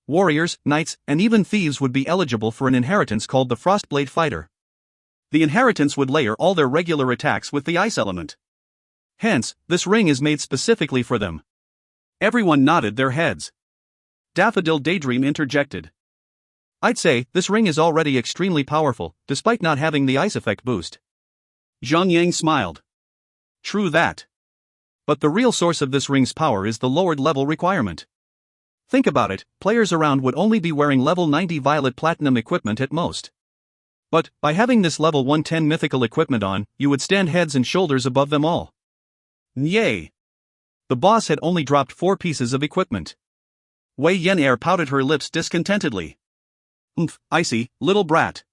Warriors, knights, and even thieves would be eligible for an inheritance called the Frostblade Fighter. The inheritance would layer all their regular attacks with the ice element. Hence, this ring is made specifically for them. Everyone nodded their heads. Daffodil Daydream interjected. I'd say, this ring is already extremely powerful, despite not having the ice effect boost. Zhang Yang smiled. True that. But the real source of this ring's power is the lowered level requirement. Think about it, players around would only be wearing level 90 Violet Platinum equipment at most. But, by having this level 110 mythical equipment on, you would stand heads and shoulders above them all. Yay! The boss had only dropped 4 pieces of equipment. Wei Yan'er pouted her lips discontentedly. Icy, little brat.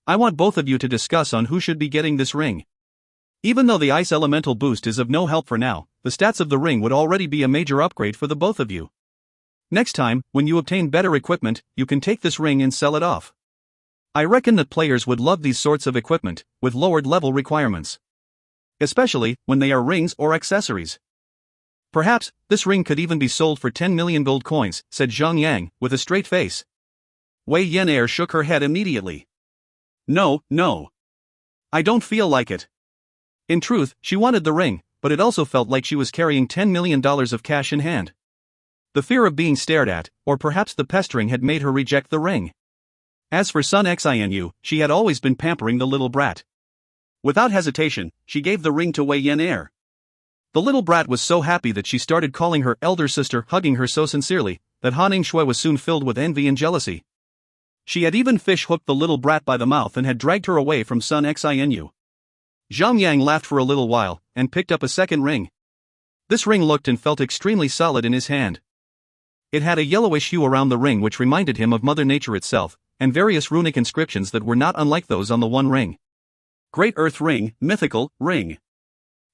I want both of you to discuss on who should be getting this ring. Even though the ice elemental boost is of no help for now, the stats of the ring would already be a major upgrade for the both of you. Next time, when you obtain better equipment, you can take this ring and sell it off. I reckon that players would love these sorts of equipment, with lowered level requirements. Especially, when they are rings or accessories. Perhaps, this ring could even be sold for 10 million gold coins, said Zhang Yang, with a straight face. Wei Yan'er shook her head immediately. No. I don't feel like it. In truth, she wanted the ring, but it also felt like she was carrying $10 million of cash in hand. The fear of being stared at, or perhaps the pestering had made her reject the ring. As for Sun Xinu, she had always been pampering the little brat. Without hesitation, she gave the ring to Wei Yan'er. The little brat was so happy that she started calling her elder sister, hugging her so sincerely, that Han Ningxue was soon filled with envy and jealousy. She had even fish-hooked the little brat by the mouth and had dragged her away from Sun Xinu. Zhang Yang laughed for a little while, and picked up a second ring. This ring looked and felt extremely solid in his hand. It had a yellowish hue around the ring which reminded him of Mother Nature itself, and various runic inscriptions that were not unlike those on the one ring. Great Earth Ring, Mythical Ring.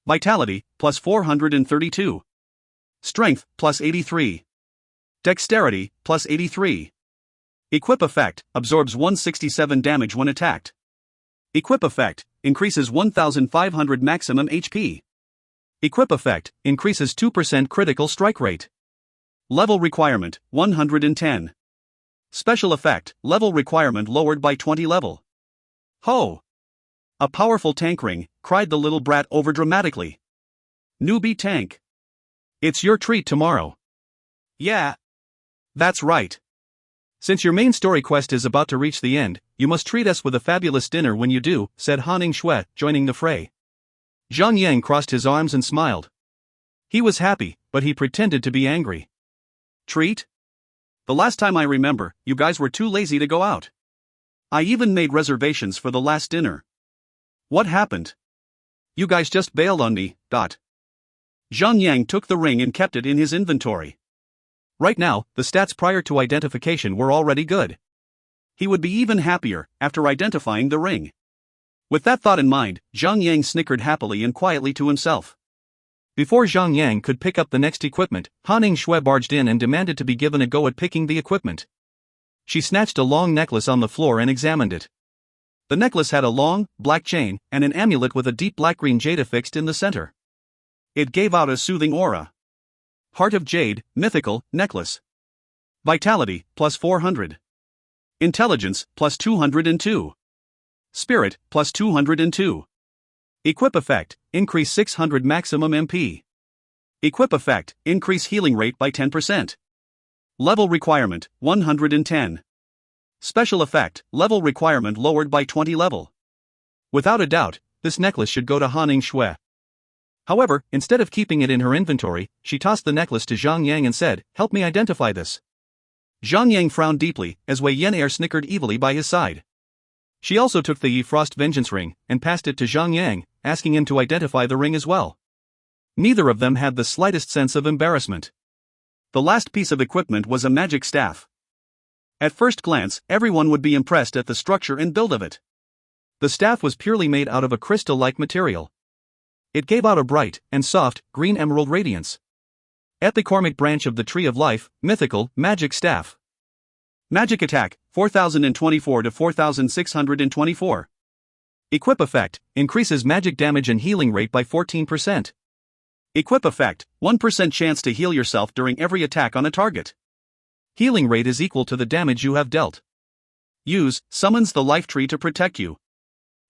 Vitality, plus 432. Strength, plus 83. Dexterity, plus 83. Equip effect, absorbs 167 damage when attacked. Equip effect, increases 1500 maximum HP. Equip effect, increases 2% critical strike rate. Level requirement, 110. Special effect, level requirement lowered by 20 level. Ho! A powerful tank ring, cried the little brat overdramatically. Newbie tank. It's your treat tomorrow. Yeah. That's right. Since your main story quest is about to reach the end, you must treat us with a fabulous dinner when you do, said Han Ningxue, joining the fray. Zhang Yang crossed his arms and smiled. He was happy, but he pretended to be angry. Treat? The last time I remember, you guys were too lazy to go out. I even made reservations for the last dinner. What happened? You guys just bailed on me. Zhang Yang took the ring and kept it in his inventory. Right now, the stats prior to identification were already good. He would be even happier after identifying the ring. With that thought in mind, Zhang Yang snickered happily and quietly to himself. Before Zhang Yang could pick up the next equipment, Han Ningxue barged in and demanded to be given a go at picking the equipment. She snatched a long necklace on the floor and examined it. The necklace had a long, black chain, and an amulet with a deep black-green jade affixed in the center. It gave out a soothing aura. Heart of Jade, Mythical, Necklace. Vitality, plus 400. Intelligence, plus 202. Spirit, plus 202. Equip effect, increase 600 maximum MP. Equip effect, increase healing rate by 10%. Level requirement, 110. Special effect, level requirement lowered by 20 level. Without a doubt, this necklace should go to Han Ningxue. However, instead of keeping it in her inventory, she tossed the necklace to Zhang Yang and said, "Help me identify this." Zhang Yang frowned deeply, as Wei Yan'er snickered evilly by his side. She also took the Yi Frost Vengeance Ring, and passed it to Zhang Yang, asking him to identify the ring as well. Neither of them had the slightest sense of embarrassment. The last piece of equipment was a magic staff. At first glance, everyone would be impressed at the structure and build of it. The staff was purely made out of a crystal-like material. It gave out a bright and soft green emerald radiance. Epicormic branch of the Tree of Life, Mythical, Magic Staff. Magic attack, 4024 to 4624. Equip effect, increases magic damage and healing rate by 14%. Equip effect, 1% chance to heal yourself during every attack on a target. Healing rate is equal to the damage you have dealt. Use, summons the life tree to protect you.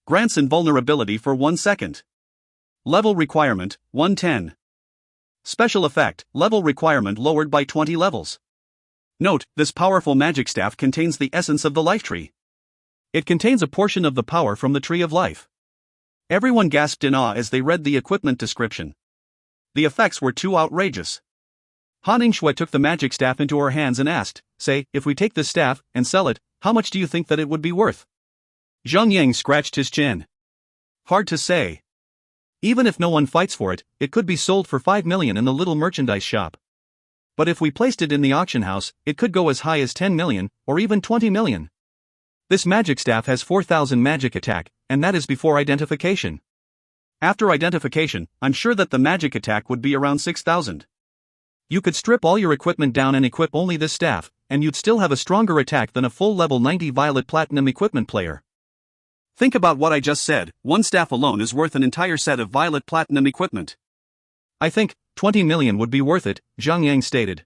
Grants invulnerability for 1 second. Level requirement, 110. Special effect, level requirement lowered by 20 levels. Note, this powerful magic staff contains the essence of the life tree. It contains a portion of the power from the tree of life. Everyone gasped in awe as they read the equipment description. The effects were too outrageous. Han Yingshui took the magic staff into her hands and asked, "Say, if we take this staff and sell it, how much do you think that it would be worth?" Zhang Yang scratched his chin. Hard to say. Even if no one fights for it, it could be sold for 5 million in the little merchandise shop. But if we placed it in the auction house, it could go as high as 10 million, or even 20 million. This magic staff has 4,000 magic attack, and that is before identification. After identification, I'm sure that the magic attack would be around 6,000. You could strip all your equipment down and equip only this staff, and you'd still have a stronger attack than a full level 90 Violet Platinum equipment player. Think about what I just said, one staff alone is worth an entire set of Violet Platinum equipment. I think 20 million would be worth it, Zhang Yang stated.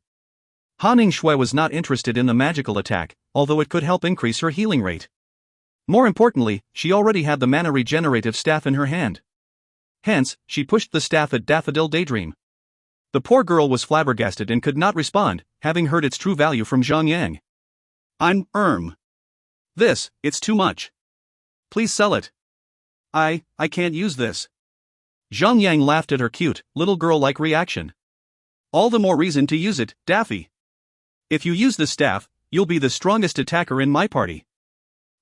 Han Yingshui was not interested in the magical attack, although it could help increase her healing rate. More importantly, she already had the mana regenerative staff in her hand. Hence, she pushed the staff at Daffodil Daydream. The poor girl was flabbergasted and could not respond, having heard its true value from Zhang Yang. It's too much. Please sell it. I can't use this. Zhang Yang laughed at her cute, little girl-like reaction. All the more reason to use it, Daffy. If you use this staff, you'll be the strongest attacker in my party.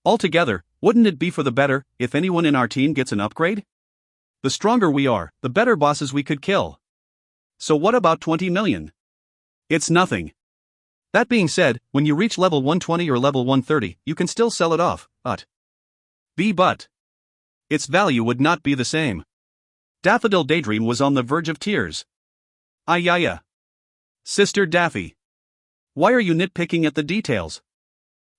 Altogether, wouldn't it be for the better if anyone in our team gets an upgrade? The stronger we are, the better bosses we could kill. So what about 20 million? It's nothing. That being said, when you reach level 120 or level 130, you can still sell it off, but its value would not be the same. Daffodil Daydream was on the verge of tears. Ayaya. Sister Daffy. Why are you nitpicking at the details?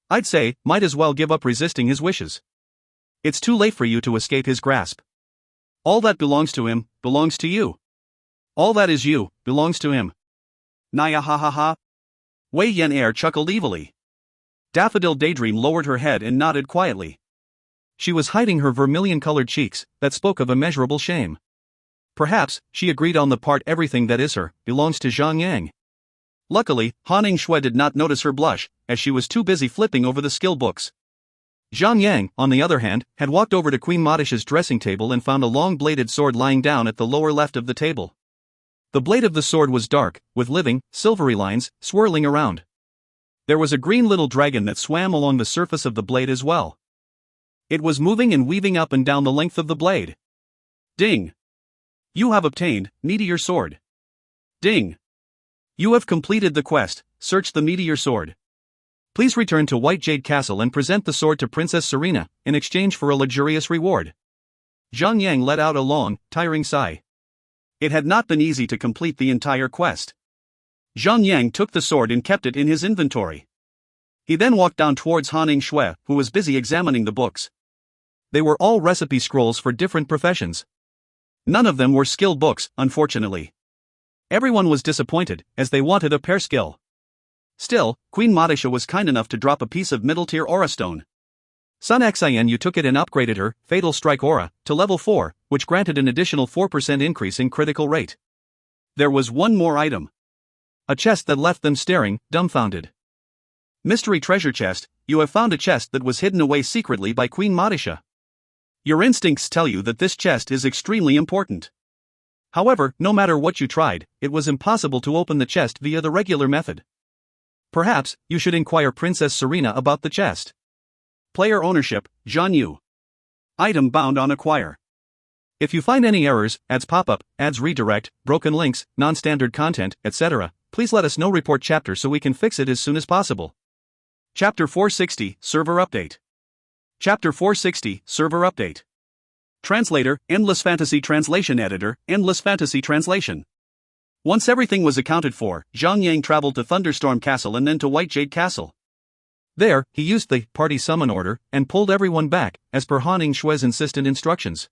I'd say, might as well give up resisting his wishes. It's too late for you to escape his grasp. All that belongs to him, belongs to you. All that is you, belongs to him. Naya ha ha ha. Wei Yan Air chuckled evilly. Daffodil Daydream lowered her head and nodded quietly. She was hiding her vermilion-colored cheeks, that spoke of immeasurable shame. Perhaps, she agreed on the part everything that is her, belongs to Zhang Yang. Luckily, Han Yingshui did not notice her blush, as she was too busy flipping over the skill books. Zhang Yang, on the other hand, had walked over to Queen Modish's dressing table and found a long-bladed sword lying down at the lower left of the table. The blade of the sword was dark, with living, silvery lines, swirling around. There was a green little dragon that swam along the surface of the blade as well. It was moving and weaving up and down the length of the blade. Ding! You have obtained Meteor Sword. Ding! You have completed the quest, search the Meteor Sword. Please return to White Jade Castle and present the sword to Princess Serena, in exchange for a luxurious reward. Zhang Yang let out a long, tiring sigh. It had not been easy to complete the entire quest. Zhang Yang took the sword and kept it in his inventory. He then walked down towards Han Yingshui, who was busy examining the books. They were all recipe scrolls for different professions. None of them were skill books, unfortunately. Everyone was disappointed, as they wanted a pair skill. Still, Queen Modisha was kind enough to drop a piece of middle-tier aura stone. Sun Xian Yu took it and upgraded her Fatal Strike Aura to level 4, which granted an additional 4% increase in critical rate. There was one more item. A chest that left them staring, dumbfounded. Mystery treasure chest, you have found a chest that was hidden away secretly by Queen Modisha. Your instincts tell you that this chest is extremely important. However, no matter what you tried, it was impossible to open the chest via the regular method. Perhaps, you should inquire Princess Serena about the chest. Player ownership, Zhan Yu. Item bound on acquire. If you find any errors, ads pop-up, ads redirect, broken links, non-standard content, etc., please let us know. Report chapter so we can fix it as soon as possible. Chapter 460, Server Update. Chapter 460, Server Update. Translator, Endless Fantasy Translation Editor, Endless Fantasy Translation. Once everything was accounted for, Zhang Yang traveled to Thunderstorm Castle and then to White Jade Castle. There, he used the party summon order and pulled everyone back, as per Han Yingshui's insistent instructions.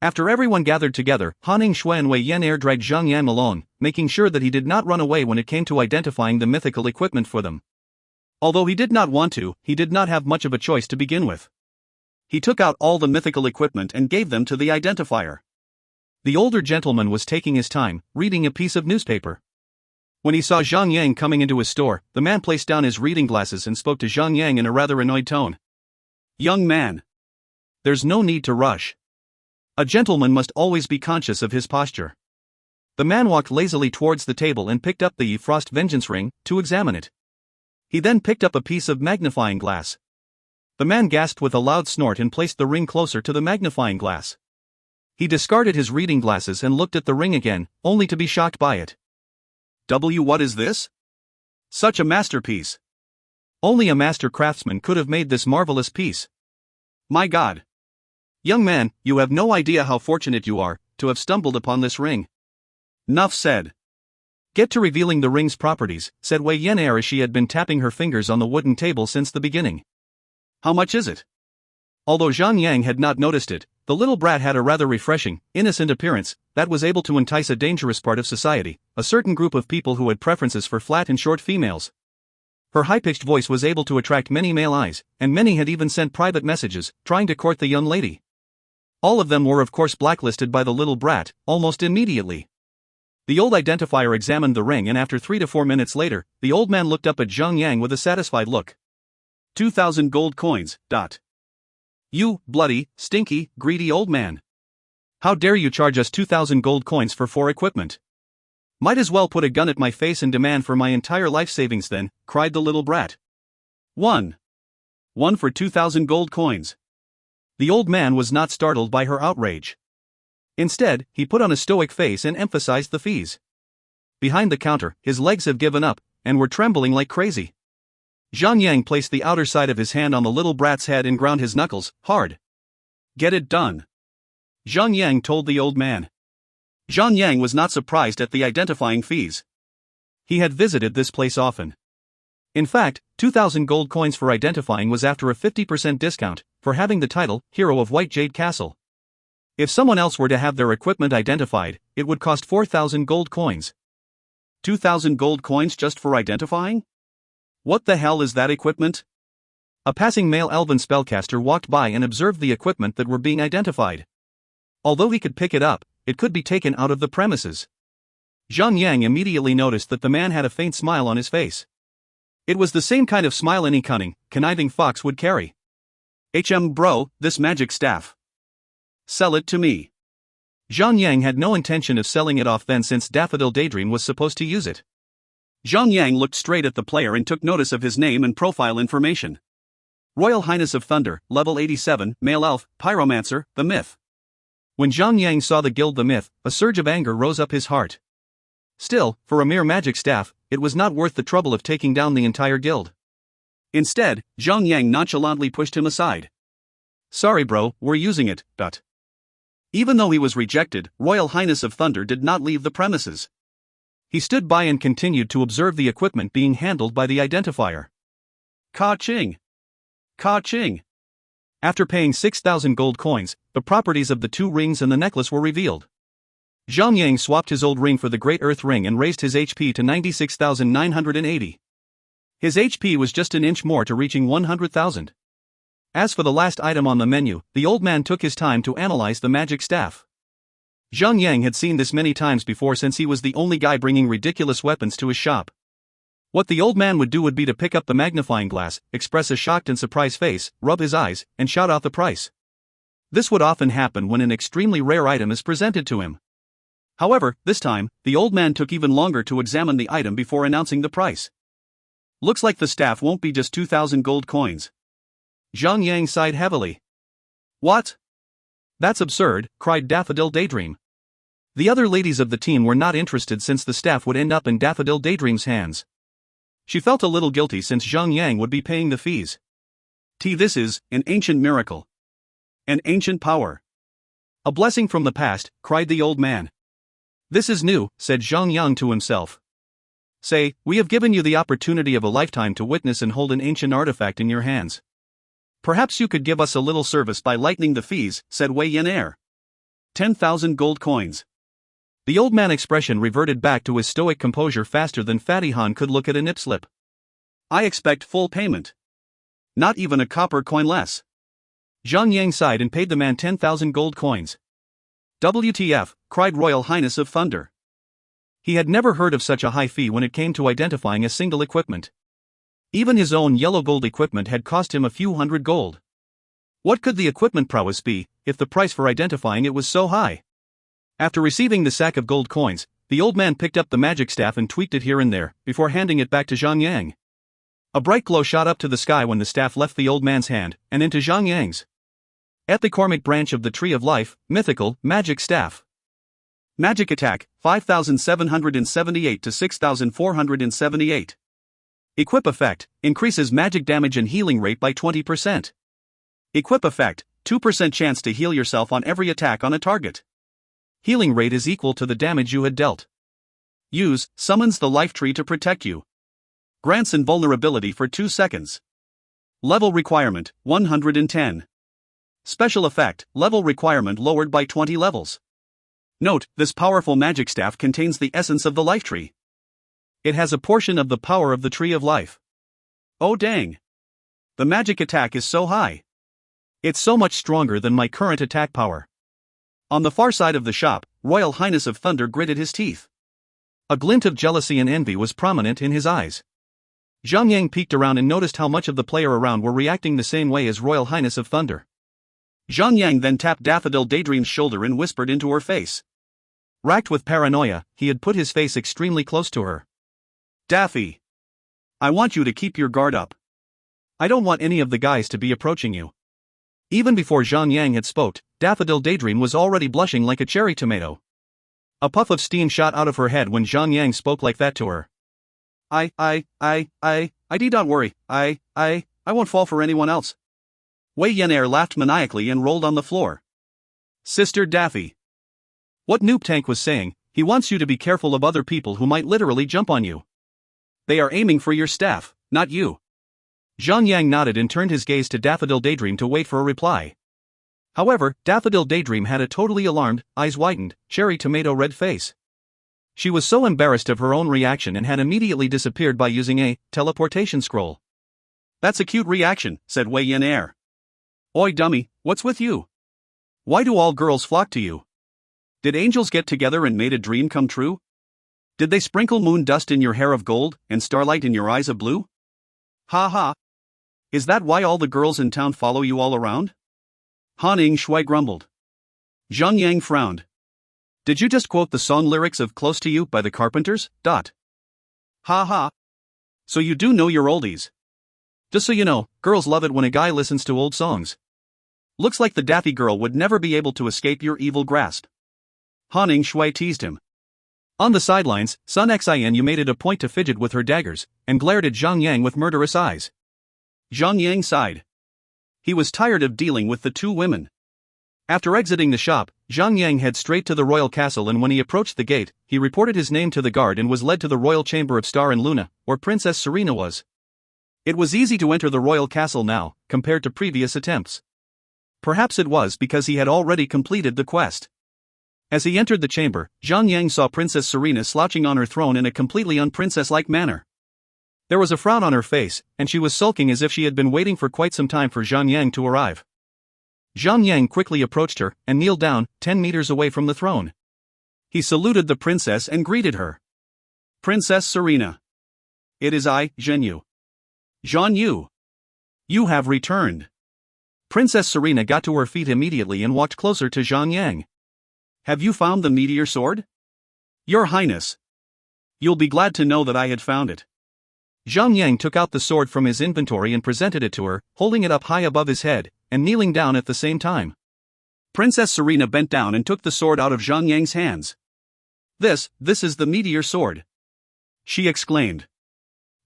After everyone gathered together, Han Yingshui and Wei Yan Air dragged Zhang Yang along, making sure that he did not run away when it came to identifying the mythical equipment for them. Although he did not want to, he did not have much of a choice to begin with. He took out all the mythical equipment and gave them to the identifier. The older gentleman was taking his time, reading a piece of newspaper. When he saw Zhang Yang coming into his store, the man placed down his reading glasses and spoke to Zhang Yang in a rather annoyed tone. Young man. There's no need to rush. A gentleman must always be conscious of his posture. The man walked lazily towards the table and picked up the Frost Vengeance ring to examine it. He then picked up a piece of magnifying glass. The man gasped with a loud snort and placed the ring closer to the magnifying glass. He discarded his reading glasses and looked at the ring again, only to be shocked by it. What is this? Such a masterpiece. Only a master craftsman could have made this marvelous piece. My God. Young man, you have no idea how fortunate you are to have stumbled upon this ring. Nuff said. Get to revealing the ring's properties, said Wei Yan'er as she had been tapping her fingers on the wooden table since the beginning. How much is it? Although Zhang Yang had not noticed it, the little brat had a rather refreshing, innocent appearance that was able to entice a dangerous part of society, a certain group of people who had preferences for flat and short females. Her high-pitched voice was able to attract many male eyes, and many had even sent private messages, trying to court the young lady. All of them were of course blacklisted by the little brat, almost immediately. The old identifier examined the ring and after 3 to 4 minutes later, the old man looked up at Zhang Yang with a satisfied look. 2,000 gold coins. You, bloody, stinky, greedy old man. How dare you charge us 2,000 gold coins for 4 equipment? Might as well put a gun at my face and demand for my entire life savings then, cried the little brat. One for 2,000 gold coins. The old man was not startled by her outrage. Instead, he put on a stoic face and emphasized the fees. Behind the counter, his legs have given up, and were trembling like crazy. Zhang Yang placed the outer side of his hand on the little brat's head and ground his knuckles hard. Get it done, Zhang Yang told the old man. Zhang Yang was not surprised at the identifying fees. He had visited this place often. In fact, 2,000 gold coins for identifying was after a 50% discount for having the title Hero of White Jade Castle. If someone else were to have their equipment identified, it would cost 4,000 gold coins. 2,000 gold coins just for identifying? What the hell is that equipment? A passing male elven spellcaster walked by and observed the equipment that were being identified. Although he could pick it up, it could be taken out of the premises. Zhang Yang immediately noticed that the man had a faint smile on his face. It was the same kind of smile any cunning, conniving fox would carry. Bro, this magic staff. Sell it to me. Zhang Yang had no intention of selling it off then since Daffodil Daydream was supposed to use it. Zhang Yang looked straight at the player and took notice of his name and profile information. Royal Highness of Thunder, level 87, male elf, pyromancer, the myth. When Zhang Yang saw the guild the myth, a surge of anger rose up his heart. Still, for a mere magic staff, it was not worth the trouble of taking down the entire guild. Instead, Zhang Yang nonchalantly pushed him aside. Sorry bro, we're using it, Even though he was rejected, Royal Highness of Thunder did not leave the premises. He stood by and continued to observe the equipment being handled by the identifier. Ka-ching! Ka-ching! After paying 6,000 gold coins, the properties of the 2 rings and the necklace were revealed. Zhang Yang swapped his old ring for the Great Earth Ring and raised his HP to 96,980. His HP was just an inch more to reaching 100,000. As for the last item on the menu, the old man took his time to analyze the magic staff. Zhang Yang had seen this many times before since he was the only guy bringing ridiculous weapons to his shop. What the old man would do would be to pick up the magnifying glass, express a shocked and surprised face, rub his eyes, and shout out the price. This would often happen when an extremely rare item is presented to him. However, this time, the old man took even longer to examine the item before announcing the price. Looks like the staff won't be just 2,000 gold coins. Zhang Yang sighed heavily. What? That's absurd, cried Daffodil Daydream. The other ladies of the team were not interested since the staff would end up in Daffodil Daydream's hands. She felt a little guilty since Zhang Yang would be paying the fees. This is an ancient miracle. An ancient power. A blessing from the past, cried the old man. This is new, said Zhang Yang to himself. Say, we have given you the opportunity of a lifetime to witness and hold an ancient artifact in your hands. Perhaps you could give us a little service by lightening the fees, said Wei Yan'er. 10,000 gold coins. The old man's expression reverted back to his stoic composure faster than Fatty Han could look at a nip slip. I expect full payment. Not even a copper coin less. Zhang Yang sighed and paid the man 10,000 gold coins. WTF, cried Royal Highness of Thunder. He had never heard of such a high fee when it came to identifying a single equipment. Even his own yellow gold equipment had cost him a few hundred gold. What could the equipment prowess be, if the price for identifying it was so high? After receiving the sack of gold coins, the old man picked up the magic staff and tweaked it here and there, before handing it back to Zhang Yang. A bright glow shot up to the sky when the staff left the old man's hand, and into Zhang Yang's. Epicormic branch of the Tree of Life, mythical, magic staff. Magic attack, 5,778 to 6,478. Equip effect, increases magic damage and healing rate by 20%. Equip effect, 2% chance to heal yourself on every attack on a target. Healing rate is equal to the damage you had dealt. Use, summons the life tree to protect you. Grants invulnerability for 2 seconds. Level requirement, 110. Special effect, level requirement lowered by 20 levels. Note, this powerful magic staff contains the essence of the life tree. It has a portion of the power of the Tree of Life. Oh dang! The magic attack is so high. It's so much stronger than my current attack power. On the far side of the shop, Royal Highness of Thunder gritted his teeth. A glint of jealousy and envy was prominent in his eyes. Zhang Yang peeked around and noticed how much of the player around were reacting the same way as Royal Highness of Thunder. Zhang Yang then tapped Daffodil Daydream's shoulder and whispered into her face. Racked with paranoia, he had put his face extremely close to her. Daffy! I want you to keep your guard up. I don't want any of the guys to be approaching you. Even before Zhang Yang had spoke, Daffodil Daydream was already blushing like a cherry tomato. A puff of steam shot out of her head when Zhang Yang spoke like that to her. Don't worry, I won't fall for anyone else. Wei Yan'er laughed maniacally and rolled on the floor. Sister Daffy. What Noob Tank was saying, he wants you to be careful of other people who might literally jump on you. They are aiming for your staff, not you. Zhang Yang nodded and turned his gaze to Daffodil Daydream to wait for a reply. However, Daffodil Daydream had a totally alarmed, eyes widened, cherry tomato red face. She was so embarrassed of her own reaction and had immediately disappeared by using a teleportation scroll. That's a cute reaction, said Wei Yan'er. Oi dummy, what's with you? Why do all girls flock to you? Did angels get together and made a dream come true? Did they sprinkle moon dust in your hair of gold, and starlight in your eyes of blue? Ha ha. Is that why all the girls in town follow you all around? Han Ing Shui grumbled. Zhang Yang frowned. Did you just quote the song lyrics of Close to You by the Carpenters? Ha ha. So you do know your oldies. Just so you know, girls love it when a guy listens to old songs. Looks like the Daffy girl would never be able to escape your evil grasp. Han Ing Shui teased him. On the sidelines, Sun Xianyu made it a point to fidget with her daggers, and glared at Zhang Yang with murderous eyes. Zhang Yang sighed. He was tired of dealing with the two women. After exiting the shop, Zhang Yang headed straight to the royal castle, and when he approached the gate, he reported his name to the guard and was led to the royal chamber of Star and Luna, where Princess Serena was. It was easy to enter the royal castle now, compared to previous attempts. Perhaps it was because he had already completed the quest. As he entered the chamber, Zhang Yang saw Princess Serena slouching on her throne in a completely unprincess-like manner. There was a frown on her face, and she was sulking as if she had been waiting for quite some time for Zhang Yang to arrive. Zhang Yang quickly approached her, and kneeled down, 10 meters away from the throne. He saluted the princess and greeted her. Princess Serena. It is I, Zhen Yu. Zhan Yu. You have returned. Princess Serena got to her feet immediately and walked closer to Zhang Yang. Have you found the meteor sword? Your Highness. You'll be glad to know that I had found it. Zhang Yang took out the sword from his inventory and presented it to her, holding it up high above his head, and kneeling down at the same time. Princess Serena bent down and took the sword out of Zhang Yang's hands. This is the meteor sword. She exclaimed.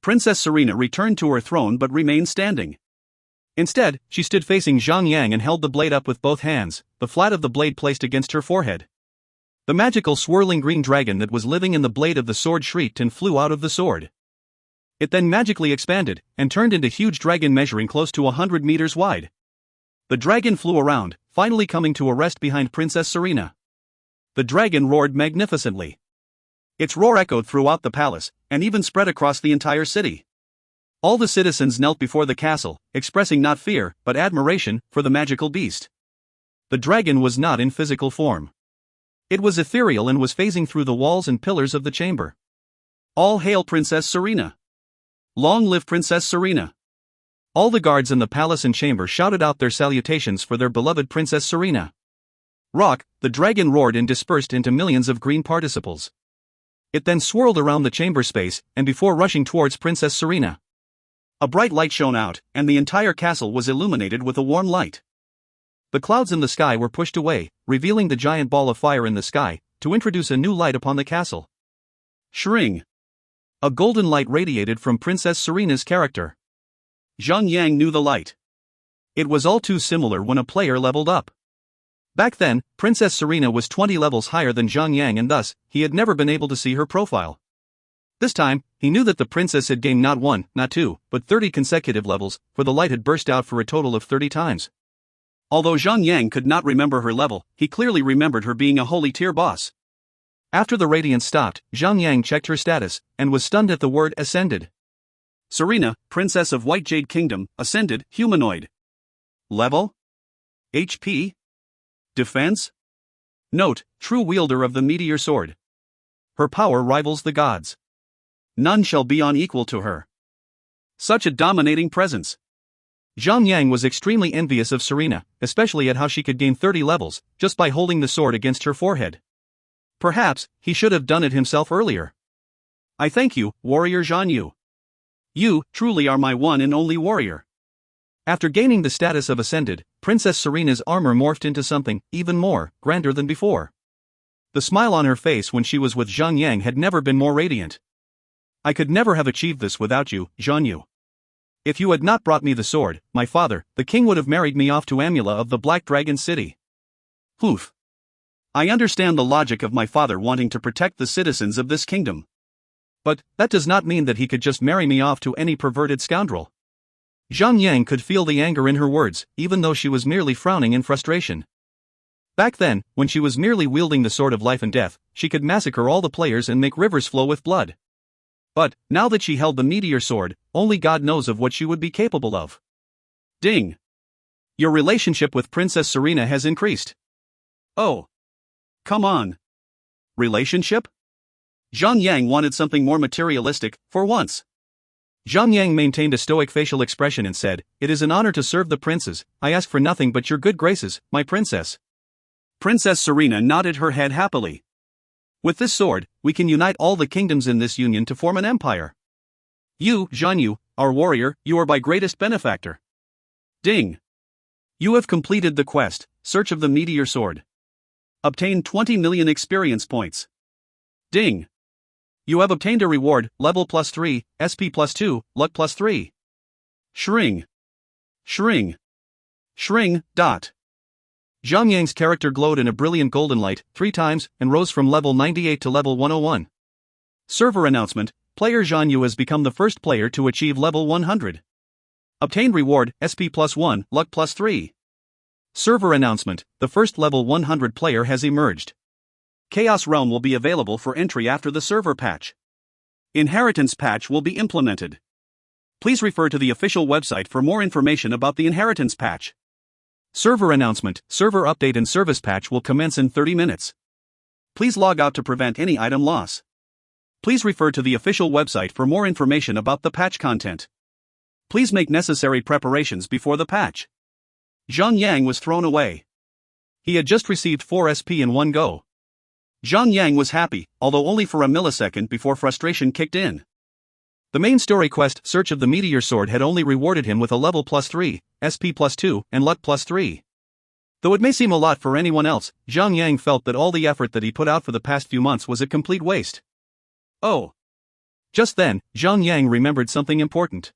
Princess Serena returned to her throne but remained standing. Instead, she stood facing Zhang Yang and held the blade up with both hands, the flat of the blade placed against her forehead. The magical swirling green dragon that was living in the blade of the sword shrieked and flew out of the sword. It then magically expanded, and turned into a huge dragon measuring close to 100 meters wide. The dragon flew around, finally coming to a rest behind Princess Serena. The dragon roared magnificently. Its roar echoed throughout the palace, and even spread across the entire city. All the citizens knelt before the castle, expressing not fear, but admiration, for the magical beast. The dragon was not in physical form. It was ethereal and was phasing through the walls and pillars of the chamber. All hail Princess Serena! Long live Princess Serena! All the guards in the palace and chamber shouted out their salutations for their beloved Princess Serena. Rock, the dragon roared and dispersed into millions of green participles. It then swirled around the chamber space, and before rushing towards Princess Serena, a bright light shone out, and the entire castle was illuminated with a warm light. The clouds in the sky were pushed away, revealing the giant ball of fire in the sky, to introduce a new light upon the castle. Shring! A golden light radiated from Princess Serena's character. Zhang Yang knew the light. It was all too similar when a player leveled up. Back then, Princess Serena was 20 levels higher than Zhang Yang, and thus, he had never been able to see her profile. This time, he knew that the princess had gained not 1, not 2, but 30 consecutive levels, for the light had burst out for a total of 30 times. Although Zhang Yang could not remember her level, he clearly remembered her being a holy tier boss. After the radiance stopped, Zhang Yang checked her status, and was stunned at the word ascended. Serena, Princess of White Jade Kingdom, ascended, humanoid. Level? HP? Defense? Note, true wielder of the meteor sword. Her power rivals the gods. None shall be unequal to her. Such a dominating presence. Zhang Yang was extremely envious of Serena, especially at how she could gain 30 levels, just by holding the sword against her forehead. Perhaps, he should have done it himself earlier. I thank you, warrior Zhan Yu. You, truly are my one and only warrior. After gaining the status of ascended, Princess Serena's armor morphed into something, even more, grander than before. The smile on her face when she was with Zhang Yang had never been more radiant. I could never have achieved this without you, Zhan Yu. If you had not brought me the sword, my father, the king, would have married me off to Amula of the Black Dragon City. Oof. I understand the logic of my father wanting to protect the citizens of this kingdom. But that does not mean that he could just marry me off to any perverted scoundrel. Zhang Yang could feel the anger in her words, even though she was merely frowning in frustration. Back then, when she was merely wielding the sword of life and death, she could massacre all the players and make rivers flow with blood. But, now that she held the meteor sword, only God knows of what she would be capable of. Ding! Your relationship with Princess Serena has increased. Oh. Come on. Relationship? Zhang Yang wanted something more materialistic, for once. Zhang Yang maintained a stoic facial expression and said, "It is an honor to serve the princes. I ask for nothing but your good graces, my princess." Princess Serena nodded her head happily. With this sword, we can unite all the kingdoms in this union to form an empire. You, Zhan Yu, our warrior, you are my greatest benefactor. Ding! You have completed the quest, Search of the Meteor Sword. Obtain 20 million experience points. Ding! You have obtained a reward, level +3, SP +2, luck +3. Shring. Shring. Shring. Dot. Zhang Yang's character glowed in a brilliant golden light 3 times and rose from level 98 to level 101. Server announcement: player Zhan Yu has become the first player to achieve level 100. Obtained reward, SP +1, luck +3. Server announcement: the first level 100 player has emerged. Chaos Realm will be available for entry after the server patch. Inheritance patch will be implemented. Please refer to the official website for more information about the inheritance patch. Server announcement: server update and service patch will commence in 30 minutes. Please log out to prevent any item loss. Please refer to the official website for more information about the patch content. Please make necessary preparations before the patch. Zhang Yang was thrown away. He had just received 4 SP in one go. Zhang Yang was happy, although only for a millisecond before frustration kicked in. The main story quest, Search of the Meteor Sword, had only rewarded him with a level +3, SP +2, and luck +3. Though it may seem a lot for anyone else, Zhang Yang felt that all the effort that he put out for the past few months was a complete waste. Oh. Just then, Zhang Yang remembered something important.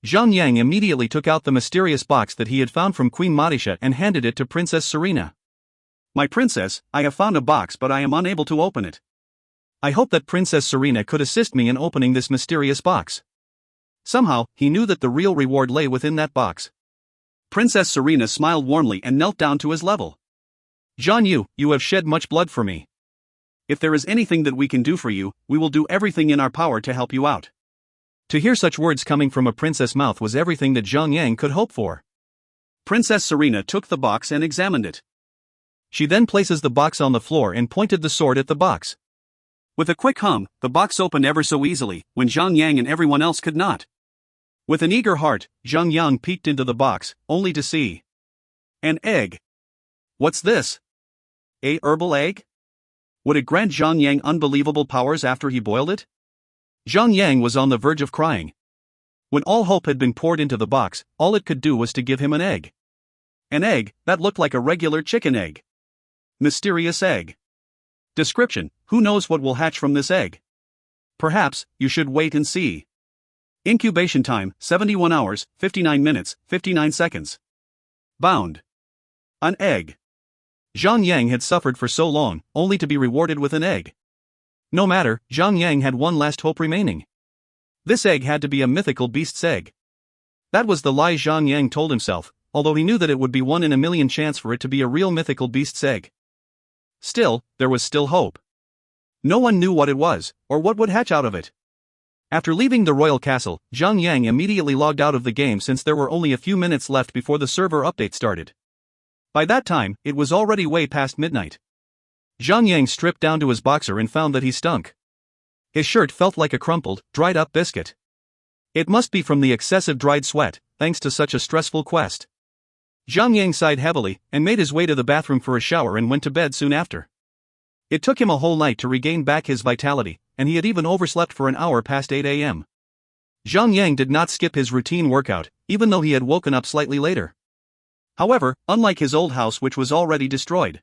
Zhang Yang immediately took out the mysterious box that he had found from Queen Madisha and handed it to Princess Serena. My princess, I have found a box but I am unable to open it. I hope that Princess Serena could assist me in opening this mysterious box. Somehow, he knew that the real reward lay within that box. Princess Serena smiled warmly and knelt down to his level. Zhan Yu, you have shed much blood for me. If there is anything that we can do for you, we will do everything in our power to help you out. To hear such words coming from a princess' mouth was everything that Zhang Yang could hope for. Princess Serena took the box and examined it. She then places the box on the floor and pointed the sword at the box. With a quick hum, the box opened ever so easily, when Zhang Yang and everyone else could not. With an eager heart, Zhang Yang peeked into the box, only to see an egg. What's this? A herbal egg? Would it grant Zhang Yang unbelievable powers after he boiled it? Zhang Yang was on the verge of crying. When all hope had been poured into the box, all it could do was to give him an egg. An egg that looked like a regular chicken egg. Mysterious egg. Description: who knows what will hatch from this egg? Perhaps you should wait and see. Incubation time: 71 hours, 59 minutes, 59 seconds. Bound. An egg. Zhang Yang had suffered for so long, only to be rewarded with an egg. No matter, Zhang Yang had one last hope remaining. This egg had to be a mythical beast's egg. That was the lie Zhang Yang told himself, although he knew that it would be 1 in a million chance for it to be a real mythical beast's egg. Still, there was still hope. No one knew what it was, or what would hatch out of it. After leaving the royal castle, Zhang Yang immediately logged out of the game since there were only a few minutes left before the server update started. By that time, it was already way past midnight. Zhang Yang stripped down to his boxer and found that he stunk. His shirt felt like a crumpled, dried-up biscuit. It must be from the excessive dried sweat, thanks to such a stressful quest. Zhang Yang sighed heavily, and made his way to the bathroom for a shower and went to bed soon after. It took him a whole night to regain back his vitality, and he had even overslept for an hour past 8 a.m. Zhang Yang did not skip his routine workout, even though he had woken up slightly later. However, unlike his old house which was already destroyed,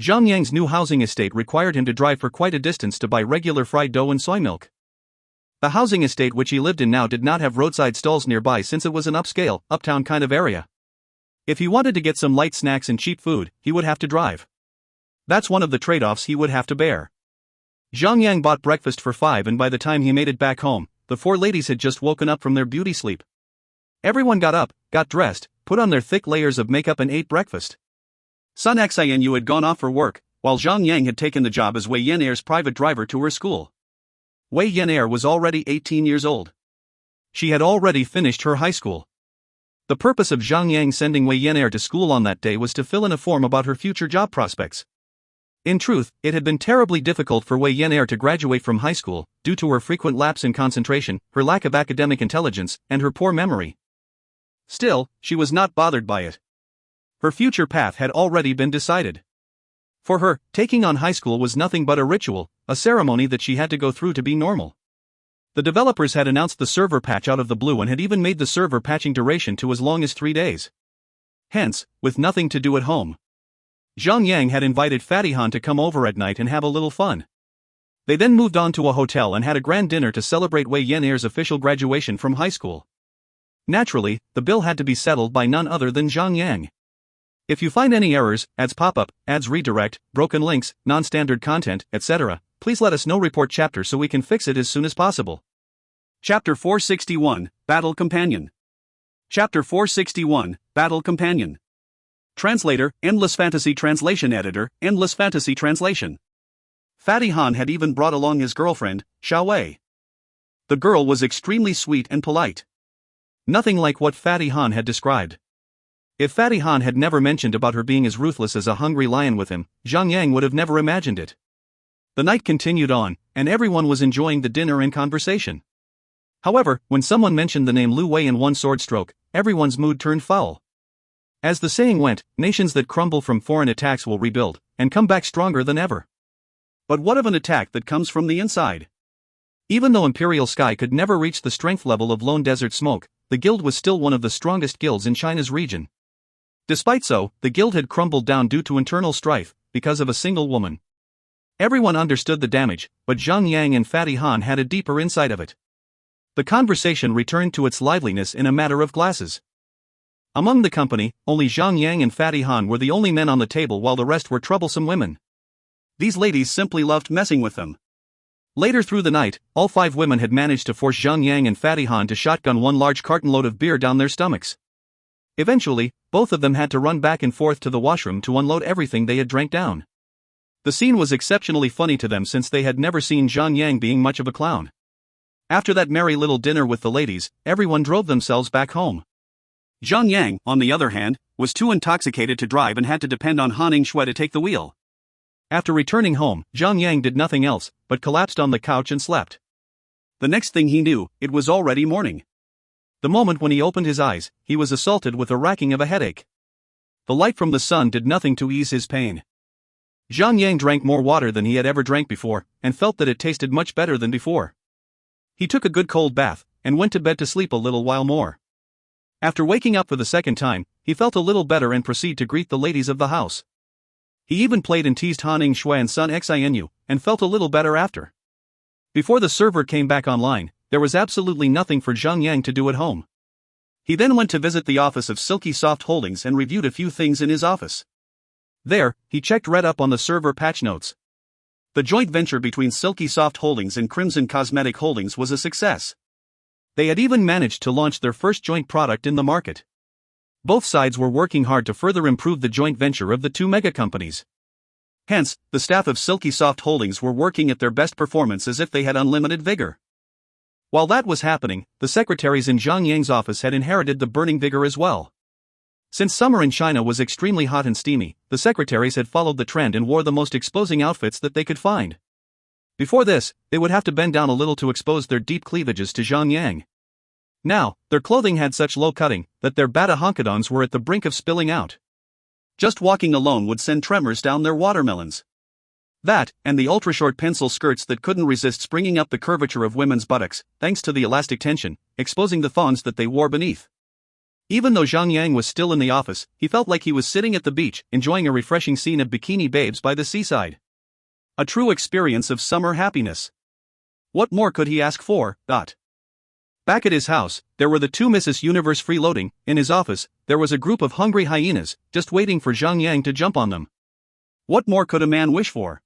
Zhang Yang's new housing estate required him to drive for quite a distance to buy regular fried dough and soy milk. The housing estate which he lived in now did not have roadside stalls nearby since it was an upscale, uptown kind of area. If he wanted to get some light snacks and cheap food, he would have to drive. That's one of the trade-offs he would have to bear. Zhang Yang bought breakfast for 5, and by the time he made it back home, the 4 ladies had just woken up from their beauty sleep. Everyone got up, got dressed, put on their thick layers of makeup and ate breakfast. Sun Xianyu had gone off for work, while Zhang Yang had taken the job as Wei Yan'er's private driver to her school. Wei Yan'er was already 18 years old. She had already finished her high school. The purpose of Zhang Yang sending Wei Yan'er to school on that day was to fill in a form about her future job prospects. In truth, it had been terribly difficult for Wei Yan'er to graduate from high school, due to her frequent lapse in concentration, her lack of academic intelligence, and her poor memory. Still, she was not bothered by it. Her future path had already been decided. For her, taking on high school was nothing but a ritual, a ceremony that she had to go through to be normal. The developers had announced the server patch out of the blue and had even made the server patching duration to as long as 3 days. Hence, with nothing to do at home, Zhang Yang had invited Fatty Han to come over at night and have a little fun. They then moved on to a hotel and had a grand dinner to celebrate Wei Yan'er's official graduation from high school. Naturally, the bill had to be settled by none other than Zhang Yang. If you find any errors, ads pop up, ads redirect, broken links, non-standard content, etc., please let us know. Report chapter so we can fix it as soon as possible. Chapter 461, Battle Companion. Chapter 461, Battle Companion. Translator, Endless Fantasy Translation Editor, Endless Fantasy Translation. Fatty Han had even brought along his girlfriend, Xiao Wei. The girl was extremely sweet and polite. Nothing like what Fatty Han had described. If Fatty Han had never mentioned about her being as ruthless as a hungry lion with him, Zhang Yang would have never imagined it. The night continued on, and everyone was enjoying the dinner and conversation. However, when someone mentioned the name Lu Wei in one sword stroke, everyone's mood turned foul. As the saying went, nations that crumble from foreign attacks will rebuild, and come back stronger than ever. But what of an attack that comes from the inside? Even though Imperial Sky could never reach the strength level of Lone Desert Smoke, the guild was still one of the strongest guilds in China's region. Despite so, the guild had crumbled down due to internal strife, because of a single woman. Everyone understood the damage, but Zhang Yang and Fatty Han had a deeper insight of it. The conversation returned to its liveliness in a matter of glasses. Among the company, only Zhang Yang and Fatty Han were the only men on the table while the rest were troublesome women. These ladies simply loved messing with them. Later through the night, all 5 women had managed to force Zhang Yang and Fatty Han to shotgun one large carton load of beer down their stomachs. Eventually, both of them had to run back and forth to the washroom to unload everything they had drank down. The scene was exceptionally funny to them since they had never seen Zhang Yang being much of a clown. After that merry little dinner with the ladies, everyone drove themselves back home. Zhang Yang, on the other hand, was too intoxicated to drive and had to depend on Han Shui to take the wheel. After returning home, Zhang Yang did nothing else but collapsed on the couch and slept. The next thing he knew, it was already morning. The moment when he opened his eyes, he was assaulted with a racking of a headache. The light from the sun did nothing to ease his pain. Zhang Yang drank more water than he had ever drank before, and felt that it tasted much better than before. He took a good cold bath, and went to bed to sleep a little while more. After waking up for the second time, he felt a little better and proceeded to greet the ladies of the house. He even played and teased Han Shui and Sun Xinu, and felt a little better after. Before the server came back online, there was absolutely nothing for Zhang Yang to do at home. He then went to visit the office of Silky Soft Holdings and reviewed a few things in his office. There, he read up on the server patch notes. The joint venture between Silky Soft Holdings and Crimson Cosmetic Holdings was a success. They had even managed to launch their first joint product in the market. Both sides were working hard to further improve the joint venture of the two mega companies. Hence, the staff of Silky Soft Holdings were working at their best performance as if they had unlimited vigor. While that was happening, the secretaries in Zhang Yang's office had inherited the burning vigor as well. Since summer in China was extremely hot and steamy, the secretaries had followed the trend and wore the most exposing outfits that they could find. Before this, they would have to bend down a little to expose their deep cleavages to Zhang Yang. Now, their clothing had such low cutting that their bata honkadons were at the brink of spilling out. Just walking alone would send tremors down their watermelons. That, and the ultra-short pencil skirts that couldn't resist springing up the curvature of women's buttocks, thanks to the elastic tension, exposing the thongs that they wore beneath. Even though Zhang Yang was still in the office, he felt like he was sitting at the beach, enjoying a refreshing scene of bikini babes by the seaside. A true experience of summer happiness. What more could he ask for? Back at his house, there were the two Mrs. Universe freeloading. In his office, there was a group of hungry hyenas, just waiting for Zhang Yang to jump on them. What more could a man wish for?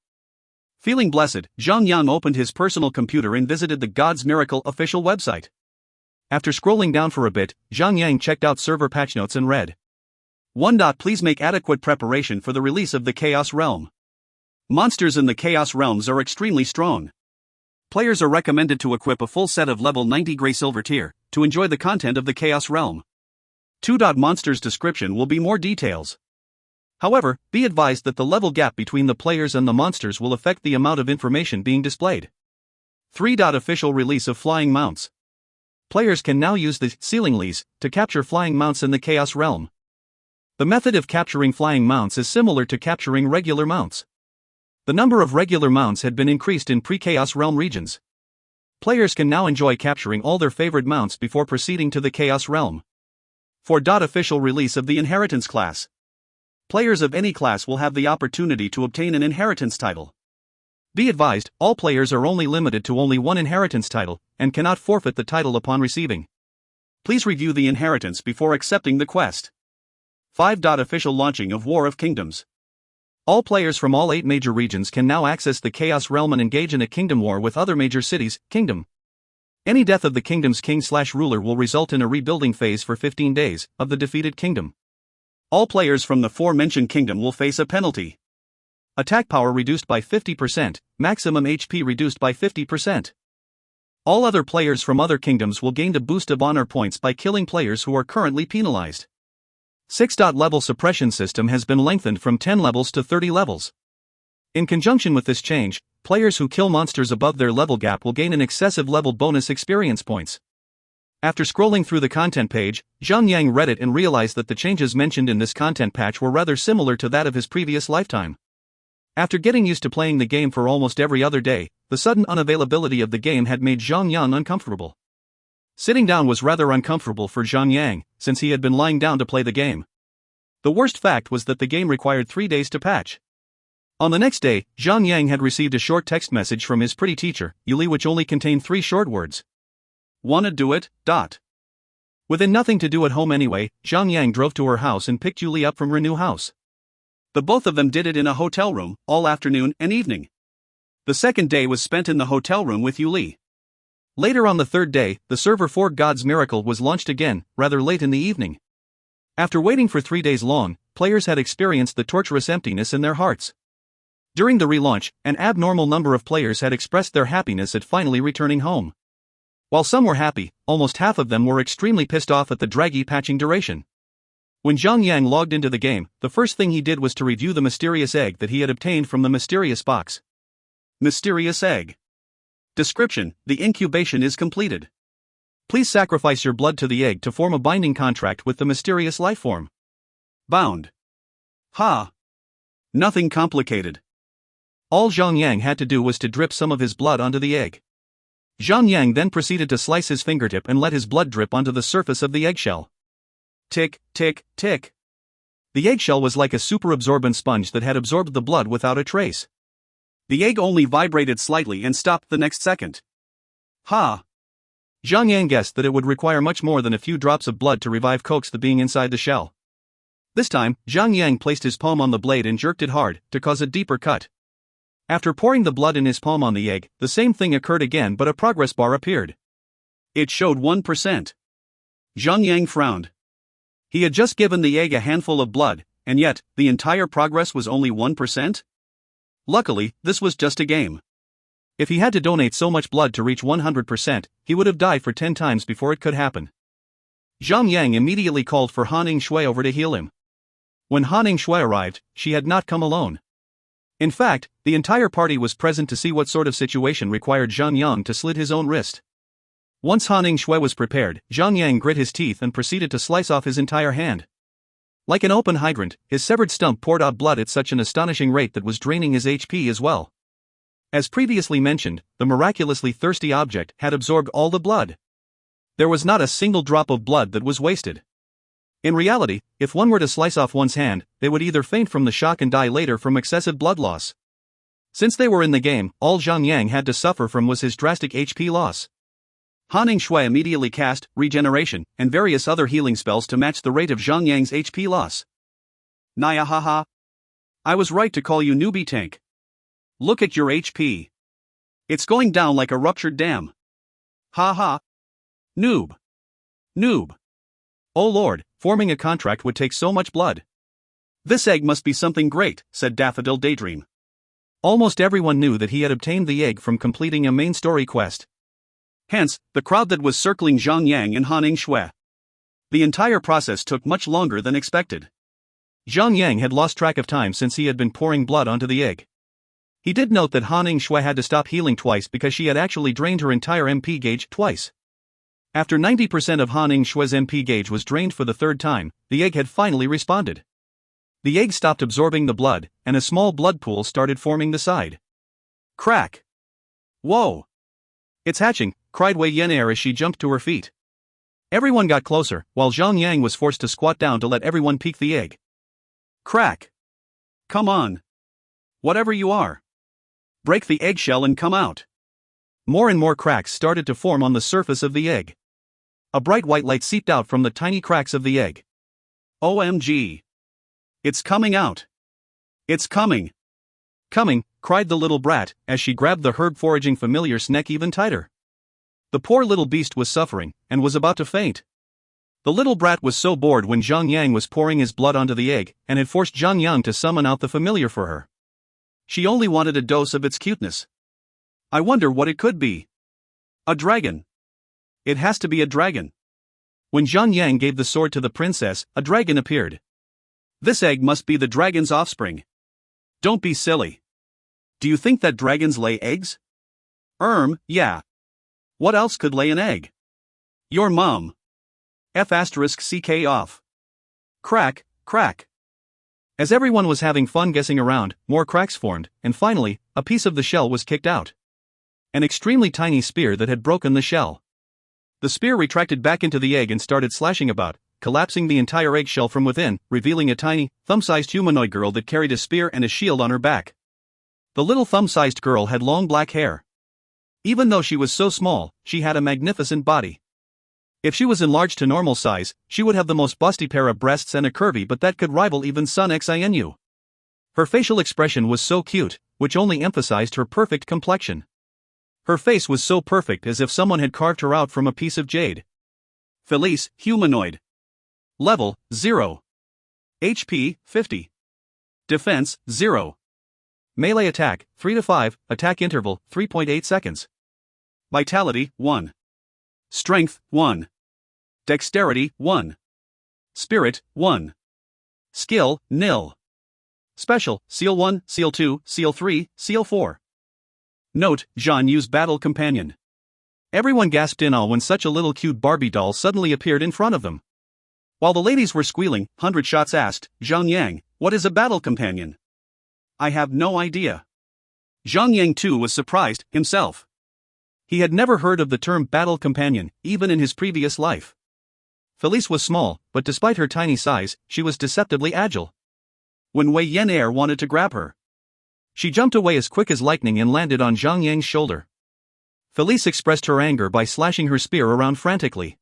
Feeling blessed, Zhang Yang opened his personal computer and visited the God's Miracle official website. After scrolling down for a bit, Zhang Yang checked out server patch notes and read. 1. Please make adequate preparation for the release of the Chaos Realm. Monsters in the Chaos Realms are extremely strong. Players are recommended to equip a full set of level 90 Grey Silver tier to enjoy the content of the Chaos Realm. 2. Monsters description will be more details. However, be advised that the level gap between the players and the monsters will affect the amount of information being displayed. 3. Official release of flying mounts. Players can now use the ceiling leaves to capture flying mounts in the Chaos Realm. The method of capturing flying mounts is similar to capturing regular mounts. The number of regular mounts had been increased in pre-Chaos Realm regions. Players can now enjoy capturing all their favorite mounts before proceeding to the Chaos Realm. 4. Official release of the Inheritance class. Players of any class will have the opportunity to obtain an inheritance title. Be advised, all players are only limited to only one inheritance title, and cannot forfeit the title upon receiving. Please review the inheritance before accepting the quest. 5. Official launching of War of Kingdoms. All players from all 8 major regions can now access the Chaos Realm and engage in a kingdom war with other major cities, kingdom. Any death of the kingdom's king/ruler will result in a rebuilding phase for 15 days of the defeated kingdom. All players from the aforementioned kingdom will face a penalty. Attack power reduced by 50%, maximum HP reduced by 50%. All other players from other kingdoms will gain a boost of honor points by killing players who are currently penalized. 6. Level suppression system has been lengthened from 10 levels to 30 levels. In conjunction with this change, players who kill monsters above their level gap will gain an excessive level bonus experience points. After scrolling through the content page, Zhang Yang read it and realized that the changes mentioned in this content patch were rather similar to that of his previous lifetime. After getting used to playing the game for almost every other day, the sudden unavailability of the game had made Zhang Yang uncomfortable. Sitting down was rather uncomfortable for Zhang Yang, since he had been lying down to play the game. The worst fact was that the game required 3 days to patch. On the next day, Zhang Yang had received a short text message from his pretty teacher, Yuli, which only contained 3 short words. Wanna do it? Within nothing to do at home anyway, Zhang Yang drove to her house and picked Yuli up from her new house. The both of them did it in a hotel room, all afternoon and evening. The second day was spent in the hotel room with Yuli. Later on the third day, the server for God's Miracle was launched again, rather late in the evening. After waiting for 3 days long, players had experienced the torturous emptiness in their hearts. During the relaunch, an abnormal number of players had expressed their happiness at finally returning home. While some were happy, almost half of them were extremely pissed off at the draggy patching duration. When Zhang Yang logged into the game, the first thing he did was to review the mysterious egg that he had obtained from the mysterious box. Mysterious egg. Description: the incubation is completed. Please sacrifice your blood to the egg to form a binding contract with the mysterious lifeform. Bound. Ha! Nothing complicated. All Zhang Yang had to do was to drip some of his blood onto the egg. Zhang Yang then proceeded to slice his fingertip and let his blood drip onto the surface of the eggshell. Tick, tick, tick. The eggshell was like a super-absorbent sponge that had absorbed the blood without a trace. The egg only vibrated slightly and stopped the next second. Ha! Zhang Yang guessed that it would require much more than a few drops of blood to revive coax the being inside the shell. This time, Zhang Yang placed his palm on the blade and jerked it hard, to cause a deeper cut. After pouring the blood in his palm on the egg, the same thing occurred again, but a progress bar appeared. It showed 1%. Zhang Yang frowned. He had just given the egg a handful of blood, and yet, the entire progress was only 1%? Luckily, this was just a game. If he had to donate so much blood to reach 100%, he would have died for 10 times before it could happen. Zhang Yang immediately called for Han Shui over to heal him. When Han Shui arrived, she had not come alone. In fact, the entire party was present to see what sort of situation required Zhang Yang to slit his own wrist. Once Han Shui was prepared, Zhang Yang grit his teeth and proceeded to slice off his entire hand. Like an open hydrant, his severed stump poured out blood at such an astonishing rate that was draining his HP as well. As previously mentioned, the miraculously thirsty object had absorbed all the blood. There was not a single drop of blood that was wasted. In reality, if one were to slice off one's hand, they would either faint from the shock and die later from excessive blood loss. Since they were in the game, all Zhang Yang had to suffer from was his drastic HP loss. Han Shui immediately cast regeneration and various other healing spells to match the rate of Zhang Yang's HP loss. Naya haha. I was right to call you newbie tank. Look at your HP. It's going down like a ruptured dam. Ha ha. Noob. Noob. Oh lord, forming a contract would take so much blood. This egg must be something great, said Daffodil Daydream. Almost everyone knew that he had obtained the egg from completing a main story quest. Hence, the crowd that was circling Zhang Yang and Han Shui. The entire process took much longer than expected. Zhang Yang had lost track of time since he had been pouring blood onto the egg. He did note that Han Shui had to stop healing twice because she had actually drained her entire MP gauge twice. After 90% of Han Shui's MP gauge was drained for the third time, the egg had finally responded. The egg stopped absorbing the blood, and a small blood pool started forming the side. Crack! Whoa! It's hatching, cried Wei Yan'er as she jumped to her feet. Everyone got closer, while Zhang Yang was forced to squat down to let everyone peek the egg. Crack! Come on! Whatever you are! Break the eggshell and come out! More and more cracks started to form on the surface of the egg. A bright white light seeped out from the tiny cracks of the egg. OMG! It's coming out! It's coming! Coming, cried the little brat, as she grabbed the herb-foraging familiar's neck even tighter. The poor little beast was suffering, and was about to faint. The little brat was so bored when Zhang Yang was pouring his blood onto the egg, and had forced Zhang Yang to summon out the familiar for her. She only wanted a dose of its cuteness. I wonder what it could be. A dragon. It has to be a dragon. When Zhang Yang gave the sword to the princess, a dragon appeared. This egg must be the dragon's offspring. Don't be silly. Do you think that dragons lay eggs? Yeah. What else could lay an egg? Your mom. F***ck off. Crack, crack. As everyone was having fun guessing around, more cracks formed, and finally, a piece of the shell was kicked out. An extremely tiny spear that had broken the shell. The spear retracted back into the egg and started slashing about, collapsing the entire eggshell from within, revealing a tiny, thumb-sized humanoid girl that carried a spear and a shield on her back. The little thumb-sized girl had long black hair. Even though she was so small, she had a magnificent body. If she was enlarged to normal size, she would have the most busty pair of breasts and a curvy butt that could rival even Sun Xinu. Her facial expression was so cute, which only emphasized her perfect complexion. Her face was so perfect as if someone had carved her out from a piece of jade. Felice, humanoid. Level, 0. HP, 50. Defense, 0. Melee attack, 3 to 5, attack interval, 3.8 seconds. Vitality, 1. Strength, 1. Dexterity, 1. Spirit, 1. Skill, nil. Special, Seal 1, Seal 2, Seal 3, Seal 4. Note, Zhang used Battle Companion. Everyone gasped in awe when such a little cute Barbie doll suddenly appeared in front of them. While the ladies were squealing, 100 Shots asked, Zhang Yang, what is a Battle Companion? I have no idea. Zhang Yang too was surprised, himself. He had never heard of the term Battle Companion, even in his previous life. Felice was small, but despite her tiny size, she was deceptively agile. When Wei Yan wanted to grab her, she jumped away as quick as lightning and landed on Zhang Yang's shoulder. Felice expressed her anger by slashing her spear around frantically.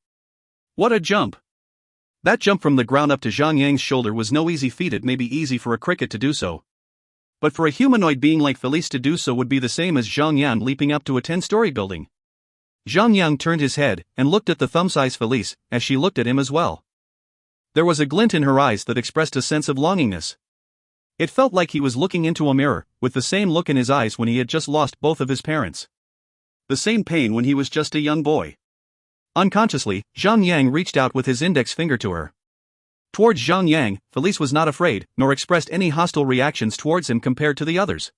What a jump! That jump from the ground up to Zhang Yang's shoulder was no easy feat. It may be easy for a cricket to do so, but for a humanoid being like Felice to do so would be the same as Zhang Yang leaping up to a 10-story building. Zhang Yang turned his head and looked at the thumb-sized Felice, as she looked at him as well. There was a glint in her eyes that expressed a sense of longingness. It felt like he was looking into a mirror, with the same look in his eyes when he had just lost both of his parents. The same pain when he was just a young boy. Unconsciously, Zhang Yang reached out with his index finger to her. Towards Zhang Yang, Felice was not afraid, nor expressed any hostile reactions towards him compared to the others.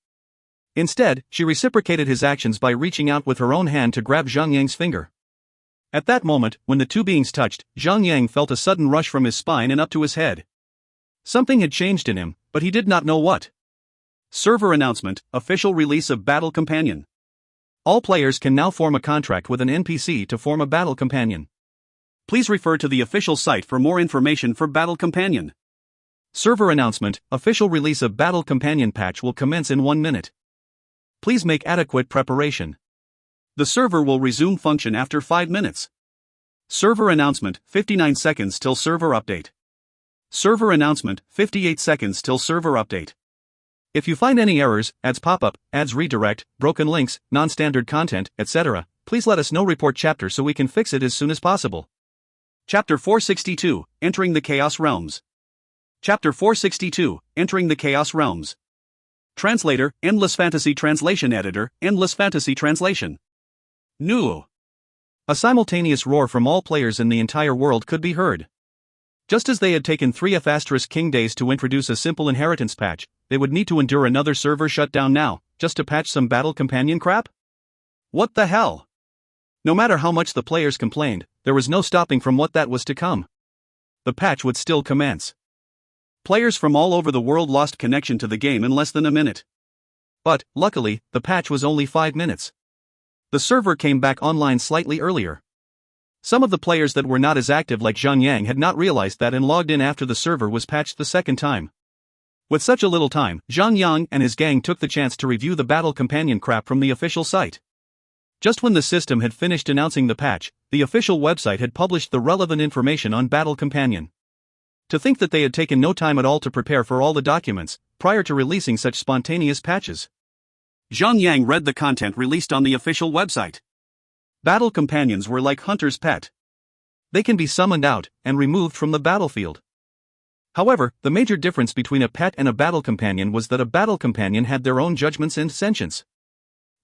Instead, she reciprocated his actions by reaching out with her own hand to grab Zhang Yang's finger. At that moment, when the two beings touched, Zhang Yang felt a sudden rush from his spine and up to his head. Something had changed in him, but he did not know what. Server announcement, official release of Battle Companion. All players can now form a contract with an NPC to form a Battle Companion. Please refer to the official site for more information for Battle Companion. Server announcement, official release of Battle Companion patch will commence in 1 minute. Please make adequate preparation. The server will resume function after 5 minutes. Server announcement, 59 seconds till server update. Server announcement, 58 seconds till server update. If you find any errors, ads pop up, ads redirect, broken links, non-standard content, etc., please let us know. Report chapter so we can fix it as soon as possible. Chapter 462, Entering the Chaos Realms. Chapter 462, Entering the Chaos Realms. Translator, Endless Fantasy Translation Editor, Endless Fantasy Translation. New. A simultaneous roar from all players in the entire world could be heard. Just as they had taken 3F** King days to introduce a simple inheritance patch, they would need to endure another server shutdown now, just to patch some Battle Companion crap? What the hell? No matter how much the players complained, there was no stopping from what that was to come. The patch would still commence. Players from all over the world lost connection to the game in less than a minute. But, luckily, the patch was only 5 minutes. The server came back online slightly earlier. Some of the players that were not as active like Zhang Yang had not realized that and logged in after the server was patched the second time. With such a little time, Zhang Yang and his gang took the chance to review the Battle Companion crap from the official site. Just when the system had finished announcing the patch, the official website had published the relevant information on Battle Companion. To think that they had taken no time at all to prepare for all the documents, prior to releasing such spontaneous patches. Zhang Yang read the content released on the official website. Battle Companions were like Hunter's pet. They can be summoned out and removed from the battlefield. However, the major difference between a pet and a Battle Companion was that a Battle Companion had their own judgments and sentience.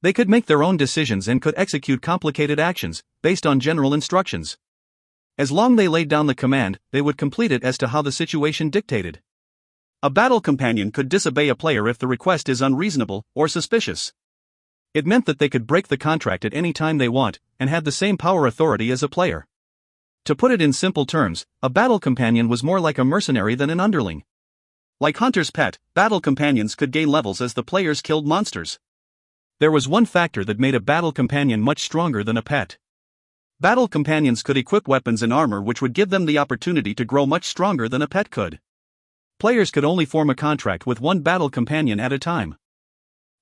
They could make their own decisions and could execute complicated actions, based on general instructions. As long as they laid down the command, they would complete it as to how the situation dictated. A Battle Companion could disobey a player if the request is unreasonable or suspicious. It meant that they could break the contract at any time they want, and had the same power authority as a player. To put it in simple terms, a Battle Companion was more like a mercenary than an underling. Like Hunter's pet, Battle Companions could gain levels as the players killed monsters. There was one factor that made a Battle Companion much stronger than a pet. Battle Companions could equip weapons and armor which would give them the opportunity to grow much stronger than a pet could. Players could only form a contract with one Battle Companion at a time.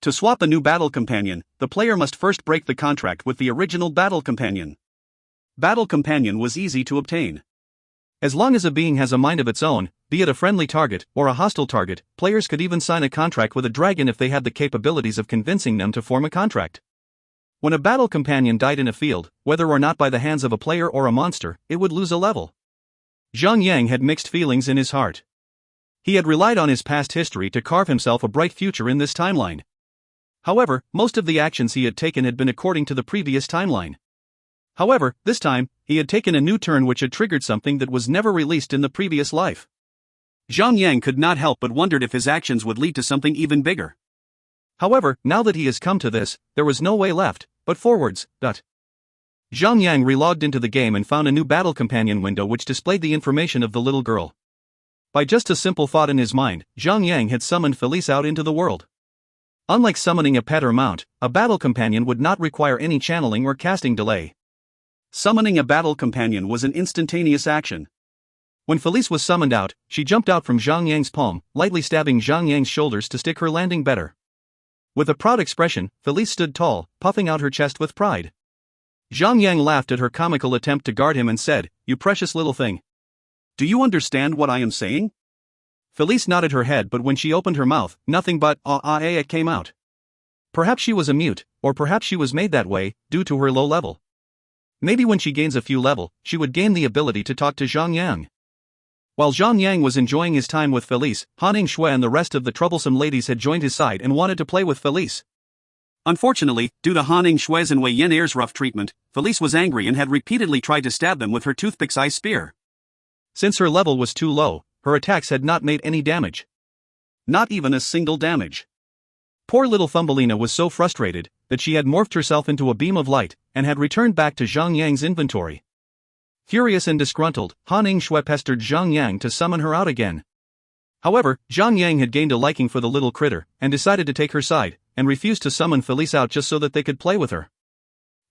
To swap a new Battle Companion, the player must first break the contract with the original Battle Companion. Battle Companion was easy to obtain. As long as a being has a mind of its own, be it a friendly target or a hostile target, players could even sign a contract with a dragon if they had the capabilities of convincing them to form a contract. When a Battle Companion died in a field, whether or not by the hands of a player or a monster, it would lose a level. Zhang Yang had mixed feelings in his heart. He had relied on his past history to carve himself a bright future in this timeline. However, most of the actions he had taken had been according to the previous timeline. However, this time, he had taken a new turn which had triggered something that was never released in the previous life. Zhang Yang could not help but wondered if his actions would lead to something even bigger. However, now that he has come to this, there was no way left, but forwards. Zhang Yang relogged into the game and found a new battle companion window which displayed the information of the little girl. By just a simple thought in his mind, Zhang Yang had summoned Felice out into the world. Unlike summoning a pet or mount, a battle companion would not require any channeling or casting delay. Summoning a battle companion was an instantaneous action. When Felice was summoned out, she jumped out from Zhang Yang's palm, lightly stabbing Zhang Yang's shoulders to stick her landing better. With a proud expression, Felice stood tall, puffing out her chest with pride. Zhang Yang laughed at her comical attempt to guard him and said, "You precious little thing. Do you understand what I am saying?" Felice nodded her head, but when she opened her mouth, nothing but came out. Perhaps she was a mute, or perhaps she was made that way, due to her low level. Maybe when she gains a few level, she would gain the ability to talk to Zhang Yang. While Zhang Yang was enjoying his time with Felice, Han Shui and the rest of the troublesome ladies had joined his side and wanted to play with Felice. Unfortunately, due to Han Shui's and Wei Yan'er's rough treatment, Felice was angry and had repeatedly tried to stab them with her toothpick-sized spear. Since her level was too low, her attacks had not made any damage. Not even a single damage. Poor little Thumbelina was so frustrated that she had morphed herself into a beam of light and had returned back to Zhang Yang's inventory. Furious and disgruntled, Han Shui pestered Zhang Yang to summon her out again. However, Zhang Yang had gained a liking for the little critter and decided to take her side, and refused to summon Felice out just so that they could play with her.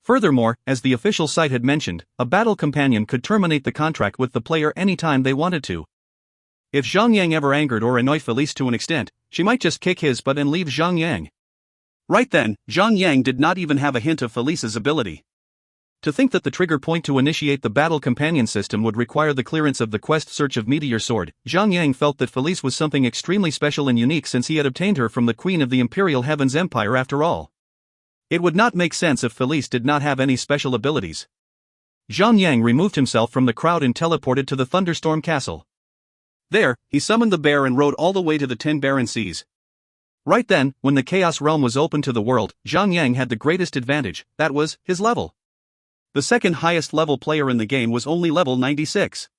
Furthermore, as the official site had mentioned, a battle companion could terminate the contract with the player anytime they wanted to. If Zhang Yang ever angered or annoyed Felice to an extent, she might just kick his butt and leave Zhang Yang. Right then, Zhang Yang did not even have a hint of Felice's ability. To think that the trigger point to initiate the battle companion system would require the clearance of the quest Search of Meteor Sword, Zhang Yang felt that Felice was something extremely special and unique since he had obtained her from the Queen of the Imperial Heavens Empire after all. It would not make sense if Felice did not have any special abilities. Zhang Yang removed himself from the crowd and teleported to the Thunderstorm Castle. There, he summoned the bear and rode all the way to the 10 barren seas. Right then, when the Chaos Realm was open to the world, Zhang Yang had the greatest advantage, that was, his level. The second highest level player in the game was only level 96.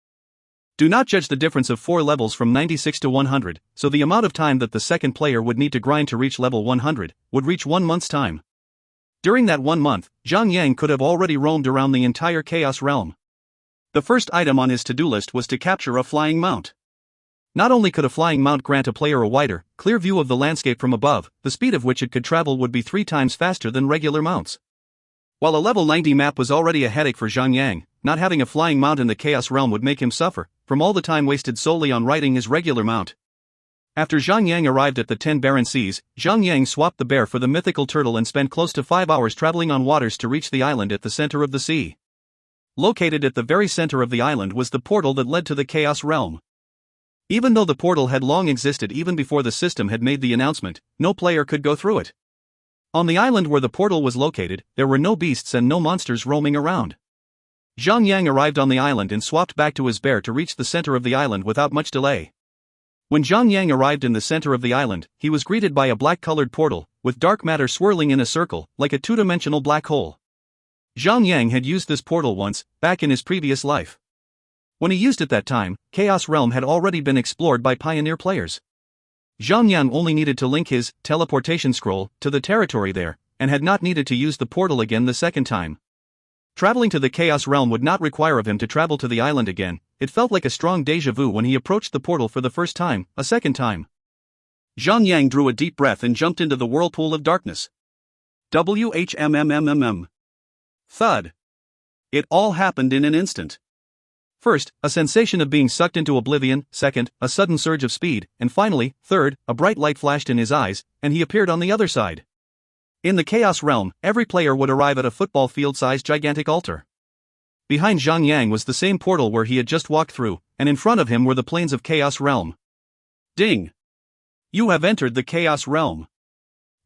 Do not judge the difference of 4 levels from 96 to 100, so the amount of time that the second player would need to grind to reach level 100 would reach 1 month's time. During that 1 month, Zhang Yang could have already roamed around the entire Chaos Realm. The first item on his to-do list was to capture a flying mount. Not only could a flying mount grant a player a wider, clear view of the landscape from above, the speed of which it could travel would be 3 times faster than regular mounts. While a level 90 map was already a headache for Zhang Yang, not having a flying mount in the Chaos Realm would make him suffer from all the time wasted solely on riding his regular mount. After Zhang Yang arrived at the 10 barren seas, Zhang Yang swapped the bear for the mythical turtle and spent close to 5 hours traveling on waters to reach the island at the center of the sea. Located at the very center of the island was the portal that led to the Chaos Realm. Even though the portal had long existed even before the system had made the announcement, no player could go through it. On the island where the portal was located, there were no beasts and no monsters roaming around. Zhang Yang arrived on the island and swapped back to his bear to reach the center of the island without much delay. When Zhang Yang arrived in the center of the island, he was greeted by a black-colored portal, with dark matter swirling in a circle, like a two-dimensional black hole. Zhang Yang had used this portal once, back in his previous life. When he used it that time, Chaos Realm had already been explored by pioneer players. Zhang Yang only needed to link his teleportation scroll to the territory there, and had not needed to use the portal again the second time. Traveling to the Chaos Realm would not require of him to travel to the island again. It felt like a strong déjà vu when he approached the portal for the first time, a second time. Zhang Yang drew a deep breath and jumped into the whirlpool of darkness. WHMMMMM. Thud. It all happened in an instant. First, a sensation of being sucked into oblivion, second, a sudden surge of speed, and finally, third, a bright light flashed in his eyes, and he appeared on the other side. In the Chaos Realm, every player would arrive at a football field-sized gigantic altar. Behind Zhang Yang was the same portal where he had just walked through, and in front of him were the plains of Chaos Realm. Ding! You have entered the Chaos Realm.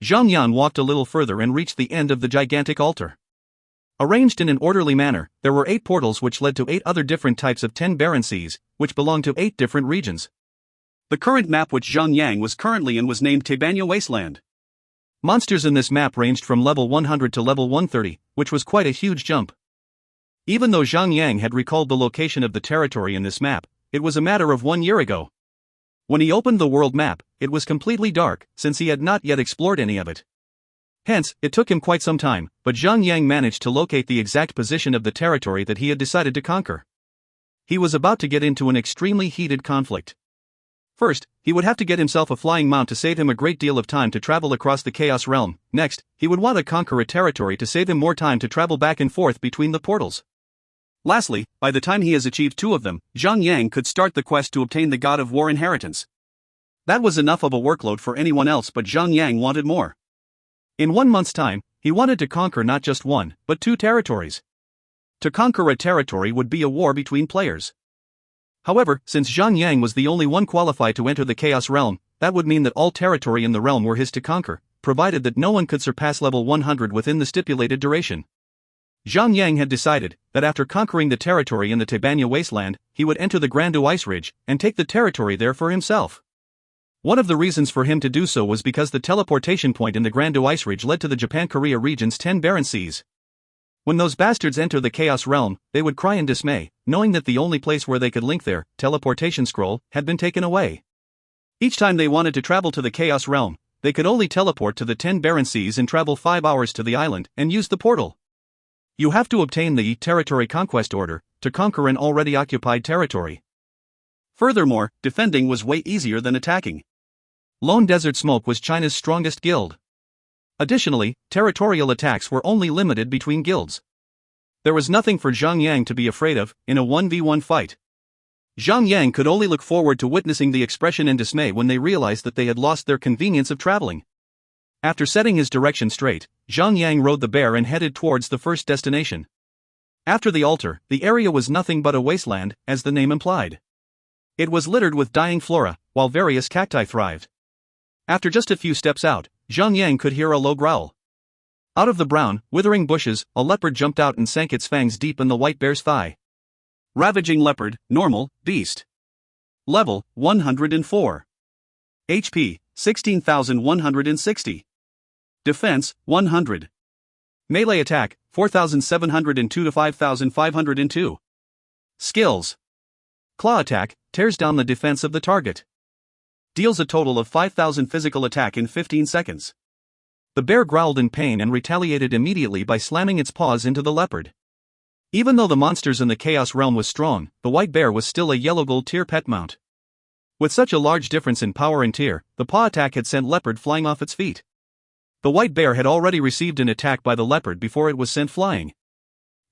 Zhang Yan walked a little further and reached the end of the gigantic altar. Arranged in an orderly manner, there were 8 portals which led to 8 other different types of 10 barren seas, which belonged to 8 different regions. The current map which Zhang Yang was currently in was named Tebanya Wasteland. Monsters in this map ranged from level 100 to level 130, which was quite a huge jump. Even though Zhang Yang had recalled the location of the territory in this map, it was a matter of 1 year ago. When he opened the world map, it was completely dark, since he had not yet explored any of it. Hence, it took him quite some time, but Zhang Yang managed to locate the exact position of the territory that he had decided to conquer. He was about to get into an extremely heated conflict. First, he would have to get himself a flying mount to save him a great deal of time to travel across the Chaos Realm. Next, he would want to conquer a territory to save him more time to travel back and forth between the portals. Lastly, by the time he has achieved 2 of them, Zhang Yang could start the quest to obtain the God of War inheritance. That was enough of a workload for anyone else, but Zhang Yang wanted more. In 1 month's time, he wanted to conquer not just 1, but 2 territories. To conquer a territory would be a war between players. However, since Zhang Yang was the only one qualified to enter the Chaos Realm, that would mean that all territory in the realm were his to conquer, provided that no one could surpass level 100 within the stipulated duration. Zhang Yang had decided that after conquering the territory in the Tebanya Wasteland, he would enter the Grandu Ice Ridge and take the territory there for himself. One of the reasons for him to do so was because the teleportation point in the Grandu Ice Ridge led to the Japan-Korea region's 10 barren seas. When those bastards enter the Chaos Realm, they would cry in dismay, knowing that the only place where they could link their teleportation scroll had been taken away. Each time they wanted to travel to the Chaos Realm, they could only teleport to the 10 barren seas and travel 5 hours to the island and use the portal. You have to obtain the Territory Conquest Order to conquer an already occupied territory. Furthermore, defending was way easier than attacking. Lone Desert Smoke was China's strongest guild. Additionally, territorial attacks were only limited between guilds. There was nothing for Zhang Yang to be afraid of in a 1v1 fight. Zhang Yang could only look forward to witnessing the expression in dismay when they realized that they had lost their convenience of traveling. After setting his direction straight, Zhang Yang rode the bear and headed towards the first destination. After the altar, the area was nothing but a wasteland, as the name implied. It was littered with dying flora, while various cacti thrived. After just a few steps out, Zhang Yang could hear a low growl. Out of the brown, withering bushes, a leopard jumped out and sank its fangs deep in the white bear's thigh. Ravaging leopard, normal, beast. Level, 104. HP, 16,160. Defense, 100. Melee attack, 4,702 to 5,502. Skills. Claw attack, tears down the defense of the target. Deals a total of 5,000 physical attack in 15 seconds. The bear growled in pain and retaliated immediately by slamming its paws into the leopard. Even though the monsters in the Chaos Realm was strong, the white bear was still a yellow gold tier pet mount. With such a large difference in power and tier, the paw attack had sent leopard flying off its feet. The white bear had already received an attack by the leopard before it was sent flying.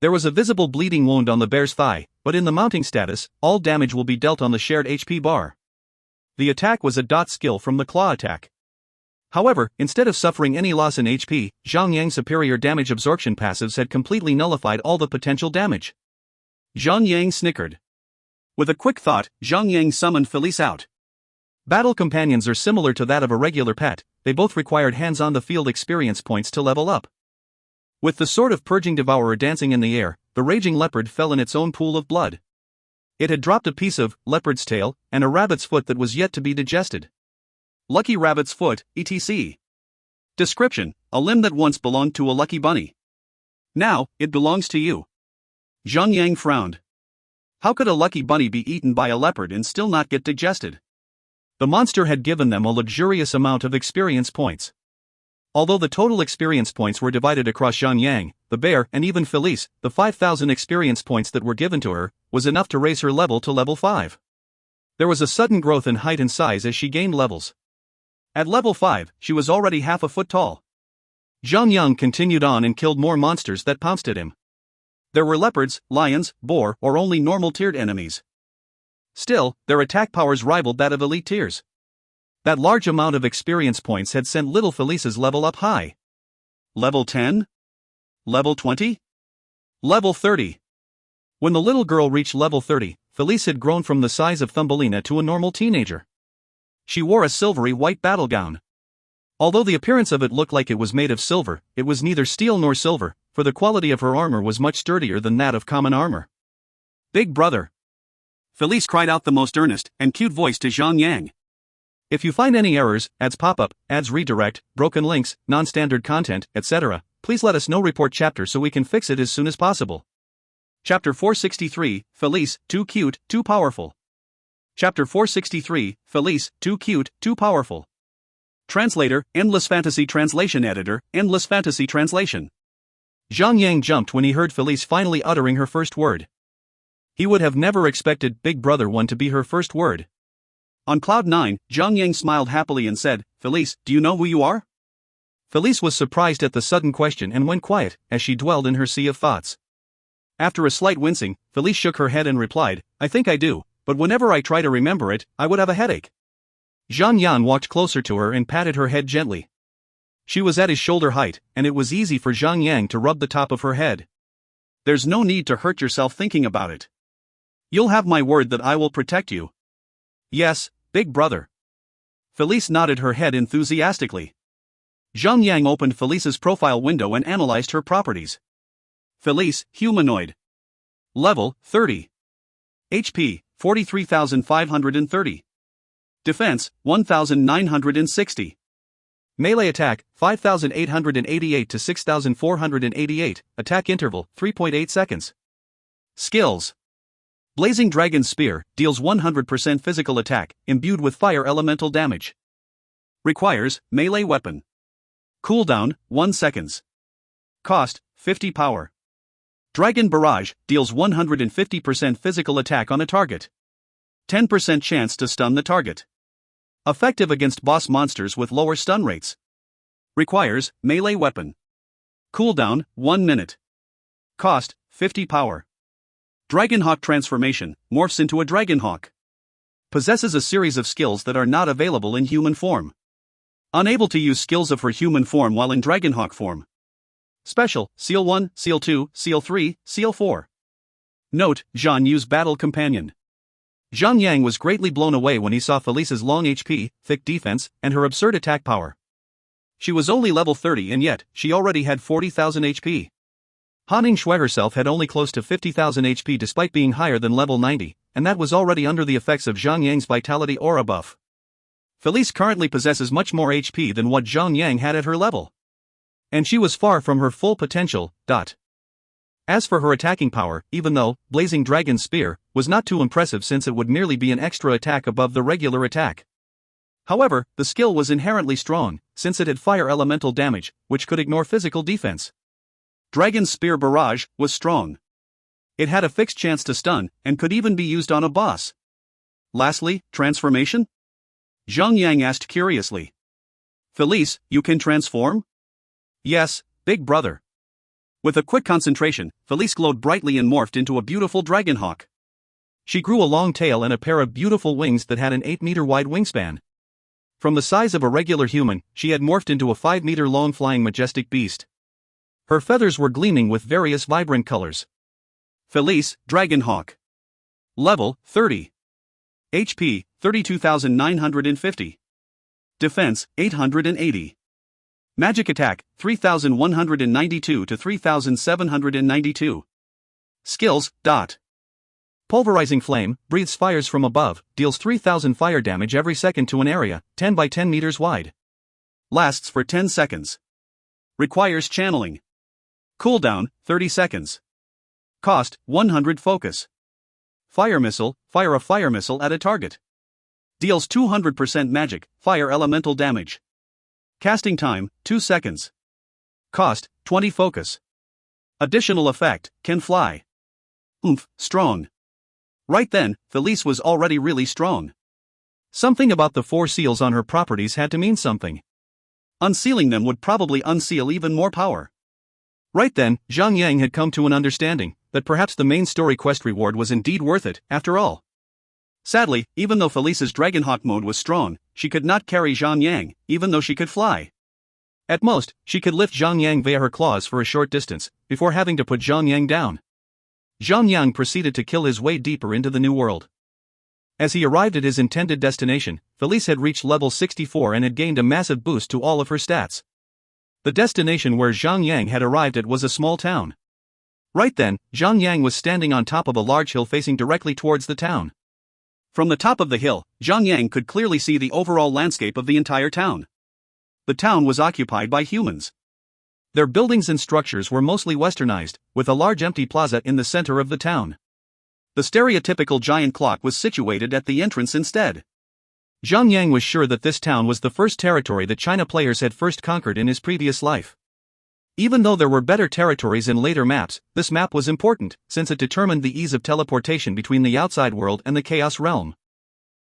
There was a visible bleeding wound on the bear's thigh, but in the mounting status, all damage will be dealt on the shared HP bar. The attack was a dot skill from the claw attack. However, instead of suffering any loss in HP, Zhang Yang's superior damage absorption passives had completely nullified all the potential damage. Zhang Yang snickered. With a quick thought, Zhang Yang summoned Felice out. Battle companions are similar to that of a regular pet, they both required hands-on-the-field experience points to level up. With the sword of Purging Devourer dancing in the air, the raging leopard fell in its own pool of blood. It had dropped a piece of leopard's tail and a rabbit's foot that was yet to be digested. Lucky rabbit's foot, etc. Description: a limb that once belonged to a lucky bunny. Now, it belongs to you. Zhang Yang frowned. How could a lucky bunny be eaten by a leopard and still not get digested? The monster had given them a luxurious amount of experience points. Although the total experience points were divided across Zhang Yang, the bear, and even Felice, the 5,000 experience points that were given to her was enough to raise her level to level 5. There was a sudden growth in height and size as she gained levels. At level 5, she was already half a foot tall. Zhang Yang continued on and killed more monsters that pounced at him. There were leopards, lions, boar, or only normal tiered enemies. Still, their attack powers rivaled that of elite tiers. That large amount of experience points had sent little Felice's level up high. Level 10? Level 20? Level 30. When the little girl reached level 30, Felice had grown from the size of Thumbelina to a normal teenager. She wore a silvery white battle gown. Although the appearance of it looked like it was made of silver, it was neither steel nor silver, for the quality of her armor was much sturdier than that of common armor. Big brother. Felice cried out the most earnest and cute voice to Zhang Yang. If you find any errors, ads pop up, ads redirect, broken links, non-standard content, etc., please let us know. Report chapter so we can fix it as soon as possible. Chapter 463, Felice, too cute, too powerful. Chapter 463, Felice, Too Cute, Too Powerful. Translator, Endless Fantasy Translation Editor, Endless Fantasy Translation. Zhang Yang jumped when he heard Felice finally uttering her first word. He would have never expected Big Brother 1 to be her first word. On cloud 9, Zhang Yang smiled happily and said, Felice, do you know who you are? Felice was surprised at the sudden question and went quiet, as she dwelled in her sea of thoughts. After a slight wincing, Felice shook her head and replied, I think I do, but whenever I try to remember it, I would have a headache. Zhang Yan walked closer to her and patted her head gently. She was at his shoulder height, and it was easy for Zhang Yang to rub the top of her head. There's no need to hurt yourself thinking about it. You'll have my word that I will protect you. Yes, Big Brother. Felice nodded her head enthusiastically. Zhang Yang opened Felice's profile window and analyzed her properties. Felice, humanoid. Level, 30. HP, 43,530. Defense, 1,960. Melee attack, 5,888 to 6,488, attack interval, 3.8 seconds. Skills. Blazing Dragon Spear, deals 100% physical attack, imbued with fire elemental damage. Requires, melee weapon. Cooldown, 1 seconds. Cost, 50 power. Dragon Barrage, deals 150% physical attack on a target. 10% chance to stun the target. Effective against boss monsters with lower stun rates. Requires, melee weapon. Cooldown, 1 minute. Cost, 50 power. Dragonhawk Transformation, morphs into a Dragonhawk. Possesses a series of skills that are not available in human form. Unable to use skills of her human form while in Dragonhawk form. Special, Seal 1, Seal 2, Seal 3, Seal 4. Note, Zhang Yu's battle companion. Zhang Yang was greatly blown away when he saw Felice's long HP, thick defense, and her absurd attack power. She was only level 30 and yet, she already had 40,000 HP. Hanning Shui herself had only close to 50,000 HP despite being higher than level 90, and that was already under the effects of Zhang Yang's Vitality Aura buff. Felice currently possesses much more HP than what Zhang Yang had at her level. And she was far from her full potential. As for her attacking power, even though Blazing Dragon Spear was not too impressive since it would merely be an extra attack above the regular attack. However, the skill was inherently strong, since it had fire elemental damage, which could ignore physical defense. Dragon Spear Barrage was strong. It had a fixed chance to stun, and could even be used on a boss. Lastly, transformation? Zhang Yang asked curiously. Felice, you can transform? Yes, Big Brother. With a quick concentration, Felice glowed brightly and morphed into a beautiful Dragonhawk. She grew a long tail and a pair of beautiful wings that had an 8-meter wide wingspan. From the size of a regular human, she had morphed into a 5-meter long flying majestic beast. Her feathers were gleaming with various vibrant colors. Felice, Dragonhawk. Level, 30. HP, 32,950. Defense, 880. Magic attack, 3,192 to 3,792. Skills, Pulverizing Flame, breathes fires from above, deals 3,000 fire damage every second to an area, 10 by 10 meters wide. Lasts for 10 seconds. Requires channeling. Cooldown, 30 seconds. Cost, 100 focus. Fire Missile, fire a fire missile at a target. Deals 200% magic, fire elemental damage. Casting time, 2 seconds. Cost, 20 focus. Additional effect, can fly. Oomph, strong. Right then, Felice was already really strong. Something about the 4 seals on her properties had to mean something. Unsealing them would probably unseal even more power. Right then, Zhang Yang had come to an understanding that perhaps the main story quest reward was indeed worth it, after all. Sadly, even though Felice's Dragonhawk mode was strong, she could not carry Zhang Yang, even though she could fly. At most, she could lift Zhang Yang via her claws for a short distance, before having to put Zhang Yang down. Zhang Yang proceeded to kill his way deeper into the new world. As he arrived at his intended destination, Felice had reached level 64 and had gained a massive boost to all of her stats. The destination where Zhang Yang had arrived at was a small town. Right then, Zhang Yang was standing on top of a large hill facing directly towards the town. From the top of the hill, Zhang Yang could clearly see the overall landscape of the entire town. The town was occupied by humans. Their buildings and structures were mostly westernized, with a large empty plaza in the center of the town. The stereotypical giant clock was situated at the entrance instead. Zhang was sure that this town was the first territory that China players had first conquered in his previous life. Even though there were better territories in later maps, this map was important, since it determined the ease of teleportation between the outside world and the Chaos Realm.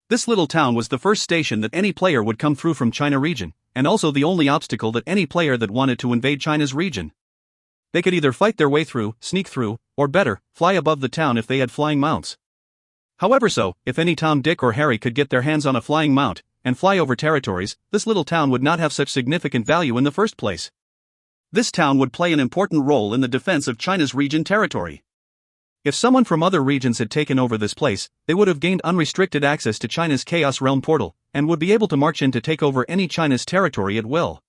This little town was the first station that any player would come through from China region, and also the only obstacle that any player that wanted to invade China's region. They could either fight their way through, sneak through, or better, fly above the town if they had flying mounts. However, if any Tom, Dick or Harry could get their hands on a flying mount, and fly over territories, this little town would not have such significant value in the first place. This town would play an important role in the defense of China's region territory. If someone from other regions had taken over this place, they would have gained unrestricted access to China's Chaos Realm portal, and would be able to march in to take over any China's territory at will.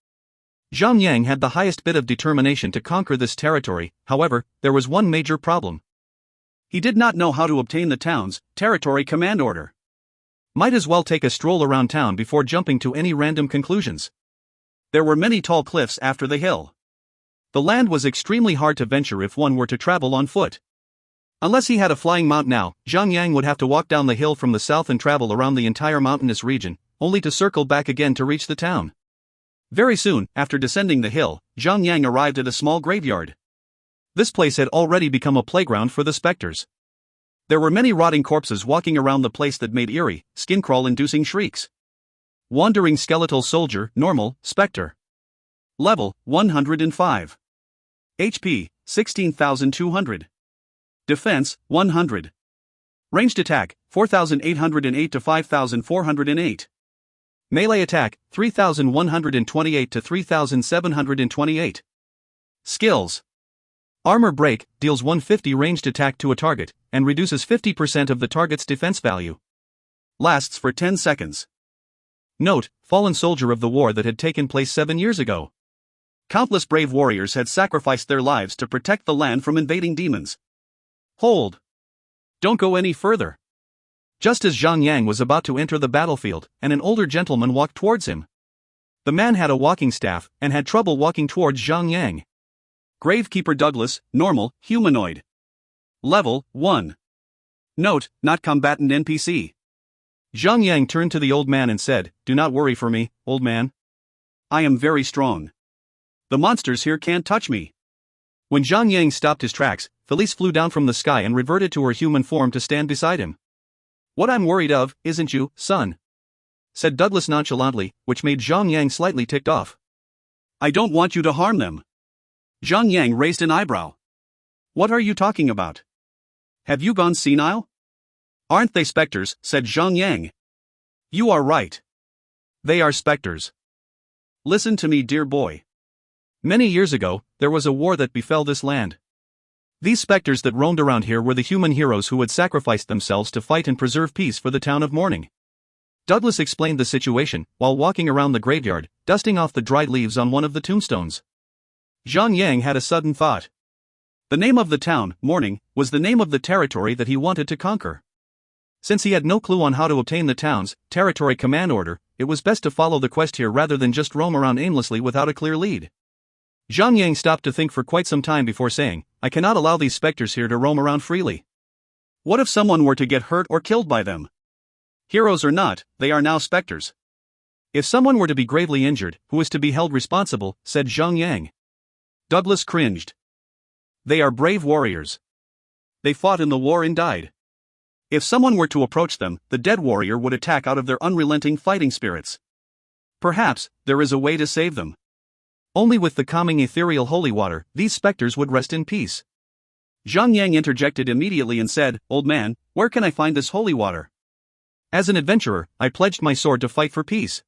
Zhang had the highest bit of determination to conquer this territory. However, there was one major problem. He did not know how to obtain the town's territory command order. Might as well take a stroll around town before jumping to any random conclusions. There were many tall cliffs after the hill. The land was extremely hard to venture if one were to travel on foot. Unless he had a flying mount now, Zhang would have to walk down the hill from the south and travel around the entire mountainous region, only to circle back again to reach the town. Very soon, after descending the hill, Zhang arrived at a small graveyard. This place had already become a playground for the specters. There were many rotting corpses walking around the place that made eerie, skin-crawl-inducing shrieks. Wandering skeletal soldier, normal, specter. Level, 105. HP, 16,200. Defense, 100. Ranged attack, 4,808 to 5,408. Melee attack, 3,128 to 3,728. Skills. Armor Break, deals 150 ranged attack to a target, and reduces 50% of the target's defense value. Lasts for 10 seconds. Note, fallen soldier of the war that had taken place 7 years ago. Countless brave warriors had sacrificed their lives to protect the land from invading demons. Hold. Don't go any further. Just as Zhang was about to enter the battlefield, and an older gentleman walked towards him. The man had a walking staff, and had trouble walking towards Zhang. Gravekeeper Douglas, normal, humanoid. Level, 1. Note, not combatant NPC. Zhang turned to the old man and said, "Do not worry for me, old man. I am very strong. The monsters here can't touch me." When Zhang stopped his tracks, Felice flew down from the sky and reverted to her human form to stand beside him. "What I'm worried of, isn't you, son?" said Douglas nonchalantly, which made Zhang slightly ticked off. "I don't want you to harm them." Zhang raised an eyebrow. "What are you talking about? Have you gone senile?" "Aren't they specters?" said Zhang. "You are right. They are specters. Listen to me, dear boy. Many years ago, there was a war that befell this land. These specters that roamed around here were the human heroes who had sacrificed themselves to fight and preserve peace for the town of Mourning." Douglas explained the situation, while walking around the graveyard, dusting off the dried leaves on one of the tombstones. Zhang had a sudden thought. The name of the town, Mourning, was the name of the territory that he wanted to conquer. Since he had no clue on how to obtain the town's territory command order, it was best to follow the quest here rather than just roam around aimlessly without a clear lead. Zhang stopped to think for quite some time before saying, "I cannot allow these specters here to roam around freely. What if someone were to get hurt or killed by them? Heroes or not, they are now specters. If someone were to be gravely injured, who is to be held responsible?" said Zhang. Douglas cringed. "They are brave warriors. They fought in the war and died. If someone were to approach them, the dead warrior would attack out of their unrelenting fighting spirits. Perhaps there is a way to save them. Only with the calming ethereal holy water, these specters would rest in peace." Zhang interjected immediately and said, "Old man, where can I find this holy water? As an adventurer, I pledged my sword to fight for peace.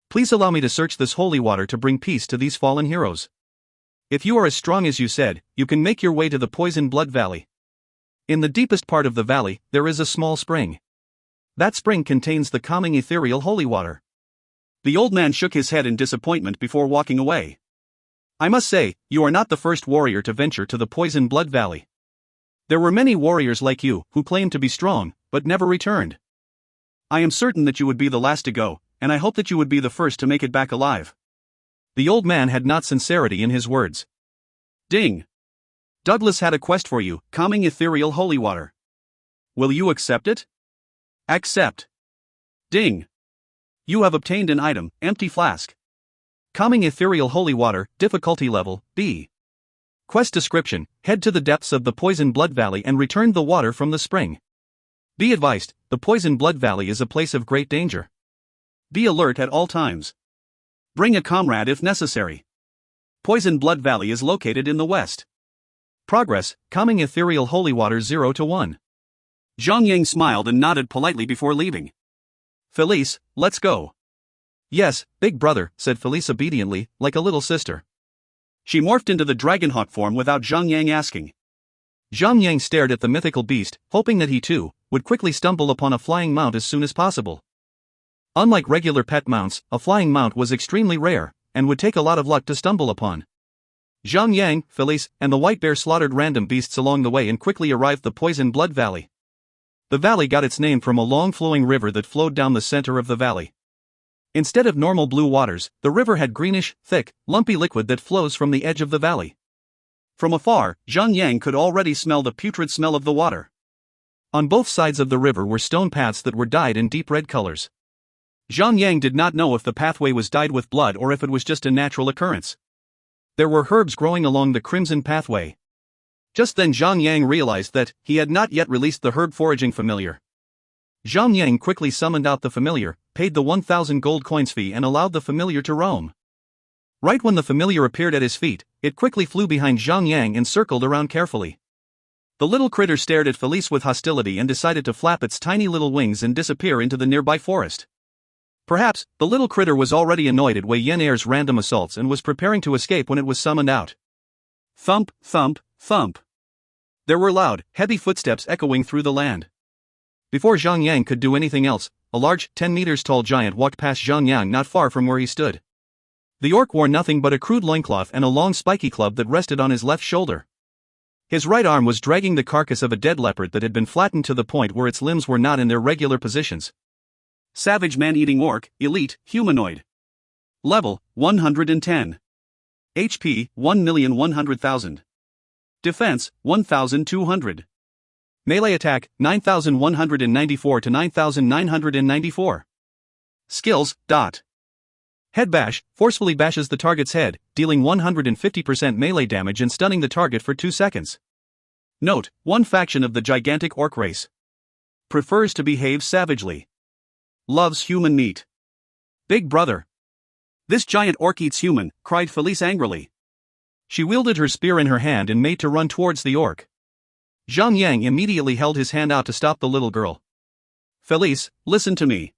Please allow me to search this holy water to bring peace to these fallen heroes. If you are as strong as you said, you can make your way to the Poison Blood Valley. In the deepest part of the valley, there is a small spring. That spring contains the calming ethereal holy water." The old man shook his head in disappointment before walking away. "I must say, you are not the first warrior to venture to the Poison Blood Valley. There were many warriors like you, who claimed to be strong, but never returned. I am certain that you would be the last to go, and I hope that you would be the first to make it back alive." The old man had not sincerity in his words. Ding! Douglas had a quest for you, calming ethereal holy water. Will you accept it? Accept. Ding. You have obtained an item, empty flask. Calming ethereal holy water, difficulty level, B. Quest description: head to the depths of the Poison Blood Valley and return the water from the spring. Be advised, the Poison Blood Valley is a place of great danger. Be alert at all times. Bring a comrade if necessary. Poison Blood Valley is located in the west. Progress: calming ethereal holy water 0 to 1. Zhang smiled and nodded politely before leaving. Felice, let's go. Yes, big brother, said Felice obediently, like a little sister. She morphed into the Dragonhawk form without Zhang asking. Zhang stared at the mythical beast, hoping that he too would quickly stumble upon a flying mount as soon as possible. Unlike regular pet mounts, a flying mount was extremely rare, and would take a lot of luck to stumble upon. Zhang, Felice, and the white bear slaughtered random beasts along the way and quickly arrived at the Poison Blood Valley. The valley got its name from a long flowing river that flowed down the center of the valley. Instead of normal blue waters, the river had greenish, thick, lumpy liquid that flows from the edge of the valley. From afar, Zhang could already smell the putrid smell of the water. On both sides of the river were stone paths that were dyed in deep red colors. Zhang did not know if the pathway was dyed with blood or if it was just a natural occurrence. There were herbs growing along the crimson pathway. Just then Zhang realized that he had not yet released the herb foraging familiar. Zhang quickly summoned out the familiar, paid the 1,000 gold coins fee and allowed the familiar to roam. Right when the familiar appeared at his feet, it quickly flew behind Zhang and circled around carefully. The little critter stared at Felice with hostility and decided to flap its tiny little wings and disappear into the nearby forest. Perhaps, the little critter was already annoyed at Wei Yan'er's random assaults and was preparing to escape when it was summoned out. Thump, thump, thump. There were loud, heavy footsteps echoing through the land. Before Zhang could do anything else, a large, 10 meters tall giant walked past Zhang not far from where he stood. The orc wore nothing but a crude loincloth and a long spiky club that rested on his left shoulder. His right arm was dragging the carcass of a dead leopard that had been flattened to the point where its limbs were not in their regular positions. Savage man-eating orc, elite, humanoid. Level, 110. HP, 1,100,000. Defense, 1,200. Melee attack, 9,194 to 9,994. Skills, dot. Head bash, forcefully bashes the target's head, dealing 150% melee damage and stunning the target for 2 seconds. Note, one faction of the gigantic orc race. Prefers to behave savagely. Loves human meat. Big brother. This giant orc eats human, cried Felice angrily. She wielded her spear in her hand and made to run towards the orc. Zhang immediately held his hand out to stop the little girl. Felice, listen to me.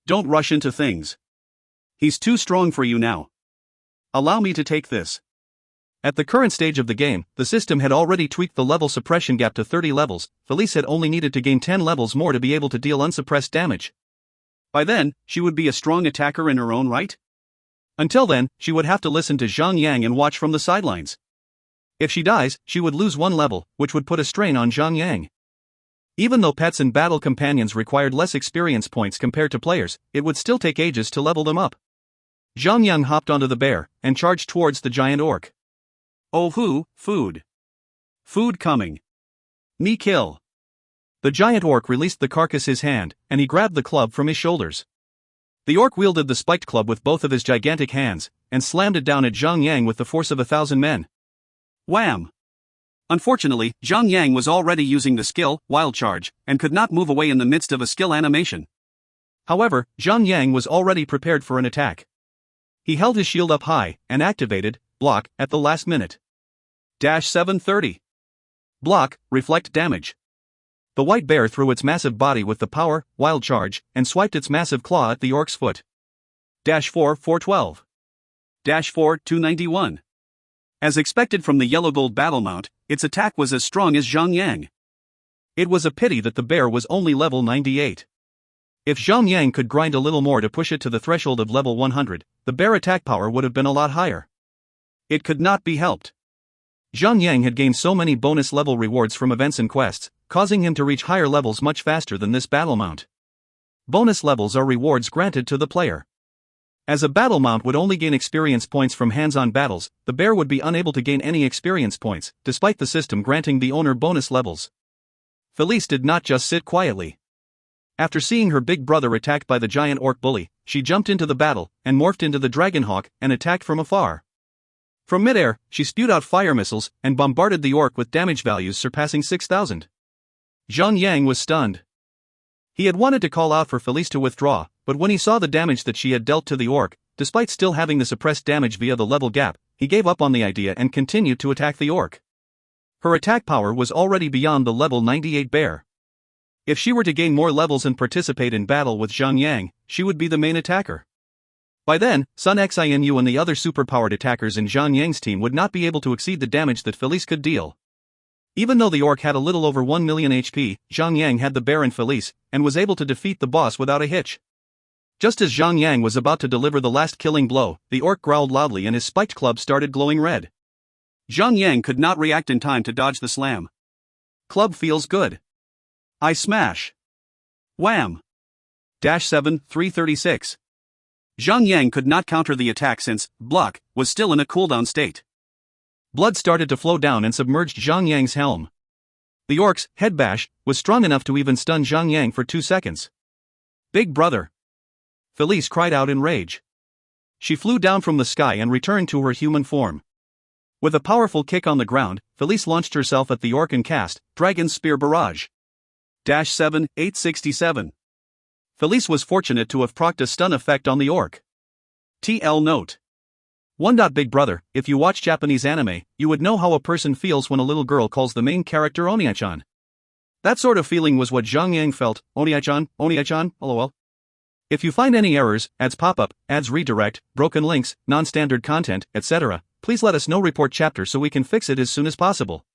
Don't rush into things. He's too strong for you now. Allow me to take this. At the current stage of the game, the system had already tweaked the level suppression gap to 30 levels. Felice had only needed to gain 10 levels more to be able to deal unsuppressed damage. By then, she would be a strong attacker in her own right. Until then, she would have to listen to Zhang and watch from the sidelines. If she dies, she would lose 1 level, which would put a strain on Zhang. Even though pets and battle companions required less experience points compared to players, it would still take ages to level them up. Zhang hopped onto the bear and charged towards the giant orc. Oh food. Food coming. Me kill. The giant orc released the carcass his hand, and he grabbed the club from his shoulders. The orc wielded the spiked club with both of his gigantic hands, and slammed it down at Zhang with the force of 1,000 men. Wham! Unfortunately, Zhang was already using the skill, Wild Charge, and could not move away in the midst of a skill animation. However, Zhang was already prepared for an attack. He held his shield up high, and activated, block, at the last minute. -730. Block, reflect damage. The white bear threw its massive body with the power, Wild Charge, and swiped its massive claw at the orc's foot. -4 291. As expected from the yellow gold battle mount, its attack was as strong as Zhang. It was a pity that the bear was only level 98. If Zhang could grind a little more to push it to the threshold of level 100, the bear attack power would have been a lot higher. It could not be helped. Zhang had gained so many bonus level rewards from events and quests, causing him to reach higher levels much faster than this battle mount. Bonus levels are rewards granted to the player. As a battle mount would only gain experience points from hands-on battles, the bear would be unable to gain any experience points, despite the system granting the owner bonus levels. Felice did not just sit quietly. After seeing her big brother attacked by the giant orc bully, she jumped into the battle and morphed into the Dragonhawk and attacked from afar. From midair, she spewed out fire missiles and bombarded the orc with damage values surpassing 6,000. Zhang Yang was stunned. He had wanted to call out for Felice to withdraw, but when he saw the damage that she had dealt to the orc, despite still having the suppressed damage via the level gap, he gave up on the idea and continued to attack the orc. Her attack power was already beyond the level 98 bear. If she were to gain more levels and participate in battle with Zhang Yang, she would be the main attacker. By then, Sun Xinu and the other superpowered attackers in Zhang Yang's team would not be able to exceed the damage that Felice could deal. Even though the orc had a little over 1 million HP, Zhang Yang had the bear and Felice, and was able to defeat the boss without a hitch. Just as Zhang Yang was about to deliver the last killing blow, the orc growled loudly and his spiked club started glowing red. Zhang Yang could not react in time to dodge the slam. Club feels good. I smash. Wham! -7, 336. Zhang Yang could not counter the attack since block was still in a cooldown state. Blood started to flow down and submerged Zhang Yang's helm. The orc's head bash was strong enough to even stun Zhang Yang for 2 seconds. Big brother! Felice cried out in rage. She flew down from the sky and returned to her human form. With a powerful kick on the ground, Felice launched herself at the orc and cast Dragon's Spear Barrage. -7, 867. Felice was fortunate to have procced a stun effect on the orc. TL note. 1. Big brother, if you watch Japanese anime, you would know how a person feels when a little girl calls the main character Oniai-chan. That sort of feeling was what Zhang Yang felt. Oniai-chan, Oniai-chan, lol. If you find any errors, ads pop up, ads redirect, broken links, non-standard content, etc., please let us know. Report chapter so we can fix it as soon as possible.